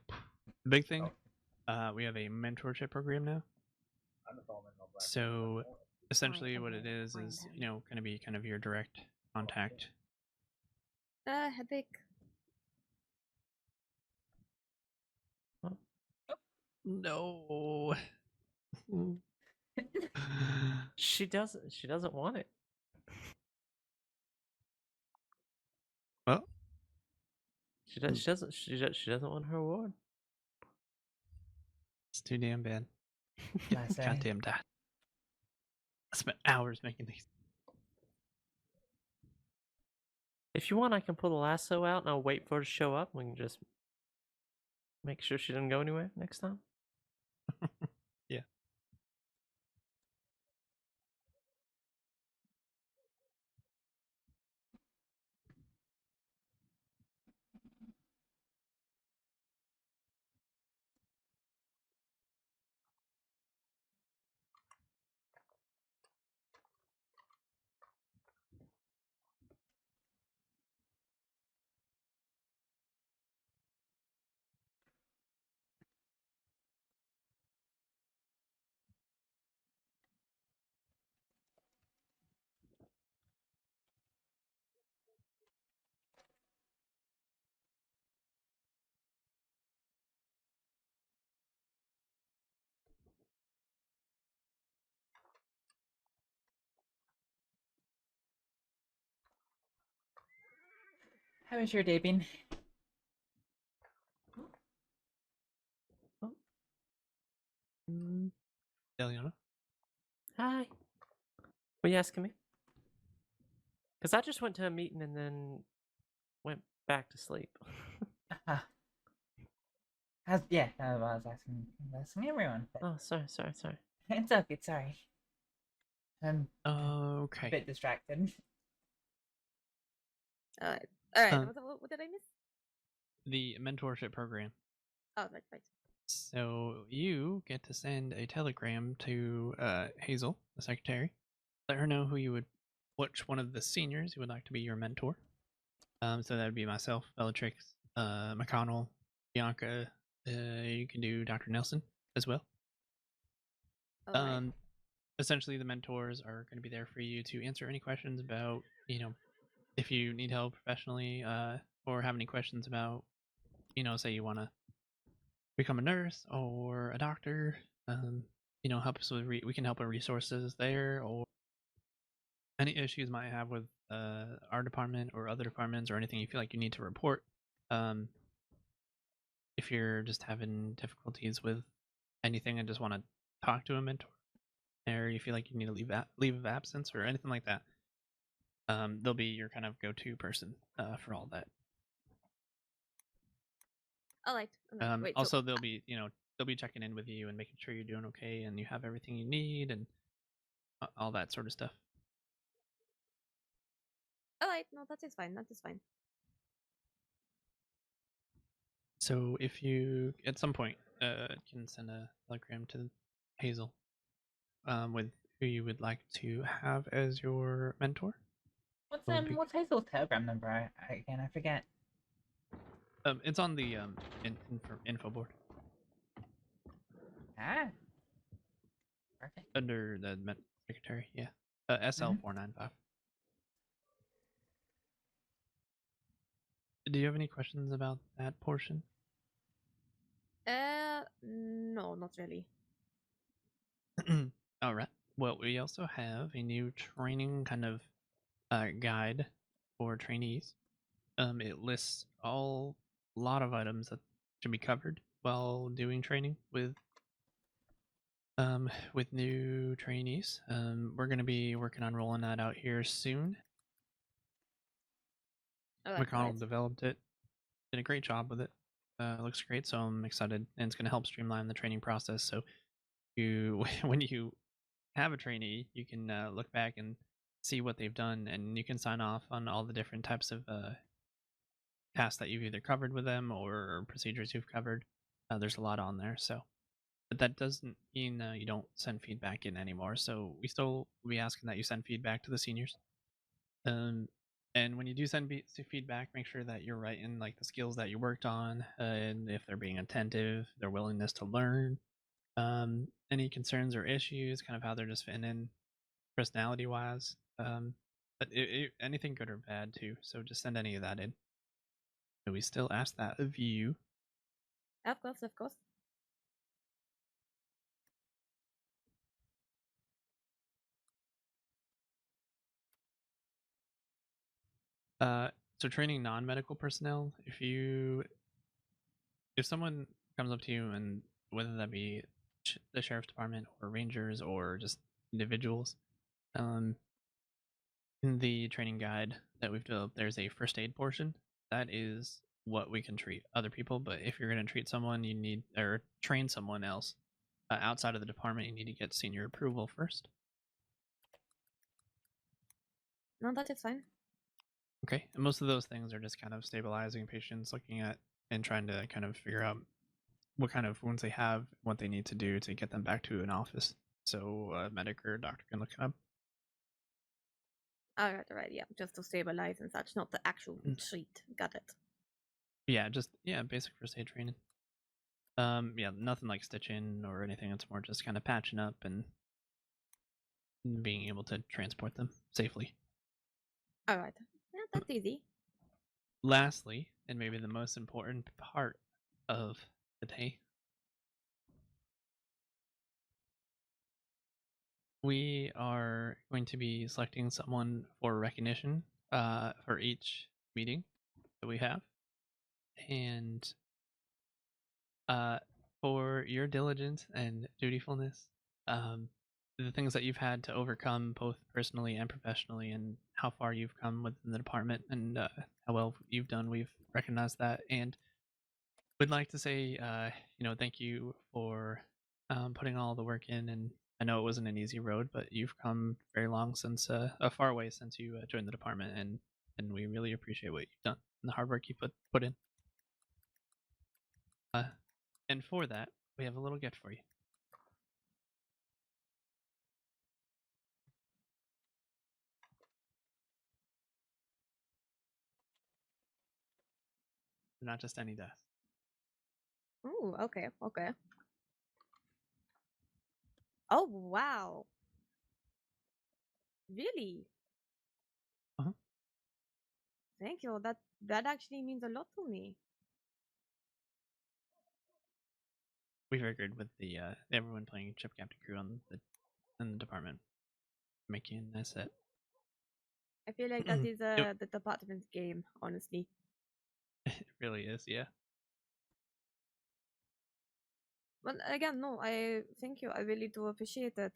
[SPEAKER 11] The big thing, we have a mentorship program now. So essentially what it is going to be kind of your direct contact.
[SPEAKER 20] Headache.
[SPEAKER 11] No.
[SPEAKER 2] She doesn't want it.
[SPEAKER 11] Well,
[SPEAKER 2] she doesn't want her award.
[SPEAKER 11] It's too damn bad.
[SPEAKER 18] That's right.
[SPEAKER 11] Goddamn dad. I spent hours making these.
[SPEAKER 2] If you want, I can pull the lasso out and I'll wait for her to show up. We can just make sure she doesn't go anywhere next time.
[SPEAKER 11] Yeah.
[SPEAKER 18] How was your day been?
[SPEAKER 11] Eliana?
[SPEAKER 2] Hi. What are you asking me? Because I just went to a meeting and then went back to sleep.
[SPEAKER 18] Yeah, I was asking everyone. But...
[SPEAKER 2] Oh, sorry.
[SPEAKER 18] It's okay, sorry. I'm
[SPEAKER 11] okay.
[SPEAKER 18] a bit distracted.
[SPEAKER 20] All right. What did I miss?
[SPEAKER 11] The mentorship program.
[SPEAKER 20] Oh, right.
[SPEAKER 11] So you get to send a telegram to Hazel, the secretary. Let her know which one of the seniors you would like to be your mentor. So that would be myself, Bellatrix, McConnell, Bianca. You can do Dr. Nelson as well.
[SPEAKER 20] Right.
[SPEAKER 11] Essentially, the mentors are going to be there for you to answer any questions about, if you need help professionally, or have any questions about, say you want to become a nurse or a doctor, help us with we can help with resources there, or any issues you might have with our department or other departments, or anything you feel like you need to report. If you're just having difficulties with anything and just want to talk to a mentor, or you feel like you need to leave of absence or anything like that, they'll be your kind of go-to person for all that.
[SPEAKER 20] Alright. Wait,
[SPEAKER 11] Also,
[SPEAKER 20] so
[SPEAKER 11] they'll be checking in with you and making sure you're doing okay and you have everything you need and all that sort of stuff.
[SPEAKER 20] alright, no, that is fine. That is fine.
[SPEAKER 11] So if you at some point can send a telegram to Hazel with who you would like to have as your mentor.
[SPEAKER 18] What's Hazel's telegram number? Again, I forget.
[SPEAKER 11] It's on the info board.
[SPEAKER 18] Ah. Perfect.
[SPEAKER 11] Under the secretary, yeah. SL495. Do you have any questions about that portion?
[SPEAKER 20] No, not really.
[SPEAKER 11] All right. Well, we also have a new training kind of guide for trainees. It lists a lot of items that should be covered while doing training with new trainees. We're going to be working on rolling that out here soon. McConnell developed it, did a great job with it. It looks great, so I'm excited, and it's going to help streamline the training process. So when you have a trainee, you can look back and see what they've done, and you can sign off on all the different types of tasks that you've either covered with them or procedures you've covered. There's a lot on there, but that doesn't mean you don't send feedback in anymore. So we still be asking that you send feedback to the seniors. And when you do send feedback, make sure that you're writing like the skills that you worked on, and if they're being attentive, their willingness to learn, any concerns or issues, kind of how they're just fitting in personality-wise. But anything good or bad too. So just send any of that in. So we still ask that of you.
[SPEAKER 20] Of course, of course.
[SPEAKER 11] So training non-medical personnel, if someone comes up to you, and whether that be the sheriff's department or rangers or just individuals, in the training guide that we've developed, there's a first aid portion. That is what we can treat other people, but if you're going to treat someone, you need, or train someone else outside of the department, you need to get senior approval first.
[SPEAKER 20] No, that is fine.
[SPEAKER 11] Okay, and most of those things are just kind of stabilizing patients, looking at and trying to kind of figure out what kind of wounds they have, what they need to do to get them back to an office, so a medic or a doctor can look it up.
[SPEAKER 20] Alright, yeah, just to stabilize and such, not the actual treat. Got it.
[SPEAKER 11] Yeah, just basic first aid training. Yeah, nothing like stitching or anything. It's more just kind of patching up and being able to transport them safely.
[SPEAKER 20] Alright. Yeah, that's easy.
[SPEAKER 11] Lastly, and maybe the most important part of the day, we are going to be selecting someone for recognition for each meeting that we have. And for your diligence and dutifulness, the things that you've had to overcome both personally and professionally, and how far you've come within the department, and how well you've done, we've recognized that, and would like to say thank you for putting all the work in. And I know it wasn't an easy road, but you've come very long since a far way since you joined the department, and we really appreciate what you've done and the hard work you put in. And for that, we have a little gift for you. Not just any desk.
[SPEAKER 20] Ooh, okay. Oh, wow. Really?
[SPEAKER 11] Uh-huh.
[SPEAKER 20] Thank you. That actually means a lot to me.
[SPEAKER 11] we figured with the everyone playing ship captain crew in the department, making a nice set.
[SPEAKER 20] I feel like that is the department's game, honestly.
[SPEAKER 11] It really is, yeah.
[SPEAKER 20] But again, no, I thank you. I really do appreciate it.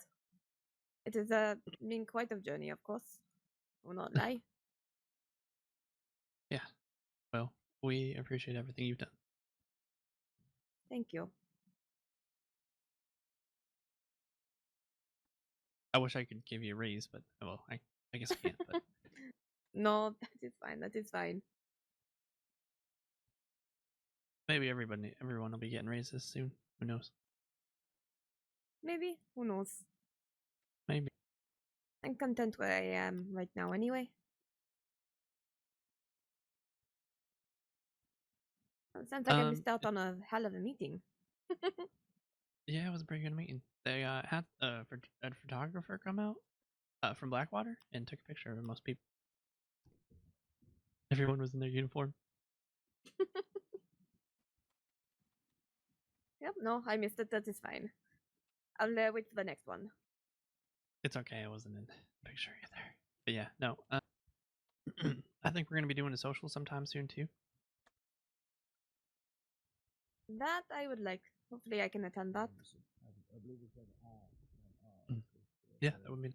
[SPEAKER 20] It has been quite a journey, of course. Will not lie.
[SPEAKER 11] Yeah. Well, we appreciate everything you've done.
[SPEAKER 20] Thank you.
[SPEAKER 11] I wish I could give you a raise, but well, I guess I can't. But
[SPEAKER 20] No, that is fine. That is fine.
[SPEAKER 11] maybe everyone will be getting raises soon. Who knows?
[SPEAKER 20] Maybe. Who knows?
[SPEAKER 11] Maybe.
[SPEAKER 20] I'm content where I am right now anyway. It sounds like I missed out on a hell of a meeting.
[SPEAKER 11] Yeah, it was a pretty good meeting. They had a photographer come out from Blackwater and took a picture of most people. Everyone was in their uniform.
[SPEAKER 20] Yep, no, I missed it. That is fine. I'll wait for the next one.
[SPEAKER 11] It's okay. I wasn't in the picture either. But yeah, no. I think we're gonna be doing a social sometime soon too.
[SPEAKER 20] That I would like. Hopefully, I can attend that.
[SPEAKER 11] Yeah, that would be.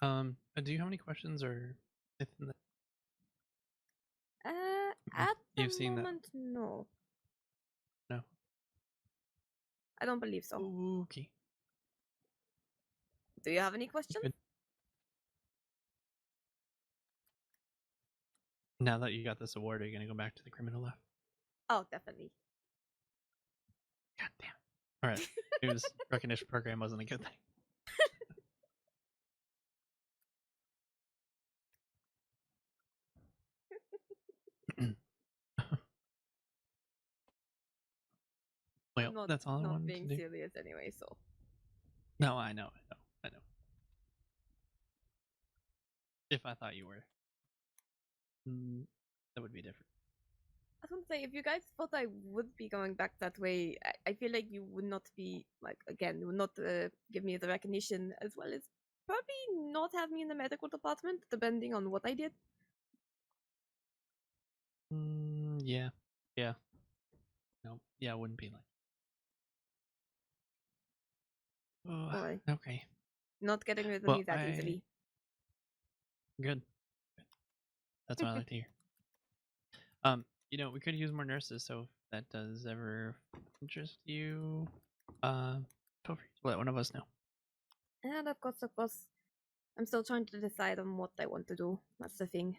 [SPEAKER 11] Do you have any questions or anything that
[SPEAKER 20] At
[SPEAKER 11] you've
[SPEAKER 20] the
[SPEAKER 11] seen
[SPEAKER 20] moment, no.
[SPEAKER 11] No.
[SPEAKER 20] I don't believe so.
[SPEAKER 11] Okay.
[SPEAKER 20] Do you have any questions?
[SPEAKER 11] Good. Now that you got this award, are you gonna go back to the criminal lab?
[SPEAKER 20] Oh, definitely.
[SPEAKER 11] God damn. All right. News recognition program wasn't a good thing. Well,
[SPEAKER 20] Not,
[SPEAKER 11] that's all I
[SPEAKER 20] not
[SPEAKER 11] wanted
[SPEAKER 20] being
[SPEAKER 11] to do.
[SPEAKER 20] serious anyway, so.
[SPEAKER 11] No, I know. If I thought you were, that would be different.
[SPEAKER 20] I was gonna say, if you guys thought I would be going back that way, I feel like you would not be, like, again, you would not give me the recognition, as well as probably not have me in the medical department, depending on what I did.
[SPEAKER 11] Yeah. No, yeah, it wouldn't be like. Oh,
[SPEAKER 20] Boy.
[SPEAKER 11] okay.
[SPEAKER 20] Not getting rid of
[SPEAKER 11] Well,
[SPEAKER 20] me that easily.
[SPEAKER 11] Good. That's what I like to hear. We could use more nurses, so if that does ever interest you, feel free to let one of us know.
[SPEAKER 20] And of course, I'm still trying to decide on what I want to do. That's the thing.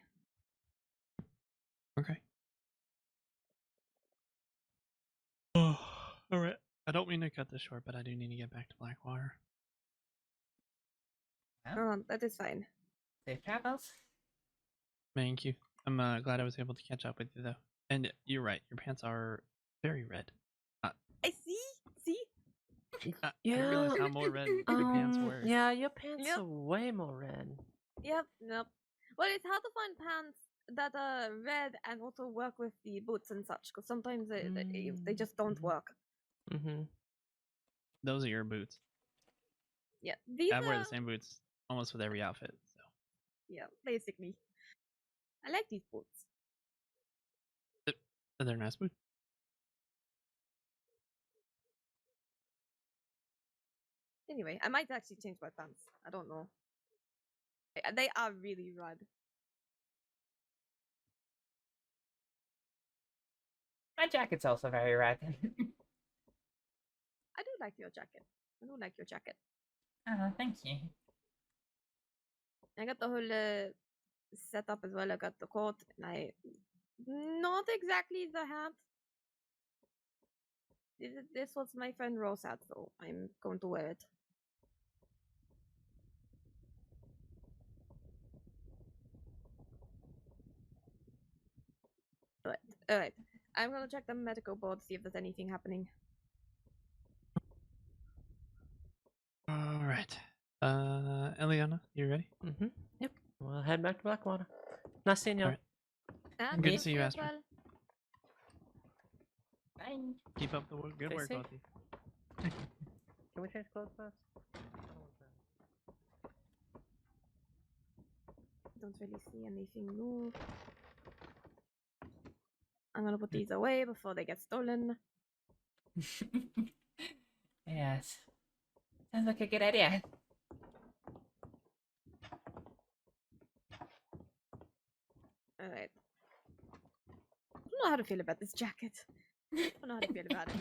[SPEAKER 11] Okay. Oh, all right. I don't mean to cut this short, but I do need to get back to Blackwater.
[SPEAKER 20] That is fine.
[SPEAKER 18] Safe travels.
[SPEAKER 11] Thank you. I'm glad I was able to catch up with you, though. And you're right. Your pants are very red.
[SPEAKER 20] I see.
[SPEAKER 11] I realized how more red your pants were.
[SPEAKER 15] Yeah, your pants are way more red.
[SPEAKER 20] Yep. Well, it's hard to find pants that are red and also work with the boots and such, because sometimes they just don't work.
[SPEAKER 15] Mm-hmm.
[SPEAKER 11] Those are your boots.
[SPEAKER 20] Yeah,
[SPEAKER 11] I wear the same boots almost with every outfit. So.
[SPEAKER 20] Yeah, basically. I like these boots.
[SPEAKER 11] They're nice boots.
[SPEAKER 20] Anyway, I might actually change my pants. I don't know. They are really red.
[SPEAKER 18] My jacket's also very red.
[SPEAKER 20] I do like your jacket.
[SPEAKER 18] Oh, thank you.
[SPEAKER 20] I got the whole setup as well. I got the coat, and not exactly the hat. This was my friend Rose hat, so I'm going to wear it. Alright. I'm gonna check the medical board, see if there's anything happening.
[SPEAKER 11] All right. Eliana, you ready?
[SPEAKER 15] Mm-hmm. Yep. We'll head back to Blackwater. Nice seeing you.
[SPEAKER 11] All right. Good to see you, Astrid.
[SPEAKER 18] fine.
[SPEAKER 11] Keep up the good
[SPEAKER 15] Stay
[SPEAKER 11] work,
[SPEAKER 15] safe.
[SPEAKER 11] both of you.
[SPEAKER 15] Can we change clothes first?
[SPEAKER 20] Don't really see anything new. I'm gonna put these away before they get stolen.
[SPEAKER 18] Yes. Sounds like a good idea.
[SPEAKER 20] Alright. I don't know how to feel about this jacket. I don't know how to feel about it.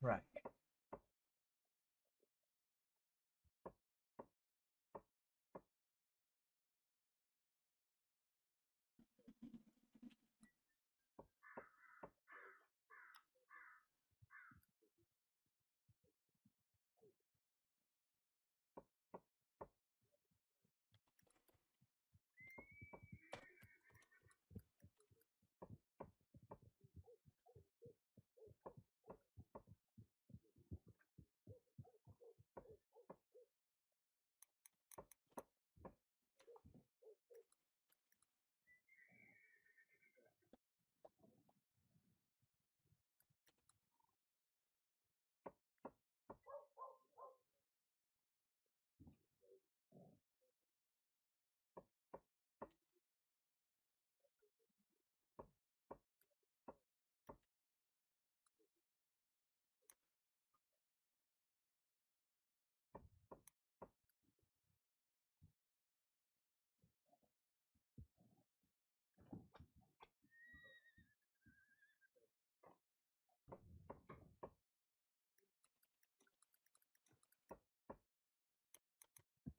[SPEAKER 18] Right.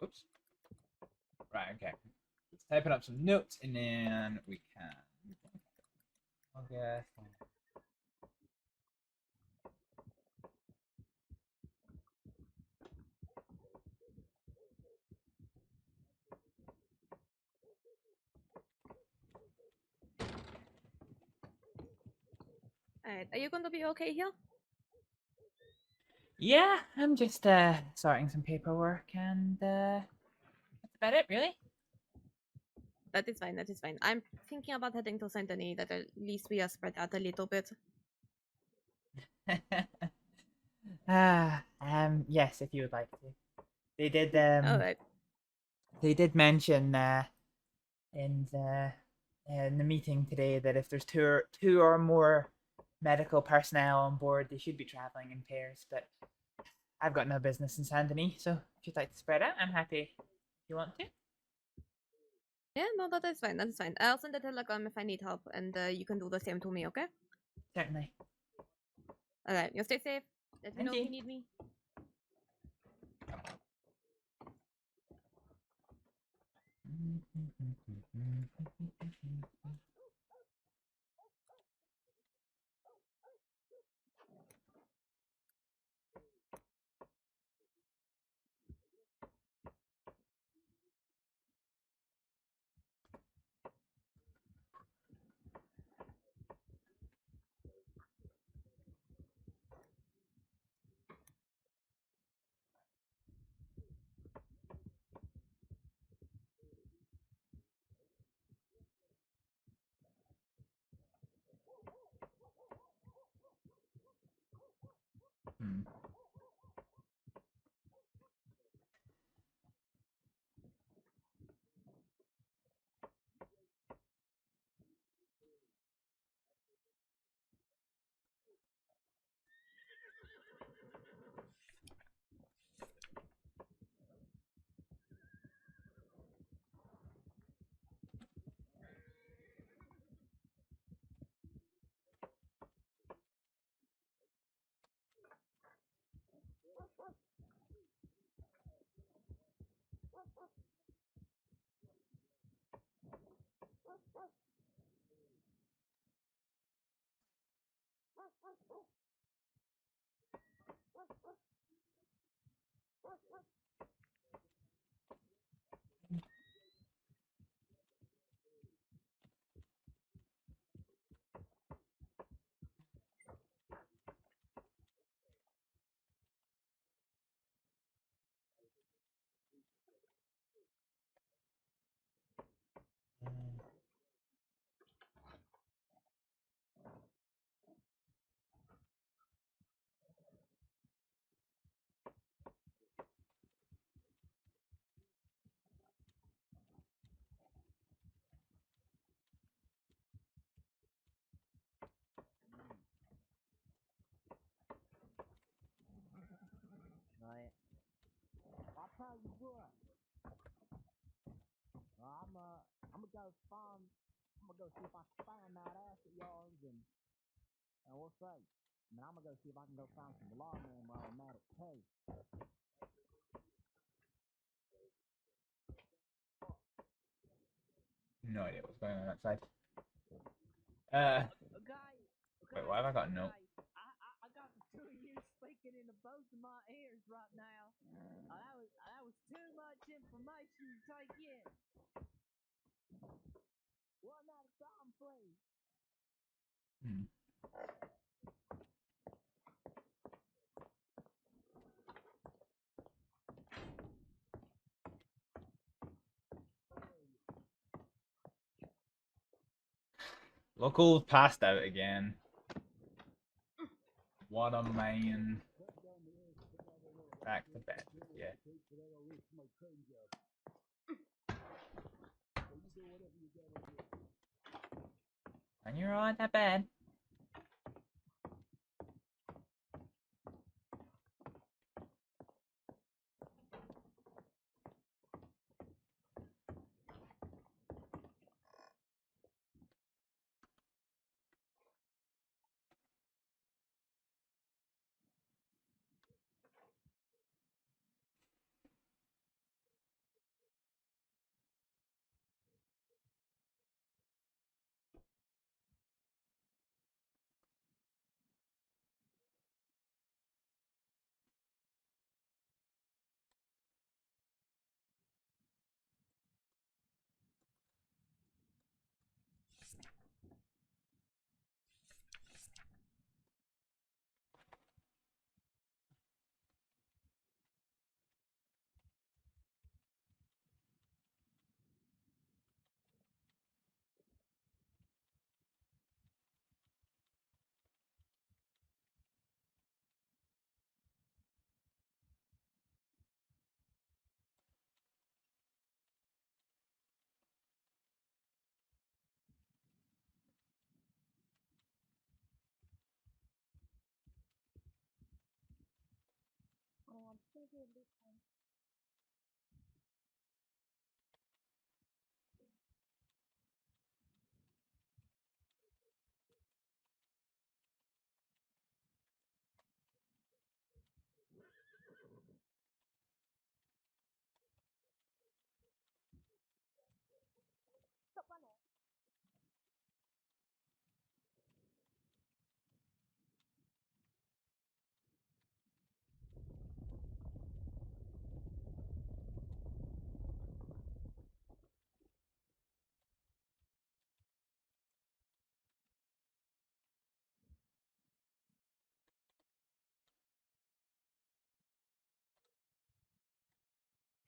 [SPEAKER 18] Oops. Right, okay. Let's type up some notes and then we can. Okay.
[SPEAKER 20] Alright, are you going to be okay here?
[SPEAKER 18] Yeah, I'm just sorting some paperwork and that's about it, really.
[SPEAKER 20] that is fine. That is fine. I'm thinking about heading to Saint Denis. That at least we are spread out a little bit.
[SPEAKER 18] Yes, if you would like to. They did.
[SPEAKER 20] Alright.
[SPEAKER 18] They did mention in the meeting today that if there's two or more medical personnel on board, they should be traveling in pairs. But I've got no business in Saint Denis, so if you'd like to spread out, I'm happy. If you want to.
[SPEAKER 20] Yeah, no, that is fine. That is fine. I'll send a telegram if I need help, and you can do the same to me, okay?
[SPEAKER 18] Certainly.
[SPEAKER 20] Alright, you stay safe. Let me
[SPEAKER 18] Thank
[SPEAKER 20] know
[SPEAKER 18] you.
[SPEAKER 20] if you need me.
[SPEAKER 14] Right. I'll tell you what. I'm gonna go find. I'm gonna go see if I can find that ass at yards and we'll see. And I'm gonna go see if I can go find some lawmen while I'm at it too.
[SPEAKER 1] No idea what's going on outside. Wait, why have I got a note?
[SPEAKER 14] I got the two of you speaking into both of my ears right now. That was too much information to take in. One at a time, please.
[SPEAKER 1] Locals passed out again. What a man. Back to bed. Yeah. And you're on that bed.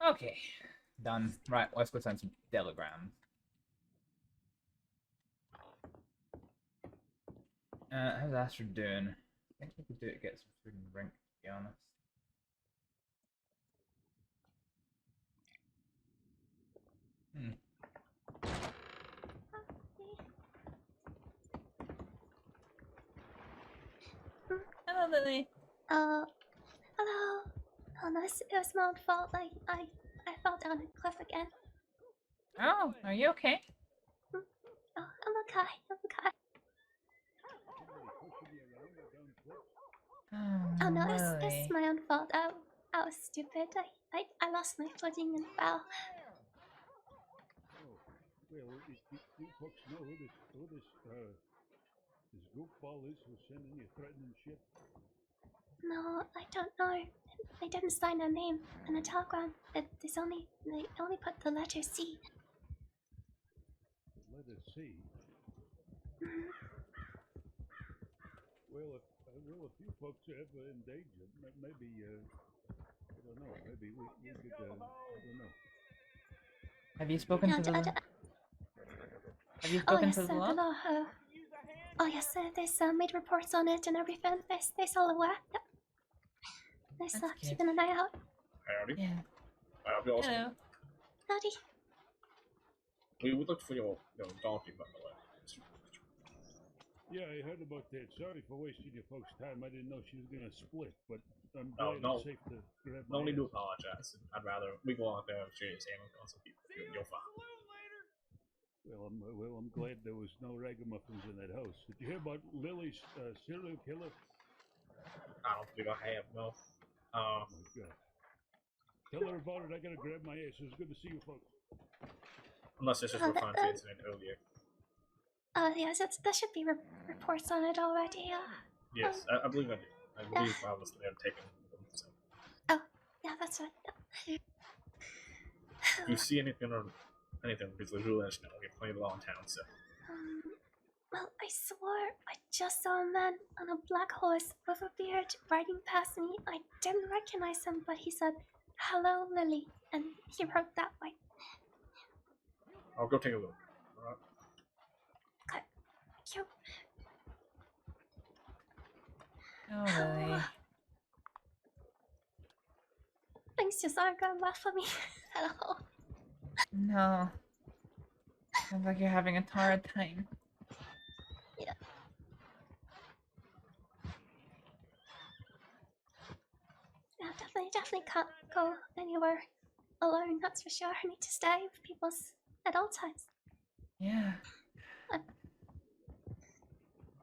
[SPEAKER 18] Okay, done. Right, let's go send some telegrams. How's Astrid doing? I think we could do it to get some food and drink, to be honest.
[SPEAKER 20] Hello, Lily. Hello. Oh no, it was my own fault. I fell down a cliff again.
[SPEAKER 18] Oh, are you okay?
[SPEAKER 20] Oh, I'm okay. I'm okay. Oh no, it's my own fault. I was stupid. I lost my footing and fell.
[SPEAKER 10] Well, you folks know who this goofball is who's sending you threatening shit?
[SPEAKER 20] No, I don't know. They didn't sign their name in the telegram. They only put the letter C.
[SPEAKER 10] Letter C? Well, if you folks are ever in danger, maybe, I don't know, maybe we could, I don't know.
[SPEAKER 18] Have you spoken to the... Have you spoken to the law?
[SPEAKER 20] Oh yes, they made reports on it and everything. They all aware. Yep. They're keeping an eye out.
[SPEAKER 1] Howdy.
[SPEAKER 18] Yeah.
[SPEAKER 20] Hello. Howdy.
[SPEAKER 1] We looked for your donkey, by the way.
[SPEAKER 10] Yeah, I heard about that. Sorry for wasting your folks' time. I didn't know she was gonna split, but I'm
[SPEAKER 1] No,
[SPEAKER 10] glad
[SPEAKER 1] no.
[SPEAKER 10] it's safe to grab
[SPEAKER 1] No
[SPEAKER 10] my
[SPEAKER 1] need to
[SPEAKER 10] ass.
[SPEAKER 1] apologize. I'd rather we go out there and share your sandwich on some people. You're fine.
[SPEAKER 10] Well, I'm glad there was no ragamuffins in that house. Did you hear about Lily's serial killer?
[SPEAKER 1] I don't think I have, no.
[SPEAKER 10] Oh my God. Tell her about it. I gotta grab my ass. It was good to see you folks.
[SPEAKER 1] Unless it's just referring to the incident earlier.
[SPEAKER 20] Yes, that should be reports on it already.
[SPEAKER 1] Yes, I believe I did. I believe I was there taking them. So.
[SPEAKER 20] Oh, yeah, that's right.
[SPEAKER 1] If you see anything please let us know. We have plenty of law in town, so.
[SPEAKER 20] Well, I swore I just saw a man on a black horse with a beard riding past me. I didn't recognize him, but he said, "Hello, Lily," and he wrote that way.
[SPEAKER 1] I'll go take a look. Alright.
[SPEAKER 20] Okay. Thank you.
[SPEAKER 18] Oh, Lily.
[SPEAKER 20] Things just aren't going well for me at all.
[SPEAKER 18] No. Sounds like you're having a torrid time.
[SPEAKER 20] Yeah. Yeah, definitely can't go anywhere alone, that's for sure. I need to stay with people at all times.
[SPEAKER 18] Yeah.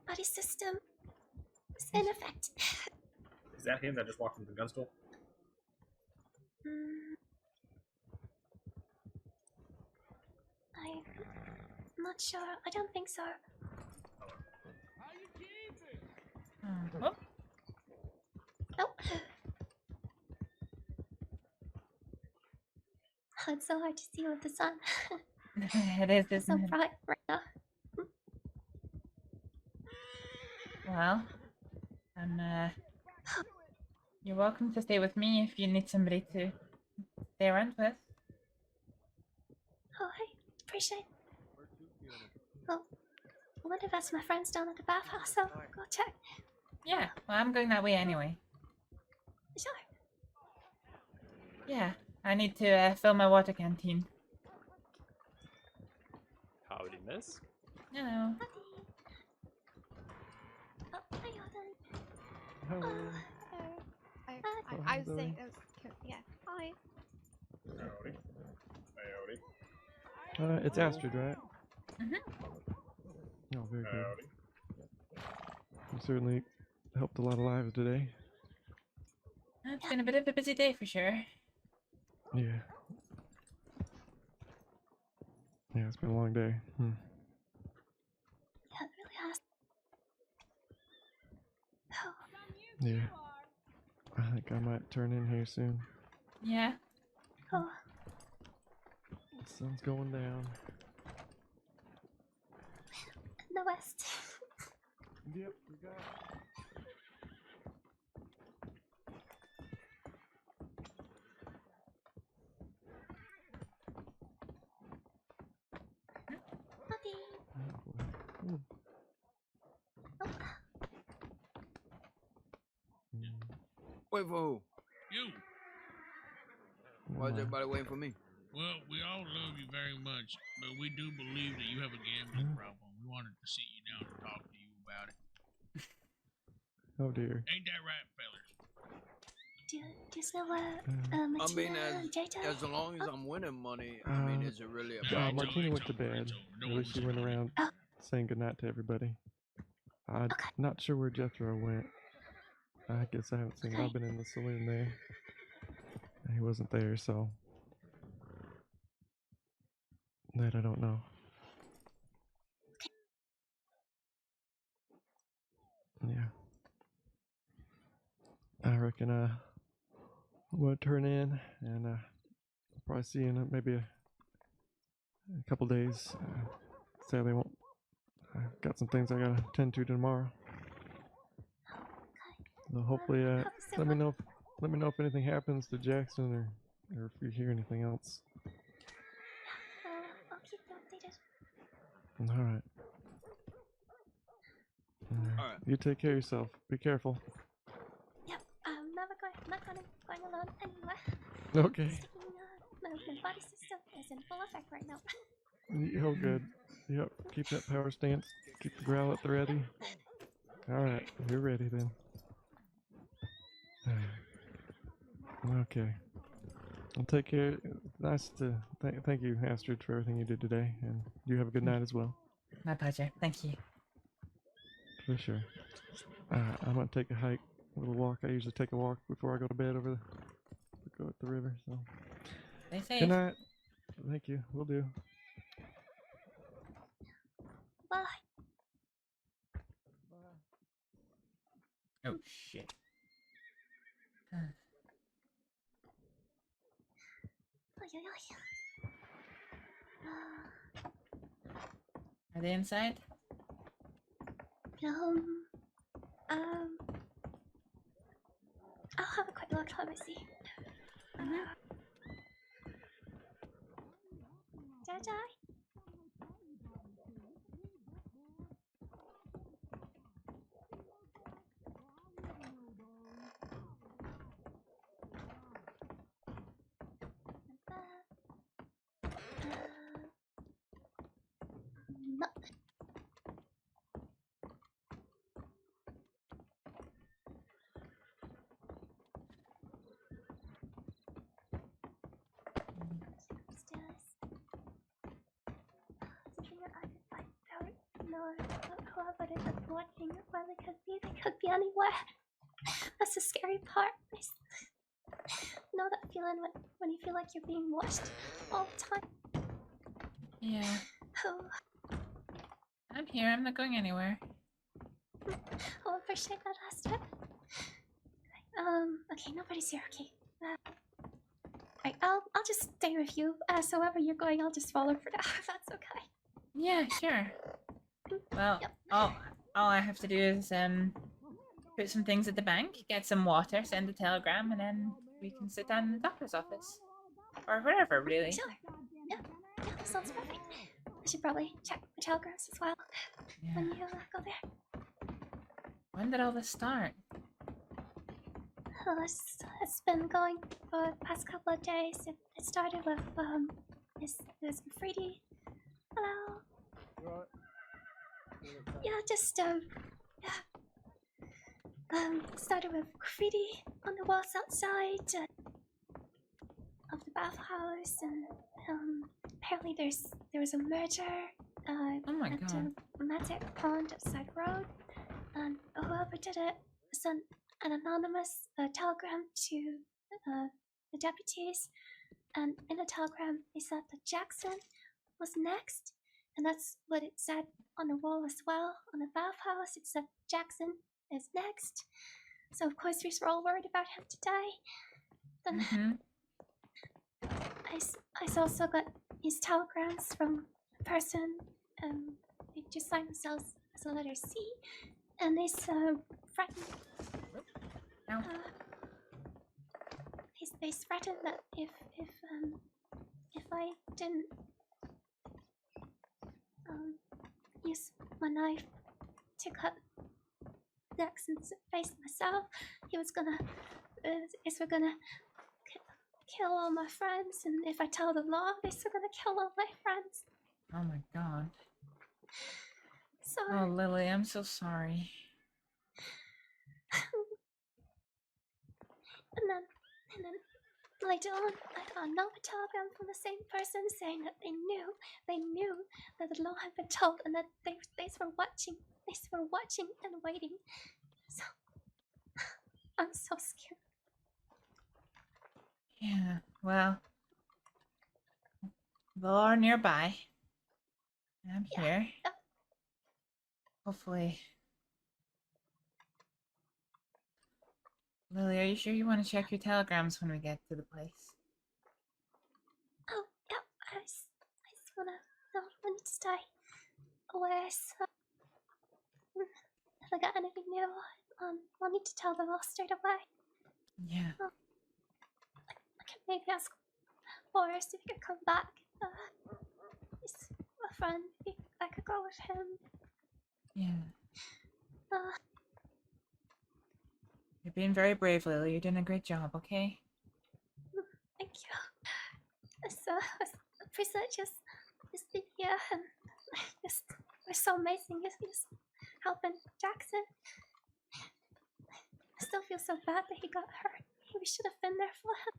[SPEAKER 20] Body system is in effect.
[SPEAKER 1] Is that him that just walked into the gun store?
[SPEAKER 20] I'm not sure. I don't think so.
[SPEAKER 18] Oh.
[SPEAKER 20] Nope. It's so hard to see with the sun.
[SPEAKER 18] It is,
[SPEAKER 20] It's so
[SPEAKER 18] isn't it?
[SPEAKER 20] bright right now.
[SPEAKER 18] Well, you're welcome to stay with me if you need somebody to stay around with.
[SPEAKER 20] Oh, I appreciate it. Well, I wonder if that's my friends down at the bathhouse, so go check.
[SPEAKER 18] Yeah, well, I'm going that way anyway.
[SPEAKER 20] Sure.
[SPEAKER 18] Yeah, I need to fill my water canteen.
[SPEAKER 9] Howdy, miss.
[SPEAKER 18] Hello.
[SPEAKER 20] Oh, hi, Jordan.
[SPEAKER 3] Hello.
[SPEAKER 12] I was saying, Hi.
[SPEAKER 10] Howdy.
[SPEAKER 3] It's Astrid, right?
[SPEAKER 12] Mm-hmm.
[SPEAKER 3] Oh, very good. You certainly helped a lot of lives today.
[SPEAKER 18] It's been a bit of a busy day for sure.
[SPEAKER 3] Yeah. Yeah, it's been a long day.
[SPEAKER 12] Yeah, it really has. Oh.
[SPEAKER 3] Yeah. I think I might turn in here soon.
[SPEAKER 18] Yeah.
[SPEAKER 12] Oh.
[SPEAKER 3] The sun's going down.
[SPEAKER 12] In the west.
[SPEAKER 3] Yep, we got it. Ooh.
[SPEAKER 19] Wait for who?
[SPEAKER 21] You.
[SPEAKER 19] Why is everybody waiting for me?
[SPEAKER 21] Well, we all love you very much, but we do believe that you have a gambling problem. We wanted to sit you down and talk to you about it.
[SPEAKER 3] Oh dear.
[SPEAKER 21] Ain't that right, fellas?
[SPEAKER 12] Do you still
[SPEAKER 19] I mean, as long as I'm winning money, I mean, is it really a problem?
[SPEAKER 3] Martina went to bed. At least she went around saying goodnight to everybody. I'm not sure where Jethro went. I guess I haven't seen him. I've been in the saloon there. He wasn't there, so that I don't know. Yeah. I reckon I'm gonna turn in and I'll probably see you in maybe a couple days. Sadly, I won't. I've got some things I gotta attend to tomorrow. So hopefully, let me know if anything happens to Jackson or if you hear anything else.
[SPEAKER 12] I'll keep you updated.
[SPEAKER 3] All right.
[SPEAKER 19] All right.
[SPEAKER 3] You take care of yourself. Be careful.
[SPEAKER 12] Yep, I'm not going alone anywhere.
[SPEAKER 3] Okay.
[SPEAKER 12] My body system is in full effect right now.
[SPEAKER 3] Oh, good. Yep. Keep that power stance. Keep the growl at the ready. All right. You're ready then. Okay. I'll take care. Nice to thank you, Astrid, for everything you did today, and you have a good night as well.
[SPEAKER 18] My pleasure. Thank you.
[SPEAKER 3] For sure. I'm gonna take a hike, a little walk. I usually take a walk before I go to bed over go at the river. So.
[SPEAKER 18] Stay safe.
[SPEAKER 3] Good night. Thank you. Will do.
[SPEAKER 12] Bye.
[SPEAKER 18] Oh shit. Are they inside?
[SPEAKER 12] I'll have a quick look. Let me see. Jai. No. Whoever it is that's watching, where they could be anywhere. That's the scary part. You know that feeling when you feel like you're being watched all the time?
[SPEAKER 18] Yeah.
[SPEAKER 12] Oh,
[SPEAKER 18] I'm here. I'm not going anywhere.
[SPEAKER 12] I appreciate that, Astrid. Okay, nobody's here. Okay. Right, I'll just stay with you. So wherever you're going, I'll just follow for now. If that's okay.
[SPEAKER 18] Yeah, sure. Well, all I have to do is put some things at the bank, get some water, send a telegram, and then we can sit down in the doctor's office. Or wherever, really.
[SPEAKER 12] Sure. Yeah, that sounds perfect. I should probably check my telegrams as well when you go there.
[SPEAKER 18] When did all this start?
[SPEAKER 12] Well, it's been going for the past couple of days. It started with this graffiti. Hello. Yeah, just started with graffiti on the walls outside.
[SPEAKER 4] bathhouse, and apparently there was a murder
[SPEAKER 18] Oh my
[SPEAKER 4] at
[SPEAKER 18] God.
[SPEAKER 4] Magic Pond side road, and whoever did it sent an anonymous telegram to the deputies, and in the telegram they said that Jackson was next, and that's what it said on the wall as well. On the bathhouse it said Jackson is next, so of course we were all worried about him to die. Then I also got these telegrams from a person, they just signed themselves as a letter C, and they threatened. They threatened that if I didn't use my knife to cut Jackson's face myself, he was gonna kill all my friends, and if I tell the law, they're gonna kill all my friends.
[SPEAKER 18] Oh my God.
[SPEAKER 4] So
[SPEAKER 18] Oh, Lily, I'm so sorry.
[SPEAKER 4] and then later on, I got another telegram from the same person saying that they knew that the law had been told, and that they were watching and waiting. So I'm so scared.
[SPEAKER 18] Yeah, well, the law are nearby. I'm here. Hopefully. Lily, are you sure you want to check your telegrams when we get to the place?
[SPEAKER 4] Oh, yeah, I just wanna need to stay away, so if I got anything new, I'll need to tell them all straight away.
[SPEAKER 18] Yeah.
[SPEAKER 4] I can maybe ask Boris if he could come back. He's a friend. I could go with him.
[SPEAKER 18] Yeah.
[SPEAKER 4] Uh,
[SPEAKER 18] You're being very brave, Lily. You're doing a great job, okay?
[SPEAKER 4] Thank you. So, the researchers just been here, and we're so amazing. Just helping Jackson. I still feel so bad that he got hurt. We should have been there for him.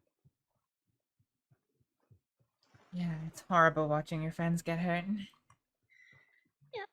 [SPEAKER 18] Yeah, it's horrible watching your friends get hurt.
[SPEAKER 4] Yeah.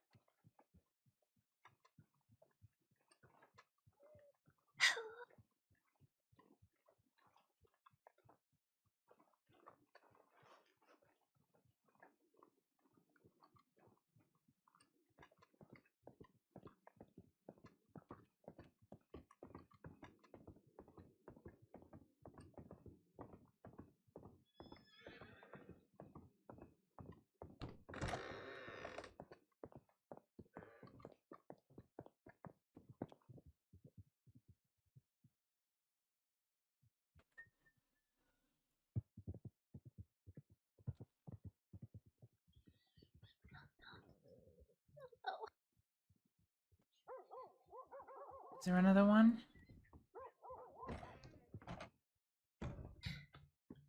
[SPEAKER 18] Is there another one?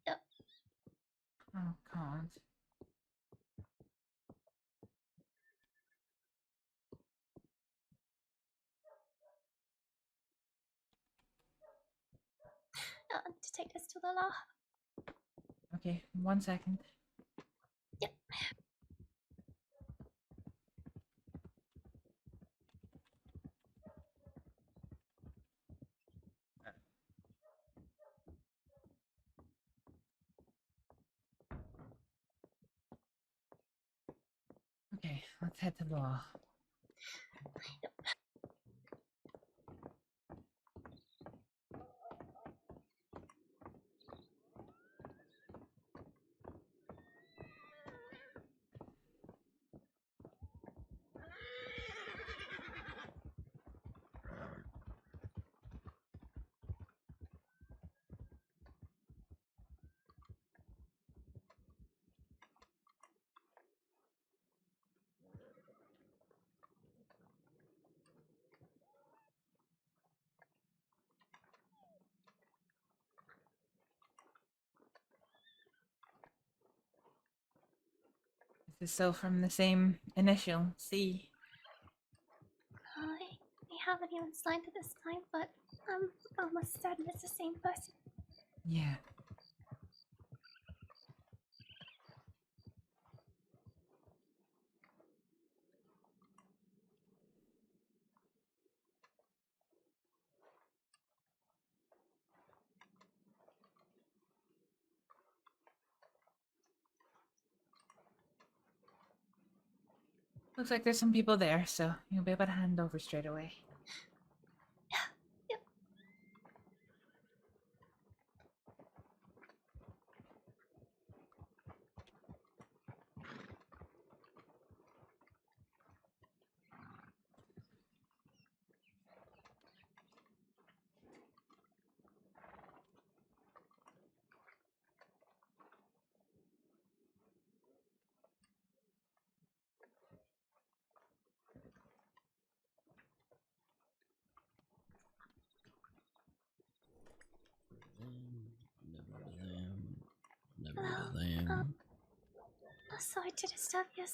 [SPEAKER 4] Yep.
[SPEAKER 18] Oh, God.
[SPEAKER 4] To take this to the law.
[SPEAKER 18] Okay, 1 second.
[SPEAKER 4] Yep.
[SPEAKER 18] Okay, let's head to the law. This is so from the same initial, C.
[SPEAKER 4] We haven't even signed it this time, but I'm almost certain it's the same person.
[SPEAKER 18] Yeah. Looks like there's some people there, so you'll be able to hand over straight away.
[SPEAKER 4] Sorry to disturb you.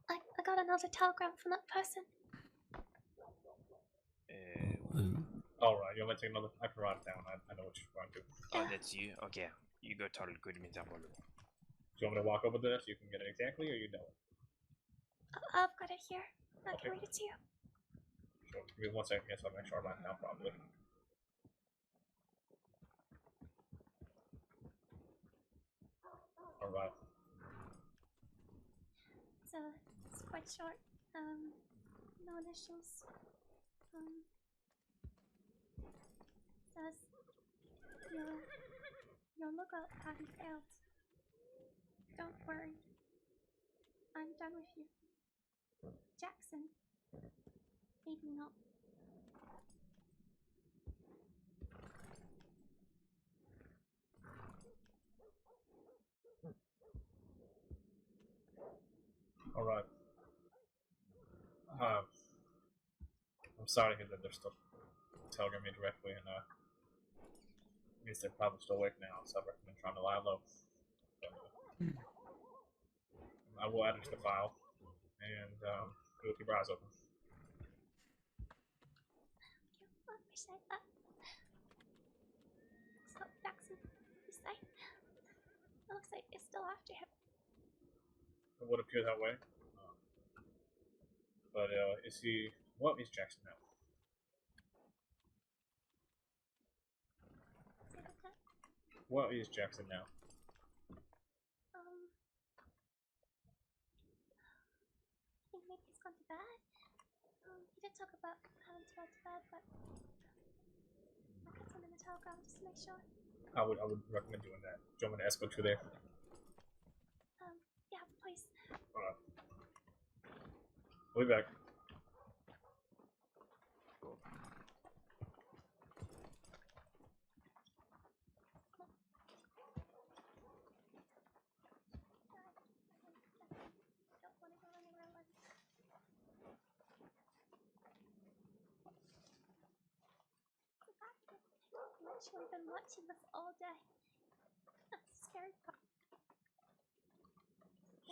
[SPEAKER 4] I got another telegram from that person.
[SPEAKER 1] Alright, you'll take another. I can write it down. I know what you're going to.
[SPEAKER 5] Oh, that's you? Okay. You go tell good me.
[SPEAKER 1] Do you want me to walk over there so you can get it exactly, or you know it?
[SPEAKER 4] I've got it here. I can read it to you.
[SPEAKER 1] Sure. Give me 1 second, yes, I'll make sure I write it down properly. Alright.
[SPEAKER 4] So it's quite short. No initials. Says your lookout party failed. Don't worry. I'm done with you. Jackson. Maybe not.
[SPEAKER 1] Alright. I'm sorry to hear that they're still telegramming me directly, and means they're probably still awake now, so I recommend trying to lie low. I will add it to the file, and go keep your eyes open.
[SPEAKER 4] I appreciate that. So, Jackson, you say? It looks like you're still after him.
[SPEAKER 1] It would appear that way. But is he... What is Jackson now? What is Jackson now?
[SPEAKER 4] I think maybe he's gone to bed. He did talk about having to go to bed, but I could send him a telegram just to make sure.
[SPEAKER 1] I would recommend doing that. Do you want me to escort you there?
[SPEAKER 4] Yeah, please.
[SPEAKER 1] Alright. We'll be back.
[SPEAKER 4] I've actually been watching this all day. That's the scary part.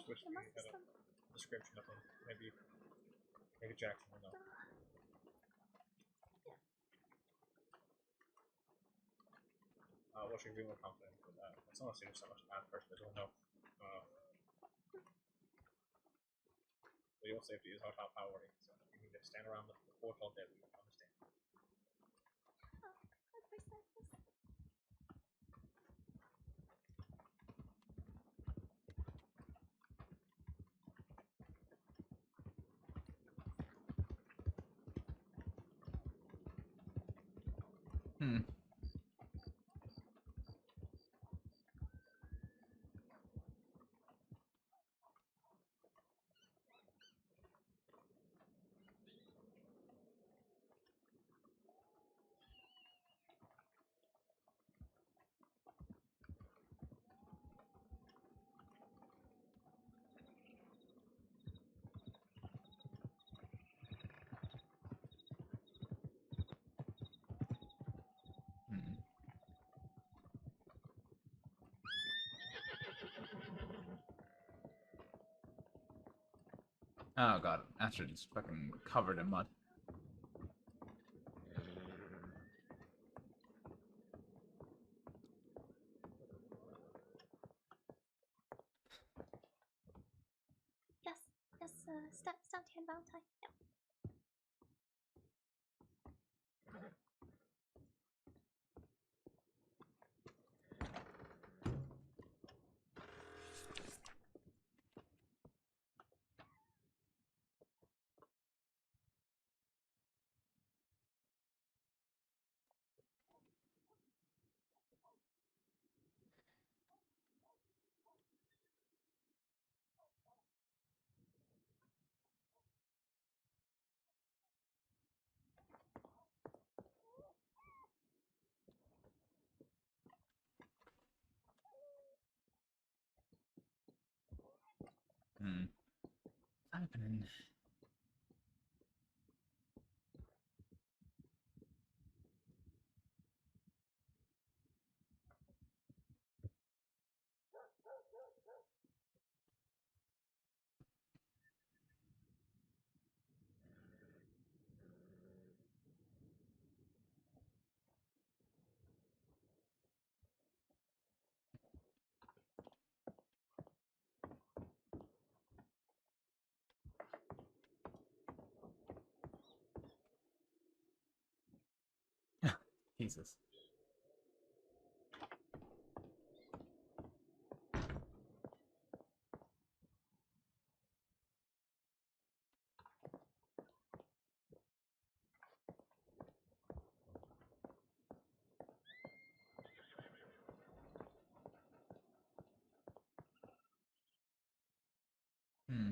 [SPEAKER 1] Switch to a description of him. Maybe Jackson will know. What should be more confident with that? It's not serious so much bad person that don't know. But your safety is our top priority. So if you can just stand around the fort all day, we will understand.
[SPEAKER 4] I appreciate this.
[SPEAKER 13] Oh god, Astrid is fucking covered in mud.
[SPEAKER 4] Yes, stand here, Valentine. Yep.
[SPEAKER 13] Jesus. Hmm.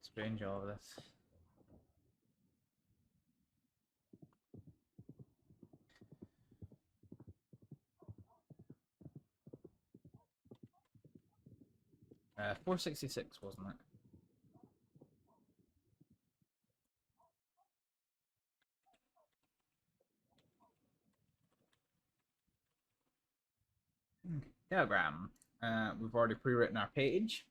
[SPEAKER 13] Strange, all of this. Uh, 466, wasn't it? Telegram. We've already pre-written our page.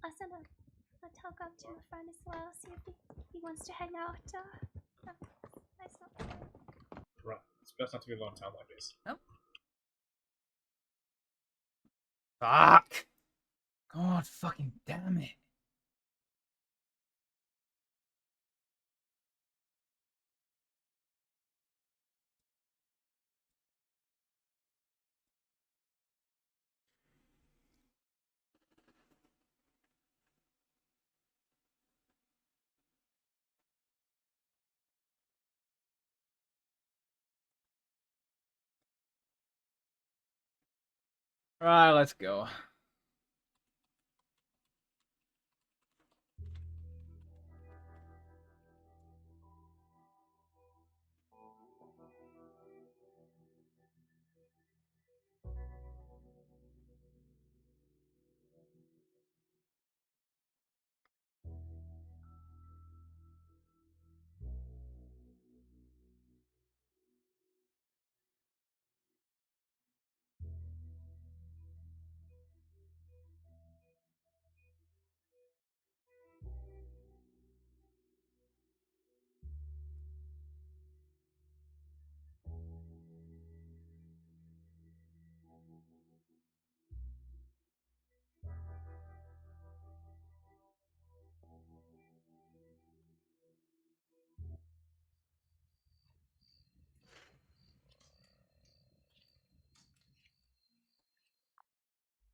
[SPEAKER 4] I sent a telegram to my friend as well, see if he wants to hang out. That's not
[SPEAKER 1] Right. It's best not to be a long time like this.
[SPEAKER 13] Oh. Fuck! God fucking damn it. Right, let's go.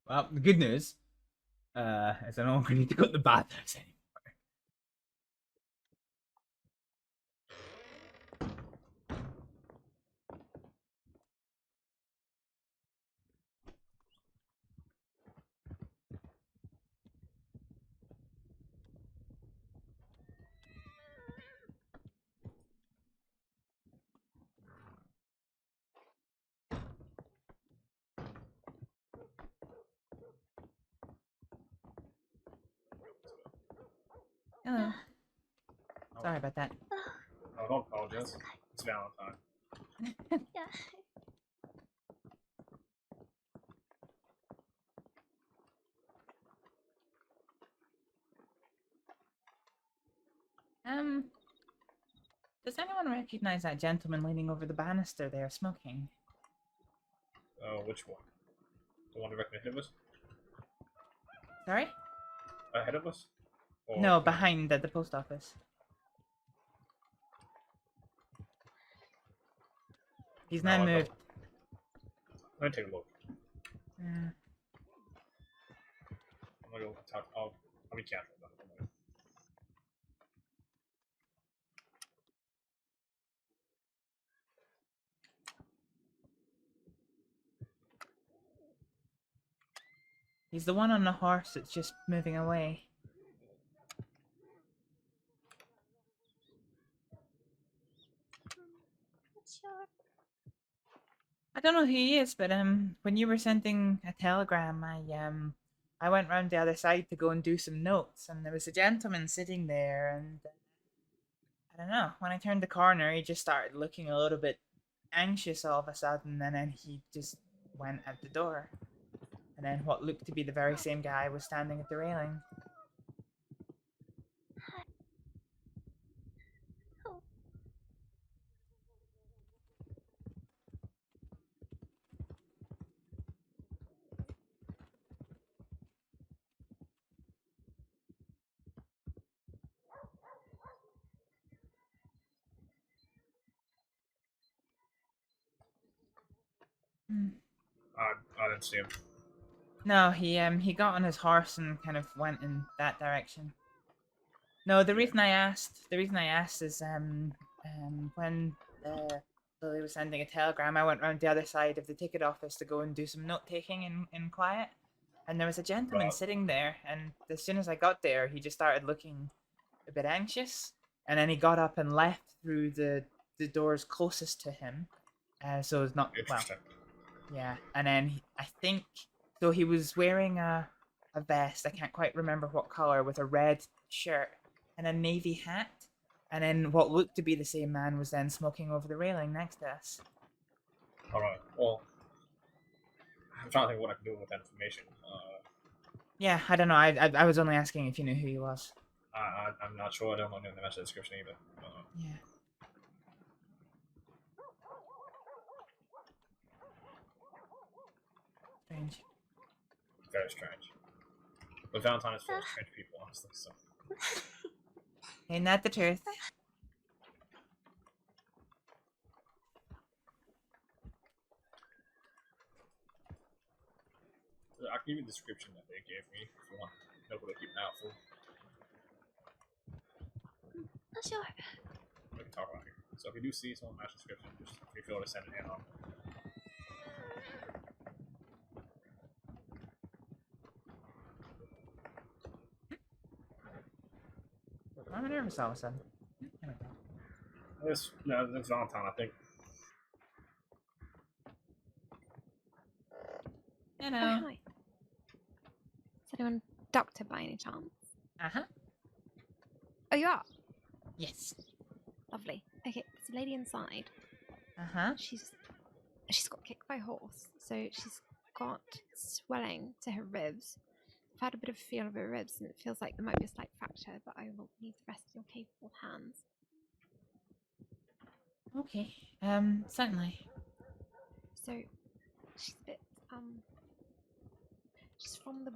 [SPEAKER 13] Well, the good news is I no longer need to go to the bathhouse anymore.
[SPEAKER 18] Hello. Sorry about that.
[SPEAKER 1] Oh, don't apologize. It's Valentine.
[SPEAKER 4] Yeah.
[SPEAKER 18] Does anyone recognize that gentleman leaning over the banister there, smoking?
[SPEAKER 1] Oh, which one? The one directly ahead of us?
[SPEAKER 18] Sorry?
[SPEAKER 1] Ahead of us? Or
[SPEAKER 18] No, behind at the post office. He's
[SPEAKER 1] No,
[SPEAKER 18] not
[SPEAKER 1] I
[SPEAKER 18] moved.
[SPEAKER 1] Let me take a look.
[SPEAKER 18] Yeah.
[SPEAKER 1] I'm gonna go talk. I'll be careful about it.
[SPEAKER 18] He's the one on the horse that's just moving away.
[SPEAKER 4] Sure.
[SPEAKER 18] I don't know who he is, but when you were sending a telegram, I went round the other side to go and do some notes, and there was a gentleman sitting there, and I don't know. When I turned the corner, he just started looking a little bit anxious all of a sudden, and then he just went out the door. And then what looked to be the very same guy was standing at the railing.
[SPEAKER 4] Oh.
[SPEAKER 1] I didn't see him.
[SPEAKER 18] No, he got on his horse and kind of went in that direction. No, the reason I asked is when Lily was sending a telegram, I went round the other side of the ticket office to go and do some note taking in quiet, and there was a gentleman sitting there, and as soon as I got there, he just started looking a bit anxious, and then he got up and left through the doors closest to him, so it's not well. Yeah, and then I think so. He was wearing a vest. I can't quite remember what color, with a red shirt and a navy hat. And then what looked to be the same man was then smoking over the railing next to us.
[SPEAKER 1] All right. Well, I'm trying to think what I can do with that information.
[SPEAKER 18] Yeah, I don't know. I was only asking if you knew who he was.
[SPEAKER 1] I'm not sure. I don't know the match description either.
[SPEAKER 18] Yeah. Strange.
[SPEAKER 1] Very strange. But Valentine is full of strange people, honestly. So.
[SPEAKER 18] Ain't that the truth?
[SPEAKER 1] I can give you the description that they gave me if you want to know what to keep an eye out for.
[SPEAKER 4] Sure.
[SPEAKER 1] We can talk about it. So if you do see someone match description, just feel to send it in on.
[SPEAKER 18] I'm nervous all of a sudden.
[SPEAKER 1] This Valentine, I think.
[SPEAKER 18] Hello.
[SPEAKER 17] Oh, hi. Is anyone doctor by any chance?
[SPEAKER 18] Uh-huh.
[SPEAKER 17] Oh, you are?
[SPEAKER 18] Yes.
[SPEAKER 17] Lovely. Okay, there's a lady inside.
[SPEAKER 18] Uh-huh.
[SPEAKER 17] She's got kicked by a horse, so she's got swelling to her ribs. I've had a bit of a feel of her ribs, and it feels like there might be a slight fracture, but I will need the rest of your capable hands.
[SPEAKER 18] Okay. Certainly.
[SPEAKER 17] So, she's a bit, she's from the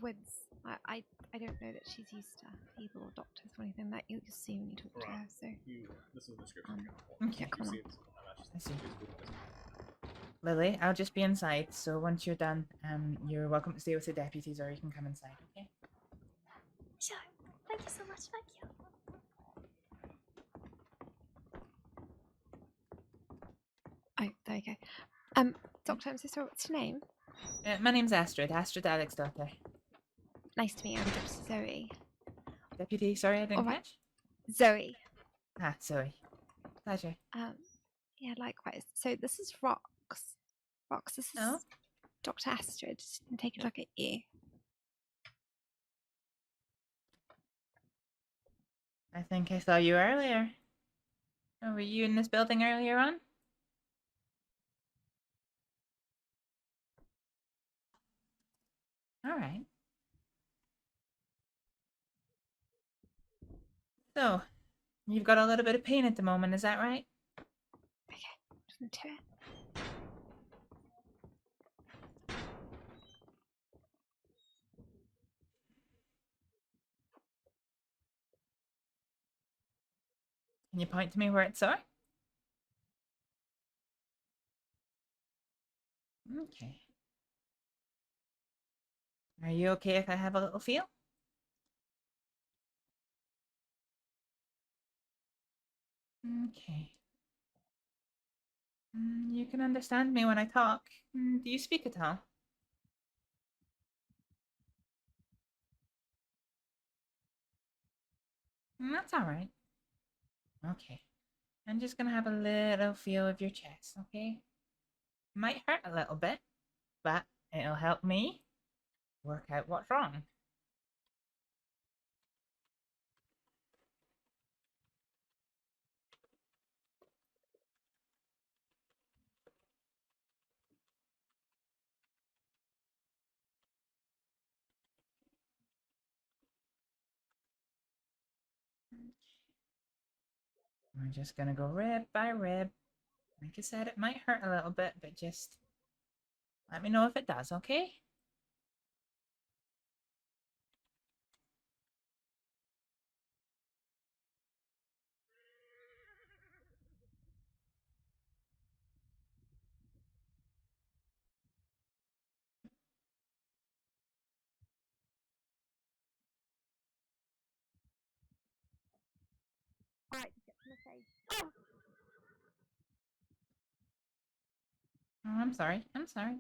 [SPEAKER 17] woods. I don't know that she's used to people or doctors or anything that you'll see when you talk to her, so...
[SPEAKER 1] This is the description.
[SPEAKER 18] Okay.
[SPEAKER 1] Come on.
[SPEAKER 18] I see. Lily, I'll just be inside, so once you're done, you're welcome to stay with the deputies, or you can come inside, okay?
[SPEAKER 4] Sure. Thank you so much. Thank you.
[SPEAKER 17] Oh, there you go. Doctor, I'm so sorry, what's your name?
[SPEAKER 18] My name's Astrид. Astrid Alex's daughter.
[SPEAKER 17] Nice to meet you. I'm Dr. Zoe.
[SPEAKER 18] Deputy, sorry I didn't catch?
[SPEAKER 17] Zoe.
[SPEAKER 18] Ah, Zoe. Pleasure.
[SPEAKER 17] Yeah, likewise. So this is Rox. Rox, this is Dr. Astrid. Just take a look at you.
[SPEAKER 18] I think I saw you earlier. Oh, were you in this building earlier on? Alright. So, you've got a little bit of pain at the moment, is that right?
[SPEAKER 17] Listen to it.
[SPEAKER 18] Can you point to me where it's sore? Okay. Are you okay if I have a little feel? Okay. You can understand me when I talk. Do you speak at all? That's alright. Okay. I'm just gonna have a little feel of your chest, okay? Might hurt a little bit, but it'll help me work out what's wrong. We're just gonna go rib by rib. Like I said, it might hurt a little bit, but just let me know if it does, okay?
[SPEAKER 20] Alright, get to the stage. Oh!
[SPEAKER 18] Oh, I'm sorry. I'm sorry.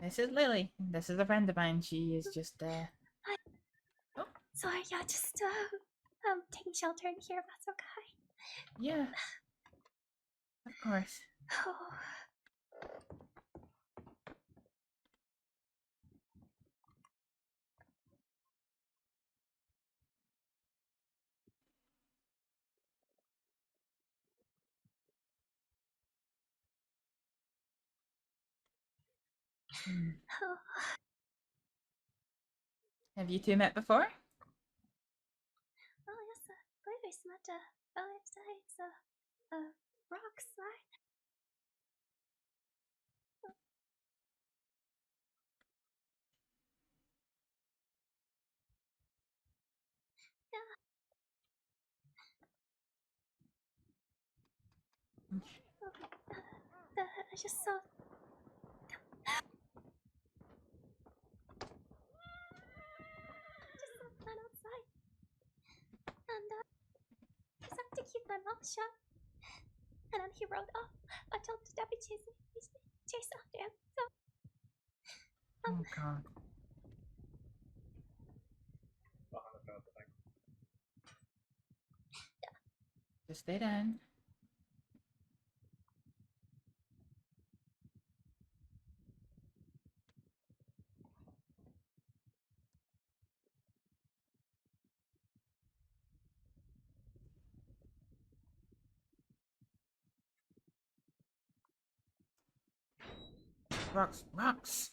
[SPEAKER 18] This is Lily. This is a friend of mine. She is just,
[SPEAKER 4] Sorry, yeah, just taking shelter in here if that's okay.
[SPEAKER 18] Yeah. Of course.
[SPEAKER 4] Oh. Oh.
[SPEAKER 18] Have you two met before?
[SPEAKER 4] Oh yes, I believe I met earlier today. It's rocks, right? Yeah. I just saw. Just saw that outside, and I just have to keep my mouth shut. And then he rode off. I told the deputies to chase after him. So.
[SPEAKER 18] Oh God. Just stay down. Rocks, rocks.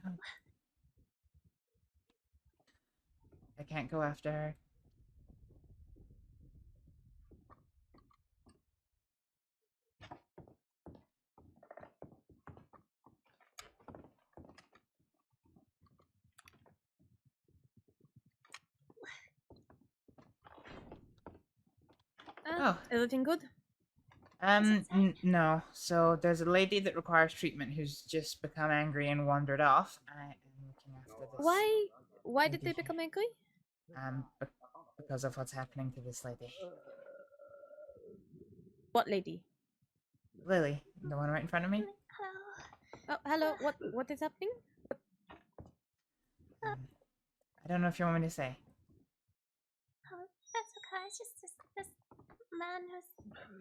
[SPEAKER 18] Oh. I can't go after her. Oh.
[SPEAKER 20] Everything good?
[SPEAKER 18] No. So there's a lady that requires treatment who's just become angry and wandered off. I am looking after this.
[SPEAKER 20] Why did they become angry?
[SPEAKER 18] Because of what's happening to this lady.
[SPEAKER 20] What lady?
[SPEAKER 18] Lily, the one right in front of me.
[SPEAKER 20] Oh, hello. What is happening?
[SPEAKER 18] I don't know if you want me to say.
[SPEAKER 4] Oh, that's okay. It's just this man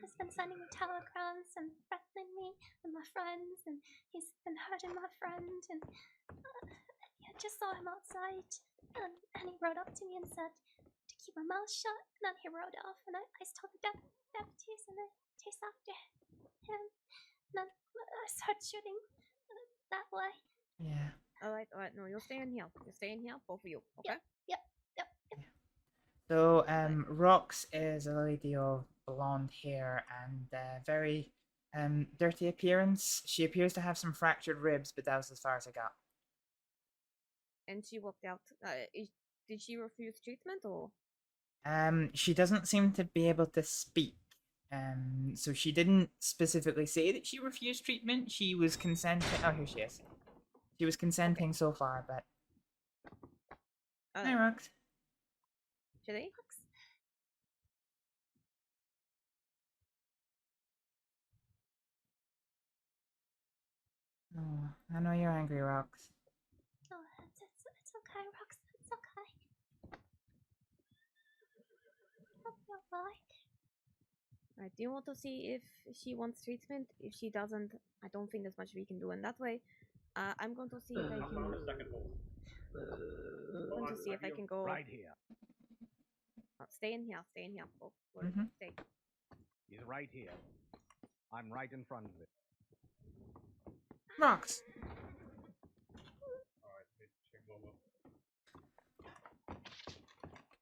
[SPEAKER 4] has been sending me telegrams and threatening me and my friends, and he's been hurting my friend. And I just saw him outside, and he rode up to me and said to keep my mouth shut. And then he rode off, and I told the deputies, and they chased after him. And then I started shooting that way.
[SPEAKER 18] Yeah.
[SPEAKER 20] All right. No, you're staying here. You're staying here, both of you. Okay.
[SPEAKER 4] Yep.
[SPEAKER 18] So, Rox is a lady of blonde hair and very dirty appearance. She appears to have some fractured ribs, but that was as far as I got.
[SPEAKER 20] And she walked out. Did she refuse treatment or?
[SPEAKER 18] She doesn't seem to be able to speak. So she didn't specifically say that she refused treatment. She was consenting. Oh, here she is. She was consenting so far, but. Hi, Rox.
[SPEAKER 20] Should I?
[SPEAKER 18] Oh, I know you're angry, Rox.
[SPEAKER 4] Oh, it's okay, Rox. It's okay. I'll be alright.
[SPEAKER 20] Right. Do you want to see if she wants treatment? If she doesn't, I don't think there's much we can do in that way. I'm going to see if I can. I'm going to see if I can go.
[SPEAKER 14] Right here.
[SPEAKER 20] Oh, stay in here. Stay in here. Oh, stay.
[SPEAKER 14] He's right here. I'm right in front of it.
[SPEAKER 18] Rox.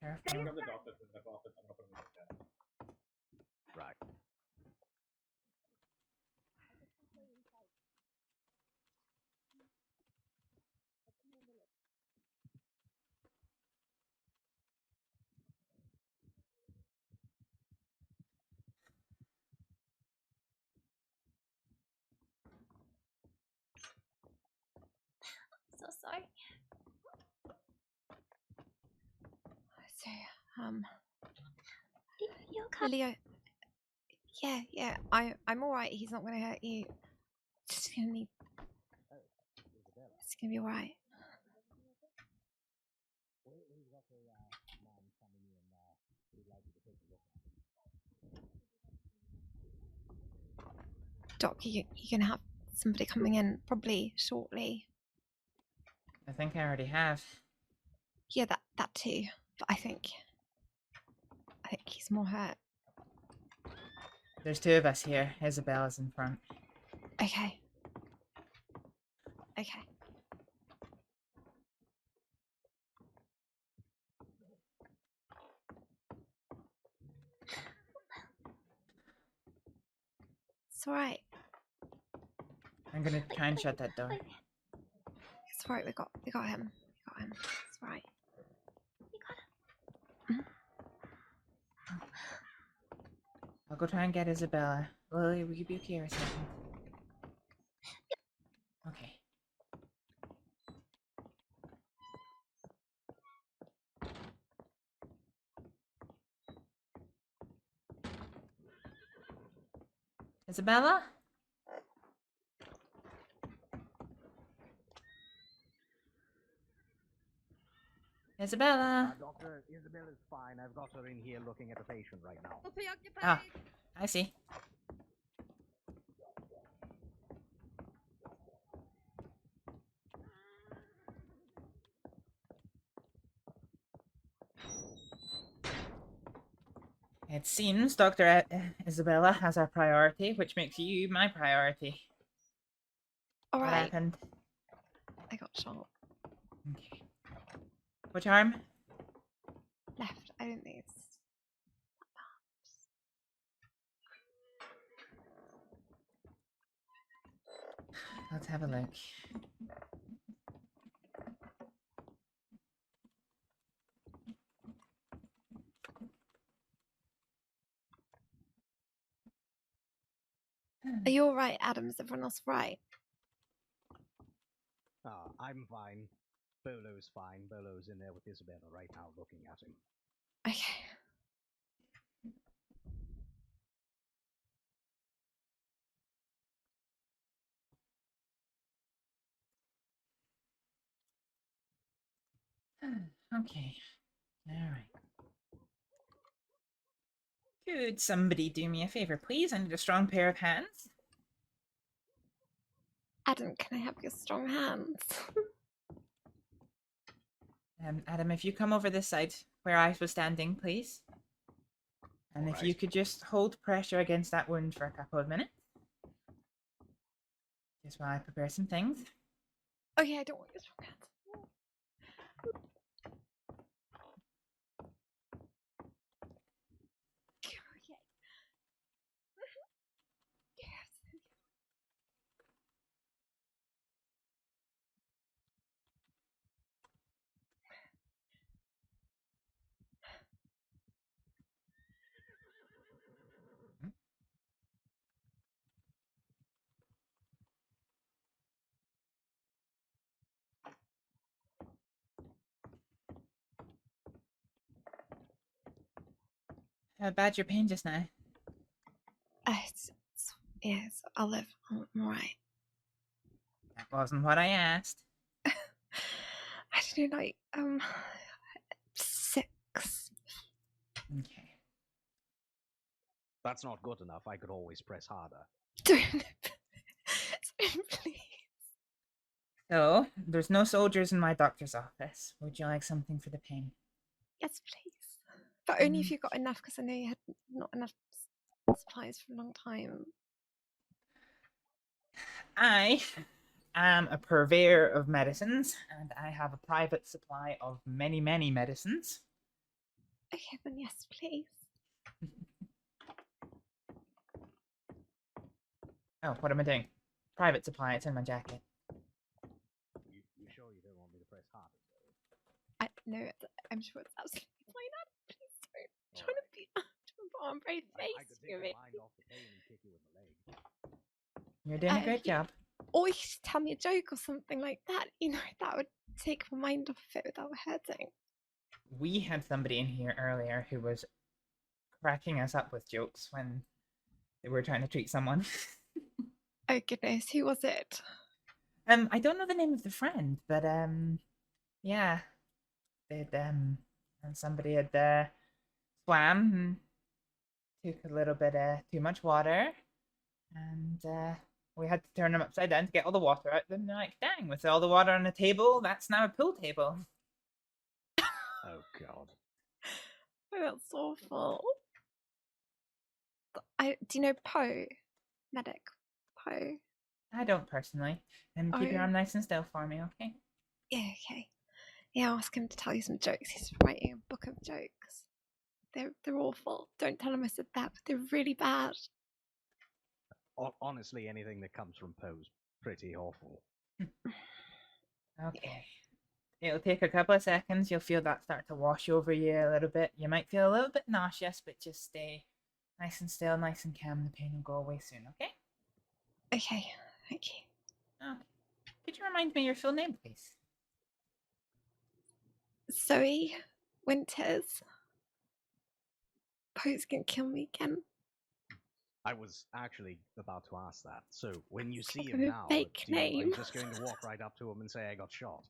[SPEAKER 18] Careful.
[SPEAKER 14] Right.
[SPEAKER 4] So sorry.
[SPEAKER 17] So,
[SPEAKER 4] You okay?
[SPEAKER 17] Lily, yeah, I'm alright. He's not gonna hurt you. It's gonna be. It's gonna be alright. Doc, you're gonna have somebody coming in probably shortly.
[SPEAKER 18] I think I already have.
[SPEAKER 17] Yeah, that too. But I think he's more hurt.
[SPEAKER 18] There's two of us here. Isabella's in front.
[SPEAKER 17] Okay. It's alright.
[SPEAKER 18] I'm gonna try and shut that door.
[SPEAKER 17] It's alright. We got him. It's alright.
[SPEAKER 18] I'll go try and get Isabella. Lily, will you be okay for a second? Okay. Isabella? Isabella?
[SPEAKER 14] Doctor, Isabella's fine. I've got her in here looking at a patient right now.
[SPEAKER 18] Ah, I see. It seems Dr. Isabella has our priority, which makes you my priority.
[SPEAKER 17] All
[SPEAKER 18] What
[SPEAKER 17] right.
[SPEAKER 18] happened?
[SPEAKER 17] I got shot.
[SPEAKER 18] Okay. Which arm?
[SPEAKER 17] Left. I don't think it's
[SPEAKER 18] Let's have a look.
[SPEAKER 17] Are you alright, Adam? Is everyone else right?
[SPEAKER 14] I'm fine. Bolo's fine. Bolo's in there with Isabella right now looking at him.
[SPEAKER 17] Okay.
[SPEAKER 18] Okay. Alright. Could somebody do me a favor, please? I need a strong pair of hands.
[SPEAKER 17] Adam, can I have your strong hands?
[SPEAKER 18] Adam, if you come over this side where I was standing, please. And if you could just hold pressure against that wound for a couple of minutes. Just while I prepare some things.
[SPEAKER 17] Oh yeah, I don't want your strong hands.
[SPEAKER 18] How bad your pain just now?
[SPEAKER 17] Yes, I'll live. I'm alright.
[SPEAKER 18] That wasn't what I asked.
[SPEAKER 17] I don't know, like, 6.
[SPEAKER 18] Okay.
[SPEAKER 6] That's not good enough. I could always press harder.
[SPEAKER 17] Please.
[SPEAKER 18] So, there's no soldiers in my doctor's office. Would you like something for the pain?
[SPEAKER 17] Yes, please. But only if you got enough, because I know you had not enough supplies for a long time.
[SPEAKER 18] I am a purveyor of medicines, and I have a private supply of many, many medicines.
[SPEAKER 17] Okay, then yes, please.
[SPEAKER 18] Oh, what am I doing? Private supply, it's in my jacket.
[SPEAKER 6] You sure you don't want me to press harder?
[SPEAKER 17] No, I'm sure it's absolutely fine. Please don't. I'm trying to be on brave face.
[SPEAKER 6] I could take your mind off the pain and kick you in the leg.
[SPEAKER 18] You're doing a great job.
[SPEAKER 17] Or you should tell me a joke or something like that. You know, that would take my mind off of it without hurting.
[SPEAKER 18] We had somebody in here earlier who was cracking us up with jokes when they were trying to treat someone.
[SPEAKER 17] Oh goodness, who was it?
[SPEAKER 18] I don't know the name of the friend, but yeah, they'd and somebody had swam and took a little bit too much water, and we had to turn them upside down to get all the water out. Then they're like, "Dang, with all the water on the table, that's now a pool table."
[SPEAKER 6] Oh God.
[SPEAKER 17] Oh, that's awful. Do you know Poe? Medic Poe?
[SPEAKER 18] I don't personally. And keep your
[SPEAKER 17] Oh.
[SPEAKER 18] arm nice and still for me, okay?
[SPEAKER 17] Yeah, okay. Yeah, I'll ask him to tell you some jokes. He's writing a book of jokes. They're awful. Don't tell him I said that, but they're really bad.
[SPEAKER 6] Honestly, anything that comes from Poe's pretty awful.
[SPEAKER 18] Okay. It'll take a couple of seconds. You'll feel that start to wash over you a little bit. You might feel a little bit nauseous, but just stay nice and still, nice and calm. The pain will go away soon, okay?
[SPEAKER 17] Okay, thank you.
[SPEAKER 18] Okay. Could you remind me your full name, please?
[SPEAKER 17] Zoe Winters. Poe's gonna kill me again.
[SPEAKER 6] I was actually about to ask that. So when you see
[SPEAKER 17] A
[SPEAKER 6] him now,
[SPEAKER 17] fake
[SPEAKER 6] are you
[SPEAKER 17] name.
[SPEAKER 6] just going to walk right up to him and say, "I got shot"?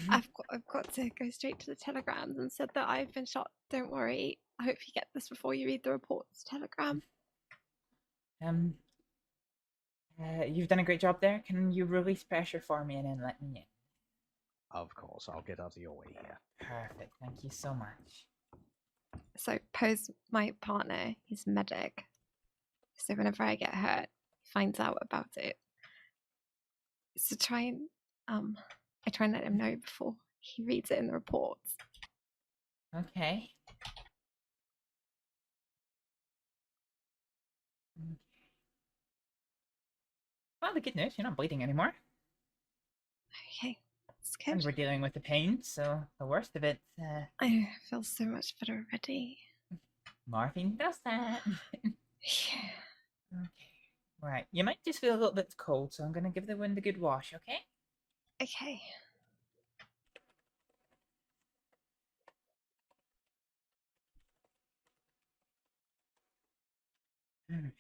[SPEAKER 17] I've got to go straight to the telegrams and said that I've been shot. Don't worry. I hope you get this before you read the report's telegram.
[SPEAKER 18] You've done a great job there. Can you release pressure for me and then let me in?
[SPEAKER 6] Of course, I'll get out of your way here.
[SPEAKER 18] Perfect. Thank you so much.
[SPEAKER 17] So Poe's my partner. He's a medic. So whenever I get hurt, he finds out about it. So try and I try and let him know before he reads it in the reports.
[SPEAKER 18] Okay. Well, the good news, you're not bleeding anymore.
[SPEAKER 17] Okay, that's good.
[SPEAKER 18] And we're dealing with the pain, so the worst of it.
[SPEAKER 17] I feel so much better already.
[SPEAKER 18] Morphine does that.
[SPEAKER 17] Yeah.
[SPEAKER 18] Okay. Right. You might just feel a little bit cold, so I'm going to give the wound a good wash, okay?
[SPEAKER 17] Okay.
[SPEAKER 18] Alright.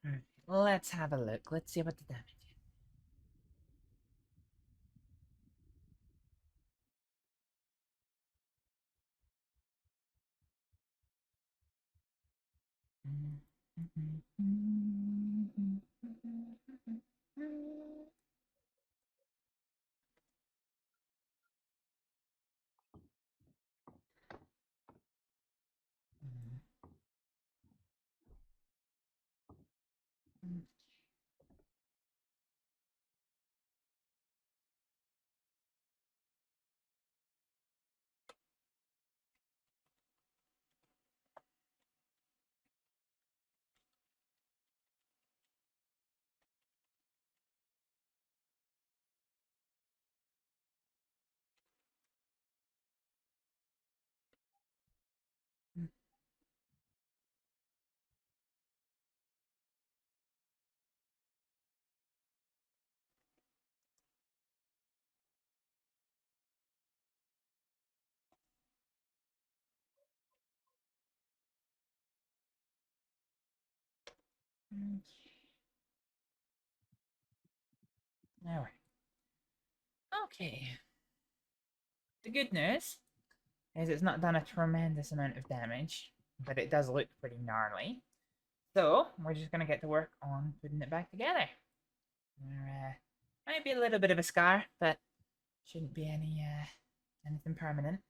[SPEAKER 18] Alright, let's have a look. Let's see what the damage is. Alright. Okay. The good news is it's not done a tremendous amount of damage, but it does look pretty gnarly. So, we're just gonna get to work on putting it back together. There might be a little bit of a scar, but shouldn't be anything permanent.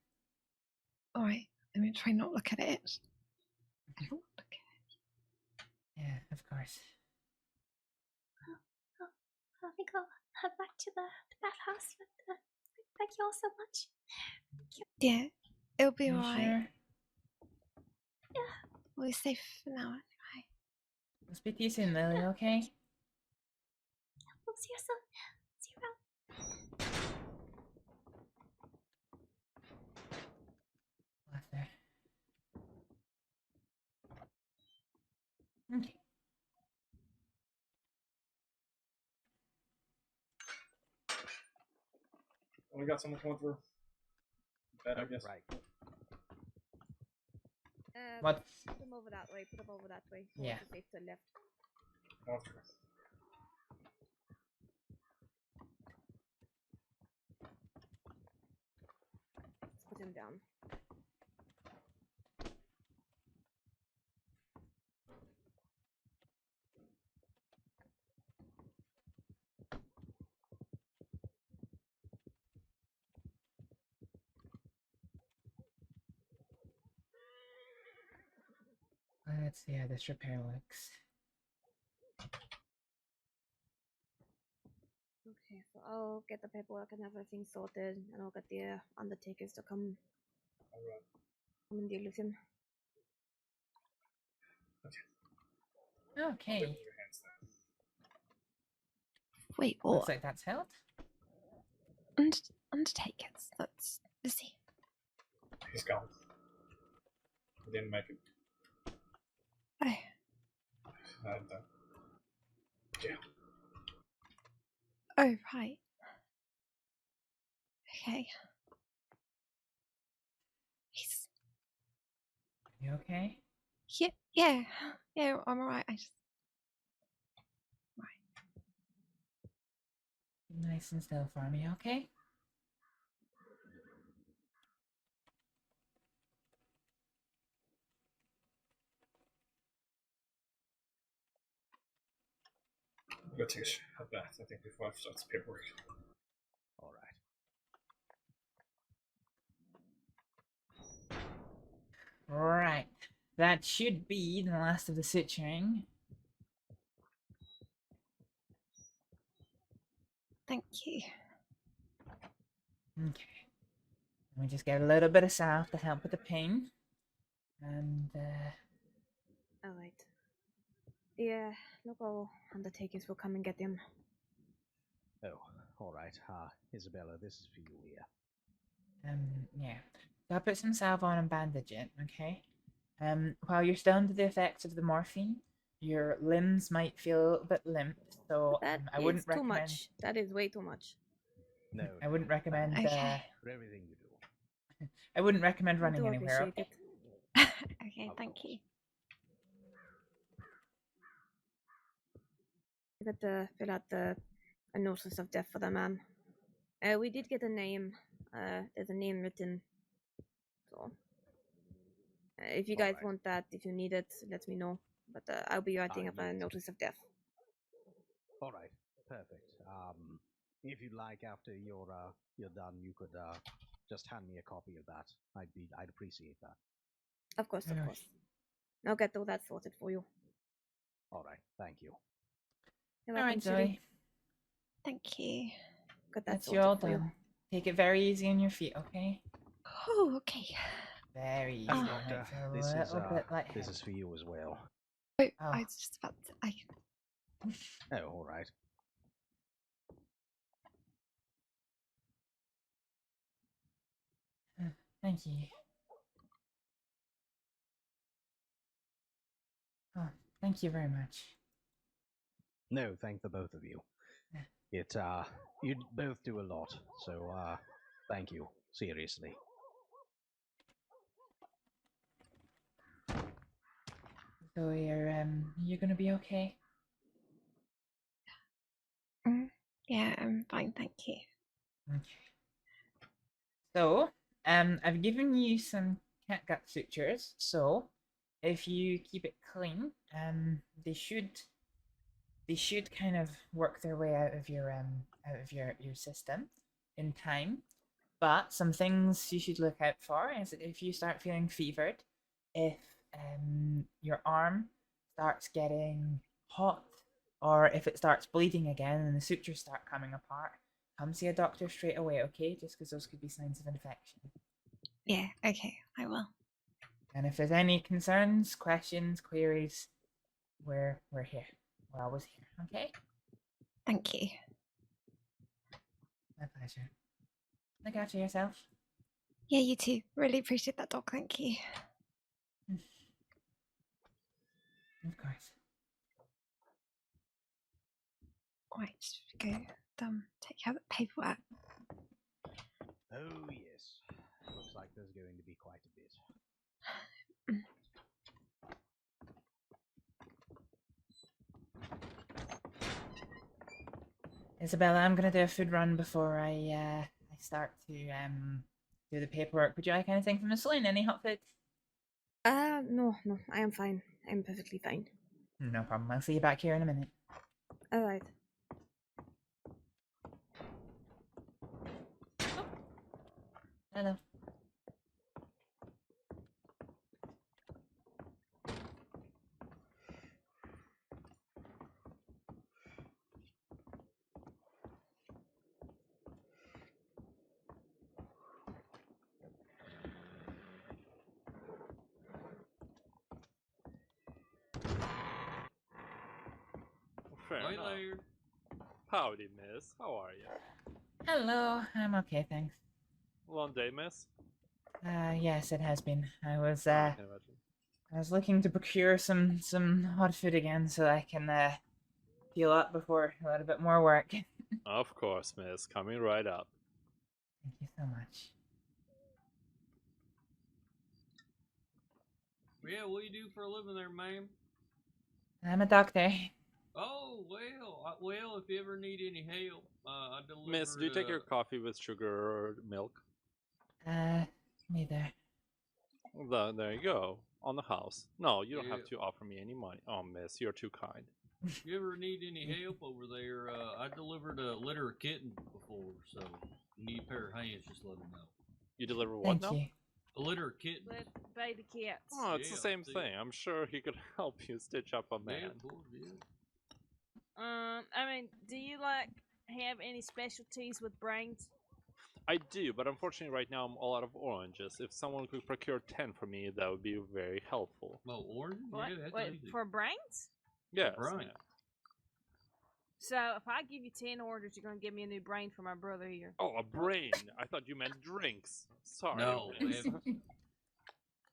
[SPEAKER 17] Alright, let me try not look at it.
[SPEAKER 18] Yeah, of course.
[SPEAKER 4] We go back to the bathhouse. Thank you all so much.
[SPEAKER 17] Yeah, it'll be
[SPEAKER 18] You
[SPEAKER 17] alright.
[SPEAKER 18] sure?
[SPEAKER 17] Yeah, we're safe for now anyway.
[SPEAKER 18] We'll speak to you soon, Lily, okay?
[SPEAKER 4] We'll see you soon. See you around.
[SPEAKER 18] Left there. Okay.
[SPEAKER 1] We got someone coming through. Bed, I guess.
[SPEAKER 6] Right.
[SPEAKER 18] What?
[SPEAKER 12] Put them over that way. Put them over that way.
[SPEAKER 18] Yeah.
[SPEAKER 12] Safe to the left.
[SPEAKER 1] Okay.
[SPEAKER 12] Let's put him down.
[SPEAKER 18] Let's see how this repair looks.
[SPEAKER 20] Okay, so I'll get the paperwork and everything sorted, and I'll get the undertakers to come and deal with him.
[SPEAKER 18] Okay.
[SPEAKER 17] Wait,
[SPEAKER 18] Looks
[SPEAKER 17] what?
[SPEAKER 18] like that's held.
[SPEAKER 17] Undertakers. Let's see.
[SPEAKER 1] He's gone. He didn't make it.
[SPEAKER 17] Oh.
[SPEAKER 1] And, yeah.
[SPEAKER 17] Oh, right. Okay. He's...
[SPEAKER 18] You okay?
[SPEAKER 17] Yeah, I'm alright. I just...
[SPEAKER 18] Nice and still for me, okay?
[SPEAKER 1] Go take a bath, I think, before I start the paperwork.
[SPEAKER 6] Alright.
[SPEAKER 18] Right. That should be the last of the suturing.
[SPEAKER 17] Thank you.
[SPEAKER 18] Okay. We just get a little bit of salve to help with the pain. And,
[SPEAKER 20] Alright. The local undertakers will come and get him.
[SPEAKER 6] Oh, alright. Isabella, this is for you here.
[SPEAKER 18] yeah. So I'll put some salve on and bandage it, okay? While you're still under the effects of the morphine, your limbs might feel a little bit limp, so I wouldn't recommend...
[SPEAKER 20] too much. That is way too much.
[SPEAKER 6] No.
[SPEAKER 18] I wouldn't recommend...
[SPEAKER 6] For everything you do.
[SPEAKER 18] I wouldn't recommend
[SPEAKER 20] I
[SPEAKER 18] running
[SPEAKER 20] do
[SPEAKER 18] anywhere,
[SPEAKER 20] appreciate
[SPEAKER 18] okay?
[SPEAKER 17] Okay, thank you.
[SPEAKER 20] got to fill out a notice of death for the man. We did get a name. There's a name written. So, if you guys want that, if you need it, let me know. But I'll be writing up a notice of death.
[SPEAKER 6] All right, perfect. If you'd like, after you're done, you could just hand me a copy of that. I'd appreciate that.
[SPEAKER 20] Of course, of course. I'll get all that sorted for you.
[SPEAKER 6] All right, thank you.
[SPEAKER 20] You're
[SPEAKER 18] All
[SPEAKER 20] welcome,
[SPEAKER 18] right,
[SPEAKER 20] Julie.
[SPEAKER 18] Zoe.
[SPEAKER 17] Thank you.
[SPEAKER 20] Got that
[SPEAKER 18] That's you
[SPEAKER 20] sorted
[SPEAKER 18] all
[SPEAKER 20] for you.
[SPEAKER 18] done. Take it very easy on your feet, okay?
[SPEAKER 17] Oh, okay.
[SPEAKER 18] Very easy.
[SPEAKER 6] Hey,
[SPEAKER 18] It
[SPEAKER 6] doctor,
[SPEAKER 18] might feel a
[SPEAKER 6] this is
[SPEAKER 18] little bit like
[SPEAKER 6] this is for you as well.
[SPEAKER 17] Oh, I was just about to.
[SPEAKER 6] Oh, all right.
[SPEAKER 18] Thank you. Oh, thank you very much.
[SPEAKER 6] No, thank the both of you. You both do a lot, so thank you. Seriously.
[SPEAKER 18] So you're gonna be okay?
[SPEAKER 17] Yeah, I'm fine, thank you.
[SPEAKER 18] Okay. So, I've given you some catgut sutures. So, if you keep it clean, they should kind of work their way out of your system in time. But some things you should look out for is if you start feeling fevered, if your arm starts getting hot, or if it starts bleeding again and the sutures start coming apart, come see a doctor straight away, okay? Just because those could be signs of infection.
[SPEAKER 17] Yeah, okay, I will.
[SPEAKER 18] And if there's any concerns, questions, queries, we're here. We're always here, okay?
[SPEAKER 17] Thank you.
[SPEAKER 18] My pleasure. Look after yourself.
[SPEAKER 17] Yeah, you too. Really appreciate that, Doc. Thank you.
[SPEAKER 18] Of course.
[SPEAKER 17] Right, just go take care of the paperwork.
[SPEAKER 6] Oh yes. Looks like there's going to be quite a bit.
[SPEAKER 18] Isabella, I'm gonna do a food run before I start to do the paperwork. Would you like anything from the saloon? Any hot food?
[SPEAKER 20] No, I am fine. I'm perfectly fine.
[SPEAKER 18] No problem. I'll see you back here in a minute.
[SPEAKER 20] All right.
[SPEAKER 18] Hello.
[SPEAKER 9] Fair
[SPEAKER 21] Hey
[SPEAKER 9] enough.
[SPEAKER 21] there.
[SPEAKER 9] Howdy, miss. How are you?
[SPEAKER 18] Hello. I'm okay, thanks.
[SPEAKER 9] Long day, miss?
[SPEAKER 18] Yes, it has been. I was
[SPEAKER 9] I can imagine.
[SPEAKER 18] I was looking to procure some hot food again so I can heal up before a little bit more work. Thank
[SPEAKER 9] Of course, miss. Coming right up.
[SPEAKER 18] you so much.
[SPEAKER 21] Yeah, what do you do for a living there, ma'am?
[SPEAKER 18] I'm a doctor.
[SPEAKER 21] Oh, well, if you ever need any help, I delivered...
[SPEAKER 9] Miss, do you take your coffee with sugar or milk?
[SPEAKER 18] Neither.
[SPEAKER 9] There you go. On the house. No, you don't have
[SPEAKER 21] Yeah.
[SPEAKER 9] to offer me any money. Oh, miss, you're too kind.
[SPEAKER 21] If you ever need any help over there, I delivered a litter of kittens before, so you need a pair of hands, just let me know.
[SPEAKER 9] You deliver what now?
[SPEAKER 18] you.
[SPEAKER 21] A litter of kittens.
[SPEAKER 12] Baby cats.
[SPEAKER 9] Oh, it's the
[SPEAKER 21] Yeah,
[SPEAKER 9] same
[SPEAKER 21] that's it.
[SPEAKER 9] thing. I'm sure he could help you stitch up a man.
[SPEAKER 21] Yeah, of course, yeah.
[SPEAKER 12] I mean, do you have any specialties with brains?
[SPEAKER 9] I do, but unfortunately right now I'm all out of oranges. If someone could procure 10 for me, that would be very helpful.
[SPEAKER 21] Oh, orange?
[SPEAKER 12] What?
[SPEAKER 21] Yeah, that's
[SPEAKER 12] Wait,
[SPEAKER 21] easy.
[SPEAKER 12] for brains?
[SPEAKER 9] Yes.
[SPEAKER 21] Brains.
[SPEAKER 9] Yeah.
[SPEAKER 12] So if I give you 10 orders, you're gonna give me a new brain for my brother here.
[SPEAKER 9] Oh, a brain. I thought you meant drinks. Sorry.
[SPEAKER 21] No,
[SPEAKER 9] miss.
[SPEAKER 21] man.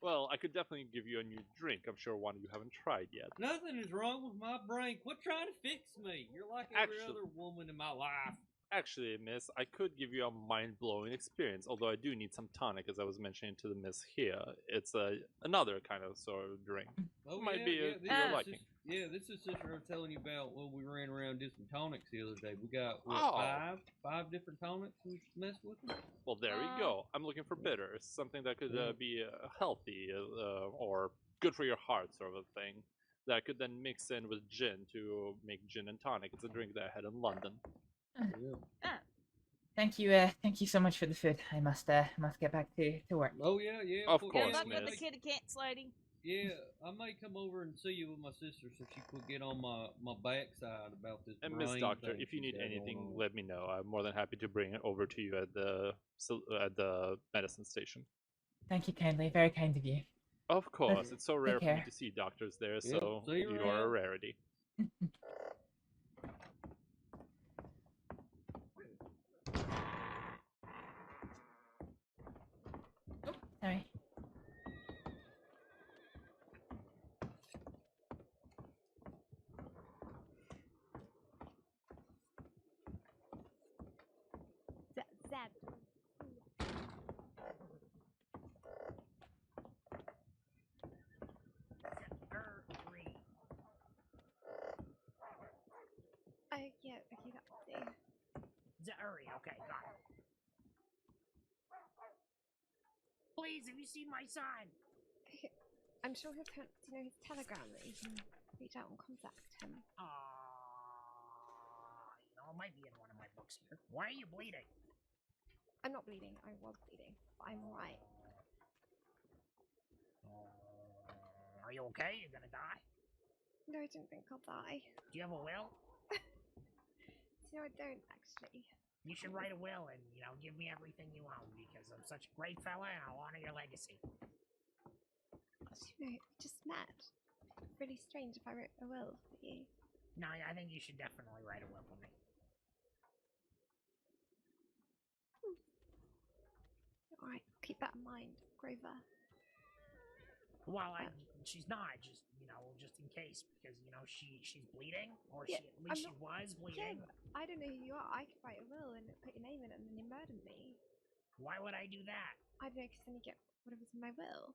[SPEAKER 9] Well, I could definitely give you a new drink. I'm sure one you haven't tried yet.
[SPEAKER 21] Nothing is wrong with my brain. Quit trying to fix me. You're like every
[SPEAKER 9] Actually-
[SPEAKER 21] other woman in my life.
[SPEAKER 9] Actually, miss, I could give you a mind-blowing experience, although I do need some tonic, as I was mentioning to the miss here. It's another kind of sort of drink.
[SPEAKER 21] Oh,
[SPEAKER 9] Might
[SPEAKER 21] yeah,
[SPEAKER 9] be
[SPEAKER 21] yeah,
[SPEAKER 9] to your liking.
[SPEAKER 16] Yeah, this is sister I was telling you about when we ran around did some tonics the other day. We got
[SPEAKER 9] Oh.
[SPEAKER 16] five different tonics we messed with.
[SPEAKER 9] Well, there we go. I'm looking for bitters, something that could be healthy or good for your heart, sort of a thing. That I could then mix in with gin to make gin and tonic. It's a drink that I had in London.
[SPEAKER 18] Thank you so much for the food. I must get back to work.
[SPEAKER 16] Oh yeah.
[SPEAKER 9] Of
[SPEAKER 16] put-
[SPEAKER 9] course,
[SPEAKER 16] yeah,
[SPEAKER 22] Luck with the
[SPEAKER 9] miss.
[SPEAKER 22] kitty cats, lady.
[SPEAKER 16] Yeah, I may come over and see you with my sister so she could get on my backside about this.
[SPEAKER 9] And Miss
[SPEAKER 16] brain
[SPEAKER 9] Doctor,
[SPEAKER 16] thing
[SPEAKER 9] if you
[SPEAKER 16] she's
[SPEAKER 9] need
[SPEAKER 16] got going
[SPEAKER 9] anything,
[SPEAKER 16] on.
[SPEAKER 9] let me know. I'm more than happy to bring it over to you at the medicine station.
[SPEAKER 18] Thank you kindly. Very kind of you.
[SPEAKER 9] Of course, it's so rare
[SPEAKER 18] take
[SPEAKER 9] for me
[SPEAKER 18] care.
[SPEAKER 9] to see doctors there,
[SPEAKER 16] Yep,
[SPEAKER 9] so
[SPEAKER 16] see you
[SPEAKER 9] you are a
[SPEAKER 16] around.
[SPEAKER 9] rarity.
[SPEAKER 18] Sorry.
[SPEAKER 17] Zed. Yeah, okay, that'll do.
[SPEAKER 14] Zuri, okay, got it. Please, have you seen my son?
[SPEAKER 17] Okay, I'm sure he'll do you know his telegram that you can reach out and contact him?
[SPEAKER 14] You know, it might be in one of my books here. Why are you bleeding?
[SPEAKER 17] I'm not bleeding, I was bleeding, but I'm alright.
[SPEAKER 14] Are you okay? You're gonna die?
[SPEAKER 17] No, I don't think I'll die.
[SPEAKER 14] Do you have a will?
[SPEAKER 17] No, I don't actually.
[SPEAKER 14] You should write a will and, you know, give me everything you own because I'm such a great fella and I'll honor your legacy.
[SPEAKER 17] You know, we just met. Really strange if I wrote a will for you.
[SPEAKER 14] No, I think you should definitely write a will for me.
[SPEAKER 17] Alright, keep that in mind, Grover.
[SPEAKER 14] Well, she's not, just, you know, just in case, because, you know, she's bleeding, or
[SPEAKER 17] Yeah,
[SPEAKER 14] at least she was bleeding.
[SPEAKER 17] Yeah, but I don't know who you are. I could write a will and put your name in it and then you murder me.
[SPEAKER 14] Why would I do that?
[SPEAKER 17] I don't know, because then you get whatever's in my will.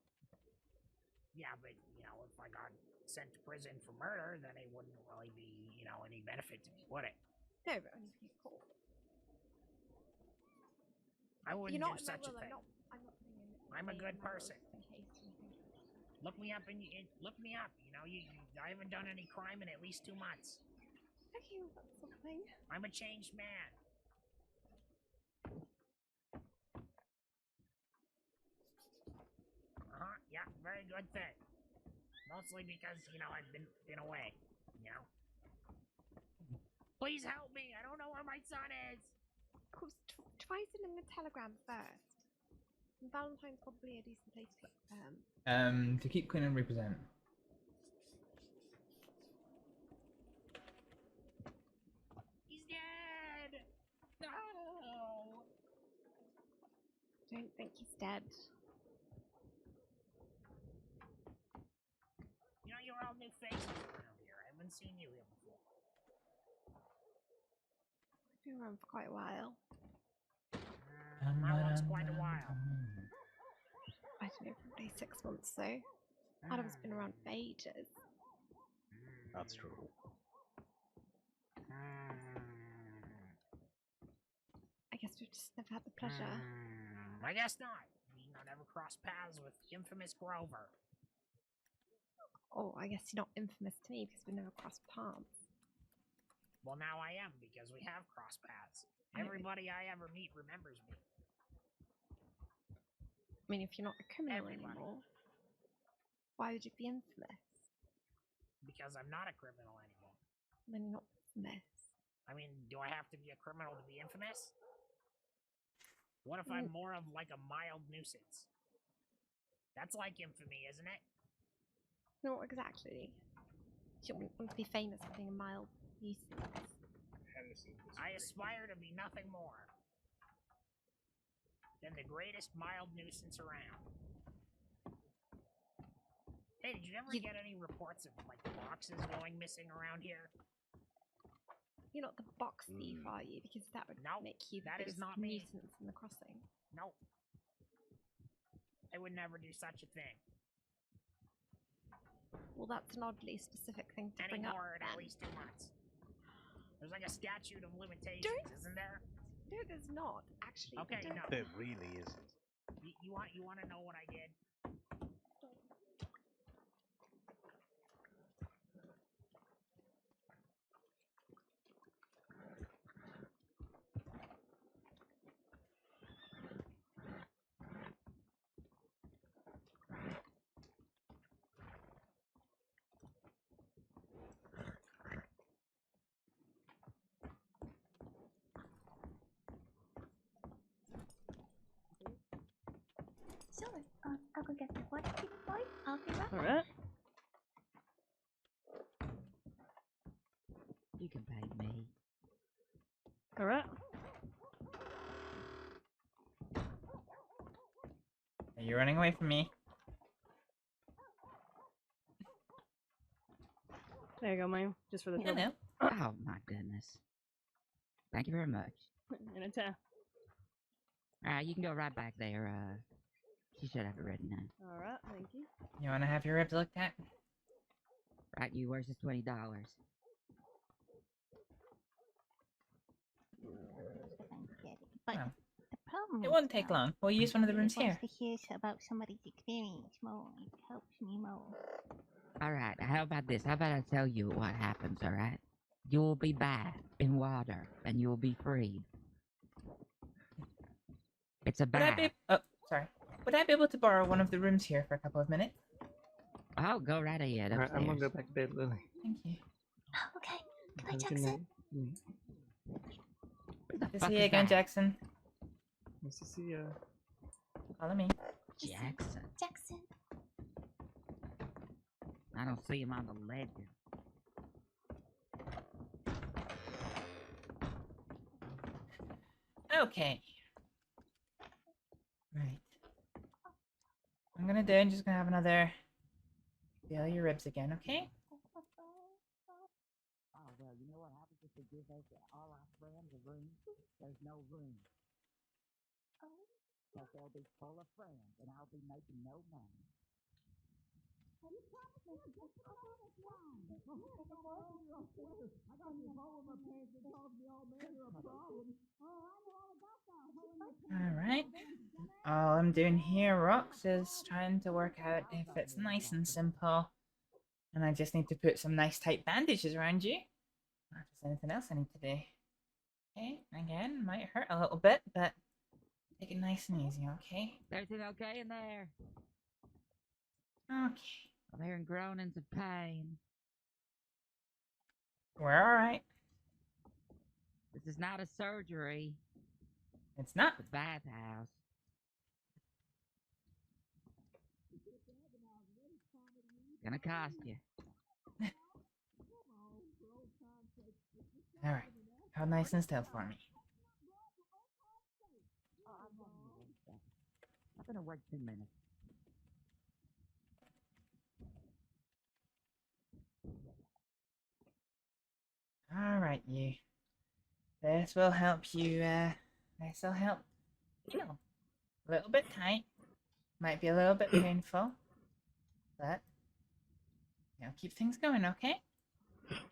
[SPEAKER 14] Yeah, but, you know, if I got sent to prison for murder, then it wouldn't really be, you know, any benefit to me, would it?
[SPEAKER 17] No, but only if you get caught.
[SPEAKER 14] I wouldn't
[SPEAKER 17] You're not
[SPEAKER 14] do
[SPEAKER 17] in my
[SPEAKER 14] such
[SPEAKER 17] will,
[SPEAKER 14] a thing.
[SPEAKER 17] I'm not putting in
[SPEAKER 14] I'm a
[SPEAKER 17] name
[SPEAKER 14] good
[SPEAKER 17] in my will
[SPEAKER 14] person.
[SPEAKER 17] just in case anything.
[SPEAKER 14] Look me up and look me up. You know, I haven't done any crime in at least 2 months.
[SPEAKER 17] Okay, well, that's something.
[SPEAKER 14] I'm a changed man. Yeah, very good thing. Mostly because, you know, I've been away, you know. Please help me. I don't know where my son is.
[SPEAKER 17] Of course, try sending a telegram first. And Valentine's probably a decent place to look for him.
[SPEAKER 13] To keep clean and represent.
[SPEAKER 14] He's dead. No.
[SPEAKER 17] Don't think he's dead.
[SPEAKER 14] You know, you're all new faces around here. I haven't seen you here before.
[SPEAKER 17] I've been around for quite a while.
[SPEAKER 14] How long's quite a while?
[SPEAKER 17] I don't know, probably 6 months though. Adam's been around for ages.
[SPEAKER 6] That's true.
[SPEAKER 17] I guess we've just never had the pleasure.
[SPEAKER 14] I guess not. We never crossed paths with the infamous Grover.
[SPEAKER 17] Oh, I guess you're not infamous to me because we never crossed paths.
[SPEAKER 14] Well, now I am because we have crossed paths. Everybody I ever meet remembers me.
[SPEAKER 17] I mean, if you're not a criminal anymore, why would you be infamous?
[SPEAKER 14] Because I'm not a criminal anymore.
[SPEAKER 17] Then you're not infamous.
[SPEAKER 14] I mean, do I have to be a criminal to be infamous? What if I'm more of like a mild nuisance? That's like infamy, isn't it?
[SPEAKER 17] No, exactly. You don't want to be famous for being a mild nuisance.
[SPEAKER 14] I aspire to be nothing more than the greatest mild nuisance around. Hey, did you ever get any reports of, like, boxes going missing around here?
[SPEAKER 17] You're not the box thief, are you? Because that would make you the
[SPEAKER 14] that is
[SPEAKER 17] biggest
[SPEAKER 14] not me.
[SPEAKER 17] nuisance in the crossing.
[SPEAKER 14] Nope. I would never do such a thing.
[SPEAKER 17] Well, that's an oddly specific thing to bring up.
[SPEAKER 14] Anymore in at
[SPEAKER 17] then.
[SPEAKER 14] least 2 months. There's like a statute of limitations, isn't there?
[SPEAKER 17] No, there's not. Actually,
[SPEAKER 14] Okay,
[SPEAKER 17] don't-
[SPEAKER 14] no.
[SPEAKER 6] There really isn't.
[SPEAKER 14] You want to know what I did?
[SPEAKER 4] Sure. I'll go get the water keep boy. I'll be right back.
[SPEAKER 2] Alright.
[SPEAKER 15] You can pay me.
[SPEAKER 2] Alright.
[SPEAKER 18] Are you running away from me?
[SPEAKER 2] There you go, ma'am. Just for the
[SPEAKER 18] Hello.
[SPEAKER 2] trouble.
[SPEAKER 15] Oh my goodness. Thank you very much.
[SPEAKER 2] Anytime.
[SPEAKER 15] You can go right back there. She should have it ready now.
[SPEAKER 2] Alright, thank you.
[SPEAKER 18] You want to have your ribs looked at?
[SPEAKER 15] Right, you. Where's this $20?
[SPEAKER 7] But
[SPEAKER 18] Well,
[SPEAKER 7] the problem
[SPEAKER 18] it won't take long. We'll use one of the rooms
[SPEAKER 7] wants
[SPEAKER 18] here.
[SPEAKER 7] to hear about somebody's experience more. It helps me more.
[SPEAKER 15] Alright, how about this? How about I tell you what happens, alright? You'll be bathed in water, and you'll be freed. It's a
[SPEAKER 18] Would I
[SPEAKER 15] bath.
[SPEAKER 18] be? Oh, sorry. Would I be able to borrow one of the rooms here for a couple of minutes?
[SPEAKER 15] Oh, go right ahead.
[SPEAKER 2] Alright, I'm gonna go
[SPEAKER 15] Upstairs.
[SPEAKER 2] back to bed, Lily.
[SPEAKER 18] Thank you.
[SPEAKER 4] Oh, okay. Good night,
[SPEAKER 2] Have a good
[SPEAKER 4] Jackson.
[SPEAKER 2] night.
[SPEAKER 15] What the
[SPEAKER 18] Good to
[SPEAKER 15] fuck
[SPEAKER 18] see you
[SPEAKER 15] is
[SPEAKER 18] again,
[SPEAKER 15] that?
[SPEAKER 18] Jackson.
[SPEAKER 2] Nice to see ya.
[SPEAKER 18] Follow me.
[SPEAKER 15] Jackson.
[SPEAKER 4] Jackson.
[SPEAKER 15] I don't see him on the legend.
[SPEAKER 18] Okay. Right. I'm gonna do. I'm just gonna have another. Feel your ribs again, okay?
[SPEAKER 15] Oh, well, you know what happens if they give us all our friends a room? There's no room. Because they'll be full of friends, and I'll be making no money.
[SPEAKER 18] Alright. All I'm doing here, Rox, is trying to work out if it's nice and simple. And I just need to put some nice tight bandages around you. Or if there's anything else I need to do. Okay, again, might hurt a little bit, but take it nice and easy, okay?
[SPEAKER 15] Everything okay in there?
[SPEAKER 18] Okay.
[SPEAKER 15] I'm hearing groanings of pain.
[SPEAKER 18] We're alright.
[SPEAKER 15] This is not a surgery.
[SPEAKER 18] It's not.
[SPEAKER 15] It's a bathhouse. Gonna cost you.
[SPEAKER 18] Alright. Hold nice and still for me.
[SPEAKER 15] I'm gonna wait 2 minutes.
[SPEAKER 18] Alright, you. This will help you, this will help heal. A little bit tight. Might be a little bit painful. But, you know, keep things going, okay?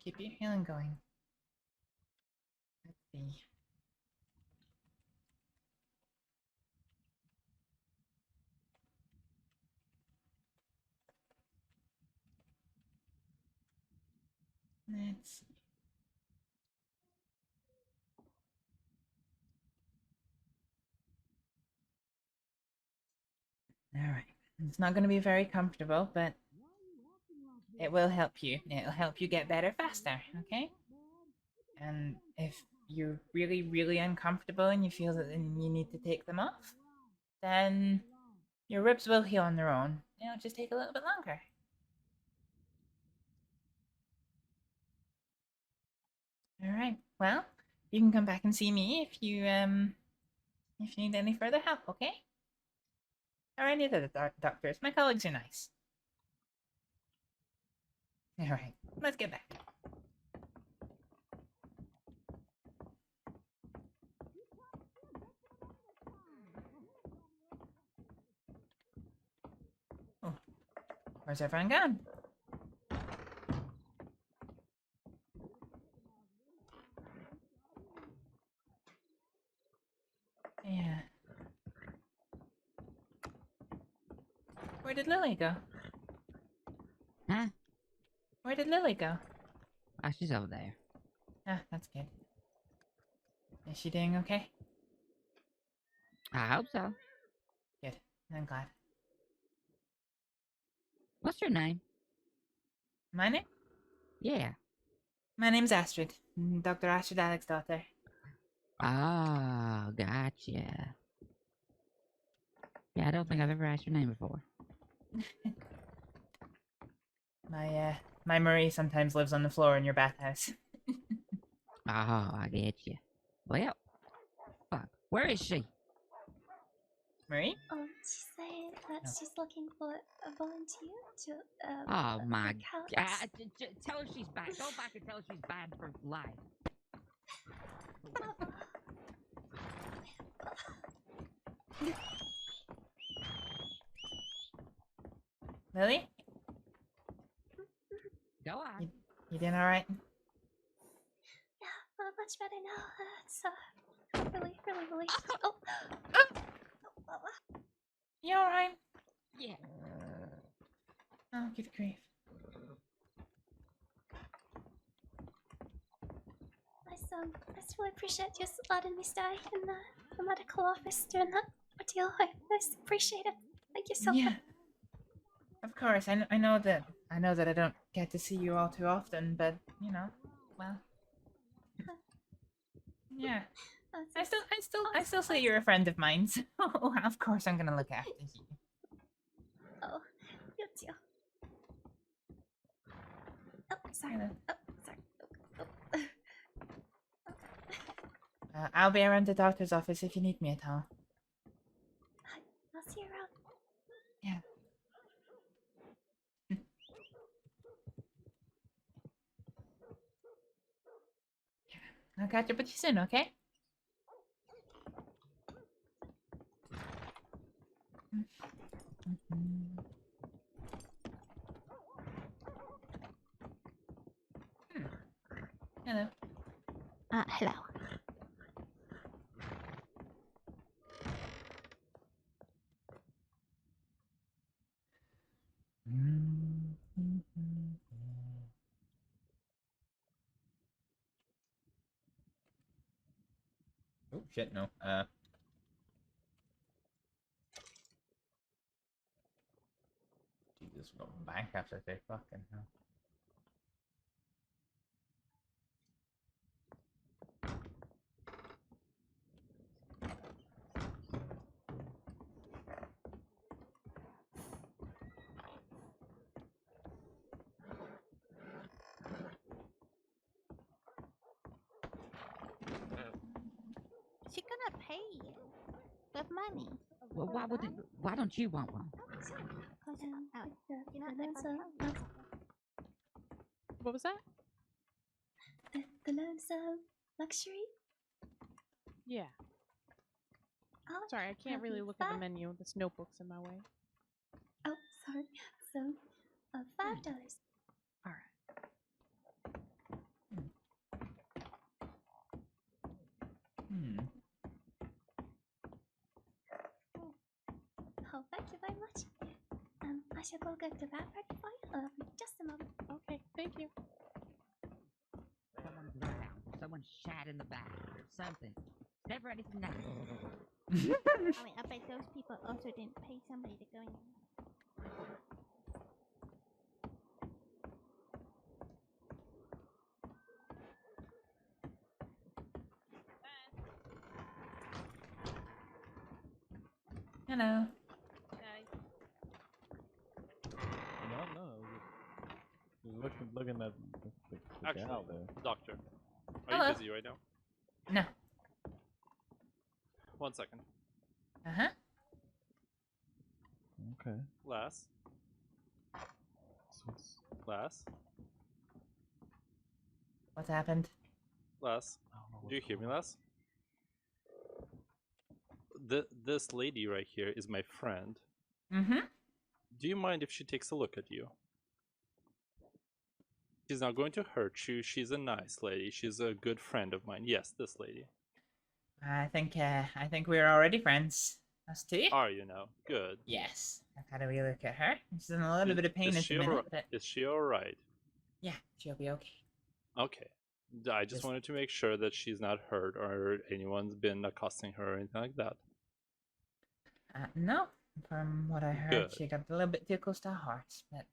[SPEAKER 18] Keep your healing going. Let's see. Let's see. Alright. It's not going to be very comfortable, but it will help you. It'll help you get better faster, okay? And if you're really, really uncomfortable and you feel that you need to take them off, then your ribs will heal on their own. It'll just take a little bit longer. Alright, well, you can come back and see me if you need any further help, okay? Or any of the doctors. My colleagues are nice. Alright, let's get back. Oh, where's everyone gone? Where did Lily go?
[SPEAKER 15] Huh?
[SPEAKER 18] Where did Lily go?
[SPEAKER 15] Oh, she's over there.
[SPEAKER 18] Ah, that's good. Is she doing okay?
[SPEAKER 15] I hope so.
[SPEAKER 18] Good. I'm glad.
[SPEAKER 15] What's your name?
[SPEAKER 18] My name?
[SPEAKER 15] Yeah.
[SPEAKER 18] My name's Astrид. Dr. Astryd Alex's daughter.
[SPEAKER 15] Oh, gotcha. Yeah, I don't think I've ever asked your name before.
[SPEAKER 18] My Marie sometimes lives on the floor in your bathhouse.
[SPEAKER 15] Oh, I get you. Well, fuck. Where is she?
[SPEAKER 18] Marie?
[SPEAKER 4] She's saying that she's looking for a volunteer to,
[SPEAKER 15] Oh my
[SPEAKER 4] help.
[SPEAKER 15] god. Tell her she's bad. Go back and tell her she's bad for life.
[SPEAKER 18] Lily?
[SPEAKER 15] Go on.
[SPEAKER 18] You doing alright?
[SPEAKER 4] Yeah, much better now. It's really relieved. Oh.
[SPEAKER 18] You alright?
[SPEAKER 15] Yeah.
[SPEAKER 18] Oh, good grief.
[SPEAKER 4] I just really appreciate you letting me stay in the medical office during that ordeal. I just appreciate it. Thank you so much.
[SPEAKER 18] Yeah. Of course, I know that I don't get to see you all too often, but you know, well, yeah. I still say you're a friend of mine, so of course I'm gonna look after you.
[SPEAKER 4] Oh, you too. Oh, sorry.
[SPEAKER 18] Hello.
[SPEAKER 4] Oh, sorry.
[SPEAKER 18] I'll be around the doctor's office if you need me at all.
[SPEAKER 4] I'll see you around.
[SPEAKER 18] Yeah. I'll catch up with you soon, okay? Hello.
[SPEAKER 7] Hello.
[SPEAKER 13] Oh shit, no. Jesus, we got bank after they fucking hell.
[SPEAKER 7] She's gonna pay you with money.
[SPEAKER 15] Well, why don't you want one?
[SPEAKER 17] What was that?
[SPEAKER 4] The loans luxury?
[SPEAKER 17] Yeah.
[SPEAKER 4] Oh,
[SPEAKER 17] Sorry, I can't really look at the menu. This notebook's in my way.
[SPEAKER 4] Oh, sorry. So, $5.
[SPEAKER 17] All right.
[SPEAKER 4] Oh, thank you very much. I shall go get the VAT ready for you. Just a moment.
[SPEAKER 17] Okay, thank you.
[SPEAKER 15] Someone's drowned. Someone's shot in the back. Something. Never anything nice.
[SPEAKER 7] I bet those people also didn't pay somebody to go in.
[SPEAKER 18] Hello.
[SPEAKER 8] No. Just looking at the
[SPEAKER 9] Actually,
[SPEAKER 8] gal there.
[SPEAKER 9] doctor, are
[SPEAKER 18] Hello.
[SPEAKER 9] you busy right now?
[SPEAKER 18] No.
[SPEAKER 9] 1 second.
[SPEAKER 18] Uh-huh.
[SPEAKER 8] Okay.
[SPEAKER 9] Lass. Lass.
[SPEAKER 18] What's happened?
[SPEAKER 9] Lass. Do you hear me, Lass? This lady right here is my friend.
[SPEAKER 18] Mm-hmm.
[SPEAKER 9] Do you mind if she takes a look at you? She's not going to hurt you. She's a nice lady. She's a good friend of mine. Yes, this lady.
[SPEAKER 18] I think we're already friends. Us too?
[SPEAKER 9] Are you now? Good.
[SPEAKER 18] Yes. I've had a wee look at her. She's in a little bit of pain
[SPEAKER 9] Is
[SPEAKER 18] at
[SPEAKER 9] she
[SPEAKER 18] the minute,
[SPEAKER 9] alright?
[SPEAKER 18] but
[SPEAKER 9] Is she alright?
[SPEAKER 18] yeah, she'll be okay.
[SPEAKER 9] Okay. I just wanted to make sure that she's not hurt or anyone's been accosting her or anything like that.
[SPEAKER 18] No. From what I heard,
[SPEAKER 9] Good.
[SPEAKER 18] she got a little bit too close to a horse, but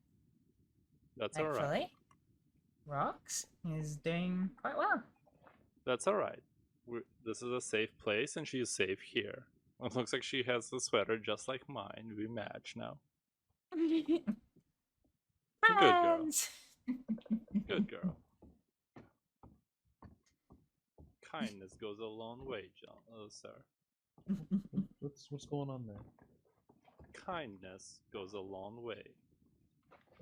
[SPEAKER 9] That's
[SPEAKER 18] thankfully,
[SPEAKER 9] alright.
[SPEAKER 18] Rox is doing quite well.
[SPEAKER 9] That's alright. This is a safe place and she's safe here. It looks like she has a sweater just like mine. We match now. Good girl.
[SPEAKER 18] Friends.
[SPEAKER 9] Good girl. Kindness goes a long way, sir.
[SPEAKER 8] What's going on there?
[SPEAKER 9] Kindness goes a long way.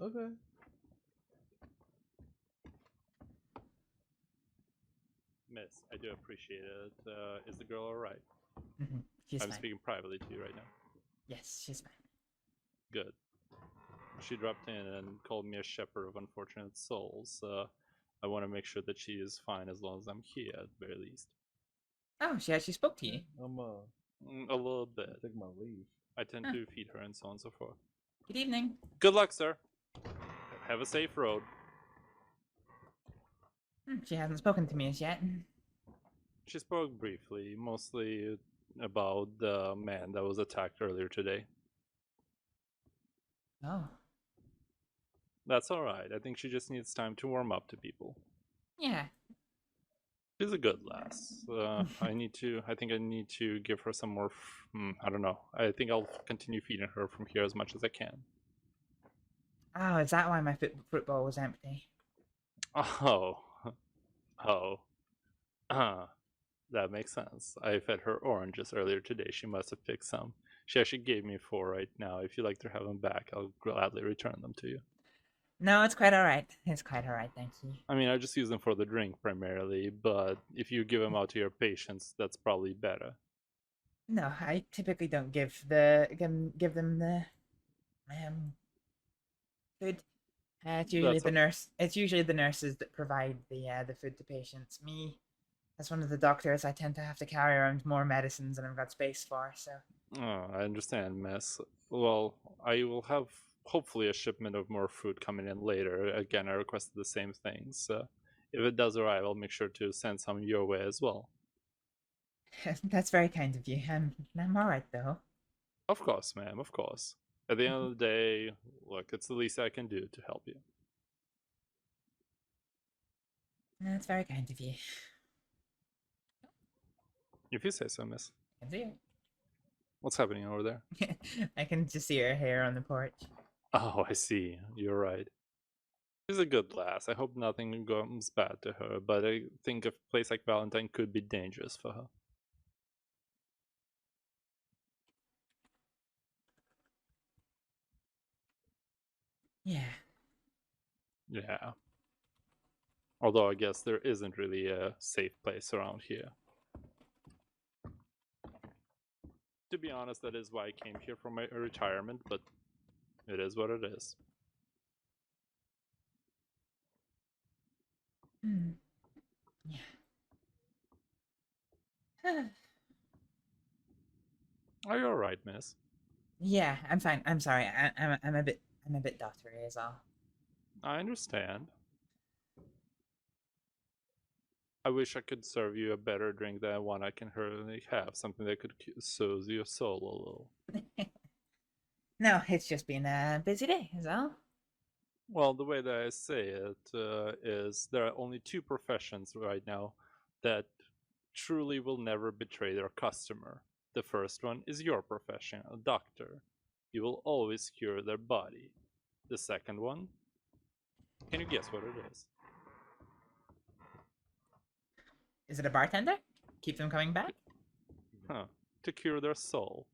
[SPEAKER 8] Okay.
[SPEAKER 9] Miss, I do appreciate it. Is the girl alright?
[SPEAKER 18] She's
[SPEAKER 9] I'm
[SPEAKER 18] fine.
[SPEAKER 9] speaking privately to you right now.
[SPEAKER 18] Yes, she's fine.
[SPEAKER 9] Good. She dropped in and called me a shepherd of unfortunate souls. I want to make sure that she is fine as long as I'm here, at the very least.
[SPEAKER 18] Oh, she actually spoke to you.
[SPEAKER 8] I'm
[SPEAKER 9] a little bit.
[SPEAKER 8] take my leave.
[SPEAKER 9] I tend to feed her and so on and so forth.
[SPEAKER 18] Good evening.
[SPEAKER 9] Good luck, sir. Have a safe road.
[SPEAKER 18] She hasn't spoken to me as yet.
[SPEAKER 9] She spoke briefly, mostly about the man that was attacked earlier today.
[SPEAKER 18] Oh.
[SPEAKER 9] That's alright. I think she just needs time to warm up to people.
[SPEAKER 18] Yeah.
[SPEAKER 9] She's a good lass. I think I need to give her some more. I don't know. I think I'll continue feeding her from here as much as I can.
[SPEAKER 18] Oh, is that why my football was empty?
[SPEAKER 9] Oh. That makes sense. I fed her oranges earlier today. She must have picked some. She actually gave me 4 right now. If you'd like to have them back, I'll gladly return them to you.
[SPEAKER 18] No, it's quite alright. It's quite alright, thank you.
[SPEAKER 9] I mean, I just use them for the drink primarily, but if you give them out to your patients, that's probably better.
[SPEAKER 18] No, I typically don't give them the food. It's usually the nurse. It's usually the nurses that provide the food to patients. Me, as one of the doctors, I tend to have to carry around more medicines than I've got space for. So.
[SPEAKER 9] Oh, I understand, miss. Well, I will have hopefully a shipment of more food coming in later. Again, I requested the same things. If it does arrive, I'll make sure to send some your way as well.
[SPEAKER 18] That's very kind of you. I'm alright though.
[SPEAKER 9] Of course, ma'am, of course. At the end of the day, look, it's the least I can do to help you.
[SPEAKER 18] That's very kind of you.
[SPEAKER 9] If you say so, miss.
[SPEAKER 18] I can see it.
[SPEAKER 9] What's happening over there?
[SPEAKER 18] I can just see her hair on the porch.
[SPEAKER 9] Oh, I see. You're right. She's a good lass. I hope nothing comes bad to her, but I think a place like Valentine could be dangerous for her.
[SPEAKER 18] Yeah.
[SPEAKER 9] Yeah. Although I guess there isn't really a safe place around here. To be honest, that is why I came here for my retirement, but it is what it is.
[SPEAKER 18] Yeah.
[SPEAKER 9] Are you alright, miss?
[SPEAKER 18] Yeah, I'm fine. I'm sorry. I'm a bit doctory is all.
[SPEAKER 9] I understand. I wish I could serve you a better drink than one I can currently have. Something that could soothe your soul a little.
[SPEAKER 18] No, it's just been a busy day is all.
[SPEAKER 9] Well, the way that I say it is there are only 2 professions right now that truly will never betray their customer. The first one is your profession, a doctor. You will always cure their body. The second one? Can you guess what it is?
[SPEAKER 18] Is it a bartender? Keep them coming back?
[SPEAKER 9] Huh. To cure their soul.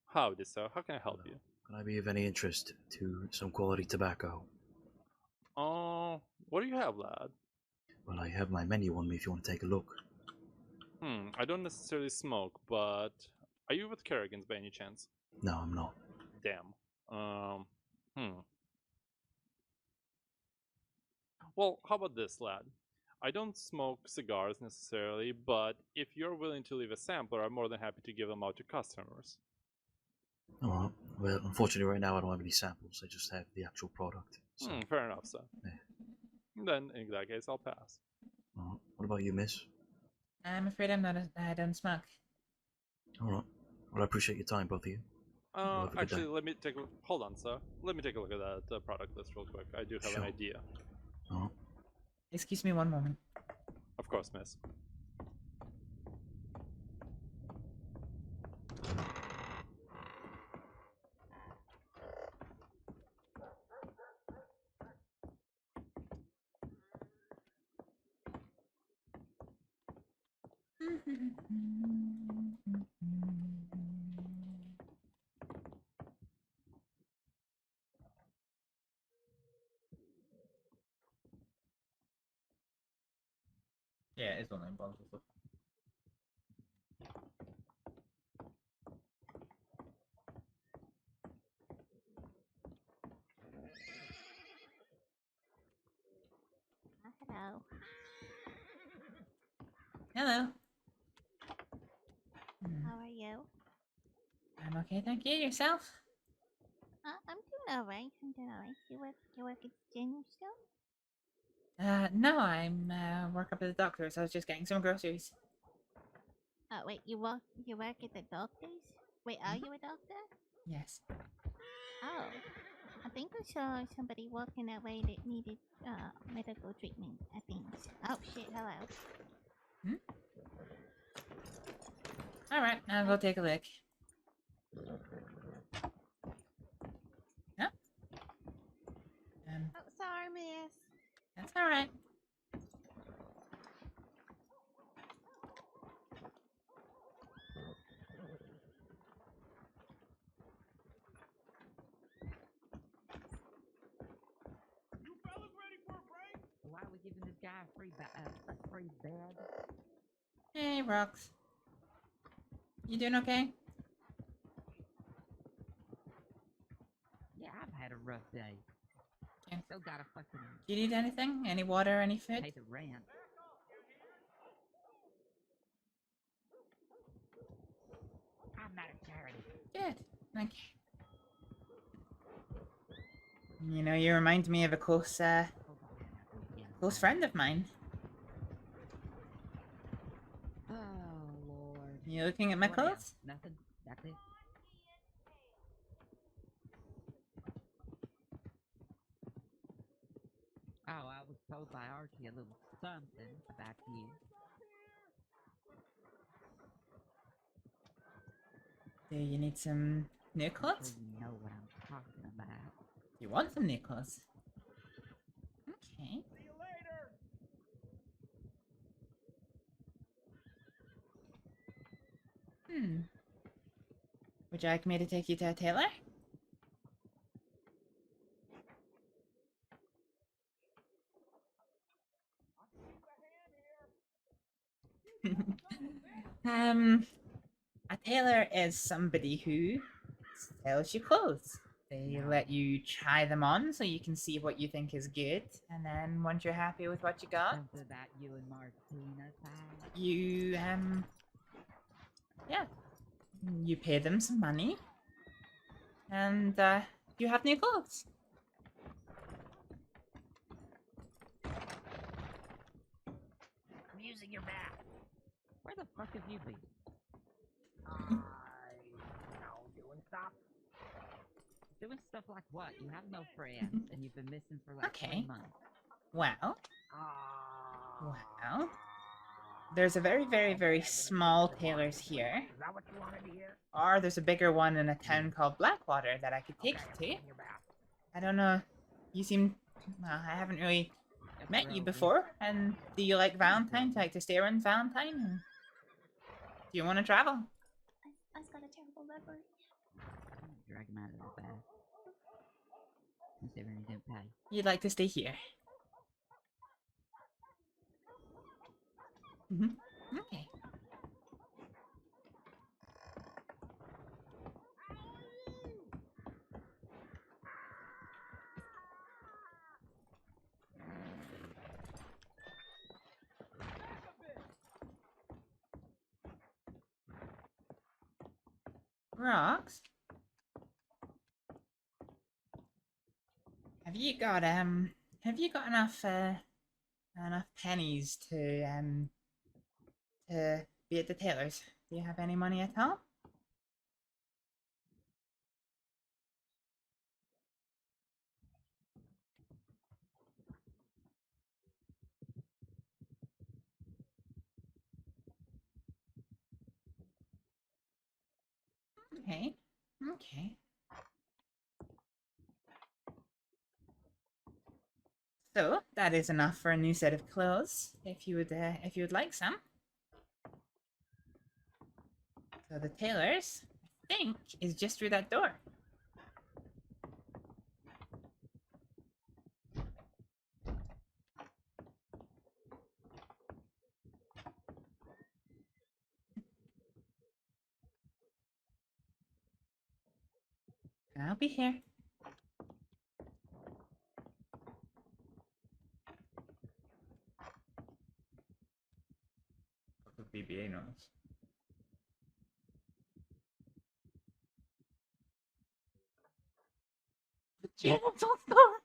[SPEAKER 9] Howdy, sir. How can I help you?
[SPEAKER 11] Can I be of any interest to some quality tobacco?
[SPEAKER 9] What do you have, lad?
[SPEAKER 11] Well, I have my menu on me if you want to take a look.
[SPEAKER 9] I don't necessarily smoke, but are you with Kerrigan's by any chance?
[SPEAKER 11] No, I'm not.
[SPEAKER 9] Damn. Well, how about this, lad? I don't smoke cigars necessarily, but if you're willing to leave a sampler, I'm more than happy to give them out to customers.
[SPEAKER 11] Alright. Well, unfortunately, right now I don't have any samples. I just have the actual product. So.
[SPEAKER 9] Fair enough, sir. Then, in that case, I'll pass.
[SPEAKER 11] What about you, miss?
[SPEAKER 18] I'm afraid I don't smoke.
[SPEAKER 11] Alright. Well, I appreciate your time, both of you. Have a good
[SPEAKER 9] Actually,
[SPEAKER 11] day.
[SPEAKER 9] let me take a... Hold on, sir. Let me take a look at that product list real quick. I do have an idea.
[SPEAKER 18] Excuse me one moment.
[SPEAKER 9] Of course, miss.
[SPEAKER 18] Yeah, it's online bombs and stuff.
[SPEAKER 7] Hello.
[SPEAKER 18] Hello.
[SPEAKER 7] How are you?
[SPEAKER 18] I'm okay, thank you. Yourself?
[SPEAKER 7] I'm doing alright. I'm doing alright. You work at the gym still?
[SPEAKER 18] No, I'm work up at the doctor's. I was just getting some groceries.
[SPEAKER 7] Wait, you work at the doctor's? Wait, are you a doctor?
[SPEAKER 18] Yes.
[SPEAKER 7] Oh, I think I saw somebody walking that way that needed medical treatment. I think. Oh shit! Hello.
[SPEAKER 18] All right, I'll go take a look. Yeah.
[SPEAKER 7] Oh, sorry, miss.
[SPEAKER 18] That's all right.
[SPEAKER 15] Why are we giving this guy a free bed?
[SPEAKER 18] Hey, Rox. You doing okay?
[SPEAKER 15] Yeah, I've had a rough day.
[SPEAKER 18] Okay.
[SPEAKER 15] Still got a fucking...
[SPEAKER 18] Do you need anything? Any water? Any food?
[SPEAKER 15] Pay the rent. I'm not a charity.
[SPEAKER 18] Good. Thank you. You know, you remind me of a close friend of mine.
[SPEAKER 15] Oh, Lord.
[SPEAKER 18] You looking at my
[SPEAKER 15] What
[SPEAKER 18] clothes?
[SPEAKER 15] else? Nothing? That's it? Oh, I was told by Archie a little something about you.
[SPEAKER 18] Do you need some new
[SPEAKER 15] I'm
[SPEAKER 18] clothes?
[SPEAKER 15] sure you know what I'm talking about.
[SPEAKER 18] You want some new clothes? Okay. Would you like me to take you to a tailor? A tailor is somebody who sells you clothes. They let you try them on so you can see what you think is good, and then once you're happy with what you got,
[SPEAKER 15] Something about you and Martina,
[SPEAKER 18] you yeah, you pay them some money, and you have new clothes.
[SPEAKER 15] I'm using your map. Where the fuck have you been? Doing stuff. Doing stuff like what? You have no friends, and you've been missing for like 3 months.
[SPEAKER 18] Well, there's a very, very, very small tailor's here.
[SPEAKER 15] Is that what you wanted to hear?
[SPEAKER 18] Or there's a bigger one in a town called Blackwater that I could take you to. I don't know. You seem... Well, I haven't really met you before. And do you like Valentine? Do you like to stay around Valentine? Do you want to travel?
[SPEAKER 4] I've got a terrible memory.
[SPEAKER 15] Drag him out of the bath. Considering he didn't pay.
[SPEAKER 18] You'd like to stay here? Okay. Rocks? Have you got enough pennies to be at the tailor's? Do you have any money at all? Okay. Okay. So that is enough for a new set of clothes. If you would like some. So the tailor's, I think, is just through that door. I'll be here. The BBA knows. The janitor's store.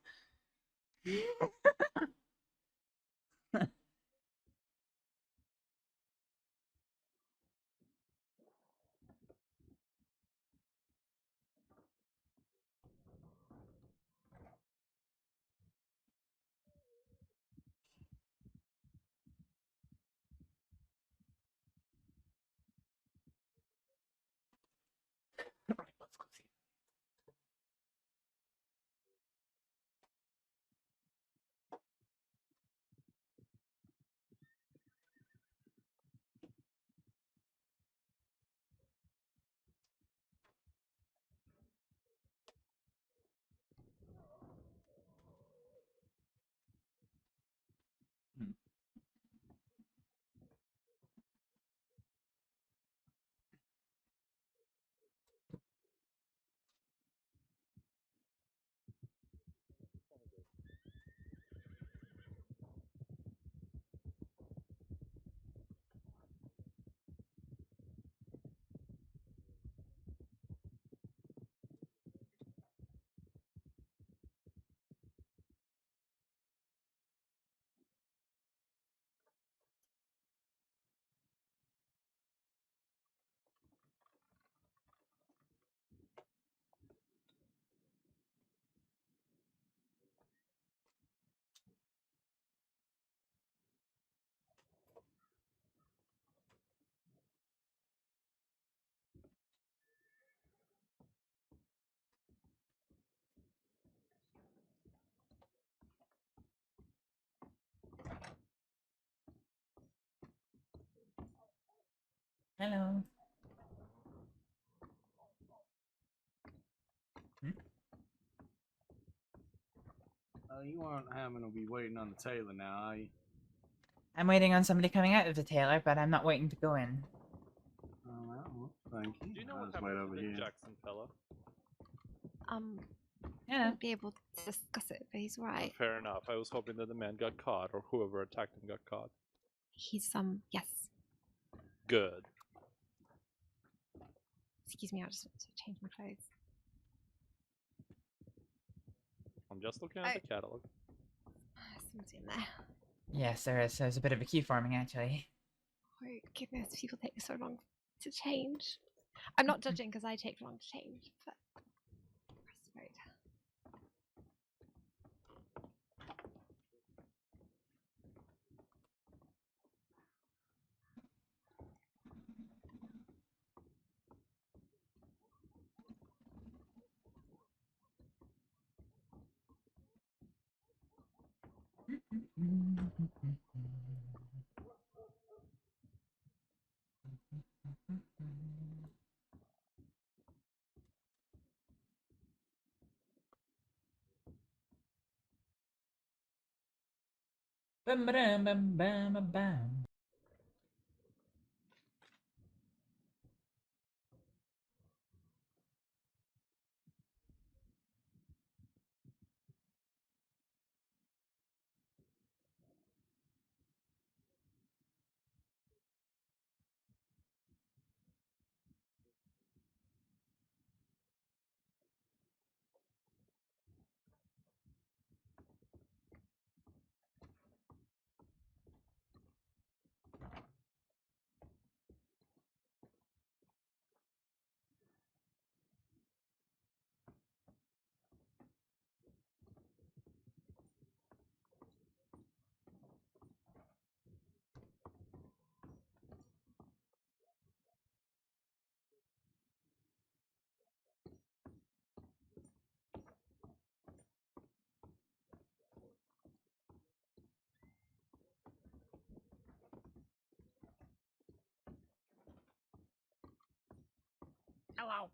[SPEAKER 18] Hello.
[SPEAKER 6] You aren't having to be waiting on the tailor now, are you?
[SPEAKER 18] I'm waiting on somebody coming out of the tailor, but I'm not waiting to go in.
[SPEAKER 6] Well, thank you.
[SPEAKER 9] Do you know
[SPEAKER 6] I'll
[SPEAKER 9] what
[SPEAKER 6] just wait
[SPEAKER 9] happened
[SPEAKER 6] over
[SPEAKER 9] to the
[SPEAKER 6] here.
[SPEAKER 9] Jackson fella?
[SPEAKER 17] I won't be able to discuss it, but he's right.
[SPEAKER 9] Fair enough. I was hoping that the man got caught, or whoever attacked him got caught.
[SPEAKER 17] He's yes.
[SPEAKER 9] Good.
[SPEAKER 17] Excuse me, I just want to change my clothes.
[SPEAKER 9] I'm just looking at the catalog.
[SPEAKER 17] Someone's in there.
[SPEAKER 18] Yes, there is. There's a bit of a queue forming, actually.
[SPEAKER 17] Oh goodness, people take so long to change. I'm not judging because I take long to change, but right.
[SPEAKER 18] Bam, bam, bam, bam, bam.
[SPEAKER 14] Hello.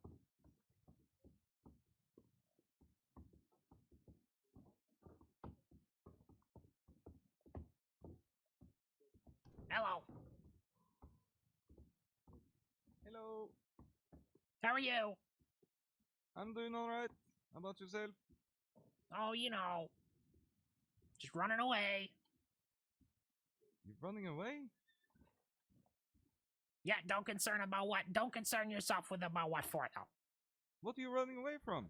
[SPEAKER 14] Hello.
[SPEAKER 3] Hello.
[SPEAKER 14] How are you?
[SPEAKER 3] I'm doing alright. How about yourself?
[SPEAKER 14] Oh, you know, just running away.
[SPEAKER 3] You're running away?
[SPEAKER 14] Yeah, don't concern about what. Don't concern yourself with about what for, though.
[SPEAKER 3] What are you running away from?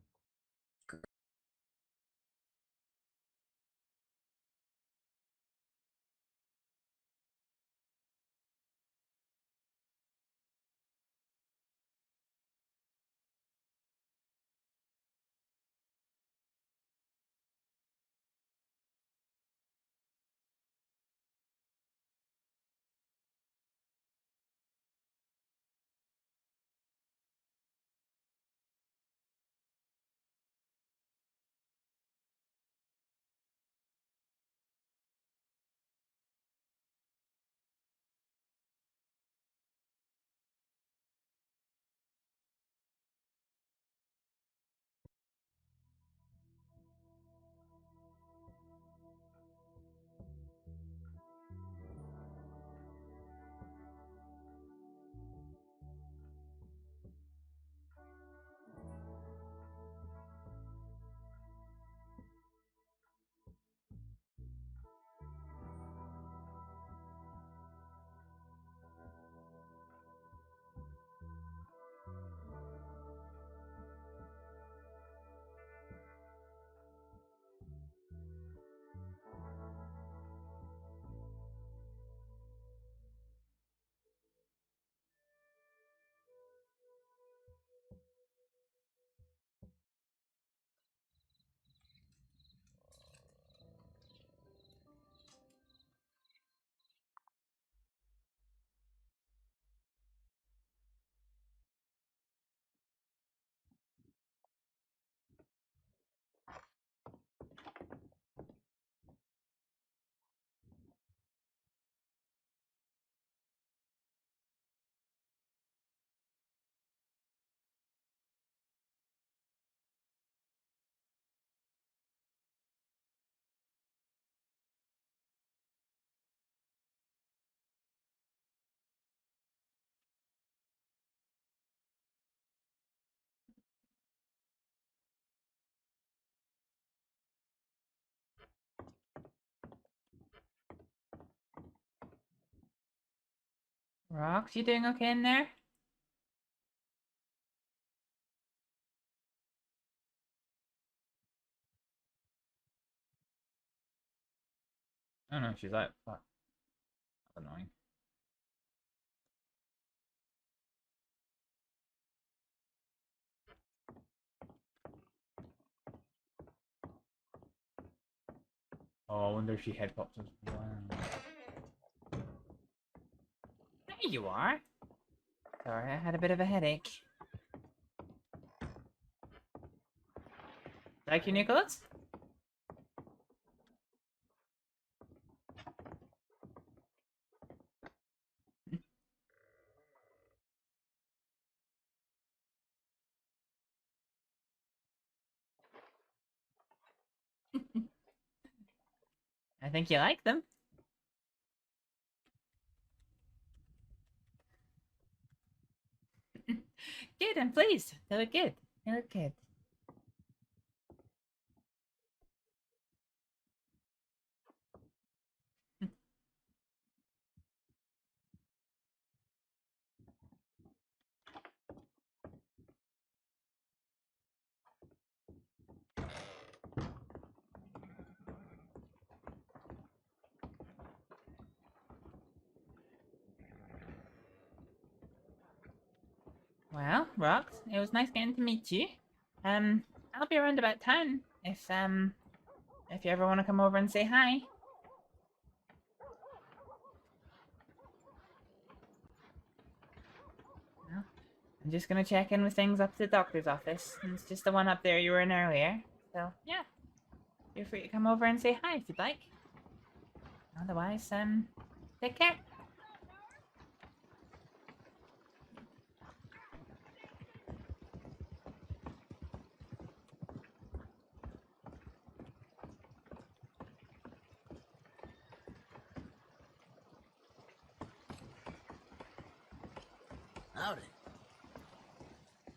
[SPEAKER 18] Rox, you doing okay in there? Oh no, she's out. Fuck. That's annoying. Oh, I wonder if she head pops as well. There you are. Sorry, I had a bit of a headache. Like your new clothes? I think you like them. Good, I'm pleased. They look good. They look good. Well, Rox, it was nice getting to meet you. I'll be around about town if you ever want to come over and say hi. Well, I'm just gonna check in with things up to the doctor's office. And it's just the one up there you were in earlier. So, yeah. Feel free to come over and say hi if you'd like. Otherwise, take care.
[SPEAKER 14] Howdy.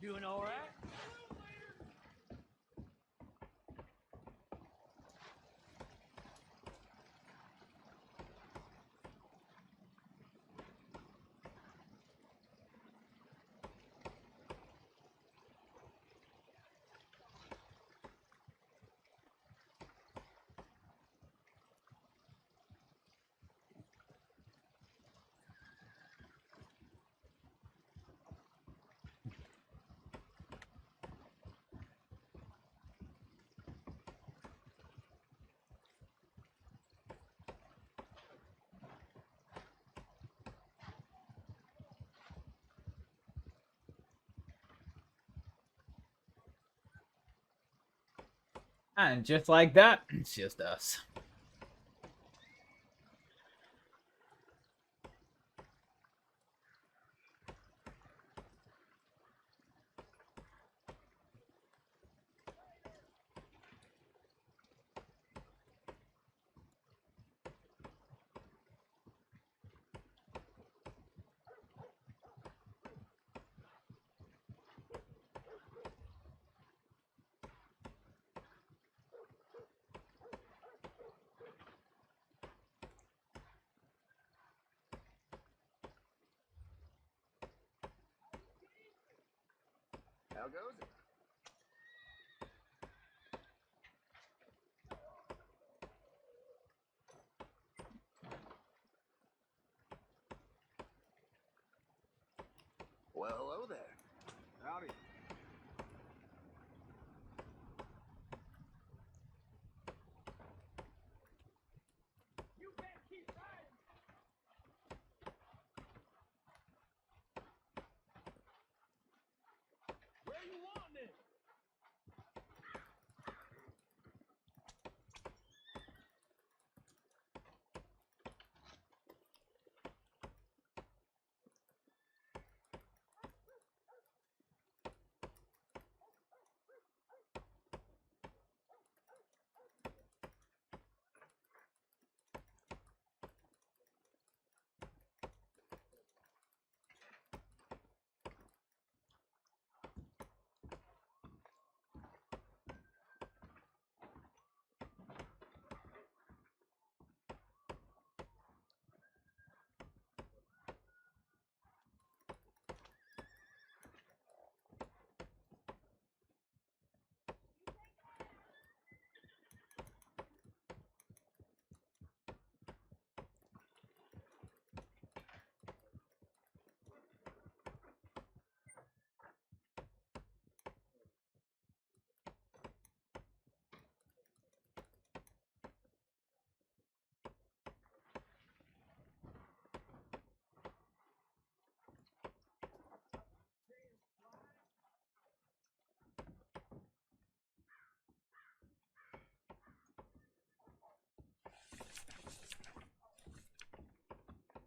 [SPEAKER 14] Doing all right?
[SPEAKER 1] And just like that, it's just us.
[SPEAKER 14] How goes it? Well, hello there. Howdy. You better keep riding. Where you want it?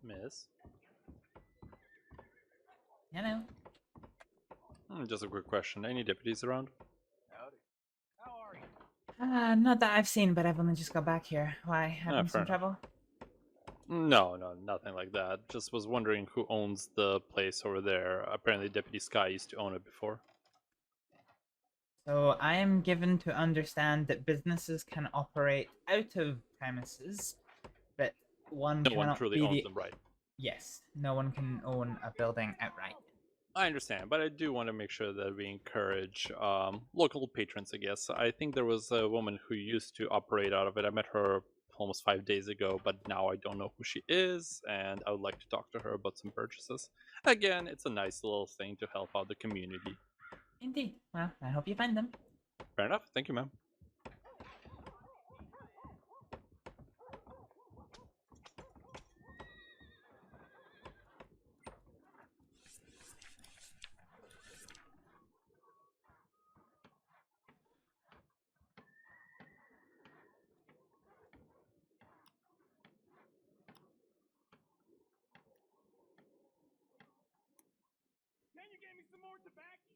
[SPEAKER 9] Miss?
[SPEAKER 18] Hello.
[SPEAKER 9] Just a quick question. Any deputies around?
[SPEAKER 14] Howdy. How are you?
[SPEAKER 18] Not that I've seen, but I've only just got back here. Why, having
[SPEAKER 9] fair
[SPEAKER 18] some
[SPEAKER 9] enough.
[SPEAKER 18] trouble?
[SPEAKER 9] No, nothing like that. Just was wondering who owns the place over there. Apparently Deputy Sky used to own it before.
[SPEAKER 18] So I am given to understand that businesses can operate out of premises, but one
[SPEAKER 9] No one
[SPEAKER 18] cannot
[SPEAKER 9] truly
[SPEAKER 18] be
[SPEAKER 9] owns
[SPEAKER 18] the...
[SPEAKER 9] them, right?
[SPEAKER 18] Yes, no one can own a building outright.
[SPEAKER 9] I understand, but I do want to make sure that we encourage local patrons, I guess. I think there was a woman who used to operate out of it. I met her almost 5 days ago, but now I don't know who she is, and I would like to talk to her about some purchases. Again, it's a nice little thing to help out the community.
[SPEAKER 18] Indeed. Well, I hope you find them.
[SPEAKER 9] Fair enough. Thank you, ma'am.
[SPEAKER 14] Can you get me some more tobacco?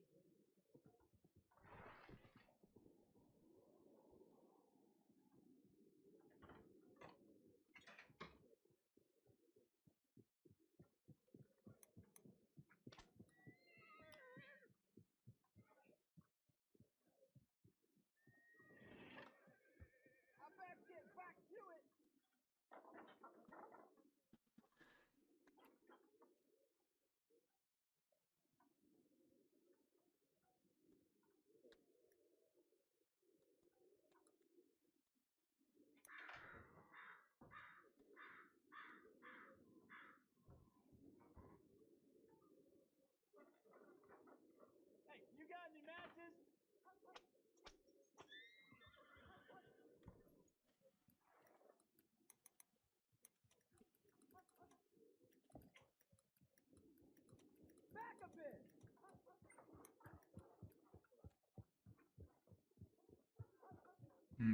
[SPEAKER 13] Hmm.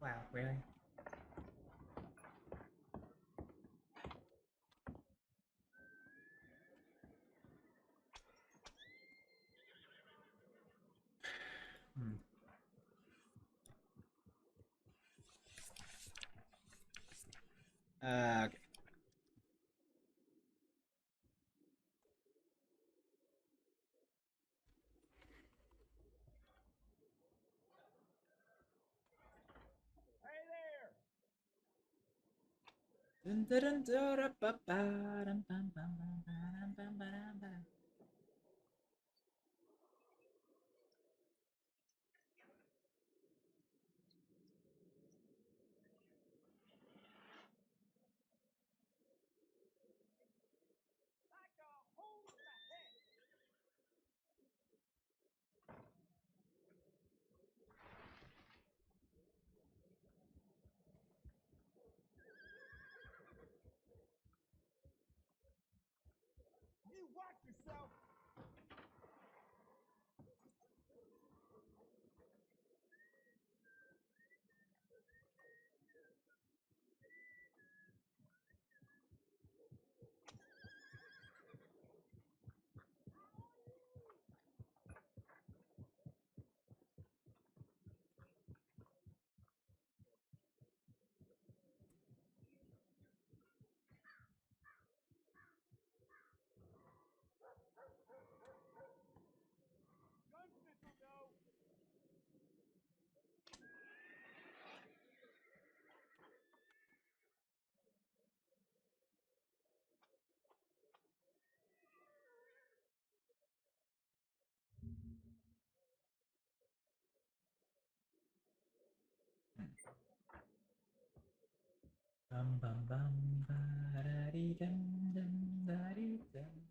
[SPEAKER 18] Wow, really?
[SPEAKER 13] Hmm.
[SPEAKER 1] Okay. Dun, dun, dun, dun, da, ba, ba, dum, bum, bum, bum, ba, dum, bum, ba, dum, ba.
[SPEAKER 14] You watch yourself. Gunsmith will know.
[SPEAKER 1] Bum, bum, bum, ba, da, dee, dum, dum, da, dee, dum.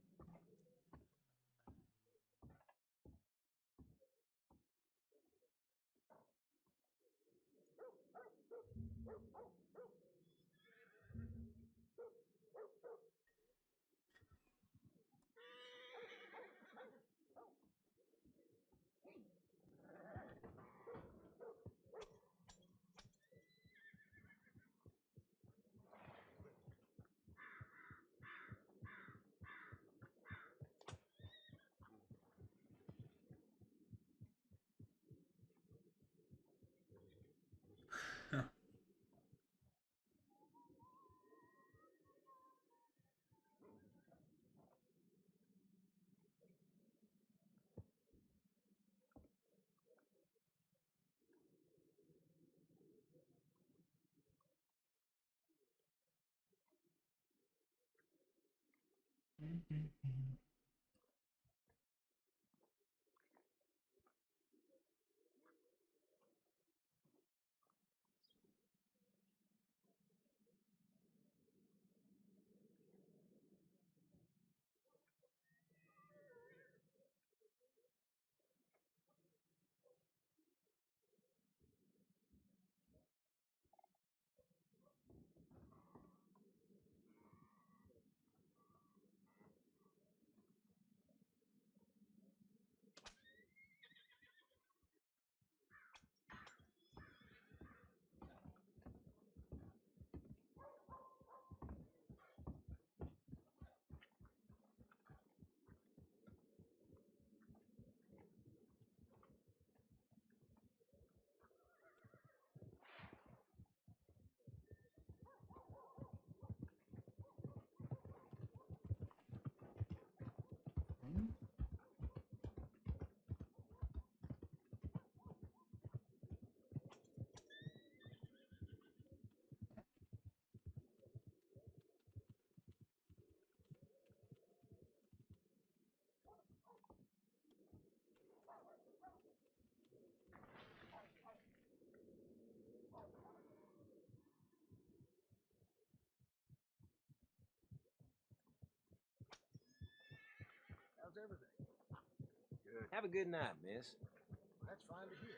[SPEAKER 10] Have a good night, miss.
[SPEAKER 14] That's fine to hear.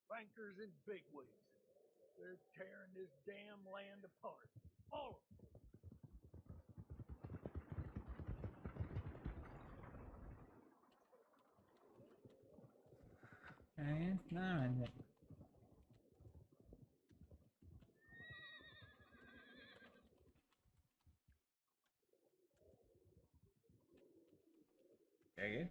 [SPEAKER 14] Bankers and bigwigs. They're tearing this damn land apart. All of them.
[SPEAKER 1] Okay, now and it. Very good.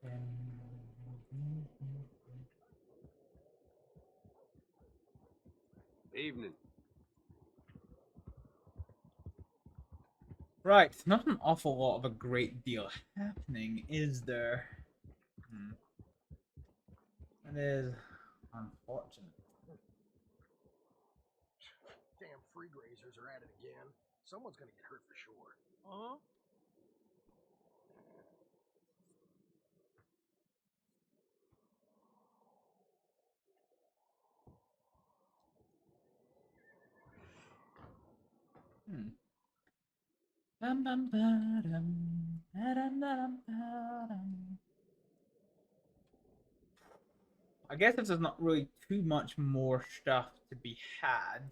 [SPEAKER 1] Well.
[SPEAKER 10] Evening.
[SPEAKER 1] Right, not an awful lot of a great deal happening, is there? That is unfortunate.
[SPEAKER 14] Damn free grazers are at it again. Someone's gonna get hurt for sure. Uh-huh.
[SPEAKER 1] Bum, bum, ba-dum, ba-dum, ba-dum, ba-dum. I guess if there's not really too much more stuff to be had,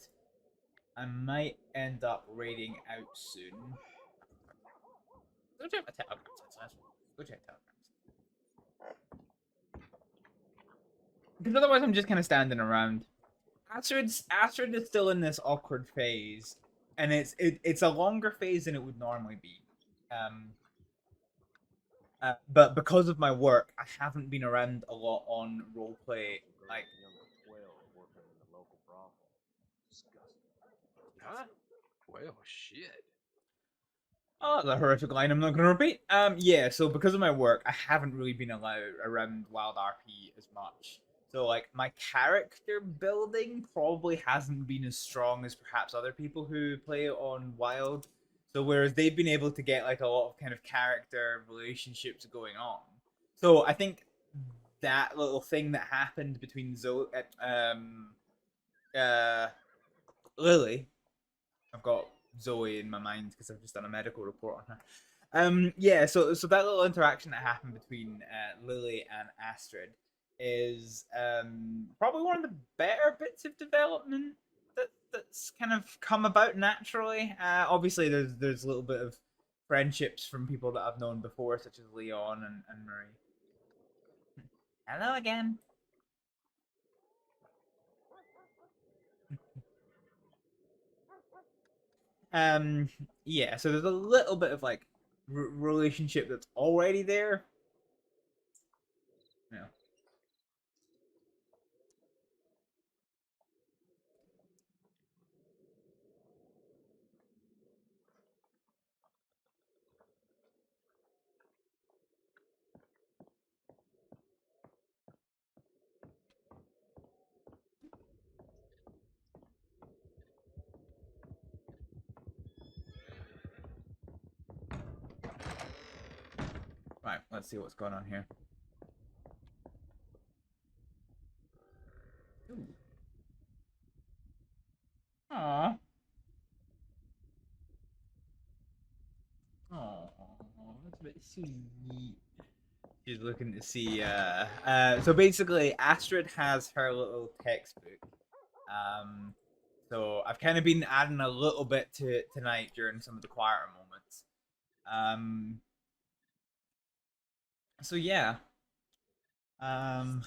[SPEAKER 1] I might end up raiding out soon. Go check my telegrams. Go check telegrams. Because otherwise I'm just kind of standing around. Astrid is still in this awkward phase, and it's a longer phase than it would normally be. But because of my work, I haven't been around a lot on roleplay. Like,
[SPEAKER 10] working in the local brothel. Disgusting. Huh? Well, shit.
[SPEAKER 1] oh, the horrific line I'm not going to repeat. Yeah, so because of my work, I haven't really been allowed around WildRP as much. So, like, my character building probably hasn't been as strong as perhaps other people who play on Wild. So, whereas they've been able to get, like, a lot of kind of character relationships going on. So, I think that little thing that happened between Lily. I've got Zoe in my mind because I've just done a medical report on her. Yeah, so that little interaction that happened between Lily and Astrid is probably one of the better bits of development that's kind of come about naturally. Obviously, there's a little bit of friendships from people that I've known before, such as Leon and Marie. Hello again. Yeah, so there's a little bit of like relationship that's already there. Yeah. Right, let's see what's going on here. Ooh. Aww. sweet. She's looking to see. So basically, Astrид has her little textbook. So I've kind of been adding a little bit to it tonight during some of the quieter moments. So yeah. That's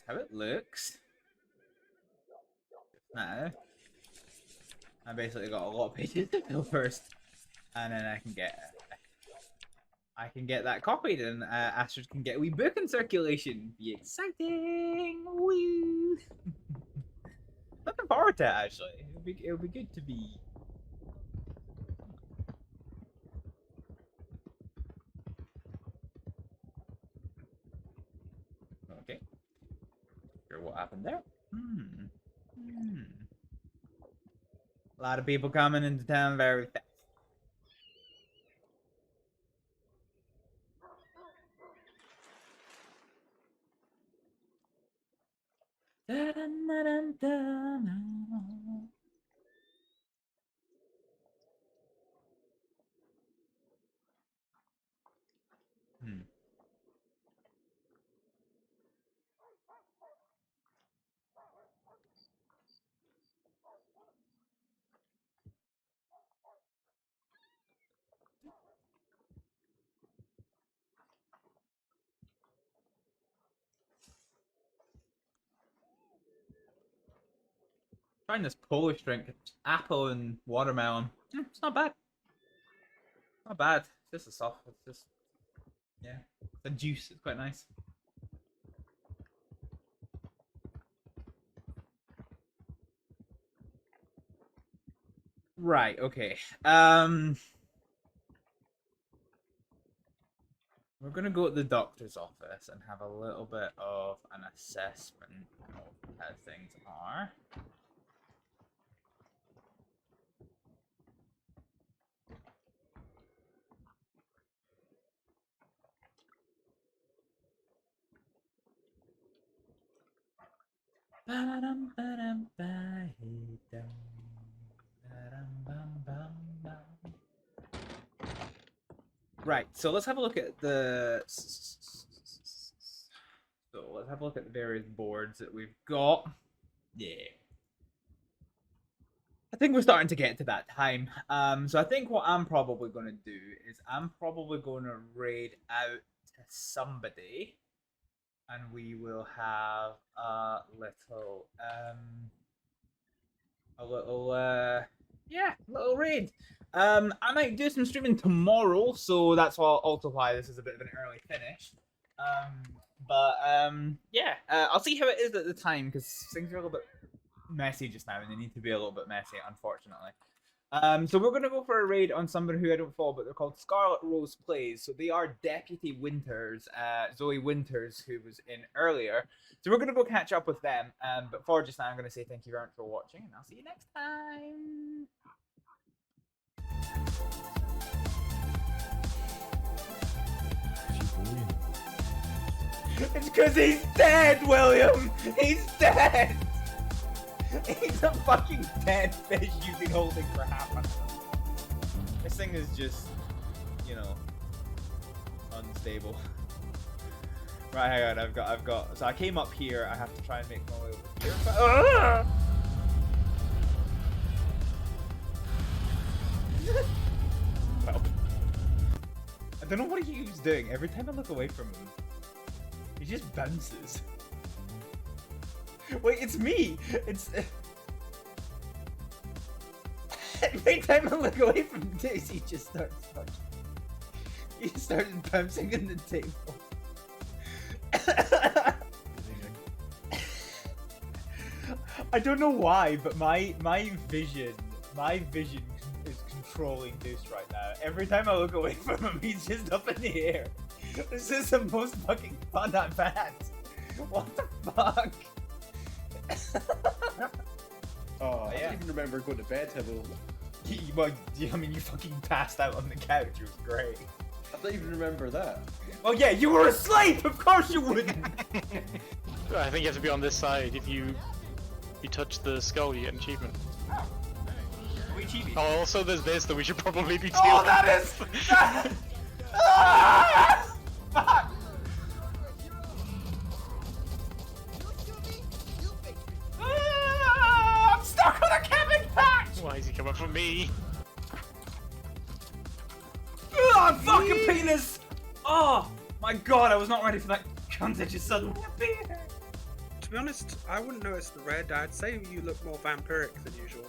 [SPEAKER 1] how it looks. Now, I basically got a lot of pages to fill first, and then I can get that copied, and Astrid can get a wee book in circulation. Be exciting! Woo! Looking forward to it, actually. It'll be good to be. Okay. Sure, what happened there? A lot of people coming into town very fast. Trying this Polish drink, apple and watermelon. It's not bad. Not bad. It's just a soft. It's just, yeah, it's a juice. It's quite nice. Right. Okay. We're gonna go to the doctor's office and have a little bit of an assessment of how things are. Right, so let's have a look at the various boards that we've got. Yeah. I think we're starting to get to that time. So I think what I'm probably going to do is I'm probably going to raid out to somebody, and we will have a little raid. I might do some streaming tomorrow, so that's also why this is a bit of an early finish. Yeah, I'll see how it is at the time, because things are a little bit messy just now, and they need to be a little bit messy, unfortunately. So we're going to go for a raid on somebody who I don't follow, but they're called Scarlet Rose Plays. So they are Deputy Winters, Zoe Winters, who was in earlier. So we're going to go catch up with them. But for just now, I'm going to say thank you very much for watching, and I'll see you next time. It's because he's dead, William! He's dead! He's a fucking dead fish you've been holding for half an hour. This thing is just, you know, unstable. Right, hang on, I've got, so I came up here, I have to try and make my way over here. Well, I don't know what he was doing. Every time I look away from him, he just bounces. Wait, it's me! It's... Every time I look away from this, he just starts fucking... He started bouncing in the table. I don't know why, but my vision is controlling Deuce right now. Every time I look away from him, he's just up in the air. This is the most fucking fun I've had. What the fuck?
[SPEAKER 8] Oh, I don't even remember going to bed, Hibble.
[SPEAKER 1] Well, I mean, you fucking passed out on the couch. It was great.
[SPEAKER 8] I don't even remember that.
[SPEAKER 1] Oh yeah, you were asleep! Of course you wouldn't!
[SPEAKER 9] I think you have to be on this side. If you touch the skull, you get an achievement.
[SPEAKER 1] we chibi.
[SPEAKER 9] Oh, also there's this that we should probably be dealing
[SPEAKER 1] Oh, that is. Ah! Fuck! Ah, I'm stuck on a cabbage patch!
[SPEAKER 9] Why is he coming for me?
[SPEAKER 1] Ah, fucking penis! Oh my god, I was not ready for that cunt that just suddenly appeared.
[SPEAKER 19] To be honest, I wouldn't notice the red. I'd say you look more vampiric than usual.